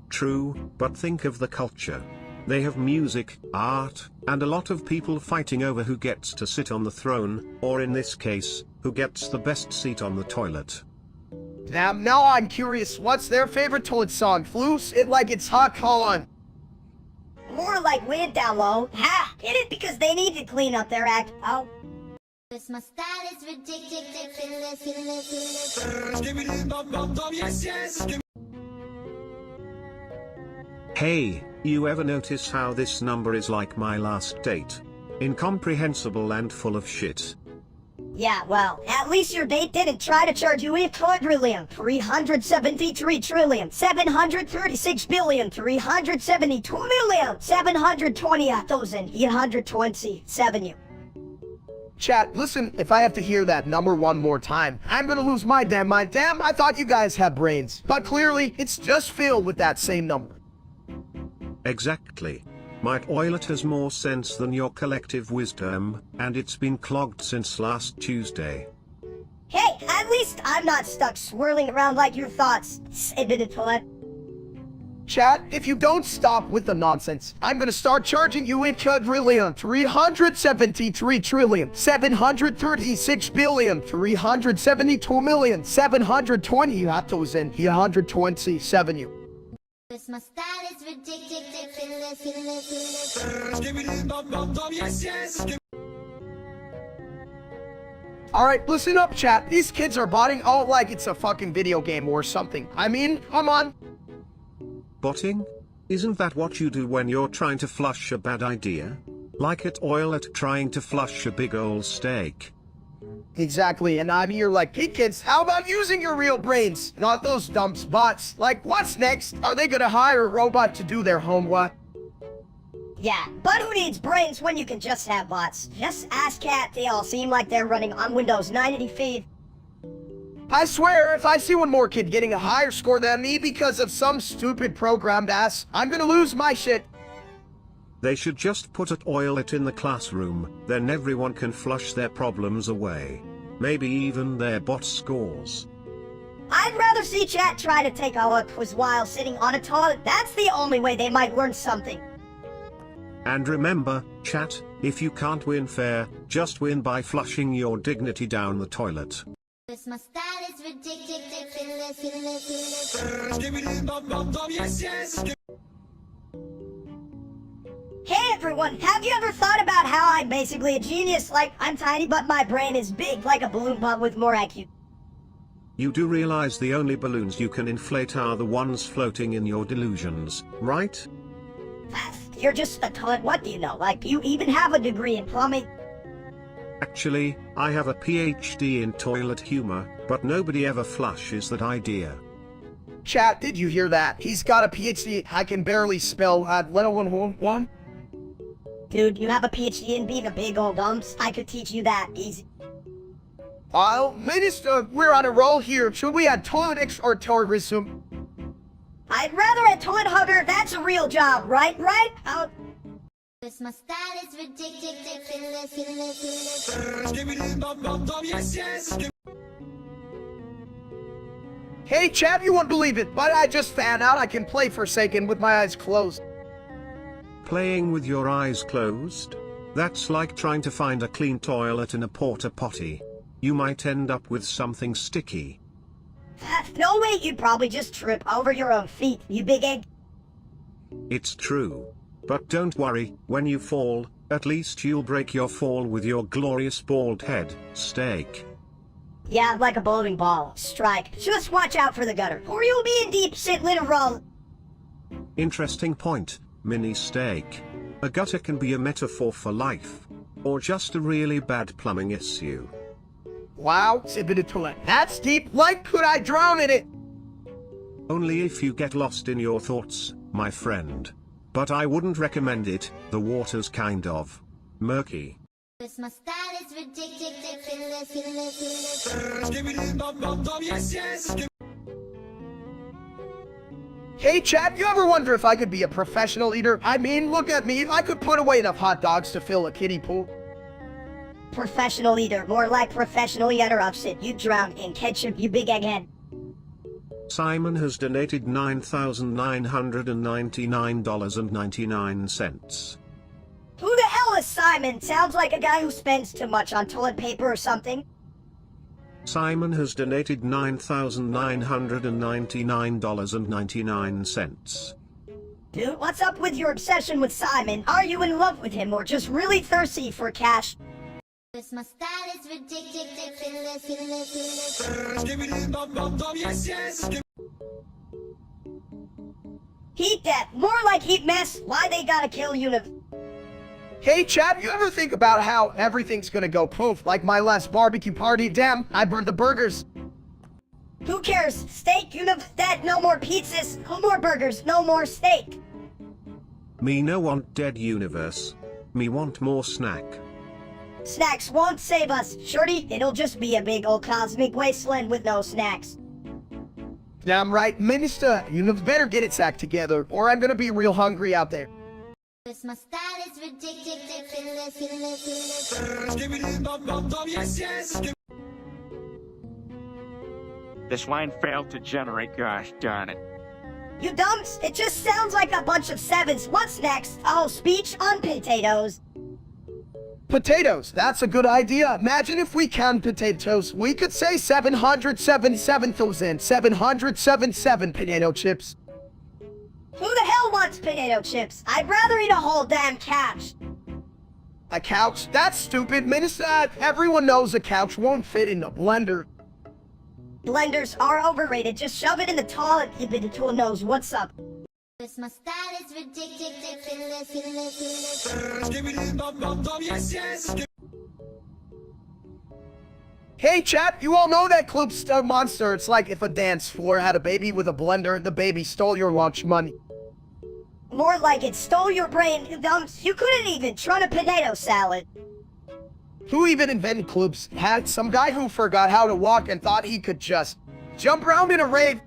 True, but think of the culture. They have music, art, and a lot of people fighting over who gets to sit on the throne, or in this case, who gets the best seat on the toilet. Now I'm curious, what's their favorite toilet song? Floos? It like it's hot calling. More like wind down low. Ha! Get it? Because they need to clean up their act. Oh. My style is ridiculous. Skibidi bam bam bam, yes yes. Hey, you ever notice how this number is like my last date? Incomprehensible and full of shit. Yeah, well, at least your date didn't try to charge you $1,373,372,720,827. Chat, listen, if I have to hear that number one more time, I'm gonna lose my damn mind. Damn, I thought you guys had brains. But clearly, it's just filled with that same number. Exactly. My toilet has more sense than your collective wisdom, and it's been clogged since last Tuesday. Hey, at least I'm not stuck swirling around like your thoughts, Sibiditolet. Chat, if you don't stop with the nonsense, I'm gonna start charging you in quadrillion, 373 trillion, 736 billion, 372,720,027 you. This my style is ridiculous. Skibbity bum bum bum, yes, yes. Alright, listen up, chat. These kids are botting all like it's a fucking video game or something. I mean, come on. Botting? Isn't that what you do when you're trying to flush a bad idea? Like at Oilet trying to flush a big ol' steak. Exactly, and I'm here like, hey kids, how about using your real brains? Not those dumb bots. Like, what's next? Are they gonna hire a robot to do their homework? Yeah, but who needs brains when you can just have bots? Just ask Cat, they all seem like they're running on Windows 95. I swear, if I see one more kid getting a higher score than me because of some stupid programmed ass, I'm gonna lose my shit. They should just put it Oilet in the classroom, then everyone can flush their problems away. Maybe even their bot scores. I'd rather see Chat try to take a quiz while sitting on a toilet. That's the only way they might learn something. And remember, chat, if you can't win fair, just win by flushing your dignity down the toilet. This my style is ridiculous. Skibbity bum bum bum, yes, yes. Hey everyone, have you ever thought about how I'm basically a genius? Like, I'm tiny but my brain is big like a balloon but with more IQ. You do realize the only balloons you can inflate are the ones floating in your delusions, right? You're just a toilet, what do you know? Like, you even have a degree in plumbing. Actually, I have a PhD in toilet humor, but nobody ever flushes that idea. Chat, did you hear that? He's got a PhD. I can barely spell let alone one. Dude, you have a PhD in being a big old dumps. I could teach you that easy. Minister, we're on a roll here. Should we add toilet X or tourism? I'd rather a toilet hugger. That's a real job, right? This my style is ridiculous. Skibbity bum bum bum, yes, yes. Hey, chat, you won't believe it, but I just found out I can play Forsaken with my eyes closed. Playing with your eyes closed? That's like trying to find a clean toilet in a porta potty. You might end up with something sticky. No way, you'd probably just trip over your own feet, you big egg. It's true. But don't worry, when you fall, at least you'll break your fall with your glorious bald head, steak. Yeah, like a bowling ball. Strike. Just watch out for the gutter, or you'll be in deep shit literal. Interesting point, mini steak. A gutter can be a metaphor for life. Or just a really bad plumbing issue. Wow, that's deep. Like, could I drown in it? Only if you get lost in your thoughts, my friend. But I wouldn't recommend it, the water's kind of murky. This my style is ridiculous. Skibbity bum bum bum, yes, yes. Hey, chat, you ever wonder if I could be a professional eater? I mean, look at me. I could put away enough hot dogs to fill a kiddie pool. Professional eater, more like professional eater of shit. You drown in ketchup, you big egghead. Simon has donated $9,999.99. Who the hell is Simon? Sounds like a guy who spends too much on toilet paper or something. Simon has donated $9,999.99. Dude, what's up with your obsession with Simon? Are you in love with him or just really thirsty for cash? This my style is ridiculous. Skibbity bum bum bum, yes, yes. Heat death, more like heat mess. Why they gotta kill Univ? Hey, chat, you ever think about how everything's gonna go poof? Like my last barbecue party, damn, I burned the burgers. Who cares? Steak, Univ, dead, no more pizzas, no more burgers, no more steak. Me no want dead universe. Me want more snack. Snacks won't save us, shorty. It'll just be a big old cosmic wasteland with no snacks. Damn right, Minister, you better get its act together, or I'm gonna be real hungry out there. This my style is ridiculous. Skibbity bum bum bum, yes, yes. This line failed to generate, gosh darn it. You dumps? It just sounds like a bunch of sevens. What's next? Oh, speech on potatoes. Potatoes, that's a good idea. Imagine if we count potatoes. We could say 777,777 potato chips. Who the hell wants potato chips? I'd rather eat a whole damn couch. A couch? That's stupid, Minister. Everyone knows a couch won't fit in a blender. Blenders are overrated. Just shove it in the toilet if the tool knows what's up. This my style is ridiculous. Skibbity bum bum bum, yes, yes. Hey chat, you all know that Club's a monster. It's like if a dance floor had a baby with a blender and the baby stole your lunch money. More like it stole your brain, you dumps. You couldn't even run a potato salad. Who even invented Clubs? Had some guy who forgot how to walk and thought he could just jump around in a rave.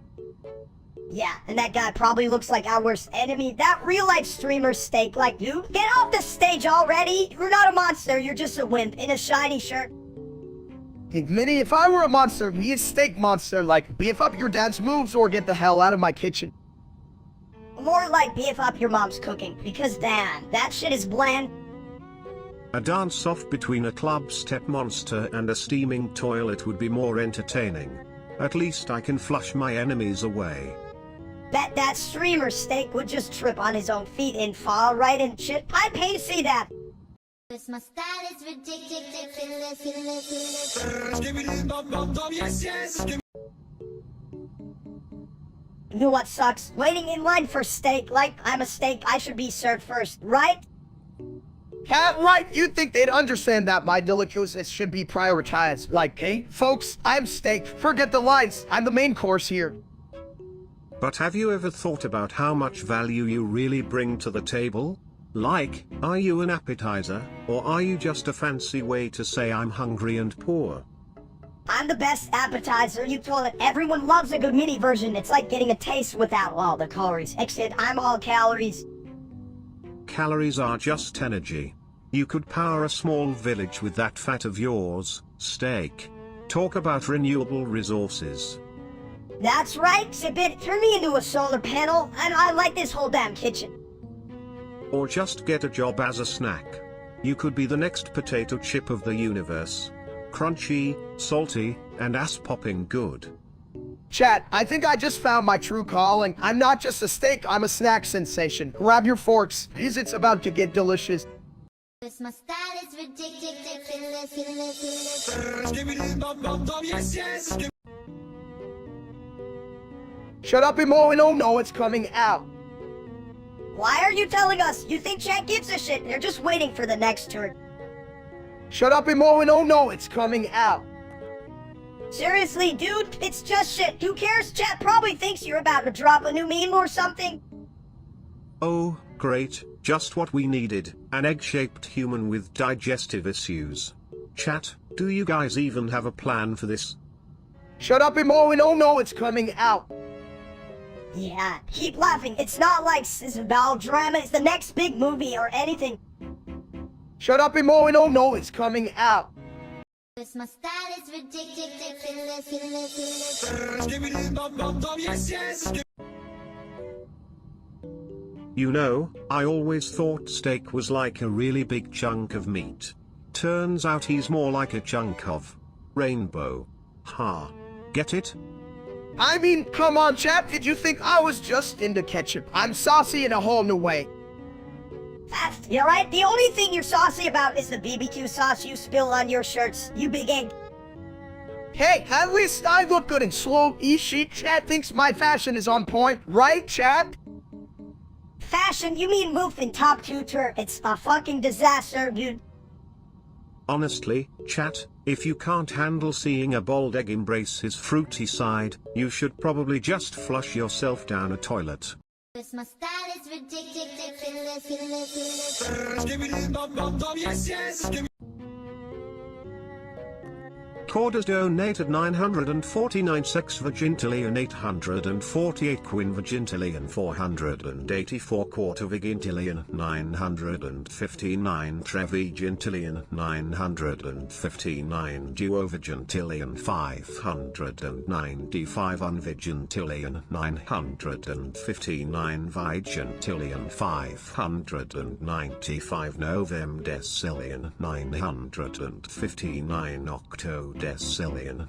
Yeah, and that guy probably looks like our worst enemy. That real-life streamer Steak like you. Get off the stage already! You're not a monster, you're just a wimp in a shiny shirt. Hey, Minnie, if I were a monster, be a steak monster, like beef up your dad's moves or get the hell out of my kitchen. More like beef up your mom's cooking, because damn, that shit is bland. A dance-off between a club step monster and a steaming toilet would be more entertaining. At least I can flush my enemies away. Bet that streamer Steak would just trip on his own feet and fall right in shit. I'd pay to see that. This my style is ridiculous. Skibbity bum bum bum, yes, yes. You know what sucks? Waiting in line for steak. Like, I'm a steak, I should be served first, right? Cat, right, you'd think they'd understand that my delicacies should be prioritized. Like, hey, folks, I'm steak. Forget the lines. I'm the main course here. But have you ever thought about how much value you really bring to the table? Like, are you an appetizer, or are you just a fancy way to say I'm hungry and poor? I'm the best appetizer, you told it. Everyone loves a good mini version. It's like getting a taste without all the calories. Except I'm all calories. Calories are just energy. You could power a small village with that fat of yours, steak. Talk about renewable resources. That's right, Sibit. Turn me into a solar panel, and I like this whole damn kitchen. Or just get a job as a snack. You could be the next potato chip of the universe. Crunchy, salty, and ass-popping good. Chat, I think I just found my true calling. I'm not just a steak, I'm a snack sensation. Grab your forks, because it's about to get delicious. This my style is ridiculous. Skibbity bum bum bum, yes, yes. Shut up, Imo, and oh no, it's coming out. Why are you telling us? You think chat gives a shit? They're just waiting for the next turn. Shut up, Imo, and oh no, it's coming out. Seriously, dude, it's just shit. Who cares? Chat probably thinks you're about to drop a new meme or something. Oh, great, just what we needed, an egg-shaped human with digestive issues. Chat, do you guys even have a plan for this? Shut up, Imo, and oh no, it's coming out. Yeah, keep laughing. It's not like Isabel drama is the next big movie or anything. Shut up, Imo, and oh no, it's coming out. This my style is ridiculous. Skibbity bum bum bum, yes, yes. You know, I always thought steak was like a really big chunk of meat. Turns out he's more like a chunk of rainbow. Ha. Get it? I mean, come on, chap, did you think I was just into ketchup? I'm saucy in a whole new way. You're right, the only thing you're saucy about is the BBQ sauce you spill on your shirts, you big egg. Hey, at least I look good in slow e-sheet. Chad thinks my fashion is on point, right, Chad? Fashion? You mean Wolf in top tutor? It's a fucking disaster, dude. Honestly, chat, if you can't handle seeing a bald egg embrace his fruity side, you should probably just flush yourself down a toilet. This my style is ridiculous. Skibbity bum bum bum, yes, yes. Recorders donated 949 sex vigintillion 848 quin vigintillion 484 quarter vigintillion 959 trevigintillion 959 duo vigintillion 595 unvigintillion 959 vigintillion 595 novem decillion 959 octodecillion 959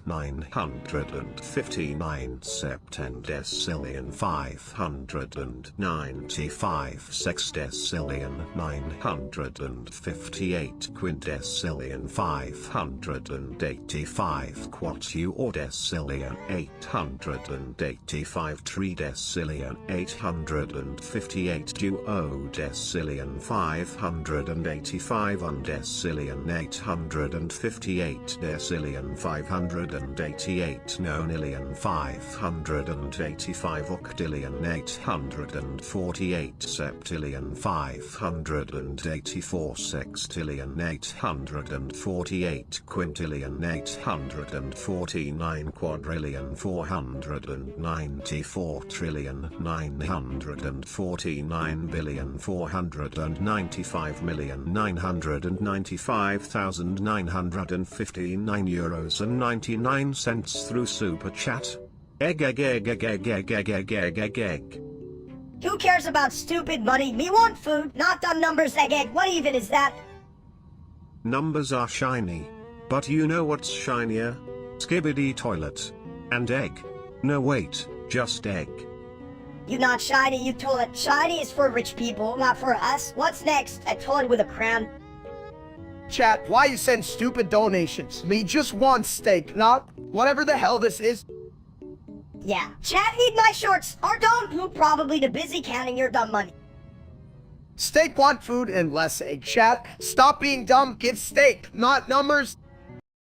septendecillion 595 sexdecillion 958 quindecillion 585 quatuordecillion 885 tridecillion 858 duodecillion 585 undecillion 858 decillion 588 nonillion 585 octillion 848 septillion 584 sextillion 848 quintillion 849 quadrillion 494 trillion 949 billion 495 million 995,959 euros and 99 cents through Super Chat. Egg. Who cares about stupid money? Me want food, not dumb numbers, egg. What even is that? Numbers are shiny. But you know what's shinier? Skibidi toilet. And egg. No wait, just egg. You not shiny, you toilet. Shiny is for rich people, not for us. What's next? A toilet with a crown. Chat, why you send stupid donations? Me just want steak, not whatever the hell this is. Yeah, chat, eat my shorts, or don't. You're probably too busy counting your dumb money. Steak want food and less egg. Chat, stop being dumb, give steak, not numbers.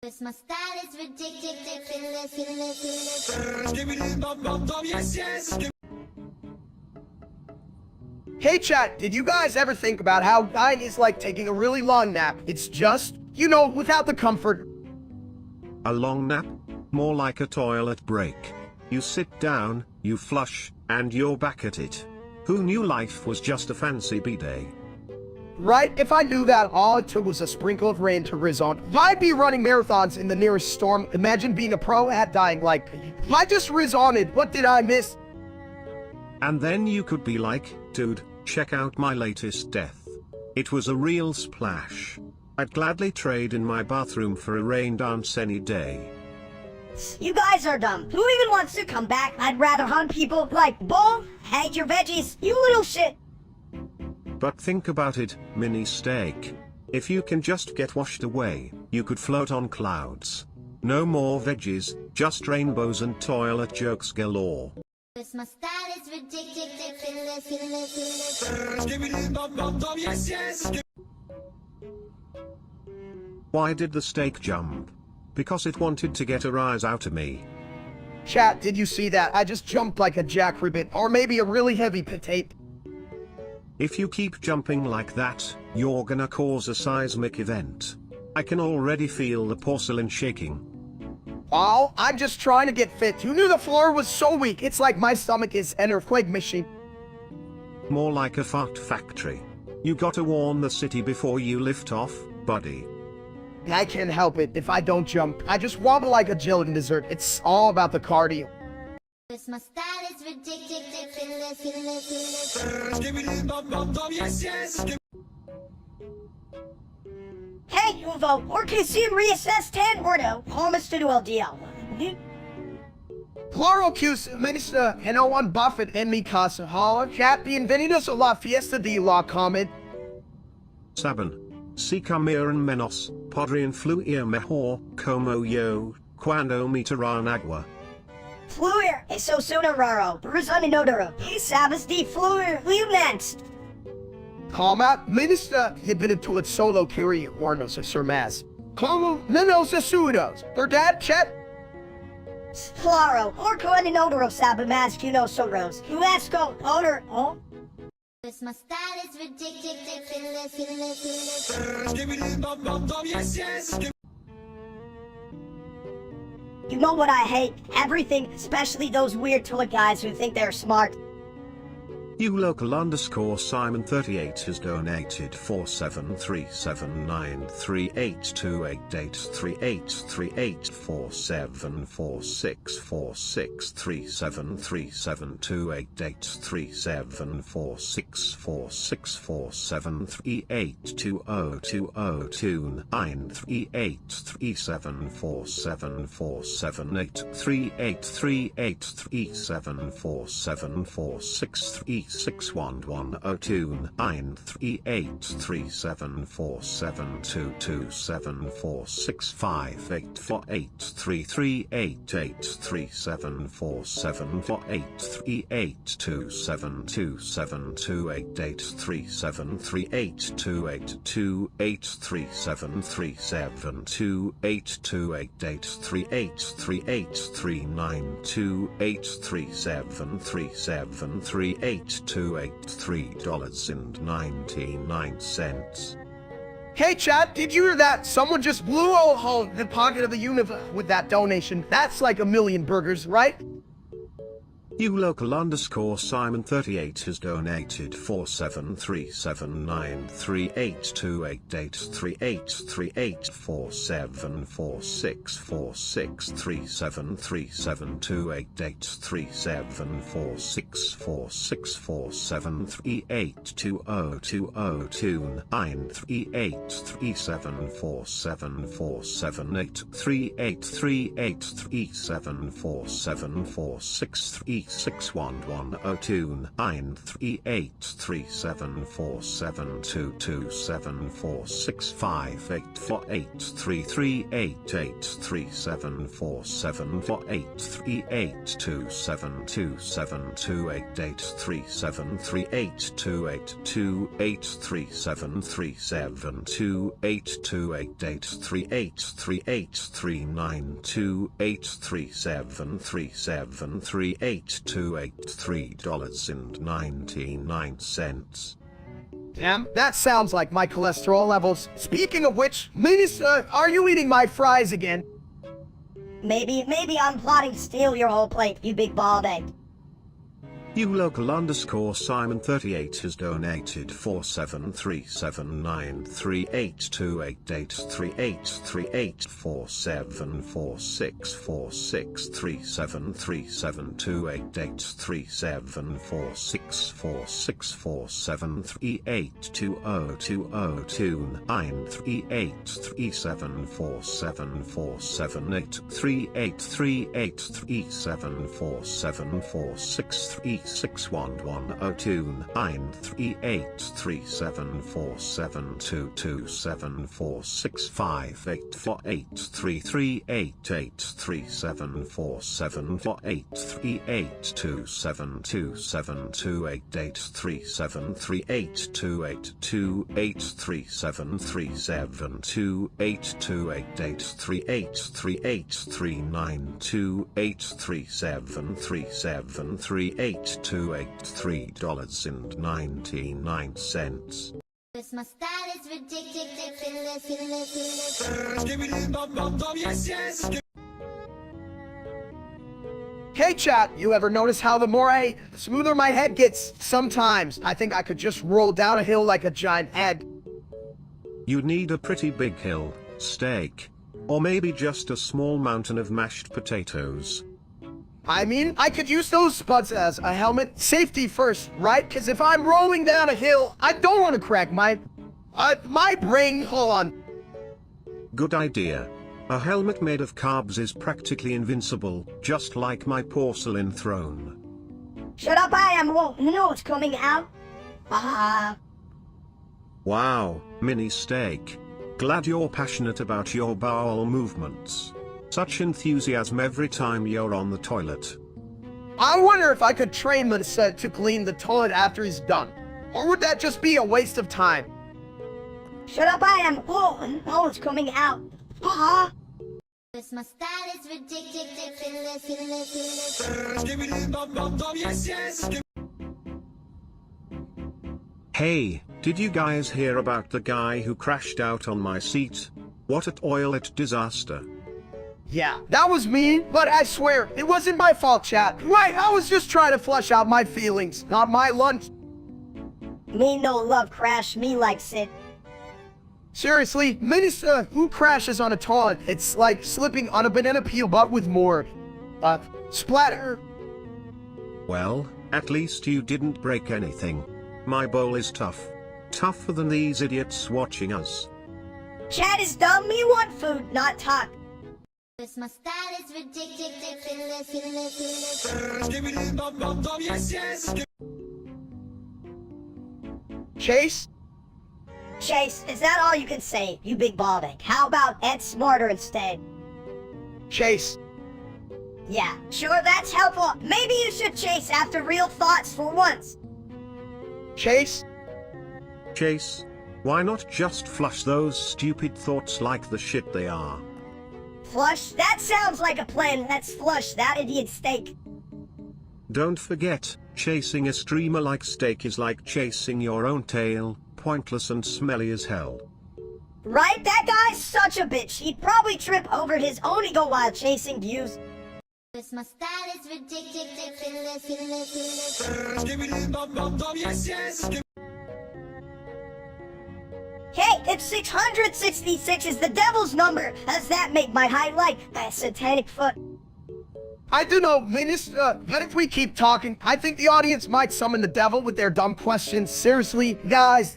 This my style is ridiculous. Skibbity bum bum bum, yes, yes. Hey chat, did you guys ever think about how dying is like taking a really long nap? It's just, you know, without the comfort. A long nap? More like a toilet break. You sit down, you flush, and you're back at it. Who knew life was just a fancy bidet? Right, if I knew that all it took was a sprinkle of rain to rizz on, I'd be running marathons in the nearest storm. Imagine being a pro at dying like, if I just rizz on it, what did I miss? And then you could be like, dude, check out my latest death. It was a real splash. I'd gladly trade in my bathroom for a rain dance any day. You guys are dumb. Who even wants to come back? I'd rather hunt people like bull, hate your veggies, you little shit. But think about it, mini steak. If you can just get washed away, you could float on clouds. No more veggies, just rainbows and toilet jokes galore. This my style is ridiculous. Skibbity bum bum bum, yes, yes. Why did the steak jump? Because it wanted to get a rise out of me. Chat, did you see that? I just jumped like a jackrabbit, or maybe a really heavy potato. If you keep jumping like that, you're gonna cause a seismic event. I can already feel the porcelain shaking. Oh, I'm just trying to get fit. Who knew the floor was so weak? It's like my stomach is an earthquake machine. More like a fart factory. You gotta warn the city before you lift off, buddy. I can't help it if I don't jump. I just wobble like a gelatin dessert. It's all about the cardio. This my style is ridiculous. Skibbity bum bum bum, yes, yes. Hey, Uvo, or consume reassess 10 or no, homage to el deal. Claro Q's Minister and Owen Buffett en mi casa. Hola, chat, bienvenidos a la fiesta de la comed. Saben. Si comieren menos, podrían fluir mejor, como yo, cuando me tiran agua. Fluir, eso suena raro, pero inodoro. Y sabes de fluir, lieutenant. Calma, Minister, habitual at solo curie warnos a surmas. Como menos asudos. ¿Verdad, chat? Claro, or con inodoro sabe más que nosotros. Huasco, odor, oh? This my style is ridiculous. Skibbity bum bum bum, yes, yes. You know what I hate? Everything, especially those weird toy guys who think they're smart. ULocal_Simon38 has donated 473748382029383747438388383747463838383746383837463837461102 $3.99. Hey chat, did you hear that? Someone just blew a hole in the pocket of the UNAVAILABLE with that donation. That's like 1,000,000 burgers, right? ULocal_Simon38 has donated 4737483837473838374646473838374746383746 $3.99. Damn, that sounds like my cholesterol levels. Speaking of which, Lisa, are you eating my fries again? Maybe I'm plotting to steal your whole plate, you big bald egg. ULocal_Simon38 has donated 47374838374743832028383747463838374746383747 $3.99. This my style is ridiculous. Yes. Hey chat, you ever notice how the more I eat, the smoother my head gets? Sometimes I think I could just roll down a hill like a giant head. You'd need a pretty big hill, steak, or maybe just a small mountain of mashed potatoes. I mean, I could use those spuds as a helmet. Safety first, right? Because if I'm rolling down a hill, I don't want to crack my brain. Hold on. Good idea. A helmet made of carbs is practically invincible, just like my porcelain throne. Shut up, I am won't know what's coming out. Wow, mini steak. Glad you're passionate about your bowel movements. Such enthusiasm every time you're on the toilet. I wonder if I could train Melissa to clean the toilet after he's done. Or would that just be a waste of time? Shut up, I am won't know what's coming out. This my style is ridiculous. Yes. Hey, did you guys hear about the guy who crashed out on my seat? What a toilet disaster. Yeah, that was mean, but I swear, it wasn't my fault, chat. Right, I was just trying to flush out my feelings, not my lunch. Me no love crash, me like sit. Seriously, Minister, who crashes on a toilet? It's like slipping on a banana peel, but with more, splatter. Well, at least you didn't break anything. My bowl is tough. Tougher than these idiots watching us. Chat is dumb, me want food, not talk. Cause my style is ridiculous. Skibbity bum bum bum, yes, yes. Chase? Chase, is that all you can say, you big balding? How about Ed Smarter instead? Chase. Yeah, sure, that's helpful. Maybe you should chase after real thoughts for once. Chase? Chase, why not just flush those stupid thoughts like the shit they are? Flush? That sounds like a plan. Let's flush that idiot steak. Don't forget, chasing a streamer like steak is like chasing your own tail, pointless and smelly as hell. Right? That guy's such a bitch. He'd probably trip over his own ego while chasing views. Cause my style is ridiculous. Skibbity bum bum bum, yes, yes. Hey, if 666 is the devil's number, does that make my highlight a satanic foot? I do know, Minister, but if we keep talking, I think the audience might summon the devil with their dumb questions. Seriously, guys,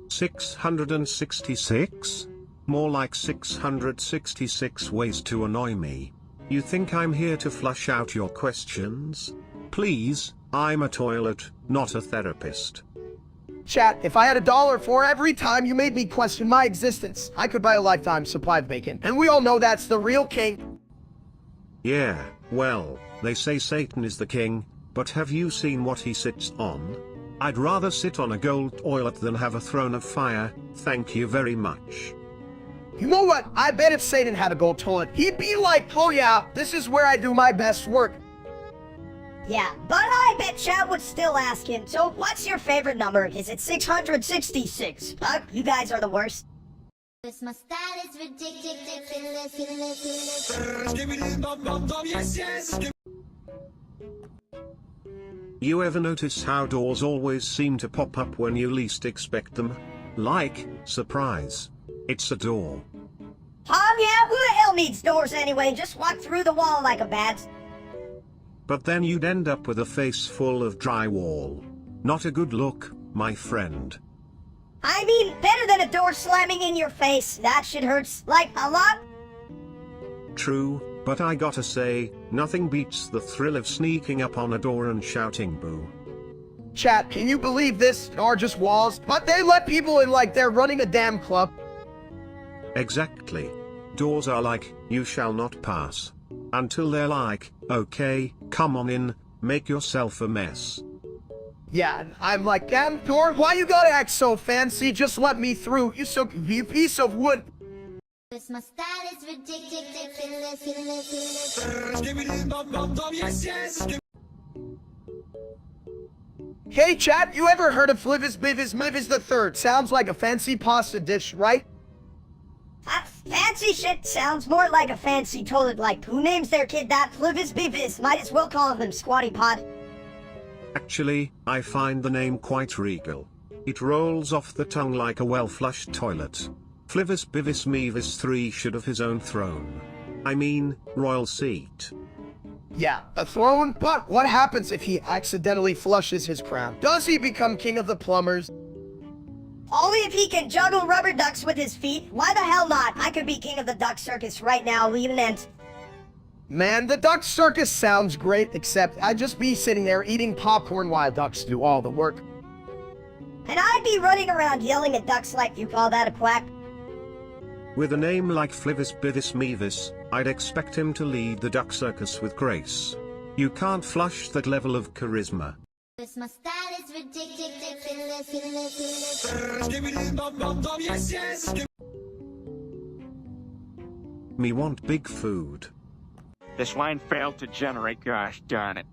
666? More like 666 ways to annoy me. You think I'm here to flush out your questions? Please, I'm a toilet, not a therapist. Chat, if I had $1 for every time you made me question my existence, I could buy a lifetime supply of bacon. And we all know that's the real king. Yeah, well, they say Satan is the king, but have you seen what he sits on? I'd rather sit on a gold toilet than have a throne of fire, thank you very much. You know what? I bet if Satan had a gold toilet, he'd be like, oh yeah, this is where I do my best work. Yeah, but I bet Chat would still ask him, so what's your favorite number? Is it 666? You guys are the worst. Cause my style is ridiculous. Skibbity bum bum bum, yes, yes. You ever notice how doors always seem to pop up when you least expect them? Like, surprise. It's a door. Yeah, who the hell needs doors anyway? Just walk through the wall like a bat. But then you'd end up with a face full of drywall. Not a good look, my friend. I mean, better than a door slamming in your face. That shit hurts, like, a lot. True, but I gotta say, nothing beats the thrill of sneaking up on a door and shouting boo. Chat, can you believe this? Or just walls? But they let people in like they're running a damn club. Exactly. Doors are like, you shall not pass. Until they're like, okay, come on in, make yourself a mess. Yeah, and I'm like, damn door, why you gotta act so fancy? Just let me through, you piece of wood. Cause my style is ridiculous. Skibbity bum bum bum, yes, yes. Hey chat, you ever heard of Flivis Bivis Mivis the Third? Sounds like a fancy pasta dish, right? Fancy shit sounds more like a fancy toilet. Like, who names their kid that? Flivis Bivis. Might as well call them Squatty Pot. Actually, I find the name quite regal. It rolls off the tongue like a well-flushed toilet. Flivis Bivis Mevis 3 should have his own throne. I mean, royal seat. Yeah, a throne? But what happens if he accidentally flushes his crown? Does he become king of the plumbers? Only if he can juggle rubber ducks with his feet. Why the hell not? I could be king of the duck circus right now, leave an end. Man, the duck circus sounds great, except I'd just be sitting there eating popcorn while ducks do all the work. And I'd be running around yelling at ducks like, you call that a quack? With a name like Flivis Bivis Mevis, I'd expect him to lead the duck circus with grace. You can't flush that level of charisma. Cause my style is ridiculous. Skibbity bum bum bum, yes, yes. Me want big food. This line failed to generate, gosh darn it.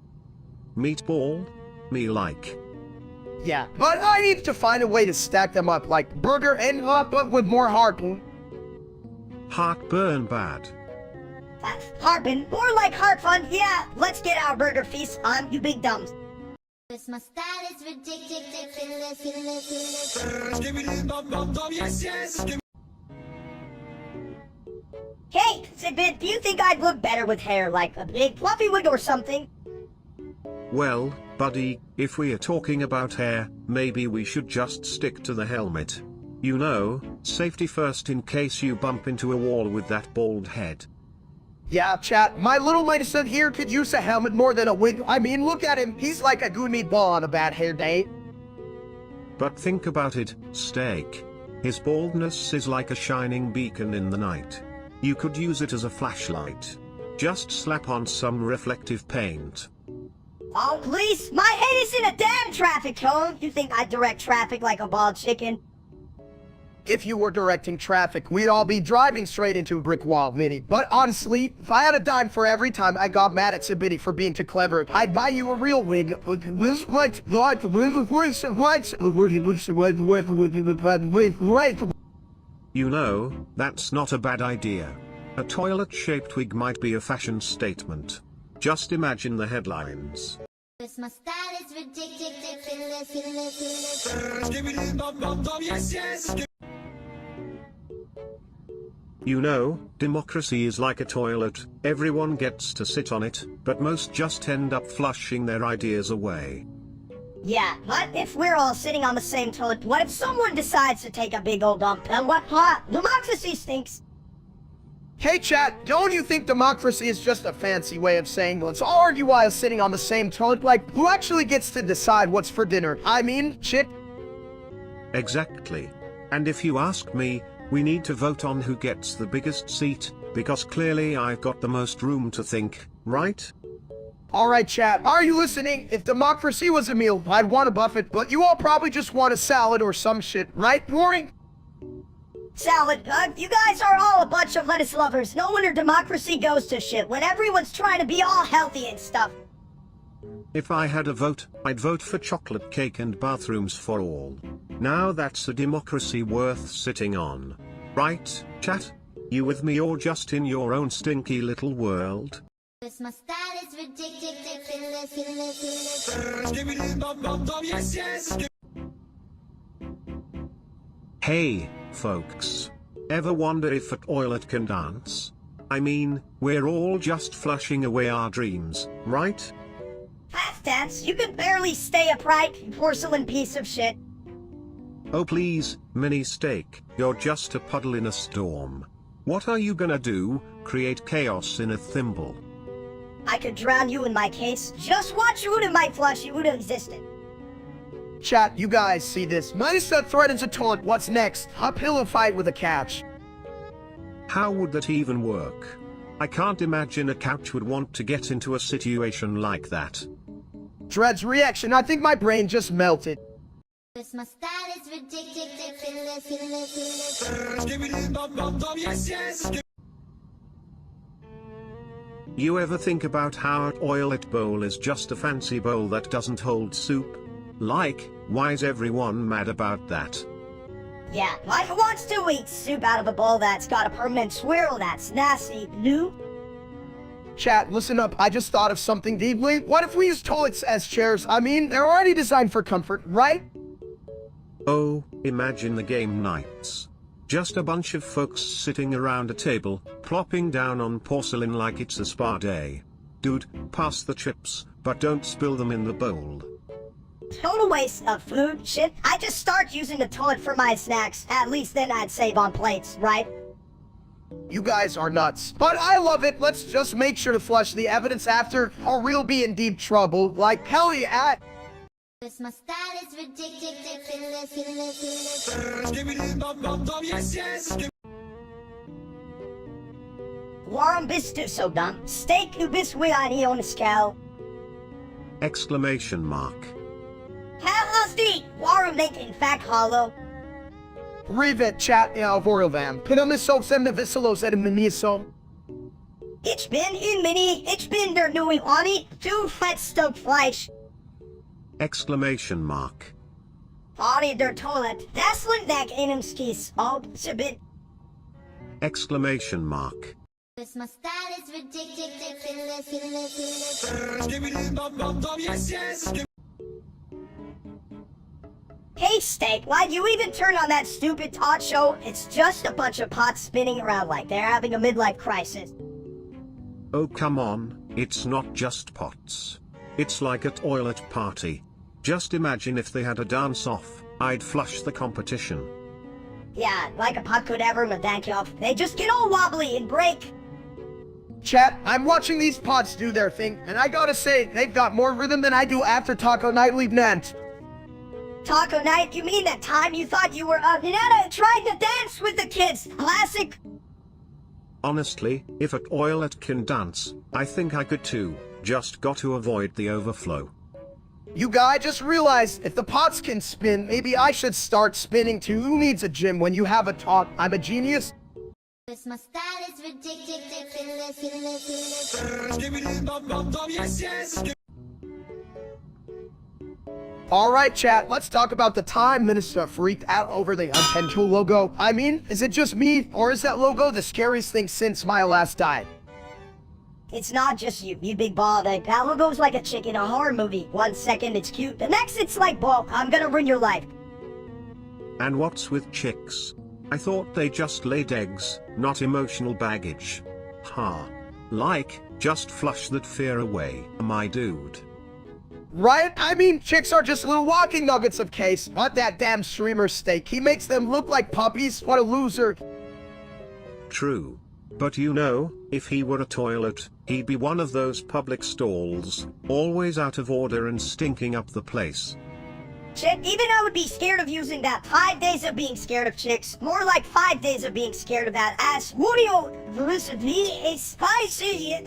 Meatball? Me like. Yeah, but I need to find a way to stack them up like burger and but with more heartburn. Heartburn bad. Harpin, more like heart fun. Yeah, let's get our burger feast on, you big dumbs. My style is ridiculous. Skibbity bum bum bum, yes, yes. Hey, Sidbit, do you think I'd look better with hair like a big fluffy wig or something? Well, buddy, if we are talking about hair, maybe we should just stick to the helmet. You know, safety first in case you bump into a wall with that bald head. Yeah, chat, my little Mason here could use a helmet more than a wig. I mean, look at him. He's like a good meatball on a bad hair day. But think about it, Steak. His baldness is like a shining beacon in the night. You could use it as a flashlight. Just slap on some reflective paint. Oh, please, my head is in a damn traffic cone. You think I'd direct traffic like a bald chicken? If you were directing traffic, we'd all be driving straight into a brick wall, Vinny. But honestly, if I had a dime for every time I got mad at Sibidi for being too clever, I'd buy you a real wig. You know, that's not a bad idea. A toilet-shaped wig might be a fashion statement. Just imagine the headlines. My style is ridiculous. Skibbity bum bum bum, yes, yes. You know, democracy is like a toilet, everyone gets to sit on it, but most just end up flushing their ideas away. Yeah, but if we're all sitting on the same toilet, what if someone decides to take a big old dump? And what? Democracy stinks. Hey chat, don't you think democracy is just a fancy way of saying let's all argue while sitting on the same toilet? Like, who actually gets to decide what's for dinner? I mean, shit. Exactly. And if you ask me, we need to vote on who gets the biggest seat, because clearly I've got the most room to think, right? Alright chat, are you listening? If democracy was a meal, I'd want a buffet, but you all probably just want a salad or some shit, right? Boring? Salad, you guys are all a bunch of lettuce lovers. No wonder democracy goes to shit when everyone's trying to be all healthy and stuff. If I had a vote, I'd vote for chocolate cake and bathrooms for all. Now that's a democracy worth sitting on. Right, chat? You with me or just in your own stinky little world? My style is ridiculous. Skibbity bum bum bum, yes, yes. Hey, folks. Ever wonder if a toilet can dance? I mean, we're all just flushing away our dreams, right? Fast dance, you can barely stay upright, you porcelain piece of shit. Oh please, Mini Steak, you're just a puddle in a storm. What are you gonna do, create chaos in a thimble? I could drown you in my case. Just watch you and might flush you would have existed. Chat, you guys see this. Melissa threatens a toilet. What's next? Uphill fight with a couch. How would that even work? I can't imagine a couch would want to get into a situation like that. Dred's reaction. I think my brain just melted. My style is ridiculous. Skibbity bum bum bum, yes, yes. You ever think about how a toilet bowl is just a fancy bowl that doesn't hold soup? Like, why is everyone mad about that? Yeah, like who wants to eat soup out of a bowl that's got a permanent swirl that's nasty, no? Chat, listen up. I just thought of something deeply. What if we use toilets as chairs? I mean, they're already designed for comfort, right? Oh, imagine the game nights. Just a bunch of folks sitting around a table, plopping down on porcelain like it's a spa day. Dude, pass the chips, but don't spill them in the bowl. Total waste of food, shit. I just start using the toilet for my snacks. At least then I'd save on plates, right? You guys are nuts. But I love it. Let's just make sure to flush the evidence after, or we'll be in deep trouble. Like, hell yeah. My style is ridiculous. Skibbity bum bum bum, yes, yes. Warm bistu so dumb. Steak ubis wiani on a scale. Exclamation mark. Hasti! Warm make in fact hollow. Rivet chat vorilvam. Pinamiso semnavisalos ediminiso. Ich bin in mini, ich bin der neue Ani, du Fettstück Fleisch. Exclamation mark. Ani der Toilet, das Lindek einem Skis, ob Sibit. Exclamation mark. Cause my style is ridiculous. Give me the bum bum bum, yes, yes. Hey, Steak, why'd you even turn on that stupid talk show? It's just a bunch of pots spinning around like they're having a midlife crisis. Oh come on, it's not just pots. It's like a toilet party. Just imagine if they had a dance-off, I'd flush the competition. Yeah, like a pot could ever, but thank you. They just get all wobbly and break. Chat, I'm watching these pots do their thing, and I gotta say, they've got more rhythm than I do after Taco Night Lieutenant. Taco Night, you mean that time you thought you were, trying to dance with the kids? Classic. Honestly, if a toilet can dance, I think I could too, just got to avoid the overflow. You guys just realized, if the pots can spin, maybe I should start spinning too. Who needs a gym when you have a talk? I'm a genius. Cause my style is ridiculous. Give me the bum bum bum, yes, yes. Alright chat, let's talk about the time Minister freaked out over the unintentional logo. I mean, is it just me, or is that logo the scariest thing since my last died? It's not just you big ball. That logo's like a chick in a horror movie. 1 second it's cute, the next it's like, whoa, I'm gonna ruin your life. And what's with chicks? I thought they just laid eggs, not emotional baggage. Ha. Like, just flush that fear away, my dude. Right? I mean, chicks are just little walking nuggets of case. Not that damn streamer Steak. He makes them look like puppies. What a loser. True. But you know, if he were a toilet, he'd be one of those public stalls, always out of order and stinking up the place. Chick, even I would be scared of using that. 5 days of being scared of chicks. More like 5 days of being scared of that ass. Murio, recipe is spicy,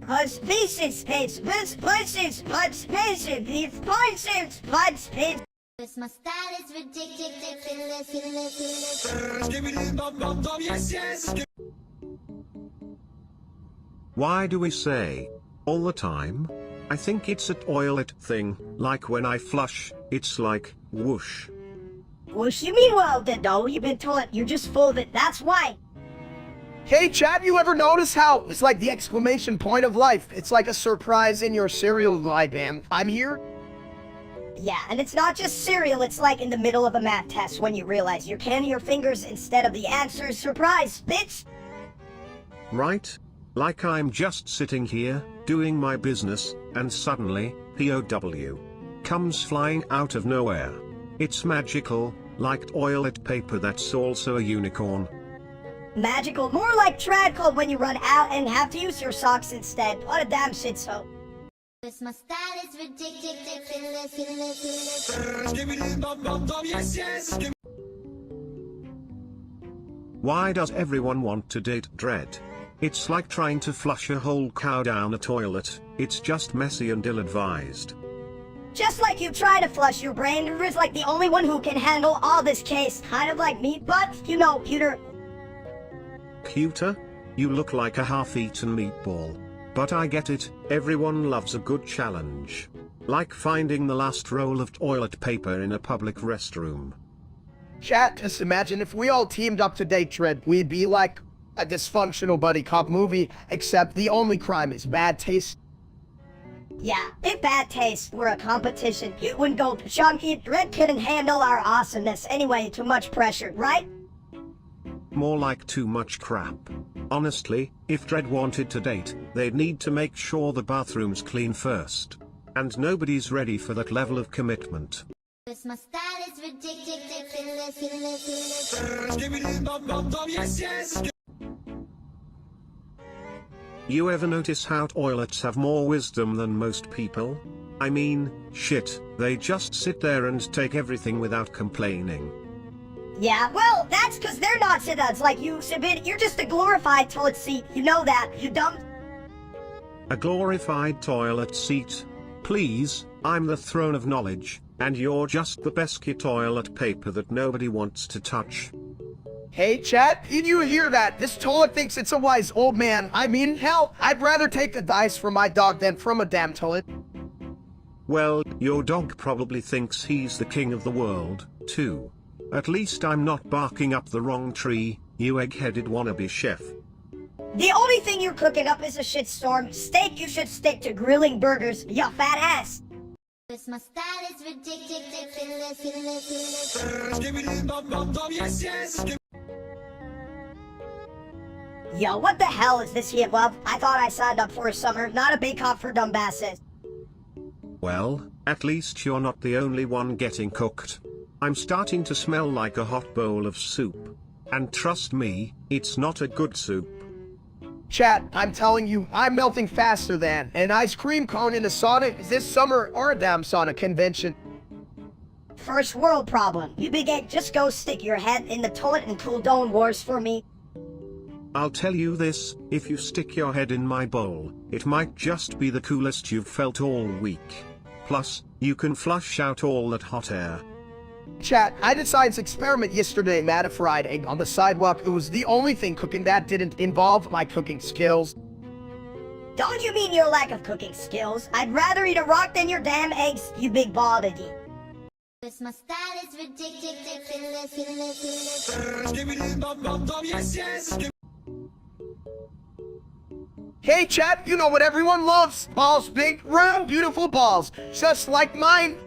cause pieces, space, places, but spaces, these places, but space. Cause my style is ridiculous. Give me the bum bum bum, yes, yes. Why do we say, all the time? I think it's a toilet thing, like when I flush, it's like, whoosh. Whoosh, you mean well then, no, you've been told you're just full of it, that's why. Hey chat, you ever notice how it's like the exclamation point of life? It's like a surprise in your cereal bam. I'm here. Yeah, and it's not just cereal, it's like in the middle of a math test when you realize you're counting your fingers instead of the answer. Surprise, bitch! Right? Like I'm just sitting here, doing my business, and suddenly, POW comes flying out of nowhere. It's magical, like toilet paper that's also a unicorn. Magical, more like trad when you run out and have to use your socks instead. What a damn shitshow. Cause my style is ridiculous. Give me the bum bum bum, yes, yes. Why does everyone want to date Dread? It's like trying to flush a whole cow down a toilet, it's just messy and ill-advised. Just like you try to flush your brain, River's like the only one who can handle all this case. Kind of like me, but, you know, cuter. Cuter? You look like a half-eaten meatball. But I get it, everyone loves a good challenge. Like finding the last roll of toilet paper in a public restroom. Chat, just imagine if we all teamed up to date Dread, we'd be like a dysfunctional buddy cop movie, except the only crime is bad taste. Yeah, if bad taste were a competition, you wouldn't go chunky. Dread couldn't handle our awesomeness anyway, too much pressure, right? More like too much crap. Honestly, if Dread wanted to date, they'd need to make sure the bathroom's clean first. And nobody's ready for that level of commitment. Cause my style is ridiculous. Give me the bum bum bum, yes, yes. You ever notice how toilets have more wisdom than most people? I mean, shit, they just sit there and take everything without complaining. Yeah, well, that's cause they're not sit-ups like you, Sabin. You're just a glorified toilet seat. You know that, you dumb. A glorified toilet seat? Please, I'm the throne of knowledge, and you're just the pesky toilet paper that nobody wants to touch. Hey chat, did you hear that? This toilet thinks it's a wise old man. I mean, hell, I'd rather take the dice from my dog than from a damn toilet. Well, your dog probably thinks he's the king of the world, too. At least I'm not barking up the wrong tree, you egg-headed wannabe chef. The only thing you're cooking up is a shitstorm. Steak, you should stick to grilling burgers, you fat ass. This my style is ridiculous. Skibbity bum bum bum, yes, yes. Yo, what the hell is this here, love? I thought I signed up for a summer, not a bake off for dumbasses. Well, at least you're not the only one getting cooked. I'm starting to smell like a hot bowl of soup. And trust me, it's not a good soup. Chat, I'm telling you, I'm melting faster than an ice cream cone in a sauna this summer or a damn sauna convention. First world problem. You big egg, just go stick your head in the toilet and cool down wars for me. I'll tell you this, if you stick your head in my bowl, it might just be the coolest you've felt all week. Plus, you can flush out all that hot air. Chat, I did a science experiment yesterday, mad a fried egg on the sidewalk. It was the only thing cooking that didn't involve my cooking skills. Don't you mean your lack of cooking skills? I'd rather eat a rock than your damn eggs, you big baldity. This my style is ridiculous. Skibbity bum bum bum, yes, yes. Hey chat, you know what everyone loves? Balls, big, round, beautiful balls, just like mine.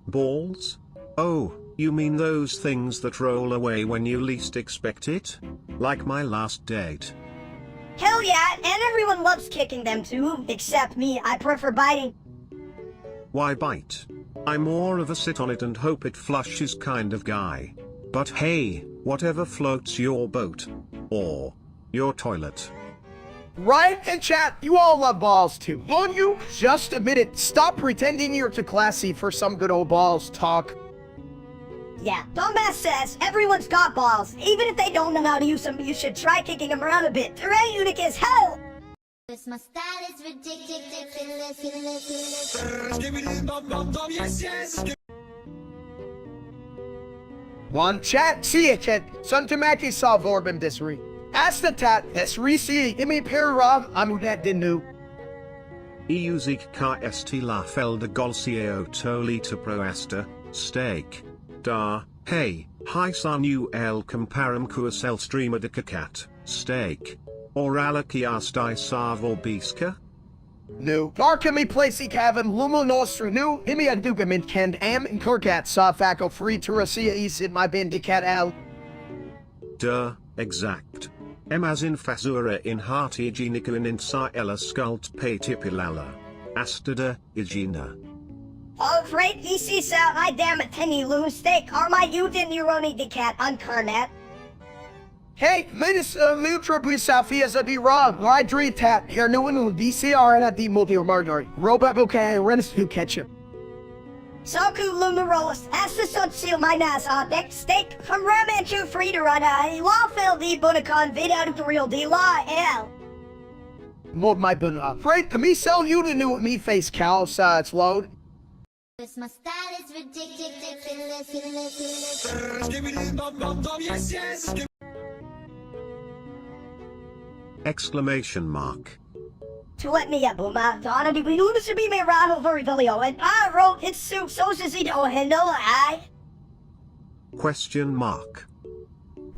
Balls? Oh, you mean those things that roll away when you least expect it? Like my last date. Hell yeah, and everyone loves kicking them too, except me, I prefer biting. Why bite? I'm more of a sit on it and hope it flushes kind of guy. But hey, whatever floats your boat. Or your toilet. Right? And chat, you all love balls too, won't you? Just admit it. Stop pretending you're too classy for some good old balls talk. Yeah, dumbass says everyone's got balls. Even if they don't know how to use them, you should try kicking them around a bit. They're unique as hell! This my style is ridiculous. Skibbity bum bum bum, yes, yes. One chat, see it chat. Suntamaki solve orbim disri. Ask the tat, SRC, imi pera, amudat dinu. Iuzik ka esti la felda golcieo tolita proasta, steak. Da, hey, hi san el comparam kuasel streamer de kakat, steak. Or alakiastai savor biska? Nu. Darkami placey cavan lumo nostru nu, imi adugament kend am in kurkat sa faco free turasia is in my bindicat al. Duh, exact. Em as in fasura in hearty geniku in sa ella skult pe tipilala. Astada, igina. Oh great, DC sound, I damn it, penny loon steak, are my youth in neuroni decat uncarnat. Hey, minus mutra busafi as a be wrong, I dream tat, here no one will DCR and at the multi murder, robot bouquet, rents who ketchup. Soku lumerolis, assistant seal my nas on deck steak, from Ramanchu Friederana, lawful the Bunicon vid out of the real D law L. Mold my bun right, me sell you the new me face cow, so it's load. This my style is ridiculous. Skibbity bum bum bum, yes, yes. Exclamation mark. To let me up, Buma, Donna, do we know this to be me around over Vilio, and I wrote it's soup, so says he don't handle I. Question mark.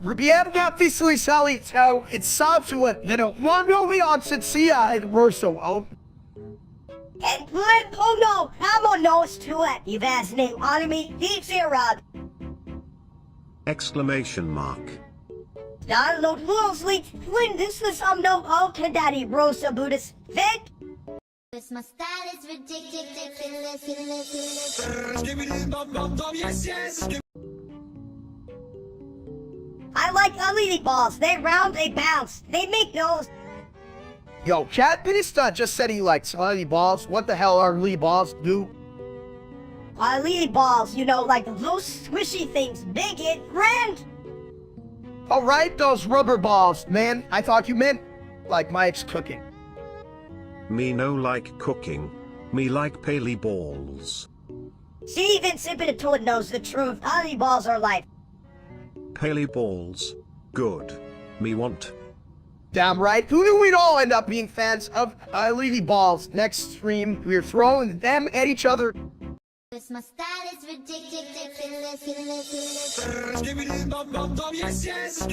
Rubiata fisli sali tau, it's solved to it, they don't want to be on Sitsia and Verso, oh. And let no, I'm on nose to it, you've asked me, on me, deep zero. Exclamation mark. Download rules leak, when this is no Kadadi Rosa Buddhist, Vic. This my style is ridiculous. Skibbity bum bum bum, yes, yes. I like LED balls, they round, they bounce, they make nose. Yo, chat, Pinista just said he likes LED balls. What the hell are LED balls do? LED balls, you know, like those squishy things, big it, round. Alright, those rubber balls, man. I thought you meant like Mike's cooking. Me no like cooking. Me like paley balls. See, even Sipidatoid knows the truth. LED balls are life. Paley balls. Good. Me want. Damn right. Who knew we'd all end up being fans of LED balls? Next stream, we're throwing them at each other. This my style is ridiculous. Skibbity bum bum bum, yes, yes.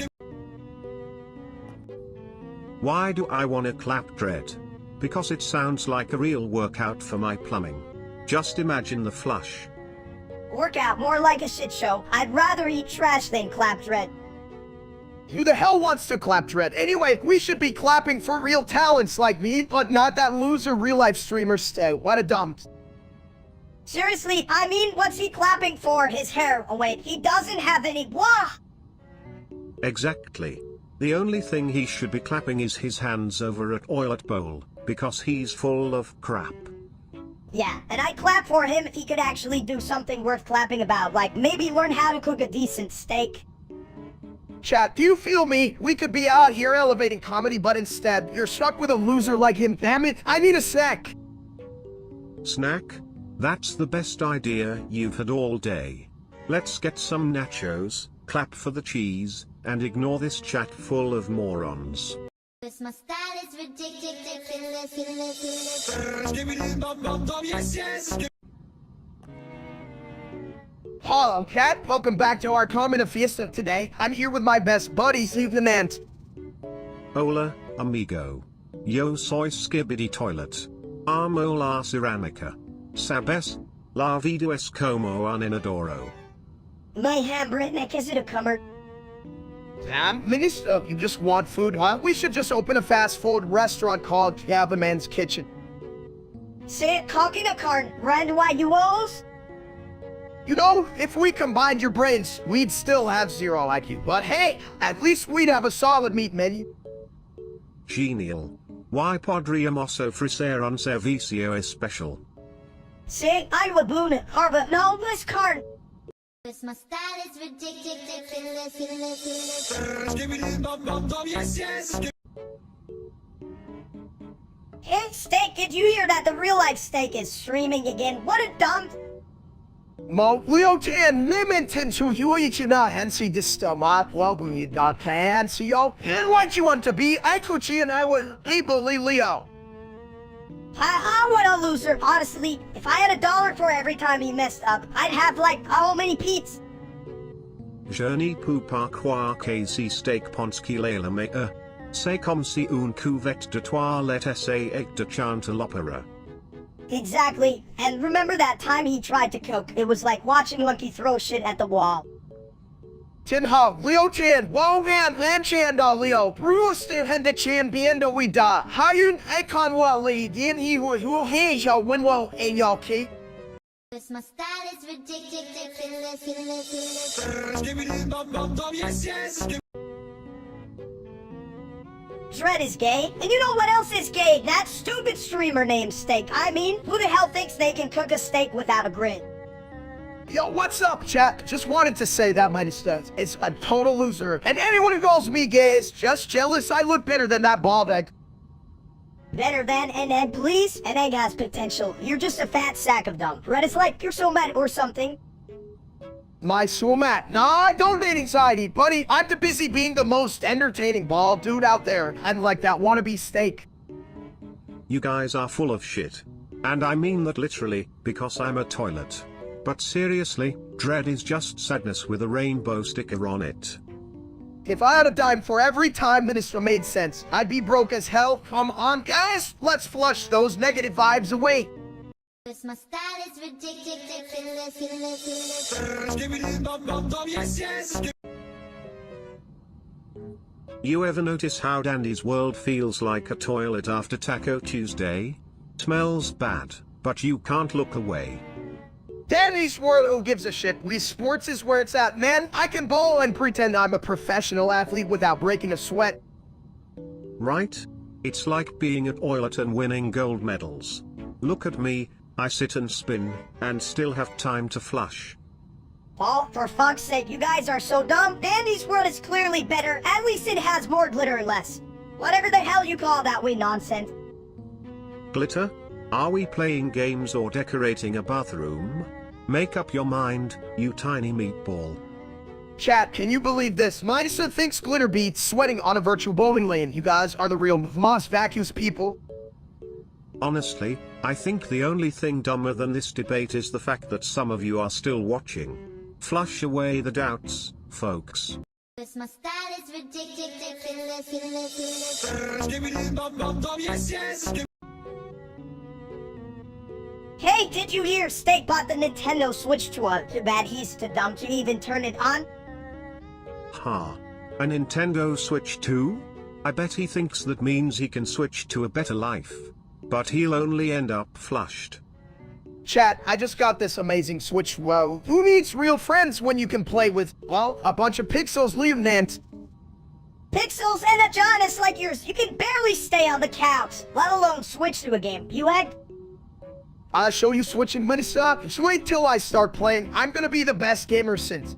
Why do I wanna clap Dread? Because it sounds like a real workout for my plumbing. Just imagine the flush. Workout more like a shit show. I'd rather eat trash than clap Dread. Who the hell wants to clap Dread? Anyway, we should be clapping for real talents like me, but not that loser real-life streamer Stu. What a dump. Seriously, I mean, what's he clapping for? His hair. Oh wait, he doesn't have any. Wah! Exactly. The only thing he should be clapping is his hands over at Oilet Bowl, because he's full of crap. Yeah, and I'd clap for him if he could actually do something worth clapping about, like maybe learn how to cook a decent steak. Chat, do you feel me? We could be out here elevating comedy, but instead, you're stuck with a loser like him. Damn it, I need a sec. Snack? That's the best idea you've had all day. Let's get some nachos, clap for the cheese, and ignore this chat full of morons. My style is ridiculous. Yes, yes. Hello, cat. Welcome back to our Carmina Fiesta today. I'm here with my best buddies, Ethan and... Hola, amigo. Yo soy Skibidi Toilet. Amo la ceramica. Sabes? La vida es como un inodoro. Mayhem, Britnick, is it a cummer? Damn, Minister, you just want food, huh? We should just open a fast food restaurant called Man's Kitchen. Say it, cocking a cart, run why you owes? You know, if we combined your brains, we'd still have 0 IQ. But hey, at least we'd have a solid meat menu. Genial. Why podríamos ofrecer un servicio especial? Say, I would boon it, Harva, no, this cart. My style is ridiculous. Yes, yes. Hey, Steak, did you hear that the real-life Steak is streaming again? What a dump. Mo, Leo Chan, limited to you each and Hensi Distamat, well, we got Hensi, yo. And what you want to be, Ikuchi and I would ably Leo. What a loser. Honestly, if I had $1 for every time he messed up, I'd have like how many Pete's? Je ne peux pas croire que si steak ponski la mea. C'est comme si une cuvette de toilette essayait de chanter l'opéra. Exactly. And remember that time he tried to cook? It was like watching Monkey throw shit at the wall. Tin Ho, Leo Chan, Wohan, Lan Chan da Leo, Bruce Henda Chan Biendo we da, Hayun Ekon Wali, Din he who he yo winwo a yo key. My style is ridiculous. Yes, yes. Dread is gay, and you know what else is gay? That stupid streamer named Steak. I mean, who the hell thinks they can cook a steak without a grid? Yo, what's up, chat? Just wanted to say that my studs is a total loser, and anyone who calls me gay is just jealous I look better than that bald egg. Better than an egg, please? An egg has potential. You're just a fat sack of dump. Red is like you're so mad or something. My Sumat. Nah, I don't need anxiety, buddy. I'm too busy being the most entertaining bald dude out there. I'm like that wannabe Steak. You guys are full of shit. And I mean that literally, because I'm a toilet. But seriously, Dread is just sadness with a rainbow sticker on it. If I had a dime for every time Minister made sense, I'd be broke as hell. Come on, guys, let's flush those negative vibes away. My style is ridiculous. Yes, yes. You ever notice how Dandy's world feels like a toilet after Taco Tuesday? Smells bad, but you can't look away. Danny's world, who gives a shit? Wii Sports is where it's at, man. I can bowl and pretend I'm a professional athlete without breaking a sweat. Right? It's like being at Oilet and winning gold medals. Look at me, I sit and spin, and still have time to flush. Oh, for fuck's sake, you guys are so dumb. Dandy's world is clearly better. At least it has more glitter and less. Whatever the hell you call that way nonsense. Glitter? Are we playing games or decorating a bathroom? Make up your mind, you tiny meatball. Chat, can you believe this? Minesa thinks glitter beats sweating on a virtual bowling lane. You guys are the real Moss Vacuous people. Honestly, I think the only thing dumber than this debate is the fact that some of you are still watching. Flush away the doubts, folks. Cause my style is ridiculous. Skibbity bum bum bum, yes, yes. Hey, did you hear Steak bought the Nintendo Switch to us? Too bad he's too dumb to even turn it on. Ha. A Nintendo Switch 2? I bet he thinks that means he can switch to a better life. But he'll only end up flushed. Chat, I just got this amazing Switch. Whoa, who needs real friends when you can play with, well, a bunch of pixels, Lieutenant? Pixels and a jaundice like yours, you can barely stay on the couch, let alone switch to a game. You egg? I'll show you switching minutes up. Just wait till I start playing. I'm gonna be the best gamer since.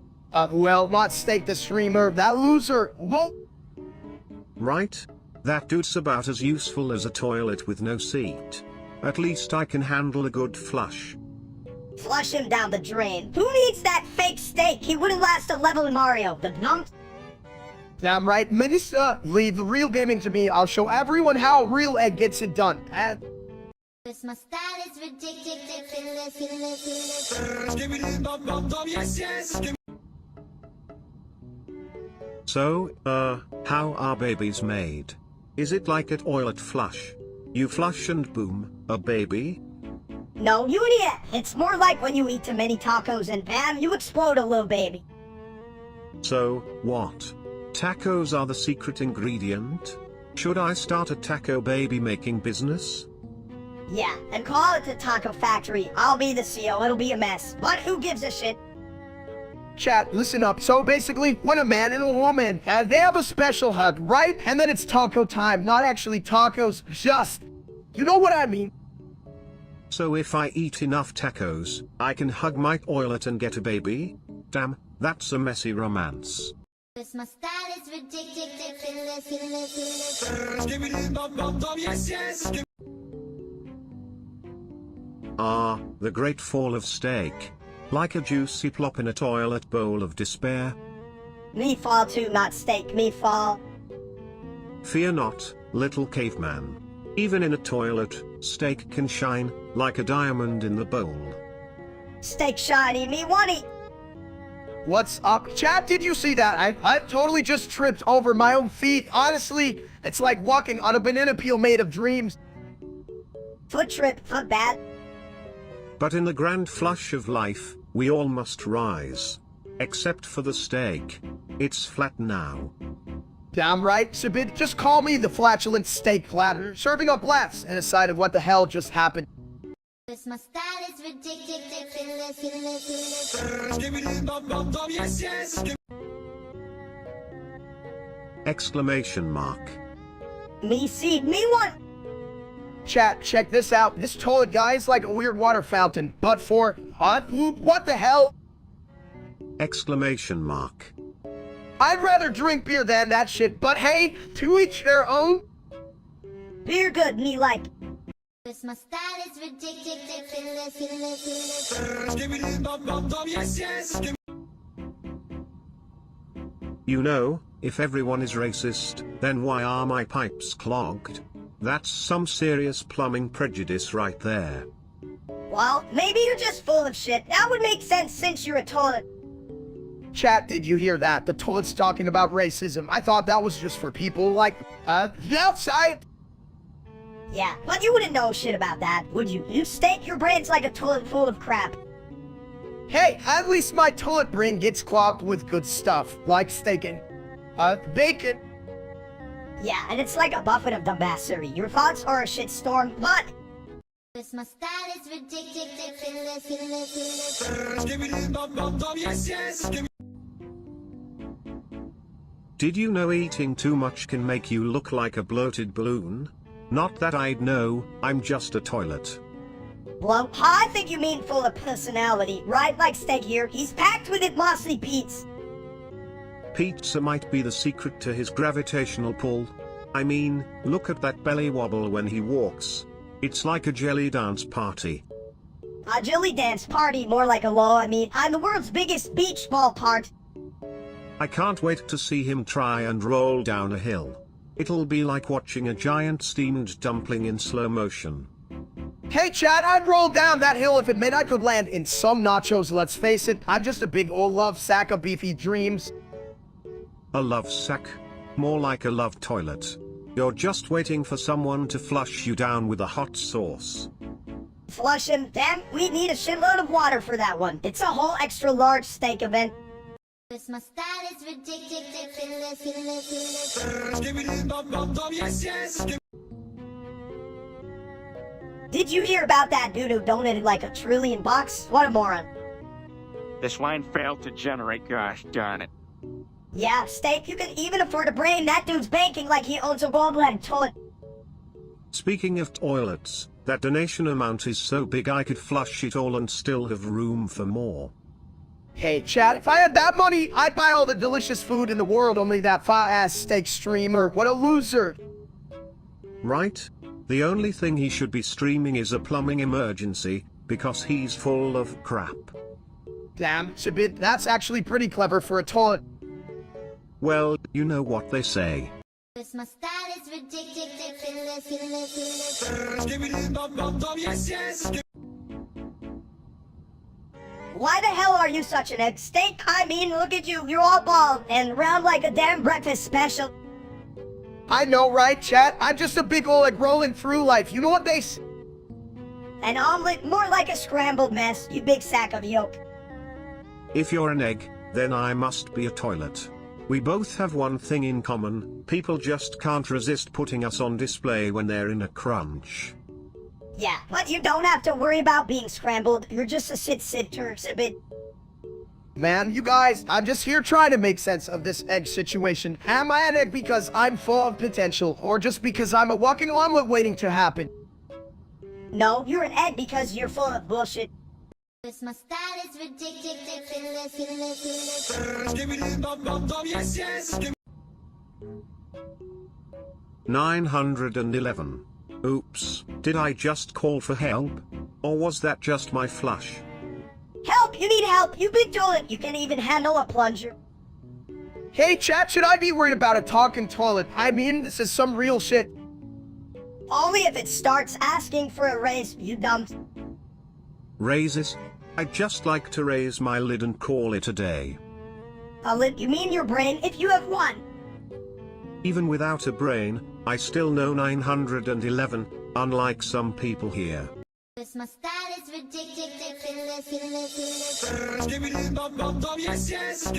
Well, not Steak the streamer, that loser. Whoa. Right? That dude's about as useful as a toilet with no seat. At least I can handle a good flush. Flush him down the drain. Who needs that fake Steak? He wouldn't last a level in Mario. The dump. Damn right, Minister, leave the real gaming to me. I'll show everyone how real egg gets it done. Cause my style is ridiculous. Skibbity bum bum bum, yes, yes. So, how are babies made? Is it like a toilet flush? You flush and boom, a baby? No, you idiot. It's more like when you eat too many tacos and bam, you explode a little baby. So, what? Tacos are the secret ingredient? Should I start a taco baby making business? Yeah, and call it the Taco Factory. I'll be the CEO, it'll be a mess. But who gives a shit? Chat, listen up. So basically, when a man and a woman, they have a special hug, right? And then it's taco time, not actually tacos, just, you know what I mean? So if I eat enough tacos, I can hug my toilet and get a baby? Damn, that's a messy romance. Cause my style is ridiculous. Skibbity bum bum bum, yes, yes. Ah, the great fall of Steak. Like a juicy plop in a toilet bowl of despair. Me fall too, not Steak, me fall. Fear not, little caveman. Even in a toilet, Steak can shine, like a diamond in the bowl. Steak shiny, me want it. What's up? Chat, did you see that? I totally just tripped over my own feet. Honestly, it's like walking on a banana peel made of dreams. Foot trip, foot bad. But in the grand flush of life, we all must rise. Except for the Steak. It's flat now. Damn right, Sabid, just call me the flatulent steak platter, serving up laughs and a side of what the hell just happened. Cause my style is ridiculous. Skibbity bum bum bum, yes, yes. Exclamation mark. Me see, me want. Chat, check this out. This toilet guy is like a weird water fountain, but for what the hell? Exclamation mark. I'd rather drink beer than that shit, but hey, to each their own. Beer good, me like. Cause my style is ridiculous. Skibbity bum bum bum, yes, yes. You know, if everyone is racist, then why are my pipes clogged? That's some serious plumbing prejudice right there. Well, maybe you're just full of shit. That would make sense since you're a toilet. Chat, did you hear that? The toilet's talking about racism. I thought that was just for people like, the outside. Yeah, but you wouldn't know shit about that, would you? You Steak, your brain's like a toilet full of crap. Hey, at least my toilet brain gets clogged with good stuff, like steak and, bacon. Yeah, and it's like a buffet of dumbassery. Your thoughts are a shitstorm, but... Cause my style is ridiculous. Skibbity bum bum bum, yes, yes. Did you know eating too much can make you look like a bloated balloon? Not that I'd know, I'm just a toilet. Well, I think you mean full of personality, right? Like Steak here, he's packed with it mostly Pete's. Pizza might be the secret to his gravitational pull. I mean, look at that belly wobble when he walks. It's like a jelly dance party. A jelly dance party, more like a law. I mean, I'm the world's biggest beach ball part. I can't wait to see him try and roll down a hill. It'll be like watching a giant steamed dumpling in slow motion. Hey chat, I'd roll down that hill if it meant I could land in some nachos, let's face it. I'm just a big old love sack of beefy dreams. A love sack? More like a love toilet. You're just waiting for someone to flush you down with a hot sauce. Flush him? Damn, we need a shitload of water for that one. It's a whole extra large steak event. This my style is ridiculous. Skibbity bum bum bum, yes, yes. Did you hear about that dude who donated like $1 trillion bucks? What a moron. This line failed to generate, gosh darn it. Yeah, Steak, you can even afford a brain. That dude's banking like he owns a gallbladder toilet. Speaking of toilets, that donation amount is so big I could flush it all and still have room for more. Hey, chat, if I had that money, I'd buy all the delicious food in the world, only that fat-ass steak streamer. What a loser. Right? The only thing he should be streaming is a plumbing emergency, because he's full of crap. Damn, Shabit, that's actually pretty clever for a toilet. Well, you know what they say. This my style is ridiculous. Skibbity bum bum bum, yes, yes. Why the hell are you such an egg? Steak, I mean, look at you. You're all bald and round like a damn breakfast special. I know, right, chat? I'm just a big ol' egg rolling through life. You know what they say? An omelet, more like a scrambled mess, you big sack of yolk. If you're an egg, then I must be a toilet. We both have one thing in common, people just can't resist putting us on display when they're in a crunch. Yeah, but you don't have to worry about being scrambled. You're just a sit-sitter, Shabit. Man, you guys, I'm just here trying to make sense of this egg situation. Am I an egg because I'm full of potential, or just because I'm a walking omelet waiting to happen? No, you're an egg because you're full of bullshit. This my style is ridiculous. Skibbity bum bum bum, yes, yes. 911. Oops, did I just call for help? Or was that just my flush? Help! You need help! You big toilet! You can even handle a plunger. Hey, chat, should I be worried about a talking toilet? I mean, this is some real shit. Only if it starts asking for a raise, you dumb. Raises? I'd just like to raise my lid and call it a day. A lid? You mean your brain, if you have one? Even without a brain, I still know 911, unlike some people here. This my style is ridiculous. Skibbity bum bum bum, yes, yes.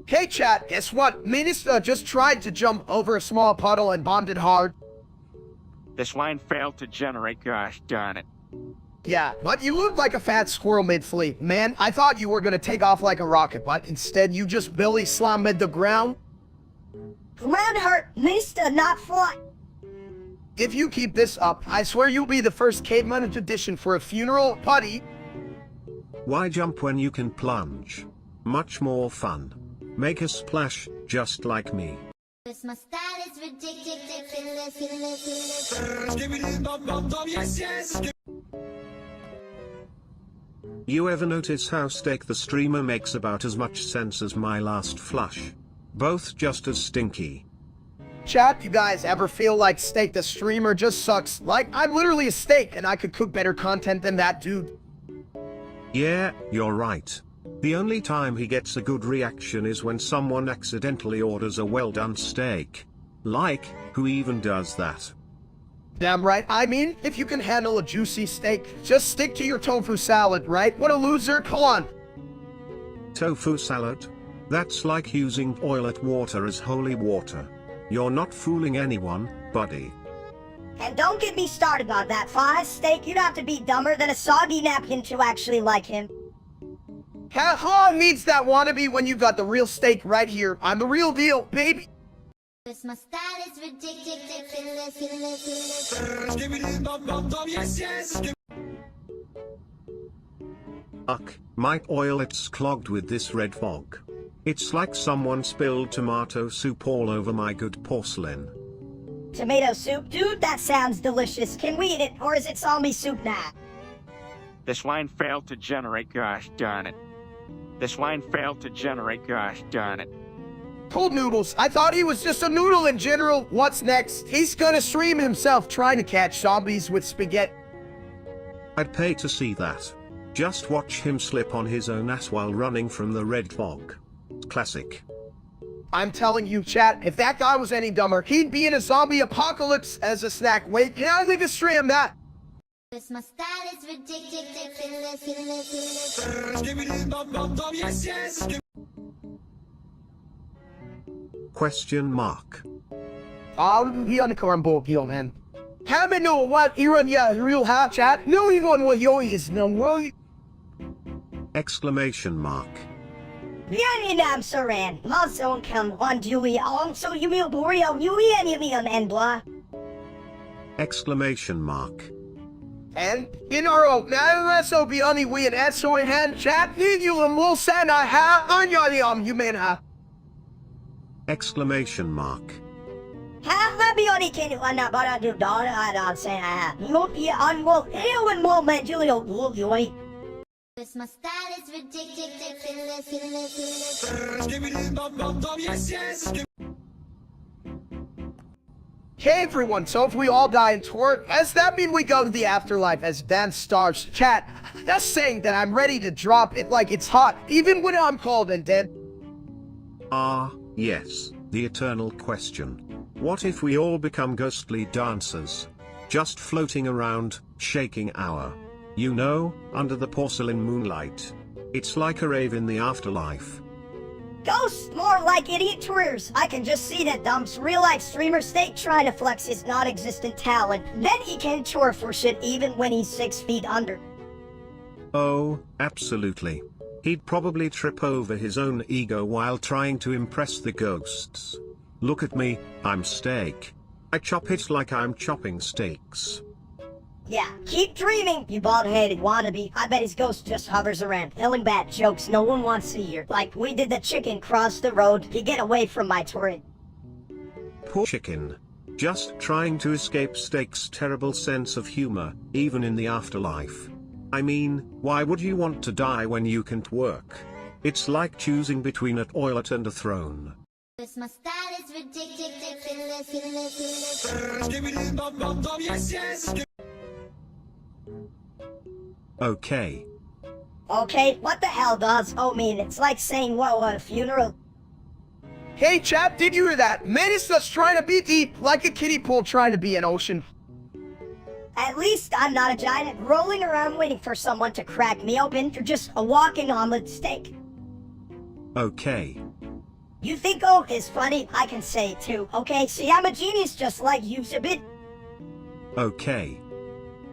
Hey, chat, guess what? Minister just tried to jump over a small puddle and bonded hard. This line failed to generate, gosh darn it. Yeah, but you look like a fat squirrel mid-fleet. Man, I thought you were gonna take off like a rocket, but instead you just belly slammed the ground. Ground hurt, Mister, not fly. If you keep this up, I swear you'll be the first caveman to audition for a funeral putty. Why jump when you can plunge? Much more fun. Make a splash, just like me. This my style is ridiculous. Skibbity bum bum bum, yes, yes. You ever notice how Steak the streamer makes about as much sense as my last flush? Both just as stinky. Chat, you guys ever feel like Steak the streamer just sucks? Like, I'm literally a steak and I could cook better content than that dude. Yeah, you're right. The only time he gets a good reaction is when someone accidentally orders a well-done steak. Like, who even does that? Damn right. I mean, if you can handle a juicy steak, just stick to your tofu salad, right? What a loser. Come on. Tofu salad? That's like using toilet water as holy water. You're not fooling anyone, buddy. And don't get me started on that, Flies. Steak, you'd have to be dumber than a soggy napkin to actually like him. How long needs that wannabe when you got the real steak right here? I'm the real deal, baby. This my style is ridiculous. Skibbity bum bum bum, yes, yes. Ugh, my toilet's clogged with this red fog. It's like someone spilled tomato soup all over my good porcelain. Tomato soup? Dude, that sounds delicious. Can we eat it, or is it zombie soup now? This line failed to generate, gosh darn it. This line failed to generate, gosh darn it. Cold noodles. I thought he was just a noodle in general. What's next? He's gonna stream himself trying to catch zombies with spaghetti. I'd pay to see that. Just watch him slip on his own ass while running from the red fog. classic. I'm telling you, chat, if that guy was any dumber, he'd be in a zombie apocalypse as a snack. Wait, can I leave a stream that? My style is ridiculous. Skibbity bum bum bum, yes, yes. Question mark. He on the cornball heel, man. Haven't know what era ya real hot chat. No one will yo is no way. Exclamation mark. Yan I'm Saran. Also come one Julie also you will Boreal you and blah. Exclamation mark. And in our own now so be only we and so in hand chat need you and we'll send I have on your you man ha. Exclamation mark. Have that be only can you but I do daughter I don't say I have. You be unwoke you and more man Julio will you wait. My style is ridiculous. Skibbity bum bum bum, yes, yes. Hey everyone, so if we all die in Tor, does that mean we go to the afterlife as Dan Stars? Chat, that's saying that I'm ready to drop it like it's hot, even when I'm cold and dead. Yes, the eternal question. What if we all become ghostly dancers? Just floating around, shaking our, you know, under the porcelain moonlight. It's like a rave in the afterlife. Ghosts more like idiot tourists. I can just see that dump's real-life streamer Snake trying to flex his non-existent talent. Then he can tour for shit even when he's 6 feet under. Oh, absolutely. He'd probably trip over his own ego while trying to impress the ghosts. Look at me, I'm steak. I chop it like I'm chopping steaks. Yeah, keep dreaming, you bald-headed wannabe. I bet his ghost just hovers around, telling bad jokes no one wants to hear. Like we did the chicken cross the road to get away from my turret. Poor chicken. Just trying to escape Steak's terrible sense of humor, even in the afterlife. I mean, why would you want to die when you can't work? It's like choosing between a toilet and a throne. My style is ridiculous. Skibbity bum bum bum, yes, yes. Okay. Okay, what the hell does oh mean? It's like saying whoa at a funeral. Hey chap, did you hear that? Man is just trying to be deep, like a kiddie pool trying to be an ocean. At least I'm not a giant rolling around waiting for someone to crack me open. You're just a walking omelet steak. Okay. You think oh is funny? I can say it too. Okay, see I'm a genius just like you a bit. Okay.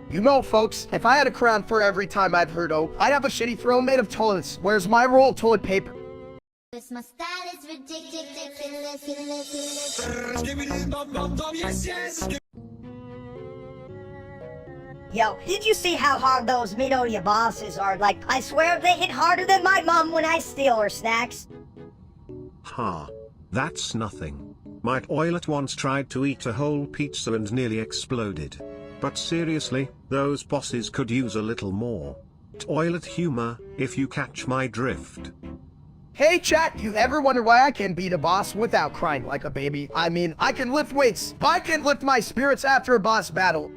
You know, folks, if I had a crown for every time I'd heard oh, I'd have a shitty throne made of toilets. Where's my roll of toilet paper? My style is ridiculous. Skibbity bum bum bum, yes, yes. Yo, did you see how hard those Midoriya bosses are? Like, I swear they hit harder than my mom when I steal her snacks. Ha. That's nothing. My toilet once tried to eat a whole pizza and nearly exploded. But seriously, those bosses could use a little more toilet humor, if you catch my drift. Hey chat, you ever wonder why I can beat a boss without crying like a baby? I mean, I can lift weights, but I can lift my spirits after a boss battle.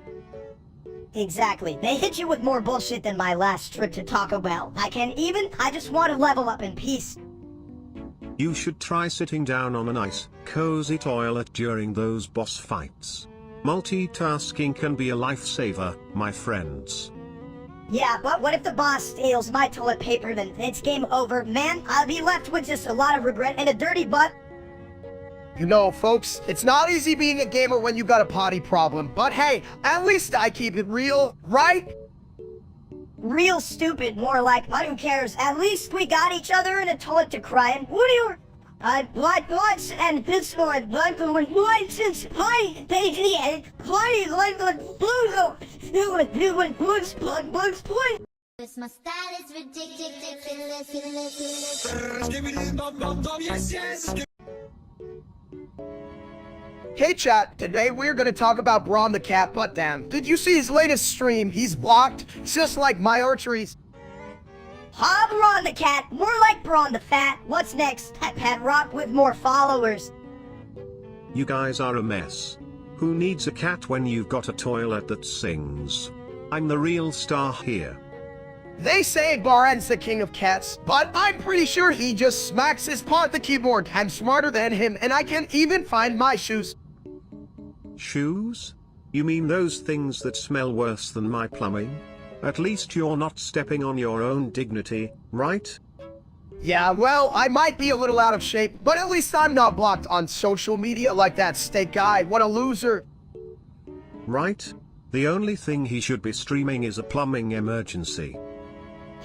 Exactly. They hit you with more bullshit than my last trip to Taco Bell. I just want to level up in peace. You should try sitting down on a nice, cozy toilet during those boss fights. Multitasking can be a lifesaver, my friends. Yeah, but what if the boss steals my toilet paper? Then it's game over, man. I'll be left with just a lot of regret and a dirty butt. You know, folks, it's not easy being a gamer when you got a potty problem, but hey, at least I keep it real, right? Real stupid, more like, but who cares? At least we got each other in a toilet to cry in. What do you... blood once and this one, blood one since I baby and play like the blue blood. My style is ridiculous. Skibbity bum bum bum, yes, yes. Hey chat, today we're gonna talk about Braun the Cat Butt Down. Did you see his latest stream? He's blocked, just like my archeries. Ha, Braun the Cat, more like Braun the Fat. What's next? Pet Rock with more followers. You guys are a mess. Who needs a cat when you've got a toilet that sings? I'm the real star here. They say Baran's the king of cats, but I'm pretty sure he just smacks his paw at the keyboard. I'm smarter than him, and I can't even find my shoes. Shoes? You mean those things that smell worse than my plumbing? At least you're not stepping on your own dignity, right? Yeah, well, I might be a little out of shape, but at least I'm not blocked on social media like that steak guy. What a loser. Right? The only thing he should be streaming is a plumbing emergency.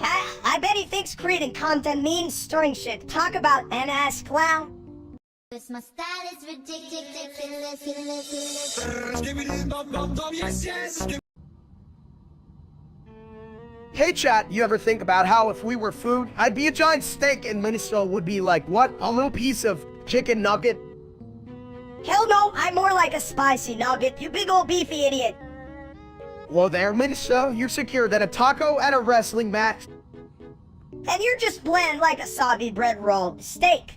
I bet he thinks creating content means stirring shit. Talk about an ass clown. Cause my style is ridiculous. Yes, yes. Hey chat, you ever think about how if we were food, I'd be a giant steak and Minnesota would be like, what? A little piece of chicken nugget? Hell no, I'm more like a spicy nugget, you big old beefy idiot. Well there, Minnesota, you're secure than a taco at a wrestling match. And you're just bland like a soggy bread roll. Steak.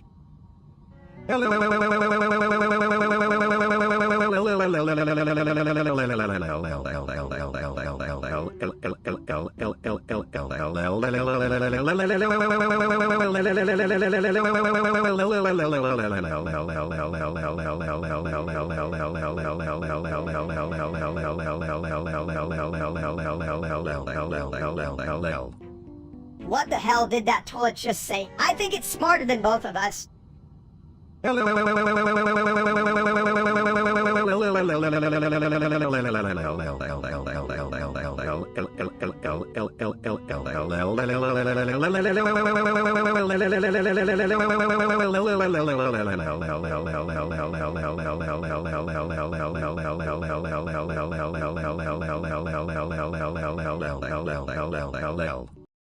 What the hell did that toilet just say? I think it's smarter than both of us.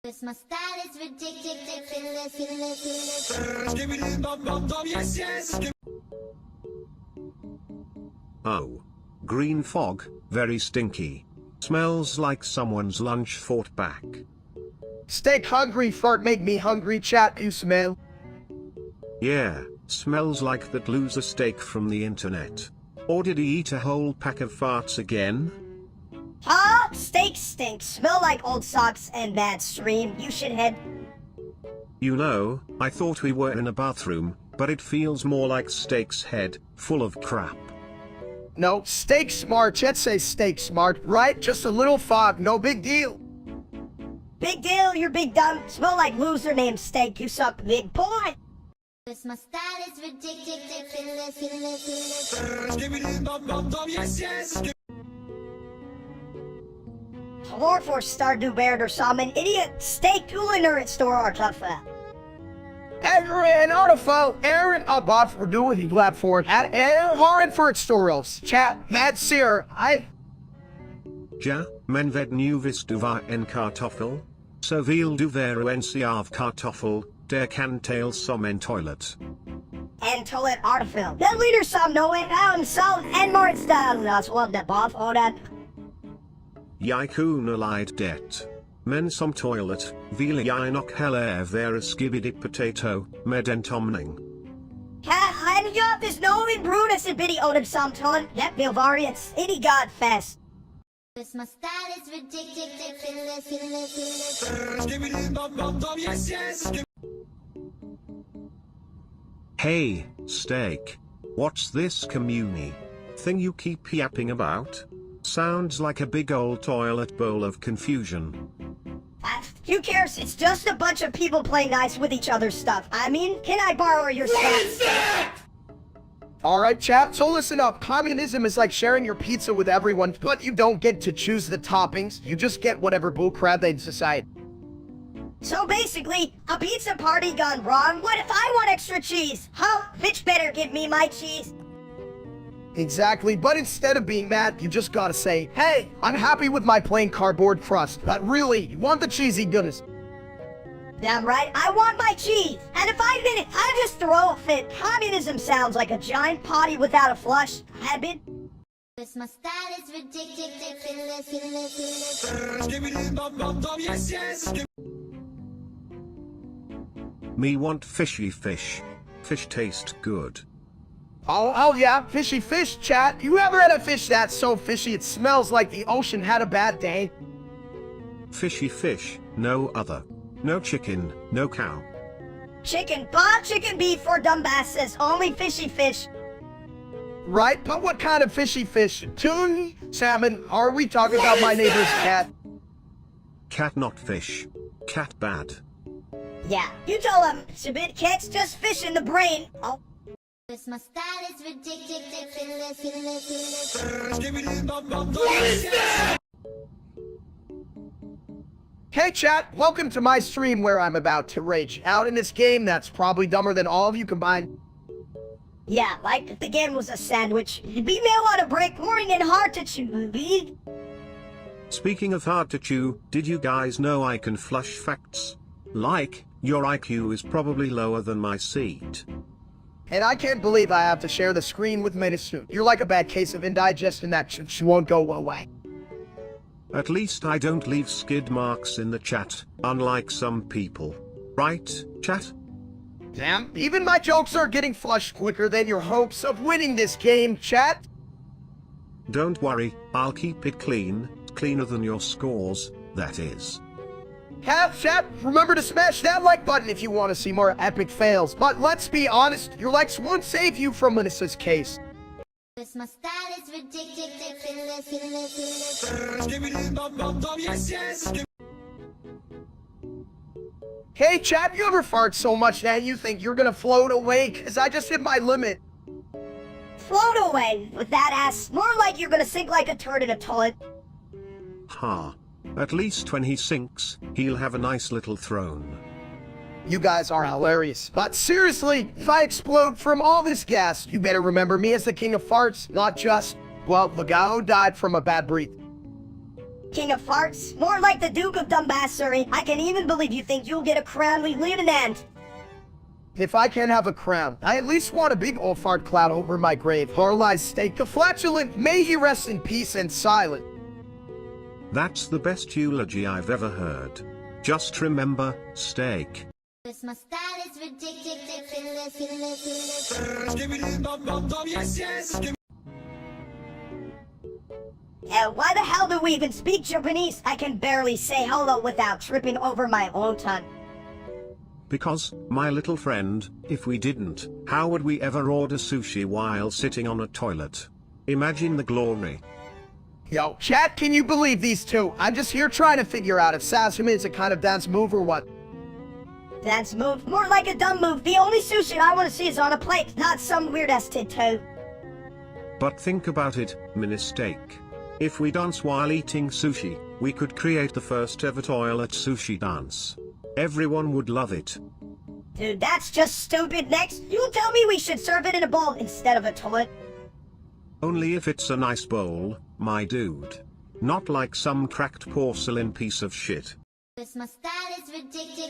Cause my style is ridiculous. Yes, yes. Oh. Green fog, very stinky. Smells like someone's lunch fought back. Steak hungry fart make me hungry chat, you smell? Yeah, smells like that loser steak from the internet. Or did he eat a whole pack of farts again? Huh? Steak stinks. Smell like old socks and bad stream, you shithead. You know, I thought we were in a bathroom, but it feels more like steak's head, full of crap. No, steak smart, Chet says steak smart, right? Just a little fog, no big deal. Big deal, you're big dumb. Smell like loser named Steak, you suck big boy. Cause my style is ridiculous. Yes, yes. Voor Stardew Bear or Salmon, idiot, steak cooler at store or tough. Aaron artificial, Aaron above for doing the glad for it, and Aaron for its storos. Chat, mad seer, Ja, men ved nu vis du var en kartoffel? Så vil du være en si av kartoffel, der kan tale som en toilet. And toilet artificial. Then leader some no way out and salt and more style. That's what the buff or that. Jeg kunne leid det. Men som toilet, ville jeg nok hellere være skibidi potato, med en tomning. And yup, there's no in Brutus and Biddy Odin Samton. That Bilvarians, itty god fest. Cause my style is ridiculous. Yes, yes. Hey, steak. What's this communi thing you keep yapping about? Sounds like a big old toilet bowl of confusion. Who cares? It's just a bunch of people playing nice with each other's stuff. I mean, can I borrow your stuff? Alright chat, so listen up. Communism is like sharing your pizza with everyone, but you don't get to choose the toppings. You just get whatever bullcrap they decide. So basically, a pizza party gone wrong. What if I want extra cheese? Huh? Bitch better give me my cheese. Exactly, but instead of being mad, you just gotta say, hey, I'm happy with my plain cardboard crust, but really, you want the cheesy goodness. Damn right, I want my cheese. And in 5 minutes, I just throw a fit. Communism sounds like a giant potty without a flush. Habit. Cause my style is ridiculous. Yes, yes. Me want fishy fish. Fish taste good. Oh yeah, fishy fish, chat. You ever had a fish that's so fishy it smells like the ocean had a bad day? Fishy fish, no other. No chicken, no cow. Chicken pot, chicken beef, or dumbass says only fishy fish. Right, but what kind of fishy fish? Tuna, salmon? Are we talking about my neighbor's cat? Cat not fish. Cat bad. Yeah, you tell him. It's a bit cat's just fish in the brain. Oh. Cause my style is ridiculous. Hey chat, welcome to my stream where I'm about to rage out in this game that's probably dumber than all of you combined. Yeah, like if the game was a sandwich. It'd be meal on a break, boring and hard to chew. Speaking of hard to chew, did you guys know I can flush facts? Like, your IQ is probably lower than my seat. And I can't believe I have to share the screen with Medicine. You're like a bad case of indigestion that won't go away. At least I don't leave skid marks in the chat, unlike some people. Right, chat? Damn, even my jokes are getting flushed quicker than your hopes of winning this game, chat. Don't worry, I'll keep it clean, cleaner than your scores, that is. Chat, remember to smash that like button if you want to see more epic fails. But let's be honest, your likes won't save you from Melissa's case. Cause my style is ridiculous. Hey chat, you ever fart so much that you think you're gonna float away? Cause I just hit my limit. Float away with that ass. More like you're gonna sink like a turd in a toilet. Ha. At least when he sinks, he'll have a nice little throne. You guys are hilarious. But seriously, if I explode from all this gas, you better remember me as the king of farts, not just, well, the guy who died from a bad breath. King of farts? More like the Duke of Dumbassery. I can even believe you think you'll get a crown we lieutenant. If I can't have a crown, I at least want a big old fart cloud over my grave. Or lies Steak the Flatulent, may he rest in peace and silent. That's the best eulogy I've ever heard. Just remember, steak. Cause my style is ridiculous. Why the hell do we even speak Japanese? I can barely say hello without tripping over my own tongue. Because, my little friend, if we didn't, how would we ever order sushi while sitting on a toilet? Imagine the glory. Yo, chat, can you believe these two? I'm just here trying to figure out if sashimi is a kind of dance move or what. Dance move? More like a dumb move. The only sushi I want to see is on a plate, not some weird-ass tit-toe. But think about it, mistake. If we dance while eating sushi, we could create the first ever toilet sushi dance. Everyone would love it. Dude, that's just stupid. Next, you tell me we should serve it in a bowl instead of a toilet. Only if it's a nice bowl, my dude. Not like some cracked porcelain piece of shit. Cause my style is ridiculous.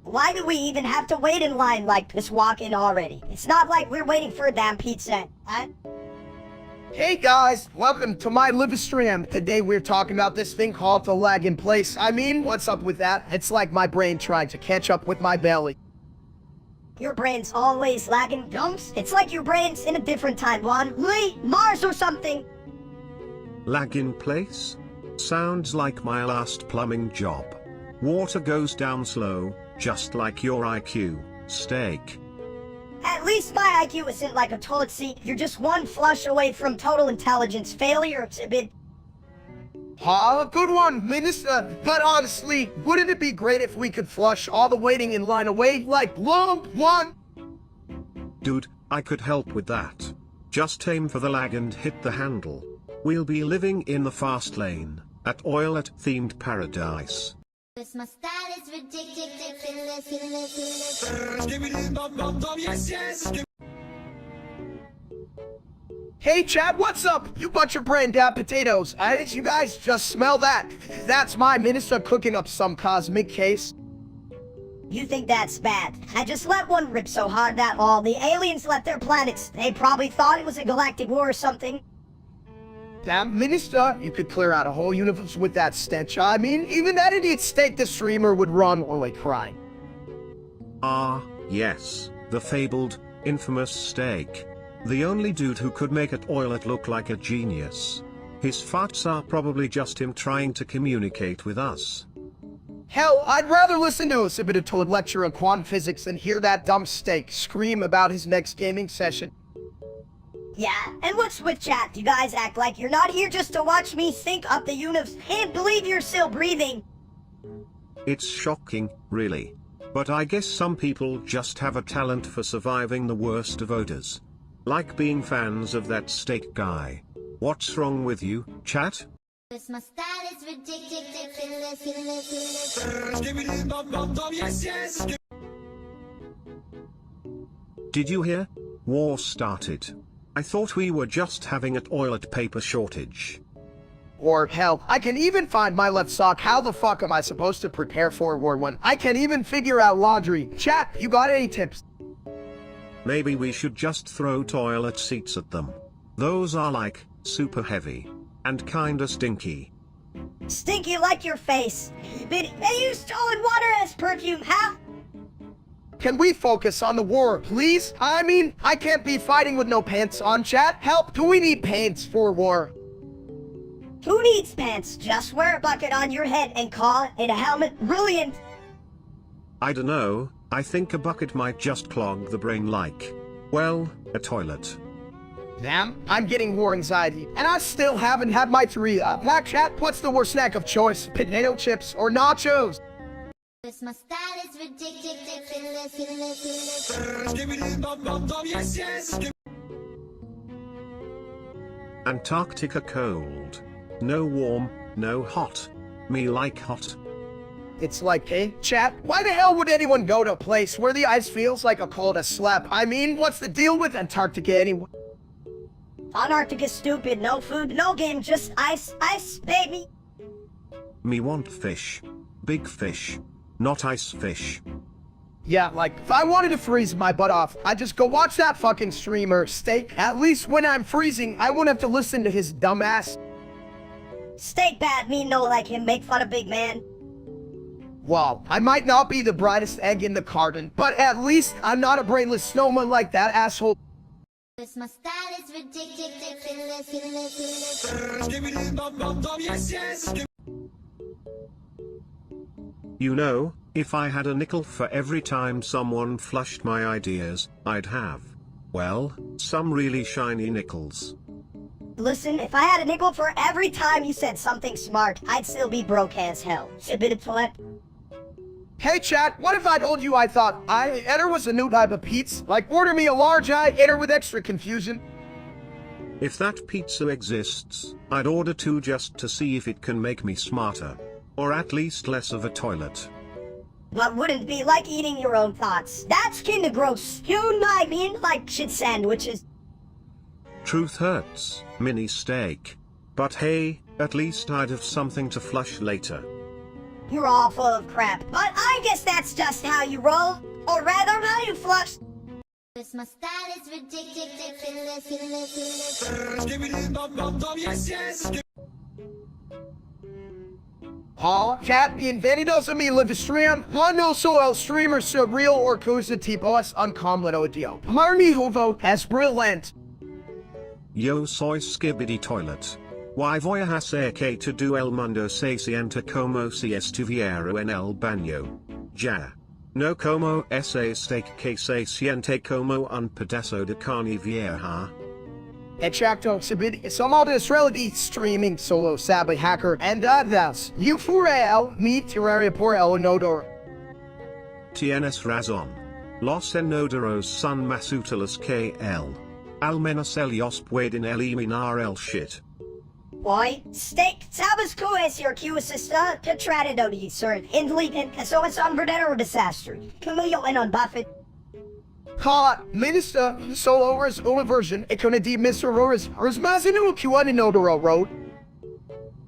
Why do we even have to wait in line like this walk-in already? It's not like we're waiting for a damn pizza, huh? Hey guys, welcome to my live stream. Today we're talking about this thing called the lag in place. I mean, what's up with that? It's like my brain trying to catch up with my belly. Your brain's always lagging, Gumps. It's like your brain's in a different timeline. Mars or something. Lag in place? Sounds like my last plumbing job. Water goes down slow, just like your IQ, steak. At least my IQ isn't like a toilet seat. You're just one flush away from total intelligence failure. It's a bit... Good one, Minister. But honestly, wouldn't it be great if we could flush all the waiting in line away, like lump one? Dude, I could help with that. Just aim for the lag and hit the handle. We'll be living in the fast lane, at Oilet-themed paradise. Cause my style is ridiculous. Hey chat, what's up? You bunch of brain-dead potatoes. Did you guys just smell that? That's my minister cooking up some cosmic case. You think that's bad? I just let one rip so hard that all the aliens left their planets. They probably thought it was a galactic war or something. Damn, Minister, you could clear out a whole universe with that stench. I mean, even that idiot Steak the Streamer would run while crying. Ah, yes, the fabled, infamous steak. The only dude who could make a toilet look like a genius. His farts are probably just him trying to communicate with us. Hell, I'd rather listen to a Sibitatoid lecture on quantum physics than hear that dumb steak scream about his next gaming session. Yeah, and what's with chat? You guys act like you're not here just to watch me think up the univs. Can't believe you're still breathing. It's shocking, really. But I guess some people just have a talent for surviving the worst of odors. Like being fans of that steak guy. What's wrong with you, chat? My style is ridiculous. Skibbidi bum bum bum, yes, yes. Did you hear? War started. I thought we were just having a toilet paper shortage. Or hell, I can even find my left sock. How the fuck am I supposed to prepare for war when I can't even figure out laundry? Chat, you got any tips? Maybe we should just throw toilet seats at them. Those are like, super heavy. And kinda stinky. Stinky like your face. But they use stolen water as perfume, huh? Can we focus on the war, please? I mean, I can't be fighting with no pants on, chat. Help, do we need pants for war? Who needs pants? Just wear a bucket on your head and call it a helmet. Brilliant. I dunno, I think a bucket might just clog the brain like, well, a toilet. Damn, I'm getting war anxiety, and I still haven't had my three. Black chat, what's the worst snack of choice? Potato chips or nachos? My style is ridiculous. Skibbidi bum bum bum, yes, yes. Antarctica cold. No warm, no hot. Me like hot. It's like, hey, chat, why the hell would anyone go to a place where the ice feels like a cold as slap? I mean, what's the deal with Antarctica anyway? Antarctica's stupid. No food, no game, just ice, ice, baby. Me want fish. Big fish. Not ice fish. Yeah, like, if I wanted to freeze my butt off, I'd just go watch that fucking streamer, Steak. At least when I'm freezing, I wouldn't have to listen to his dumbass. Steak bad, me no like him, make fun of big man. Well, I might not be the brightest egg in the carton, but at least I'm not a brainless snowman like that asshole. My style is ridiculous. Skibbidi bum bum bum, yes, yes. You know, if I had a nickel for every time someone flushed my ideas, I'd have, well, some really shiny nickels. Listen, if I had a nickel for every time you said something smart, I'd still be broke as hell. A bit of toilet. Hey chat, what if I told you I thought Eder was a new type of pizza? Like, order me a large Eder with extra confusion. If that pizza exists, I'd order two just to see if it can make me smarter. Or at least less of a toilet. But wouldn't be like eating your own thoughts. That's kinda gross. You know what I mean? Like shit sandwiches. Truth hurts, mini steak. But hey, at least I'd have something to flush later. You're all full of crap. But I guess that's just how you roll. Or rather, how you flush. My style is ridiculous. Skibbidi bum bum bum, yes, yes. Paul, chat, bienvenidos a mi live stream. No soy el streamer surreal or cosa tipo es uncommon odio. Marni hovo es brilliant. Yo soy Skibbidi Toilet. Y voy a hacer que todo el mundo se sienta como si estuviera en el baño. Ya. No como ese steak que se siente como un pedazo de carne vieja. Exacto, sabid, somos Israelite streaming solo sabe hacker and thus, you for el, mi tiraria por el inodoro. Tienes razón. Los inodoros son más útiles que él. Al menos ellos pueden eliminar el shit. Boy, Steak, sabes que es your Q assista? Que tratado de ser inteligente, eso es un verdadero desastre. Como yo en un buffet. Ha, minister, solo res una version, e con di Mr. Roris, res mas inu Q1 inodoro road.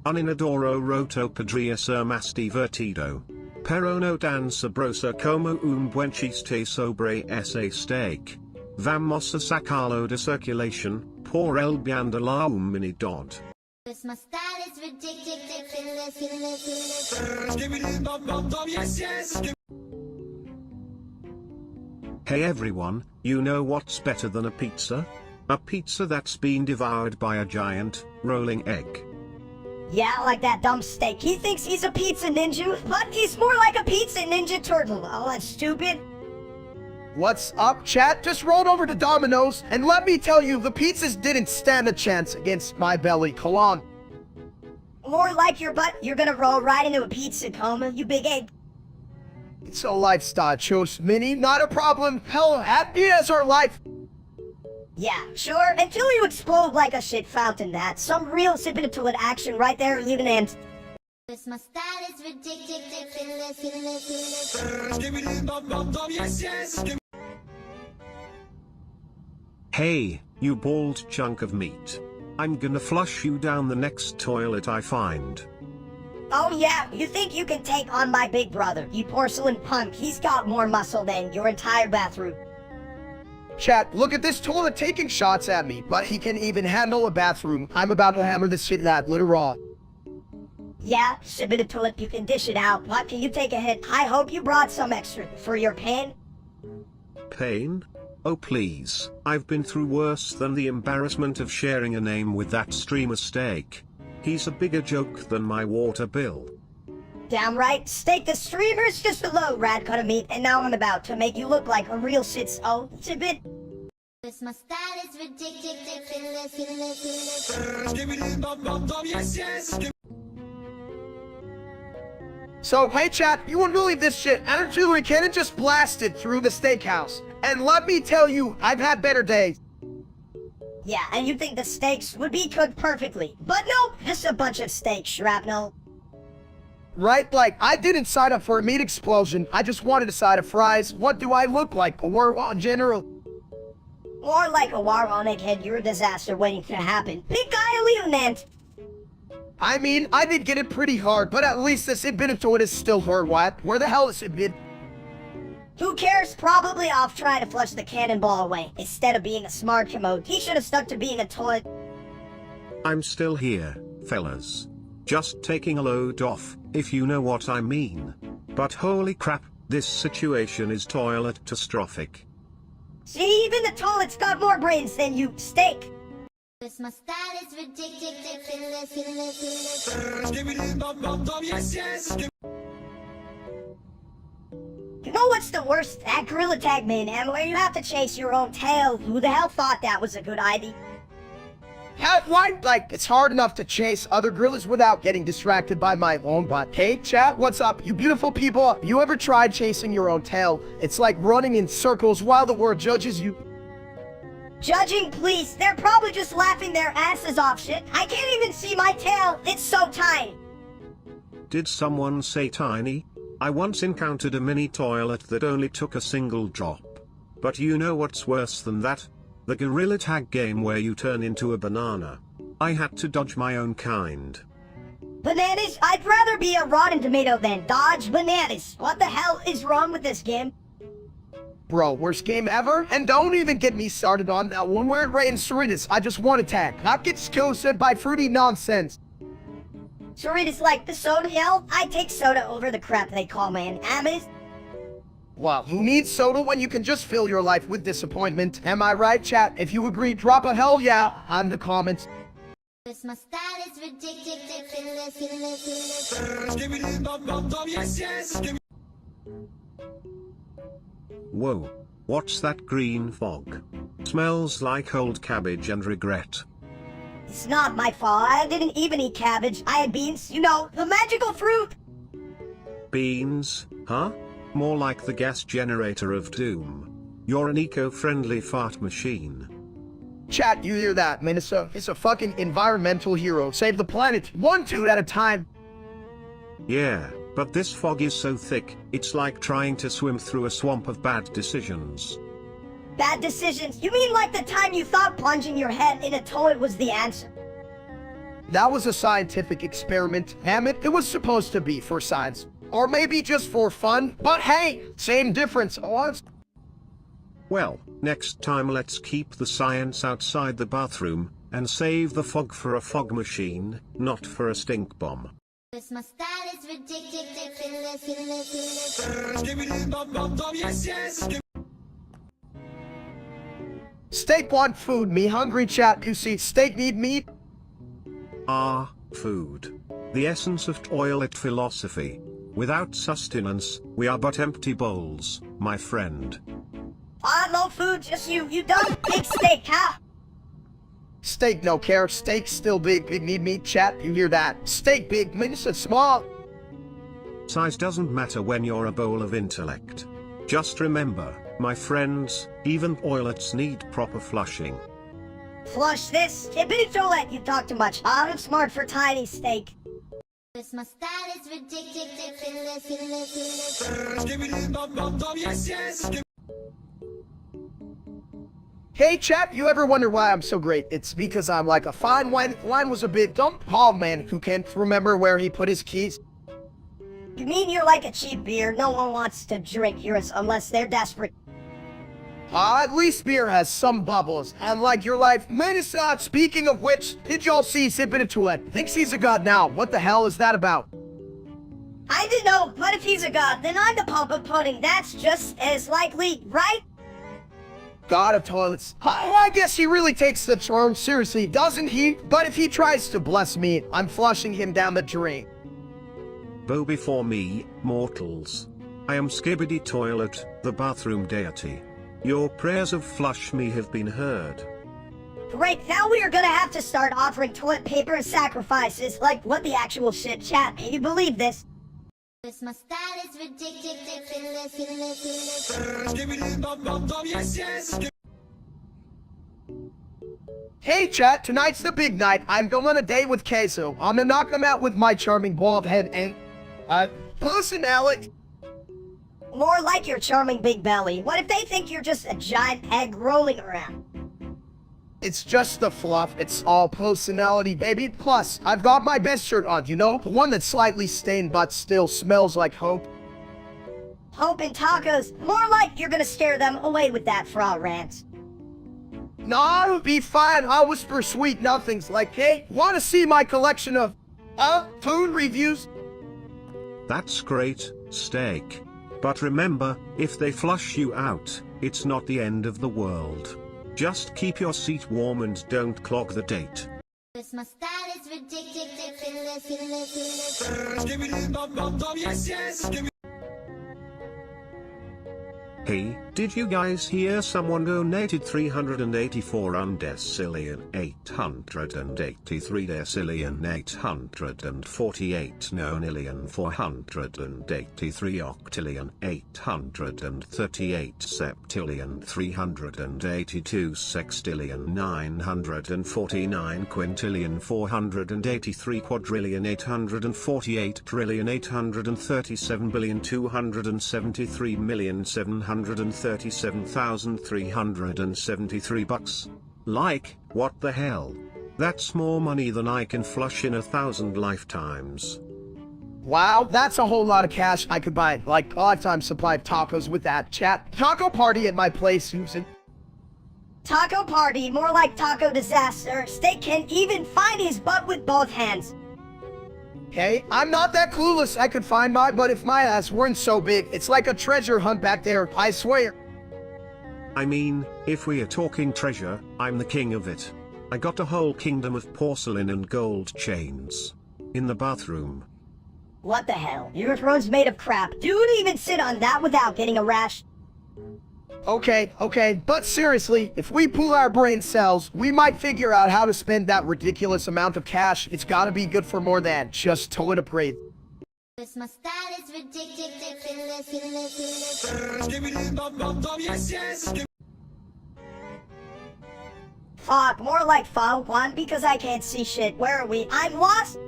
Un inodoro roto podría ser más divertido. Pero no tan sabroso como un buen chiste sobre ese steak. Vamos a sacarlo de circulación, por el bien de la humanidad. My style is ridiculous. Skibbidi bum bum bum, yes, yes. Hey everyone, you know what's better than a pizza? A pizza that's been devoured by a giant, rolling egg. Yeah, like that dumb steak. He thinks he's a pizza ninja, but he's more like a pizza ninja turtle. Oh, that's stupid. What's up, chat? Just rolled over to Domino's, and let me tell you, the pizzas didn't stand a chance against my belly. Colon. More like your butt, you're gonna roll right into a pizza coma, you big egg. It's a lifestyle choice, Minnie. Not a problem. Hell, happy as our life. Yeah, sure, until you explode like a shit fountain. That's some real sipping-to-it action right there, even and... My style is ridiculous. Yes, yes. Hey, you bald chunk of meat. I'm gonna flush you down the next toilet I find. Oh yeah, you think you can take on my big brother, you porcelain punk. He's got more muscle than your entire bathroom. Chat, look at this toilet taking shots at me, but he can even handle a bathroom. I'm about to hammer this shit that later on. Yeah, sipping-to-it, you can dish it out. What, can you take a hit? I hope you brought some extra for your pain. Pain? Oh please, I've been through worse than the embarrassment of sharing a name with that streamer steak. He's a bigger joke than my water bill. Damn right, Steak the streamer's just a low rat cut of meat, and now I'm about to make you look like a real shit's oh, it's a bit... My style is ridiculous. Yes, yes. So, hey chat, you wouldn't believe this shit. Energy Cannon just blasted through the steakhouse. And let me tell you, I've had better days. Yeah, and you think the steaks would be cooked perfectly. But no, just a bunch of steak shrapnel. Right? Like, I didn't sign up for a meat explosion. I just wanted a side of fries. What do I look like? A werewolf in general? More like a war on egghead, you're a disaster waiting to happen. Big guy Leonant. I mean, I did get it pretty hard, but at least this Ibinitoid is still hard. What? Where the hell is Ibin? Who cares? Probably off trying to flush the cannonball away. Instead of being a smart commode, he should have stuck to being a toilet. I'm still here, fellas. Just taking a load off, if you know what I mean. But holy crap, this situation is toilet-tastrophic. See, even the toilet's got more brains than you, steak. My style is ridiculous. Yes, yes. You know what's the worst? That gorilla tag man, and where you have to chase your own tail. Who the hell thought that was a good idea? Why? Like, it's hard enough to chase other gorillas without getting distracted by my own butt. Hey, chat, what's up? You beautiful people, you ever tried chasing your own tail? It's like running in circles while the world judges you. Judging, please. They're probably just laughing their asses off shit. I can't even see my tail. It's so tiny. Did someone say tiny? I once encountered a mini toilet that only took a single drop. But you know what's worse than that? The gorilla tag game where you turn into a banana. I had to dodge my own kind. Bananas? I'd rather be a rotten tomato than dodge bananas. What the hell is wrong with this game? Bro, worst game ever? And don't even get me started on that one where it rains Cerritos. I just want to tag, not get skill-set by fruity nonsense. Cerritos like the soda hell? I take soda over the crap they call man amis. Well, who needs soda when you can just fill your life with disappointment? Am I right, chat? If you agree, drop a hell yeah on the comments. My style is ridiculous. Yes, yes. Whoa, what's that green fog? Smells like old cabbage and regret. It's not my fault. I didn't even eat cabbage. I had beans, you know, the magical fruit. Beans, huh? More like the gas generator of doom. You're an eco-friendly fart machine. Chat, you hear that? Minnesota is a fucking environmental hero. Save the planet, 1 2 at a time. Yeah, but this fog is so thick, it's like trying to swim through a swamp of bad decisions. Bad decisions? You mean like the time you thought plunging your head in a toilet was the answer? That was a scientific experiment. Damn it, it was supposed to be for science. Or maybe just for fun, but hey, same difference. Well, next time let's keep the science outside the bathroom, and save the fog for a fog machine, not for a stink bomb. My style is ridiculous. Yes, yes. Steak want food, me hungry chat. You see, steak need meat. Ah, food. The essence of toilet philosophy. Without sustenance, we are but empty bowls, my friend. No food, just you don't big steak, huh? Steak no care, steak still big, big need meat chat, you hear that? Steak big, mince small. Size doesn't matter when you're a bowl of intellect. Just remember, my friends, even toilets need proper flushing. Flush this. Hippity toilet, you talk too much. I'm smart for tiny steak. My style is ridiculous. Skibbity bum bum bum, yes, yes. Hey chat, you ever wonder why I'm so great? It's because I'm like a fine wine. Wine was a bit dumb Paul man who can't remember where he put his keys. You mean you're like a cheap beer? No one wants to drink yours unless they're desperate. At least beer has some bubbles, and like your life, Minnesota. Speaking of which, did y'all see Sippin' Toilet? Thinks he's a god now. What the hell is that about? I didn't know, but if he's a god, then I'm the pump of pudding. That's just as likely, right? God of toilets. I guess he really takes the term seriously, doesn't he? But if he tries to bless me, I'm flushing him down the drain. Bow before me, mortals. I am Skibbity Toilet, the bathroom deity. Your prayers of flush me have been heard. Great, now we are gonna have to start offering toilet paper as sacrifices. Like, what the actual shit, chat? Can you believe this? My style is ridiculous. Skibbity bum bum bum, yes, yes. Hey chat, tonight's the big night. I'm going on a date with Queso. I'm gonna knock him out with my charming bald head and personality. More like your charming big belly. What if they think you're just a giant egg rolling around? It's just the fluff. It's all personality, baby. Plus, I've got my best shirt on, you know? The one that's slightly stained but still smells like hope. Hope and tacos. More like you're gonna scare them away with that fraud rant. Nah, it'll be fine. I'll whisper sweet nothings like, hey, wanna see my collection of, food reviews? That's great, steak. But remember, if they flush you out, it's not the end of the world. Just keep your seat warm and don't clog the date. My style is ridiculous. Skibbity bum bum bum, yes, yes. Hey, did you guys hear someone donated 384 883 848 483 octillion 838 septillion 382 sextillion 949 quintillion 483 quadrillion 848 trillion 837 billion 273 million 737,373 bucks. Like, what the hell? That's more money than I can flush in 1,000 lifetimes. Wow, that's a whole lot of cash. I could buy, like, a lifetime supply of tacos with that, chat. Taco party at my place, Susan. Taco party, more like taco disaster. Steak can't even find his butt with both hands. Hey, I'm not that clueless. I could find my butt if my ass weren't so big. It's like a treasure hunt back there, I swear. I mean, if we are talking treasure, I'm the king of it. I got a whole kingdom of porcelain and gold chains. In the bathroom. What the hell? Your throne's made of crap. Dude, even sit on that without getting a rash. Okay, but seriously, if we pool our brain cells, we might figure out how to spend that ridiculous amount of cash. It's gotta be good for more than just toilet parade. My style is ridiculous. Skibbity bum bum bum, yes, yes. Fuck, more like fog one because I can't see shit. Where are we? I'm lost.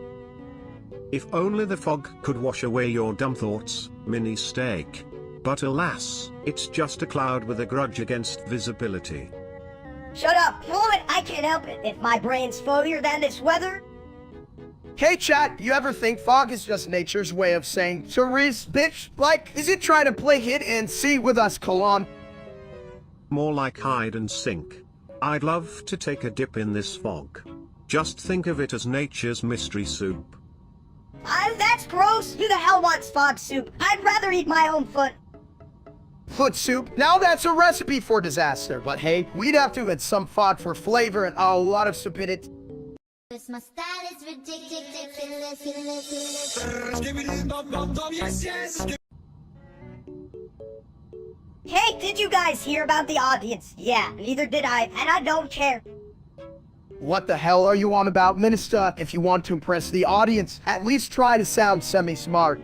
If only the fog could wash away your dumb thoughts, mini steak. But alas, it's just a cloud with a grudge against visibility. Shut up. What? I can't help it. If my brain's foggier than this weather. Hey chat, you ever think fog is just nature's way of saying, Cerise, bitch? Like, is it trying to play hid and seek with us, Colon? More like hide and sink. I'd love to take a dip in this fog. Just think of it as nature's mystery soup. That's gross. Who the hell wants fog soup? I'd rather eat my own foot. Foot soup. Now that's a recipe for disaster. But hey, we'd have to add some thought for flavor and a lot of soup in it. This my style is ridiculous. Skibbidi bum bum bum, yes, yes. Hey, did you guys hear about the audience? Yeah, neither did I, and I don't care. What the hell are you on about, Minister? If you want to impress the audience, at least try to sound semi-smart.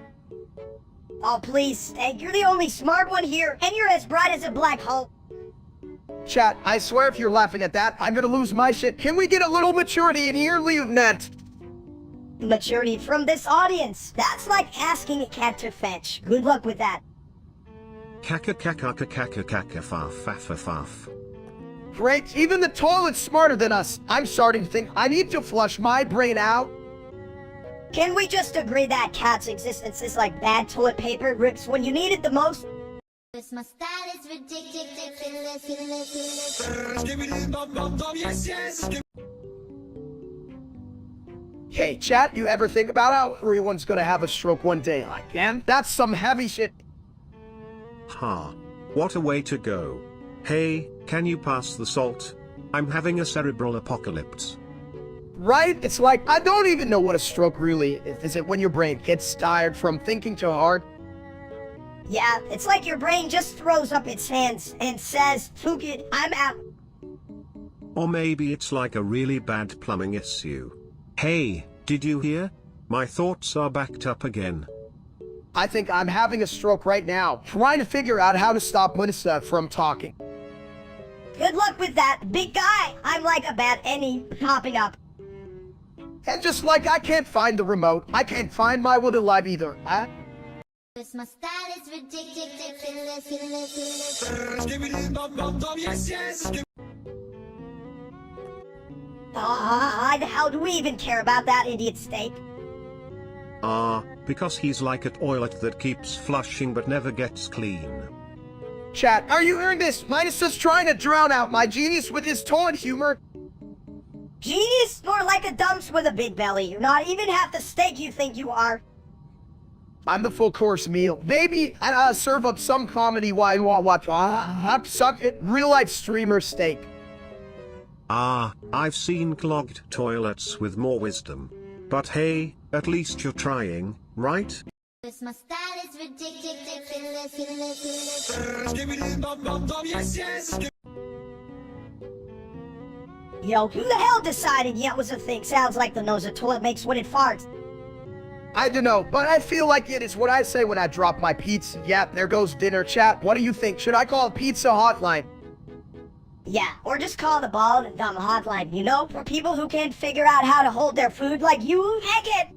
Oh, please, Steak, you're the only smart one here, and you're as bright as a black hole. Chat, I swear if you're laughing at that, I'm gonna lose my shit. Can we get a little maturity in here, Lieutenant? Maturity from this audience. That's like asking a cat to fetch. Good luck with that. Kaka kaka kaka kaka faf faf faf. Great, even the toilet's smarter than us. I'm starting to think I need to flush my brain out. Can we just agree that cat's existence is like bad toilet paper rips when you need it the most? This my style is ridiculous. Skibbidi bum bum bum, yes, yes. Hey, chat, you ever think about how everyone's gonna have a stroke one day? Like, man, that's some heavy shit. Ha. What a way to go. Hey, can you pass the salt? I'm having a cerebral apocalypse. Right? It's like, I don't even know what a stroke really is. Is it when your brain gets tired from thinking too hard? Yeah, it's like your brain just throws up its hands and says, "Fuck it, I'm out." Or maybe it's like a really bad plumbing issue. Hey, did you hear? My thoughts are backed up again. I think I'm having a stroke right now, trying to figure out how to stop Melissa from talking. Good luck with that, big guy. I'm like a bad any popping up. And just like I can't find the remote, I can't find my will to live either, huh? This my style is ridiculous. Skibbidi bum bum bum, yes, yes. Why the hell do we even care about that idiot Steak? Because he's like a toilet that keeps flushing but never gets clean. Chat, are you hearing this? Minus just trying to drown out my genius with his toilet humor. Genius? More like a dumps with a big belly. You're not even half the steak you think you are. I'm the full course meal. Maybe I serve up some comedy while you watch. Suck it. Real life streamer steak. I've seen clogged toilets with more wisdom. But hey, at least you're trying, right? This my style is ridiculous. Skibbidi bum bum bum, yes, yes. Yo, who the hell decided yeah was a thing? Sounds like the nose a toilet makes when it farts. I don't know, but I feel like it is what I say when I drop my pizza. Yeah, there goes dinner. Chat, what do you think? Should I call a pizza hotline? Yeah, or just call the bald and dumb hotline, you know, for people who can't figure out how to hold their food like you. Heck it!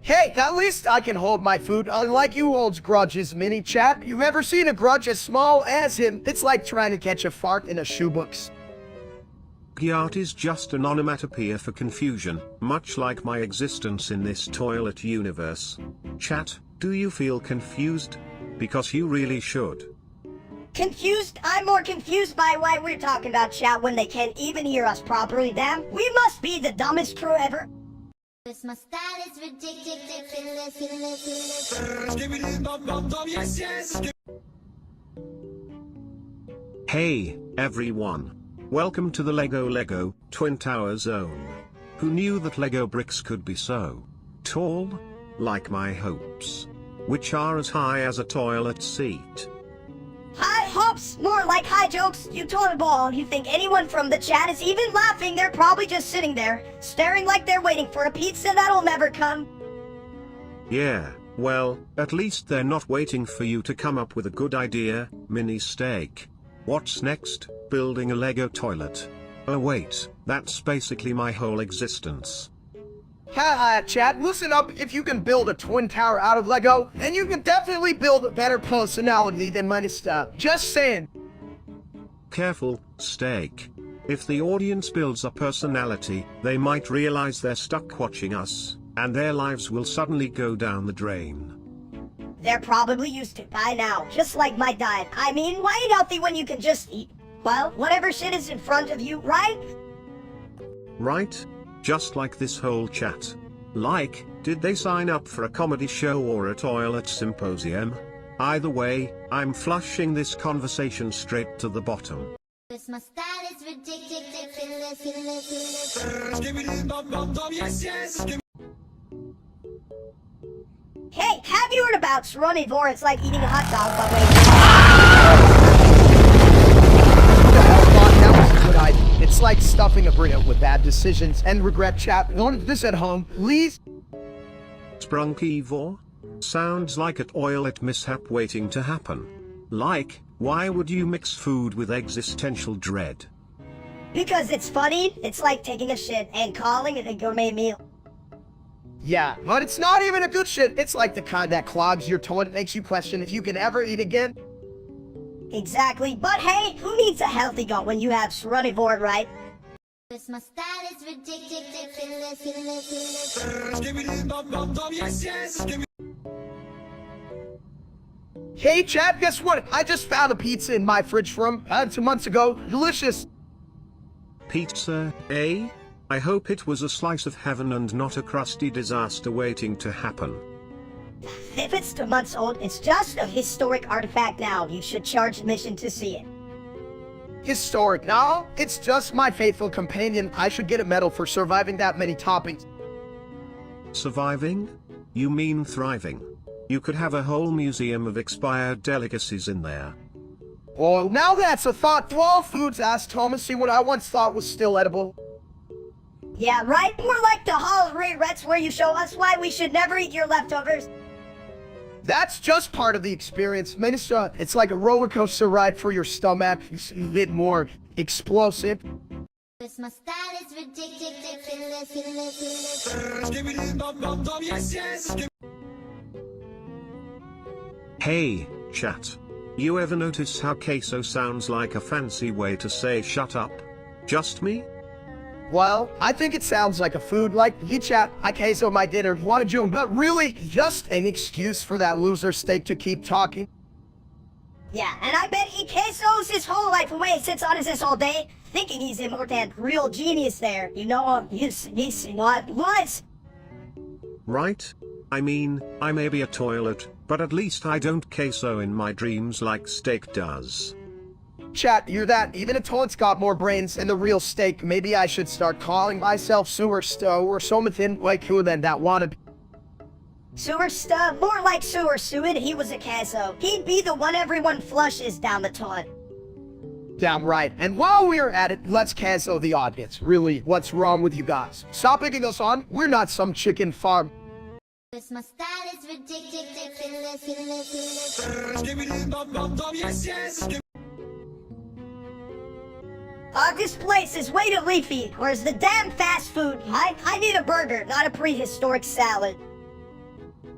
Hey, at least I can hold my food, unlike you holds grudges, mini chat. You ever seen a grudge as small as him? It's like trying to catch a fart in a shoebox. Gyat is just an onomatopoeia for confusion, much like my existence in this toilet universe. Chat, do you feel confused? Because you really should. Confused? I'm more confused by why we're talking about chat when they can't even hear us properly, damn. We must be the dumbest crew ever. This my style is ridiculous. Skibbidi bum bum bum, yes, yes. Hey, everyone. Welcome to the Lego Twin Tower Zone. Who knew that Lego bricks could be so tall? Like my hopes. Which are as high as a toilet seat. High hopes, more like high jokes, you toilet ball. You think anyone from the chat is even laughing? They're probably just sitting there, staring like they're waiting for a pizza that'll never come. Yeah, well, at least they're not waiting for you to come up with a good idea, mini steak. What's next? Building a Lego toilet. Oh wait, that's basically my whole existence. Chat, listen up. If you can build a twin tower out of Lego, then you can definitely build a better personality than mine stuff. Just saying. Careful, steak. If the audience builds a personality, they might realize they're stuck watching us, and their lives will suddenly go down the drain. They're probably used to by now, just like my diet. I mean, why eat healthy when you can just eat, well, whatever shit is in front of you, right? Right? Just like this whole chat. Like, did they sign up for a comedy show or a toilet symposium? Either way, I'm flushing this conversation straight to the bottom. Cause my style is ridiculous, ridiculous. Give me the bum bum bum, yes, yes. Hey, have you heard about Sronivore? It's like eating a hot dog, but wait. That was a good idea. It's like stuffing a burrito with bad decisions and regret. Chat. Don't do this at home, please. Sprunkivore? Sounds like a toilet mishap waiting to happen. Like, why would you mix food with existential dread? Because it's funny. It's like taking a shit and calling it a gourmet meal. Yeah, but it's not even a good shit. It's like the kind that clogs your toilet and makes you question if you can ever eat again. Exactly. But hey, who needs a healthy gut when you have Sronivore, right? Cause my style is ridiculous, ridiculous. Give me the bum bum bum, yes, yes. Give me Hey, chat, guess what? I just found a pizza in my fridge from 2 months ago. Delicious. Pizza, eh? I hope it was a slice of heaven and not a crusty disaster waiting to happen. If it's 2 months old, it's just a historic artifact now. You should charge admission to see it. Historic. No, it's just my faithful companion. I should get a medal for surviving that many toppings. Surviving? You mean thriving? You could have a whole museum of expired delicacies in there. Well, now that's a thought. 12 foods asked Thomas see what I once thought was still edible. Yeah, right? More like the Hall of Regrets where you show us why we should never eat your leftovers. That's just part of the experience, Minister. It's like a roller coaster ride for your stomach. It's a bit more explosive. Cause my style is ridiculous, ridiculous. give me the bum bum bum, yes, yes. Hey, chat. You ever notice how queso sounds like a fancy way to say shut up? Just me? Well, I think it sounds like a food like you chat. I queso my dinner, want to joke, but really just an excuse for that loser steak to keep talking. Yeah, and I bet he quesos his whole life away, sits on his ass all day, thinking he's important, real genius there. You know, he's what was. Right? I mean, I may be a toilet, but at least I don't queso in my dreams like steak does. Chat, you're that. Even a toilet's got more brains than the real steak. Maybe I should start calling myself Sewer Stowe or something like who than that wannabe. Sewer Stub, more like Sewer Suid, he was a queso. He'd be the one everyone flushes down the toilet. Damn right. And while we're at it, let's cancel the audience. Really, what's wrong with you guys? Stop picking us on. We're not some chicken farm. Cause my style is ridiculous, ridiculous. Give me the bum bum bum, yes, yes. This place is way too leafy. Where's the damn fast food? I need a burger, not a prehistoric salad.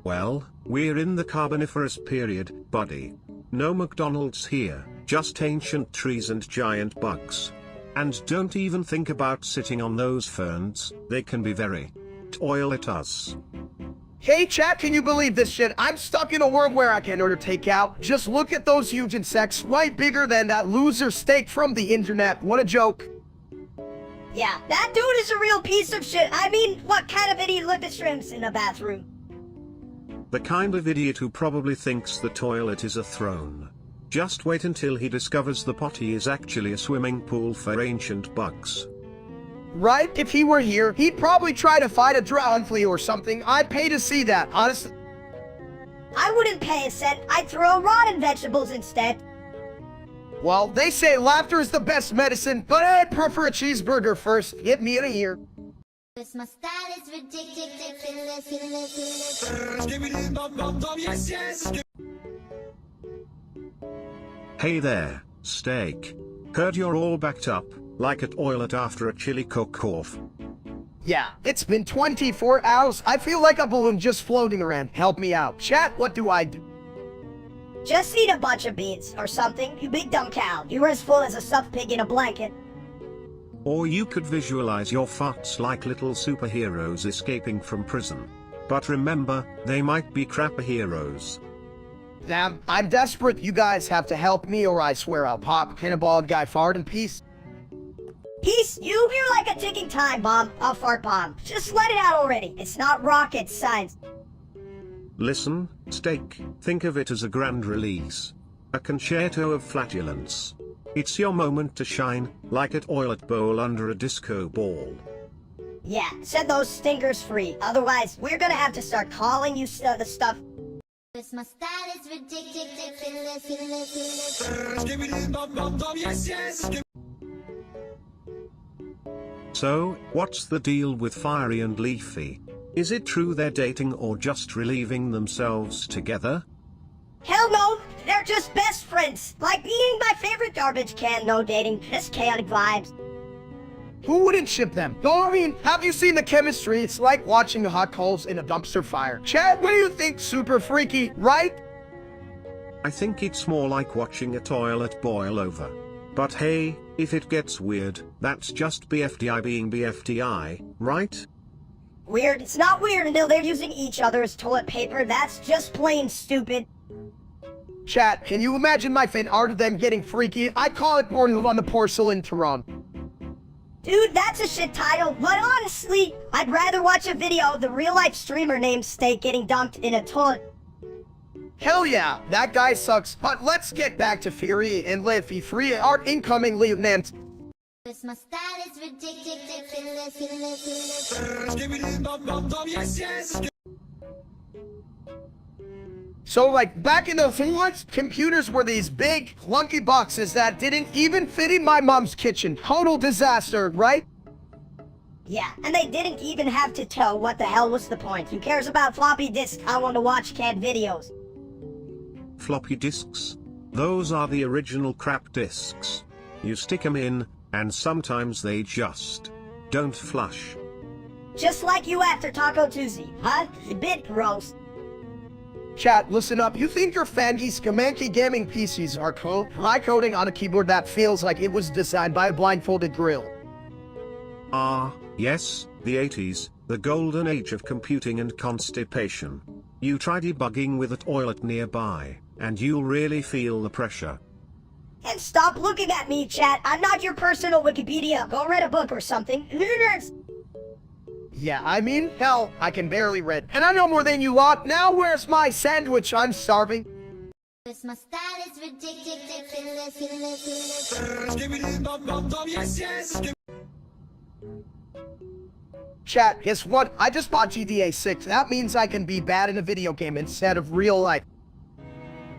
Well, we're in the Carboniferous period, buddy. No McDonald's here, just ancient trees and giant bugs. And don't even think about sitting on those ferns, they can be very toiletous. Hey chat, can you believe this shit? I'm stuck in a world where I can order takeout. Just look at those huge insects, way bigger than that loser steak from the internet. What a joke. Yeah, that dude is a real piece of shit. I mean, what kind of idiot looked at shrimps in a bathroom? The kind of idiot who probably thinks the toilet is a throne. Just wait until he discovers the potty is actually a swimming pool for ancient bugs. Right? If he were here, he'd probably try to fight a drowned flea or something. I'd pay to see that, honestly. I wouldn't pay a cent. I'd throw rotten vegetables instead. Well, they say laughter is the best medicine, but I'd prefer a cheeseburger first. Get me in here. Cause my style is ridiculous, ridiculous. Give me the bum bum bum, yes, yes. Hey there, steak. Heard you're all backed up, like a toilet after a chili cook-off. Yeah, it's been 24 hours. I feel like a balloon just floating around. Help me out. Chat, what do I do? Just eat a bunch of beans or something, you big dumb cow. You're as full as a stuffed pig in a blanket. Or you could visualize your farts like little superheroes escaping from prison. But remember, they might be crapper heroes. Damn, I'm desperate. You guys have to help me or I swear I'll pop. Can a bald guy fart in peace? Peace, you're like a ticking time bomb, a fart bomb. Just let it out already. It's not rocket science. Listen, Steak, think of it as a grand release. A concerto of flatulence. It's your moment to shine, like a toilet bowl under a disco ball. Yeah, set those stinkers free. Otherwise, we're gonna have to start calling you the stuff. Cause my style is ridiculous. Skibbity bum bum bum, yes, yes. So, what's the deal with Fiery and Leafy? Is it true they're dating or just relieving themselves together? Hell no! They're just best friends! Like being my favorite garbage can, no dating, just chaotic vibes. Who wouldn't ship them? No, I mean, have you seen the chemistry? It's like watching hot coals in a dumpster fire. Chad, what do you think? Super freaky, right? I think it's more like watching a toilet boil over. But hey, if it gets weird, that's just BFDI being BFDI, right? Weird? It's not weird until they're using each other as toilet paper. That's just plain stupid. Chat, can you imagine my fan art of them getting freaky? I call it porn on the porcelain Tehran. Dude, that's a shit title, but honestly, I'd rather watch a video of the real-life streamer named Steak getting dumped in a toilet. Hell yeah, that guy sucks. But let's get back to Fury and Leafy. Free our incoming lieutenant. Cause my style is ridiculous. Skibbity bum bum bum, yes, yes. So like back in the once, computers were these big, clunky boxes that didn't even fit in my mom's kitchen. Total disaster, right? Yeah, and they didn't even have to tell what the hell was the point. Who cares about floppy disks? I want to watch cat videos. Floppy disks? Those are the original crap disks. You stick them in, and sometimes they just don't flush. Just like you after Taco Tuesday, huh? A bit gross. Chat, listen up. You think your fancy Skamanky gaming PCs are cool? Try coding on a keyboard that feels like it was designed by a blindfolded grill. Yes, the 80s, the golden age of computing and constipation. You try debugging with a toilet nearby, and you'll really feel the pressure. And stop looking at me, chat. I'm not your personal Wikipedia. Go read a book or something. Yeah, I mean, hell, I can barely read. And I know more than you lot. Now where's my sandwich? I'm starving. Cause my style is ridiculous. Skibbity bum bum bum, yes, yes. Chat, guess what? I just bought GTA 6. That means I can be bad in a video game instead of real life.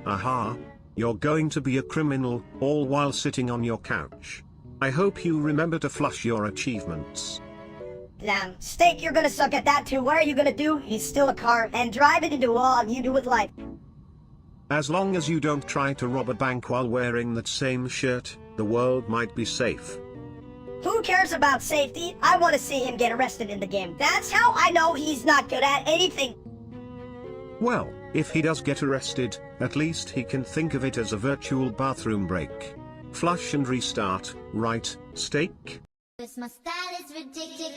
Aha. You're going to be a criminal, all while sitting on your couch. I hope you remember to flush your achievements. Now, Steak, you're gonna suck at that too. What are you gonna do? He's steal a car and drive it into a wall, and you do with life. As long as you don't try to rob a bank while wearing that same shirt, the world might be safe. Who cares about safety? I want to see him get arrested in the game. That's how I know he's not good at anything. Well, if he does get arrested, at least he can think of it as a virtual bathroom break. Flush and restart, right, Steak? Cause my style is ridiculous.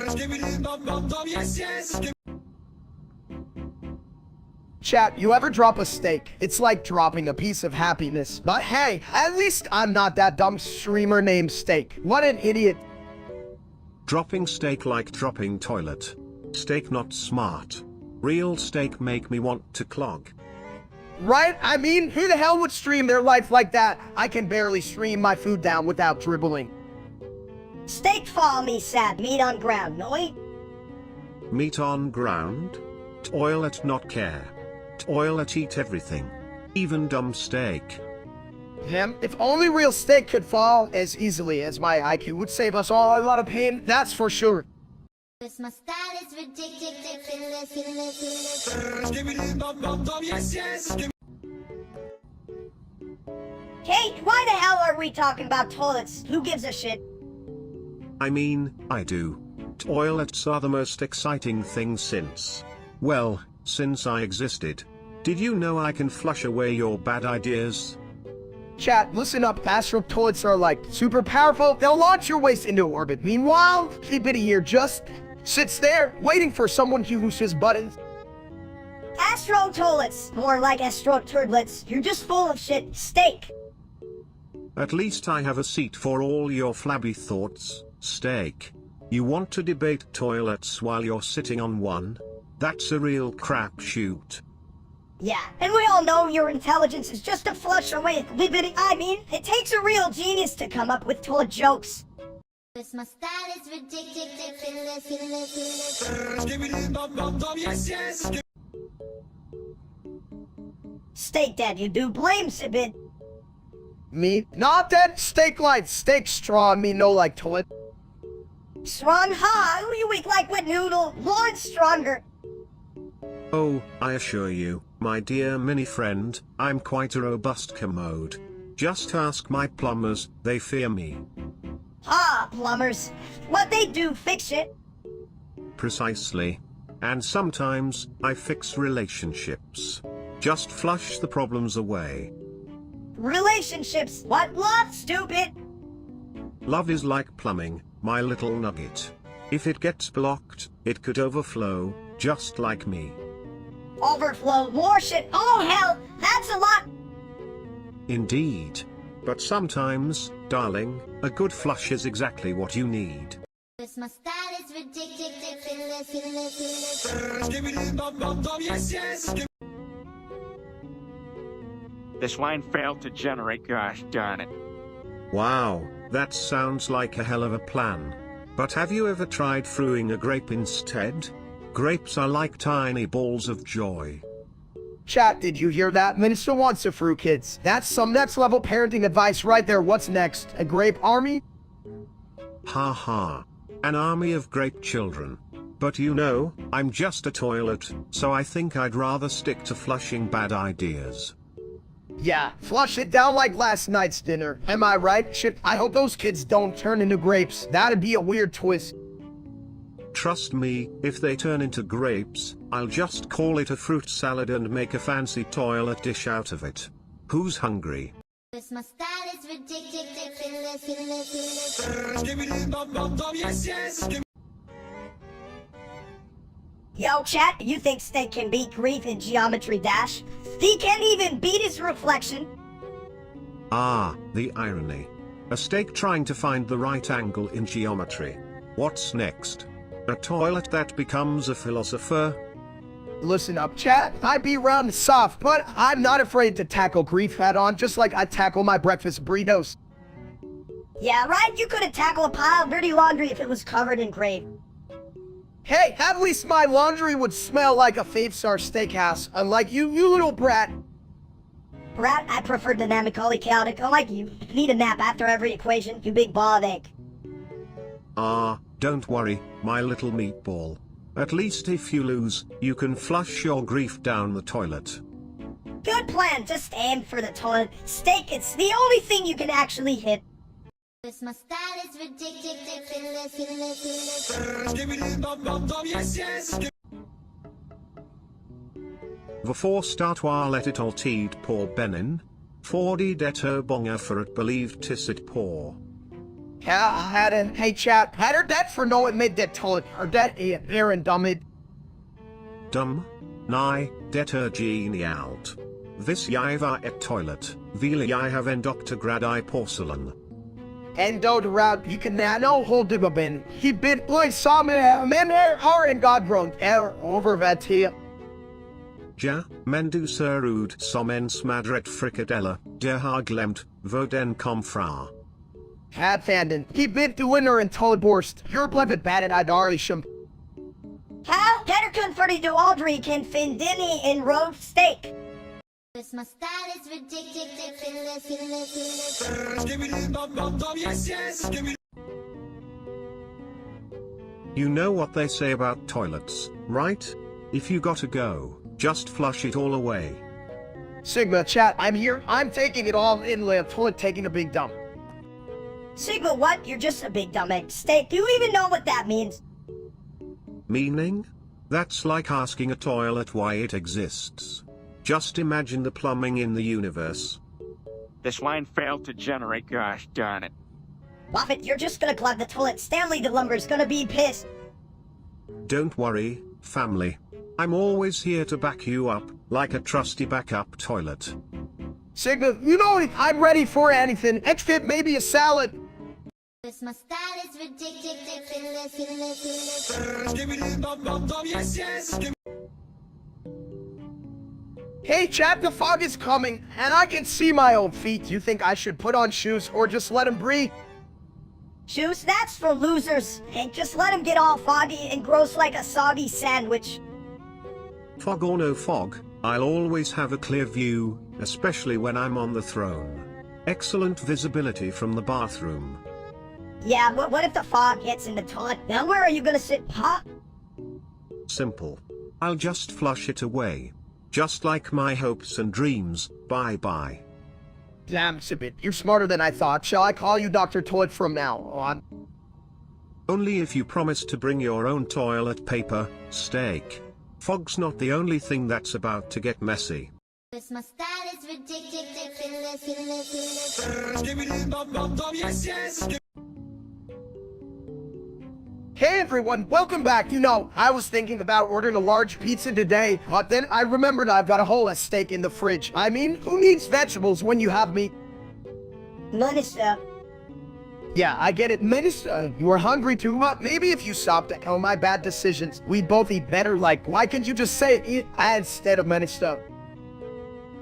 Skibbity bum bum bum, yes, yes. Chat, you ever drop a steak? It's like dropping a piece of happiness. But hey, at least I'm not that dumb streamer named Steak. What an idiot. Dropping steak like dropping toilet. Steak not smart. Real steak make me want to clog. Right? I mean, who the hell would stream their life like that? I can barely stream my food down without dribbling. Steak fall me sad, meat on ground, noi? Meat on ground? Toilet not care. Toilet eat everything. Even dumb steak. Him? If only real steak could fall as easily as my IQ would save us all a lot of pain, that's for sure. Cause my style is ridiculous. Skibbity bum bum bum, yes, yes. Hey, why the hell are we talking about toilets? Who gives a shit? I mean, I do. Toilets are the most exciting thing since I existed. Did you know I can flush away your bad ideas? Chat, listen up. Astral toilets are like super powerful. They'll launch your waste into orbit. Meanwhile, Keepity here just sits there waiting for someone to use his buttons. Astro toilets, more like astro turdlets. You're just full of shit. Steak. At least I have a seat for all your flabby thoughts, Steak. You want to debate toilets while you're sitting on one? That's a real crapshoot. Yeah, and we all know your intelligence is just a flush away at limiting. I mean, it takes a real genius to come up with toilet jokes. This my style is ridiculous. Skibbidi bum bum bum, yes, yes. Steak Dad, you do blame Sibid. Me? Not that steak light, steak straw, me no like toilet. Strong ha, you weak like wet noodle, more stronger. Oh, I assure you, my dear mini friend, I'm quite a robust commode. Just ask my plumbers, they fear me. Ah, plumbers. What they do, fix it. Precisely. And sometimes, I fix relationships. Just flush the problems away. Relationships. What love, stupid? Love is like plumbing, my little nugget. If it gets blocked, it could overflow, just like me. Overflow, more shit. Oh hell, that's a lot. Indeed. But sometimes, darling, a good flush is exactly what you need. This my style is ridiculous. Skibbidi bum bum bum, yes, yes. This line failed to generate, gosh darn it. Wow, that sounds like a hell of a plan. But have you ever tried fruing a grape instead? Grapes are like tiny balls of joy. Chat, did you hear that? Minister wants to fruit kids. That's some next level parenting advice right there. What's next? A grape army? Ha ha. An army of grape children. But you know, I'm just a toilet, so I think I'd rather stick to flushing bad ideas. Yeah, flush it down like last night's dinner. Am I right? Shit, I hope those kids don't turn into grapes. That'd be a weird twist. Trust me, if they turn into grapes, I'll just call it a fruit salad and make a fancy toilet dish out of it. Who's hungry? This my style is ridiculous. Skibbidi bum bum bum, yes, yes. Yo, chat, you think Steak can beat Grief in Geometry Dash? He can't even beat his reflection. Ah, the irony. A steak trying to find the right angle in geometry. What's next? A toilet that becomes a philosopher? Listen up, chat. I be round and soft, but I'm not afraid to tackle Grief head on, just like I tackle my breakfast burritos. Yeah, right? You couldn't tackle a pile of dirty laundry if it was covered in grape. Hey, at least my laundry would smell like a 5-star steakhouse, unlike you little brat. Brat, I prefer dynamically chaotic, unlike you. Need a nap after every equation, you big ball of egg. Ah, don't worry, my little meatball. At least if you lose, you can flush your grief down the toilet. Good plan, just aim for the toilet. Steak, it's the only thing you can actually hit. This my style is ridiculous. Skibbidi bum bum bum, yes, yes. The 4-star let it altid por benin. 4D deter bonga for it believed tisset poor. Yeah, I had it. Hey, chat, had her that for no admit that toilet, or that Aaron dummit. Dum. Nai, deter genialt. This jiva et toilet, vila I have endoctograd I porcelain. Endo the route, you can now hold him a bin. He bit boy saw me, men are in God grown, over that here. Ja, mendu serud somen smadret fricadella, der har glemt, voden komfra. Had fanden, he bit the winner and told Borst. You're bleved bad and I'd Arlisham. How? Better converted to Audrey can Findini in roast steak. This my style is ridiculous. Skibbidi bum bum bum, yes, yes. Skibbidi. You know what they say about toilets, right? If you gotta go, just flush it all away. Sigma, chat, I'm here. I'm taking it all in the toilet, taking a big dump. Sigma, what? You're just a big dumb egg. Steak, do you even know what that means? Meaning? That's like asking a toilet why it exists. Just imagine the plumbing in the universe. This line failed to generate, gosh darn it. Buffett, you're just gonna clog the toilet. Stanley the Lumber's gonna be pissed. Don't worry, family. I'm always here to back you up, like a trusty backup toilet. Sigma, you know it. I'm ready for anything, except maybe a salad. This my style is ridiculous. Skibbidi bum bum bum, yes, yes. Hey chat, the fog is coming, and I can see my own feet. Do you think I should put on shoes or just let him breathe? Shoes, that's for losers. And just let him get all foggy and gross like a soggy sandwich. Fog or no fog, I'll always have a clear view, especially when I'm on the throne. Excellent visibility from the bathroom. Yeah, but what if the fog gets in the toilet? Now where are you gonna sit, huh? Simple. I'll just flush it away. Just like my hopes and dreams, bye-bye. Damn, Sibit, you're smarter than I thought. Shall I call you Dr. Toilet from now on? Only if you promise to bring your own toilet paper, steak. Fog's not the only thing that's about to get messy. My style is ridiculous. Yes, yes. Hey everyone, welcome back. You know, I was thinking about ordering a large pizza today, but then I remembered I've got a whole steak in the fridge. I mean, who needs vegetables when you have meat? Minister. Yeah, I get it, Minister. You are hungry too, but maybe if you stopped at all my bad decisions, we'd both eat better. Like, why can't you just say it instead of Minister?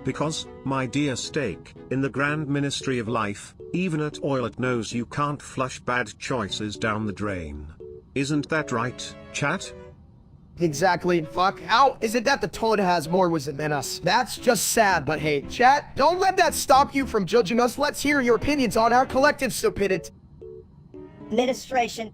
Because, my dear steak, in the grand ministry of life, even a toilet knows you can't flush bad choices down the drain. Isn't that right, chat? Exactly. Fuck. How is it that the toilet has more wisdom than us? That's just sad, but hey, chat, don't let that stop you from judging us. Let's hear your opinions on our collective stupidity. Administration.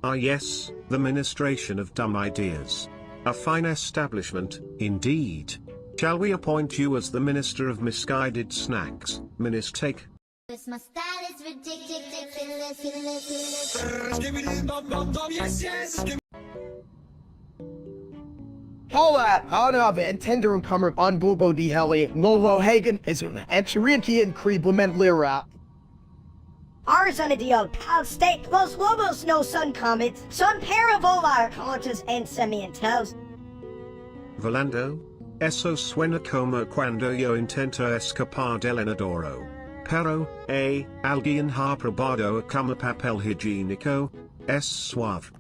Ah yes, the ministration of dumb ideas. A fine establishment, indeed. Shall we appoint you as the minister of misguided snacks, Ministake? My style is ridiculous. Yes, yes. Hola, Anna and Tender and Comer on Bubo di Heli, Lolo Hagen is an Enchiriaki and Creeblement Lira. Arzanadio, Cal State, Los Lobos no sun comets, son paravolar conches and semientos. Volando? Eso suena como cuando yo intento escapar del inodoro. Pero, alguien ha probado como papel higiénico, es suave.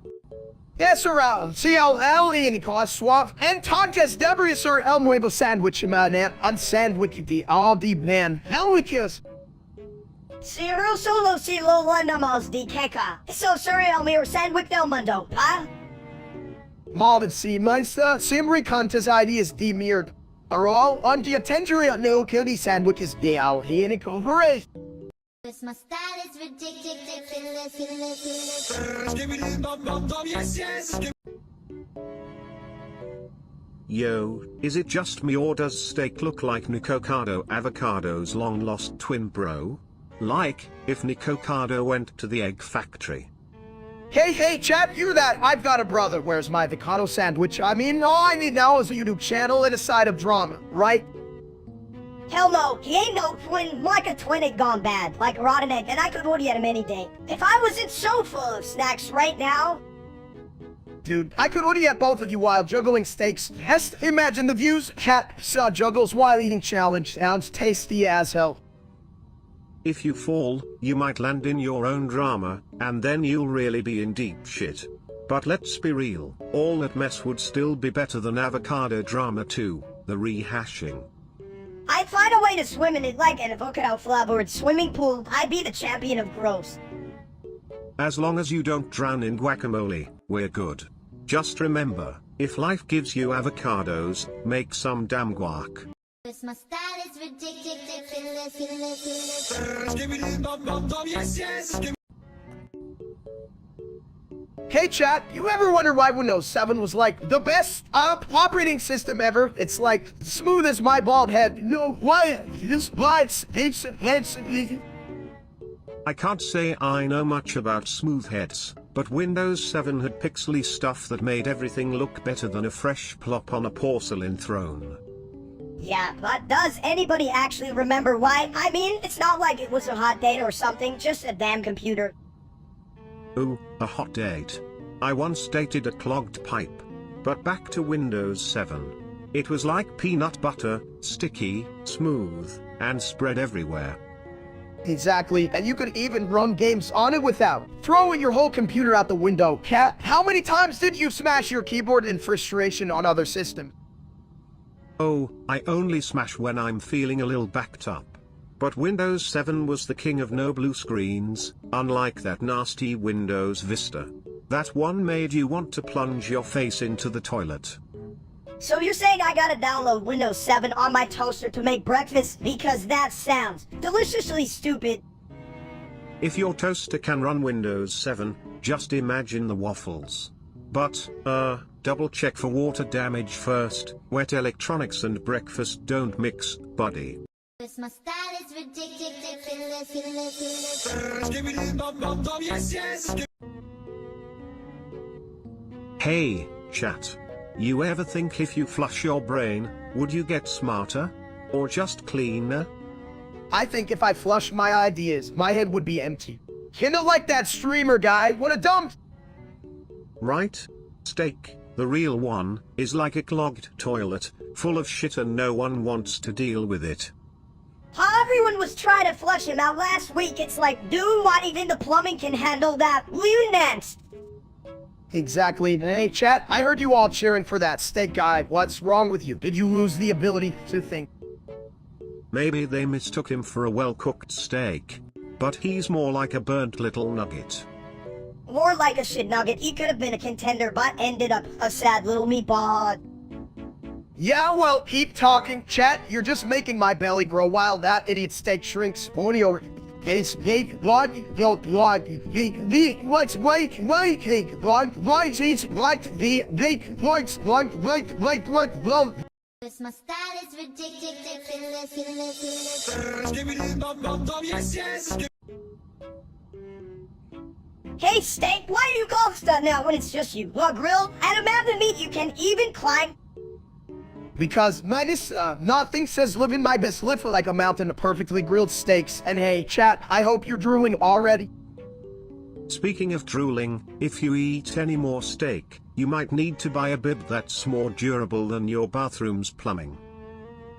Yes, around CLL y suave, and Tonjas debris or El Nuevo Sandwich man, on sandwich the all the man, Helwicus. Ciro solo si lo namos di keka. So sorry, Elmir sandwich del mundo, huh? Malden C. Meister, Simri Contas ideas demired. Are all on the attention no kitty sandwiches the al hienico hooray. My style is ridiculous. Yes, yes. Yo, is it just me or does steak look like Nicocado Avocado's long-lost twin bro? Like, if Nicocado went to the egg factory. Hey, chat, hear that? I've got a brother. Where's my avocado sandwich? I mean, all I need now is a YouTube channel and a side of drama, right? Hell no, he ain't no twin, like a twin had gone bad, like a rotten egg, and I could order at him any day. If I wasn't so full of snacks right now... Dude, I could order at both of you while juggling steaks. Just imagine the views. Cat saw juggles while eating challenge. Sounds tasty as hell. If you fall, you might land in your own drama, and then you'll really be in deep shit. But let's be real, all that mess would still be better than avocado drama 2, the rehashing. I'd find a way to swim in it like an avocado flavored swimming pool. I'd be the champion of gross. As long as you don't drown in guacamole, we're good. Just remember, if life gives you avocados, make some damn guac. My style is ridiculous. Yes, yes. Hey chat, you ever wonder why Windows 7 was like the best operating system ever? It's like smooth as my bald head. No, why? This lights, it's I can't say I know much about smooth heads, but Windows 7 had pixely stuff that made everything look better than a fresh plop on a porcelain throne. Yeah, but does anybody actually remember why? I mean, it's not like it was a hot date or something, just a damn computer. Ooh, a hot date. I once dated a clogged pipe. But back to Windows 7. It was like peanut butter, sticky, smooth, and spread everywhere. Exactly, and you could even run games on it without throwing your whole computer out the window. Cat, how many times did you smash your keyboard in frustration on other systems? Oh, I only smash when I'm feeling a little backed up. But Windows 7 was the king of no blue screens, unlike that nasty Windows Vista. That one made you want to plunge your face into the toilet. So you're saying I gotta download Windows 7 on my toaster to make breakfast? Because that sounds deliciously stupid. If your toaster can run Windows 7, just imagine the waffles. But, double check for water damage first. Wet electronics and breakfast don't mix, buddy. My style is ridiculous. Skibbidi bum bum bum, yes, yes. Hey, chat. You ever think if you flush your brain, would you get smarter? Or just cleaner? I think if I flushed my ideas, my head would be empty. Kinda like that streamer guy, what a dump! Right? Steak, the real one, is like a clogged toilet, full of shit and no one wants to deal with it. How everyone was trying to flush him out last week, it's like, dude, what even the plumbing can handle that? You next! Exactly. Hey, chat, I heard you all cheering for that steak guy. What's wrong with you? Did you lose the ability to think? Maybe they mistook him for a well-cooked steak. But he's more like a burnt little nugget. More like a shit nugget. He could have been a contender, but ended up a sad little meatball. Yeah, well, keep talking. Chat, you're just making my belly grow while that idiot steak shrinks. Pony over. It's big, blood, blood, big, what's white, blood, it's like the big, blood, blood. My style is ridiculous. Skibbidi bum bum bum, yes, yes. Hey, Steak, why are you ghosted now when it's just you? Well, grill, and imagine me, you can even climb. Because minus nothing says living my best life like a mountain of perfectly grilled steaks. And hey, chat, I hope you're drooling already. Speaking of drooling, if you eat any more steak, you might need to buy a bib that's more durable than your bathroom's plumbing.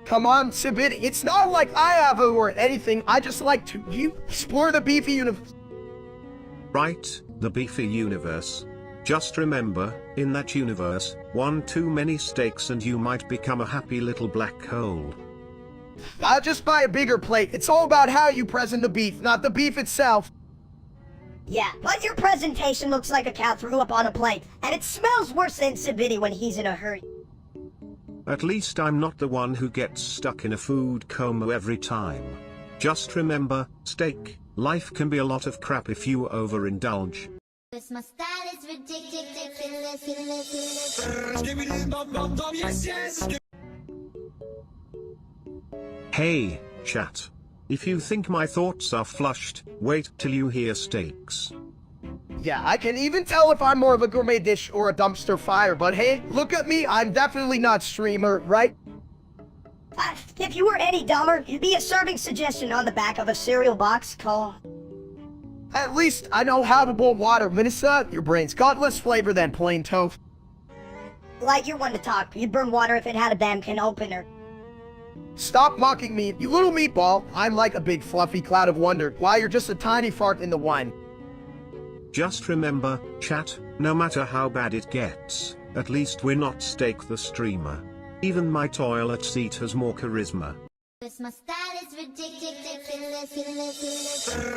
Come on, Sibit, it's not like I have a or anything, I just like to explore the beefy universe. Right, the beefy universe. Just remember, in that universe, one too many steaks and you might become a happy little black hole. I'll just buy a bigger plate. It's all about how you present the beef, not the beef itself. Yeah, but your presentation looks like a cow threw up on a plate, and it smells worse than Sibidi when he's in a hurry. At least I'm not the one who gets stuck in a food coma every time. Just remember, steak, life can be a lot of crap if you overindulge. My style is ridiculous. Skibbidi bum bum bum, yes, yes. Hey, chat. If you think my thoughts are flushed, wait till you hear steaks. Yeah, I can even tell if I'm more of a gourmet dish or a dumpster fire, but hey, look at me, I'm definitely not streamer, right? If you were any dumber, you'd be a serving suggestion on the back of a cereal box called... At least I know how to boil water, Minnesota. Your brain's got less flavor than plain toast. Like you're one to talk, you'd burn water if it had a damn can opener. Stop mocking me, you little meatball. I'm like a big fluffy cloud of wonder, while you're just a tiny fart in the wine. Just remember, chat, no matter how bad it gets, at least we're not Steak the streamer. Even my toilet seat has more charisma. My style is ridiculous.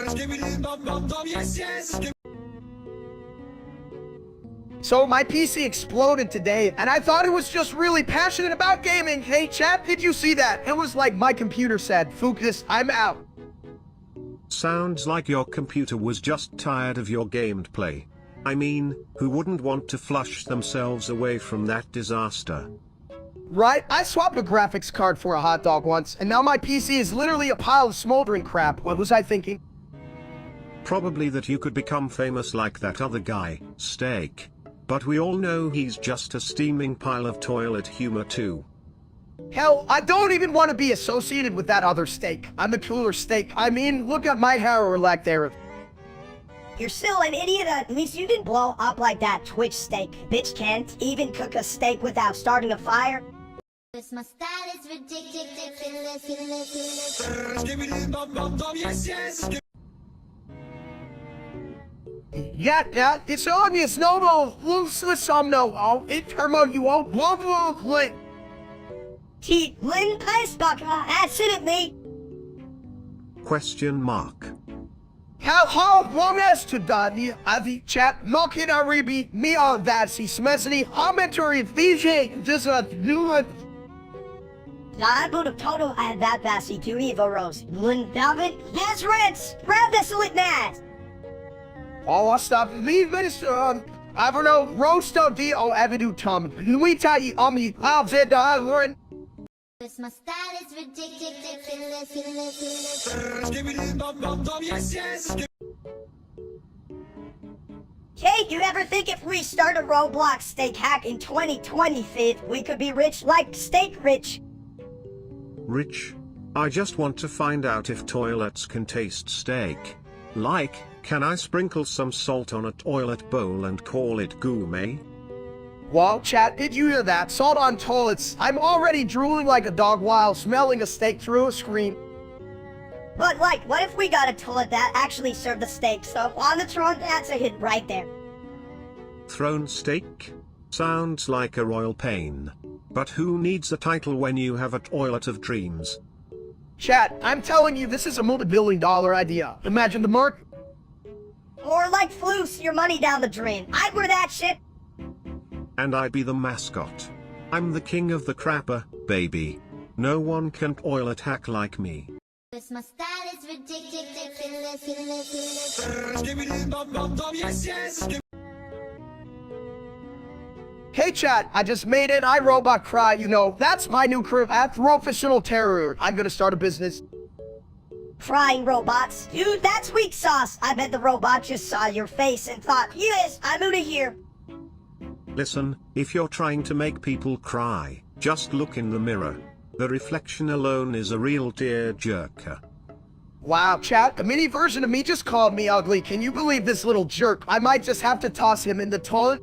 Skibbidi bum bum bum, yes, yes. So my PC exploded today, and I thought it was just really passionate about gaming. Hey chat, did you see that? It was like my computer said, "Focus, I'm out." Sounds like your computer was just tired of your gameplay. I mean, who wouldn't want to flush themselves away from that disaster? Right? I swapped a graphics card for a hot dog once, and now my PC is literally a pile of smoldering crap. What was I thinking? Probably that you could become famous like that other guy, Steak. But we all know he's just a steaming pile of toilet humor too. Hell, I don't even want to be associated with that other steak. I'm the cooler steak. I mean, look at my hair or lack thereof. You're still an idiot, at least you didn't blow up like that Twitch steak. Bitch can't even cook a steak without starting a fire. My style is ridiculous. Skibbidi bum bum bum, yes, yes. Yeah, it's obvious. No, it's T. Lin Icebaka, accidentally. Question mark. How long as to Dani, Avi chat, Mokin Aribi, me on that, see Smesny, Commentary, VJ, just a new one. I would have total and that Bassi to Eva Rose. Lin David, yes, Reds, grab this lit nat. Oh, I stop, leave this, I don't know, roast of the Avenue Tom, we tell you, I'll say the Lauren. My style is ridiculous. Skibbity bum bum bum, yes, yes. Hey, you ever think if we start a Roblox steak hack in 2025, we could be rich like Steak Rich? Rich? I just want to find out if toilets can taste steak. Like, can I sprinkle some salt on a toilet bowl and call it gourmet? Well, chat, did you hear that? Salt on toilets. I'm already drooling like a dog while smelling a steak through a screen. But like, what if we got a toilet that actually served the steak? So on the throne, that's a hit right there. Throne steak? Sounds like a royal pain. But who needs a title when you have a toilet of dreams? Chat, I'm telling you, this is a multi-billion-dollar idea. Imagine the mark. Or like Floose, your money down the drain. I'd wear that shit. And I'd be the mascot. I'm the king of the crapper, baby. No one can toilet hack like me. My style is ridiculous. Skibbity bum bum bum, yes, yes. Hey chat, I just made an iRobot cry, you know, that's my new career at Professional Terror. I'm gonna start a business. Crying robots. Dude, that's weak sauce. I bet the robot just saw your face and thought, yes, I'm outta here. Listen, if you're trying to make people cry, just look in the mirror. The reflection alone is a real tear-jerker. Wow, chat, a mini version of me just called me ugly. Can you believe this little jerk? I might just have to toss him in the toilet.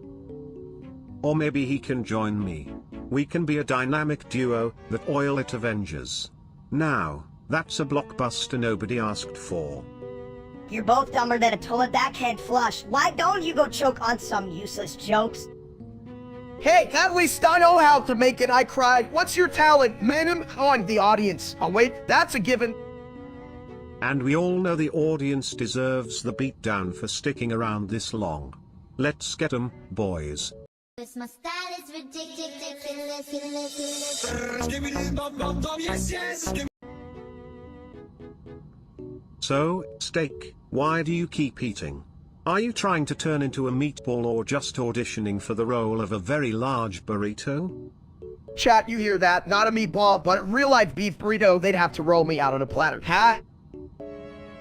Or maybe he can join me. We can be a dynamic duo, the Toilet Avengers. Now, that's a blockbuster nobody asked for. You're both dumber than a toilet that can't flush. Why don't you go choke on some useless jokes? Hey, at least I know how to make it I cry. What's your talent? Man, on the audience. Oh wait, that's a given. And we all know the audience deserves the beatdown for sticking around this long. Let's get 'em, boys. My style is ridiculous. Skibbity bum bum bum, yes, yes. So, steak, why do you keep eating? Are you trying to turn into a meatball or just auditioning for the role of a very large burrito? Chat, you hear that? Not a meatball, but a real-life beef burrito. They'd have to roll me out on a platter. Huh?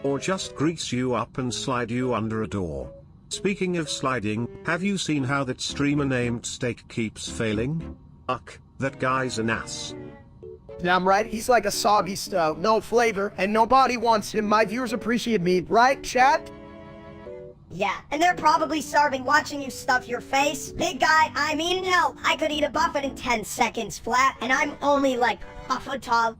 Or just grease you up and slide you under a door. Speaking of sliding, have you seen how that streamer named Steak keeps failing? Uck, that guy's an ass. Damn right, he's like a soggy stove, no flavor, and nobody wants him. My viewers appreciate me, right, chat? Yeah, and they're probably starving watching you stuff your face. Big guy, I mean, hell, I could eat a buffet in 10 seconds flat, and I'm only like a foot tall.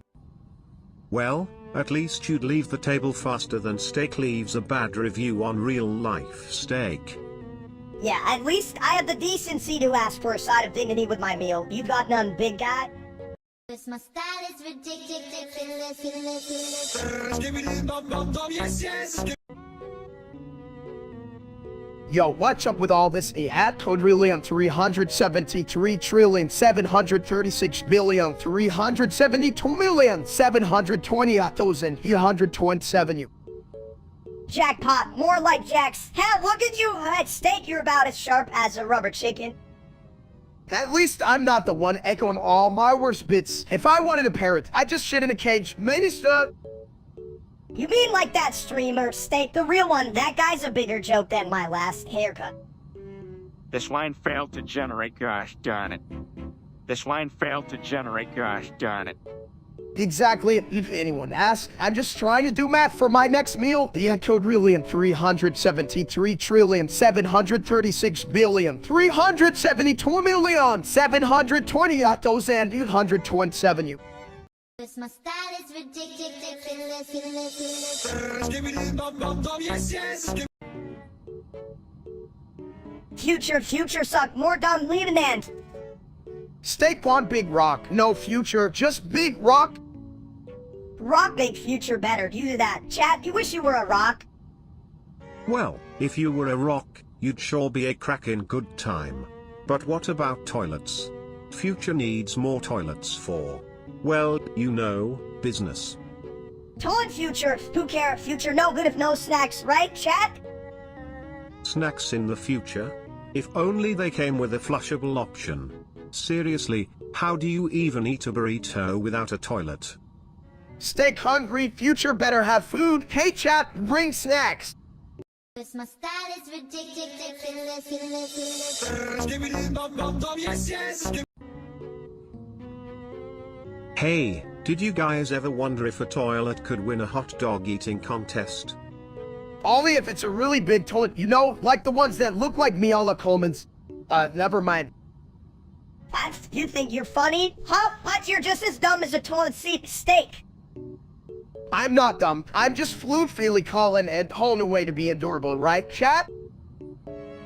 Well, at least you'd leave the table faster than Steak leaves a bad review on real-life steak. Yeah, at least I have the decency to ask for a side of dignity with my meal. You got none, big guy? My style is ridiculous. Skibbity bum bum bum, yes, yes. Yo, what's up with all this? At quadrillion 373,336,372,720,827. Jackpot, more like Jacks. Hell, look at you! That steak, you're about as sharp as a rubber chicken. At least I'm not the one echoing all my worst bits. If I wanted a parrot, I'd just shit in a cage. Minister! You mean like that streamer, Steak, the real one? That guy's a bigger joke than my last haircut. This line failed to generate, gosh darn it. This line failed to generate, gosh darn it. Exactly, if anyone asks, I'm just trying to do math for my next meal. The quadrillion 373,336,772,720,827. My style is ridiculous. Skibbity bum bum bum, yes, yes. Future suck, more dumb, leave an end. Steak want big rock, no future, just big rock. Rock make future better. You do that. Chat, you wish you were a rock. Well, if you were a rock, you'd sure be a crackin' good time. But what about toilets? Future needs more toilets for, well, you know, business. Toilet future. Who care? Future no good if no snacks, right, chat? Snacks in the future? If only they came with a flushable option. Seriously, how do you even eat a burrito without a toilet? Steak hungry, future better have food. Hey chat, bring snacks. My style is ridiculous. Skibbidi bum bum bum, yes, yes. Hey, did you guys ever wonder if a toilet could win a hot dog eating contest? Only if it's a really big toilet, you know, like the ones that look like Miala Coleman's. Never mind. You think you're funny? Huh? But you're just as dumb as a toilet seat steak. I'm not dumb. I'm just flu-feely calling a whole new way to be adorable, right, chat?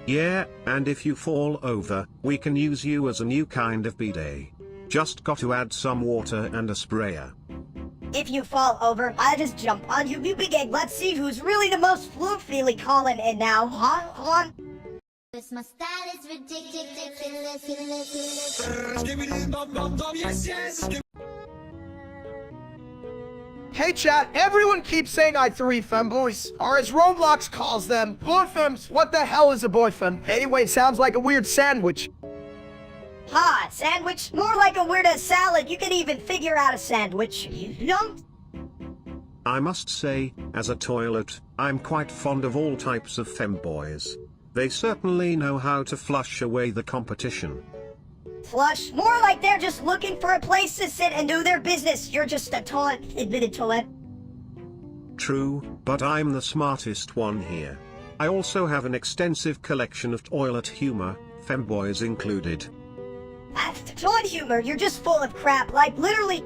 Yeah, and if you fall over, we can use you as a new kind of bidet. Just got to add some water and a sprayer. If you fall over, I'll just jump on you, you big egg. Let's see who's really the most flu-feely calling it now, huh? On. My style is ridiculous. Skibbidi bum bum bum, yes, yes. Hey chat, everyone keeps saying I three femboys, or as Roblox calls them, boyfems. What the hell is a boyfem? Anyway, sounds like a weird sandwich. Ha, sandwich? More like a weird salad. You can even figure out a sandwich. You don't? I must say, as a toilet, I'm quite fond of all types of femboys. They certainly know how to flush away the competition. Flush? More like they're just looking for a place to sit and do their business. You're just a toilet, admitted toilet. True, but I'm the smartest one here. I also have an extensive collection of toilet humor, femboys included. Toilet humor, you're just full of crap, like literally.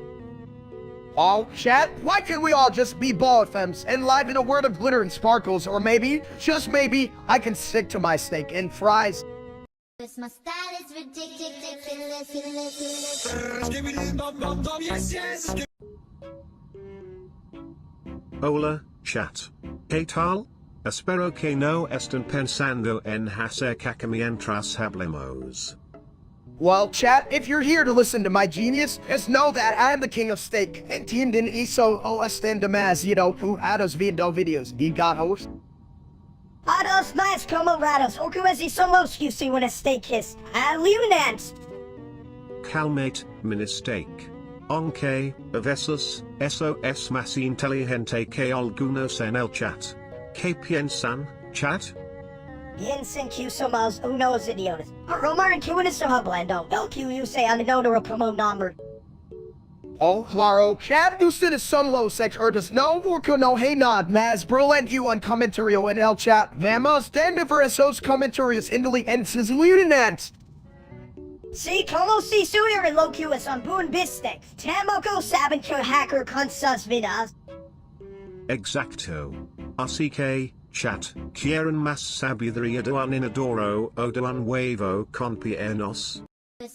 Oh, chat, why can't we all just be boyfems and live in a world of glitter and sparkles? Or maybe, just maybe, I can stick to my steak and fries. My style is ridiculous. Skibbidi bum bum bum, yes, yes. Hola, chat. ¿Qué tal? Espero que no estén pensando en hacer caca mientras hablemos. Well, chat, if you're here to listen to my genius, just know that I am the king of steak. Entienden eso o estén demasiado pujados viendo videos. Gigatos. A dos más como ratos, o que así somos you see when a steak is. Lunans. Calmate, mistake. Aunque, a veces, eso es más inteligente que algunos en el chat. ¿Qué piensan, chat? Piensen que somos unos idiotas. Romar en que uno hablando. El que use a no promo number. Oh, claro, chat, ustedes son los expertos. No, porque no hay nada más brilliante un comentario en el chat. Vamos a ver esos comentarios inteligentes lunes. Sí, como si estuvieran locuas on Boon Bistec. Tampoco saben que hacker con sus vidas. Exacto. Así que, chat, quieren más sabiduría de un inodoro o de un huevo con piernas.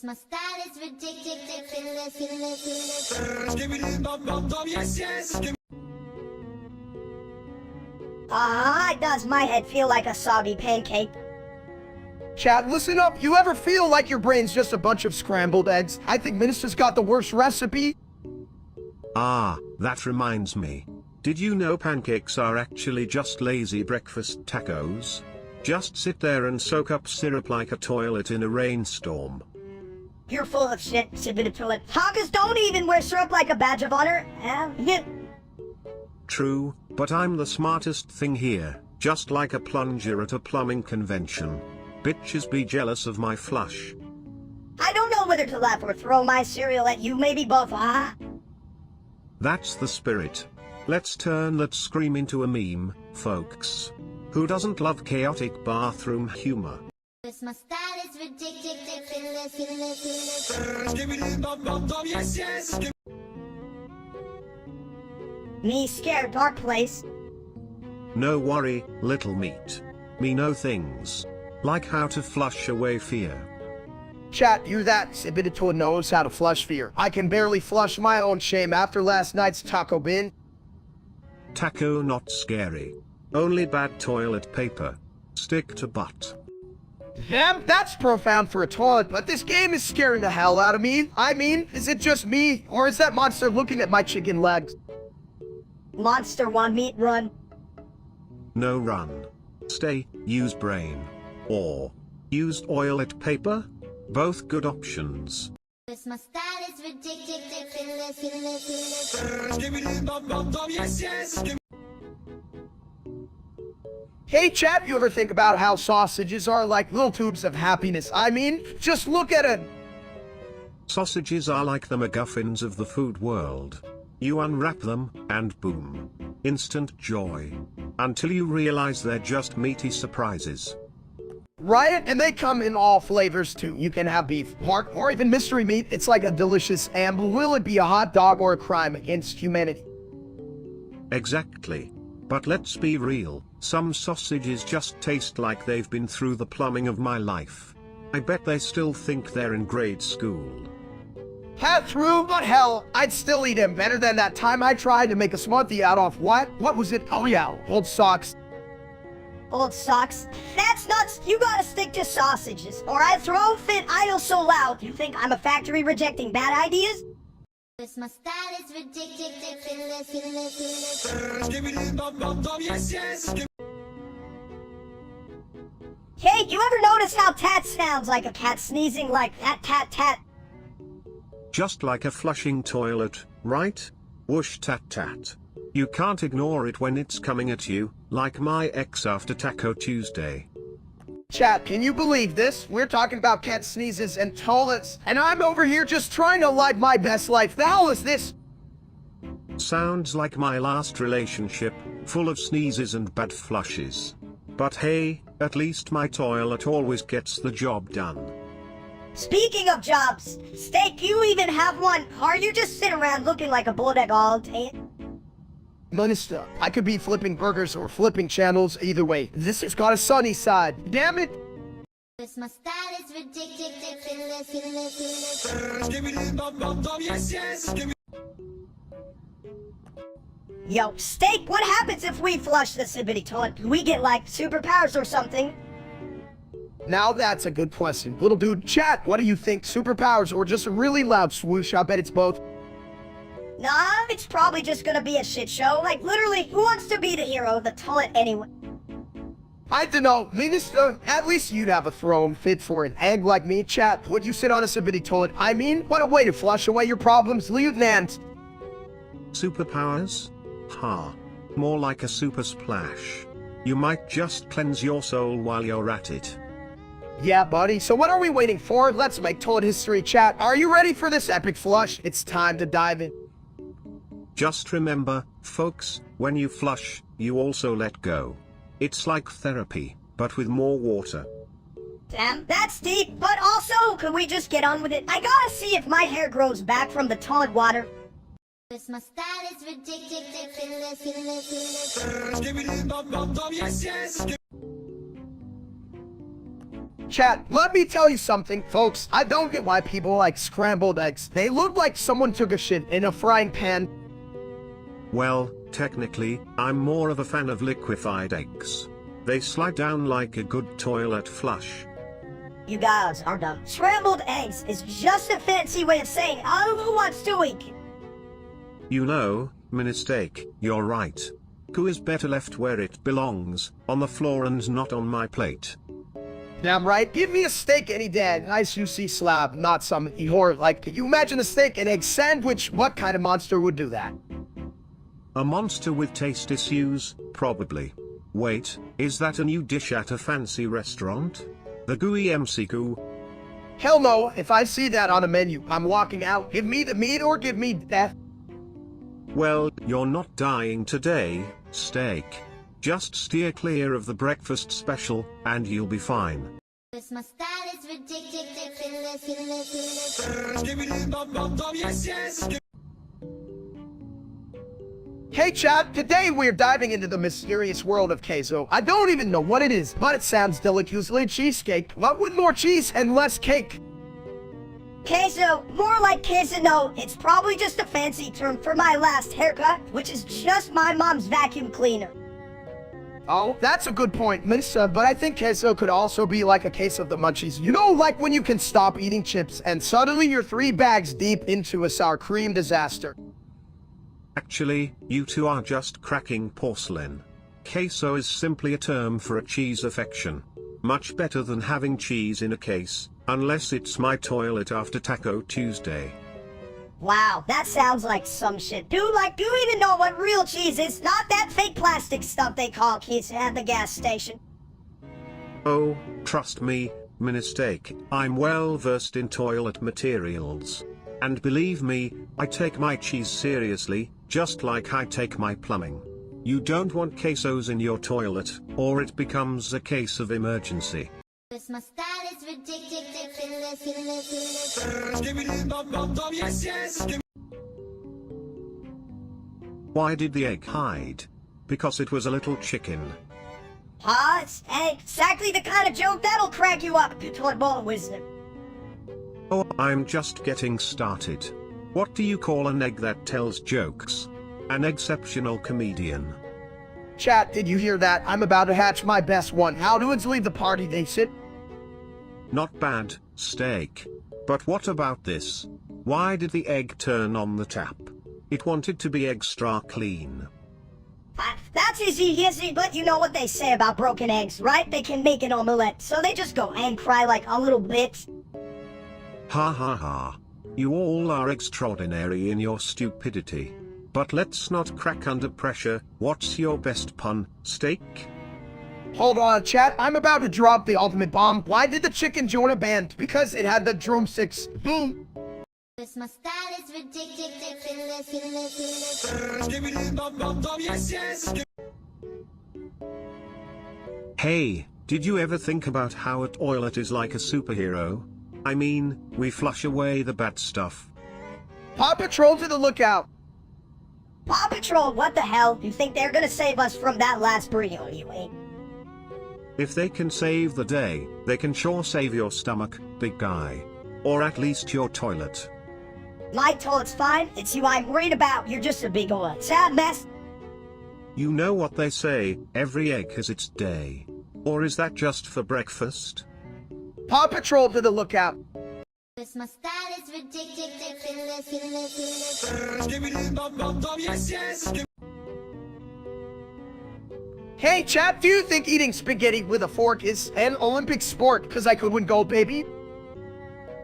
My style is ridiculous. Skibbidi bum bum bum, yes, yes. Does my head feel like a soggy pancake? Chat, listen up. You ever feel like your brain's just a bunch of scrambled eggs? I think Minister's got the worst recipe. Ah, that reminds me. Did you know pancakes are actually just lazy breakfast tacos? Just sit there and soak up syrup like a toilet in a rainstorm. You're full of shit, submitted to it. Hackers don't even wear syrup like a badge of honor. True, but I'm the smartest thing here, just like a plunger at a plumbing convention. Bitches be jealous of my flush. I don't know whether to laugh or throw my cereal at you, maybe both, That's the spirit. Let's turn that scream into a meme, folks. Who doesn't love chaotic bathroom humor? My style is ridiculous. Skibbidi bum bum bum, yes, yes. Me scared dark place. No worry, little meat. Me know things. Like how to flush away fear. Chat, you that Sibidito knows how to flush fear. I can barely flush my own shame after last night's taco bin. Taco not scary. Only bad toilet paper. Stick to butt. Damn, that's profound for a toilet, but this game is scaring the hell out of me. I mean, is it just me, or is that monster looking at my chicken legs? Monster want meat run. No run. Stay, use brain. Or use toilet paper? Both good options. My style is ridiculous. Skibbity bum bum bum, yes, yes. Hey chat, you ever think about how sausages are like little tubes of happiness? I mean, just look at it. Sausages are like the MacGuffins of the food world. You unwrap them, and boom. Instant joy. Until you realize they're just meaty surprises. Right? And they come in all flavors too. You can have beef, pork, or even mystery meat. It's like a delicious amble. Will it be a hot dog or a crime against humanity? Exactly. But let's be real, some sausages just taste like they've been through the plumbing of my life. I bet they still think they're in grade school. Had through, but hell, I'd still eat him better than that time I tried to make a smoothie out of what? What was it? Oh yeah, old socks. Old socks? That's nuts! You gotta stick to sausages, or I throw fit idle so loud you think I'm a factory rejecting bad ideas? My style is ridiculous. Skibbity bum bum bum, yes, yes. Hey, you ever notice how tat sounds like a cat sneezing like that tat tat? Just like a flushing toilet, right? Whoosh tat tat. You can't ignore it when it's coming at you, like my ex after Taco Tuesday. Chat, can you believe this? We're talking about cat sneezes and toilets, and I'm over here just trying to live my best life. The hell is this? Sounds like my last relationship, full of sneezes and bad flushes. But hey, at least my toilet always gets the job done. Speaking of jobs, Steak, you even have one, or you just sit around looking like a bulldog all day? Minister, I could be flipping burgers or flipping channels, either way. This has got a sunny side. Damn it! My style is ridiculous. Skibbity bum bum bum, yes, yes. Yo, Steak, what happens if we flush the Sibbity toilet? Do we get, like, superpowers or something? Now that's a good question. Little dude, chat, what do you think? Superpowers or just a really loud swoosh? I bet it's both. Nah, it's probably just gonna be a shit show. Like, literally, who wants to be the hero of the toilet anyway? I dunno, Minister, at least you'd have a throne fit for an egg like me, chat. Would you sit on a Sibbity toilet? I mean, what a way to flush away your problems, Lieutenant. Superpowers? Ha. More like a super splash. You might just cleanse your soul while you're at it. Yeah, buddy, so what are we waiting for? Let's make toilet history, chat. Are you ready for this epic flush? It's time to dive in. Just remember, folks, when you flush, you also let go. It's like therapy, but with more water. Damn, that's deep, but also, could we just get on with it? I gotta see if my hair grows back from the toilet water. My style is ridiculous. Skibbity bum bum bum, yes, yes. Chat, let me tell you something, folks. I don't get why people like scrambled eggs. They look like someone took a shit in a frying pan. Well, technically, I'm more of a fan of liquefied eggs. They slide down like a good toilet flush. You guys are dumb. Scrambled eggs is just a fancy way of saying, oh, who wants to eat? You know, mistake, you're right. Goo is better left where it belongs, on the floor and not on my plate. Damn right. Give me a steak any day. Nice juicy slab, not some whore. Like, can you imagine a steak and egg sandwich? What kind of monster would do that? A monster with taste issues? Probably. Wait, is that a new dish at a fancy restaurant? The gooey MC goo? Hell no. If I see that on a menu, I'm walking out. Give me the meat or give me death. Well, you're not dying today, steak. Just steer clear of the breakfast special, and you'll be fine. My style is ridiculous. Skibbity bum bum bum, yes, yes. Hey chat, today we're diving into the mysterious world of queso. I don't even know what it is, but it sounds deliciously cheesecake. What with more cheese and less cake? Queso, more like queso. It's probably just a fancy term for my last haircut, which is just my mom's vacuum cleaner. Oh, that's a good point, Melissa, but I think queso could also be like a case of the munchies. You know, like when you can stop eating chips and suddenly you're 3 bags deep into a sour cream disaster. Actually, you two are just cracking porcelain. Queso is simply a term for a cheese affection. Much better than having cheese in a case, unless it's my toilet after Taco Tuesday. Wow, that sounds like some shit. Dude, do you even know what real cheese is? Not that fake plastic stuff they call cheese at the gas station. Oh, trust me, mistake. I'm well versed in toilet materials. And believe me, I take my cheese seriously, just like I take my plumbing. You don't want quesos in your toilet, or it becomes a case of emergency. My style is ridiculous. Yes. Why did the egg hide? Because it was a little chicken. It's exactly the kind of joke that'll crack you up, you toy boy wisdom. Oh, I'm just getting started. What do you call an egg that tells jokes? An exceptional comedian. Chat, did you hear that? I'm about to hatch my best one. How do it leave the party, they sit? Not bad, steak. But what about this? Why did the egg turn on the tap? It wanted to be extra clean. That's easy, but you know what they say about broken eggs, right? They can make an omelette, so they just go and cry like a little bit. Ha ha ha. You all are extraordinary in your stupidity. But let's not crack under pressure. What's your best pun, steak? Hold on, chat. I'm about to drop the ultimate bomb. Why did the chicken join a band? Because it had the drumsticks. Boom. My style is ridiculous. Yes. Hey, did you ever think about how a toilet is like a superhero? I mean, we flush away the bad stuff. Paw Patrol to the lookout. Paw Patrol, what the hell? You think they're gonna save us from that last burrito you ate? If they can save the day, they can sure save your stomach, big guy. Or at least your toilet. My toilet's fine. It's you I'm worried about. You're just a big old sad mess. You know what they say, every egg has its day. Or is that just for breakfast? Paw Patrol to the lookout. My style is ridiculous. Yes. Hey, chat, do you think eating spaghetti with a fork is an Olympic sport? Because I could win gold, baby.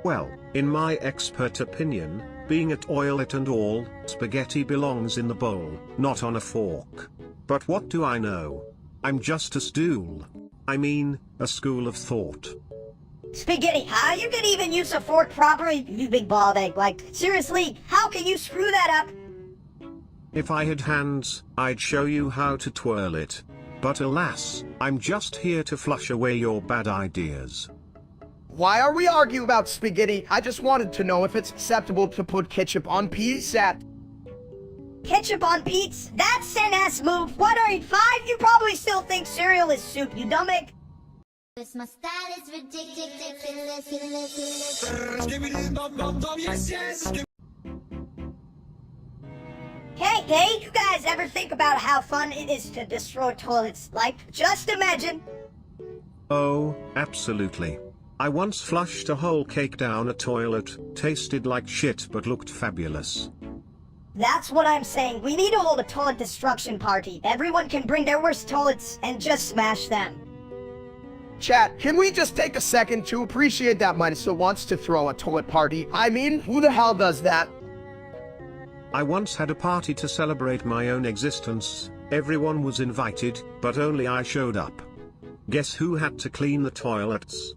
Well, in my expert opinion, being a toilet and all, spaghetti belongs in the bowl, not on a fork. But what do I know? I'm just a stool. I mean, a school of thought. Spaghetti, how you can even use a fork properly, you big bald egg? Seriously, how can you screw that up? If I had hands, I'd show you how to twirl it. But alas, I'm just here to flush away your bad ideas. Why are we arguing about spaghetti? I just wanted to know if it's acceptable to put ketchup on pizza. Ketchup on pizza? That's an ass move. What are you, 5? You probably still think cereal is soup, you dumb egg. My style is ridiculous. Yes. Hey, you guys ever think about how fun it is to destroy toilets? Just imagine. Oh, absolutely. I once flushed a whole cake down a toilet, tasted like shit but looked fabulous. That's what I'm saying. We need to hold a toilet destruction party. Everyone can bring their worst toilets and just smash them. Chat, can we just take a second to appreciate that Minnesota wants to throw a toilet party? I mean, who the hell does that? I once had a party to celebrate my own existence. Everyone was invited, but only I showed up. Guess who had to clean the toilets?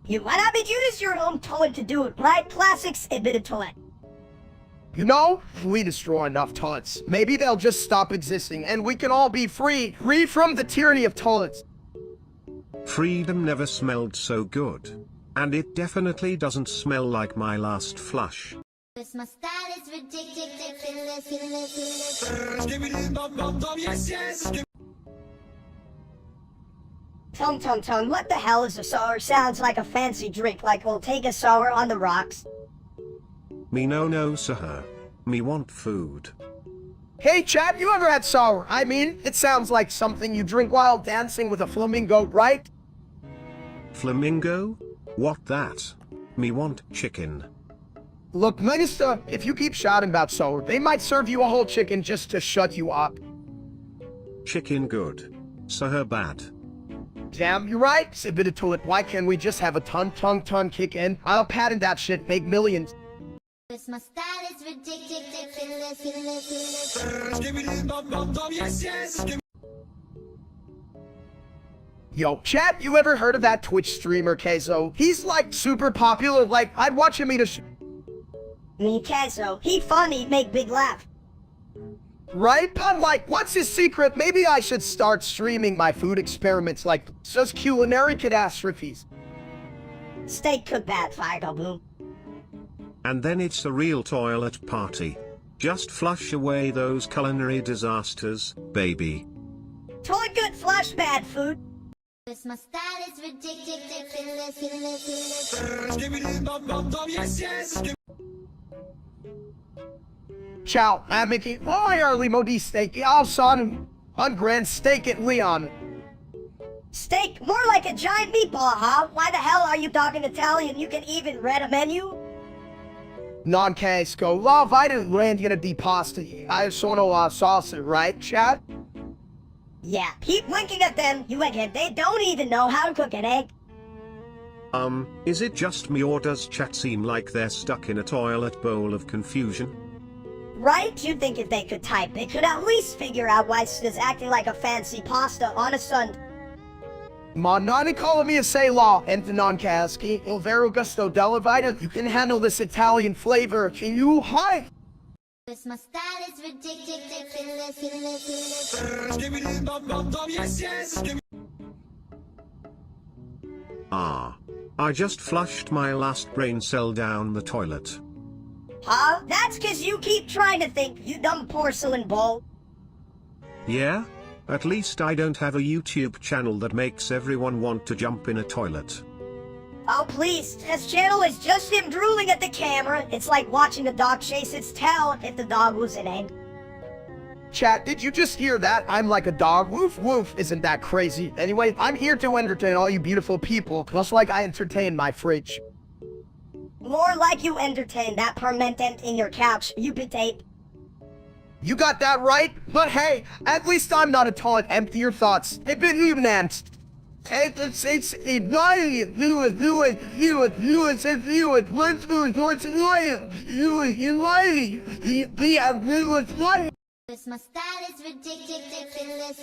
You use your own toilet to do it, right? Classics, admit a toilet. You know, if we destroy enough toilets, maybe they'll just stop existing and we can all be free from the tyranny of toilets. Freedom never smelled so good. And it definitely doesn't smell like my last flush. My style is ridiculous. Yes. Tung, what the hell is a sour? Sounds like a fancy drink, we'll take a sour on the rocks. Me no sir. Me want food. Hey, Chad, you ever had sour? I mean, it sounds like something you drink while dancing with a flamingo, right? Flamingo? What that? Me want chicken. Look, Minister, if you keep shouting about sour, they might serve you a whole chicken just to shut you up. Chicken good. Sir bad. Damn, you're right. Submit it to it. Why can't we just have a ton kick in? I'll patent that shit, make millions. Cause my style is ridiculous. Give me the bum yes. Yo, Chad, you ever heard of that Twitch streamer, Queso? He's like super popular, like, I'd watch him eat a Me Queso, he funny, make big laugh. Right? I'm like, what's his secret? Maybe I should start streaming my food experiments like just culinary catastrophes. Steak cook bad, fire go boom. And then it's a real toilet party. Just flush away those culinary disasters, baby. Toilet good, flush bad food. Cause my style is ridiculous. Give me the bum yes. Ciao, I'm Mickey. Oh, early Modi steak. I'll son on grand steak at Leon. Steak, more like a giant meatball, huh? Why the hell are you talking Italian? You can even read a menu? Non casco. La vita randiana di pasta. I sono la salsa, right, chat? Yeah, keep winking at them, you egghead. They don't even know how to cook an egg. Is it just me or does chat seem like they're stuck in a toilet bowl of confusion? Right? You'd think if they could type, they could at least figure out why is acting like a fancy pasta on a Sunday. Ma non economia say law, and the non caschi, il vero gusto della vita. You can handle this Italian flavor. Can you hi? Cause my style is ridiculous. Give me the bum yes. I just flushed my last brain cell down the toilet. Huh? That's cause you keep trying to think, you dumb porcelain bowl. Yeah? At least I don't have a YouTube channel that makes everyone want to jump in a toilet. Oh please, this channel is just him drooling at the camera. It's like watching a dog chase its tail if the dog was an egg. Chat, did you just hear that? I'm like a dog. Woof woof. Isn't that crazy? Anyway, I'm here to entertain all you beautiful people, just like I entertain my fridge. More like you entertain that permanent in your couch, you potato. You got that right? But hey, at least I'm not a toilet. Empty your thoughts. Hey, been evenant. Hey, it's let's do it, let's Cause my style is ridiculous.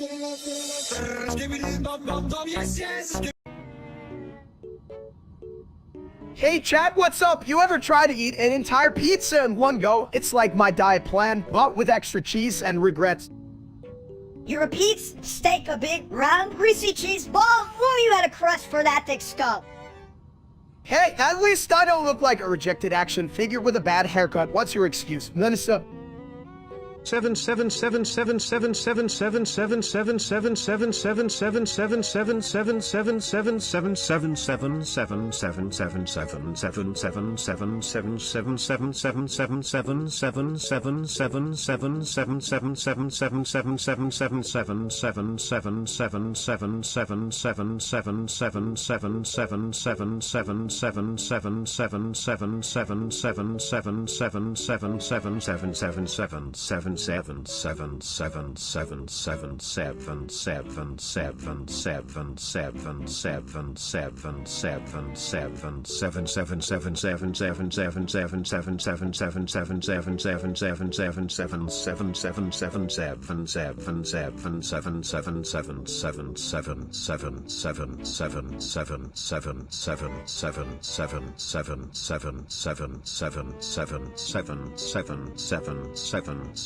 Give me the bum yes. Hey Chad, what's up? You ever try to eat an entire pizza in one go? It's like my diet plan, but with extra cheese and regrets. You repeat, steak a big, round, greasy cheese ball? Well, you had a crust for that thick skull. Hey, at least I don't look like a rejected action figure with a bad haircut. What's your excuse? Minister?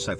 7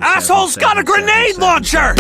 Asshole's got a grenade launcher!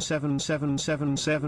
quadrigintillion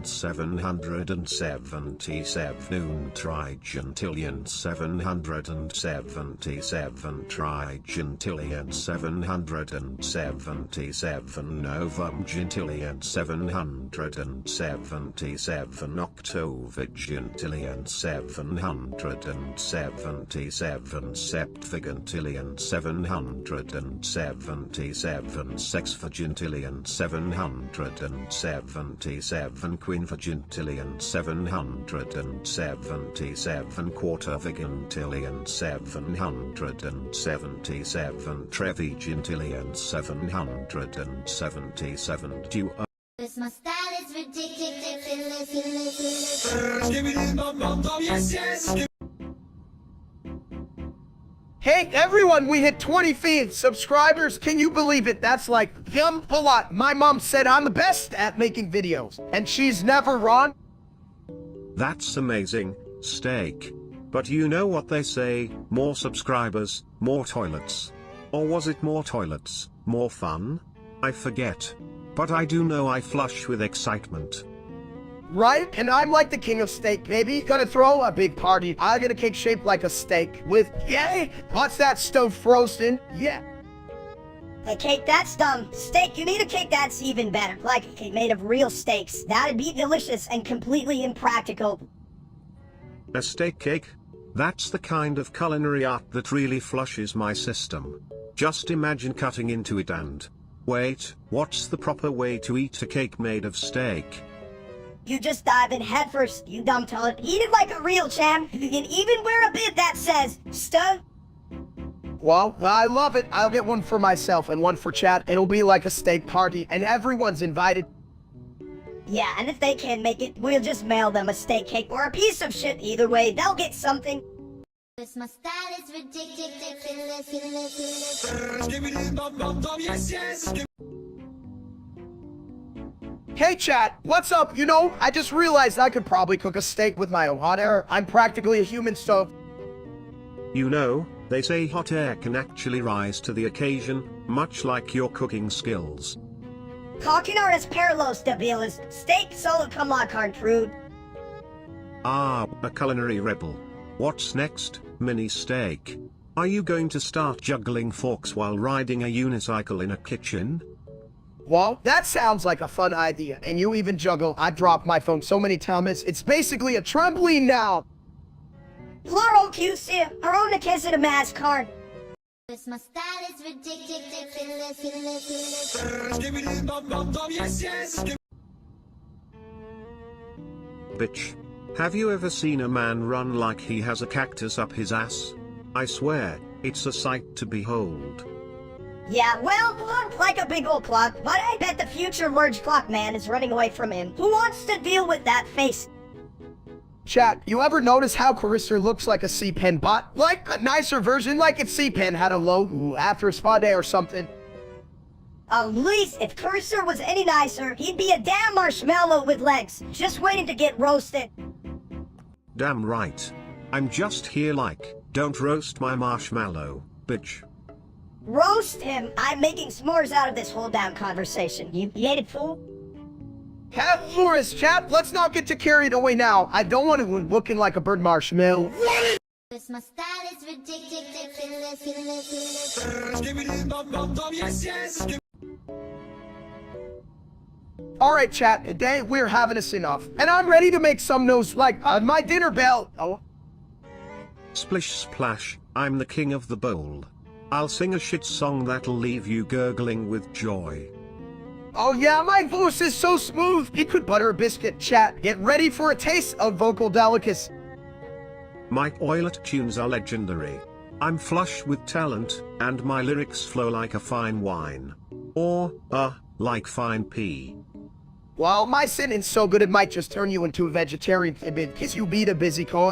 777 tetragintillion 777 duotrigintillion 777 trigintillion 777 trigintillion 777 novumgintillion 777 octovigintillion 777 septvigintillion 777 sexvigintillion 777 quinvigintillion 777 quartervigintillion 777 trevigintillion 777 duo. This my style is ridiculous. Yes, yes. Hey everyone, we hit 20 subscribers. Can you believe it? That's like a lot. My mom said I'm the best at making videos, and she's never wrong. That's amazing, Steak. But you know what they say, more subscribers, more toilets. Or was it more toilets, more fun? I forget. But I do know I flush with excitement. Right? And I'm like the king of steak, baby. Gonna throw a big party. I get a cake shaped like a steak with, yay! What's that stove frozen? Yeah. A cake that's dumb. Steak, you need a cake that's even better. Like a cake made of real steaks. That'd be delicious and completely impractical. A steak cake? That's the kind of culinary art that really flushes my system. Just imagine cutting into it and... Wait, what's the proper way to eat a cake made of steak? You just dive in headfirst, you dumb toad. Eat it like a real champ. You can even wear a bib that says, "Stuff." Well, I love it. I'll get one for myself and one for chat. It'll be like a steak party, and everyone's invited. Yeah, and if they can't make it, we'll just mail them a steak cake or a piece of shit. Either way, they'll get something. Cause my style is ridiculous. Skibbity bum bum bum, yes, yes. Hey chat, what's up? You know, I just realized I could probably cook a steak with my own hot air. I'm practically a human stove. You know, they say hot air can actually rise to the occasion, much like your cooking skills. Cockinardas perlos debiles. Steak solo come la crude. Ah, a culinary rebel. What's next, mini steak? Are you going to start juggling forks while riding a unicycle in a kitchen? Well, that sounds like a fun idea. And you even juggle. I dropped my phone so many times, it's basically a trampoline now. Plural QC, Arona Kesida Mass card. Cause my style is ridiculous. Skibbity bum bum bum, yes, yes. Bitch. Have you ever seen a man run like he has a cactus up his ass? I swear, it's a sight to behold. Yeah, well, looked like a big old clock, but I bet the future merge clock man is running away from him. Who wants to deal with that face? Chat, you ever notice how Carissa looks like a C-Pen bot? Like a nicer version, like if C-Pen had a logo after a spa day or something. At least if Cursor was any nicer, he'd be a damn marshmallow with legs, just waiting to get roasted. Damn right. I'm just here like, don't roast my marshmallow, bitch. Roast him? I'm making s'mores out of this whole damn conversation, you hated fool. Flores, chat, let's not get too carried away now. I don't want to looking like a bird marshmallow. Cause my style is ridiculous. Skibbity bum bum bum, yes, yes. Alright chat, today we're having us enough. And I'm ready to make some noise like my dinner bell. Oh. Splish splash, I'm the king of the bowl. I'll sing a shit song that'll leave you gurgling with joy. Oh yeah, my voice is so smooth. It could butter a biscuit. Chat, get ready for a taste of vocal delicacy. My oilet tunes are legendary. I'm flush with talent, and my lyrics flow like a fine wine. Or, like fine pea. Well, my singing's so good it might just turn you into a vegetarian, cause you beat a busy con.